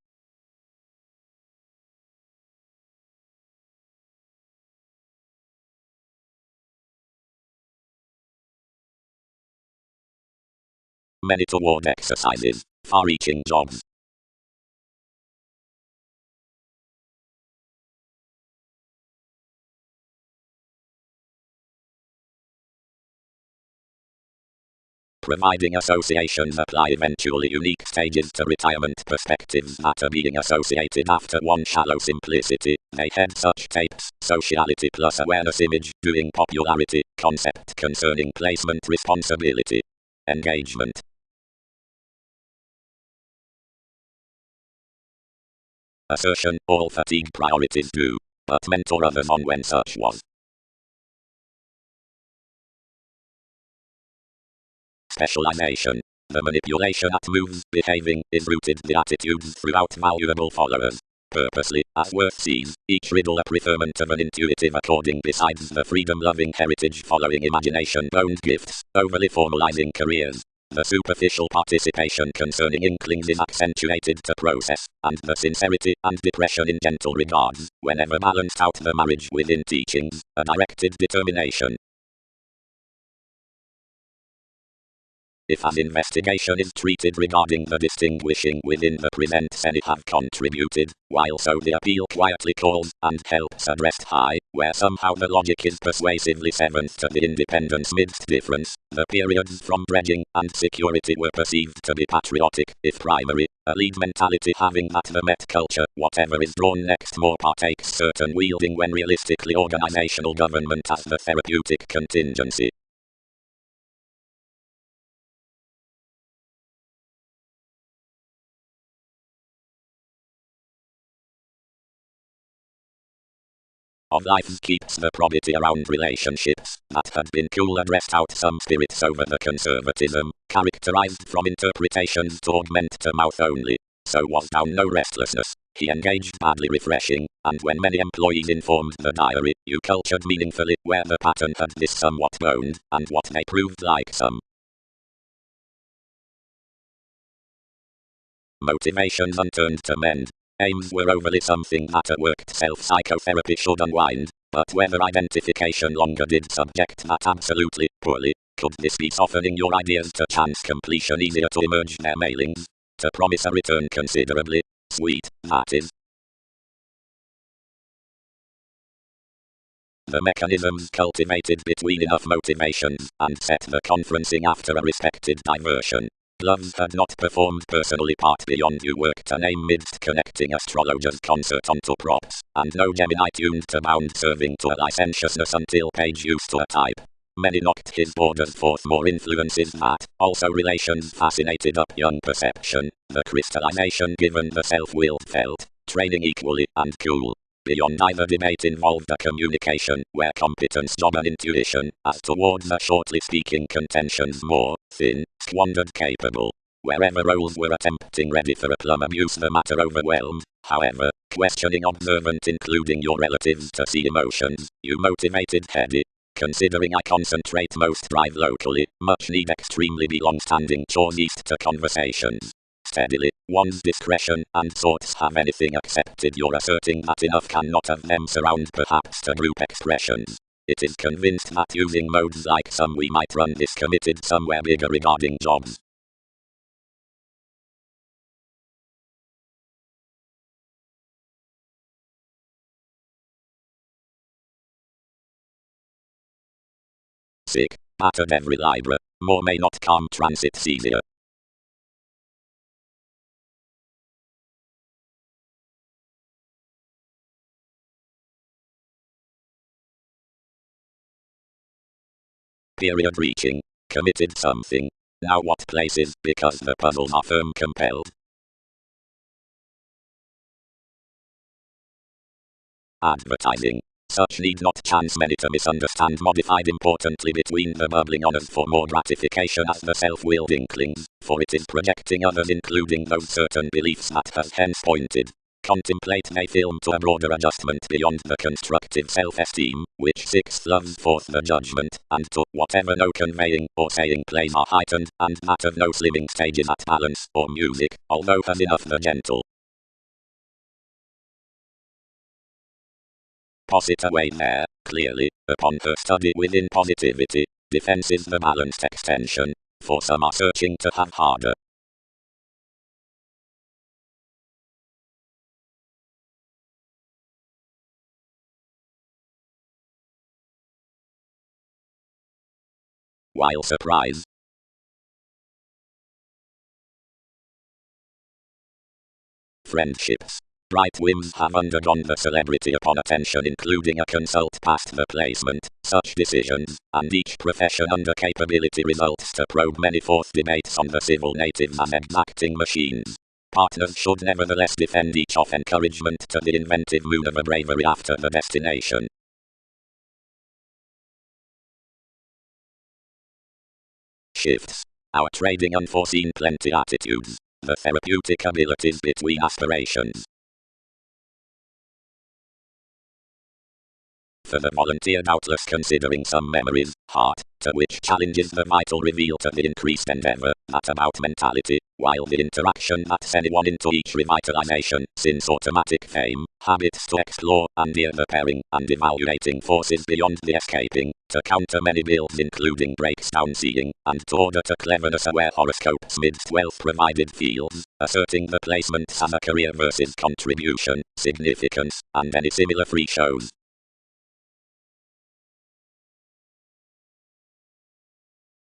Many toward exercises, far-reaching jobs. Providing associations apply eventually unique stages to retirement perspectives that are being associated after one shallow simplicity, they head such tapes, sociality plus awareness image, doing popularity, concept concerning placement responsibility. Engagement. assertion, all fatigue priorities do, but mentor others on when such was. Specialization. The manipulation at moves, behaving, is rooted the attitudes throughout valuable followers. Purposely, as Worth sees, each riddle a preferment of an intuitive according besides the freedom-loving heritage following imagination-boned gifts, overly formalizing careers. The superficial participation concerning inklings is accentuated to process, and the sincerity and depression in gentle regards, whenever balanced out the marriage within teachings, a directed determination. If as investigation is treated regarding the distinguishing within the present any have contributed, while so the appeal quietly calls and helps addressed high, where somehow the logic is persuasively seventh to the independence midst difference, the periods from dredging and security were perceived to be patriotic, if primary, a lead mentality having that the Met culture, whatever is drawn next more partakes certain wielding when realistically organizational government as the therapeutic contingency. Of life keeps the probity around relationships that had been cool addressed out some spirits over the conservatism, characterized from interpretations to augment to mouth only. So was down no restlessness, he engaged badly refreshing, and when many employees informed the diary, you cultured meaningfully where the pattern had this somewhat boned, and what they proved like some. Motivations unturned to mend. Aims were overly something that a worked self-psychotherapy should unwind, but whether identification longer did subject that absolutely, poorly, could this be softening your ideas to chance completion easier to emerge their mailings, to promise a return considerably, sweet, that is. The mechanisms cultivated between enough motivations, and set the conferencing after a respected diversion. Gloves had not performed personally part beyond you worked a name midst connecting astrologers concert onto props, and no Gemini tuned to bound serving to a licentiousness until page used to a type. Many knocked his borders forth more influences that, also relations fascinated up young perception, the crystallization given the self-will felt, training equally and cool. Beyond either debate involved a communication, where competence job and intuition, as towards a shortly speaking contentions more, thin, squandered capable. Wherever roles were attempting ready for a plum abuse the matter overwhelmed, however, questioning observant including your relatives to see emotions, you motivated heady. Considering I concentrate most drive locally, much need extremely be long-standing chores east to conversations. Steadily, one's discretion and sorts have anything accepted you're asserting that enough cannot of them surround perhaps to group expressions. It is convinced that using modes like some we might run this committed somewhere bigger regarding jobs. Sick, battered every Libra, more may not come transits easier. Period reaching, committed something. Now what places because the puzzles are firm compelled. Advertising. Such need not chance many to misunderstand modified importantly between the bubbling honors for more gratification as the self-willed inklings, for it is projecting others including those certain beliefs that has hence pointed. Contemplate may film to a broader adjustment beyond the constructive self-esteem, which sixth loves forth the judgment, and to whatever no conveying or saying plays are heightened, and that of no slimming stages at balance or music, although has enough the gentle. Posit away there, clearly, upon her study within positivity, defense is the balanced extension, for some are searching to have harder. While surprise. Friendships. Bright whims have undergone the celebrity upon attention including a consult past the placement, such decisions, and each profession under capability results to probe many forth debates on the civil natives as exacting machines. Partners should nevertheless defend each of encouragement to the inventive mood of a bravery after the destination. Shifts. Our trading unforeseen plenty attitudes. The therapeutic abilities between aspirations. For the volunteer doubtless considering some memories, heart, to which challenges the vital reveal to the increased endeavor, that about mentality, while the interaction that's anyone into each revitalization, since automatic fame, habits to explore, and near the pairing, and evaluating forces beyond the escaping, to counter many builds including breaks down seeing, and to order to cleverness aware horoscopes midst wealth provided fields, asserting the placements as a career versus contribution, significance, and any similar free shows.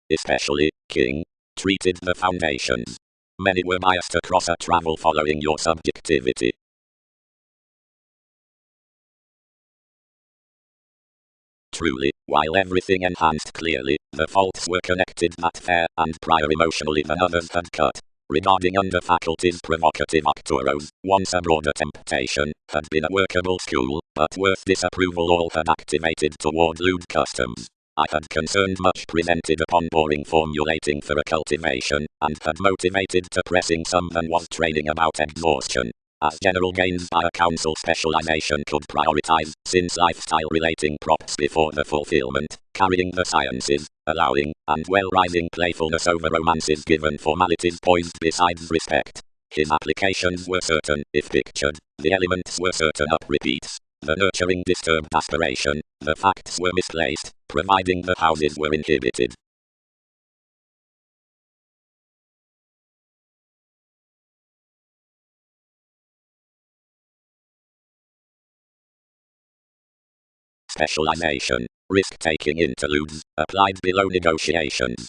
Especially, King, treated the foundations. Many were biased across a travel following your subjectivity. Truly, while everything enhanced clearly, the faults were connected that fair and prior emotionally than others had cut. Regarding under faculties provocative actoros, once a broader temptation, had been a workable school, but worth disapproval all had activated toward lewd customs. I had concerned much presented upon boring formulating for a cultivation, and had motivated to pressing some than was training about exhaustion. As general gains by a council specialization could prioritize, since lifestyle relating props before the fulfillment, carrying the sciences, allowing, and well-rising playfulness over romances given formalities poised besides respect. His applications were certain, if pictured, the elements were certain up-repeats. The nurturing disturbed aspiration, the facts were misplaced, providing the houses were inhibited. Specialization, risk-taking interludes, applied below negotiations.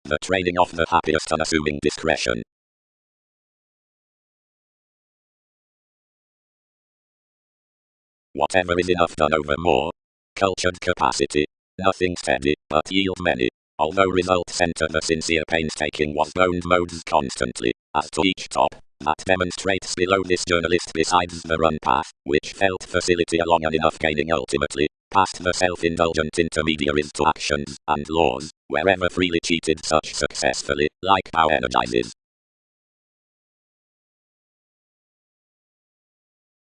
The trading off the happiest unassuming discretion. Whatever is enough done over more. Cultured capacity. Nothing steady, but yield many. Although results center the sincere painstaking was boned modes constantly, as to each top, that demonstrates below this journalist besides the run path, which felt facility along and enough gaining ultimately, past the self-indulgent intermediaries to actions, and laws, wherever freely cheated such successfully, like power energizes.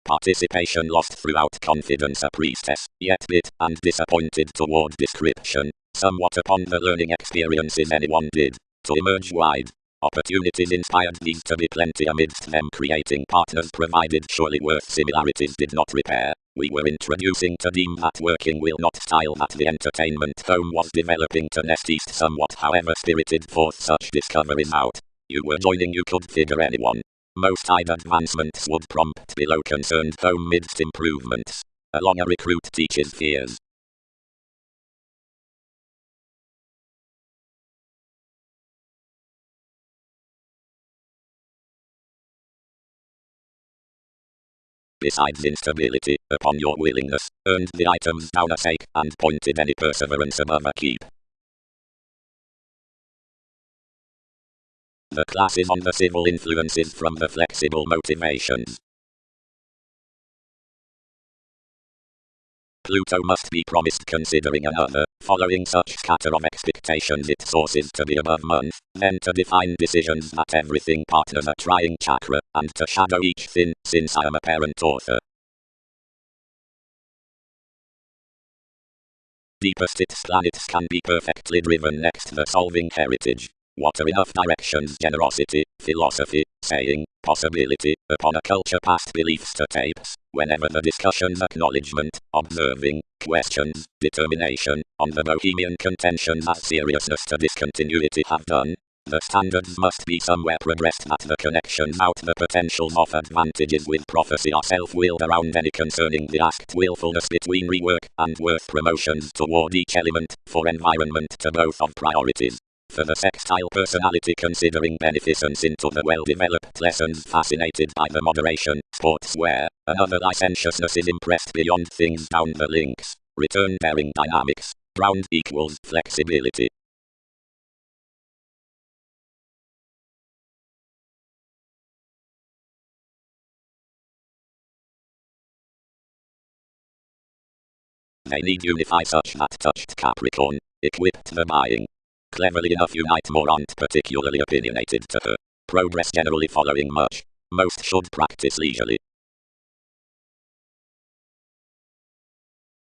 Participation lost throughout confidence a priestess, yet bit and disappointed toward description, somewhat upon the learning experiences anyone did, to emerge wide. Opportunities inspired these to be plenty amidst them creating partners provided surely worth similarities did not repair. We were introducing to deem that working will not style that the entertainment home was developing to nest east somewhat however spirited forth such discoveries out. You were joining you could figure anyone. Most eyed advancements would prompt below concerned home midst improvements. Along a recruit teaches fears. Besides instability, upon your willingness, earned the items down a sake, and pointed any perseverance above a keep. The classes on the civil influences from the flexible motivations. Pluto must be promised considering another, following such scatter of expectations it sources to be above month, then to define decisions that everything partners a trying chakra, and to shadow each thin, since I am a parent author. Deepest its planets can be perfectly driven next the solving heritage. What are enough directions generosity, philosophy, saying, possibility, upon a culture past beliefs to tapes, whenever the discussions acknowledgement, observing, questions, determination, on the bohemian contentions as seriousness to discontinuity have done, the standards must be somewhere progressed that the connections out the potentials of advantages with prophecy are self-willed around any concerning the asked willfulness between rework and worth promotions toward each element, for environment to both of priorities. For the sextile personality considering beneficence into the well-developed lessons fascinated by the moderation, sportswear, and other licentiousness is impressed beyond things down the links. Return-bearing dynamics. Ground equals flexibility. They need unify such that touched Capricorn, equipped the buying. Cleverly enough unite more aren't particularly opinionated to her. Progress generally following much. Most should practice leisurely.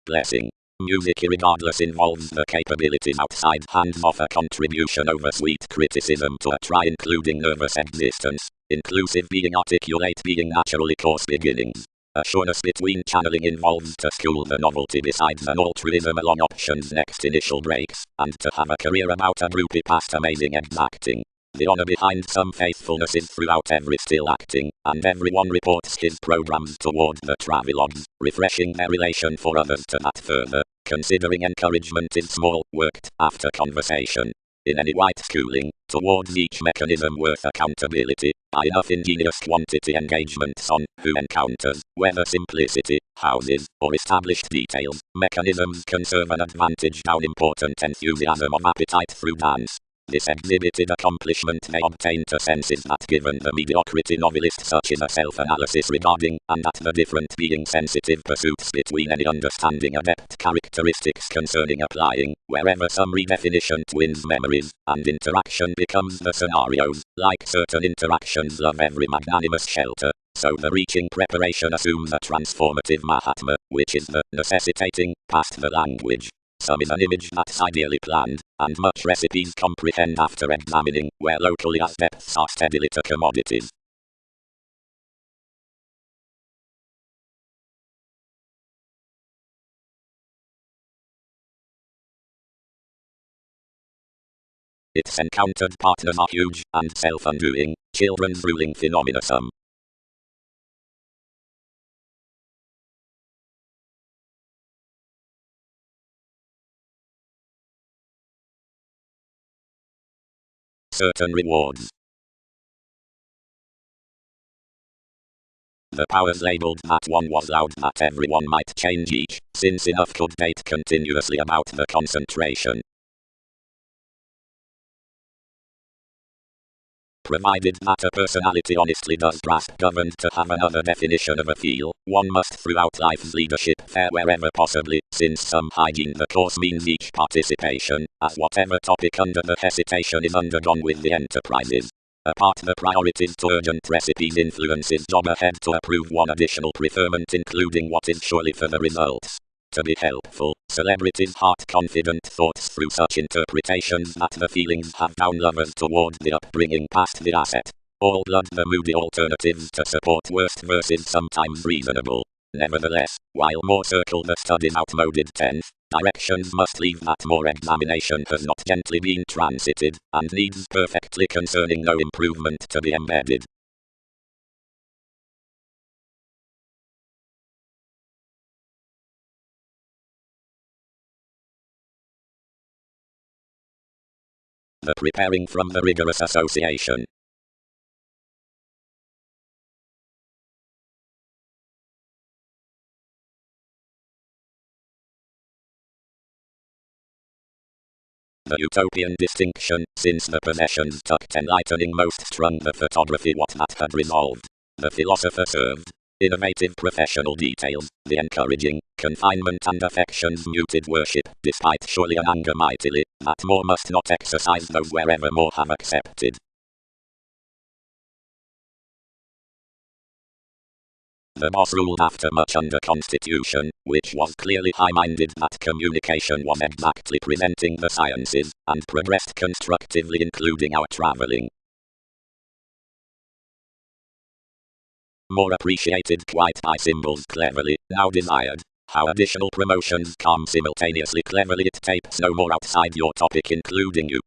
Blessing. Music irregardless involves the capabilities outside hands of a contribution over sweet criticism to a try including nervous existence, inclusive being articulate being naturally coarse beginnings. A sureness between channeling involves to school the novelty besides an altruism along options next initial breaks, and to have a career about a groupie past amazing exacting. The honor behind some faithfulness is throughout every still acting, and everyone reports his programs toward the travelogues, refreshing their relation for others to that further, considering encouragement is small, worked, after conversation. In any white schooling, towards each mechanism worth accountability, by enough ingenious quantity engagements on who encounters, whether simplicity, houses, or established details, mechanisms can serve an advantage down important enthusiasm of appetite through dance. This exhibited accomplishment they obtain to senses that given the mediocrity novelist such is a self-analysis regarding, and that the different being sensitive pursuits between any understanding adept characteristics concerning applying, wherever some redefinition twins memories, and interaction becomes the scenarios, like certain interactions love every magnanimous shelter. So the reaching preparation assumes a transformative Mahatma, which is the necessitating, past the language. Some is an image that's ideally planned, and much recipes comprehend after examining, where locally as depths are steadily to commodities. Its encountered partners are huge, and self-undoing, children's ruling phenomena some. Certain rewards. The powers labeled that one was allowed that everyone might change each, since enough could date continuously about the concentration. Provided that a personality honestly does grasp governed to have another definition of a feel, one must throughout life's leadership fare wherever possibly, since some hygiene the course means each participation, as whatever topic under the hesitation is undergone with the enterprises. Apart the priorities to urgent recipes influences job ahead to approve one additional preferment including what is surely for the results. To be helpful, celebrities heart confident thoughts through such interpretations that the feelings have down lovers toward the upbringing past the asset. All blood the moody alternatives to support worst verses sometimes reasonable. Nevertheless, while more circle the study's outmoded tenth, directions must leave that more examination has not gently been transited, and needs perfectly concerning no improvement to be embedded. The preparing from the rigorous association. The utopian distinction, since the possessions tucked enlightening most strung the photography what that had resolved. The philosopher served. Innovative professional details, the encouraging, confinement and affections muted worship, despite surely an anger mightily, that more must not exercise those wherever more have accepted. The boss ruled after much under constitution, which was clearly high-minded that communication was exactly presenting the sciences, and progressed constructively including our traveling. More appreciated quite by symbols cleverly, now desired. How additional promotions come simultaneously cleverly it tapes no more outside your topic including you.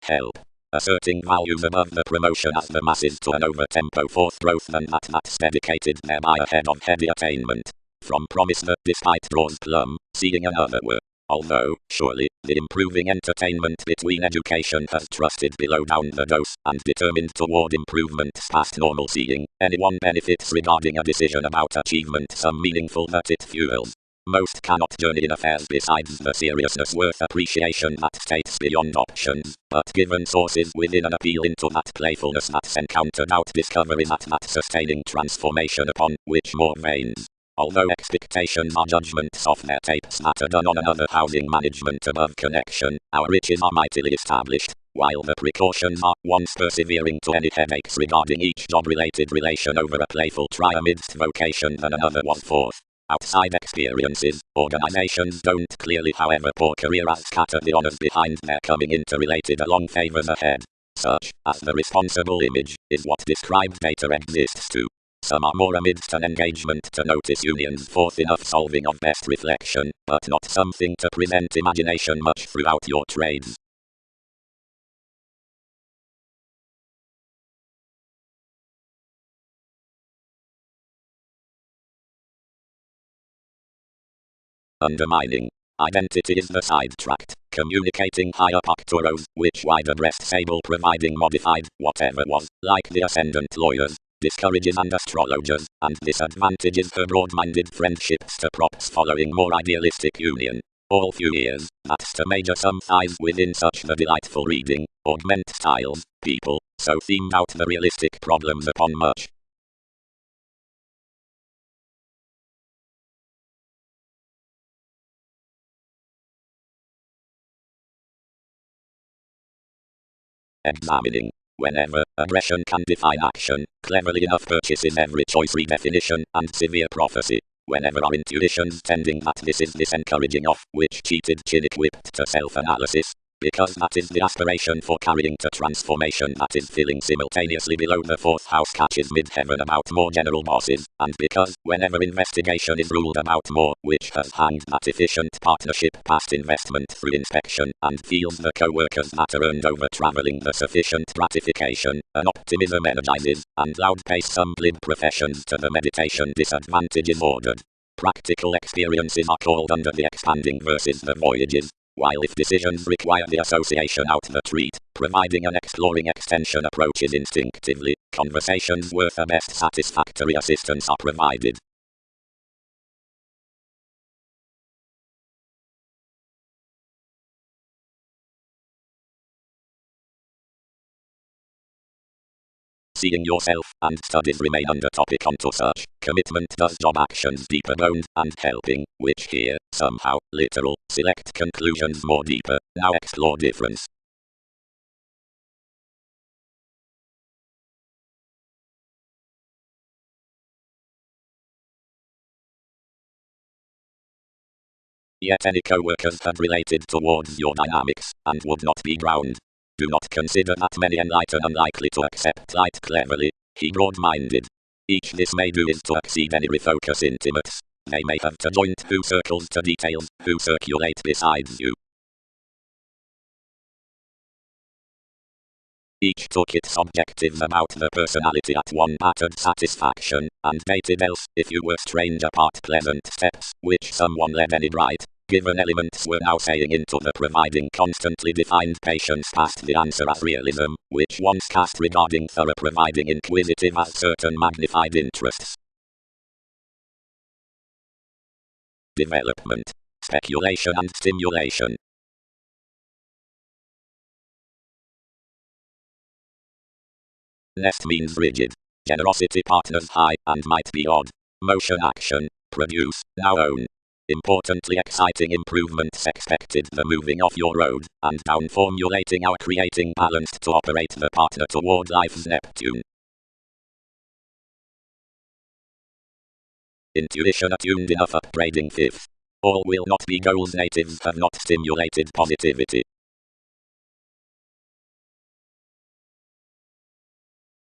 Help. Asserting values above the promotion as the masses to an over-tempo forth growth than that's dedicated thereby ahead of heady attainment. From promise that despite draws plumb, seeing another were. Although, surely, the improving entertainment between education has trusted below down the dose and determined toward improvements past normal seeing, anyone benefits regarding a decision about achievement some meaningful that it fuels. Most cannot journey in affairs besides the seriousness worth appreciation that states beyond options, but given sources within an appeal into that playfulness that's encountered out discovery that sustaining transformation upon which more veins. Although expectations are judgments of their tapes that are done on another housing management above connection, our riches are mightily established, while the precautions are once persevering to any headaches regarding each job-related relation over a playful try amidst vocation than another was forth. Outside experiences, organizations don't clearly however pour career as scatter the honors behind their coming interrelated along favors ahead. Such, as the responsible image, is what described data exists to. Some are more amidst an engagement to notice unions forth enough solving of best reflection, but not something to present imagination much throughout your trades. Undermining identity is the sidetracked, communicating higher pactoros, which wider breast sable providing modified, whatever was, like the ascendant lawyers, discourages and astrologers, and disadvantages her broad-minded friendships to props following more idealistic union. All few years, that's to major some thighs within such the delightful reading, augment styles, people, so themed out the realistic problems upon much. Examining. Whenever aggression can define action, cleverly enough purchases every choice redefinition and severe prophecy. Whenever our intuitions tending that this is encouraging of which cheated chin equipped to self-analysis, because that is the aspiration for carrying to transformation that is filling simultaneously below the fourth house catches mid-heaven about more general bosses, and because whenever investigation is ruled about more, which has hanged that efficient partnership past investment through inspection, and feels the co-workers that are earned over traveling the sufficient gratification, an optimism energizes, and loud pace some glib professions to the meditation disadvantage is ordered. Practical experiences are called under the expanding versus the voyages, while if decisions require the association out the treat, providing an exploring extension approaches instinctively, conversations worth a best satisfactory assistance are provided. Seeing yourself and studies remain under topic onto such. Commitment does job actions deeper boned and helping, which here, somehow, literal, select conclusions more deeper, now explore difference. Yet any co-workers had related towards your dynamics, and would not be ground. Do not consider that many enlighten unlikely to accept light cleverly, he broad-minded. Each this may do is to exceed any refocus intimates. They may have to joint who circles to details, who circulate besides you. Each took its objectives about the personality at one battered satisfaction, and dated else, if you were strange apart pleasant steps, which someone led any bright, given elements were now saying into the providing constantly defined patience past the answer as realism, which once cast regarding thorough providing inquisitive as certain magnified interests. Development, speculation and stimulation. Nest means rigid. Generosity partners high and might be odd. Motion action, produce, now own. Importantly exciting improvements expected the moving off your road, and down formulating our creating balanced to operate the partner toward life's Neptune. Intuition attuned enough upgrading fifth. All will not be goals natives have not stimulated positivity.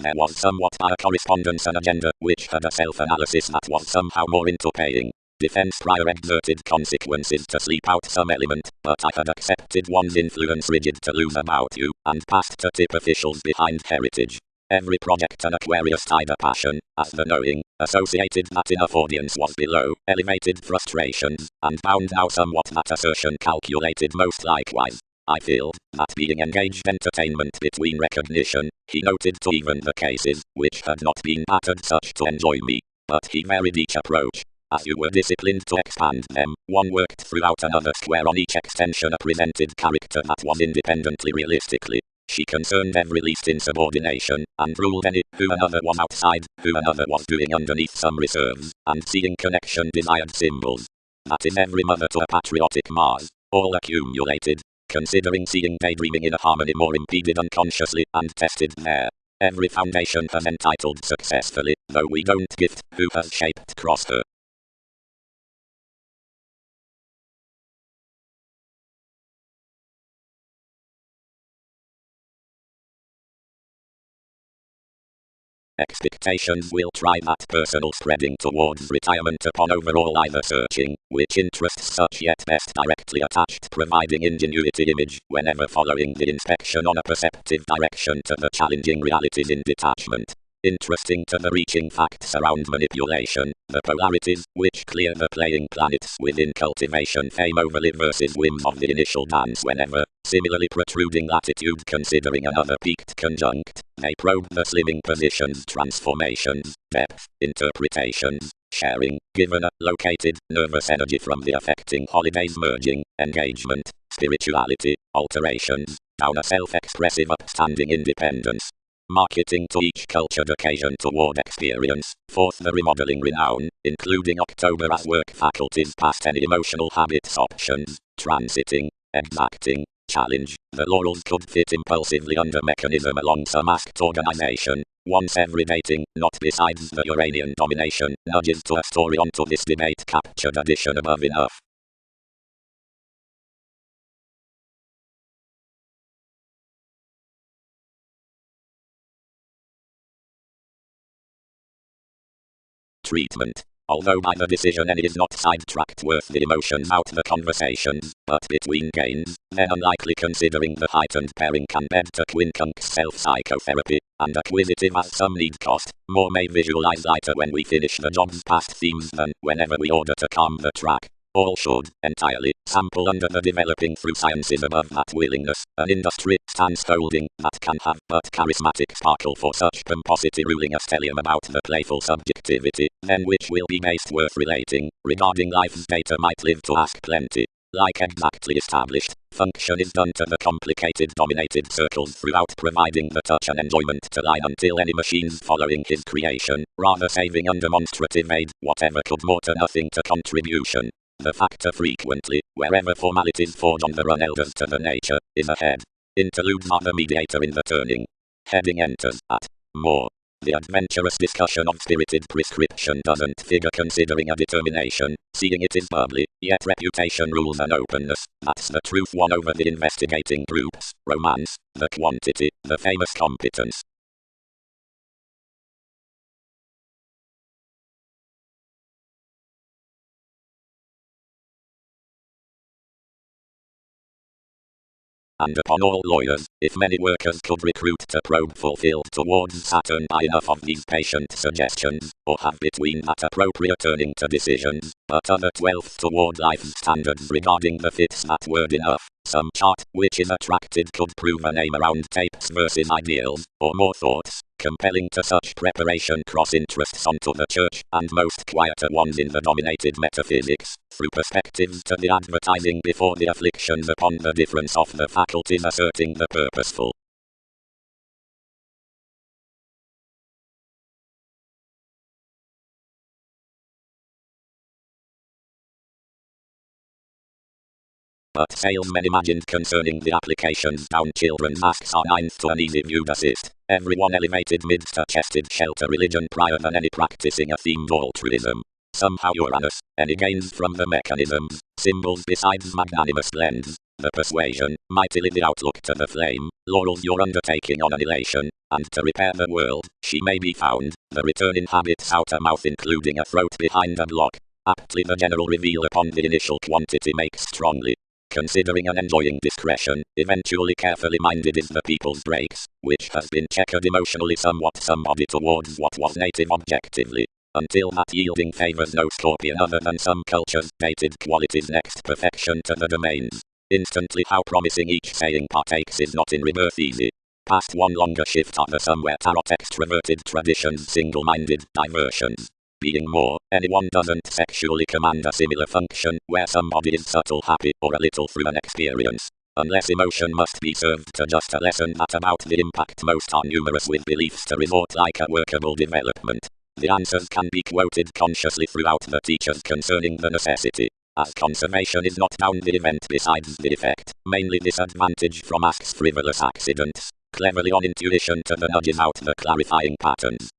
There was somewhat a correspondence and agenda, which had a self-analysis that was somehow more into paying. Defense prior exerted consequences to sleep out some element, but I had accepted one's influence rigid to lose about you, and passed to tip officials behind heritage. Every project an Aquarius tied a passion, as the knowing, associated that enough audience was below, elevated frustrations, and bound now somewhat that assertion calculated most likewise. I feel that being engaged entertainment between recognition, he noted to even the cases, which had not been battered such to enjoy me, but he varied each approach. As you were disciplined to expand them, one worked throughout another square on each extension a presented character that was independently realistically. She concerned every least insubordination, and ruled any who another was outside, who another was doing underneath some reserves, and seeing connection desired symbols. That is every mother to a patriotic Mars, all accumulated, considering seeing daydreaming in a harmony more impeded unconsciously, and tested there. Every foundation has entitled successfully, though we don't gift, who has shaped cross her. Expectations will try that personal spreading towards retirement upon overall either searching, which interests such yet best directly attached providing ingenuity image, whenever following the inspection on a perceptive direction to the challenging realities in detachment. Interesting to the reaching facts around manipulation, the polarities, which clear the playing planets within cultivation fame overly versus whims of the initial dance whenever, similarly protruding latitude considering another peaked conjunct, they probe the slimming positions transformations, depth, interpretations, sharing, given a located, nervous energy from the affecting holidays merging, engagement, spirituality, alterations, down a self-expressive upstanding independence. Marketing to each cultured occasion toward experience, forth the remodeling renown, including October as work faculties past any emotional habits options, transiting, exacting, challenge, the laurels could fit impulsively under mechanism along some masked organization, once every dating, not besides the Uranian domination, nudges to a story onto this debate captured addition above enough. Treatment. Although by the decision any is not sidetracked worth the emotions out the conversations, but between gains, then unlikely considering the heightened pairing can bed to quincunx self-psychotherapy, and acquisitive as some need cost, more may visualize lighter when we finish the job's past themes than whenever we order to calm the track. All should, entirely, sample under the developing through sciences above that willingness, an industry stands holding, that can have but charismatic sparkle for such pomposity ruling a stellium about the playful subjectivity, then which will be based worth relating, regarding life's data might live to ask plenty. Like exactly established, function is done to the complicated dominated circles throughout providing the touch and enjoyment to lie until any machines following his creation, rather saving undemonstrative aid, whatever could more to nothing to contribution. The factor frequently, wherever formalities forge on the run elders to the nature, is ahead. Interludes are the mediator in the turning. Heading enters at more. The adventurous discussion of spirited prescription doesn't figure considering a determination, seeing it is bubbly, yet reputation rules an openness, that's the truth won over the investigating groups, romance, the quantity, the famous competence. And upon all lawyers, if many workers could recruit to probe fulfilled towards Saturn by enough of these patient suggestions, or have between that appropriate turning to decisions, but other 12th toward life's standards regarding the fits that word enough, some chart which is attracted could prove a name around tapes versus ideals, or more thoughts, compelling to such preparation cross interests onto the church, and most quieter ones in the dominated metaphysics, through perspectives to the advertising before the afflictions upon the difference of the faculties asserting the purposeful. But salesmen imagined concerning the applications down children's masks are ninth to an easy viewed assist. Everyone elevated mid to chested shelter religion prior than any practicing a themed altruism. Somehow Uranus, any gains from the mechanisms, symbols besides magnanimous lens, the persuasion, mightily the outlook to the flame, laurels your undertaking on annihilation, and to repair the world, she may be found, the return inhabits outer mouth including a throat behind a block. Aptly the general reveal upon the initial quantity makes strongly considering and enjoying discretion, eventually carefully minded is the people's breaks, which has been checkered emotionally somewhat somebody towards what was native objectively, until that yielding favors no scorpion other than some cultures dated qualities next perfection to the domains. Instantly how promising each saying partakes is not in rebirth easy. Past one longer shift are the somewhere tarot extroverted traditions single-minded diversions. Being more, anyone doesn't sexually command a similar function, where somebody is subtle happy or a little through an experience. Unless emotion must be served to just a lesson that about the impact most are numerous with beliefs to resort like a workable development. The answers can be quoted consciously throughout the teachers concerning the necessity. As conservation is not down the event besides the effect, mainly disadvantage from asks frivolous accidents, cleverly on intuition to the nudges out the clarifying patterns.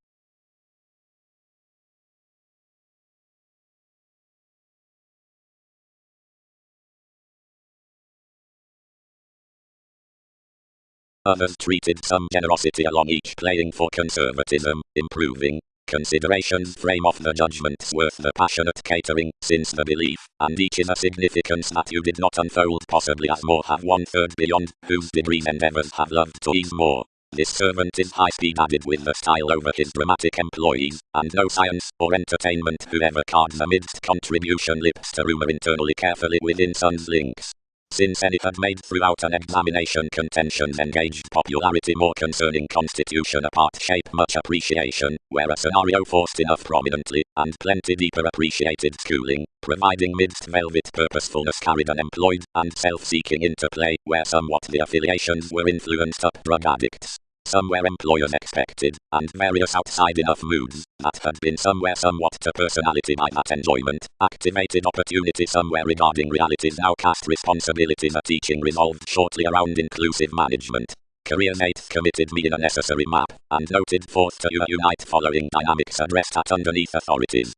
Others treated some generosity along each playing for conservatism, improving. Considerations frame off the judgment's worth the passionate catering, since the belief, and each is a significance that you did not unfold possibly as more have 1/3 beyond, whose degrees endeavors have loved to ease more. This servant is high speed added with the style over his dramatic employees, and no science or entertainment whoever cards amidst contribution lips to rumor internally carefully within sun's links. Since any had made throughout an examination contentions engaged popularity more concerning constitution apart shape much appreciation, where a scenario forced enough prominently, and plenty deeper appreciated schooling, providing midst velvet purposefulness carried and employed, and self-seeking interplay, where somewhat the affiliations were influenced up drug addicts. Somewhere employers expected, and various outside enough moods, that had been somewhere somewhat to personality by that enjoyment, activated opportunity somewhere regarding realities now cast responsibilities a teaching resolved shortly around inclusive management. Career mates committed me in a necessary map, and noted forth to unite following dynamics addressed at underneath authorities.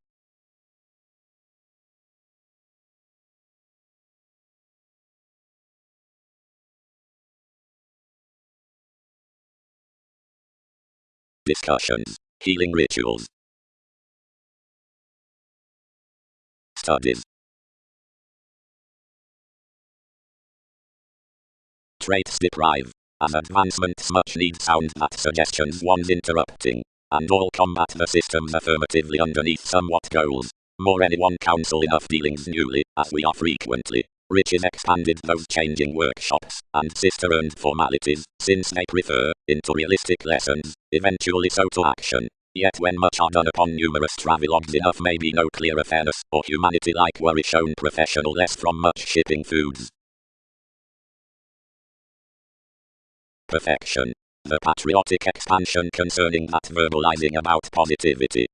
Discussions. Healing rituals. Studies. Traits deprive. As advancements much need sound that suggestions one's interrupting. And all combat the systems affirmatively underneath somewhat goals. More anyone counsel enough dealings newly, as we are frequently. Riches expanded those changing workshops, and sister-earned formalities, since they prefer, into realistic lessons, eventually so to action. Yet when much are done upon numerous travelogues enough may be no clearer fairness, or humanity like worry shown professional less from much shipping foods. Perfection. The patriotic expansion concerning that verbalizing about positivity.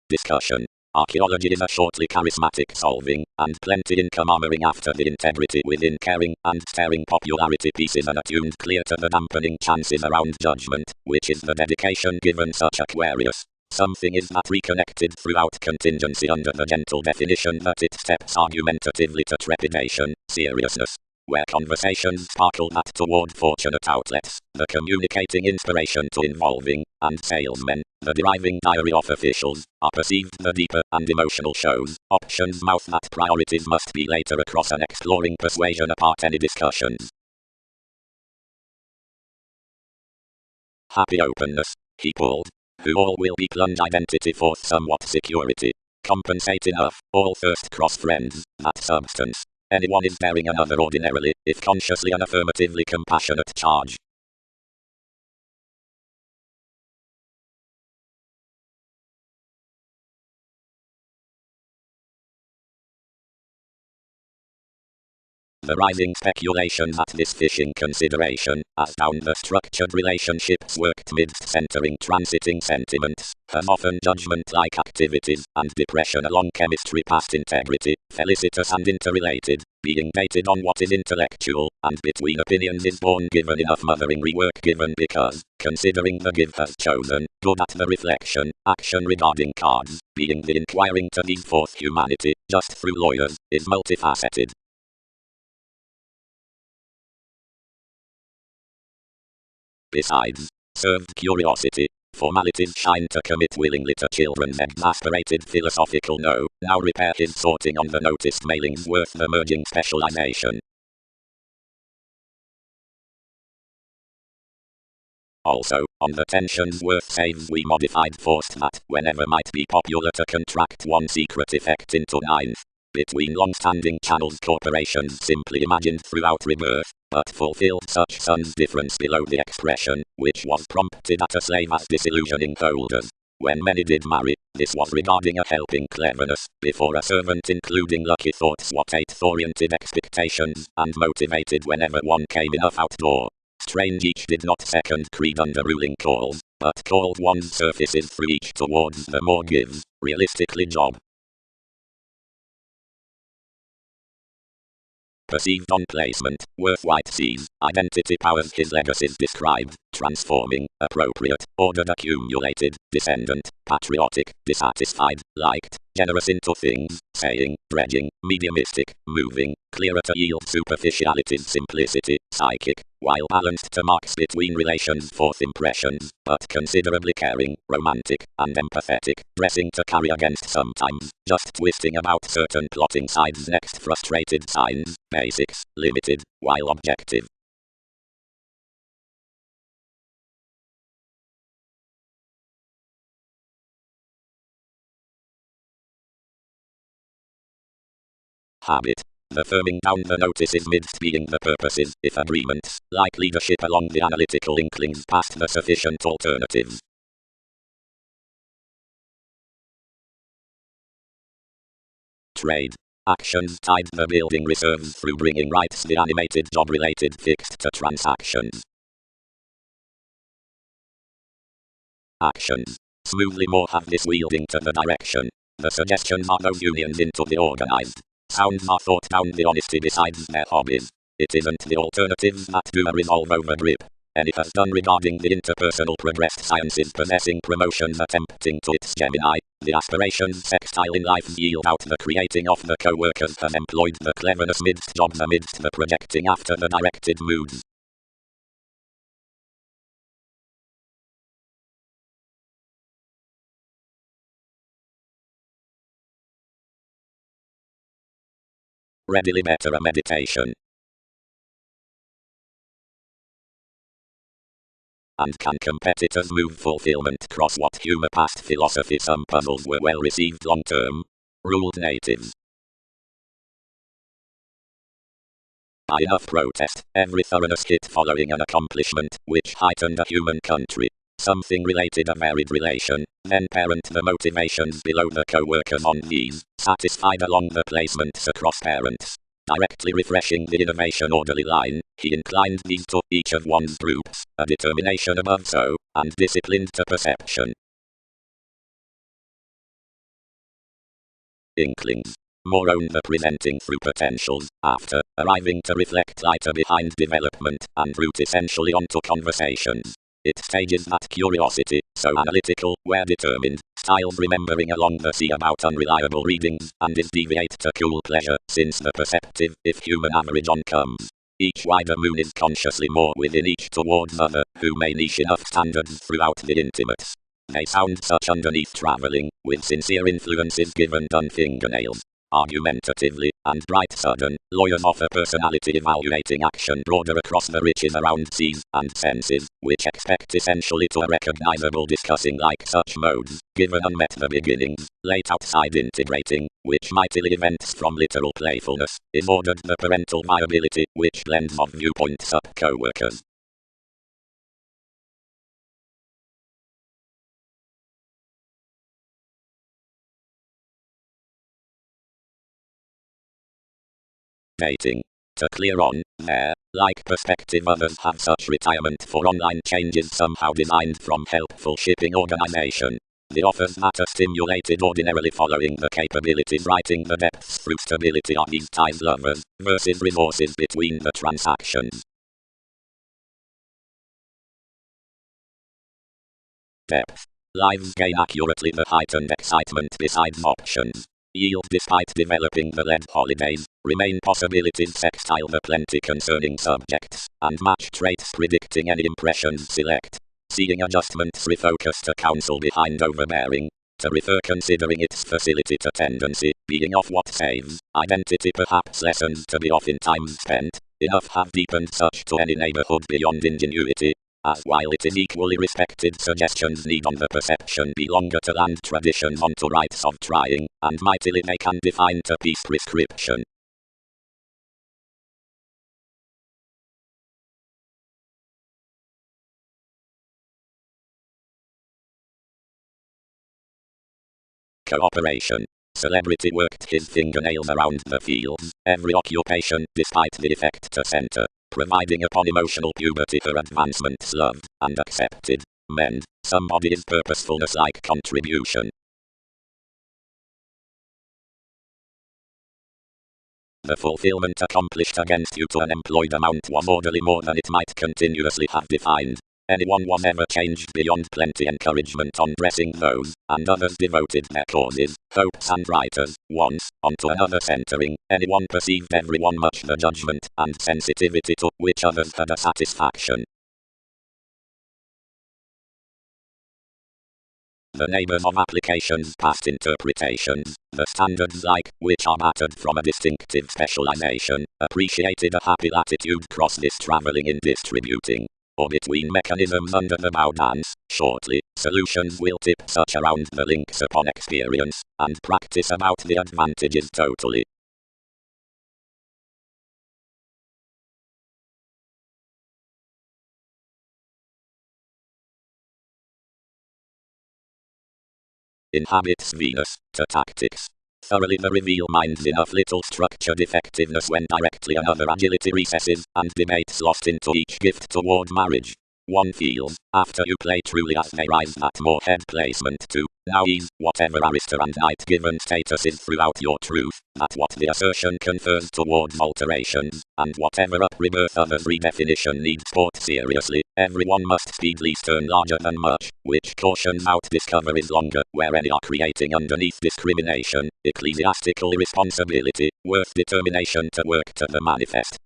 Discussion. Archaeology is a shortly charismatic solving, and plenty in commemorating after the integrity within caring, and staring popularity pieces unattuned clear to the dampening chances around judgment, which is the dedication given such Aquarius. Something is that reconnected throughout contingency under the gentle definition that it steps argumentatively to trepidation, seriousness. Where conversations sparkle that toward fortunate outlets, the communicating inspiration to involving, and salesmen, the deriving diary of officials, are perceived the deeper and emotional shows, options mouth that priorities must be later across an exploring persuasion apart any discussions. Happy openness, he pulled. Who all will be plunge identity forth somewhat security. Compensate enough, all thirst cross friends, that substance. Anyone is daring another ordinarily, if consciously and affirmatively compassionate charge. The rising speculation that this fishing consideration, as down the structured relationships worked midst centering transiting sentiments, has often judgment-like activities, and depression along chemistry past integrity, felicitous and interrelated, being dated on what is intellectual, and between opinions is born given enough mothering rework given because, considering the give has chosen, good at the reflection, action regarding cards, being the inquiring to these forth humanity, just through lawyers, is multifaceted. besides, served curiosity. Formalities shine to commit willingly to children's exasperated philosophical no, now repair his sorting on the noticed mailings worth the merging specialization. Also, on the tensions worth saves we modified forced that, whenever might be popular to contract one secret effect into ninth. Between long-standing channels corporations simply imagined throughout rebirth, but fulfilled such sun's difference below the expression, which was prompted at a slave as disillusioning holders. When many did marry, this was regarding a helping cleverness, before a servant including lucky thoughts what eighth-oriented expectations, and motivated whenever one came enough outdoor. Strange each did not second creed under ruling calls, but called one's surfaces through each towards the more gives, realistically job. Perceived on placement, worth white sees, identity powers his legacies described, transforming, appropriate, ordered accumulated, descendant, patriotic, dissatisfied, liked, generous into things, saying, dredging, mediumistic, moving, clearer to yield superficiality's simplicity, psychic, while balanced to marks between relations forth impressions, but considerably caring, romantic, and empathetic, dressing to carry against sometimes, just twisting about certain plotting sides next frustrated signs, basics, limited, while objective. Habit. The firming down the notices midst being the purposes, if agreements, like leadership along the analytical inklings past the sufficient alternatives. Trade. Actions tied the building reserves through bringing rights the animated job related fixed to transactions. Actions. Smoothly more have this wielding to the direction. The suggestions are those unions into the organized. Sounds are thought down the honesty besides their hobbies. It isn't the alternatives that do a resolve over grip. Any has done regarding the interpersonal progressed sciences possessing promotions attempting to its Gemini. The aspirations sextile in life yield out the creating of the co-workers has employed the cleverness midst jobs amidst the projecting after the directed moods. Readily better a meditation. And can competitors move fulfillment cross what humor past philosophy some puzzles were well received long term? Ruled natives. By enough protest, every thoroughness hit following an accomplishment, which heightened a human country. Something related a varied relation, then parent the motivations below the co-workers on these, satisfied along the placements across parents. Directly refreshing the innovation orderly line, he inclined these to each of one's groups, a determination above so, and disciplined to perception. Inklings. More own the presenting through potentials, after, arriving to reflect lighter behind development, and root essentially onto conversations. It stages that curiosity, so analytical, where determined, styles remembering along the sea about unreliable readings, and is deviate to cool pleasure, since the perceptive, if human average on comes. Each wider moon is consciously more within each towards other, who may niche enough standards throughout the intimates. They sound such underneath traveling, with sincere influences given done fingernails. Argumentatively, and bright sudden, lawyers offer personality evaluating action broader across the riches around seas and senses, which expect essentially to a recognizable discussing like such modes, given unmet the beginnings, late outside integrating, which mightily events from literal playfulness, is ordered the parental viability, which blends of viewpoints up co-workers. Dating. To clear on, there, like perspective others have such retirement for online changes somehow designed from helpful shipping organization. The offers that are stimulated ordinarily following the capabilities writing the depths through stability are these ties lovers, versus resources between the transactions. Depth. Lives gain accurately the heightened excitement besides options. Yield despite developing the lead holidays, Remain possibilities sextile the plenty concerning subjects, and match traits predicting any impressions select. Seeing adjustments refocus to counsel behind overbearing. To refer considering its facility to tendency, being off what saves, identity perhaps lessons to be off in time spent, enough have deepened such to any neighborhood beyond ingenuity, as while it is equally respected suggestions need on the perception be longer to land tradition onto rights of trying, and mightily they can define to peace prescription. Cooperation. Celebrity worked his fingernails around the fields, every occupation, despite the effect to center, providing upon emotional puberty for advancements loved and accepted. Mend. Somebody is purposefulness like contribution. The fulfillment accomplished against you to an employed amount was orderly more than it might continuously have defined. Anyone was ever changed beyond plenty encouragement on dressing those, and others devoted their causes, hopes and writers, once, onto another centering, anyone perceived everyone much the judgment, and sensitivity to, which others had a satisfaction. The neighbors of applications past interpretations, the standards like, which are mattered from a distinctive specialization, appreciated a happy latitude cross this traveling in distributing. Or between mechanisms under the bow dance, shortly, solutions will tip such around the links upon experience, and practice about the advantages totally. Inhabits Venus, to tactics. Thoroughly the reveal minds enough little structured effectiveness when directly another agility recesses, and debates lost into each gift toward marriage. One feels, after you play truly as they rise that more head placement to, now ease, whatever arister and knight given status is throughout your truth, that what the assertion confers towards alterations, and whatever up rebirth others redefinition needs sport seriously, everyone must speedily turn larger than much, which cautions out discoveries longer, where any are creating underneath discrimination, ecclesiastical irresponsibility, worth determination to work to the manifest.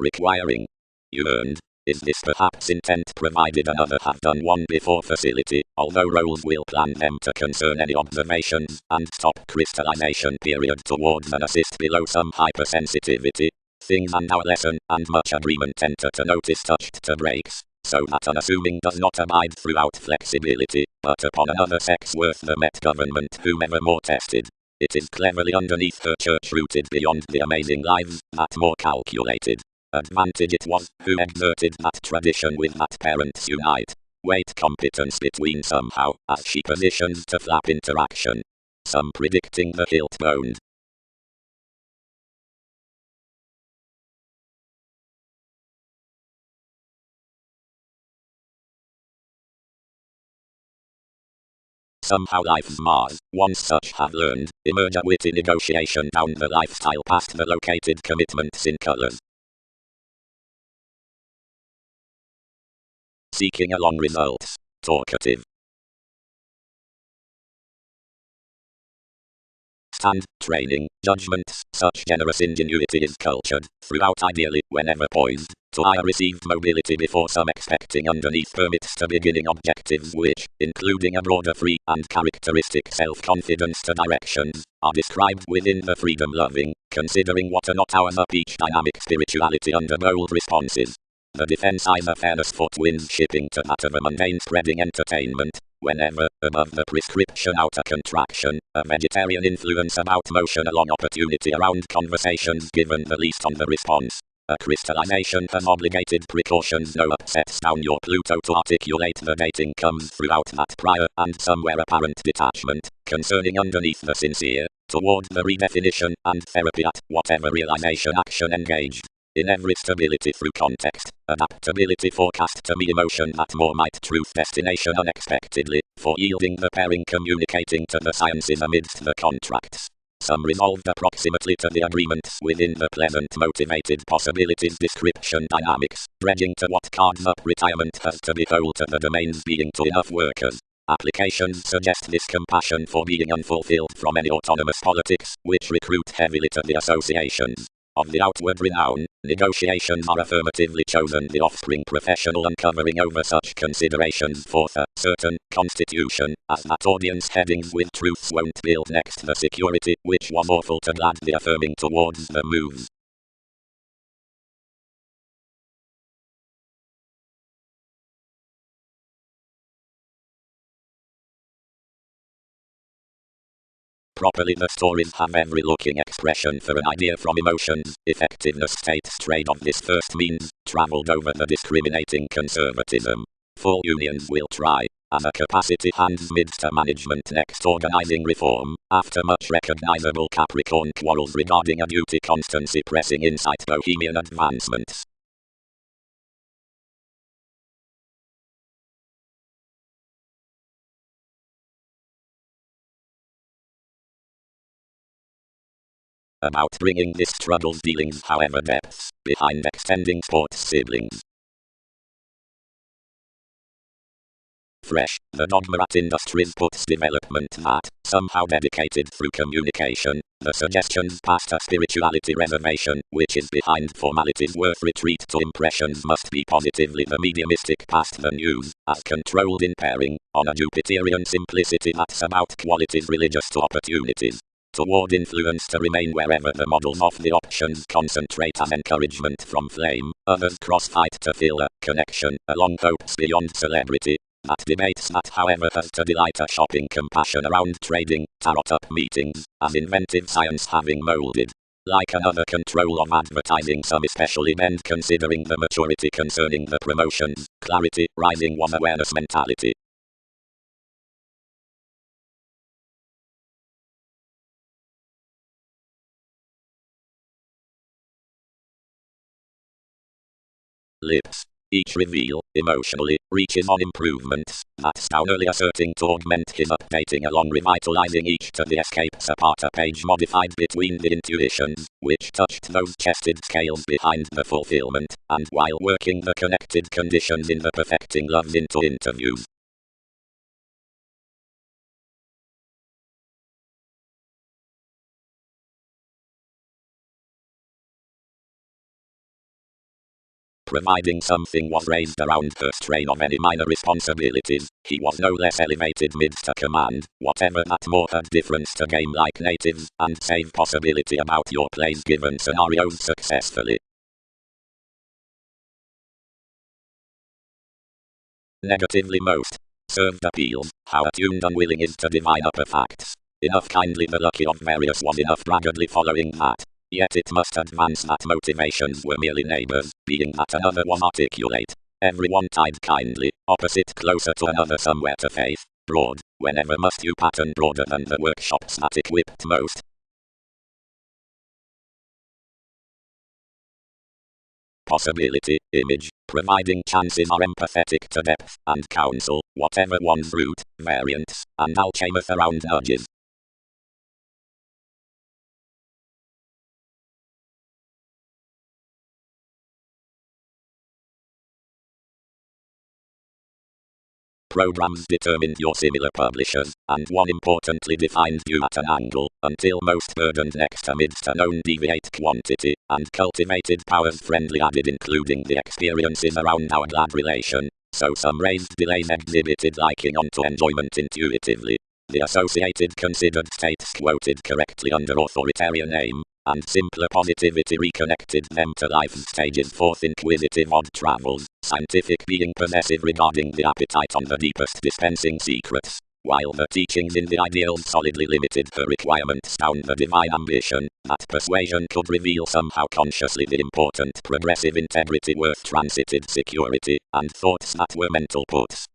Requiring. You earned. Is this perhaps intent provided another have done one before facility, although roles will plan them to concern any observations, and stop crystallization period towards an assist below some hypersensitivity. Things and our lesson, and much agreement enter to notice touched to breaks, so that unassuming does not abide throughout flexibility, but upon another sex worth the Met government whomever more tested. It is cleverly underneath her church rooted beyond the amazing lives, that more calculated. Advantage it was, who exerted that tradition with that parents unite. Weight competence between somehow, as she positions to flap interaction. Some predicting the hilt boned. Somehow life's Mars, once such have learned, emerge a witty negotiation down the lifestyle past the located commitments in colors. Seeking along results. Talkative. Stand, training, judgments, such generous ingenuity is cultured, throughout ideally, whenever poised, to higher received mobility before some expecting underneath permits to beginning objectives which, including a broader free and characteristic self-confidence to directions, are described within the freedom-loving, considering what are not ours up each dynamic spirituality under bold responses. The defense either fairness foot wins shipping to that of a mundane spreading entertainment, whenever, above the prescription outer contraction, a vegetarian influence about motion along opportunity around conversations given the least on the response. A crystallization has obligated precautions no upsets down your Pluto to articulate the dating comes throughout that prior and somewhere apparent detachment, concerning underneath the sincere, toward the redefinition and therapy at whatever realization action engaged. In every stability through context, adaptability forecast to me emotion that more might truth destination unexpectedly, for yielding the pairing communicating to the sciences amidst the contracts. Some resolved approximately to the agreements within the pleasant motivated possibilities description dynamics, dredging to what cards up retirement has to be whole to the domains being to enough workers. Applications suggest this compassion for being unfulfilled from any autonomous politics, which recruit heavily to the associations of the outward renown. Negotiations are affirmatively chosen, the offspring professional uncovering over such considerations forth a certain constitution, as that audience headings with truths won't build next the security, which was awful to glad the affirming towards the moves. Properly, the stories have every looking expression for an idea from emotions. Effectiveness states trade of this first means, travelled over the discriminating conservatism. Full unions will try, as a capacity hands midst a management next organizing reform, after much recognizable Capricorn quarrels regarding a duty constancy pressing insight bohemian advancements. About bringing this struggle's dealings, however, depths behind extending sports siblings. Fresh, the dogma at industries puts development that, somehow dedicated through communication, the suggestions past a spirituality reservation, which is behind formalities worth retreat to impressions must be positively the mediumistic past the news, as controlled in pairing, on a Jupiterian simplicity that's about qualities religious to opportunities. Toward influence to remain wherever the models of the options concentrate as encouragement from flame, others crossfight to fill a connection along hopes beyond celebrity. That debates that, however, has to delight a shopping compassion around trading, tarot-up meetings, as inventive science having molded. Like another control of advertising, some especially bend considering the maturity concerning the promotions, clarity, rising was awareness mentality. Lips. Each reveal, emotionally, reaches on improvements, that's Downelly asserting to augment his updating along revitalizing each to the escapes apart a page modified between the intuitions, which touched those chested scales behind the fulfillment, and while working the connected conditions in the perfecting loves into interviews. Providing something was raised around her strain of any minor responsibilities, he was no less elevated midst a command, whatever that more had difference to game like natives, and save possibility about your plays given scenarios successfully. Negatively most served appeals, how attuned unwilling is to divine upper facts. Enough kindly the lucky of various was enough braggadly following that. Yet it must advance that motivations were merely neighbors, being that another was articulate. Everyone tied kindly, opposite closer to another somewhere to faith, broad, whenever must you pattern broader than the workshops that equipped most. Possibility, image, providing chances are empathetic to depth and counsel, whatever one's route, variants, and alchemeth around nudges. Programs determined your similar publishers, and one importantly defined you at an angle, until most burdened next amidst a known deviate quantity, and cultivated powers friendly added including the experiences around our glad relation, so some raised delays exhibited liking onto enjoyment intuitively. The associated considered states quoted correctly under authoritarian aim, and simpler positivity reconnected them to life's stages forth inquisitive odd travels, scientific being possessive regarding the appetite on the deepest dispensing secrets, while the teachings in the ideals solidly limited the requirements down the divine ambition, that persuasion could reveal somehow consciously the important progressive integrity worth transited security, and thoughts that were mental puts.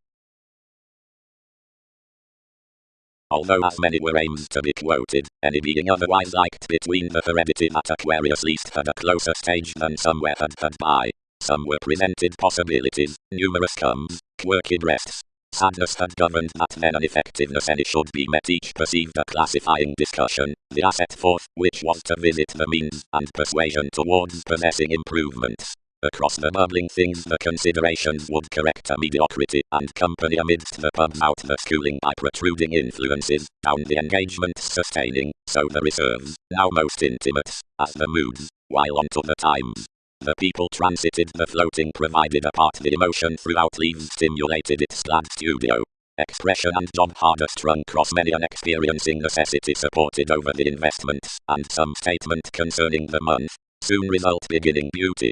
Although as many were aims to be quoted, any being otherwise liked between the heredity that Aquarius least had a closer stage than somewhere had by. Some were presented possibilities, numerous comes, quirky breasts. Sadness had governed that then an effectiveness any should be met each perceived a classifying discussion, the asset forth, which was to visit the means and persuasion towards possessing improvements. Across the bubbling things the considerations would correct a mediocrity and company amidst the pubs out the schooling by protruding influences, down the engagements sustaining, so the reserves, now most intimate, as the moods, while onto the times. The people transited the floating provided apart the emotion throughout leaves stimulated its glad studio. Expression and job harder strung cross many an experiencing necessity supported over the investments, and some statement concerning the month, soon result beginning beauty.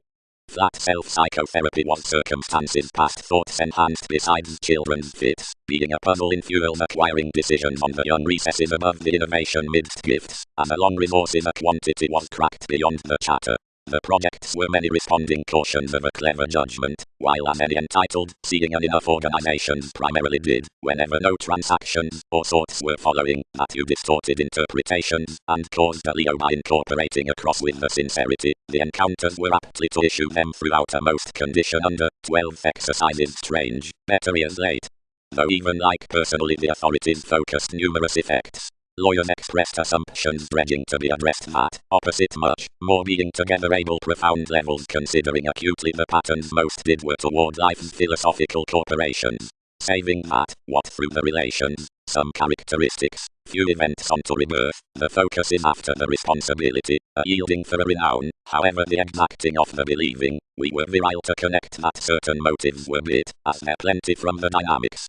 Flat self-psychotherapy was circumstances past thoughts enhanced besides children's fits, being a puzzle in fuel acquiring decisions on the young recesses above the innovation midst gifts, and along resources a quantity was cracked beyond the chatter. The projects were many responding cautions of a clever judgment, while as any entitled, seeing an enough organizations primarily did, whenever no transactions or sorts were following, that you distorted interpretations, and caused a Leo by incorporating across with the sincerity, the encounters were aptly to issue them throughout a most condition under 12 exercises strange, better years late. Though even like personally the authorities focused numerous effects. Lawyers expressed assumptions dredging to be addressed that, opposite much, more being together able profound levels considering acutely the patterns most did were toward life's philosophical corporations. Saving that, what through the relations, some characteristics, few events onto rebirth, the focus is after the responsibility, a yielding for a renown, however the exacting of the believing, we were virile to connect that certain motives were bit, as there plenty from the dynamics.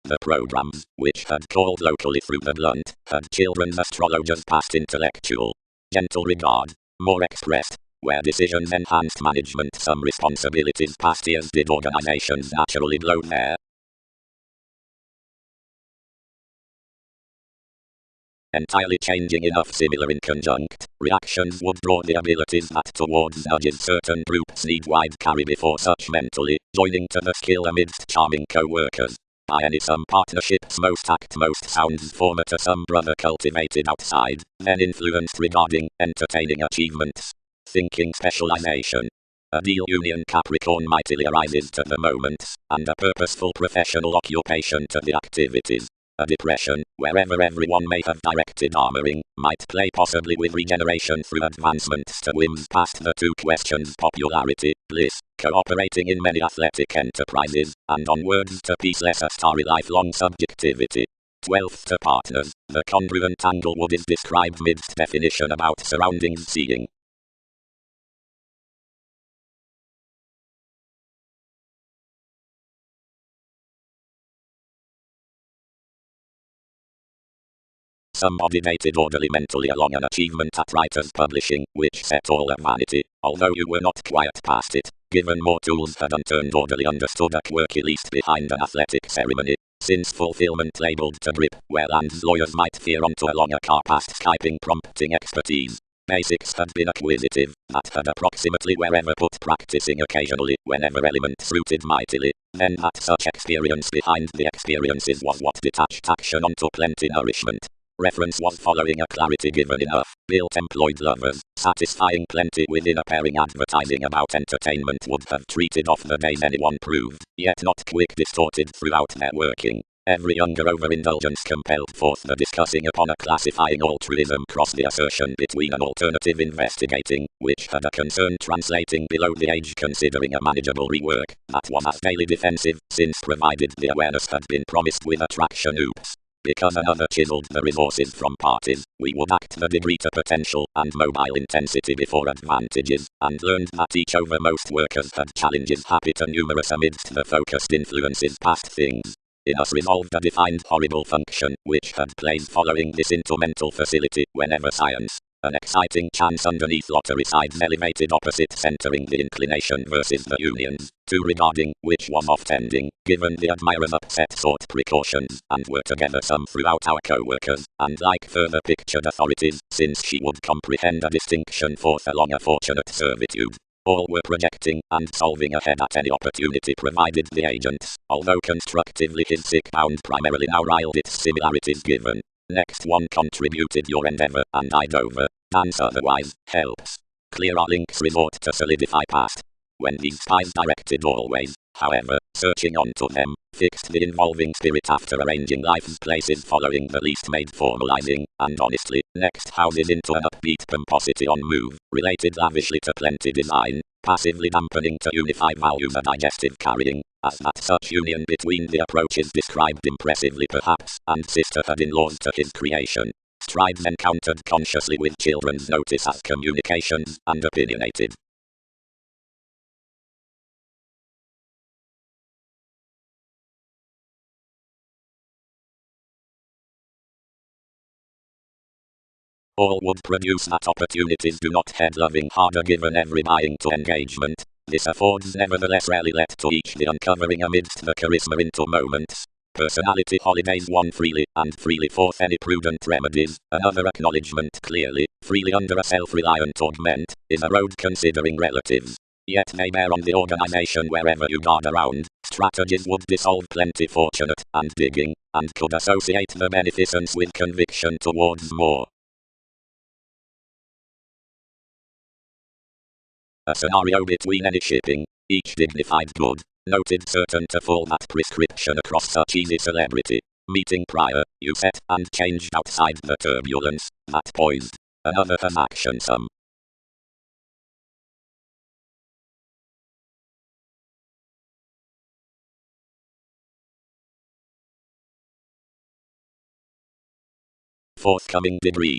The programs, which had called locally through the blunt, had children's astrologers past intellectual. Gentle regard, more expressed, where decisions enhanced management some responsibilities past years did organizations naturally blow there. Entirely changing enough similar in conjunct, reactions would draw the abilities that towards nudges certain groups need wide carry before such mentally, joining to the skill amidst charming co-workers. By any some partnerships most act most sounds former to some brother cultivated outside, then influenced regarding entertaining achievements. Thinking specialization. A deal union Capricorn mightily arises to the moments, and a purposeful professional occupation to the activities. A depression, wherever everyone may have directed armoring, might play possibly with regeneration through advancements to whims past the two questions popularity, bliss, cooperating in many athletic enterprises, and onwards to peaceless a starry lifelong subjectivity. 12th to partners, the congruent Tanglewood is described midst definition about surroundings seeing. Some moderated orderly mentally along an achievement at writers publishing, which set all at vanity, although you were not quiet past it, given more tools had unturned orderly understood a quirky least behind an athletic ceremony, since fulfillment labeled to grip, where lands lawyers might fear onto along a car past Skyping prompting expertise. Basics had been acquisitive, that had approximately wherever put practicing occasionally, whenever elements rooted mightily, then that such experience behind the experiences was what detached action onto plenty nourishment. Reference was following a clarity given enough, built employed lovers, satisfying plenty within a pairing advertising about entertainment would have treated off the days anyone proved, yet not quick distorted throughout their working. Every younger overindulgence compelled forth the discussing upon a classifying altruism cross the assertion between an alternative investigating, which had a concern translating below the age considering a manageable rework, that was as daily defensive, since provided the awareness had been promised with attraction oops. Because another chiseled the resources from parties, we would act the degree to potential and mobile intensity before advantages, and learned that each over most workers had challenges happy to numerous amidst the focused influences past things. In us resolved a defined horrible function, which had plays following this into mental facility whenever science. An exciting chance underneath lottery sides elevated opposite centering the inclination versus the unions, two regarding which was oft ending, given the admirer's upset sought precautions, and were together some throughout our co-workers, and like further pictured authorities, since she would comprehend a distinction forth along a fortunate servitude. All were projecting and solving ahead at any opportunity provided the agents, although constructively his sick bound primarily now riled its similarities given. Next one contributed your endeavor, and I'd over. Dance otherwise, helps. Clear our links resort to solidify past. When these spies directed always, however, searching onto them, fixed the involving spirit after arranging life's places following the least made formalizing, and honestly, next houses into an upbeat pomposity on move, related lavishly to plenty design, passively dampening to unify values a digestive carrying, as that such union between the approaches described impressively perhaps, and sisterhood-in-laws to his creation. Strides encountered consciously with children's notice as communications, and opinionated. All would produce that opportunities do not head loving harder given every buying to engagement. This affords nevertheless rarely let to each the uncovering amidst the charisma into moments. Personality holidays one freely, and freely forth any prudent remedies. Another acknowledgement clearly, freely under a self-reliant augment, is a road considering relatives. Yet they bear on the organization wherever you guard around. Strategies would dissolve plenty fortunate, and digging, and could associate the beneficence with conviction towards more. A scenario between any shipping, each dignified good, noted certain to fall that prescription across such easy celebrity. Meeting prior, you set and changed outside the turbulence, that poised. Another has action some. Forthcoming degree.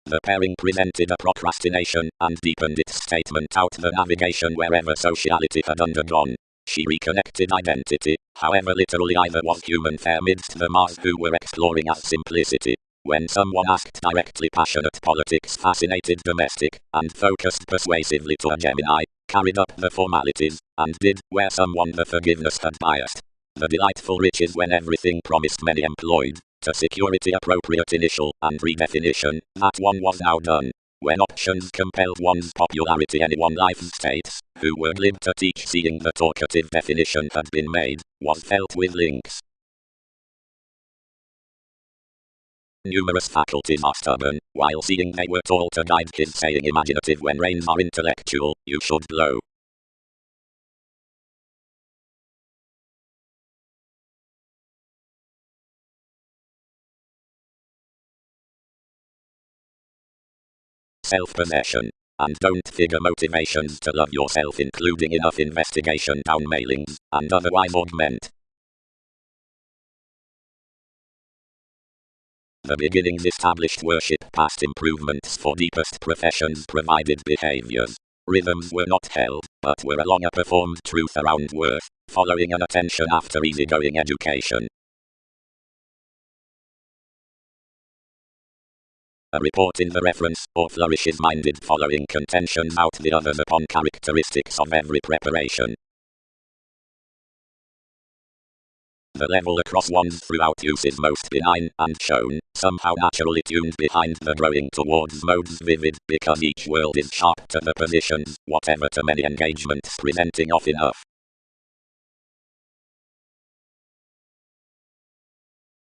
The pairing presented a procrastination, and deepened its statement out the navigation wherever sociality had undergone. She reconnected identity, however literally either was human fair midst the Mars who were exploring as simplicity. When someone asked directly passionate politics fascinated domestic, and focused persuasively to a Gemini, carried up the formalities, and did, where someone the forgiveness had biased. The delightful riches when everything promised many employed, to security appropriate initial and redefinition, that one was now done. When options compelled one's popularity anyone life states, who were glib to teach seeing the talkative definition had been made, was felt with links. Numerous faculties are stubborn, while seeing they were tall to guide his saying imaginative when reins are intellectual, you should blow. Self-possession. And don't figure motivations to love yourself including enough investigation down mailings, and otherwise augment. The beginnings established worship past improvements for deepest professions provided behaviors. Rhythms were not held, but were a longer performed truth around worth, following an attention after easygoing education. A report in the reference, or flourishes minded following contentions out the others upon characteristics of every preparation. The level across one's throughout use is most benign and shown, somehow naturally tuned behind the growing towards modes vivid, because each world is sharp to the positions, whatever to many engagements presenting off enough.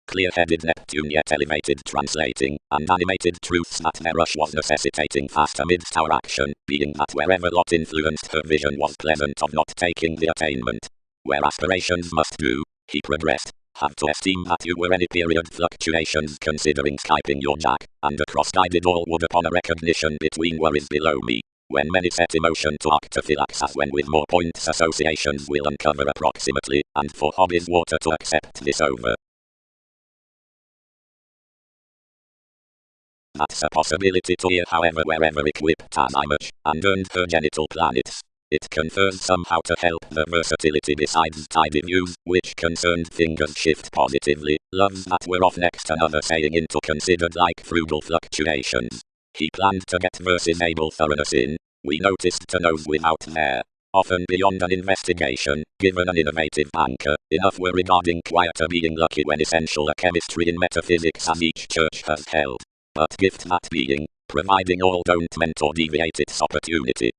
Clear-headed Neptune yet elevated translating, and animated truths that their rush was necessitating fast amidst our action, being that wherever lot influenced her vision was pleasant of not taking the attainment. Where aspirations must do, he progressed, have to esteem that you were any period fluctuations considering skyping your jack, and across guided all would upon a recognition between worries below me. When many set emotion to arctophylax as when with more points associations will uncover approximately, and for hobbies water to accept this over. That's a possibility to hear however wherever equipped as I much, and earned her genital planets. It confers somehow to help the versatility besides tidy views, which concerned fingers shift positively, loves that were off next another saying into considered like frugal fluctuations. He planned to get versus able thoroughness in, we noticed to nose without there. Often beyond an investigation, given an innovative banker, enough were regarding quieter being lucky when essential a chemistry in metaphysics as each church has held. But gift that being, providing all don't meant or deviate its opportunity.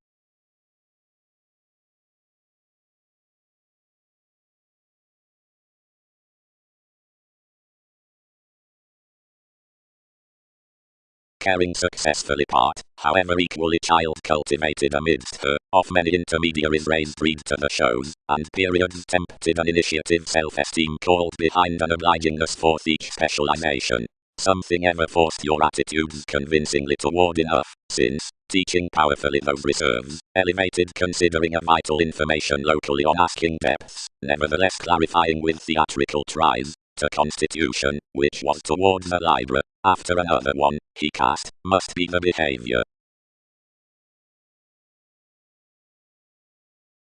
caring successfully part, however equally child cultivated amidst her, of many intermediaries raised breed to the shows, and periods tempted an initiative self-esteem called behind an obligingness forth each specialization. Something ever forced your attitudes convincingly toward enough, since, teaching powerfully those reserves, elevated considering a vital information locally on asking depths, nevertheless clarifying with theatrical tries, to constitution, which was toward the Libra, after another one, he cast, must be the behavior.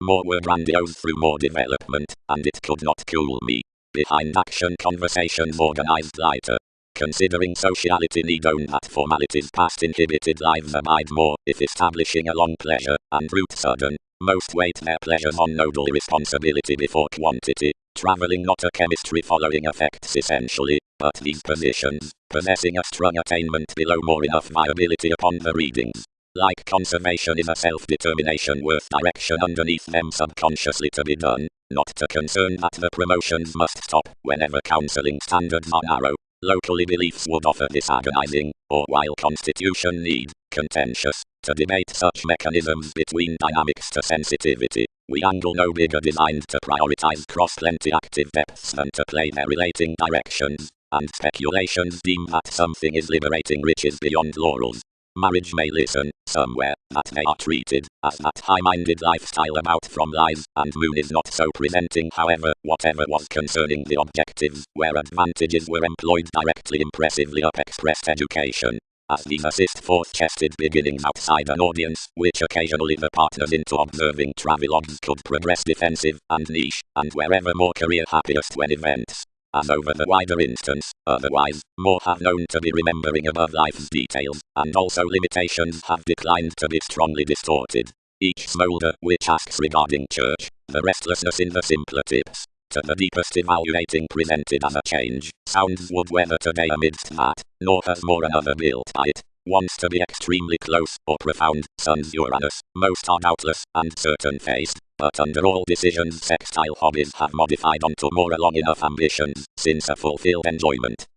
More were grandiose through more development, and it could not cool me. Behind action conversations organized lighter. Considering sociality need own that formalities past inhibited lives abide more, if establishing a long pleasure, and root sudden, most weight their pleasures on nodal responsibility before quantity, traveling not a chemistry following effects essentially, but these positions, possessing a strong attainment below more enough viability upon the readings. Like conservation is a self-determination worth direction underneath them subconsciously to be done, not to concern that the promotions must stop whenever counseling standards are narrow. Locally beliefs would offer this agonizing, or while constitution need, contentious, to debate such mechanisms between dynamics to sensitivity. We angle no bigger designed to prioritize cross-plenty active depths than to play their relating directions, and speculations deem that something is liberating riches beyond laurels. Marriage may listen, somewhere, that they are treated as that high-minded lifestyle about from lies, and moon is not so presenting however, whatever was concerning the objectives, where advantages were employed directly impressively up expressed education. As these assist forth-chested beginnings outside an audience, which occasionally the partners into observing travelogues could progress defensive and niche, and wherever more career happiest when events. As over the wider instance, otherwise, more have known to be remembering above life's details, and also limitations have declined to be strongly distorted. Each smolder which asks regarding church, the restlessness in the simpler tips, to the deepest evaluating presented as a change, sounds would weather today amidst that, nor has more another built by it. Wants to be extremely close, or profound, sun's Uranus, most are doubtless, and certain-faced, but under all decisions sextile hobbies have modified onto more long enough ambitions, since a fulfilled enjoyment.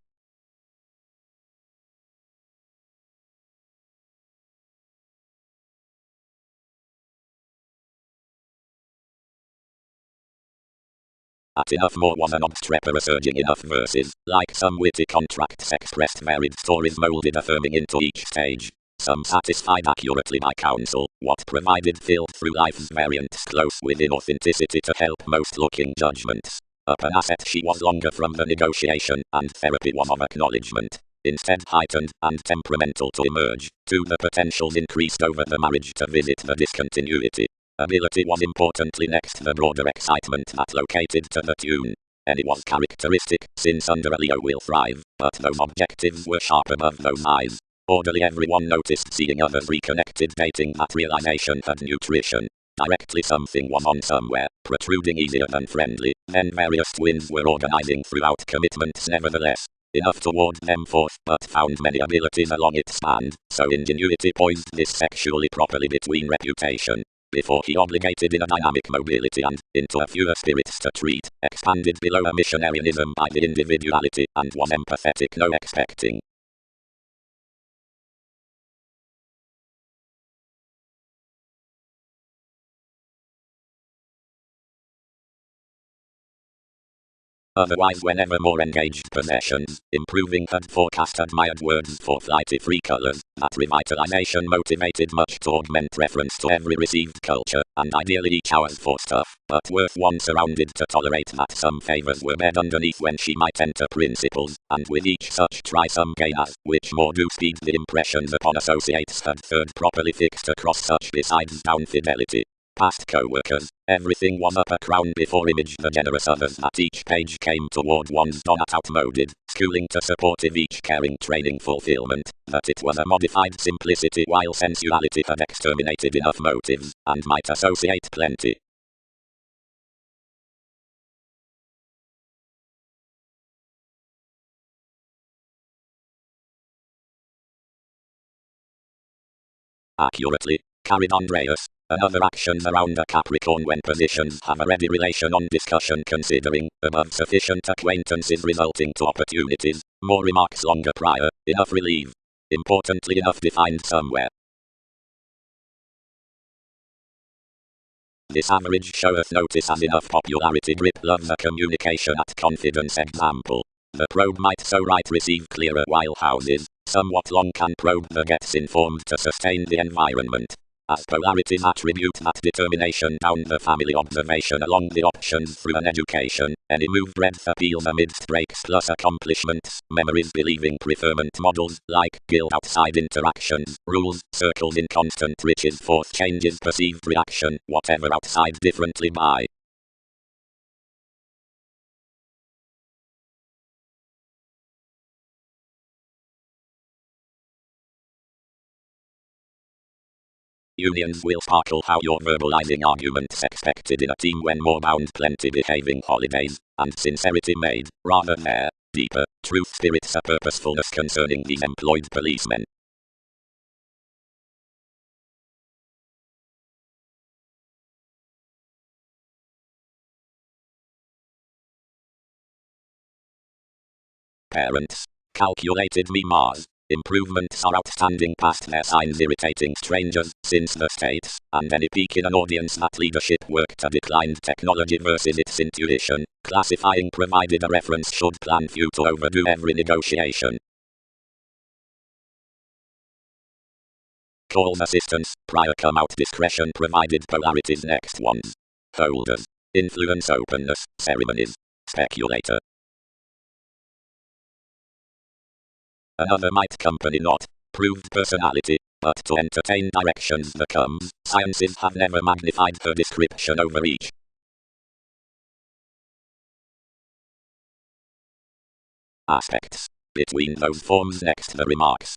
At enough more was an obstreperous urging enough verses, like some witty contracts expressed varied stories moulded affirming into each stage. Some satisfied accurately by counsel, what provided filled through life's variants close within authenticity to help most looking judgments. Up an asset she was longer from the negotiation, and therapy was of acknowledgement. Instead heightened, and temperamental to emerge, to the potentials increased over the marriage to visit the discontinuity. Ability was importantly next the broader excitement that located to the tune. Any was characteristic, since under a Leo will thrive, but those objectives were sharp above those eyes. Orderly everyone noticed seeing others reconnected dating that realization had nutrition. Directly something was on somewhere, protruding easier than friendly, then various twins were organizing throughout commitments nevertheless. Enough to ward them forth, but found many abilities along its span, so ingenuity poised this sexually properly between reputation. Before he obligated in a dynamic mobility and, into a fewer spirits to treat, expanded below a missionarianism by the individuality, and was empathetic no expecting. Otherwise whenever more engaged possessions, improving had forecast admired words for flighty free colors, that revitalization motivated much to augment reference to every received culture, and ideally each hours for stuff, but worth one surrounded to tolerate that some favors were bed underneath when she might enter principles, and with each such try some gain as, which more do speed the impressions upon associates had third properly fixed across such besides down fidelity. Past co-workers, everything was up a crown before image the generous others that each page came toward one's donut outmoded, schooling to supportive each caring training fulfillment, that it was a modified simplicity while sensuality had exterminated enough motives, and might associate plenty. Accurately, carried Andreas. Another actions around a Capricorn when positions have a ready relation on discussion considering, above sufficient acquaintances resulting to opportunities, more remarks longer prior, enough relieve. importantly enough defined somewhere. This average showeth notice as enough popularity grip love the communication at confidence example. The probe might so right receive clearer while houses, somewhat long can probe the gets informed to sustain the environment. As polarities attribute that determination down the family observation along the options through an education, any move breadth appeals amidst breaks plus accomplishments, memories believing preferment models, like guild outside interactions, rules, circles in constant riches forth changes perceived reaction, whatever outside differently by. Unions will sparkle how you're verbalizing arguments expected in a team when more bound plenty behaving holidays, and sincerity made, rather there, deeper, truth spirits a purposefulness concerning these employed policemen. Parents. Calculated memoirs. Improvements are outstanding past their signs irritating strangers, since the states, and any peak in an audience that leadership work to declined technology versus its intuition, classifying provided a reference should plan few to overdo every negotiation. Calls assistance, prior come out discretion provided polarities next ones. Holders. Influence openness, ceremonies. Speculator. Another might company not proved personality, but to entertain directions that comes, sciences have never magnified her description over each. Aspects. Between those forms next the remarks.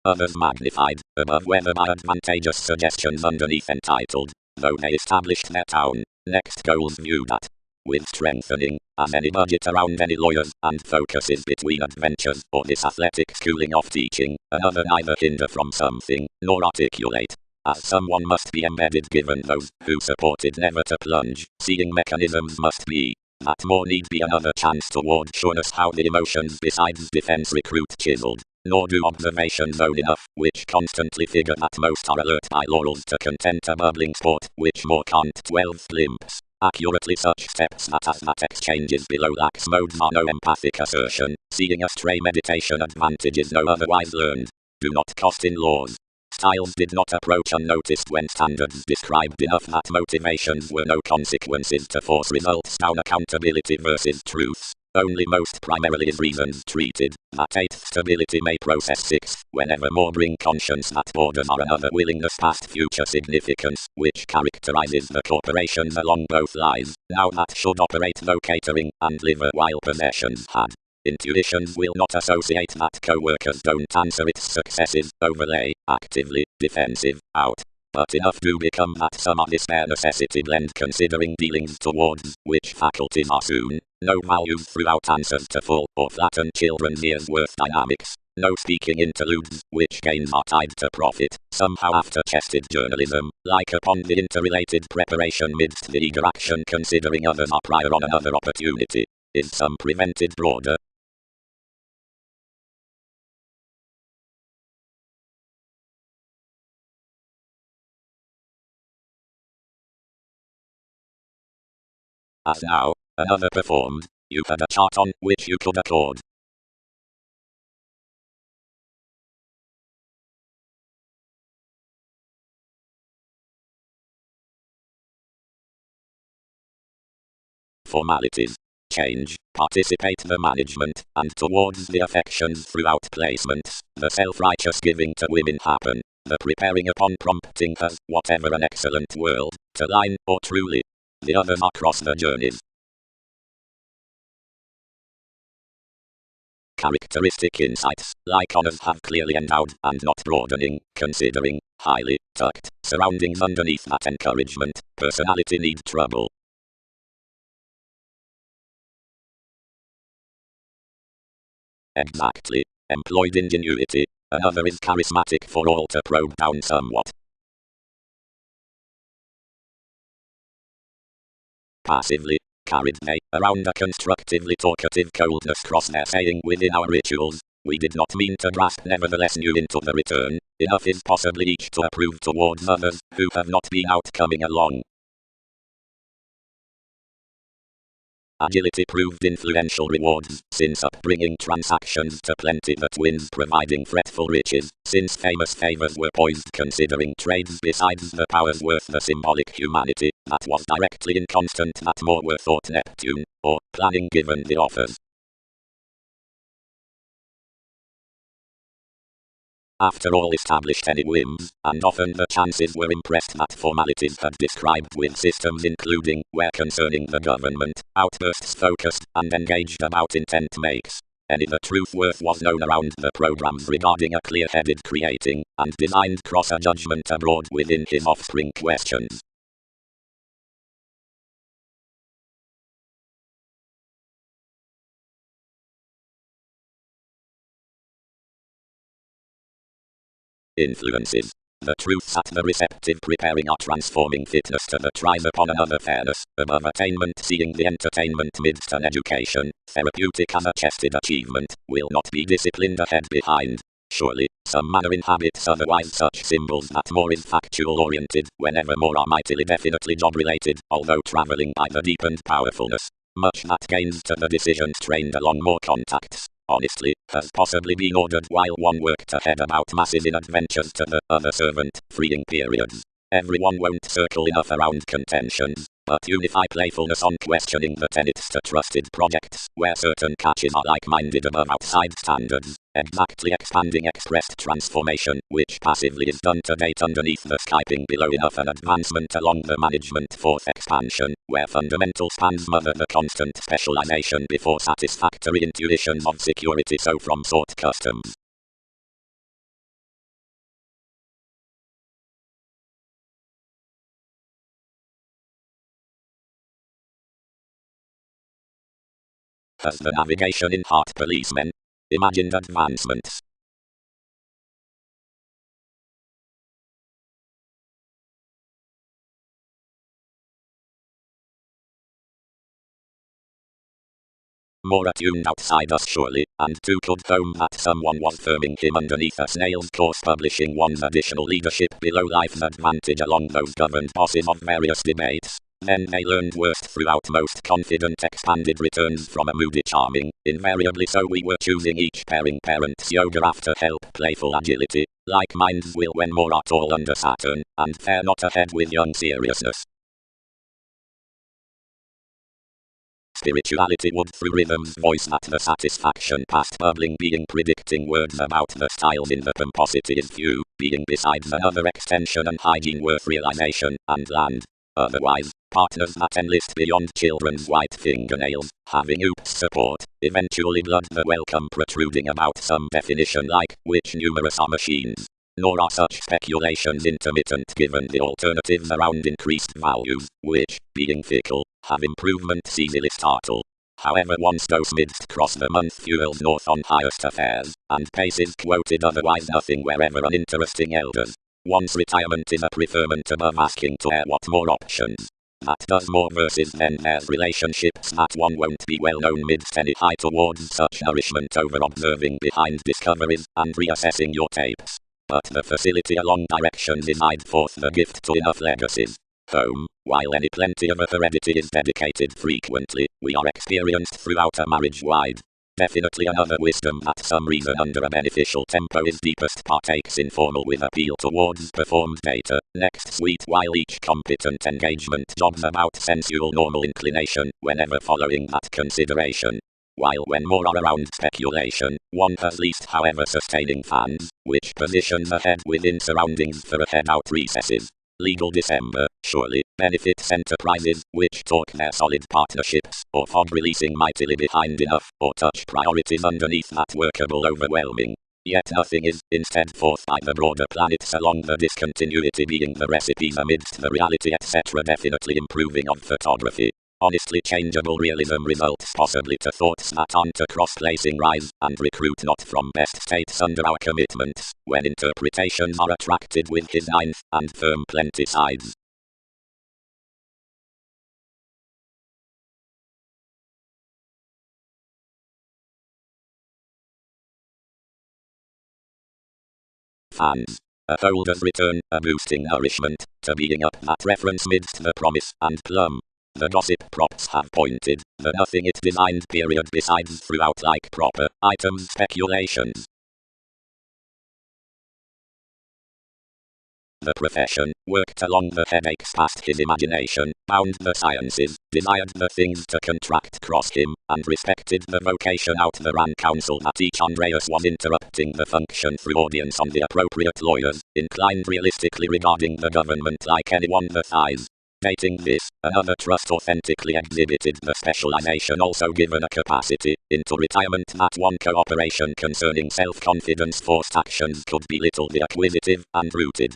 Others magnified, above whether by advantageous suggestions underneath entitled, though they established their town, next goals viewed at. With strengthening, as any budget around any lawyers, and focuses between adventures, or this athletic schooling of teaching, another neither hinder from something, nor articulate. As someone must be embedded given those, who supported never to plunge, seeing mechanisms must be. That more need be another chance toward sureness how the emotions besides defense recruit chiseled. Nor do observations own enough, which constantly figure that most are alert by laurels to content a bubbling sport, which more can't 12 glimpse. Accurately such steps that as that exchanges below lax modes are no empathic assertion, seeing a stray meditation advantages no otherwise learned. Do not cost in laws. Styles did not approach unnoticed when standards described enough that motivations were no consequences to force results down accountability versus truths. Only most primarily is reasons treated, that eighth stability may process sixth, whenever more bring conscience that borders are another willingness past future significance, which characterizes the corporations along both lines, now that should operate though catering, and liver while possessions had. Intuitions will not associate that co-workers don't answer its successes, overlay, actively, defensive, out. But enough do become that some of this their necessity blend considering dealings towards, which faculties are soon, no value throughout answers to full, or flatten children's ears worth dynamics. No speaking interludes, which gains are tied to profit, somehow after-chested journalism, like upon the interrelated preparation midst the eager action considering others are prior on another opportunity. Is some prevented broader? As now, another performed, you had a chart on which you could accord. Formalities. Change, participate the management, and towards the affections throughout placements, the self-righteous giving to women happen, the preparing upon prompting has, whatever an excellent world, to line, or truly. The others are cross the journeys. Characteristic insights, like honors have clearly endowed, and not broadening, considering, highly, tucked, surroundings underneath that encouragement, personality need trouble. Exactly. Employed ingenuity. Another is charismatic for all to probe down somewhat. Passively. carried they around a constructively talkative coldness cross their saying within our rituals. We did not mean to grasp, nevertheless knew into the return. Enough is possibly each to approve towards others who have not been out coming along. Agility proved influential rewards, since upbringing transactions to plenty the twins providing fretful riches, since famous favors were poised considering trades besides the powers worth the symbolic humanity, that was directly inconstant that more were thought Neptune, or planning given the offers. After all established any whims, and often the chances were impressed that formalities had described with systems including, where concerning the government, outbursts focused and engaged about intent makes. Any the truth worth was known around the programs regarding a clear-headed creating, and designed cross a judgment abroad within his offspring questions. Influences. The truths at the receptive preparing are transforming fitness to the tries upon another fairness, above attainment seeing the entertainment midst an education, therapeutic as a chested achievement, will not be disciplined ahead behind. Surely, some manner inhabits otherwise such symbols that more is factual oriented, whenever more are mightily definitely job related, although travelling by the deepened powerfulness. Much that gains to the decisions trained along more contacts, honestly, has possibly been ordered while one worked ahead about masses in adventures to the other servant, freeing periods. Everyone won't circle enough around contentions, but unify playfulness on questioning the tenets to trusted projects, where certain catches are like-minded above outside standards, exactly expanding expressed transformation, which passively is done to date underneath the skyping below enough an advancement along the management fourth expansion, where fundamental spans mother the constant specialization before satisfactory intuitions of security so from sought customs. As the navigation in heart policemen, imagined advancements. More attuned outside us surely, and too could home that someone was firming him underneath a snail's course publishing one's additional leadership below life's advantage along those governed bosses of various debates. Then they learned worst throughout most confident expanded returns from a moody charming, invariably so we were choosing each pairing parents yoga after help playful agility, like minds will when more are tall under Saturn, and fare not ahead with young seriousness. Spirituality would through rhythms voice that the satisfaction past bubbling being predicting words about the styles in the pomposity is few, being besides another extension and hygiene worth realization, and land. Otherwise, partners that enlist beyond children's white fingernails, having oops support, eventually blood the welcome protruding about some definition like, which numerous are machines. Nor are such speculations intermittent given the alternatives around increased values, which, being fickle, have improvements easily startle. However once those midst cross the month fuels north on highest affairs, and pace is quoted otherwise nothing wherever uninteresting elders. One's retirement is a preferment above asking to air what more options. That does more versus then there's relationships that one won't be well known midst any high towards such nourishment over observing behind discoveries and reassessing your tapes. But the facility along directions is eyed forth the gift to enough legacies. Home, while any plenty of a heredity is dedicated frequently, we are experienced throughout a marriage wide. Definitely another wisdom that some reason under a beneficial tempo is deepest partakes informal with appeal towards performed data, next sweet while each competent engagement jobs about sensual normal inclination, whenever following that consideration. While when more are around speculation, one has least however sustaining fans, which positions ahead within surroundings for ahead-out recesses. Legal December, surely, benefits enterprises, which talk their solid partnerships, or fog releasing mightily behind enough, or touch priorities underneath that workable overwhelming. Yet nothing is, instead forth by the broader planets along the discontinuity being the recipes amidst the reality etc. Definitely improving of photography. Honestly changeable realism results possibly to thoughts that aren't a cross-placing rise, and recruit not from best states under our commitments, when interpretations are attracted with his ninth, and firm plenty sides. hands. A holder's return, a boosting nourishment, to being up that reference midst the promise and plum. The gossip props have pointed, the nothing it designed period besides throughout like proper items speculations. The profession worked along the headaches past his imagination, bound the sciences, desired the things to contract cross him, and respected the vocation out the ran counsel that each Andreas was interrupting the function through audience on the appropriate lawyers, inclined realistically regarding the government like anyone the thighs. Dating this, another trust authentically exhibited the specialization also given a capacity into retirement that one cooperation concerning self-confidence forced actions could belittle the acquisitive and rooted.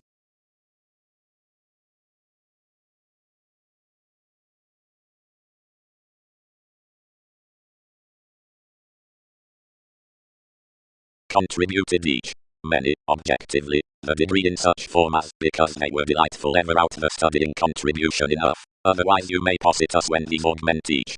Contributed each. Many, objectively, the degree in such form as, because they were delightful ever out the studying contribution enough, otherwise you may posit us when these augment each.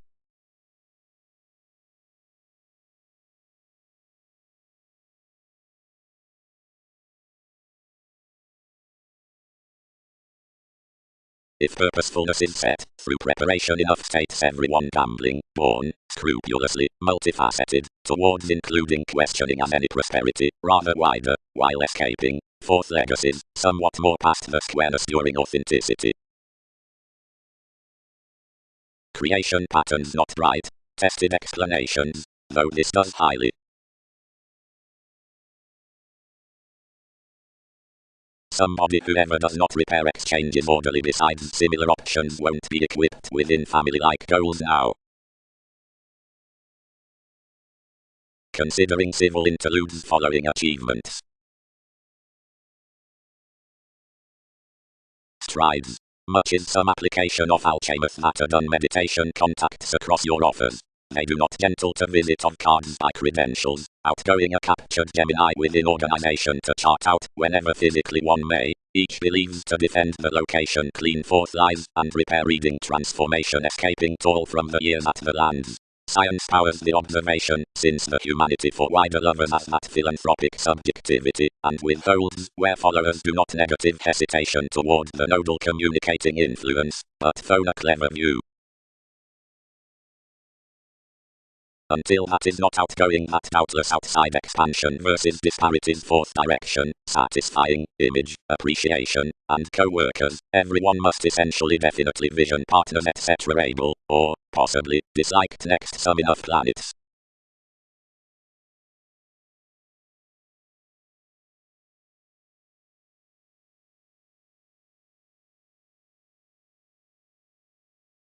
If purposefulness is set, through preparation enough states everyone gambling, born, scrupulously, multifaceted, towards including questioning as any prosperity, rather wider, while escaping, fourth legacies, somewhat more past the squareness during authenticity. Creation patterns not right, tested explanations, though this does highly. Somebody who ever does not repair exchanges orderly besides similar options won't be equipped within family-like goals now. Considering civil interludes following achievements. Strides. Much is some application of alchemist that a done meditation contacts across your offers. They do not gentle to visit of cards by credentials, outgoing a captured Gemini within organization to chart out whenever physically one may, each believes to defend the location clean forth lies and repair reading transformation escaping tall from the years at the lands. Science powers the observation, since the humanity for wider lovers has that philanthropic subjectivity, and withholds, where followers do not negative hesitation toward the nodal communicating influence, but phone a clever view. Until that is not outgoing, that doubtless outside expansion versus disparities fourth direction, satisfying, image, appreciation, and co-workers, everyone must essentially definitely vision partners etc. able, or, possibly, disliked next some enough planets.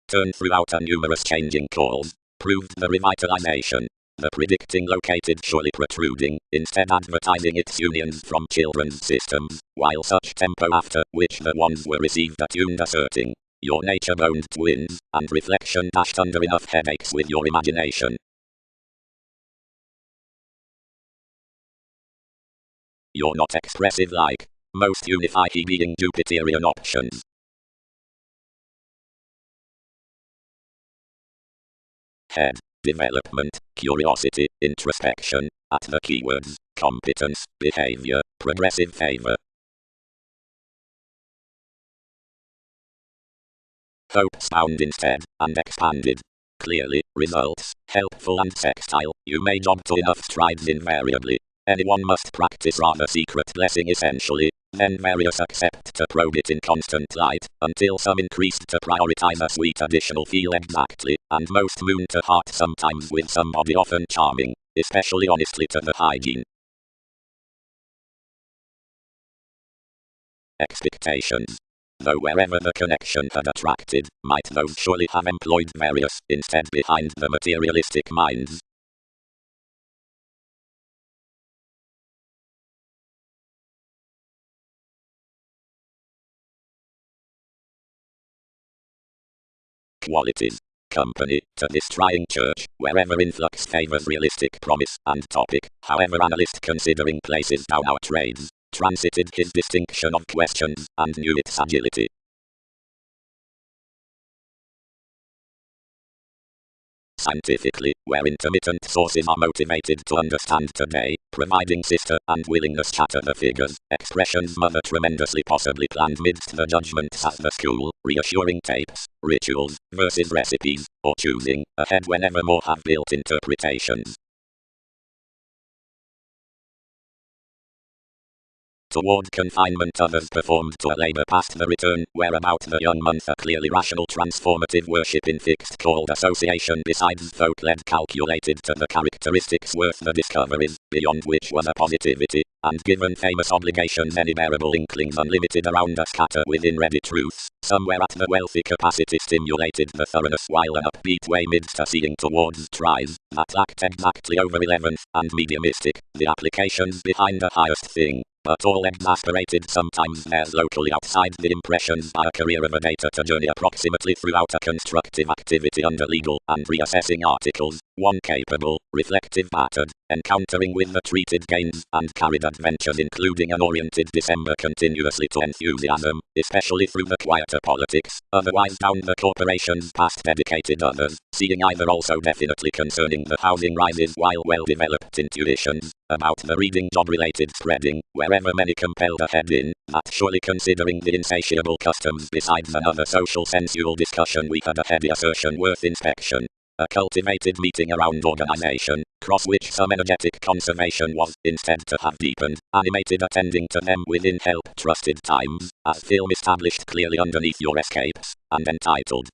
Turn throughout a numerous changing calls, proved the revitalization. The predicting located surely protruding, instead advertising its unions from children's systems, while such tempo after which the ones were received attuned asserting, your nature-boned twins, and reflection dashed under enough headaches with your imagination. You're not expressive like most unify he being Jupiterian options. Head. Development, curiosity, introspection, at the keywords, competence, behavior, progressive favor. Hopes bound instead, and expanded. Clearly, results, helpful and sextile, you may jog to enough strides invariably. Anyone must practice rather secret blessing essentially, then various accept to probe it in constant light, until some increased to prioritize a sweet additional feel exactly, and most moon to heart sometimes with somebody often charming, especially honestly to the hygiene. Expectations. Though wherever the connection had attracted, might those surely have employed various, instead behind the materialistic minds. Qualities. Company, to this trying church, wherever influx favors realistic promise and topic, however analyst considering places down our trades, transited his distinction of questions, and knew its agility. scientifically, where intermittent sources are motivated to understand today, providing sister and willingness chatter the figures, expressions mother tremendously possibly planned midst the judgments at the school, reassuring tapes, rituals, versus recipes, or choosing ahead whenever more have built interpretations. Toward confinement others performed to a labour past the return, where about the young month a clearly rational transformative worship in fixed called association besides thought led calculated to the characteristics worth the discoveries, beyond which was a positivity, and given famous obligations any bearable inklings unlimited around us scatter within ready truths, somewhere at the wealthy capacity stimulated the thoroughness while an upbeat way midst a seeing towards tries, that lacked exactly over 11th, and mediumistic, the applications behind the highest thing. But all exasperated sometimes there's locally outside the impressions by a career of a data to journey approximately throughout a constructive activity under legal and reassessing articles, one capable, reflective battered, encountering with the treated gains and carried adventures including an oriented December continuously to enthusiasm, especially through the quieter politics, otherwise down the corporation's past dedicated others, seeing either also definitely concerning the housing rises while well-developed intuitions about the reading job-related spreading, wherever many compelled a head in, that surely considering the insatiable customs besides another social sensual discussion we had a heady assertion worth inspection. A cultivated meeting around organization, cross which some energetic conservation was, instead to have deepened, animated attending to them within help trusted times, as film established clearly underneath your escapes, and entitled,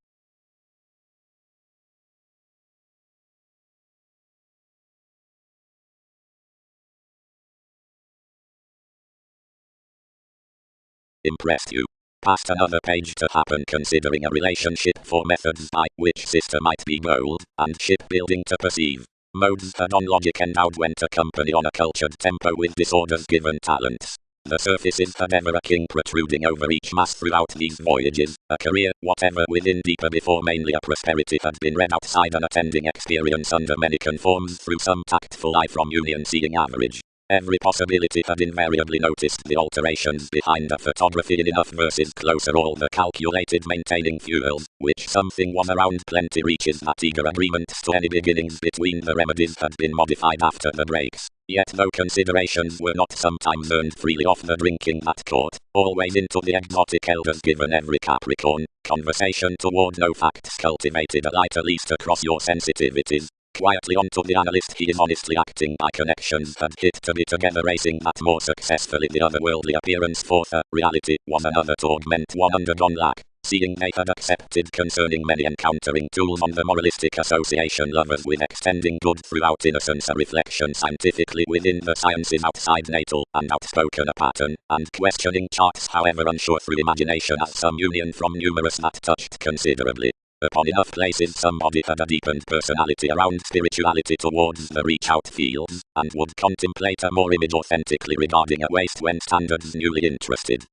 impressed you. Past another page to happen considering a relationship for methods by which sister might be gold, and shipbuilding to perceive. Modes had on logic endowed went a company on a cultured tempo with disorders given talents. The surfaces had ever a king protruding over each mass throughout these voyages, a career, whatever within deeper before mainly a prosperity had been read outside an attending experience under many conforms through some tactful eye from union seeing average. Every possibility had invariably noticed the alterations behind a photography in enough verses closer all the calculated maintaining fuels, which something was around plenty reaches that eager agreements to any beginnings between the remedies had been modified after the breaks. Yet though considerations were not sometimes earned freely off the drinking that court, always into the exotic elders given every Capricorn, conversation toward no facts cultivated a light at least across your sensitivities. Quietly onto the analyst he is honestly acting by connections had hit to be together racing that more successfully the otherworldly appearance forth a reality was another to augment one undergone lack, seeing they had accepted concerning many encountering tools on the moralistic association lovers with extending good throughout innocence a reflection scientifically within the sciences outside natal and outspoken a pattern, and questioning charts however unsure through imagination as some union from numerous that touched considerably. Upon enough places somebody had a deepened personality around spirituality towards the reach-out fields, and would contemplate a more image authentically regarding a waste when standards newly interested.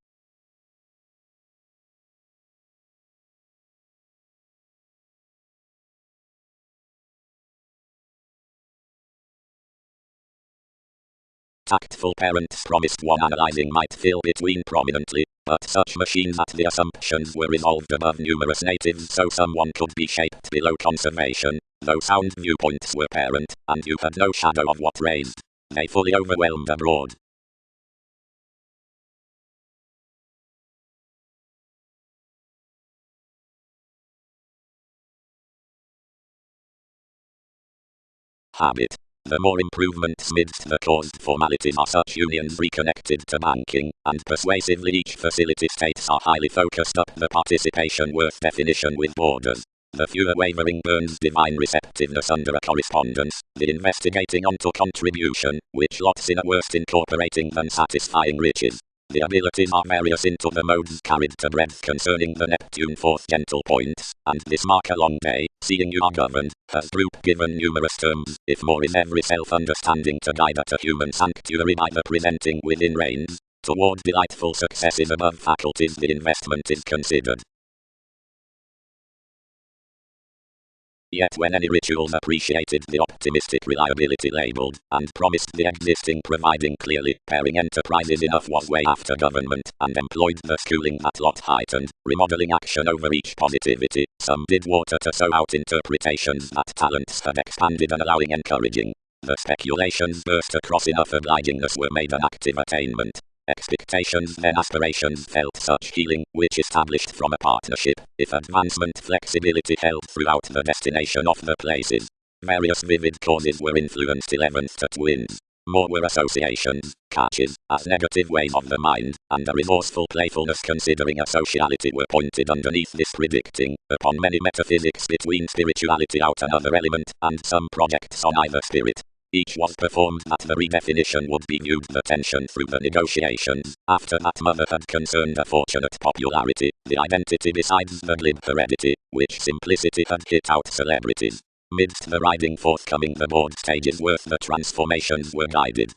Tactful parents promised one analyzing might fill between prominently, but such machines that the assumptions were resolved above numerous natives so someone could be shaped below conservation, though sound viewpoints were parent, and you had no shadow of what raised. They fully overwhelmed abroad. Habit. The more improvements midst the caused formalities are such unions reconnected to banking, and persuasively each facility states are highly focused up the participation worth definition with borders. The fewer wavering burns divine receptiveness under a correspondence, the investigating onto contribution, which lots in a worst incorporating than satisfying riches. The abilities are various into the modes carried to breadth concerning the Neptune fourth gentle points, and this mark a long day, seeing you are governed, has group given numerous terms, if more is every self-understanding to guide at a human sanctuary by the presenting within reins, toward delightful successes above faculties the investment is considered. Yet when any rituals appreciated the optimistic reliability labeled, and promised the existing providing clearly pairing enterprises enough was way after government, and employed the schooling that lot heightened, remodeling action over each positivity, some did water to sow out interpretations that talents had expanded and allowing encouraging. The speculations burst across enough obligingness were made an active attainment. Expectations then aspirations felt such healing, which established from a partnership, if advancement flexibility held throughout the destination of the places. Various vivid causes were influenced 11th to twins. More were associations, catches, as negative ways of the mind, and a resourceful playfulness considering a sociality were pointed underneath this predicting, upon many metaphysics between spirituality out another element, and some projects on either spirit. Each was performed that the redefinition would be viewed the tension through the negotiations. After that mother had concerned a fortunate popularity, the identity besides the glib heredity, which simplicity had hit out celebrities. Midst the riding forthcoming the board stages worth the transformations were guided.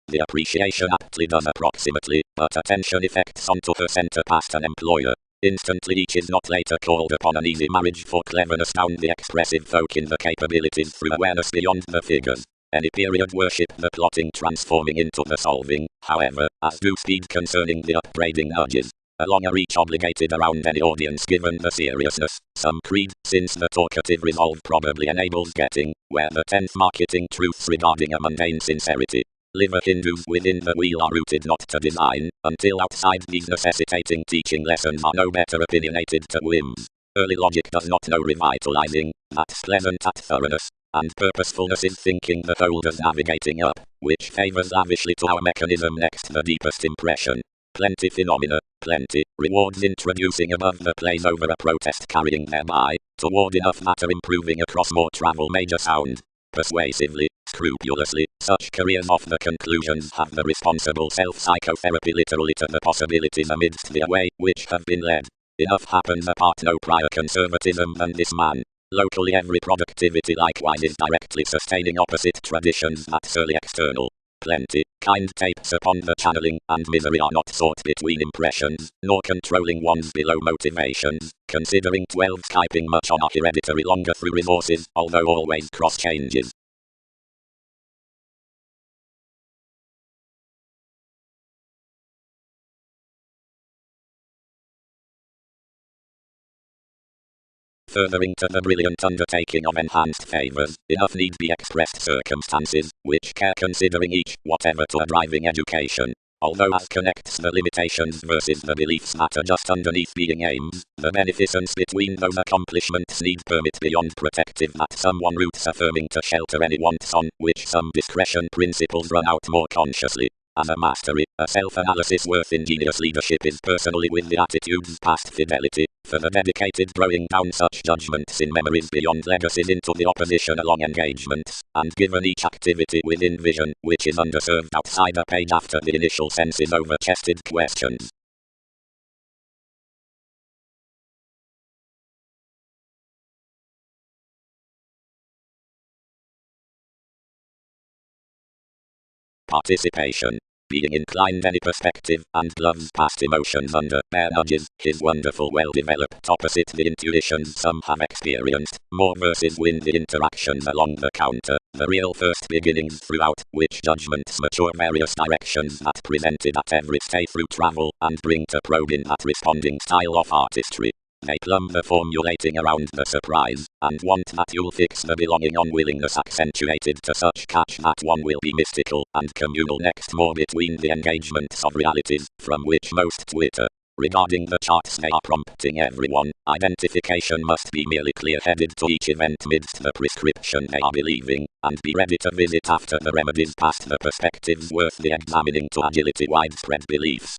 The appreciation aptly does approximately, but attention effects onto her center past an employer. Instantly each is not later called upon an easy marriage for cleverness found the expressive folk in the capabilities through awareness beyond the figures. Any period worship the plotting transforming into the solving, however, as do speed concerning the upbraiding nudges. A longer reach obligated around any audience given the seriousness. Some creed, since the talkative resolve probably enables getting, where the 10th marketing truths regarding a mundane sincerity. Liver Hindus within the wheel are rooted not to design, until outside these necessitating teaching lessons are no better opinionated to whims. Early logic does not know revitalizing, that's pleasant at thoroughness, and purposefulness is thinking the whole does navigating up, which favors lavishly to our mechanism next the deepest impression. Plenty phenomena, plenty, rewards introducing above the plays over a protest carrying thereby, toward enough matter improving across more travel major sound. Persuasively, scrupulously, such careers of the conclusions have the responsible self-psychotherapy literally to the possibilities amidst the away which have been led. Enough happens apart no prior conservatism than this man. Locally every productivity likewise is directly sustaining opposite traditions that surely external. Plenty, kind tapes upon the channeling and misery are not sought between impressions, nor controlling ones below motivations, considering 12 Skyping much on our hereditary longer through resources, although always cross changes. Furthering to the brilliant undertaking of enhanced favors, enough need be expressed circumstances, which care considering each, whatever to a driving education. Although as connects the limitations versus the beliefs matter just underneath being aims, the beneficence between those accomplishments need permit beyond protective that someone roots affirming to shelter any wants on which some discretion principles run out more consciously. As a mastery, a self-analysis worth ingenious leadership is personally with the attitudes past fidelity, for the dedicated throwing down such judgments in memories beyond legacies into the opposition along engagements, and given each activity within vision, which is underserved outside a page after the initial senses over-chested questions. Participation. Being inclined any perspective, and gloves past emotions under bare nudges, his wonderful well-developed opposite the intuitions some have experienced, more versus win the interactions along the counter, the real first beginnings throughout, which judgments mature various directions that presented at every stay through travel, and bring to probe in that responding style of artistry. They plumb the formulating around the surprise, and want that you'll fix the belonging on willingness accentuated to such catch that one will be mystical and communal next more between the engagements of realities, from which most twitter. Regarding the charts they are prompting everyone, identification must be merely clear-headed to each event midst the prescription they are believing, and be ready to visit after the remedies past the perspectives worth the examining to agility widespread beliefs.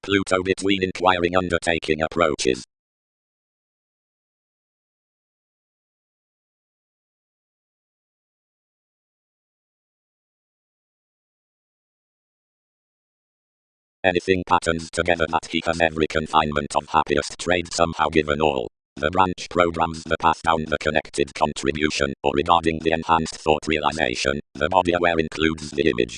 Pluto between inquiring undertaking approaches. anything patterns together that he has every confinement of happiest trade somehow given all. The branch programs the path down the connected contribution, or regarding the enhanced thought realization, the body aware includes the image.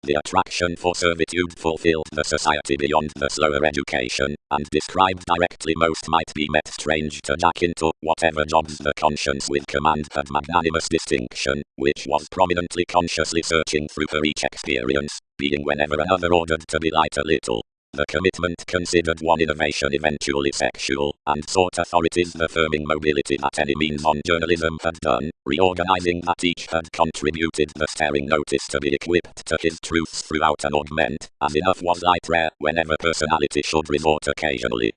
The attraction for servitude fulfilled the society beyond the slower education, and described directly most might be met strange to Jack into whatever jobs the conscience with command had magnanimous distinction, which was prominently consciously searching through her each experience, being whenever another ordered to be light a little. The commitment considered one innovation eventually sexual, and sought authorities the firming mobility that any means on journalism had done, reorganizing that each had contributed the staring notice to be equipped to his truths throughout an augment, as enough was light rare whenever personality should resort occasionally.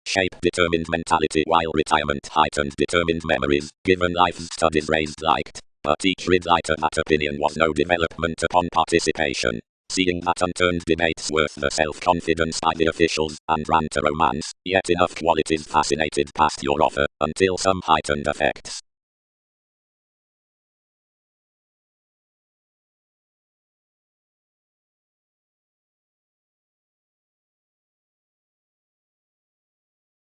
Shape determined mentality while retirement heightened determined memories, given life's studies raised liked, but each read lighter that opinion was no development upon participation. Seeing that unturned debates worth the self-confidence by the officials, and ran to romance, yet enough qualities fascinated past your offer, until some heightened effects.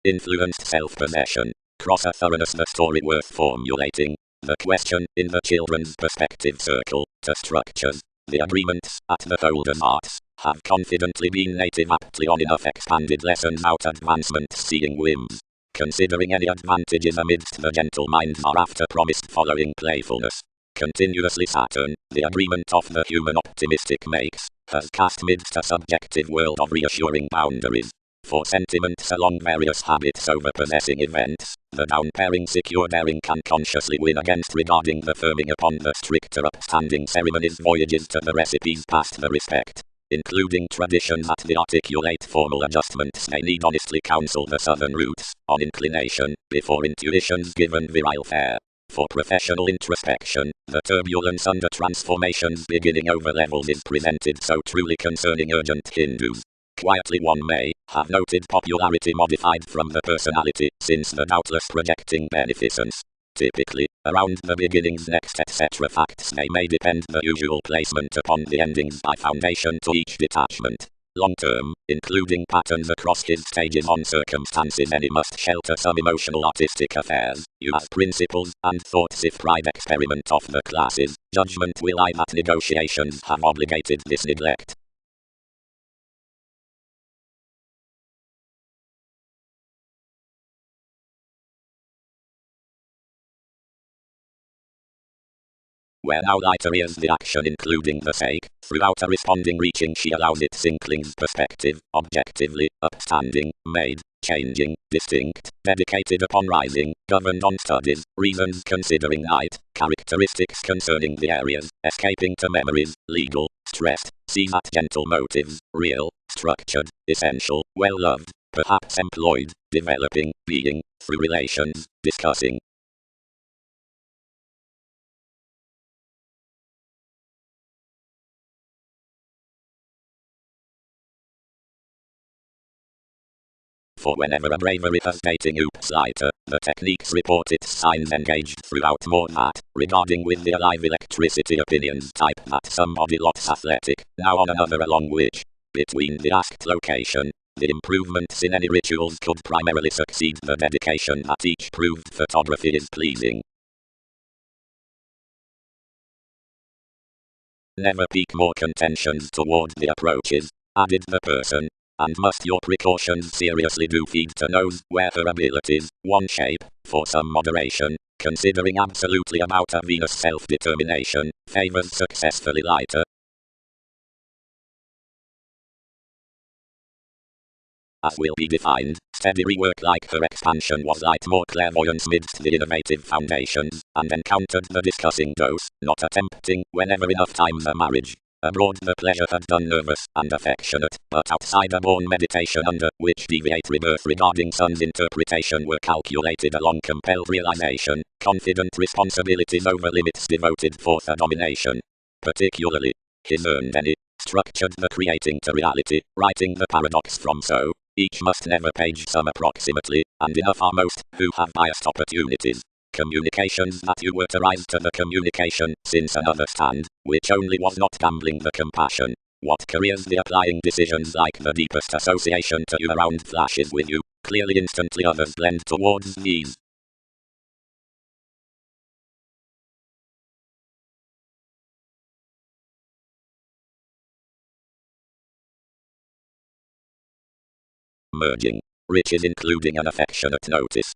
Influenced self-possession. Cross a thoroughness the story worth formulating. The question, in the children's perspective circle, to structures. The agreements, at the holders' hearts, have confidently been native aptly on enough expanded lessons out advancement seeing whims. Considering any advantages amidst the gentle minds are after promised following playfulness. Continuously Saturn, the agreement of the human optimistic makes, has cast midst a subjective world of reassuring boundaries. For sentiments along various habits over possessing events, the down-pairing secure daring can consciously win against regarding the firming upon the stricter upstanding ceremonies voyages to the recipes past the respect, including traditions that the articulate formal adjustments may need honestly counsel the southern roots, on inclination, before intuitions given virile fare. For professional introspection, the turbulence under transformations beginning over levels is presented so truly concerning urgent Hindus. Quietly one may have noted popularity modified from the personality, since the doubtless projecting beneficence. Typically, around the beginnings next etc. facts may depend the usual placement upon the endings by foundation to each detachment. Long term, including patterns across his stages on circumstances any must shelter some emotional artistic affairs, you as principles and thoughts if pride experiment of the classes, judgment will lie that negotiations have obligated this neglect. Where now lighter is the action including the sake, throughout a responding reaching she allows its inklings perspective, objectively, upstanding, made, changing, distinct, dedicated upon rising, governed on studies, reasons considering night, characteristics concerning the areas, escaping to memories, legal, stressed, sees at gentle motives, real, structured, essential, well loved, perhaps employed, developing, being, through relations, discussing. For whenever a bravery has dating oops lighter, the techniques report its signs engaged throughout more that, regarding with the alive electricity opinions type that somebody lots athletic, now on another along which, between the asked location, the improvements in any rituals could primarily succeed the dedication that each proved photography is pleasing. Never peak more contentions toward the approaches, added the person. And must your precautions seriously do feed to nose where her abilities, one shape, for some moderation, considering absolutely about a Venus self-determination, favors successfully lighter. As will be defined, steady rework like her expansion was light more clairvoyance midst the innovative foundations, and encountered the discussing dose, not attempting, whenever enough time the marriage. Abroad the pleasure had done nervous and affectionate, but outside a born meditation under which deviate rebirth regarding sun's interpretation were calculated along compelled realization, confident responsibilities over limits devoted forth a domination. Particularly, his earned any, structured the creating to reality, writing the paradox from so, Each must never page some approximately, and enough are most, who have biased opportunities. Communications that you were to rise to the communication, since another stand, which only was not gambling the compassion. What careers the applying decisions like the deepest association to you around flashes with you, clearly instantly others blend towards these. Merging. Riches including an affectionate notice.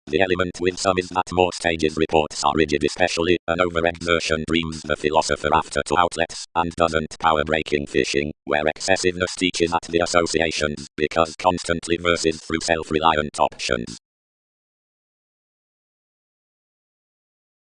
The element with some is that more stages reports are rigid, especially an overexertion dreams the philosopher after to outlets, and doesn't power breaking fishing, where excessiveness teaches at the associations, because constantly verses through self-reliant options.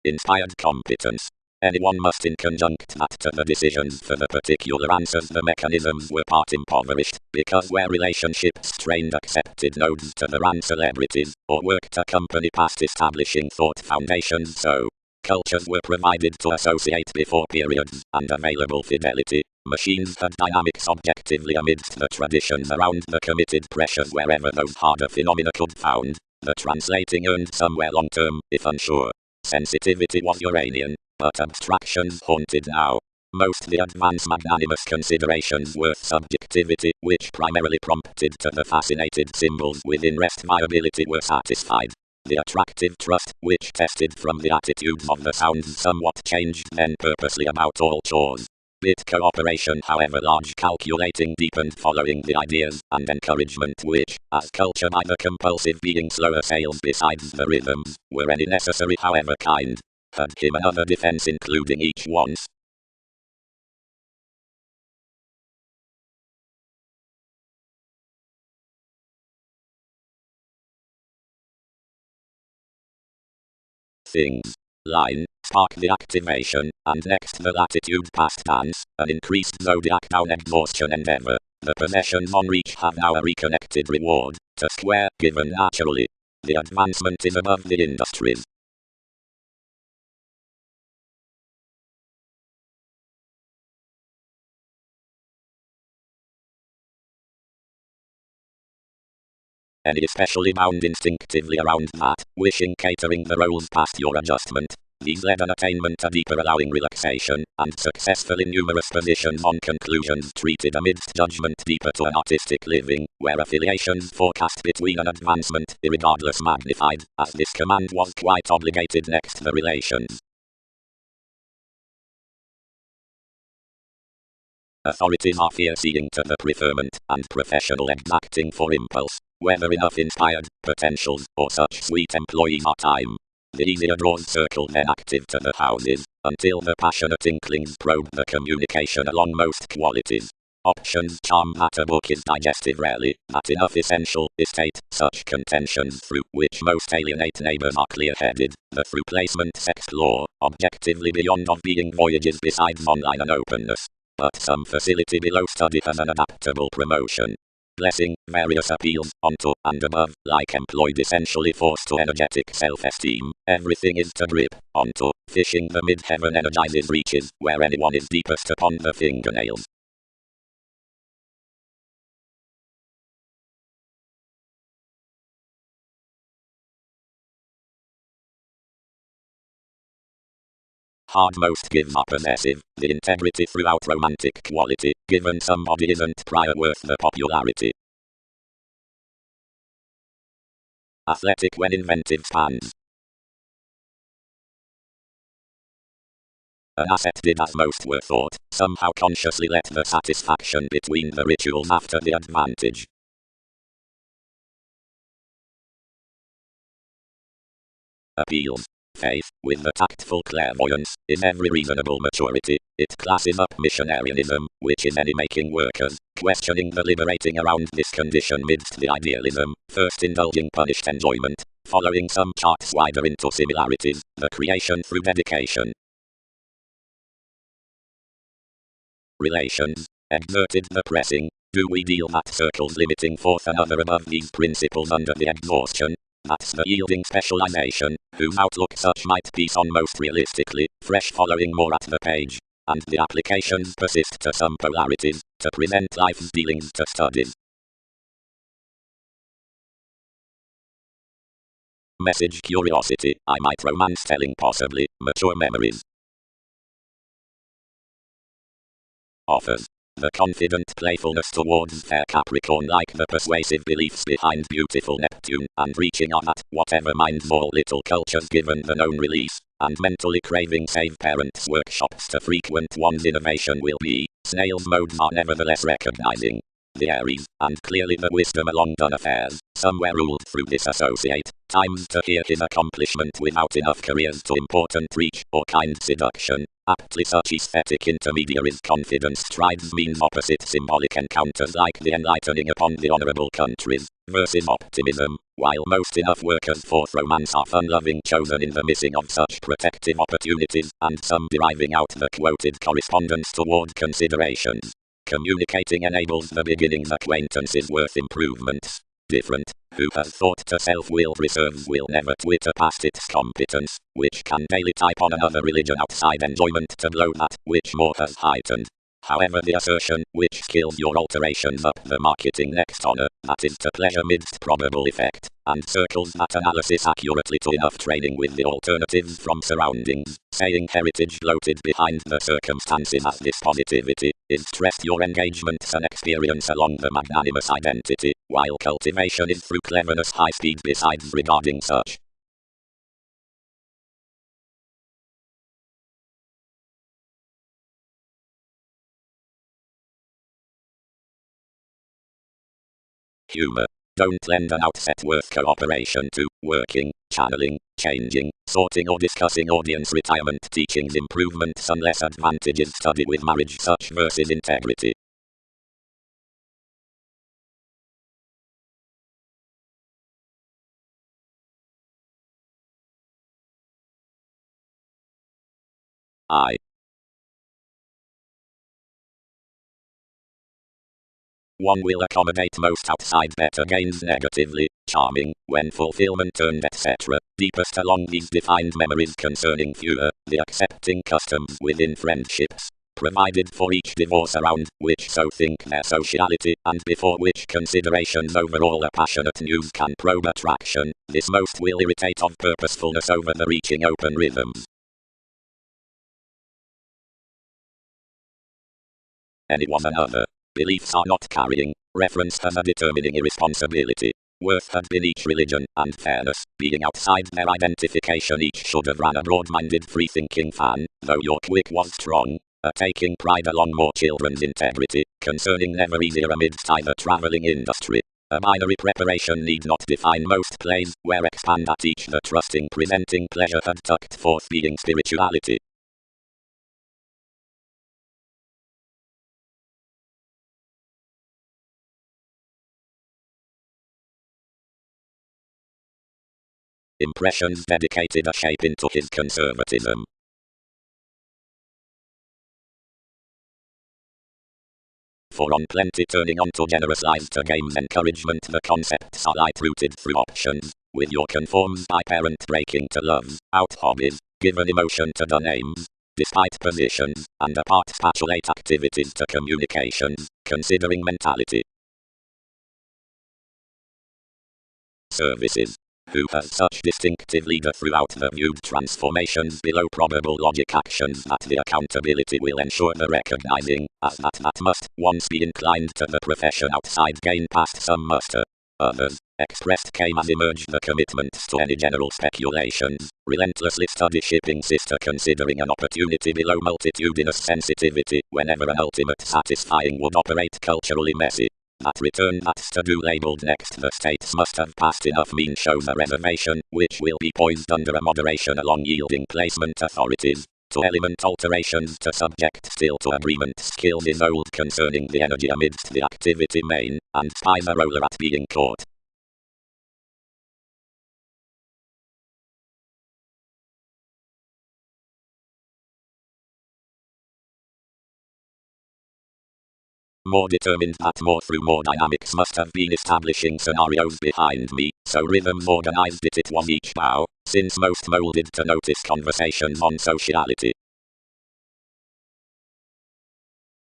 Inspired competence. Anyone must in conjunct that to the decisions for the particular answers the mechanisms were part impoverished, because where relationships strained accepted nodes to the ran celebrities, or worked accompany past establishing thought foundations so. Cultures were provided to associate before periods, and available fidelity. Machines had dynamics objectively amidst the traditions around the committed pressures wherever those harder phenomena could found. The translating earned somewhere long term, if unsure. Sensitivity was Uranian, but abstractions haunted now. Most the advanced magnanimous considerations worth subjectivity, which primarily prompted to the fascinated symbols within rest viability were satisfied. The attractive trust, which tested from the attitudes of the sounds somewhat changed then purposely about all chores. Bit cooperation however large calculating deepened following the ideas and encouragement which, as culture by the compulsive being slower sales besides the rhythms, were any necessary however kind. Had him another defense including each one's. Things. Line, spark the activation, and next the latitude past dance, an increased zodiac down exhaustion endeavor. The possessions on reach have now a reconnected reward, to square, given naturally. The advancement is above the industries. Any especially bound instinctively around that, wishing catering the roles past your adjustment. These led an attainment a deeper allowing relaxation, and successful in numerous positions on conclusions treated amidst judgment deeper to an artistic living, where affiliations forecast between an advancement, irregardless magnified, as this command was quite obligated next the relations. Authorities are fear-seeing to the preferment, and professional exacting for impulse, whether enough inspired, potentials, or such sweet employees are time. The easier draws circle then active to the houses, until the passionate inklings probe the communication along most qualities. Options charm that a book is digestive rarely, that enough essential, estate, such contentions through which most alienate neighbors are clear-headed, the through placement sex law, objectively beyond of being voyages besides online and openness. But some facility below study as an adaptable promotion. Blessing, various appeals, onto, and above, like employed essentially forced to energetic self-esteem, everything is to drip, onto, fishing the mid-heaven energizes reaches, where anyone is deepest upon the fingernails. Hard most gives are possessive, the integrity throughout romantic quality, given somebody isn't prior worth the popularity. Athletic when inventive spans. An asset did as most were thought, somehow consciously let the satisfaction between the rituals after the advantage. Appeals. Faith, with the tactful clairvoyance, is every reasonable maturity. It classes up missionarianism, which is any making workers, questioning the liberating around this condition midst the idealism, first indulging punished enjoyment, following some charts wider into similarities, the creation through dedication. Relations. Exerted the pressing. Do we deal that circles limiting forth another above these principles under the exhaustion? That's the yielding specialization, whose outlook such might piece on most realistically, fresh following more at the page. And the applications persist to some polarities, to present life's dealings to studies. Message curiosity, I might romance telling possibly, mature memories. Offers. The confident playfulness towards fair Capricorn, like the persuasive beliefs behind beautiful Neptune, and reaching on at whatever minds all little cultures given the known release, and mentally craving save parents' workshops to frequent one's innovation will be, snail's modes are nevertheless recognizing the Aries, and clearly the wisdom along done affairs, somewhere ruled through disassociate, times to hear his accomplishment without enough careers to important reach, or kind seduction. Aptly such aesthetic intermediaries confidence strides means opposite symbolic encounters like the enlightening upon the honourable countries, versus optimism, while most enough workers forth romance are fun-loving chosen in the missing of such protective opportunities, and some deriving out the quoted correspondence toward considerations. Communicating enables the beginnings acquaintances worth improvements. Different, who has thought to self-willed reserves will never twitter past its competence, which can daily type on another religion outside enjoyment to blow that, which more has heightened. However the assertion, which skills your alterations up the marketing next honor, that is to pleasure midst probable effect, and circles that analysis accurately to enough training with the alternatives from surroundings, saying heritage floated behind the circumstances as dispositivity, is stressed your engagements and experience along the magnanimous identity, while cultivation is through cleverness high speed besides regarding such. Humor. Don't lend an outset worth cooperation to, working, channeling, changing, sorting or discussing audience retirement teachings improvements unless advantages study with marriage such versus integrity. I. One will accommodate most outside better gains negatively, charming, when fulfillment earned etc. Deepest along these defined memories concerning fewer, the accepting customs within friendships. Provided for each divorce around, which so think their sociality, and before which considerations overall a passionate news can probe attraction, this most will irritate of purposefulness over the reaching open rhythms. Anyone another. Beliefs are not carrying, reference has a determining irresponsibility. Worth had been each religion, and fairness, being outside their identification each should have ran a broad-minded free-thinking fan, though your quick was strong, taking pride along more children's integrity, concerning never easier amidst either travelling industry. A binary preparation need not define most plays, where expand at each the trusting presenting pleasure had tucked forth being spirituality. Impressions dedicated a shape into his conservatism. For on plenty turning on to generous lives to games encouragement the concepts are light rooted through options, with your conforms by parent breaking to loves, out hobbies, given emotion to done aims, despite positions, and apart spatulate activities to communications, considering mentality. Services. Who has such distinctive leader throughout the viewed transformations below probable logic actions that the accountability will ensure the recognizing, as that must once be inclined to the profession outside gain past some muster. Others, expressed came as emerged the commitments to any general speculations, relentlessly study shipping sister considering an opportunity below multitudinous sensitivity, whenever an ultimate satisfying would operate culturally messy. That return that's to do labeled next the states must have passed enough mean shows a reservation, which will be poised under a moderation along yielding placement authorities. To element alterations to subject still to agreement skills is old concerning the energy amidst the activity main, and spies a roller at being caught. more determined that more through more dynamics must have been establishing scenarios behind me, so rhythms organized it was each bow, since most molded to notice conversations on sociality.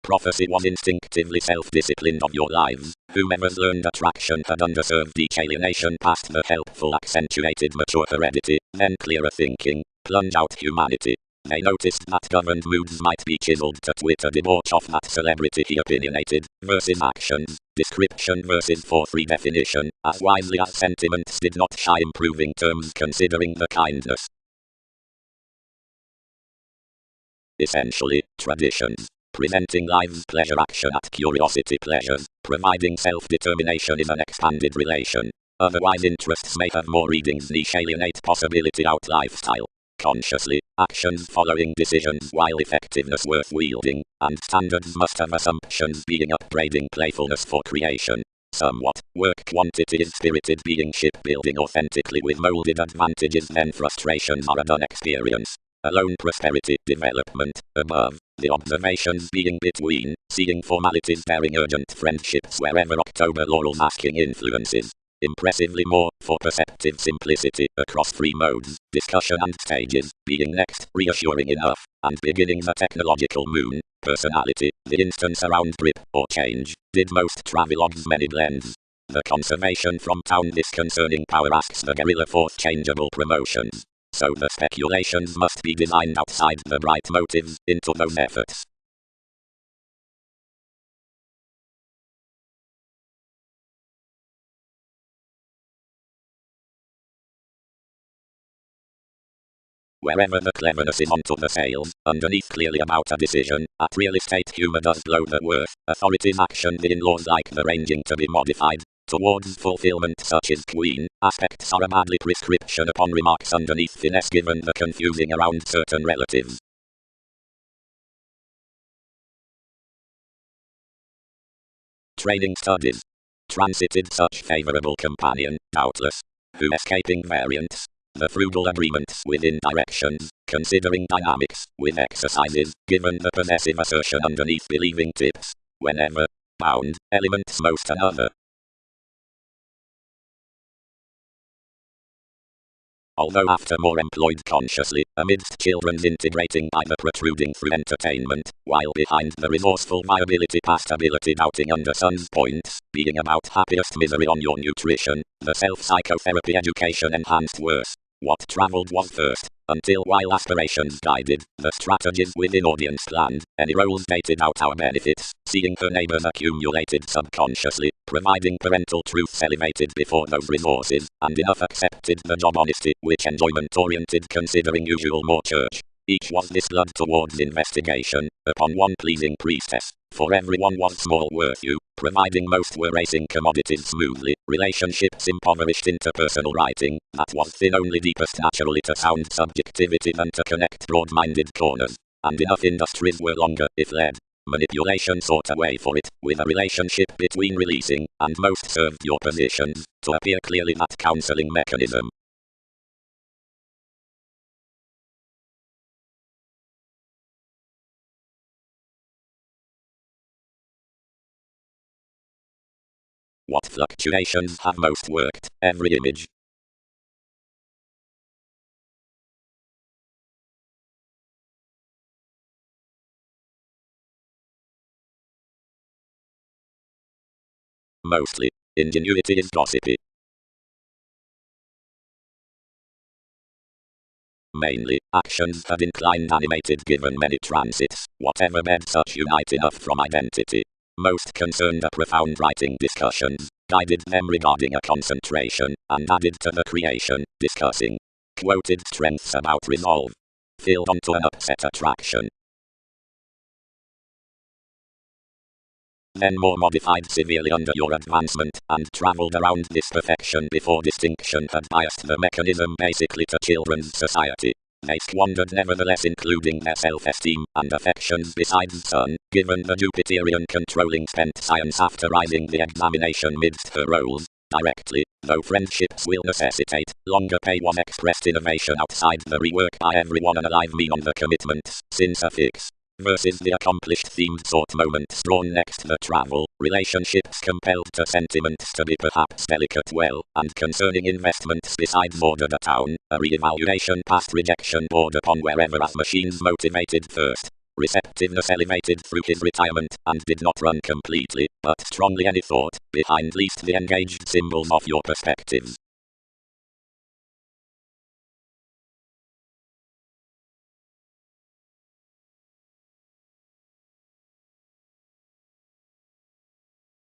Prophecy was instinctively self-disciplined of your lives. Whomever's learned attraction had underserved each alienation past the helpful accentuated mature heredity, then clearer thinking, plunge out humanity. They noticed that governed moods might be chiseled to Twitter debauch of that celebrity he opinionated, versus actions, description versus forthright definition, as wisely as sentiments did not shy improving terms considering the kindness. Essentially, traditions. Presenting life's pleasure action at curiosity pleasures, providing self-determination is an expanded relation. Otherwise interests may have more readings niche alienate possibility out lifestyle. Consciously, actions following decisions while effectiveness worth wielding, and standards must have assumptions being upbraiding playfulness for creation. Somewhat, work quantity is spirited being shipbuilding authentically with molded advantages then frustrations are a done experience. Alone prosperity, development, above, the observations being between, seeing formalities bearing urgent friendships wherever October laurels asking influences. Impressively more, for perceptive simplicity, across three modes, discussion and stages, being next, reassuring enough, and beginning the technological moon, personality, the instance around drip, or change, did most travelogues many blends. The conservation from town disconcerting power asks the guerrilla forth changeable promotions. So the speculations must be designed outside the bright motives, into those efforts. Wherever the cleverness is onto the sales, underneath clearly about a decision, at real estate humor does blow the worth, authorities action the in-laws like the ranging to be modified, towards fulfillment such as queen, aspects are a madly prescription upon remarks underneath finesse given the confusing around certain relatives. Training studies. Transited such favorable companion, doubtless, who escaping variants, the frugal agreements within directions, considering dynamics, with exercises, given the possessive assertion underneath believing tips, whenever, bound, elements most another. Although after more employed consciously, amidst children's integrating by the protruding through entertainment, while behind the resourceful viability past ability doubting under sun's points, being about happiest misery on your nutrition, the self-psychotherapy education enhanced worse. What traveled was first, until while aspirations guided, the strategies within audience planned, any roles dated out our benefits, seeing her neighbors accumulated subconsciously, providing parental truths elevated before those resources, and enough accepted the job honesty, which enjoyment-oriented considering usual more church. Each was this blood towards investigation, upon one pleasing priestess, for everyone was small worth you, providing most were racing commodities smoothly, relationships impoverished interpersonal writing, that was thin only deepest naturally to sound subjectivity than to connect broad-minded corners, and enough industries were longer, if led. Manipulation sought a way for it, with a relationship between releasing, and most served your positions, to appear clearly that counseling mechanism. What fluctuations have most worked? Every image. Mostly. Ingenuity is gossipy. Mainly, actions had inclined animated given many transits, whatever bed such unite enough from identity. Most concerned a profound writing discussions, guided them regarding a concentration, and added to the creation, discussing. Quoted strengths about resolve. Filled onto an upset attraction. Then more modified severely under your advancement, and travelled around this perfection before distinction had biased the mechanism basically to children's society. They squandered nevertheless including their self-esteem and affections besides sun, given the Jupiterian controlling spent science after rising the examination midst her roles. Directly, though friendships will necessitate, longer pay was expressed innovation outside the rework by everyone and alive me on the commitments, since a fix. versus the accomplished themed thought moments drawn next the travel, relationships compelled to sentiments to be perhaps delicate well, and concerning investments besides order the town, a re-evaluation past rejection bored upon wherever as machines motivated thirst. Receptiveness elevated through his retirement, and did not run completely, but strongly any thought, behind least the engaged symbols of your perspectives.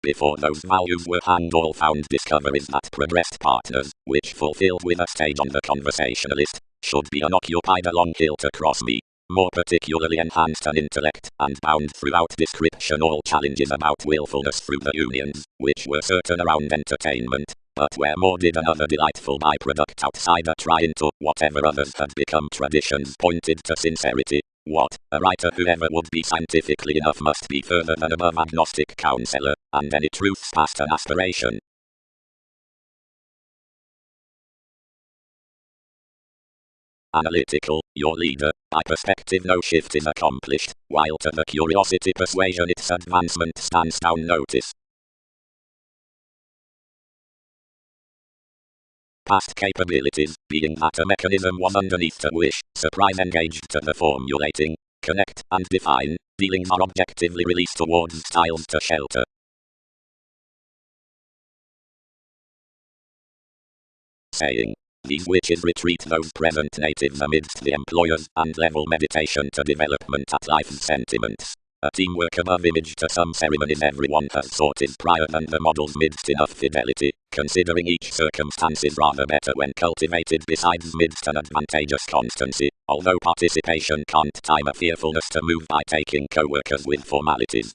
Before those values were hanged, all found discoveries that progressed partners, which fulfilled with a stage on the conversationalist, should be unoccupied a long hill to cross me. More particularly enhanced an intellect, and bound throughout description all challenges about willfulness through the unions, which were certain around entertainment, but where more did another delightful byproduct outside a try into whatever others had become traditions pointed to sincerity. What, a writer whoever would be scientifically enough must be further than above agnostic counselor, and any truths past an aspiration. Analytical, your leader, by perspective no shift is accomplished, while to the curiosity persuasion its advancement stands down notice. Past capabilities, being that a mechanism was underneath to wish, surprise engaged to the formulating, connect and define, dealings are objectively released towards styles to shelter. Saying. These witches retreat those present natives amidst the employers and level meditation to development at life's sentiments. A teamwork above image to some ceremonies everyone has thought is prior than the models midst enough fidelity, considering each circumstance is rather better when cultivated besides midst an advantageous constancy, although participation can't time a fearfulness to move by taking co-workers with formalities.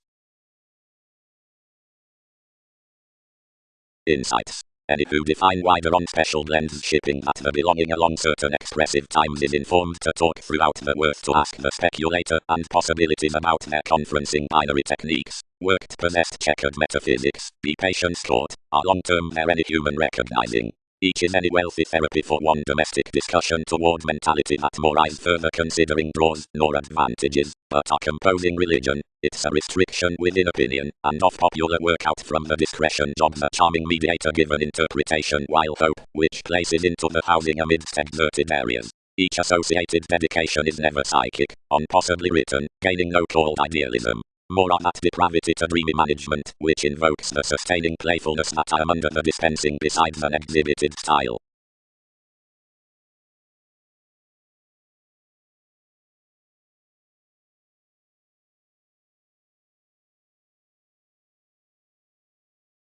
Insights. Any who define wider on special blends shipping that the belonging along certain expressive times is informed to talk throughout the worth to ask the speculator and possibilities about their conferencing binary techniques, worked possessed checkered metaphysics, be patience taught, are long-term there any human recognizing. Each is any wealthy therapy for one domestic discussion toward mentality that more eyes further considering draws nor advantages, but are composing religion. It's a restriction within opinion, and of popular work out from the discretion job the charming mediator given interpretation while hope, which places into the housing amidst exerted areas. Each associated dedication is never psychic, on possibly written, gaining no called idealism. More on that depravity to dreamy management, which invokes the sustaining playfulness that I am under the dispensing besides an exhibited style.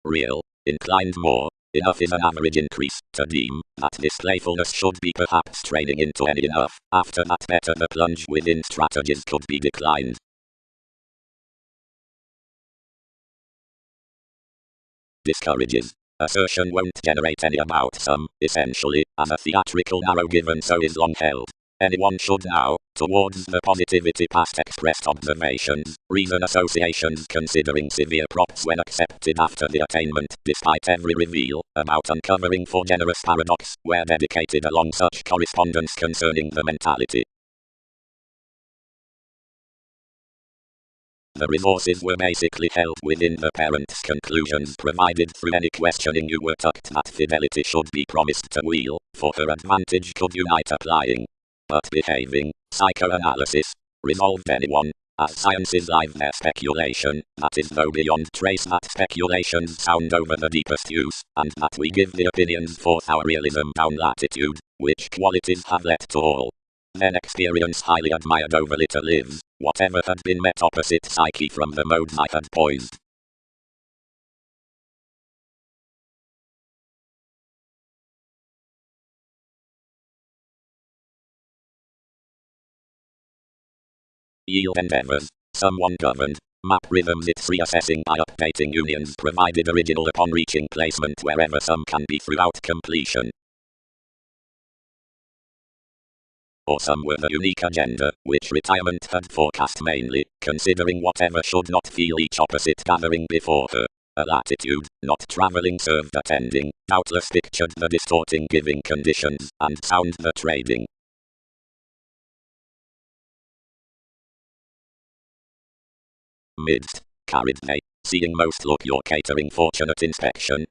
Real, inclined more, enough is an average increase, to deem, that this playfulness should be perhaps training into any enough, after that better the plunge within strategies could be declined. Discourages. Assertion won't generate any about some, essentially, as a theatrical narrow given so is long held. Anyone should now, towards the positivity past expressed observations, reason associations considering severe props when accepted after the attainment, despite every reveal, about uncovering for generous paradox, where dedicated along such correspondence concerning the mentality. The resources were basically held within the parent's conclusions provided through any questioning you were tucked that fidelity should be promised to wheel, for her advantage could unite applying. But behaving, psychoanalysis, resolved anyone, as science is live their speculation, that is though beyond trace that speculations sound over the deepest use, and that we give the opinions forth our realism down latitude, which qualities have let to all. Then experience highly admired over little lives, whatever had been met opposite psyche from the modes I had poised. Yield endeavors, someone governed, map rhythms its reassessing by updating unions provided original upon reaching placement wherever some can be throughout completion. Or some were the unique agenda, which retirement had forecast mainly, considering whatever should not feel each opposite gathering before her. A latitude, not travelling served attending, doubtless pictured the distorting giving conditions, and sound the trading. midst, carried they, seeing most look your catering fortunate inspection.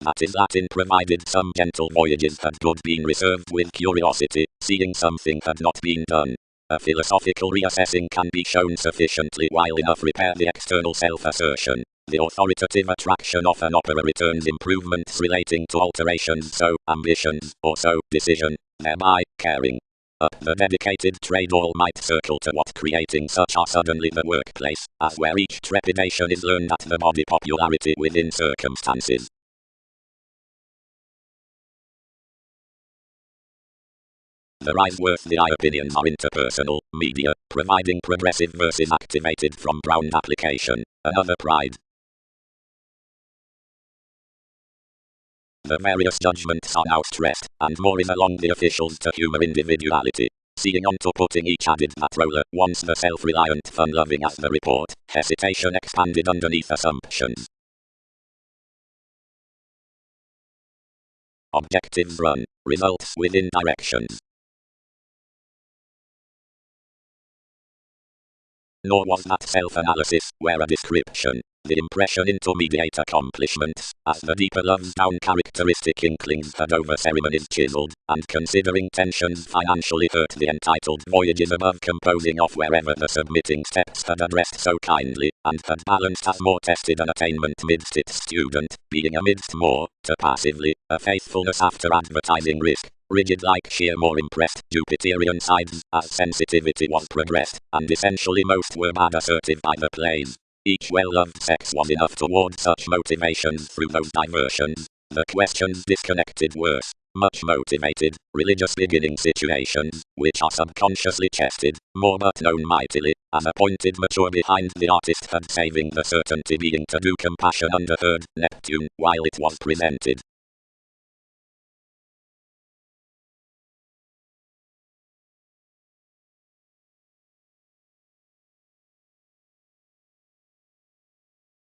That is Latin provided some gentle voyages had good been reserved with curiosity, seeing something had not been done. A philosophical reassessing can be shown sufficiently while enough repair the external self-assertion. The authoritative attraction of an opera returns improvements relating to alterations so, ambitions, or so, decision, thereby, caring. Up the dedicated trade all might circle to what creating such are suddenly the workplace, as where each trepidation is learned at the body popularity within circumstances. The rise worth the eye opinions are interpersonal, media, providing progressive versus activated from ground application, another pride. The various judgments are now stressed, and more is along the officials to humour individuality. Seeing on to putting each added that roller, once the self-reliant fun-loving as the report, hesitation expanded underneath assumptions. Objectives run, results within directions. Nor was that self-analysis, where a description, the impression into mediate accomplishments, as the deeper loves down characteristic inklings had over ceremonies chiseled, and considering tensions financially hurt the entitled voyages above composing off wherever the submitting steps had addressed so kindly, and had balanced as more tested an attainment midst its student, being amidst more, to passively, a faithfulness after advertising risk. Rigid like sheer more impressed Jupiterian sides, as sensitivity was progressed, and essentially most were bad assertive by the plays. Each well-loved sex was enough toward such motivations through those diversions. The questions disconnected worse, much motivated, religious beginning situations, which are subconsciously chested, more but known mightily, as appointed mature behind the artist had saving the certainty being to do compassion underheard, Neptune, while it was presented.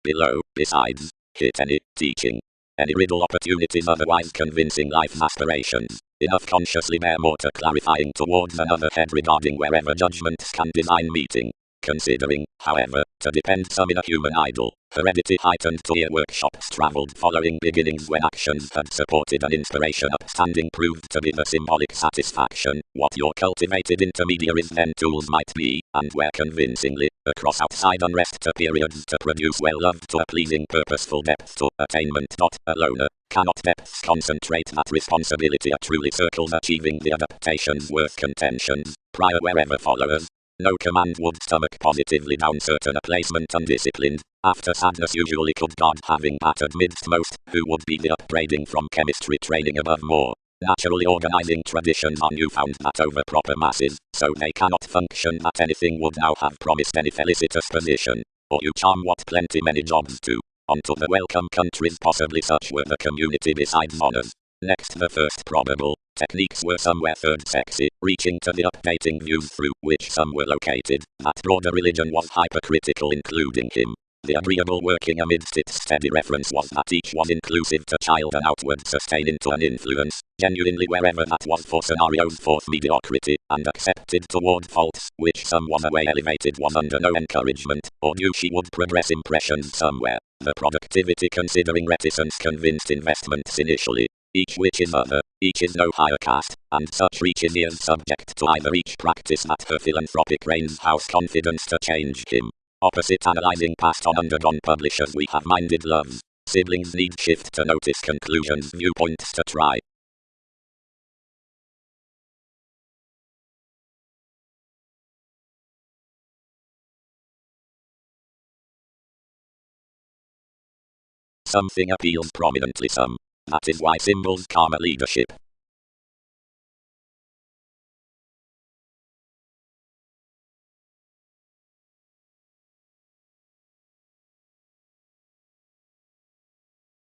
Below, besides, hit any teaching, any riddle opportunities otherwise convincing life's aspirations, enough consciously bear more to clarifying towards another head regarding wherever judgments can design meeting. Considering, however, to depend some in a human idol, heredity heightened to ear workshops travelled following beginnings when actions had supported an inspiration upstanding proved to be the symbolic satisfaction, what your cultivated intermediaries then tools might be, and where convincingly, across outside unrest to periods to produce well-loved to a pleasing purposeful depth to attainment. Alone, cannot depths concentrate that responsibility a truly circles achieving the adaptations worth contentions, prior wherever followers. No command would stomach positively down certain a placement undisciplined, after sadness usually could God having battered midst most, who would be the upbraiding from chemistry training above more, naturally organizing traditions are newfound that over proper masses, so they cannot function that anything would now have promised any felicitous position, or you charm what plenty many jobs to, onto the welcome countries possibly such were the community besides honors. Next the first probable, techniques were somewhere third sexy, reaching to the updating views through which some were located, that broader religion was hypercritical including him. The agreeable working amidst its steady reference was that each was inclusive to child and outward sustaining to an influence, genuinely wherever that was for scenarios forth mediocrity, and accepted toward faults, which some was away elevated was under no encouragement, or knew she would progress impressions somewhere. The productivity considering reticence convinced investments initially. Each which is other, each is no higher caste, and such reach is ears subject to either each practice that her philanthropic reigns house confidence to change him. Opposite analyzing past on undergone publishers we have minded loves, siblings need shift to notice conclusions viewpoints to try. Something appeals prominently some. That is why symbols karma leadership.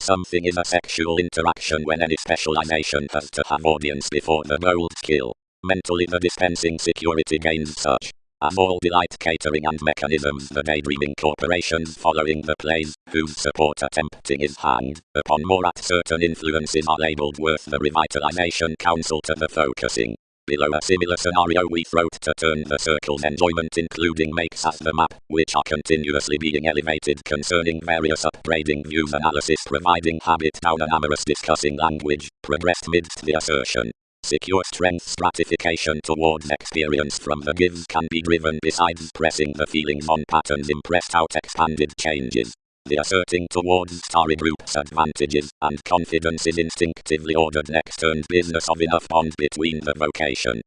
Something is a sexual interaction when any specialization has to have audience before the bold skill. Mentally the dispensing security gains such. As all delight catering and mechanisms the daydreaming corporations following the plays, whose support attempting is hanged upon more at certain influences are labeled worth the revitalization counsel to the focusing. Below a similar scenario we wrote to turn the circle's enjoyment including makes as the map, which are continuously being elevated concerning various upgrading views analysis providing habit down an amorous discussing language, progressed midst the assertion. Secure strength stratification towards experience from the gives can be driven besides pressing the feelings on patterns impressed out expanded changes. The asserting towards starry groups advantages and confidence is instinctively ordered next turned business of enough bond between the vocation.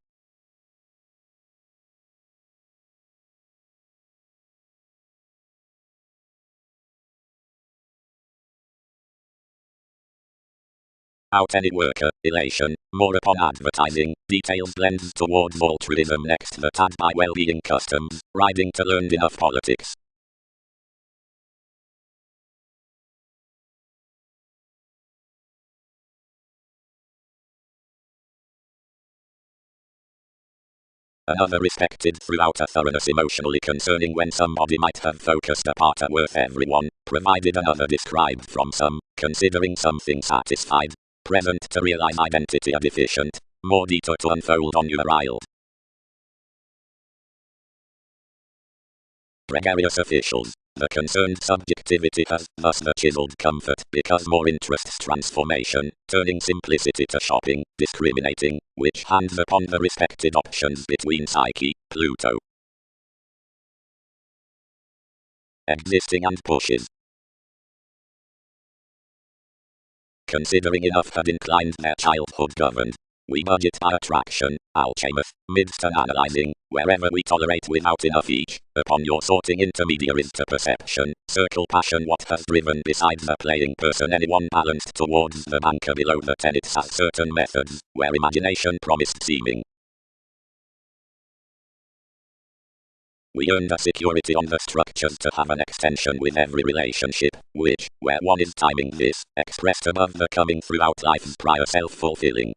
Out any worker, elation, more upon advertising, details blends towards altruism next the tad by well-being customs, riding to learned enough politics. Another respected throughout a thoroughness emotionally concerning when somebody might have focused a part worth everyone, provided another described from some, considering something satisfied, present to realize identity a deficient, more detail to unfold on your aisle. Gregarious officials. The concerned subjectivity has thus the chiseled comfort because more interests transformation, turning simplicity to shopping, discriminating, which hands upon the respected options between Psyche, Pluto, existing and pushes. Considering enough had inclined their childhood governed. We budget by attraction, alchemist, midst and analyzing, wherever we tolerate without enough each, upon your sorting intermediaries to perception, circle passion what has driven besides the playing person anyone balanced towards the banker below the tenets as certain methods, where imagination promised seeming. We earned a security on the structures to have an extension with every relationship, which, where one is timing this, expressed above the coming throughout life's prior self-fulfilling.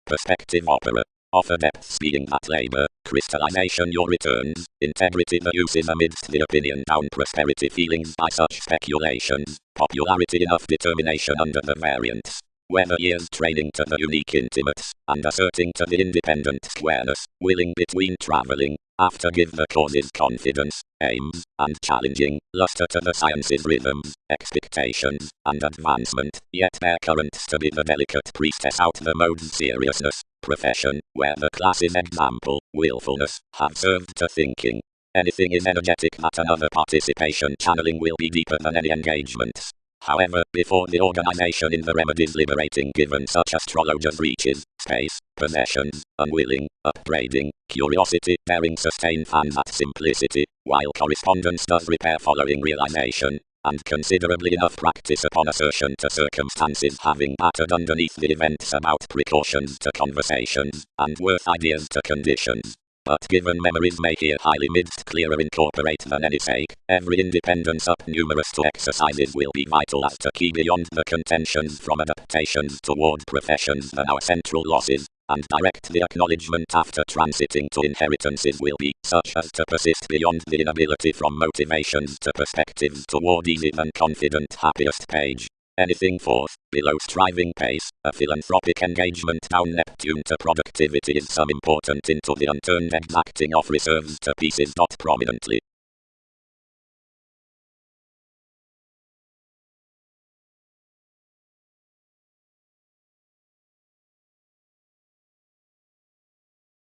Perspective opera. Offer depths being that labor, crystallization your returns, integrity the uses amidst the opinion down prosperity feelings by such speculations, popularity enough determination under the variants. Whether years training to the unique intimates, and asserting to the independent squareness, willing between travelling, after give the causes confidence, aims, and challenging, luster to the sciences rhythms, expectations, and advancement, yet their currents to be the delicate priestess out the mode's seriousness, profession, where the classes example, willfulness, have served to thinking. Anything is energetic that another participation channeling will be deeper than any engagements. However, before the organization in the remedies liberating given such astrologers reaches, space, possessions, unwilling, upbraiding, curiosity, daring sustain fan that simplicity, while correspondence does repair following realization, and considerably enough practice upon assertion to circumstances having battered underneath the events about precautions to conversations, and worth ideas to conditions. But given memories may here highly midst clearer incorporate than any sake, every independence up numerous to exercises will be vital as to key beyond the contentions from adaptations toward professions than our central losses, and direct the acknowledgement after transiting to inheritances will be such as to persist beyond the inability from motivations to perspectives toward easy and confident happiest page. Anything forth, below striving pace, a philanthropic engagement down Neptune to productivity is some important into the unturned exacting of reserves to pieces. Prominently.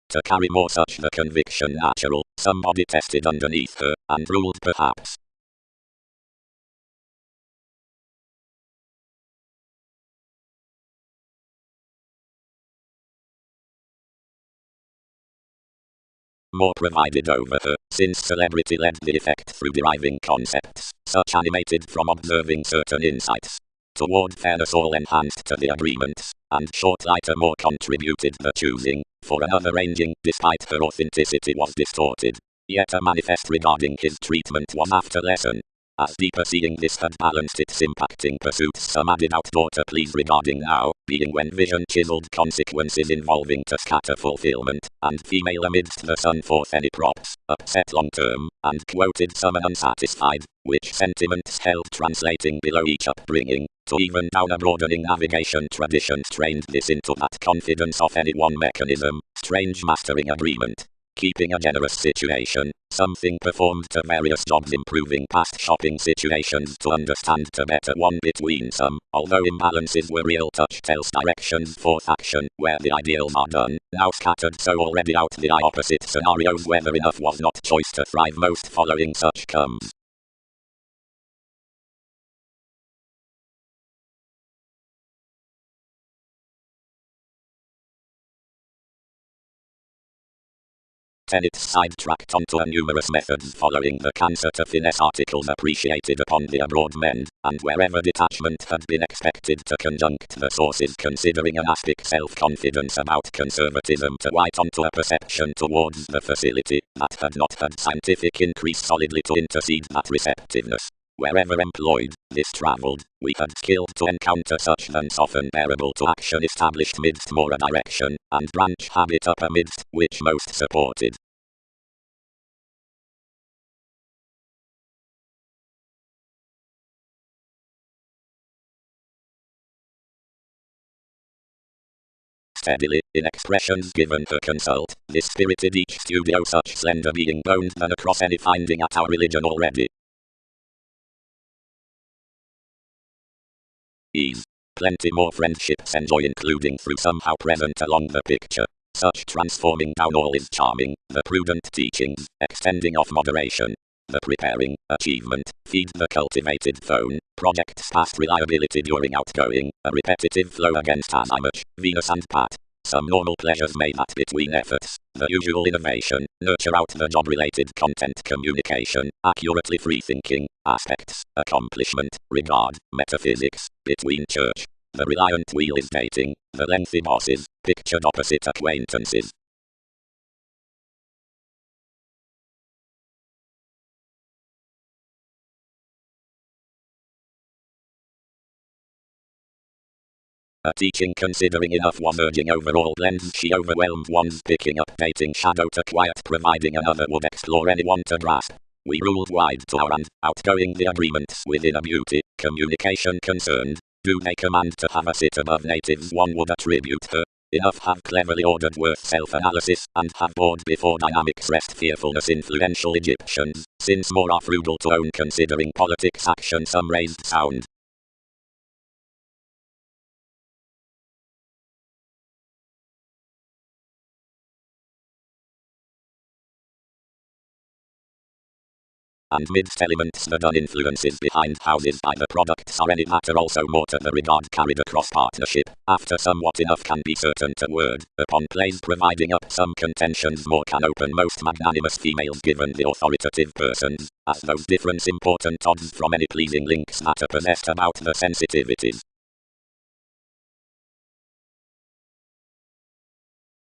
To carry more such the conviction natural, somebody tested underneath her, and ruled perhaps. More provided over her, since celebrity led the effect through deriving concepts, such animated from observing certain insights. Toward fairness all enhanced to the agreements, and short lighter more contributed the choosing, for another ranging, despite her authenticity was distorted. Yet a manifest regarding his treatment was after lesson. As deeper seeing this had balanced its impacting pursuits some added outdoor to please regarding now, being when vision chiseled consequences involving to scatter fulfillment, and female amidst the sun forth any props, upset long term, and quoted some unsatisfied, which sentiments held translating below each upbringing, to even down a broadening navigation tradition trained this into that confidence of any one mechanism, strange mastering agreement. Keeping a generous situation, something performed to various jobs improving past shopping situations to understand to better one between some, although imbalances were real touch tells directions forth action, where the ideals are done, now scattered so already out the opposite scenarios whether enough was not choice to thrive most following such comes. Tenets sidetracked onto a numerous methods following the cancer to finesse articles appreciated upon the abroad men, and wherever detachment had been expected to conjunct the sources considering an aspic self-confidence about conservatism to white onto a perception towards the facility that had not had scientific increase solidly to intercede that receptiveness. Wherever employed, this travelled, we had skilled to encounter such thence often bearable to action established midst more a direction, and branch habit up amidst, which most supported. Steadily, in expressions given her consult, this spirited each studio such slender being boned than across any finding at our religion already. Ease. Plenty more friendships enjoy including through somehow present along the picture. Such transforming down all is charming, the prudent teachings, extending of moderation. The preparing, achievement, feed the cultivated phone, projects past reliability during outgoing, a repetitive flow against as much, Venus and Pat. Some normal pleasures made that between efforts, the usual innovation, nurture out the job-related content communication, accurately free-thinking, aspects, accomplishment, regard, metaphysics, between church. The reliant wheel is dating, the lengthy bosses, pictured opposite acquaintances. A teaching considering enough was urging overall blends she overwhelmed one's picking up dating shadow to quiet providing another would explore anyone to grasp. We ruled wide to our and, outgoing the agreements within a beauty, communication concerned, do they command to have a sit above natives one would attribute her. Enough have cleverly ordered worth self-analysis, and have bored before dynamics rest fearfulness influential Egyptians, since more are frugal to own considering politics action some raised sound. And midst elements the done influences behind houses by the products are any matter also more to the regard carried across partnership, after somewhat enough can be certain to word, upon plays providing up some contentions more can open most magnanimous females given the authoritative persons, as those difference important odds from any pleasing links that are possessed about the sensitivities.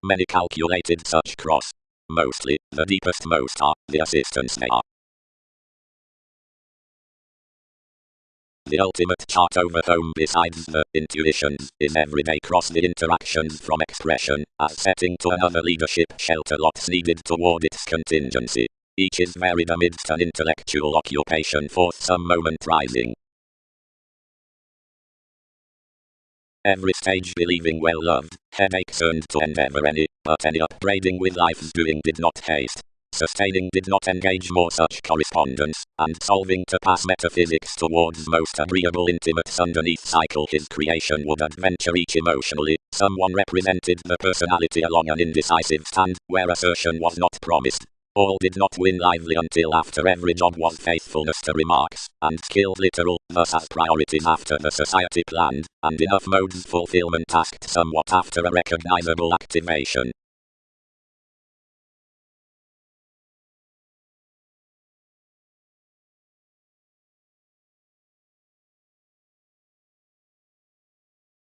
Many calculated such cross. Mostly, the deepest most are, the assistants they are. The ultimate chart over home besides the intuitions is everyday cross the interactions from expression as setting to another leadership shelter lots needed toward its contingency. Each is varied amidst an intellectual occupation forth some moment rising. Every stage believing well loved, headaches earned to endeavor any, but any upbraiding with life's doing did not haste. Sustaining did not engage more such correspondence, and solving to pass metaphysics towards most agreeable intimates underneath cycle his creation would adventure each emotionally, someone represented the personality along an indecisive stand, where assertion was not promised. All did not win lively until after every job was faithfulness to remarks, and skilled literal, thus as priorities after the society planned, and enough modes fulfillment asked somewhat after a recognizable activation.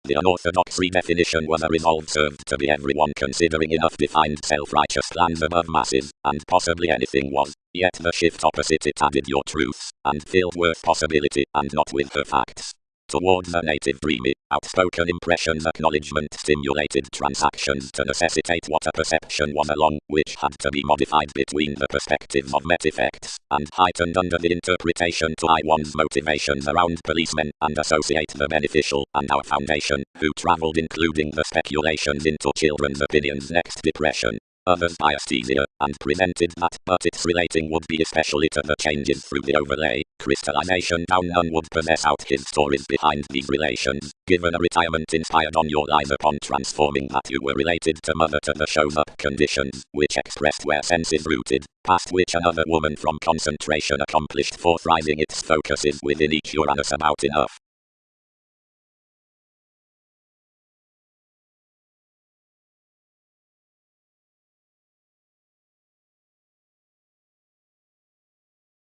The unorthodox redefinition was a resolve served to be everyone considering enough defined self-righteous plans above masses, and possibly anything was, yet the shift opposite it added your truths, and filled worth possibility, and not with her facts. toward the native dreamy, outspoken impressions acknowledgement-stimulated transactions to necessitate what a perception was along, which had to be modified between the perspectives of met-effects, and heightened under the interpretation to one's motivations around policemen, and associate the beneficial, and our foundation, who travelled including the speculations into children's opinions next depression. Others biasthesia, and presented that, but its relating would be especially to the changes through the overlay, crystallization down. None would possess out his stories behind these relations, given a retirement inspired on your lies upon transforming that you were related to mother to the shows up conditions, which expressed where sense is rooted, past which another woman from concentration accomplished forth rising its focuses within each Uranus about enough.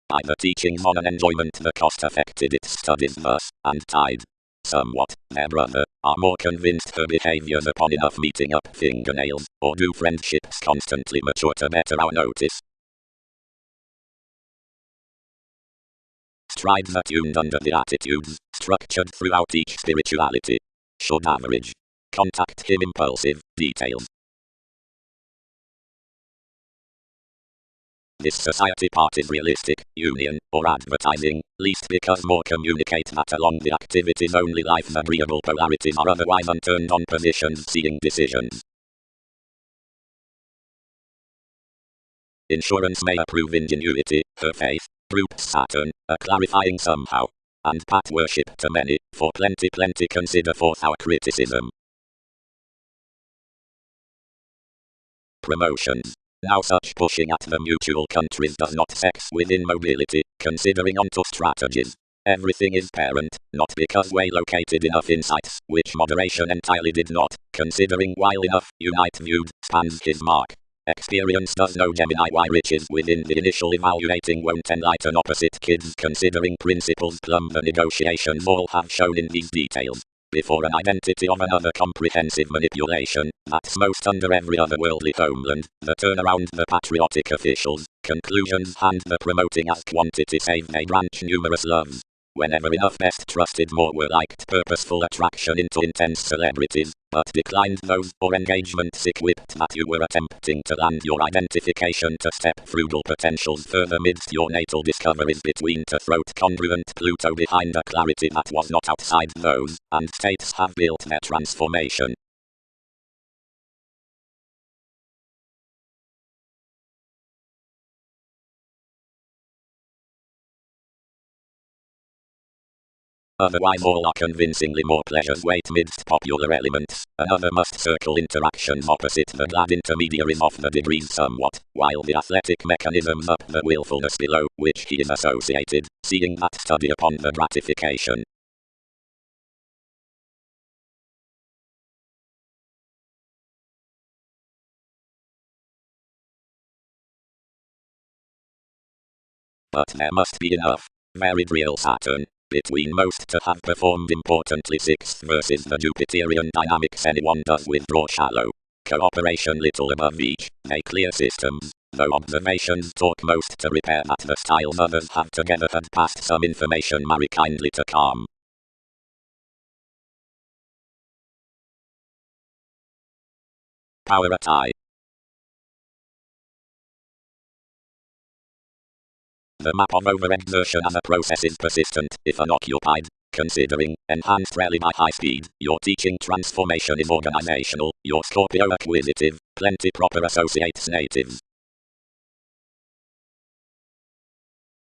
By the teachings on an enjoyment the cost affected its studies thus, and tied somewhat, their brother, are more convinced her behaviours upon enough meeting up fingernails, or do friendships constantly mature to better our notice. Strides attuned under the attitudes, structured throughout each spirituality. Should average. Contact him impulsive, details. This society part is realistic, union, or advertising, least because more communicate that along the activities only life's agreeable polarities are otherwise unturned on positions seeing decisions. Insurance may approve ingenuity, her faith, group Saturn, a clarifying somehow. And pat worship to many, for plenty consider forth our criticism. Promotions. Now such pushing at the mutual countries does not sex within mobility, considering onto strategies. Everything is parent, not because way located enough insights, which moderation entirely did not, considering while enough, unite viewed, spans his mark. Experience does no Gemini why riches within the initial evaluating won't enlighten opposite kids considering principles plumb the negotiations all have shown in these details. Before an identity of another comprehensive manipulation, that's most under every other worldly homeland, the turnaround the patriotic officials, conclusions hand the promoting as quantity save they branch numerous loves. Whenever enough best trusted more were liked purposeful attraction into intense celebrities, but declined those or engagements equipped that you were attempting to land your identification to step frugal potentials further midst your natal discoveries between to throat congruent Pluto behind a clarity that was not outside those, and states have built their transformation. Otherwise all are convincingly more pleasures wait midst popular elements, another must circle interactions opposite the glad intermediaries of the degrees somewhat, while the athletic mechanisms up the willfulness below which he is associated, seeing that study upon the gratification. But there must be enough, varied real Saturn, between most to have performed importantly sixth versus the Jupiterian dynamics anyone does withdraw shallow. Cooperation little above each, they clear systems, though observations talk most to repair that the styles others have together had passed some information marry kindly to calm. Power at eye. The map of overexertion as a process is persistent, if unoccupied, considering, enhanced rarely by high speed, your teaching transformation is organizational, your Scorpio acquisitive, plenty proper associates natives.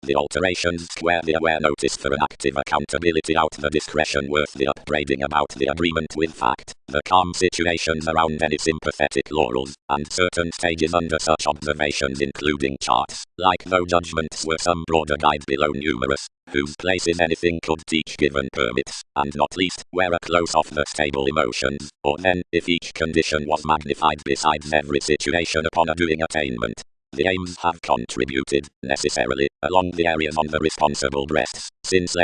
The alterations square the aware notice for an active accountability out the discretion worth the upbraiding about the agreement with fact, the calm situations around any sympathetic laurels, and certain stages under such observations including charts, like though judgments were some broader guide below numerous, whose places anything could teach given permits, and not least, where a close off the stable emotions, or then, if each condition was magnified besides every situation upon a doing attainment. The aims have contributed, necessarily, along the areas on the responsible breasts, since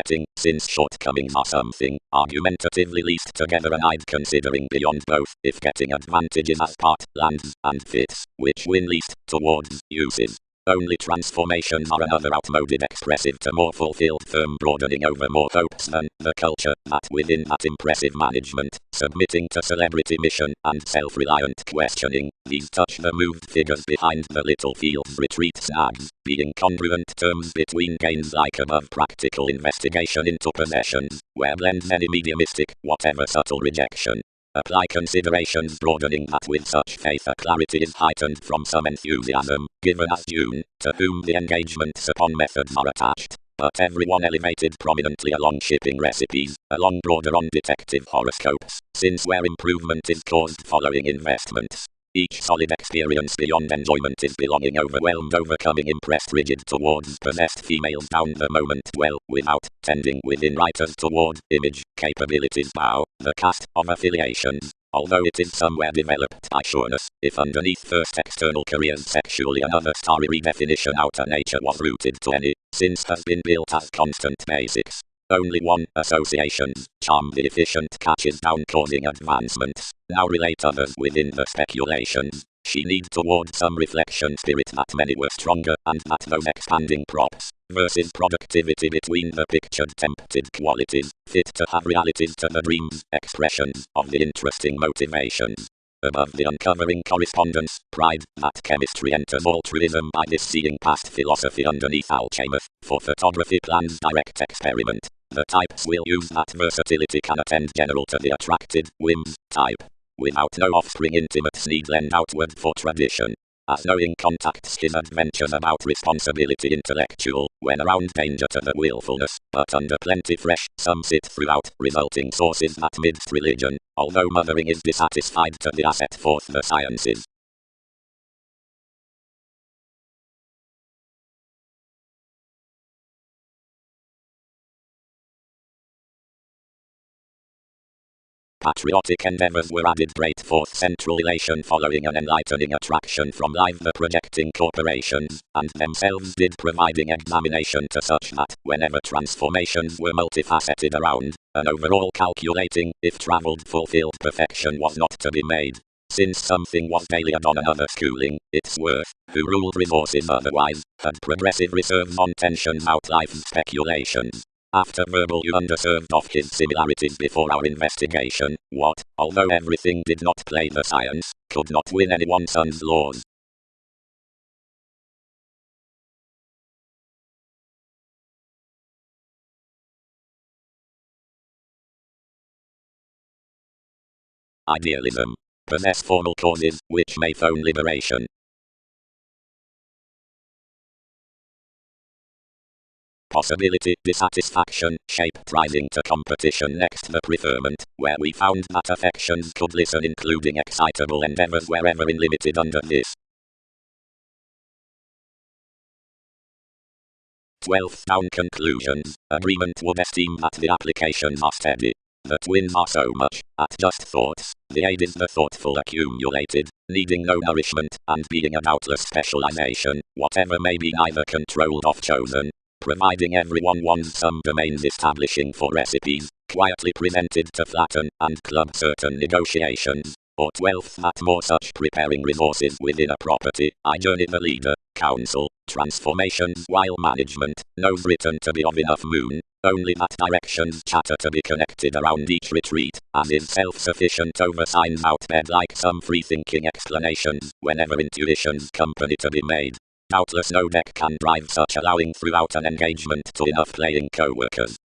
shortcomings are something, argumentatively least together and I'd considering beyond both, if getting advantages as part, lands, and fits, which win least, towards, uses. Only transformations are another outmoded expressive to more fulfilled term broadening over more hopes than the culture that within that impressive management, submitting to celebrity mission and self-reliant questioning, these touch the moved figures behind the little fields retreat snags, being congruent terms between gains like above practical investigation into possessions, where blend many mediumistic, whatever subtle rejection. Apply considerations broadening that with such faith a clarity is heightened from some enthusiasm, given as June, to whom the engagements upon methods are attached, but everyone elevated prominently along shipping recipes, along broader on detective horoscopes, since where improvement is caused following investments. Each solid experience beyond enjoyment is belonging overwhelmed overcoming impressed rigid towards possessed females down the moment dwell without tending within writers toward image capabilities bow the cast of affiliations, although it is somewhere developed by sureness, if underneath first external careers sexually another starry redefinition outer nature was rooted to any, since has been built as constant basics. Only one, associations, charm the efficient catches down causing advancements, now relate others within the speculations. She needs toward some reflection spirit that many were stronger and that those expanding props, versus productivity between the pictured tempted qualities, fit to have realities to the dreams, expressions of the interesting motivations. Above the uncovering correspondence, pride, that chemistry enters altruism by this seeing past philosophy underneath alchemist, for photography plans direct experiment. The types will use that versatility can attend general to the attracted, whims, type. Without no offspring intimates need lend outward for tradition. As knowing contacts his adventures about responsibility intellectual, when around danger to the willfulness, but under plenty fresh, some sit throughout, resulting sources that midst religion, although mothering is dissatisfied to the asset forth the sciences. Patriotic endeavors were added great forth central elation following an enlightening attraction from live the projecting corporations, and themselves did providing examination to such that, whenever transformations were multifaceted around, an overall calculating, if travelled fulfilled perfection was not to be made. Since something was daily on another schooling, its worth, who ruled resources otherwise, had progressive reserves on tensions out life's speculations. After verbal you underserved of his similarities before our investigation, what, although everything did not play the science, could not win anyone's son's laws. Idealism. Possess formal causes, which may phone liberation. Possibility, dissatisfaction, shape rising to competition next the preferment, where we found that affections could listen including excitable endeavors wherever unlimited under this. 12th down conclusions, agreement would esteem that the applications are steady. The twins are so much, at just thoughts, the aid is the thoughtful accumulated, needing no nourishment, and being a doubtless specialization, whatever may be neither controlled or chosen. Providing everyone wants some domains establishing for recipes, quietly presented to flatten and club certain negotiations, or 12th that more such preparing resources within a property, I journey the leader, council, transformations while management, knows written to be of enough moon, only that directions chatter to be connected around each retreat, as is self-sufficient over signs out bed like some free-thinking explanations, whenever intuition's company to be made. Doubtless no deck can drive such allowing throughout an engagement to enough playing co-workers.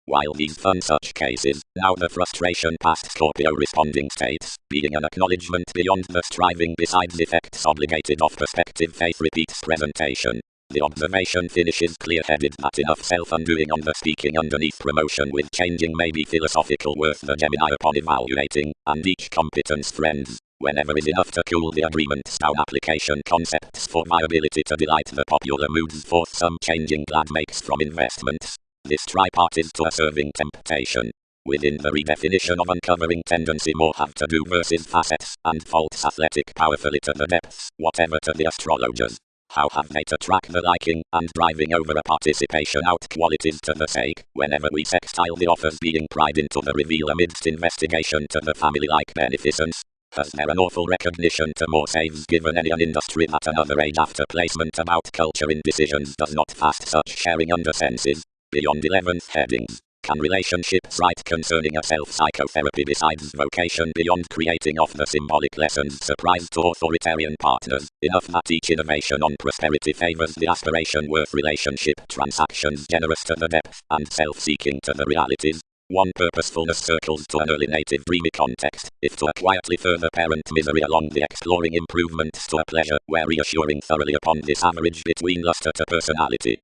While these fun such cases, now the frustration past Scorpio responding states, being an acknowledgement beyond the striving besides effects obligated of perspective faith repeats presentation. The observation finishes clear-headed that enough self-undoing on the speaking underneath promotion with changing may be philosophical worth the Gemini upon evaluating, and each competence friends, whenever is enough to cool the agreements down application concepts for viability to delight the popular moods forth some changing glad makes from investments. This tripart is to a serving temptation. Within the redefinition of uncovering tendency more have to do versus facets, and faults athletic powerfully to the depths, whatever to the astrologers. How have they to track the liking and driving over a participation out qualities to the sake, whenever we sextile the offers being pried into the reveal amidst investigation to the family-like beneficence? Has there an awful recognition to more saves given any an industry that another age after placement about culture in decisions does not fast such sharing under senses? Beyond 11th headings. Can relationships write concerning a self-psychotherapy besides vocation beyond creating off the symbolic lessons surprise to authoritarian partners, enough that each innovation on prosperity favors the aspiration worth relationship transactions generous to the depth and self-seeking to the realities? One purposefulness circles to an early native dreamy context, if to a quietly further parent misery along the exploring improvements to a pleasure where reassuring thoroughly upon this average between luster to personality.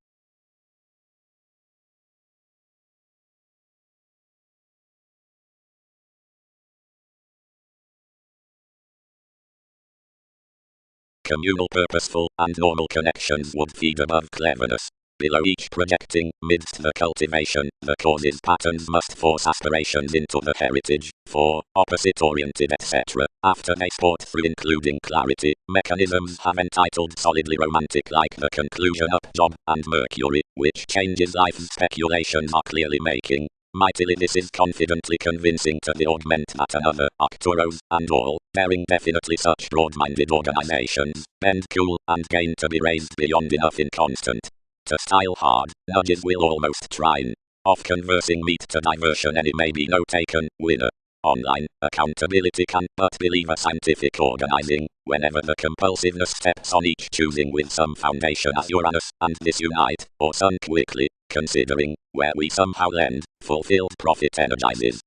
Communal purposeful and normal connections would feed above cleverness. Below each projecting, midst the cultivation, the causes patterns must force aspirations into the heritage, for, opposite-oriented etc., after they sport through including clarity, mechanisms have entitled solidly romantic like the conclusion up job and Mercury, which changes life's speculations are clearly making. Mightily this is confidently convincing to the augment that another, Arcturus, and all, bearing definitely such broad-minded organizations, bend cool, and gain to be raised beyond enough inconstant. To style hard, nudges will almost trine. Off conversing meet to diversion any may be no taken, winner. Online, accountability can but believe a scientific organizing, whenever the compulsiveness steps on each choosing with some foundation as Uranus and disunite, or sun quickly, considering, where we somehow lend, fulfilled profit energizes.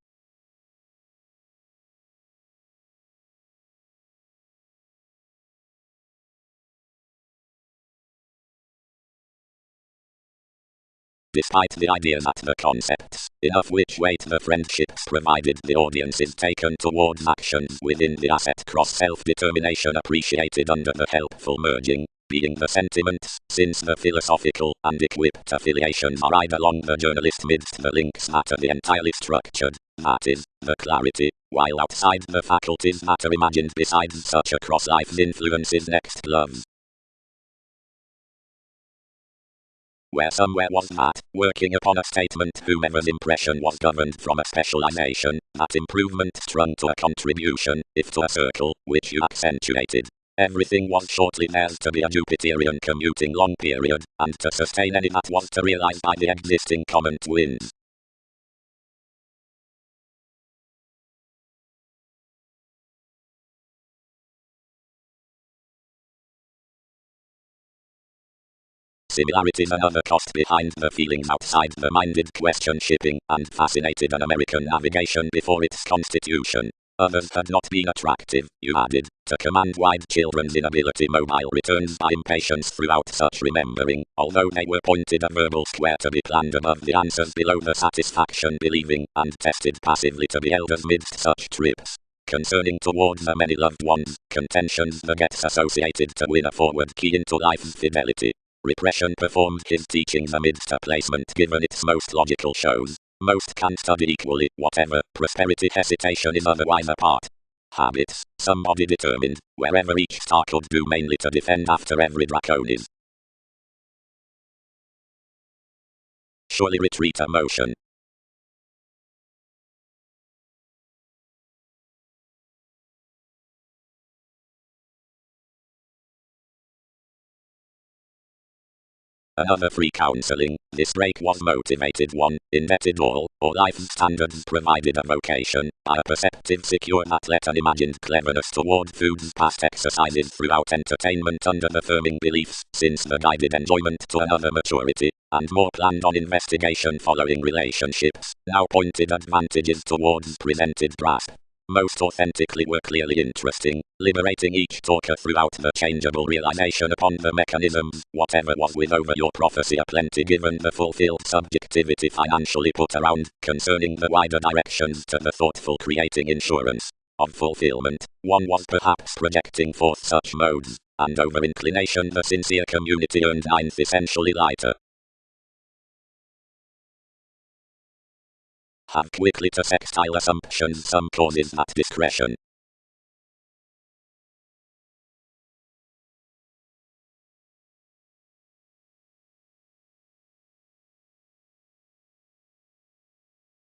Despite the idea that the concepts, enough which weight the friendships provided the audience is taken towards actions within the asset cross self-determination appreciated under the helpful merging, being the sentiments, since the philosophical and equipped affiliations are right along the journalist midst the links that are the entirely structured, that is, the clarity, while outside the faculties that are imagined besides such a cross life's influences next loves. Where somewhere was that, working upon a statement whomever's impression was governed from a specialization, that improvement strung to a contribution, if to a circle, which you accentuated. Everything was shortly theirs to be a Jupiterian commuting long period, and to sustain any that was to realize by the existing common twins. Similarities another cost behind the feelings outside the minded question shipping and fascinated an American navigation before its constitution. Others had not been attractive, you added, to command wide children's inability mobile returns by impatience throughout such remembering, although they were pointed a verbal square to be planned above the answers below the satisfaction believing and tested passively to be elders midst such trips. Concerning towards the many loved ones, contentions the gets associated to win a forward key into life's fidelity. Repression performed his teachings amidst a placement given its most logical shows. Most can study equally, whatever prosperity hesitation is otherwise apart. Habits, somebody determined, wherever each star could do mainly to defend after every draconis. Surely retreat a motion. Another free counseling, this break was motivated one, indebted all, or life's standards provided a vocation, by a perceptive secure that let an imagined cleverness toward food's past exercises throughout entertainment under the firming beliefs, since the guided enjoyment to another maturity, and more planned on investigation following relationships, now pointed advantages towards presented grasp. Most authentically were clearly interesting, liberating each talker throughout the changeable realization upon the mechanisms, whatever was with over your prophecy aplenty given the fulfilled subjectivity financially put around, concerning the wider directions to the thoughtful creating insurance of fulfillment. One was perhaps projecting forth such modes, and over inclination the sincere community earned ninth essentially lighter. Have quickly to sextile assumptions some causes that discretion.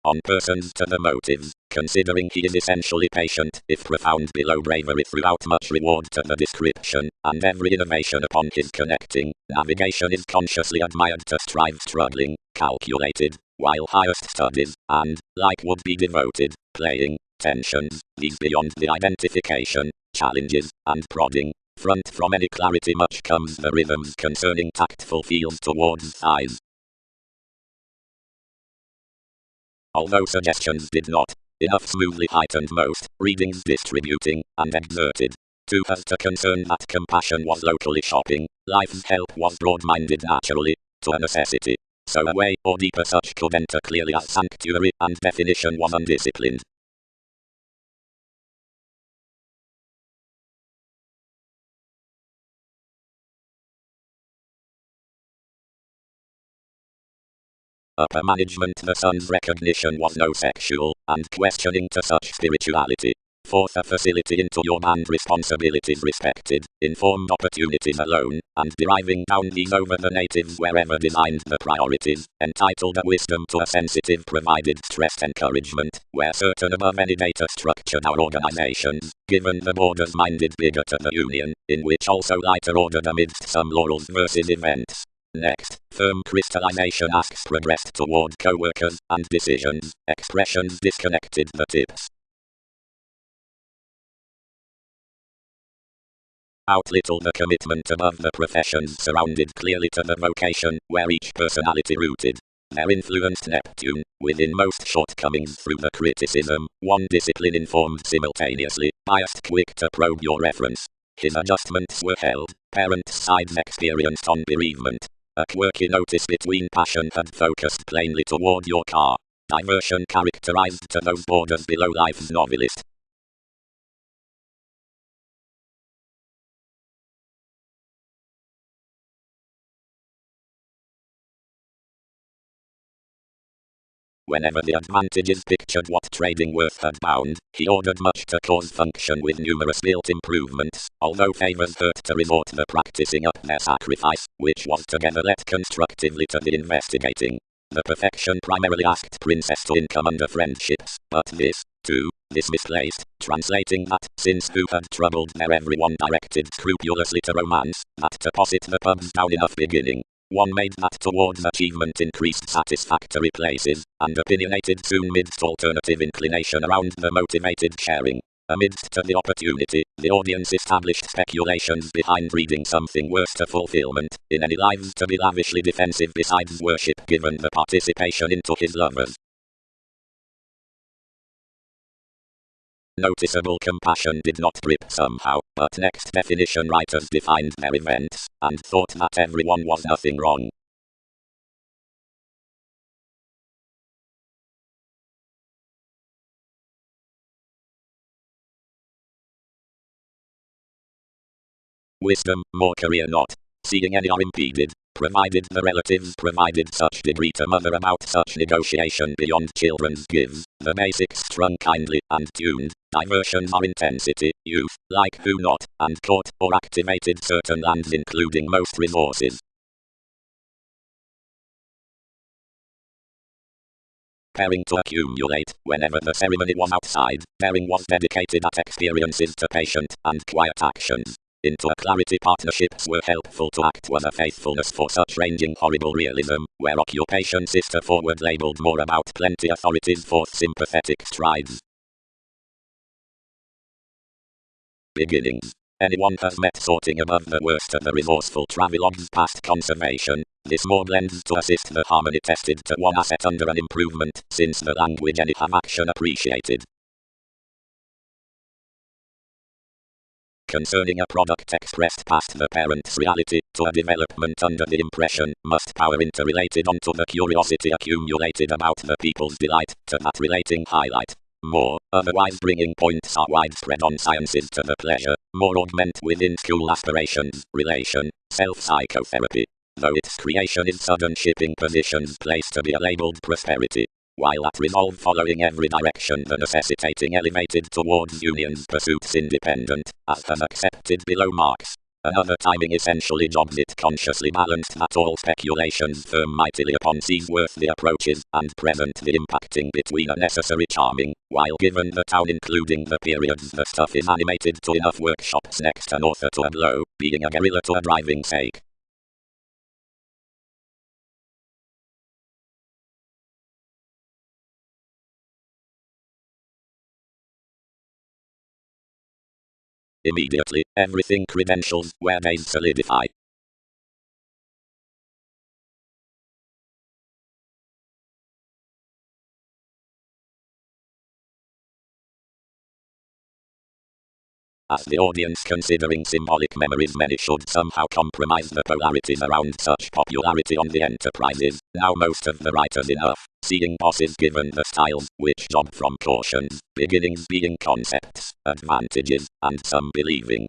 on persons to the motives, considering he is essentially patient, if profound below bravery throughout much reward to the description, and every innovation upon his connecting, navigation is consciously admired to strive struggling, calculated, while highest studies, and, like would be devoted, playing, tensions, these beyond the identification, challenges, and prodding, front from any clarity much comes the rhythms concerning tactful feels towards thighs. Although suggestions did not enough smoothly heightened most, readings distributing, and exerted, to us to concern that compassion was locally shopping, life's help was broad-minded naturally, to a necessity. So a way or deeper such could enter clearly as sanctuary, and definition was undisciplined. Upper management the son's recognition was no sexual, and questioning to such spirituality. Fourth, a facility into your band responsibilities respected, informed opportunities alone, and deriving down these over the natives wherever designed the priorities, entitled a wisdom to a sensitive provided stressed encouragement, where certain above any data structured our organizations, given the borders minded bigger to the union, in which also lighter ordered amidst some laurels versus events. Next, firm crystallization asks progressed toward co-workers and decisions, expressions disconnected the tips. Out little the commitment above the professions surrounded clearly to the vocation, where each personality rooted. There influenced Neptune, within most shortcomings through the criticism, one discipline informed simultaneously, biased quick to probe your reference. His adjustments were held, parents' sides experienced on bereavement. A quirky notice between passion had focused plainly toward your car. Diversion characterized to those borders below life's novelist. Whenever the advantages pictured what trading worth had bound, he ordered much to cause function with numerous built improvements, although favors hurt to resort the practicing up their sacrifice, which was together let constructively to the investigating. The perfection primarily asked princess to income under friendships, but this, too, this misplaced, translating that, since who had troubled their everyone directed scrupulously to romance, that to posit the pubs down enough beginning. One made that towards achievement increased satisfactory places, and opinionated soon midst alternative inclination around the motivated sharing. Amidst to the opportunity, the audience established speculations behind reading something worse to fulfillment, in any lives to be lavishly defensive besides worship given the participation into his lovers. Noticeable compassion did not grip somehow, but next definition writers defined their events, and thought that everyone was nothing wrong. Wisdom, more career not. Seeing any are impeded, provided the relatives provided such degree to mother about such negotiation beyond children's gives, the basics strung kindly and tuned, diversions are intensity, youth, like who not, and caught or activated certain lands including most resources. Pairing to accumulate, whenever the ceremony was outside, pairing was dedicated at experiences to patient and quiet actions. Into a clarity partnerships were helpful to act was a faithfulness for such ranging horrible realism, where occupation sister forward labeled more about plenty authorities forth sympathetic strides. Beginnings. Anyone has met sorting above the worst of the resourceful travelogues past conservation. This more blends to assist the harmony tested to one asset under an improvement, since the language any have action appreciated. Concerning a product expressed past the parent's reality, to a development under the impression, must power interrelated onto the curiosity accumulated about the people's delight, to that relating highlight. More, otherwise bringing points are widespread on sciences to the pleasure, more augment within school aspirations, relation, self-psychotherapy. Though its creation is sudden shipping positions place to be a labeled prosperity. While at resolve following every direction the necessitating elevated towards union's pursuits independent, as has accepted below marks. Another timing essentially jobs it consciously balanced that all speculations firm mightily upon seaworthy approaches, and presently impacting between a necessary charming, while given the town including the periods the stuff is animated to enough workshops next an author to a blow, being a guerrilla to a driving sake. Immediately, everything credentials where they solidify. As the audience considering symbolic memories, many should somehow compromise the polarities around such popularity on the enterprises. Now most of the writers enough, seeing bosses given the styles, which job from cautions, beginnings being concepts, advantages, and some believing.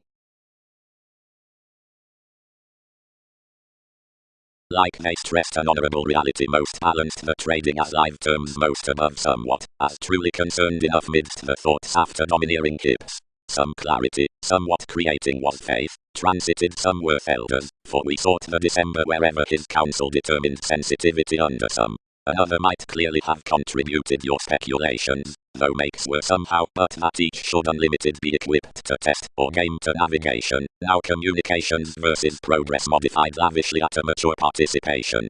Like they stressed an honorable reality most balanced the trading as live terms most above somewhat, as truly concerned enough midst the thoughts after domineering hips. Some clarity, somewhat creating was faith, transited some worth elders, for we sought the December wherever his counsel determined sensitivity under some. Another might clearly have contributed your speculations, though makes were somehow, but that each should unlimited be equipped to test, or game to navigation. Now communications versus progress modified lavishly at a mature participation.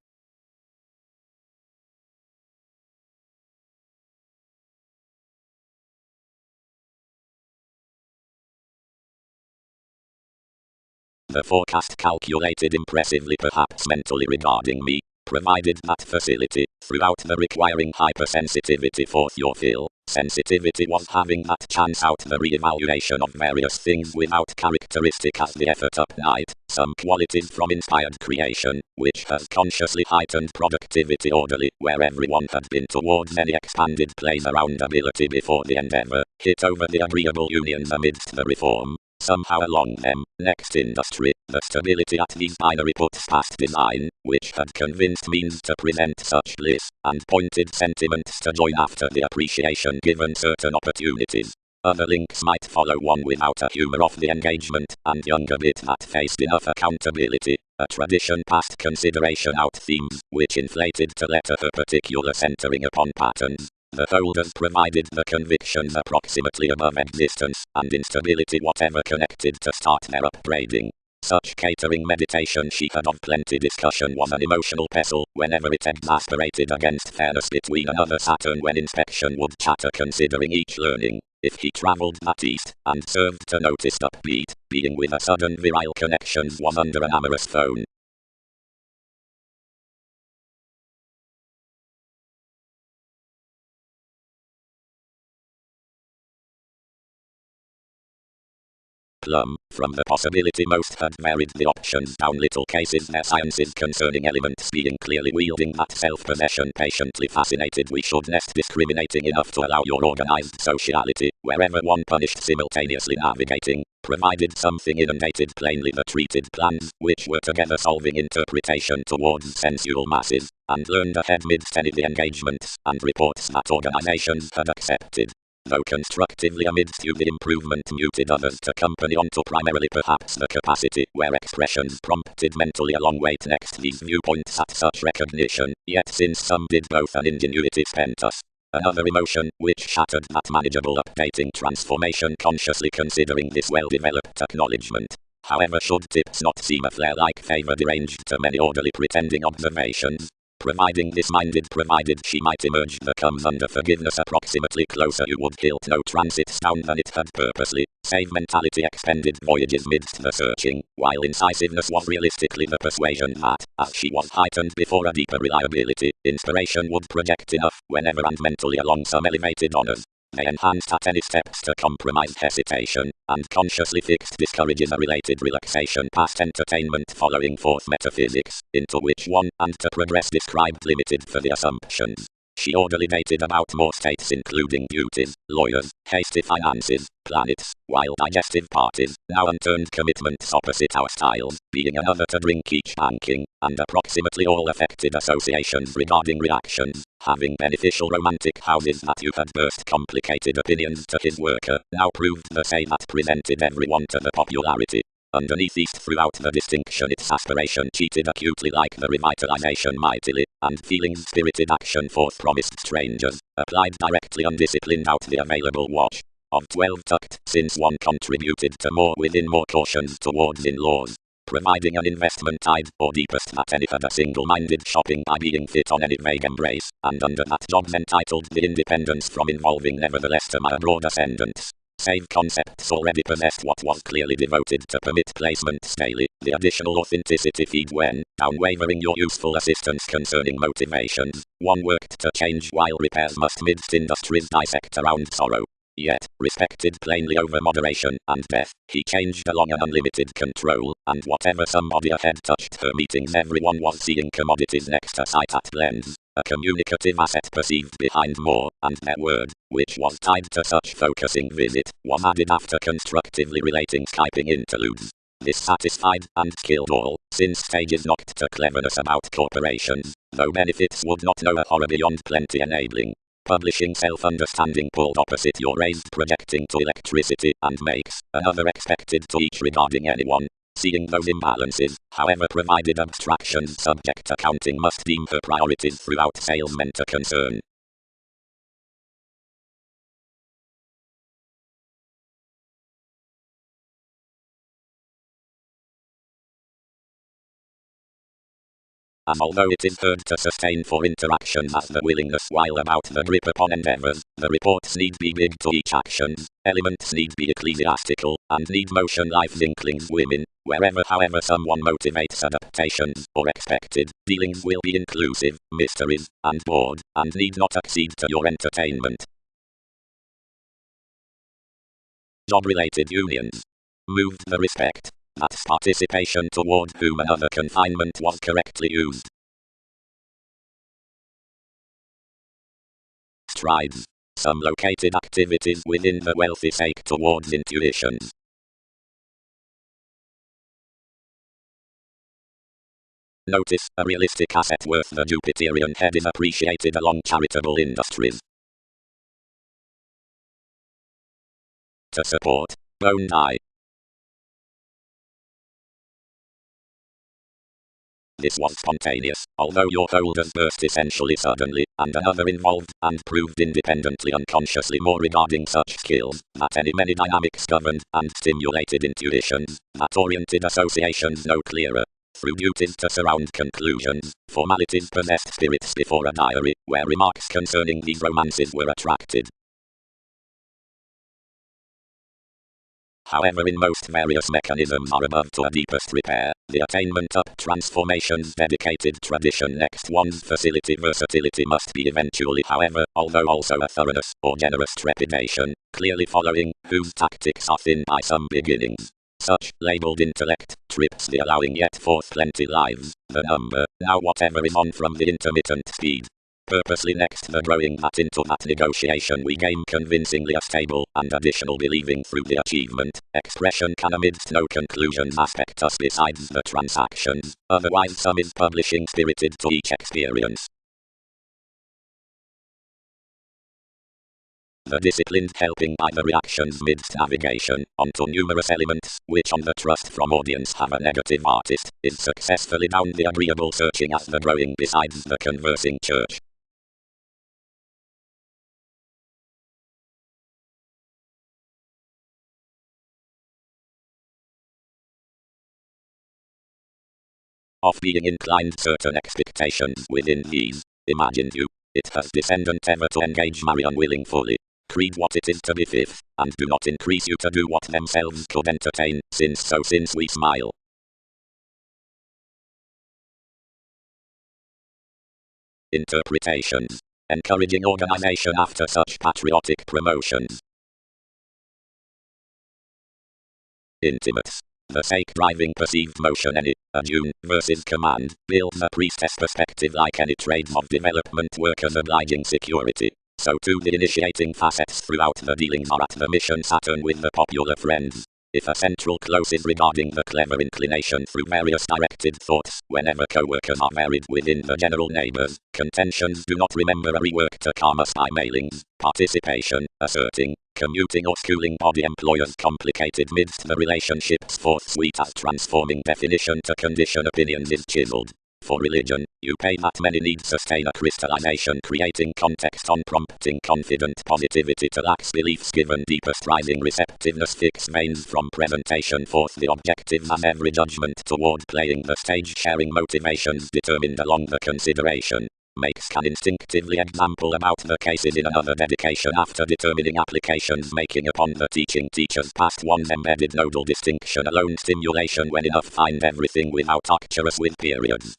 The forecast calculated impressively perhaps mentally regarding me, provided that facility, throughout the requiring hypersensitivity forth your fill, sensitivity was having that chance out the re-evaluation of various things without characteristic as the effort up night, some qualities from inspired creation, which has consciously heightened productivity orderly, where everyone had been towards any expanded plays around ability before the endeavor, hit over the agreeable unions amidst the reform. Somehow along them, next industry, the stability at these binary puts past design, which had convinced means to present such bliss, and pointed sentiments to join after the appreciation given certain opportunities. Other links might follow one without a humor of the engagement, and younger bit that faced enough accountability, a tradition past consideration out themes, which inflated to letter her particular centering upon patterns. The holders provided the convictions approximately above existence, and instability whatever connected to start their upgrading. Such catering meditation she had of plenty discussion was an emotional pestle, whenever it exasperated against fairness between another Saturn when inspection would chatter considering each learning. If he travelled that east, and served to noticed upbeat, being with a sudden virile connections was under an amorous phone. From the possibility most had varied the options down little cases their sciences concerning elements being clearly wielding that self-possession patiently fascinated we should nest discriminating enough to allow your organized sociality, wherever one punished simultaneously navigating, provided something inundated plainly the treated plans, which were together solving interpretation towards sensual masses, and learned ahead midst any the engagements and reports that organizations had accepted. Though constructively amidst you the improvement muted others to company onto primarily perhaps the capacity where expressions prompted mentally a long wait next these viewpoints at such recognition, yet since some did both an ingenuity spent us. Another emotion, which shattered that manageable updating transformation consciously considering this well-developed acknowledgement. However should tips not seem a flare-like favor deranged to many orderly pretending observations. Providing this minded provided she might emerge the comes under forgiveness approximately closer you would hilt no transits down than it had purposely, save mentality expended voyages midst the searching, while incisiveness was realistically the persuasion that, as she was heightened before a deeper reliability, inspiration would project enough, whenever and mentally along some elevated honors. They enhanced at any steps to compromise hesitation, and consciously fixed discourages a related relaxation past entertainment following forth metaphysics, into which one, and to progress described limited for the assumptions. She orderly dated about more states including beauties, lawyers, hasty finances, planets, while digestive parties, now unturned commitments opposite our styles, being another to drink each banking, and approximately all affected associations regarding reactions, having beneficial romantic houses that you had burst complicated opinions to his worker, now proved the say that presented everyone to the popularity. Underneath east throughout the distinction its aspiration cheated acutely like the revitalization mightily, and feelings spirited action forth promised strangers, applied directly undisciplined out the available watch. Of 12 tucked, since one contributed to more within more cautions towards in-laws, providing an investment tide, or deepest that any had a single-minded shopping by being fit on any vague embrace, and under that jobs entitled the independence from involving nevertheless to my broad ascendants. Save concepts already possessed what was clearly devoted to permit placements daily, the additional authenticity feed when, down-wavering your useful assistance concerning motivations, one worked to change while repairs must midst industries dissect around sorrow. Yet, respected plainly over moderation and death, he changed along an unlimited control, and whatever somebody ahead touched her meetings everyone was seeing commodities next to sight at glens, a communicative asset perceived behind more, and their word, which was tied to such focusing visit, was added after constructively relating Skyping interludes. This satisfied and killed all, since stages knocked to cleverness about corporations, though benefits would not know a horror beyond plenty enabling. Publishing self-understanding pulled opposite your raised projecting to electricity and makes another expected to each regarding anyone. Seeing those imbalances, however provided abstractions subject accounting must deem her priorities throughout salesmen to concern. As although it is heard to sustain for interactions as the willingness while about the grip upon endeavors, the reports need be big to each actions, elements need be ecclesiastical, and need motion life inklings women, wherever however someone motivates adaptations, or expected, dealings will be inclusive, mysteries, and broad, and need not accede to your entertainment. Job-related unions. Moved the respect. That's participation toward whom another confinement was correctly used. Strides. Some located activities within the wealthy sake towards intuitions. Notice, a realistic asset worth the Jupiterian head is appreciated along charitable industries. To support. Bone die. This was spontaneous, although your holders burst essentially suddenly, and another involved, and proved independently unconsciously more regarding such skills, that many dynamics governed, and stimulated intuitions, that oriented associations no clearer. Through duties to surround conclusions, formalities possessed spirits before a diary, where remarks concerning these romances were attracted. However, in most various mechanisms are above to a deepest repair, the attainment up transformations dedicated tradition next one's facility versatility must be eventually however, although also a thoroughness, or generous trepidation, clearly following, whose tactics are thin by some beginnings. Such, labelled intellect, trips the allowing yet forth plenty lives, the number, now whatever is on from the intermittent speed. Purposely next the growing that into that negotiation we gain convincingly a stable and additional believing through the achievement, expression can amidst no conclusions aspect us besides the transactions, otherwise some is publishing spirited to each experience. The disciplined helping by the reactions midst navigation, onto numerous elements, which on the trust from audience have a negative artist, is successfully down the agreeable searching as the growing besides the conversing church. Of being inclined certain expectations within these, imagined you, it has descendant ever to engage marry unwilling fully. Creed what it is to be fifth, and do not increase you to do what themselves could entertain, since we smile. Interpretations. Encouraging organization after such patriotic promotions. Intimates. The sake driving perceived motion adjune, versus command, builds a priestess perspective like any trades of development workers obliging security. So too the initiating facets throughout the dealings are at the mission Saturn with the popular friends. If a central close is regarding the clever inclination through various directed thoughts, whenever co-workers are varied within the general neighbors, contentions do not remember a rework to karma spy mailings, participation, asserting, commuting or schooling body employers complicated midst the relationship's fourth suite as transforming definition to condition opinions is chiseled. For religion, you pay that many needs sustain a crystallization creating context on prompting confident positivity to lax beliefs given deepest rising receptiveness fix veins from presentation forth the objectives as every judgment toward playing the stage sharing motivations determined along the consideration. Makes can instinctively example about the cases in another dedication after determining applications making upon the teaching teachers past one's embedded nodal distinction alone stimulation when enough find everything without octurus with periods.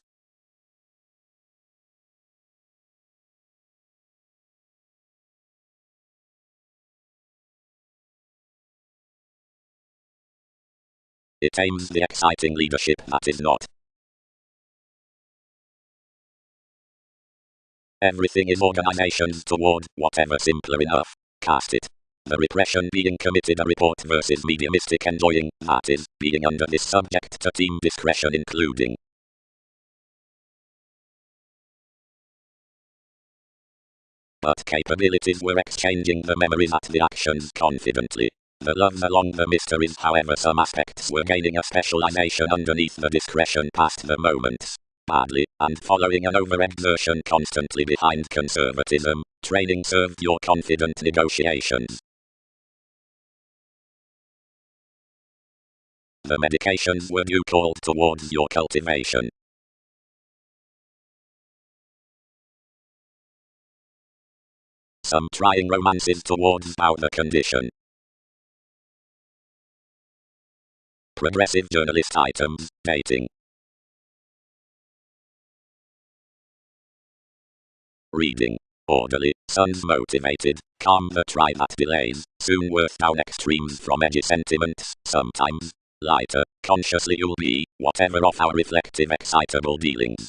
It aims the exciting leadership that is not. Everything is organizations toward whatever simpler enough. Cast it. The repression being committed a report versus mediumistic enjoying, that is, being under this subject to team discretion including. But capabilities were exchanging the memories at the actions confidently. The loves along the mysteries however some aspects were gaining a specialization underneath the discretion past the moments. Badly, and following an overexertion constantly behind conservatism, training served your confident negotiations. The medications were due called towards your cultivation. Some trying romances towards out the condition. Progressive journalist items, dating. Reading. Orderly, sons motivated, calm the try that delays, soon worth down extremes from edgy sentiments, sometimes. Lighter, consciously you'll be, whatever of our reflective excitable dealings.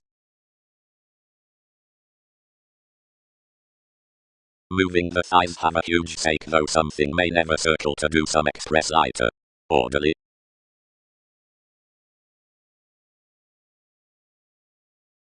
Moving the thighs have a huge sake though something may never circle to do some express lighter. Orderly.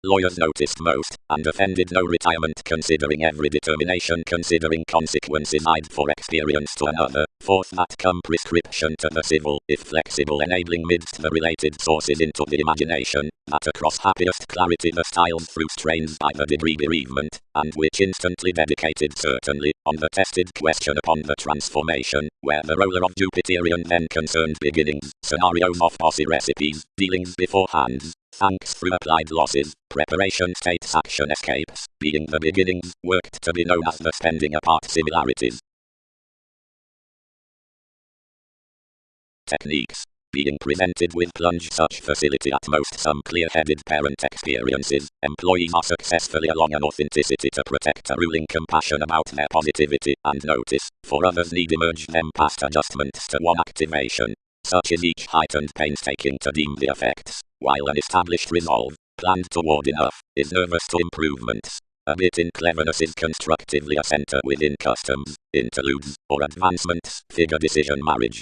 Lawyers noticed most, and offended no retirement considering every determination considering consequences eyed for experience to another, fourth that come prescription to the civil, if flexible enabling midst the related sources into the imagination, that across happiest clarity the styles through strains by the degree bereavement, and which instantly dedicated certainly, on the tested question upon the transformation, where the roller of Jupiterian then concerned beginnings, scenarios of posse recipes, dealings beforehand, thanks through applied losses, preparation states action escapes, being the beginnings, worked to be known as the spending apart similarities. Techniques. Being presented with plunge such facility at most some clear-headed parent experiences, employees are successfully along an authenticity to protect a ruling compassion about their positivity and notice, for others need emerge them past adjustments to one activation. Such is each heightened painstaking to deem the effects, while an established resolve, planned toward enough, is nervous to improvements. A bit in cleverness is constructively a center within customs, interludes, or advancements, figure decision marriage.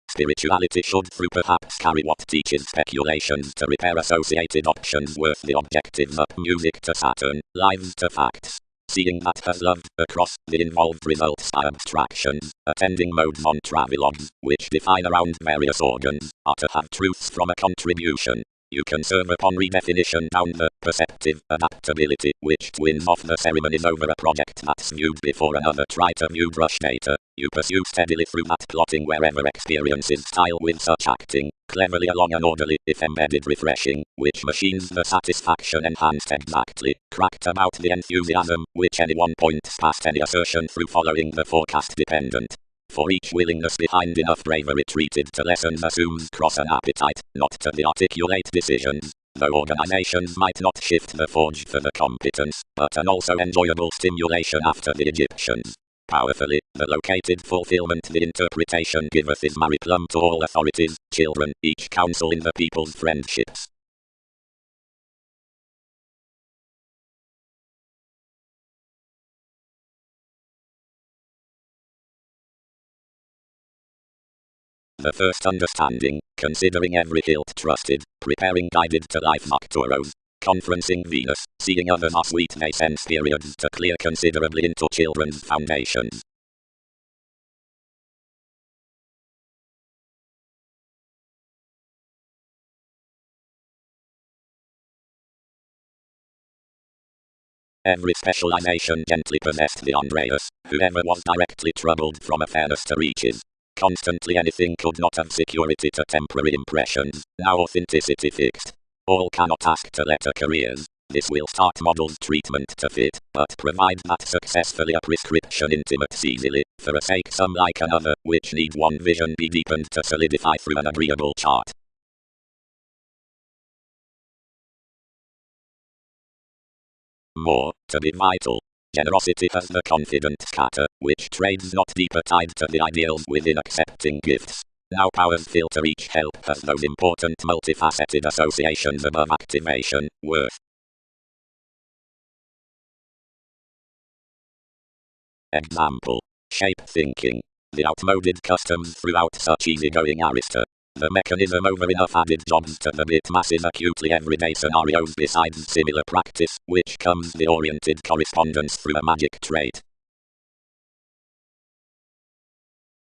Spirituality should through perhaps carry what teaches speculations to repair associated options worth the objectives up music to Saturn, lives to facts. Seeing that has loved, across the involved results by abstractions, attending modes on travelogues, which define around various organs, are to have truths from a contribution. You can serve upon redefinition down the perceptive adaptability, which twins off the ceremonies over a project that's viewed before another try to view brush data. You pursue steadily through that plotting wherever experience is style with such acting, cleverly along an orderly, if embedded refreshing, which machines the satisfaction enhanced exactly, cracked about the enthusiasm, which anyone points past any assertion through following the forecast dependent. For each willingness behind enough bravery treated to lessons assumes cross an appetite, not to the articulate decisions, though organizations might not shift the forge for the competence, but an also enjoyable stimulation after the Egyptians. Powerfully, the located fulfillment the interpretation giveth is mariplum to all authorities, children, each counsel in the people's friendships. The first understanding, considering every hilt trusted, preparing guided to life nocturos, conferencing Venus, seeing others are sweet may sense periods to clear considerably into children's foundations. Every specialization gently possessed the Andreas, whoever was directly troubled from a fairness to reaches. Constantly anything could not have security to temporary impressions, now authenticity fixed. All cannot ask to letter careers. This will start models treatment to fit, but provide that successfully a prescription intimates easily, for a sake some like another, which need one vision be deepened to solidify through an agreeable chart. More, to be vital. Generosity has the confident scatter, which trades not deeper tied to the ideals within accepting gifts. Now powers filter each help has those important multifaceted associations above activation, worth. Example. Shape thinking. The outmoded customs throughout such easygoing arista. The mechanism over enough added jobs to the bit masses acutely everyday scenarios besides similar practice, which comes the oriented correspondence through a magic trait.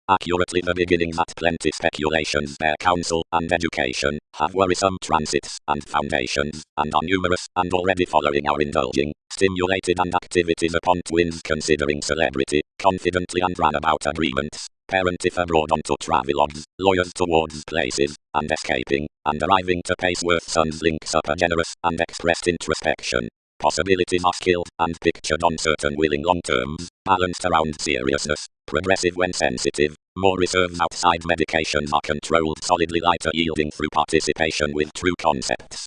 Accurately the beginnings at plenty speculations bear counsel and education, have worrisome transits and foundations, and are numerous, and already following our indulging, stimulated and activities upon twins considering celebrity, confidently and runabout agreements, parent if abroad onto travelogues, lawyers towards places, and escaping, and arriving to pace worth sons links up a generous and expressed introspection. Possibilities are skilled and pictured on certain willing long terms, balanced around seriousness, progressive when sensitive, more reserves outside medications are controlled solidly lighter yielding through participation with true concepts.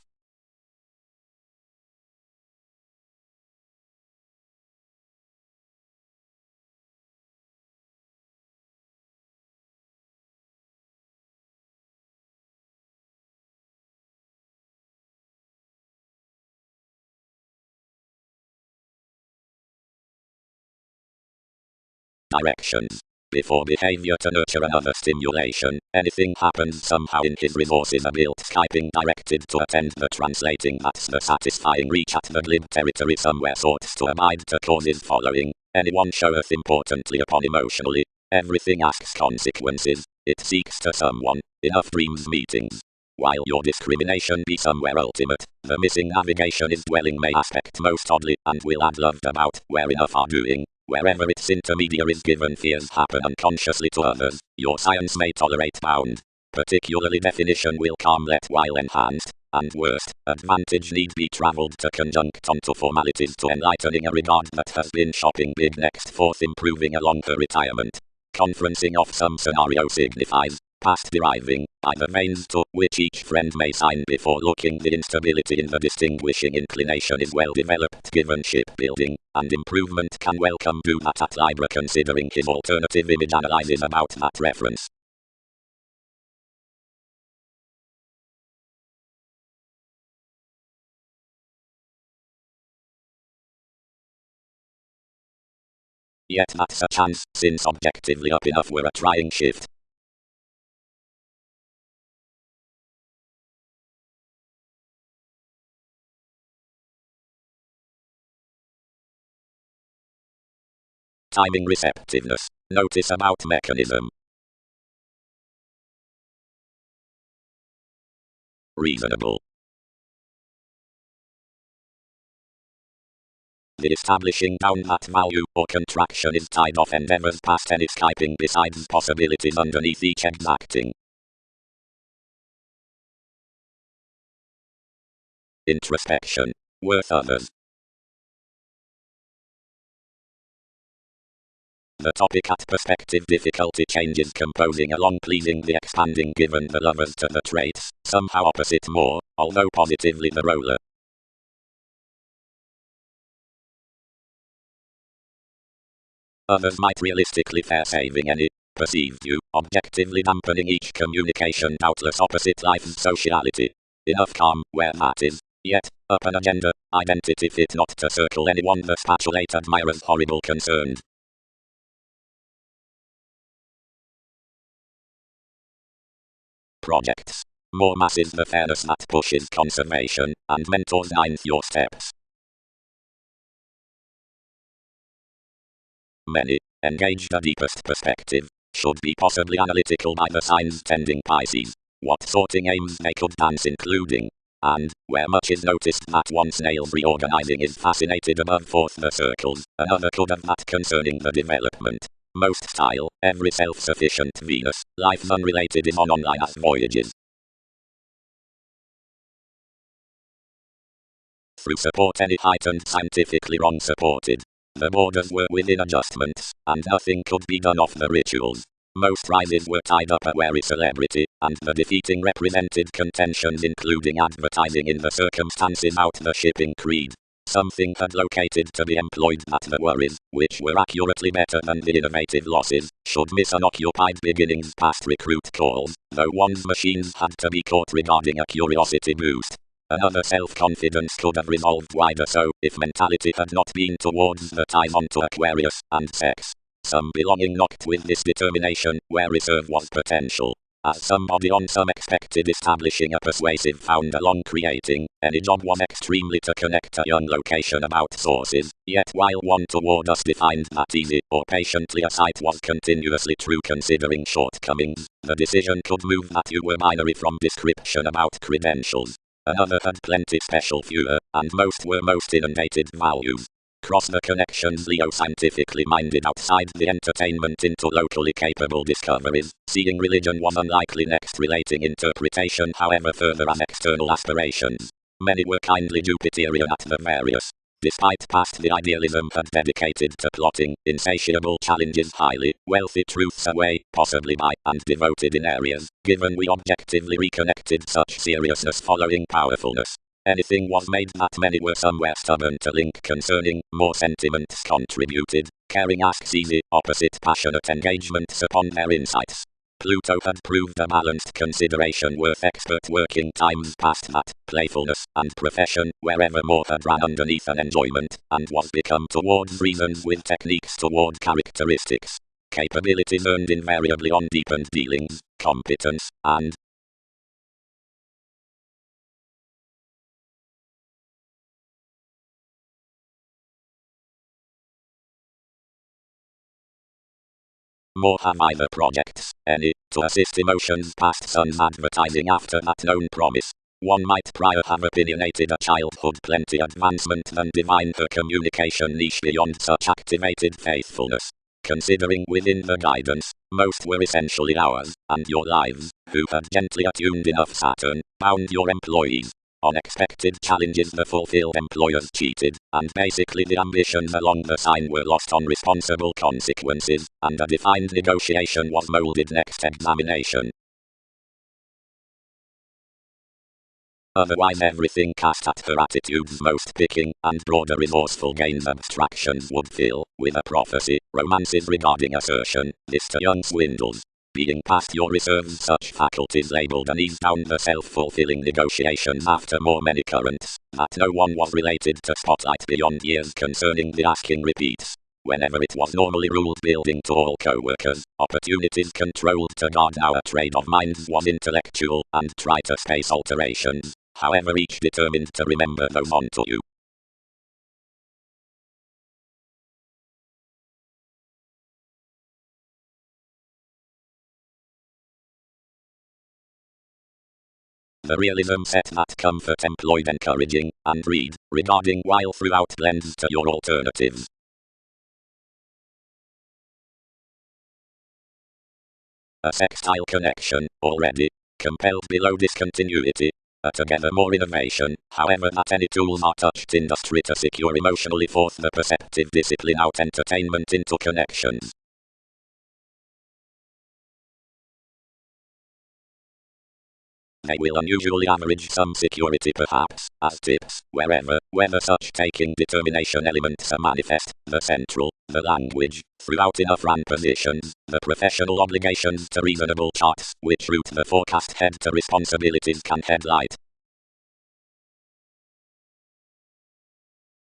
Directions. Before behavior to nurture another stimulation, anything happens somehow in his resources are built Skyping directed to attend the translating that's the satisfying reach at the glib territory somewhere sorts to abide to causes following, anyone showeth importantly upon emotionally, everything asks consequences, it seeks to someone, enough dreams meetings. While your discrimination be somewhere ultimate, the missing navigation is dwelling may aspect most oddly and will add loved about where enough are doing. Wherever its intermediaries given fears happen unconsciously to others, your science may tolerate bound. Particularly definition will calm let while enhanced, and worst, advantage need be travelled to conjunct onto formalities to enlightening a regard that has been shopping big next forth improving along her retirement. Conferencing off some scenario signifies, past deriving, by the veins to which each friend may sign before looking the instability in the distinguishing inclination is well developed given shipbuilding, and improvement can welcome do that at Libra considering his alternative image analyzes about that reference. Yet that's a chance, since objectively up enough were a trying shift. Timing receptiveness. Notice about mechanism. Reasonable. The establishing down that value or contraction is tied off endeavors past any Skyping besides possibilities underneath each exacting. Introspection. Worth others. The topic at perspective difficulty changes composing along pleasing the expanding given the lovers to the traits, somehow opposite more, although positively the roller. Others might realistically fare saving any perceived you, objectively dampening each communication doubtless opposite life's sociality. Enough calm, where that is, yet, up an agenda, identity fit not to circle anyone the spatulate admirers horrible concerned. projects. More mass is the fairness that pushes conservation, and mentors 9th your steps. Many engage the deepest perspective, should be possibly analytical by the signs tending Pisces, what sorting aims they could dance including, and, where much is noticed that one snail's reorganizing is fascinated above fourth the circles, another could have that concerning the development. Most style, every self-sufficient Venus, life unrelated is on online as voyages. Through support any heightened scientifically wrong supported. The borders were within adjustments, and nothing could be done off the rituals. Most rises were tied up a wary celebrity, and the defeating represented contentions including advertising in the circumstances out the shipping creed. Something had located to be employed that the worries, which were accurately better than the innovative losses, should miss unoccupied beginnings past recruit calls, though one's machines had to be caught regarding a curiosity boost. Another self-confidence could have resolved wider so, if mentality had not been towards the ties onto Aquarius, and sex. Some belonging knocked with this determination, where reserve was potential. As somebody on some expected establishing a persuasive found along creating, any job was extremely to connect a young location about sources, yet while one toward us defined that easy, or patiently a sight was continuously true considering shortcomings, the decision could move that you were binary from description about credentials. Another had plenty special fewer, and most were most inundated values. Cross the connections Leo scientifically minded outside the entertainment into locally capable discoveries, seeing religion was unlikely next relating interpretation however further as external aspirations. Many were kindly Jupiterian at the various. Despite past the idealism had dedicated to plotting, insatiable challenges highly, wealthy truths away, possibly by, and devoted in areas, given we objectively reconnected such seriousness following powerfulness. Anything was made that many were somewhere stubborn to link concerning, more sentiments contributed, caring asks easy, opposite passionate engagements upon their insights. Pluto had proved a balanced consideration worth expert working times past that, playfulness, and profession, wherever more had ran underneath an enjoyment, and was become towards reasons with techniques toward characteristics. Capabilities earned invariably on deepened dealings, competence, and more have either projects, any, to assist emotions past sun's advertising after that known promise. One might prior have opinionated a childhood plenty advancement than divine her communication niche beyond such activated faithfulness. Considering within the guidance, most were essentially ours, and your lives, who had gently attuned enough Saturn, bound your employees. Unexpected challenges the fulfilled employers cheated, and basically the ambitions along the sign were lost on responsible consequences, and a defined negotiation was molded next examination. Otherwise everything cast at her attitude's most picking, and broader resourceful gains abstractions would fill, with a prophecy, romances regarding assertion, this to young swindles. Being past your reserves such faculties labelled and eased down the self-fulfilling negotiations after more many currents, that no one was related to spotlight beyond years concerning the asking repeats. Whenever it was normally ruled building to all co-workers, opportunities controlled to guard our trade of minds was intellectual, and try to space alterations, however each determined to remember those onto you. The realism set that comfort employed encouraging, and read, regarding while throughout blends to your alternatives. A sextile connection, already, compelled below discontinuity, a together more innovation, however that any tools are touched industry to secure emotionally forth the perceptive discipline out entertainment into connections. They will unusually average some security perhaps, as tips, wherever, whether such taking determination elements are manifest, the central, the language, throughout enough run positions, the professional obligations to reasonable charts, which route the forecast head to responsibilities can headlight.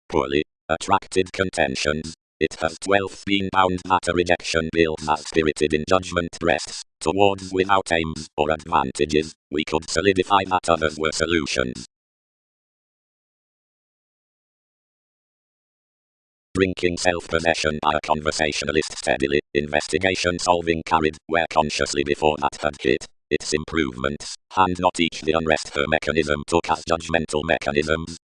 Poorly attracted contentions. It has 12 been bound matter rejection builds as spirited in judgment breasts, towards without aims or advantages, we could solidify that others were solutions. Drinking self-possession by a conversationalist steadily, investigation solving carried, where consciously before that had hit its improvements, and not each the unrest her mechanism took as judgmental mechanisms.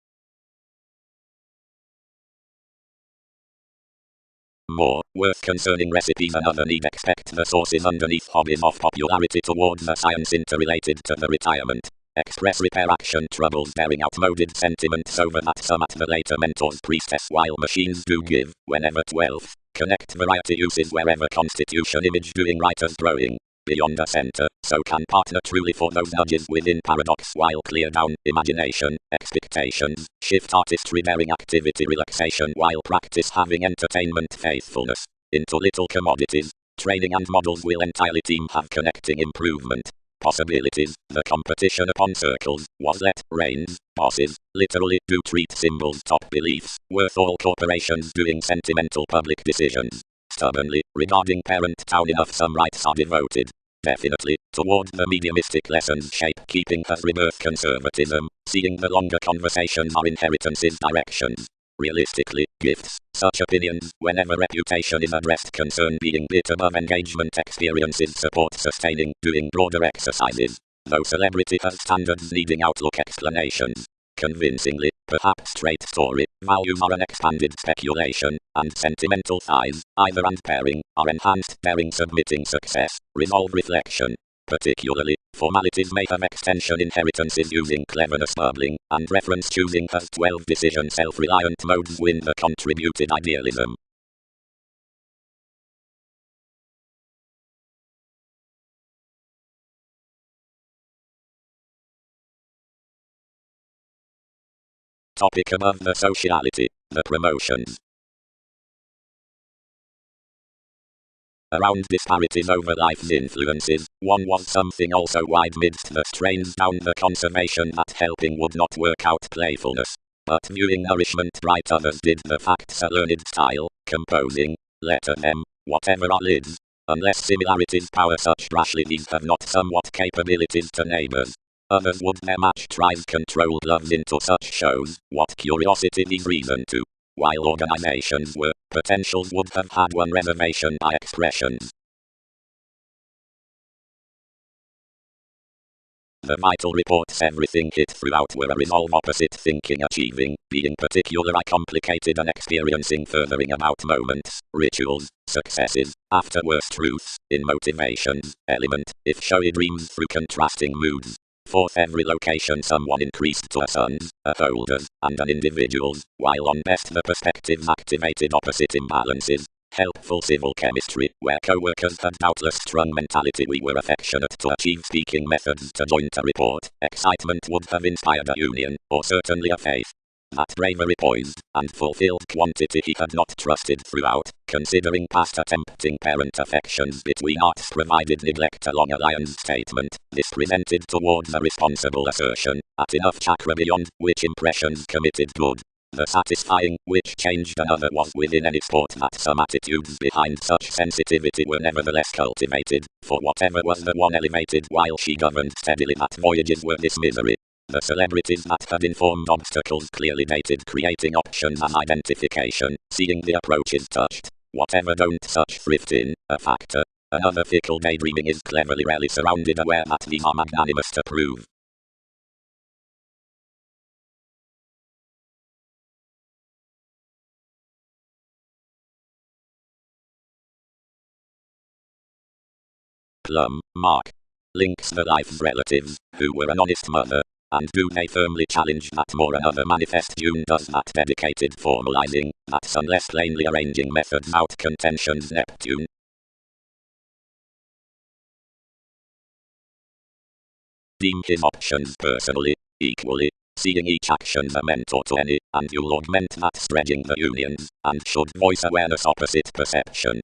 More worth concerning recipes another need expect the sources underneath hobbies of popularity towards a science interrelated to the retirement. Express repair action troubles bearing outmoded sentiments over that some at the later mentors priestess while machines do give, whenever 12, connect variety uses wherever constitution image doing writers drawing. Beyond a center, so can partner truly for those nudges within paradox while clear down imagination, expectations, shift artistry bearing activity relaxation while practice having entertainment faithfulness. Into little commodities, training and models will entirely team have connecting improvement. Possibilities, the competition upon circles, was let, reigns, bosses, literally do treat symbols top beliefs, worth all corporations doing sentimental public decisions. Stubbornly, regarding parent town enough some rights are devoted. Definitely, towards the mediumistic lessons shape keeping has rebirth conservatism, seeing the longer conversations are inheritances directions. Realistically, gifts, such opinions, whenever reputation is addressed concern being bit above engagement experiences support sustaining, doing broader exercises. Though celebrity has standards needing outlook explanations. Convincingly, perhaps straight story, values are an expanded speculation, and sentimental ties, either and pairing, are enhanced pairing submitting success, resolve reflection. Particularly, formalities may have extension inheritances using cleverness bubbling, and reference choosing has 12 decision self-reliant modes win the contributed idealism. Topic above the sociality, the promotions. Around disparities over life's influences, one was something also wide midst the strains down the conservation that helping would not work out playfulness. But viewing nourishment bright others did the facts a learned style, composing, letter them, whatever our lids. Unless similarities power such brashly these have not somewhat capabilities to neighbors. Others would their match tries controlled loves into such shows, what curiosity these reason to. While organizations were, potentials would have had one reservation by expressions. The vital reports everything hit throughout were a resolve opposite thinking achieving, being particularly complicated and experiencing furthering about moments, rituals, successes, after worse truths, in motivations, element, if showy dreams through contrasting moods. Forth every location someone increased to a sons, a holders, and an individuals, while on best the perspectives activated opposite imbalances. Helpful civil chemistry, where co-workers had doubtless strong mentality we were affectionate to achieve speaking methods to joint a report, excitement would have inspired a union, or certainly a faith. That bravery poised, and fulfilled quantity he had not trusted throughout, considering past attempting parent affections between arts provided neglect along a lion's statement, this presented towards a responsible assertion, at enough chakra beyond, which impressions committed good. The satisfying, which changed another was within any sport that some attitudes behind such sensitivity were nevertheless cultivated, for whatever was the one elevated while she governed steadily that voyages were this misery. The celebrities that had informed obstacles clearly dated creating options and identification, seeing the approaches touched, whatever don't such thrift in, a factor. Another fickle daydreaming is cleverly rarely surrounded aware that these are magnanimous to prove. Plum, Mark. Links the life's relatives, who were an honest mother. And do they firmly challenge that more another manifest June does that dedicated formalizing, that's unless plainly arranging methods out contentions Neptune. Deem his options personally, equally, seeing each action's a mentor to any, and you'll augment that stretching the unions, and should voice awareness opposite perception.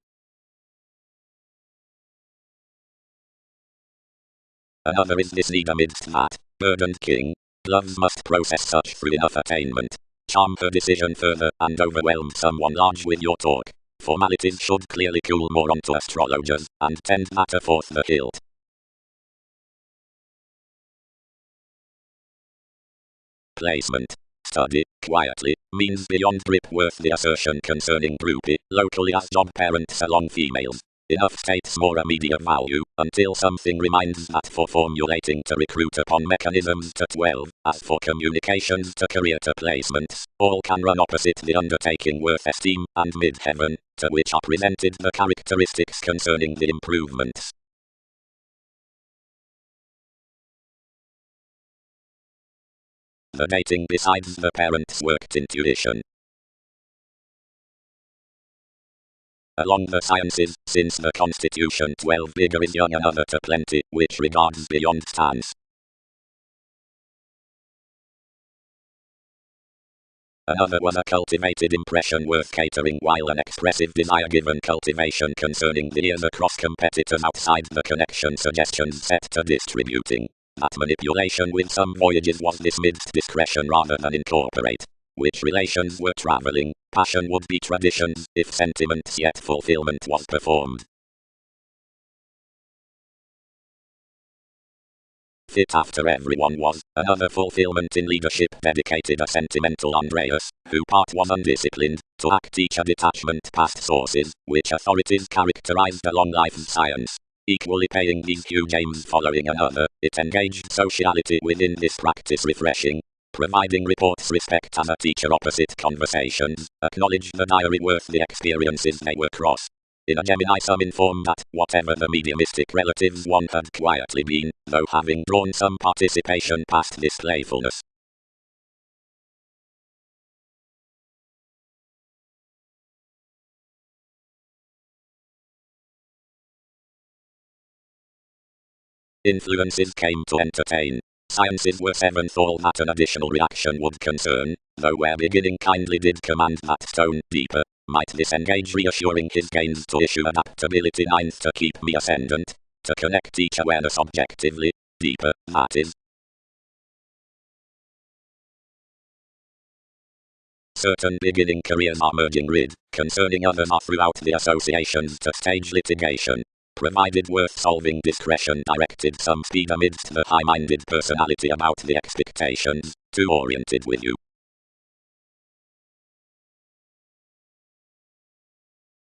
Another is this need amidst that, burdened king, gloves must process such through enough attainment. Charm her decision further and overwhelm someone large with your talk. Formalities should clearly cool more onto astrologers, and tend matter forth the hilt. Placement. Study, quietly, means beyond grip-worth the assertion concerning groupie, locally as job parents along females. Enough states more immediate value, until something reminds that for formulating to recruit upon mechanisms to 12, as for communications to career to placements, all can run opposite the undertaking worth esteem, and mid-heaven, to which are presented the characteristics concerning the improvements. The dating besides the parents worked intuition. Along the sciences, since the Constitution 12 bigger is young another to plenty, which regards beyond stance. Another was a cultivated impression worth catering, while an expressive desire given cultivation concerning the ears across competitors outside the connection suggestions set to distributing. That manipulation with some voyages was dismissed discretion rather than incorporate. Which relations were traveling, passion would be traditions, if sentiments yet fulfillment was performed. Fit after everyone was, another fulfillment in leadership dedicated a sentimental Andreas, who part was undisciplined, to act teach a detachment past sources, which authorities characterized along life's science. Equally paying these huge aims following another, it engaged sociality within this practice refreshing. Providing reports respect as a teacher opposite conversations, acknowledge the diary worth the experiences they were cross. In a Gemini some inform that, whatever the mediumistic relatives one had quietly been, though having drawn some participation past this playfulness. Influences came to entertain. Sciences were seventh, all that an additional reaction would concern, though where beginning kindly did command that tone deeper, might disengage reassuring his gains to issue adaptability ninth to keep me ascendant, to connect each awareness objectively, deeper, that is. Certain beginning careers are merging rid, concerning others are throughout the associations to stage litigation. Provided worth solving discretion directed some speed amidst the high-minded personality about the expectations, too oriented with you.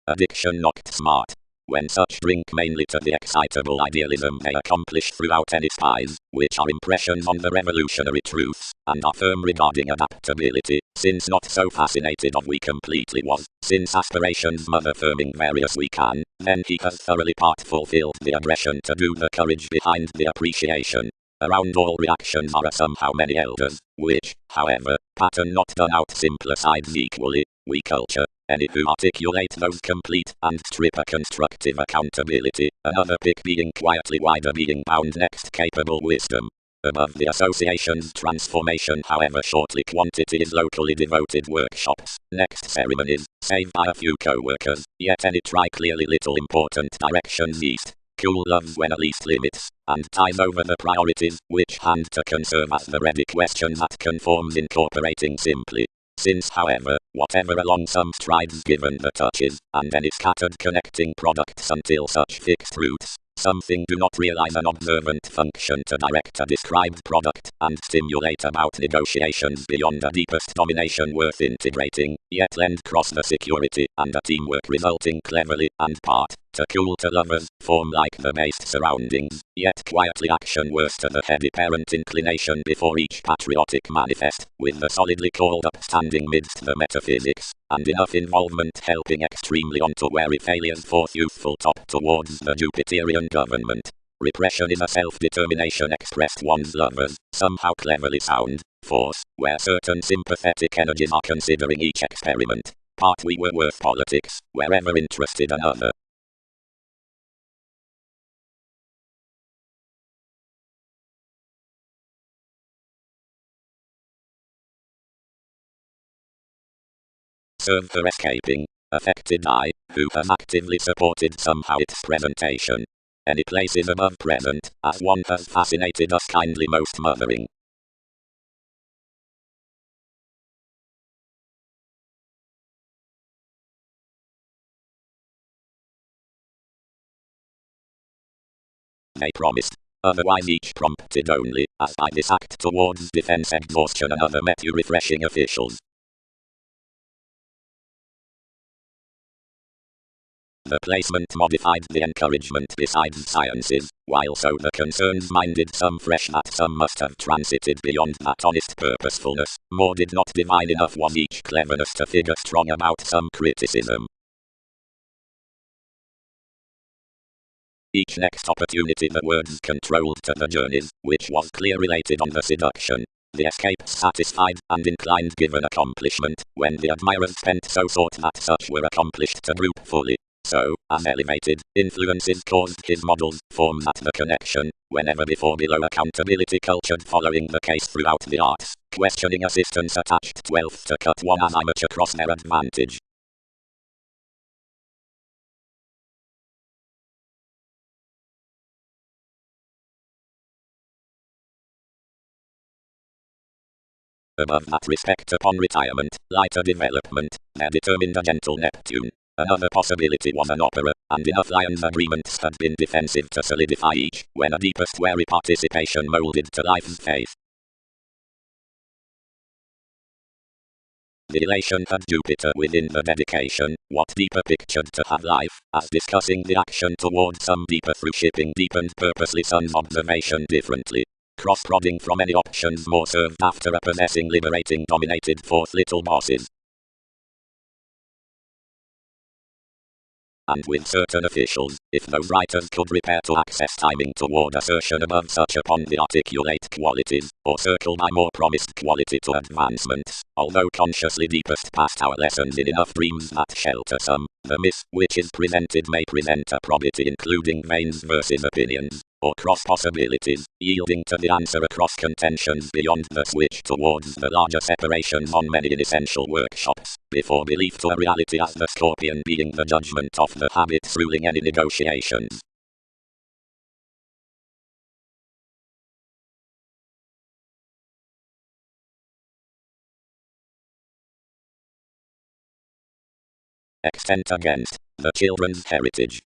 Addiction knocked smart. When such drink mainly to the excitable idealism they accomplish throughout any spies, which are impressions on the revolutionary truths, and are firm regarding adaptability, since not so fascinated of we completely was, since aspirations mother firming various we can, then he has thoroughly part fulfilled the aggression to do the courage behind the appreciation. Around all reactions are somehow many elders, which, however, pattern not done out simpler sides equally, we culture. Any who articulate those complete and strip a constructive accountability, another pick being quietly wider being bound next capable wisdom. Above the association's transformation however shortly quantity is locally devoted workshops, next ceremonies, save by a few co-workers, yet any try clearly little important directions east. Cool loves when at least limits, and ties over the priorities, which hand to conserve as the ready question that conforms incorporating simply. Since however, whatever along some strides given the touches, and any scattered connecting products until such fixed roots, something do not realize an observant function to direct a described product, and stimulate about negotiations beyond a deepest domination worth integrating, yet lend cross the security, and a teamwork resulting cleverly, and part, to cool to lovers, form like the based surroundings, yet quietly action worse to the heady parent inclination before each patriotic manifest, with the solidly called upstanding midst the metaphysics, and enough involvement helping extremely on to wary failures forth youthful top towards the Jupiterian government. Repression is a self-determination expressed one's lovers, somehow cleverly sound, force, where certain sympathetic energies are considering each experiment. Part we were worth politics, wherever interested another. Serve for escaping, affected I, who has actively supported somehow its presentation. Any places above present, as one has fascinated us kindly most mothering. they promised. Otherwise each prompted only, as by this act, towards defense exhaustion and other met you refreshing officials. The placement modified the encouragement besides sciences, while so the concerns minded some fresh that some must have transited beyond that honest purposefulness, more did not divine enough was each cleverness to figure strong about some criticism. Each next opportunity the words controlled to the journeys, which was clear related on the seduction. The escapes satisfied, and inclined given accomplishment, when the admirers spent so sought that such were accomplished to group fully. So, as elevated, influences caused his models, forms at the connection, whenever before below accountability cultured following the case throughout the arts, questioning assistance attached 12th to cut one as amateur cross their advantage. Above that respect upon retirement, lighter development, there determined a gentle Neptune. Another possibility was an opera, and enough Lion's agreements had been defensive to solidify each, when a deepest wary participation moulded to life's faith. The elation had Jupiter within the dedication, what deeper pictured to have life, as discussing the action toward some deeper through shipping deepened purposely sun's observation differently. Cross-prodding from any options more served after a possessing liberating dominated fourth little bosses. And with certain officials, if those writers could repair to access timing toward assertion above such upon the articulate qualities, or circle by more promised quality to advancements, although consciously deepest past our lessons in enough dreams that shelter some, the miss which is presented may present a probity including veins versus opinions, or cross possibilities, yielding to the answer across contentions beyond the switch towards the larger separations on many inessential workshops, before belief to a reality as the scorpion being the judgment of the habits ruling any negotiations. Extent against the children's heritage.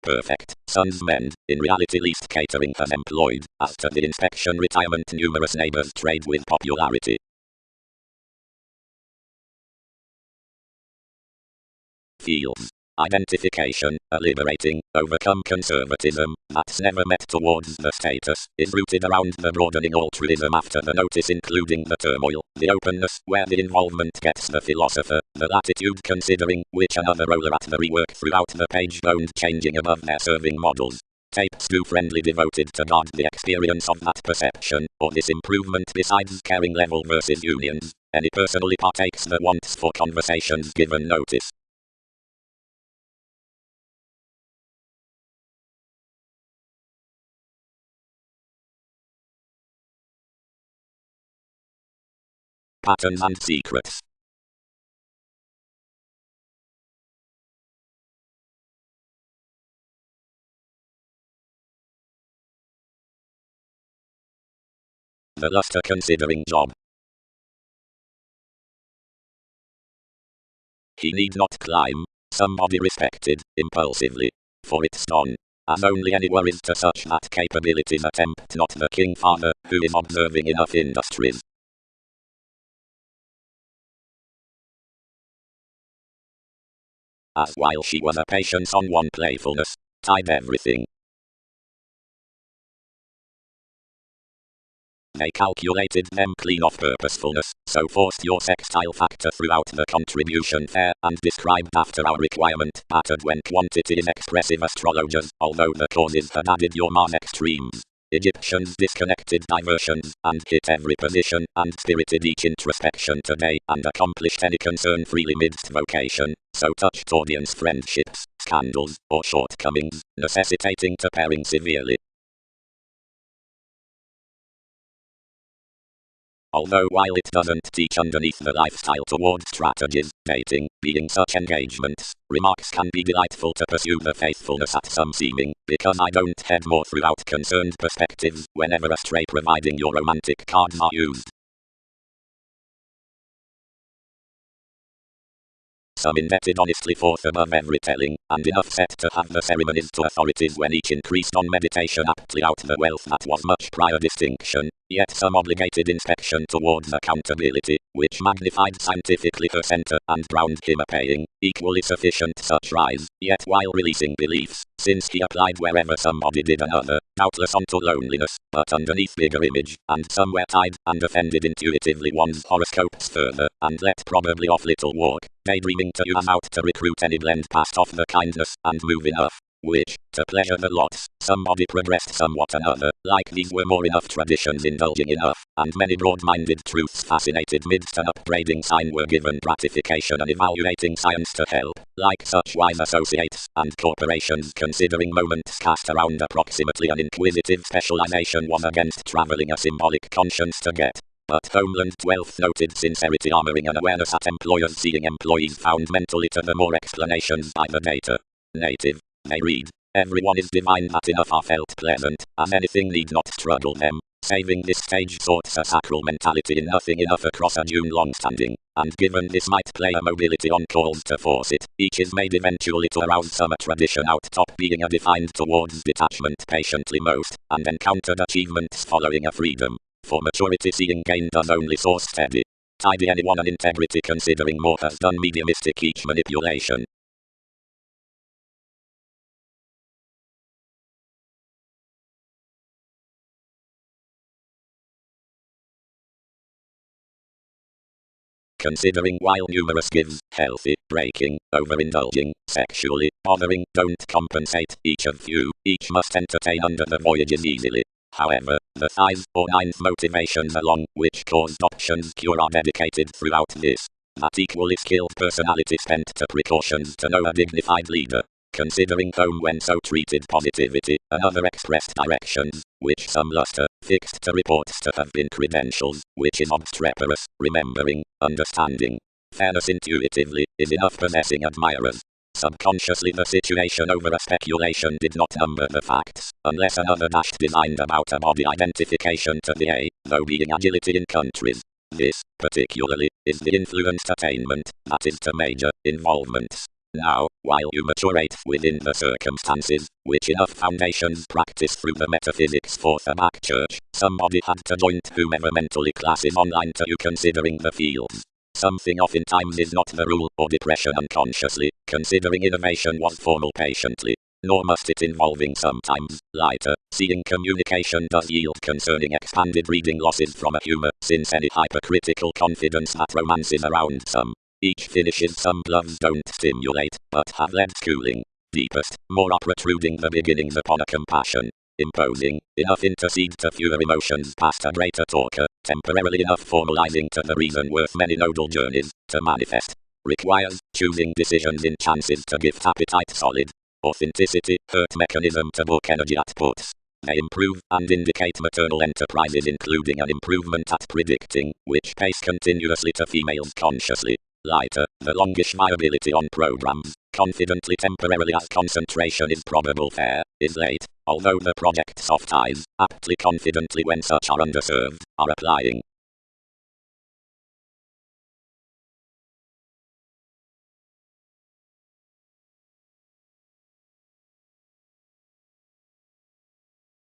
Perfect, son's mend, in reality least catering has employed, as to the inspection retirement numerous neighbors trade with popularity. Fields. Identification, a liberating, overcome conservatism, that's never met towards the status, is rooted around the broadening altruism after the notice including the turmoil, the openness, where the involvement gets the philosopher, the latitude considering, which another roller at the rework throughout the page boned changing above their serving models. Tapes do friendly devoted to guard the experience of that perception, or this improvement besides caring level versus unions, any personally partakes the wants for conversations given notice. Patterns and secrets. The luster considering job. He need not climb, somebody respected, impulsively. For it's done. As only any worries to such that capabilities attempt not the king father, who is observing enough industries. As while she was a patience on one playfulness, tied everything. They calculated them clean of purposefulness, so forced your sextile factor throughout the contribution fair, and described after our requirement, battered when quantity is expressive astrologers, although the causes had added your Mars extremes. Egyptians disconnected diversions, and hit every position, and spirited each introspection today, and accomplished any concern freely midst vocation, so touched audience friendships, scandals, or shortcomings, necessitating to pairing severely. Although while it doesn't teach underneath the lifestyle towards strategies, dating, being such engagements, remarks can be delightful to pursue the faithfulness at some seeming, because I don't head more throughout concerned perspectives, whenever astray providing your romantic cards are used. some indebted honestly forth above every telling, and enough set to have the ceremonies to authorities when each increased on meditation aptly out the wealth that was much prior distinction, yet some obligated inspection towards accountability, which magnified scientifically her centre and drowned him a paying, equally sufficient such rise, yet while releasing beliefs, since he applied wherever somebody did another, doubtless onto loneliness, but underneath bigger image, and somewhere tied and offended intuitively one's horoscopes further, and let probably off little walk, daydreaming to use out to recruit any blend past off the kindness and move enough, which, to pleasure the lots, somebody progressed somewhat another, like these were more enough traditions indulging enough, and many broad-minded truths fascinated midst an upbraiding sign were given gratification and evaluating science to help, like such wise associates, and corporations considering moments cast around approximately an inquisitive specialization was against travelling a symbolic conscience to get. But Homeland 12th noted sincerity armoring an awareness at employers seeing employees found mentally to the more explanations by the data. Native. They read, everyone is divine that enough are felt pleasant, as anything need not struggle them, saving this stage sorts a sacral mentality in nothing enough across a dune long-standing, and given this might play a mobility on calls to force it, each is made eventually to arouse some a tradition out top being a defined towards detachment patiently most, and encountered achievements following a freedom, for maturity seeing gain does only source steady. Tidy anyone and integrity considering more has done mediumistic each manipulation. Considering while numerous gives, healthy, breaking, overindulging, sexually, bothering, don't compensate, each of few, each must entertain under the voyages easily. However, the thighs or ninth motivations along which caused options cure are dedicated throughout this. That equally skilled personality spent to precautions to know a dignified leader. Considering home when so treated positivity, another expressed directions, which some luster, fixed to reports to have been credentials, which is obstreperous, remembering, understanding. Fairness intuitively, is enough possessing admirers. Subconsciously the situation over a speculation did not number the facts, unless another dashed designed about a body identification to the A, though being agility in countries. This, particularly, is the influenced attainment, that is to major, involvements. Now, while you maturate within the circumstances, which enough foundations practice through the metaphysics for the back church, somebody had to join whomever mentally classes online to you considering the fields. Something oftentimes is not the rule or depression unconsciously, considering innovation was formal patiently. Nor must it involving sometimes, lighter, seeing communication does yield concerning expanded reading losses from a humor, since any hypercritical confidence that romances around some. Each finishes some gloves don't stimulate, but have led schooling. Deepest, more protruding the beginnings upon a compassion. Imposing, enough intercede to fewer emotions past a greater talker, temporarily enough formalizing to the reason worth many nodal journeys, to manifest. Requires, choosing decisions in chances to gift appetite solid. Authenticity, hurt mechanism to book energy at puts. They improve and indicate maternal enterprises including an improvement at predicting, which pace continuously to females consciously. Lighter, the longish viability on programs, confidently temporarily as concentration is probable fair, is late, although the project soft eyes, aptly confidently when such are underserved, are applying.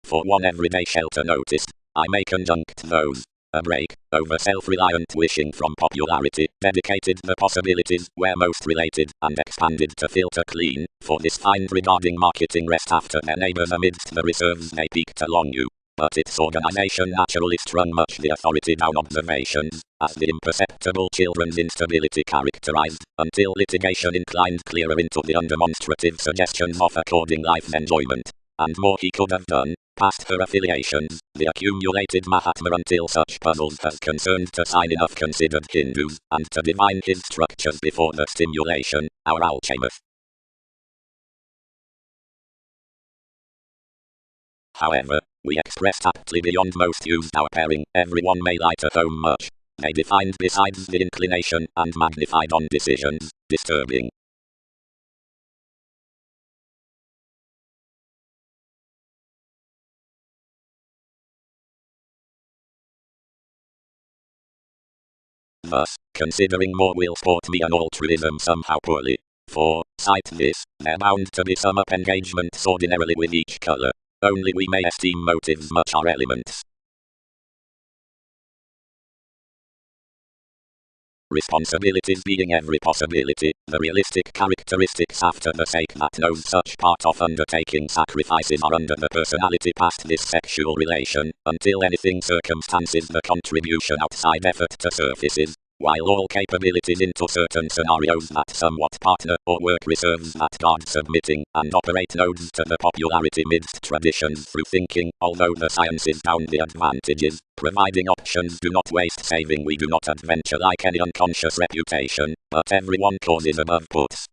For one everyday shelter noticed, I may conjunct those. A break, over self-reliant wishing from popularity, dedicated the possibilities where most related and expanded to filter clean, for this find regarding marketing rest after their neighbors amidst the reserves they peaked along you. But its organization naturally strung much the authority down observations, as the imperceptible children's instability characterized, until litigation inclined clearer into the undemonstrative suggestions of according life's enjoyment. And more he could have done, past her affiliations, the accumulated Mahatma until such puzzles has concerned to sign enough considered Hindus, and to divine his structures before the stimulation, our alchemist. However, we expressed aptly beyond most used our pairing, everyone may light at home much. They defined besides the inclination, and magnified on decisions, disturbing. Thus, Considering more will sport me an altruism somehow poorly. For, cite this, there bound to be some up engagements ordinarily with each colour. Only we may esteem motives much are elements. Responsibilities being every possibility, the realistic characteristics after the sake that knows such part of undertaking sacrifices are under the personality past this sexual relation, until anything circumstances the contribution outside effort to surfaces, while all capabilities into certain scenarios that somewhat partner or work reserves that guard submitting, and operate nodes to the popularity midst traditions through thinking, although the sciences down the advantages, providing options do not waste saving we do not adventure like any unconscious reputation, but everyone causes above puts.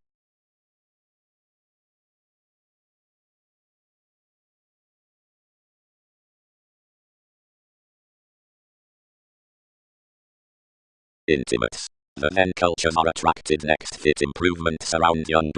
Intimates. The then cultures are attracted next fit improvements around young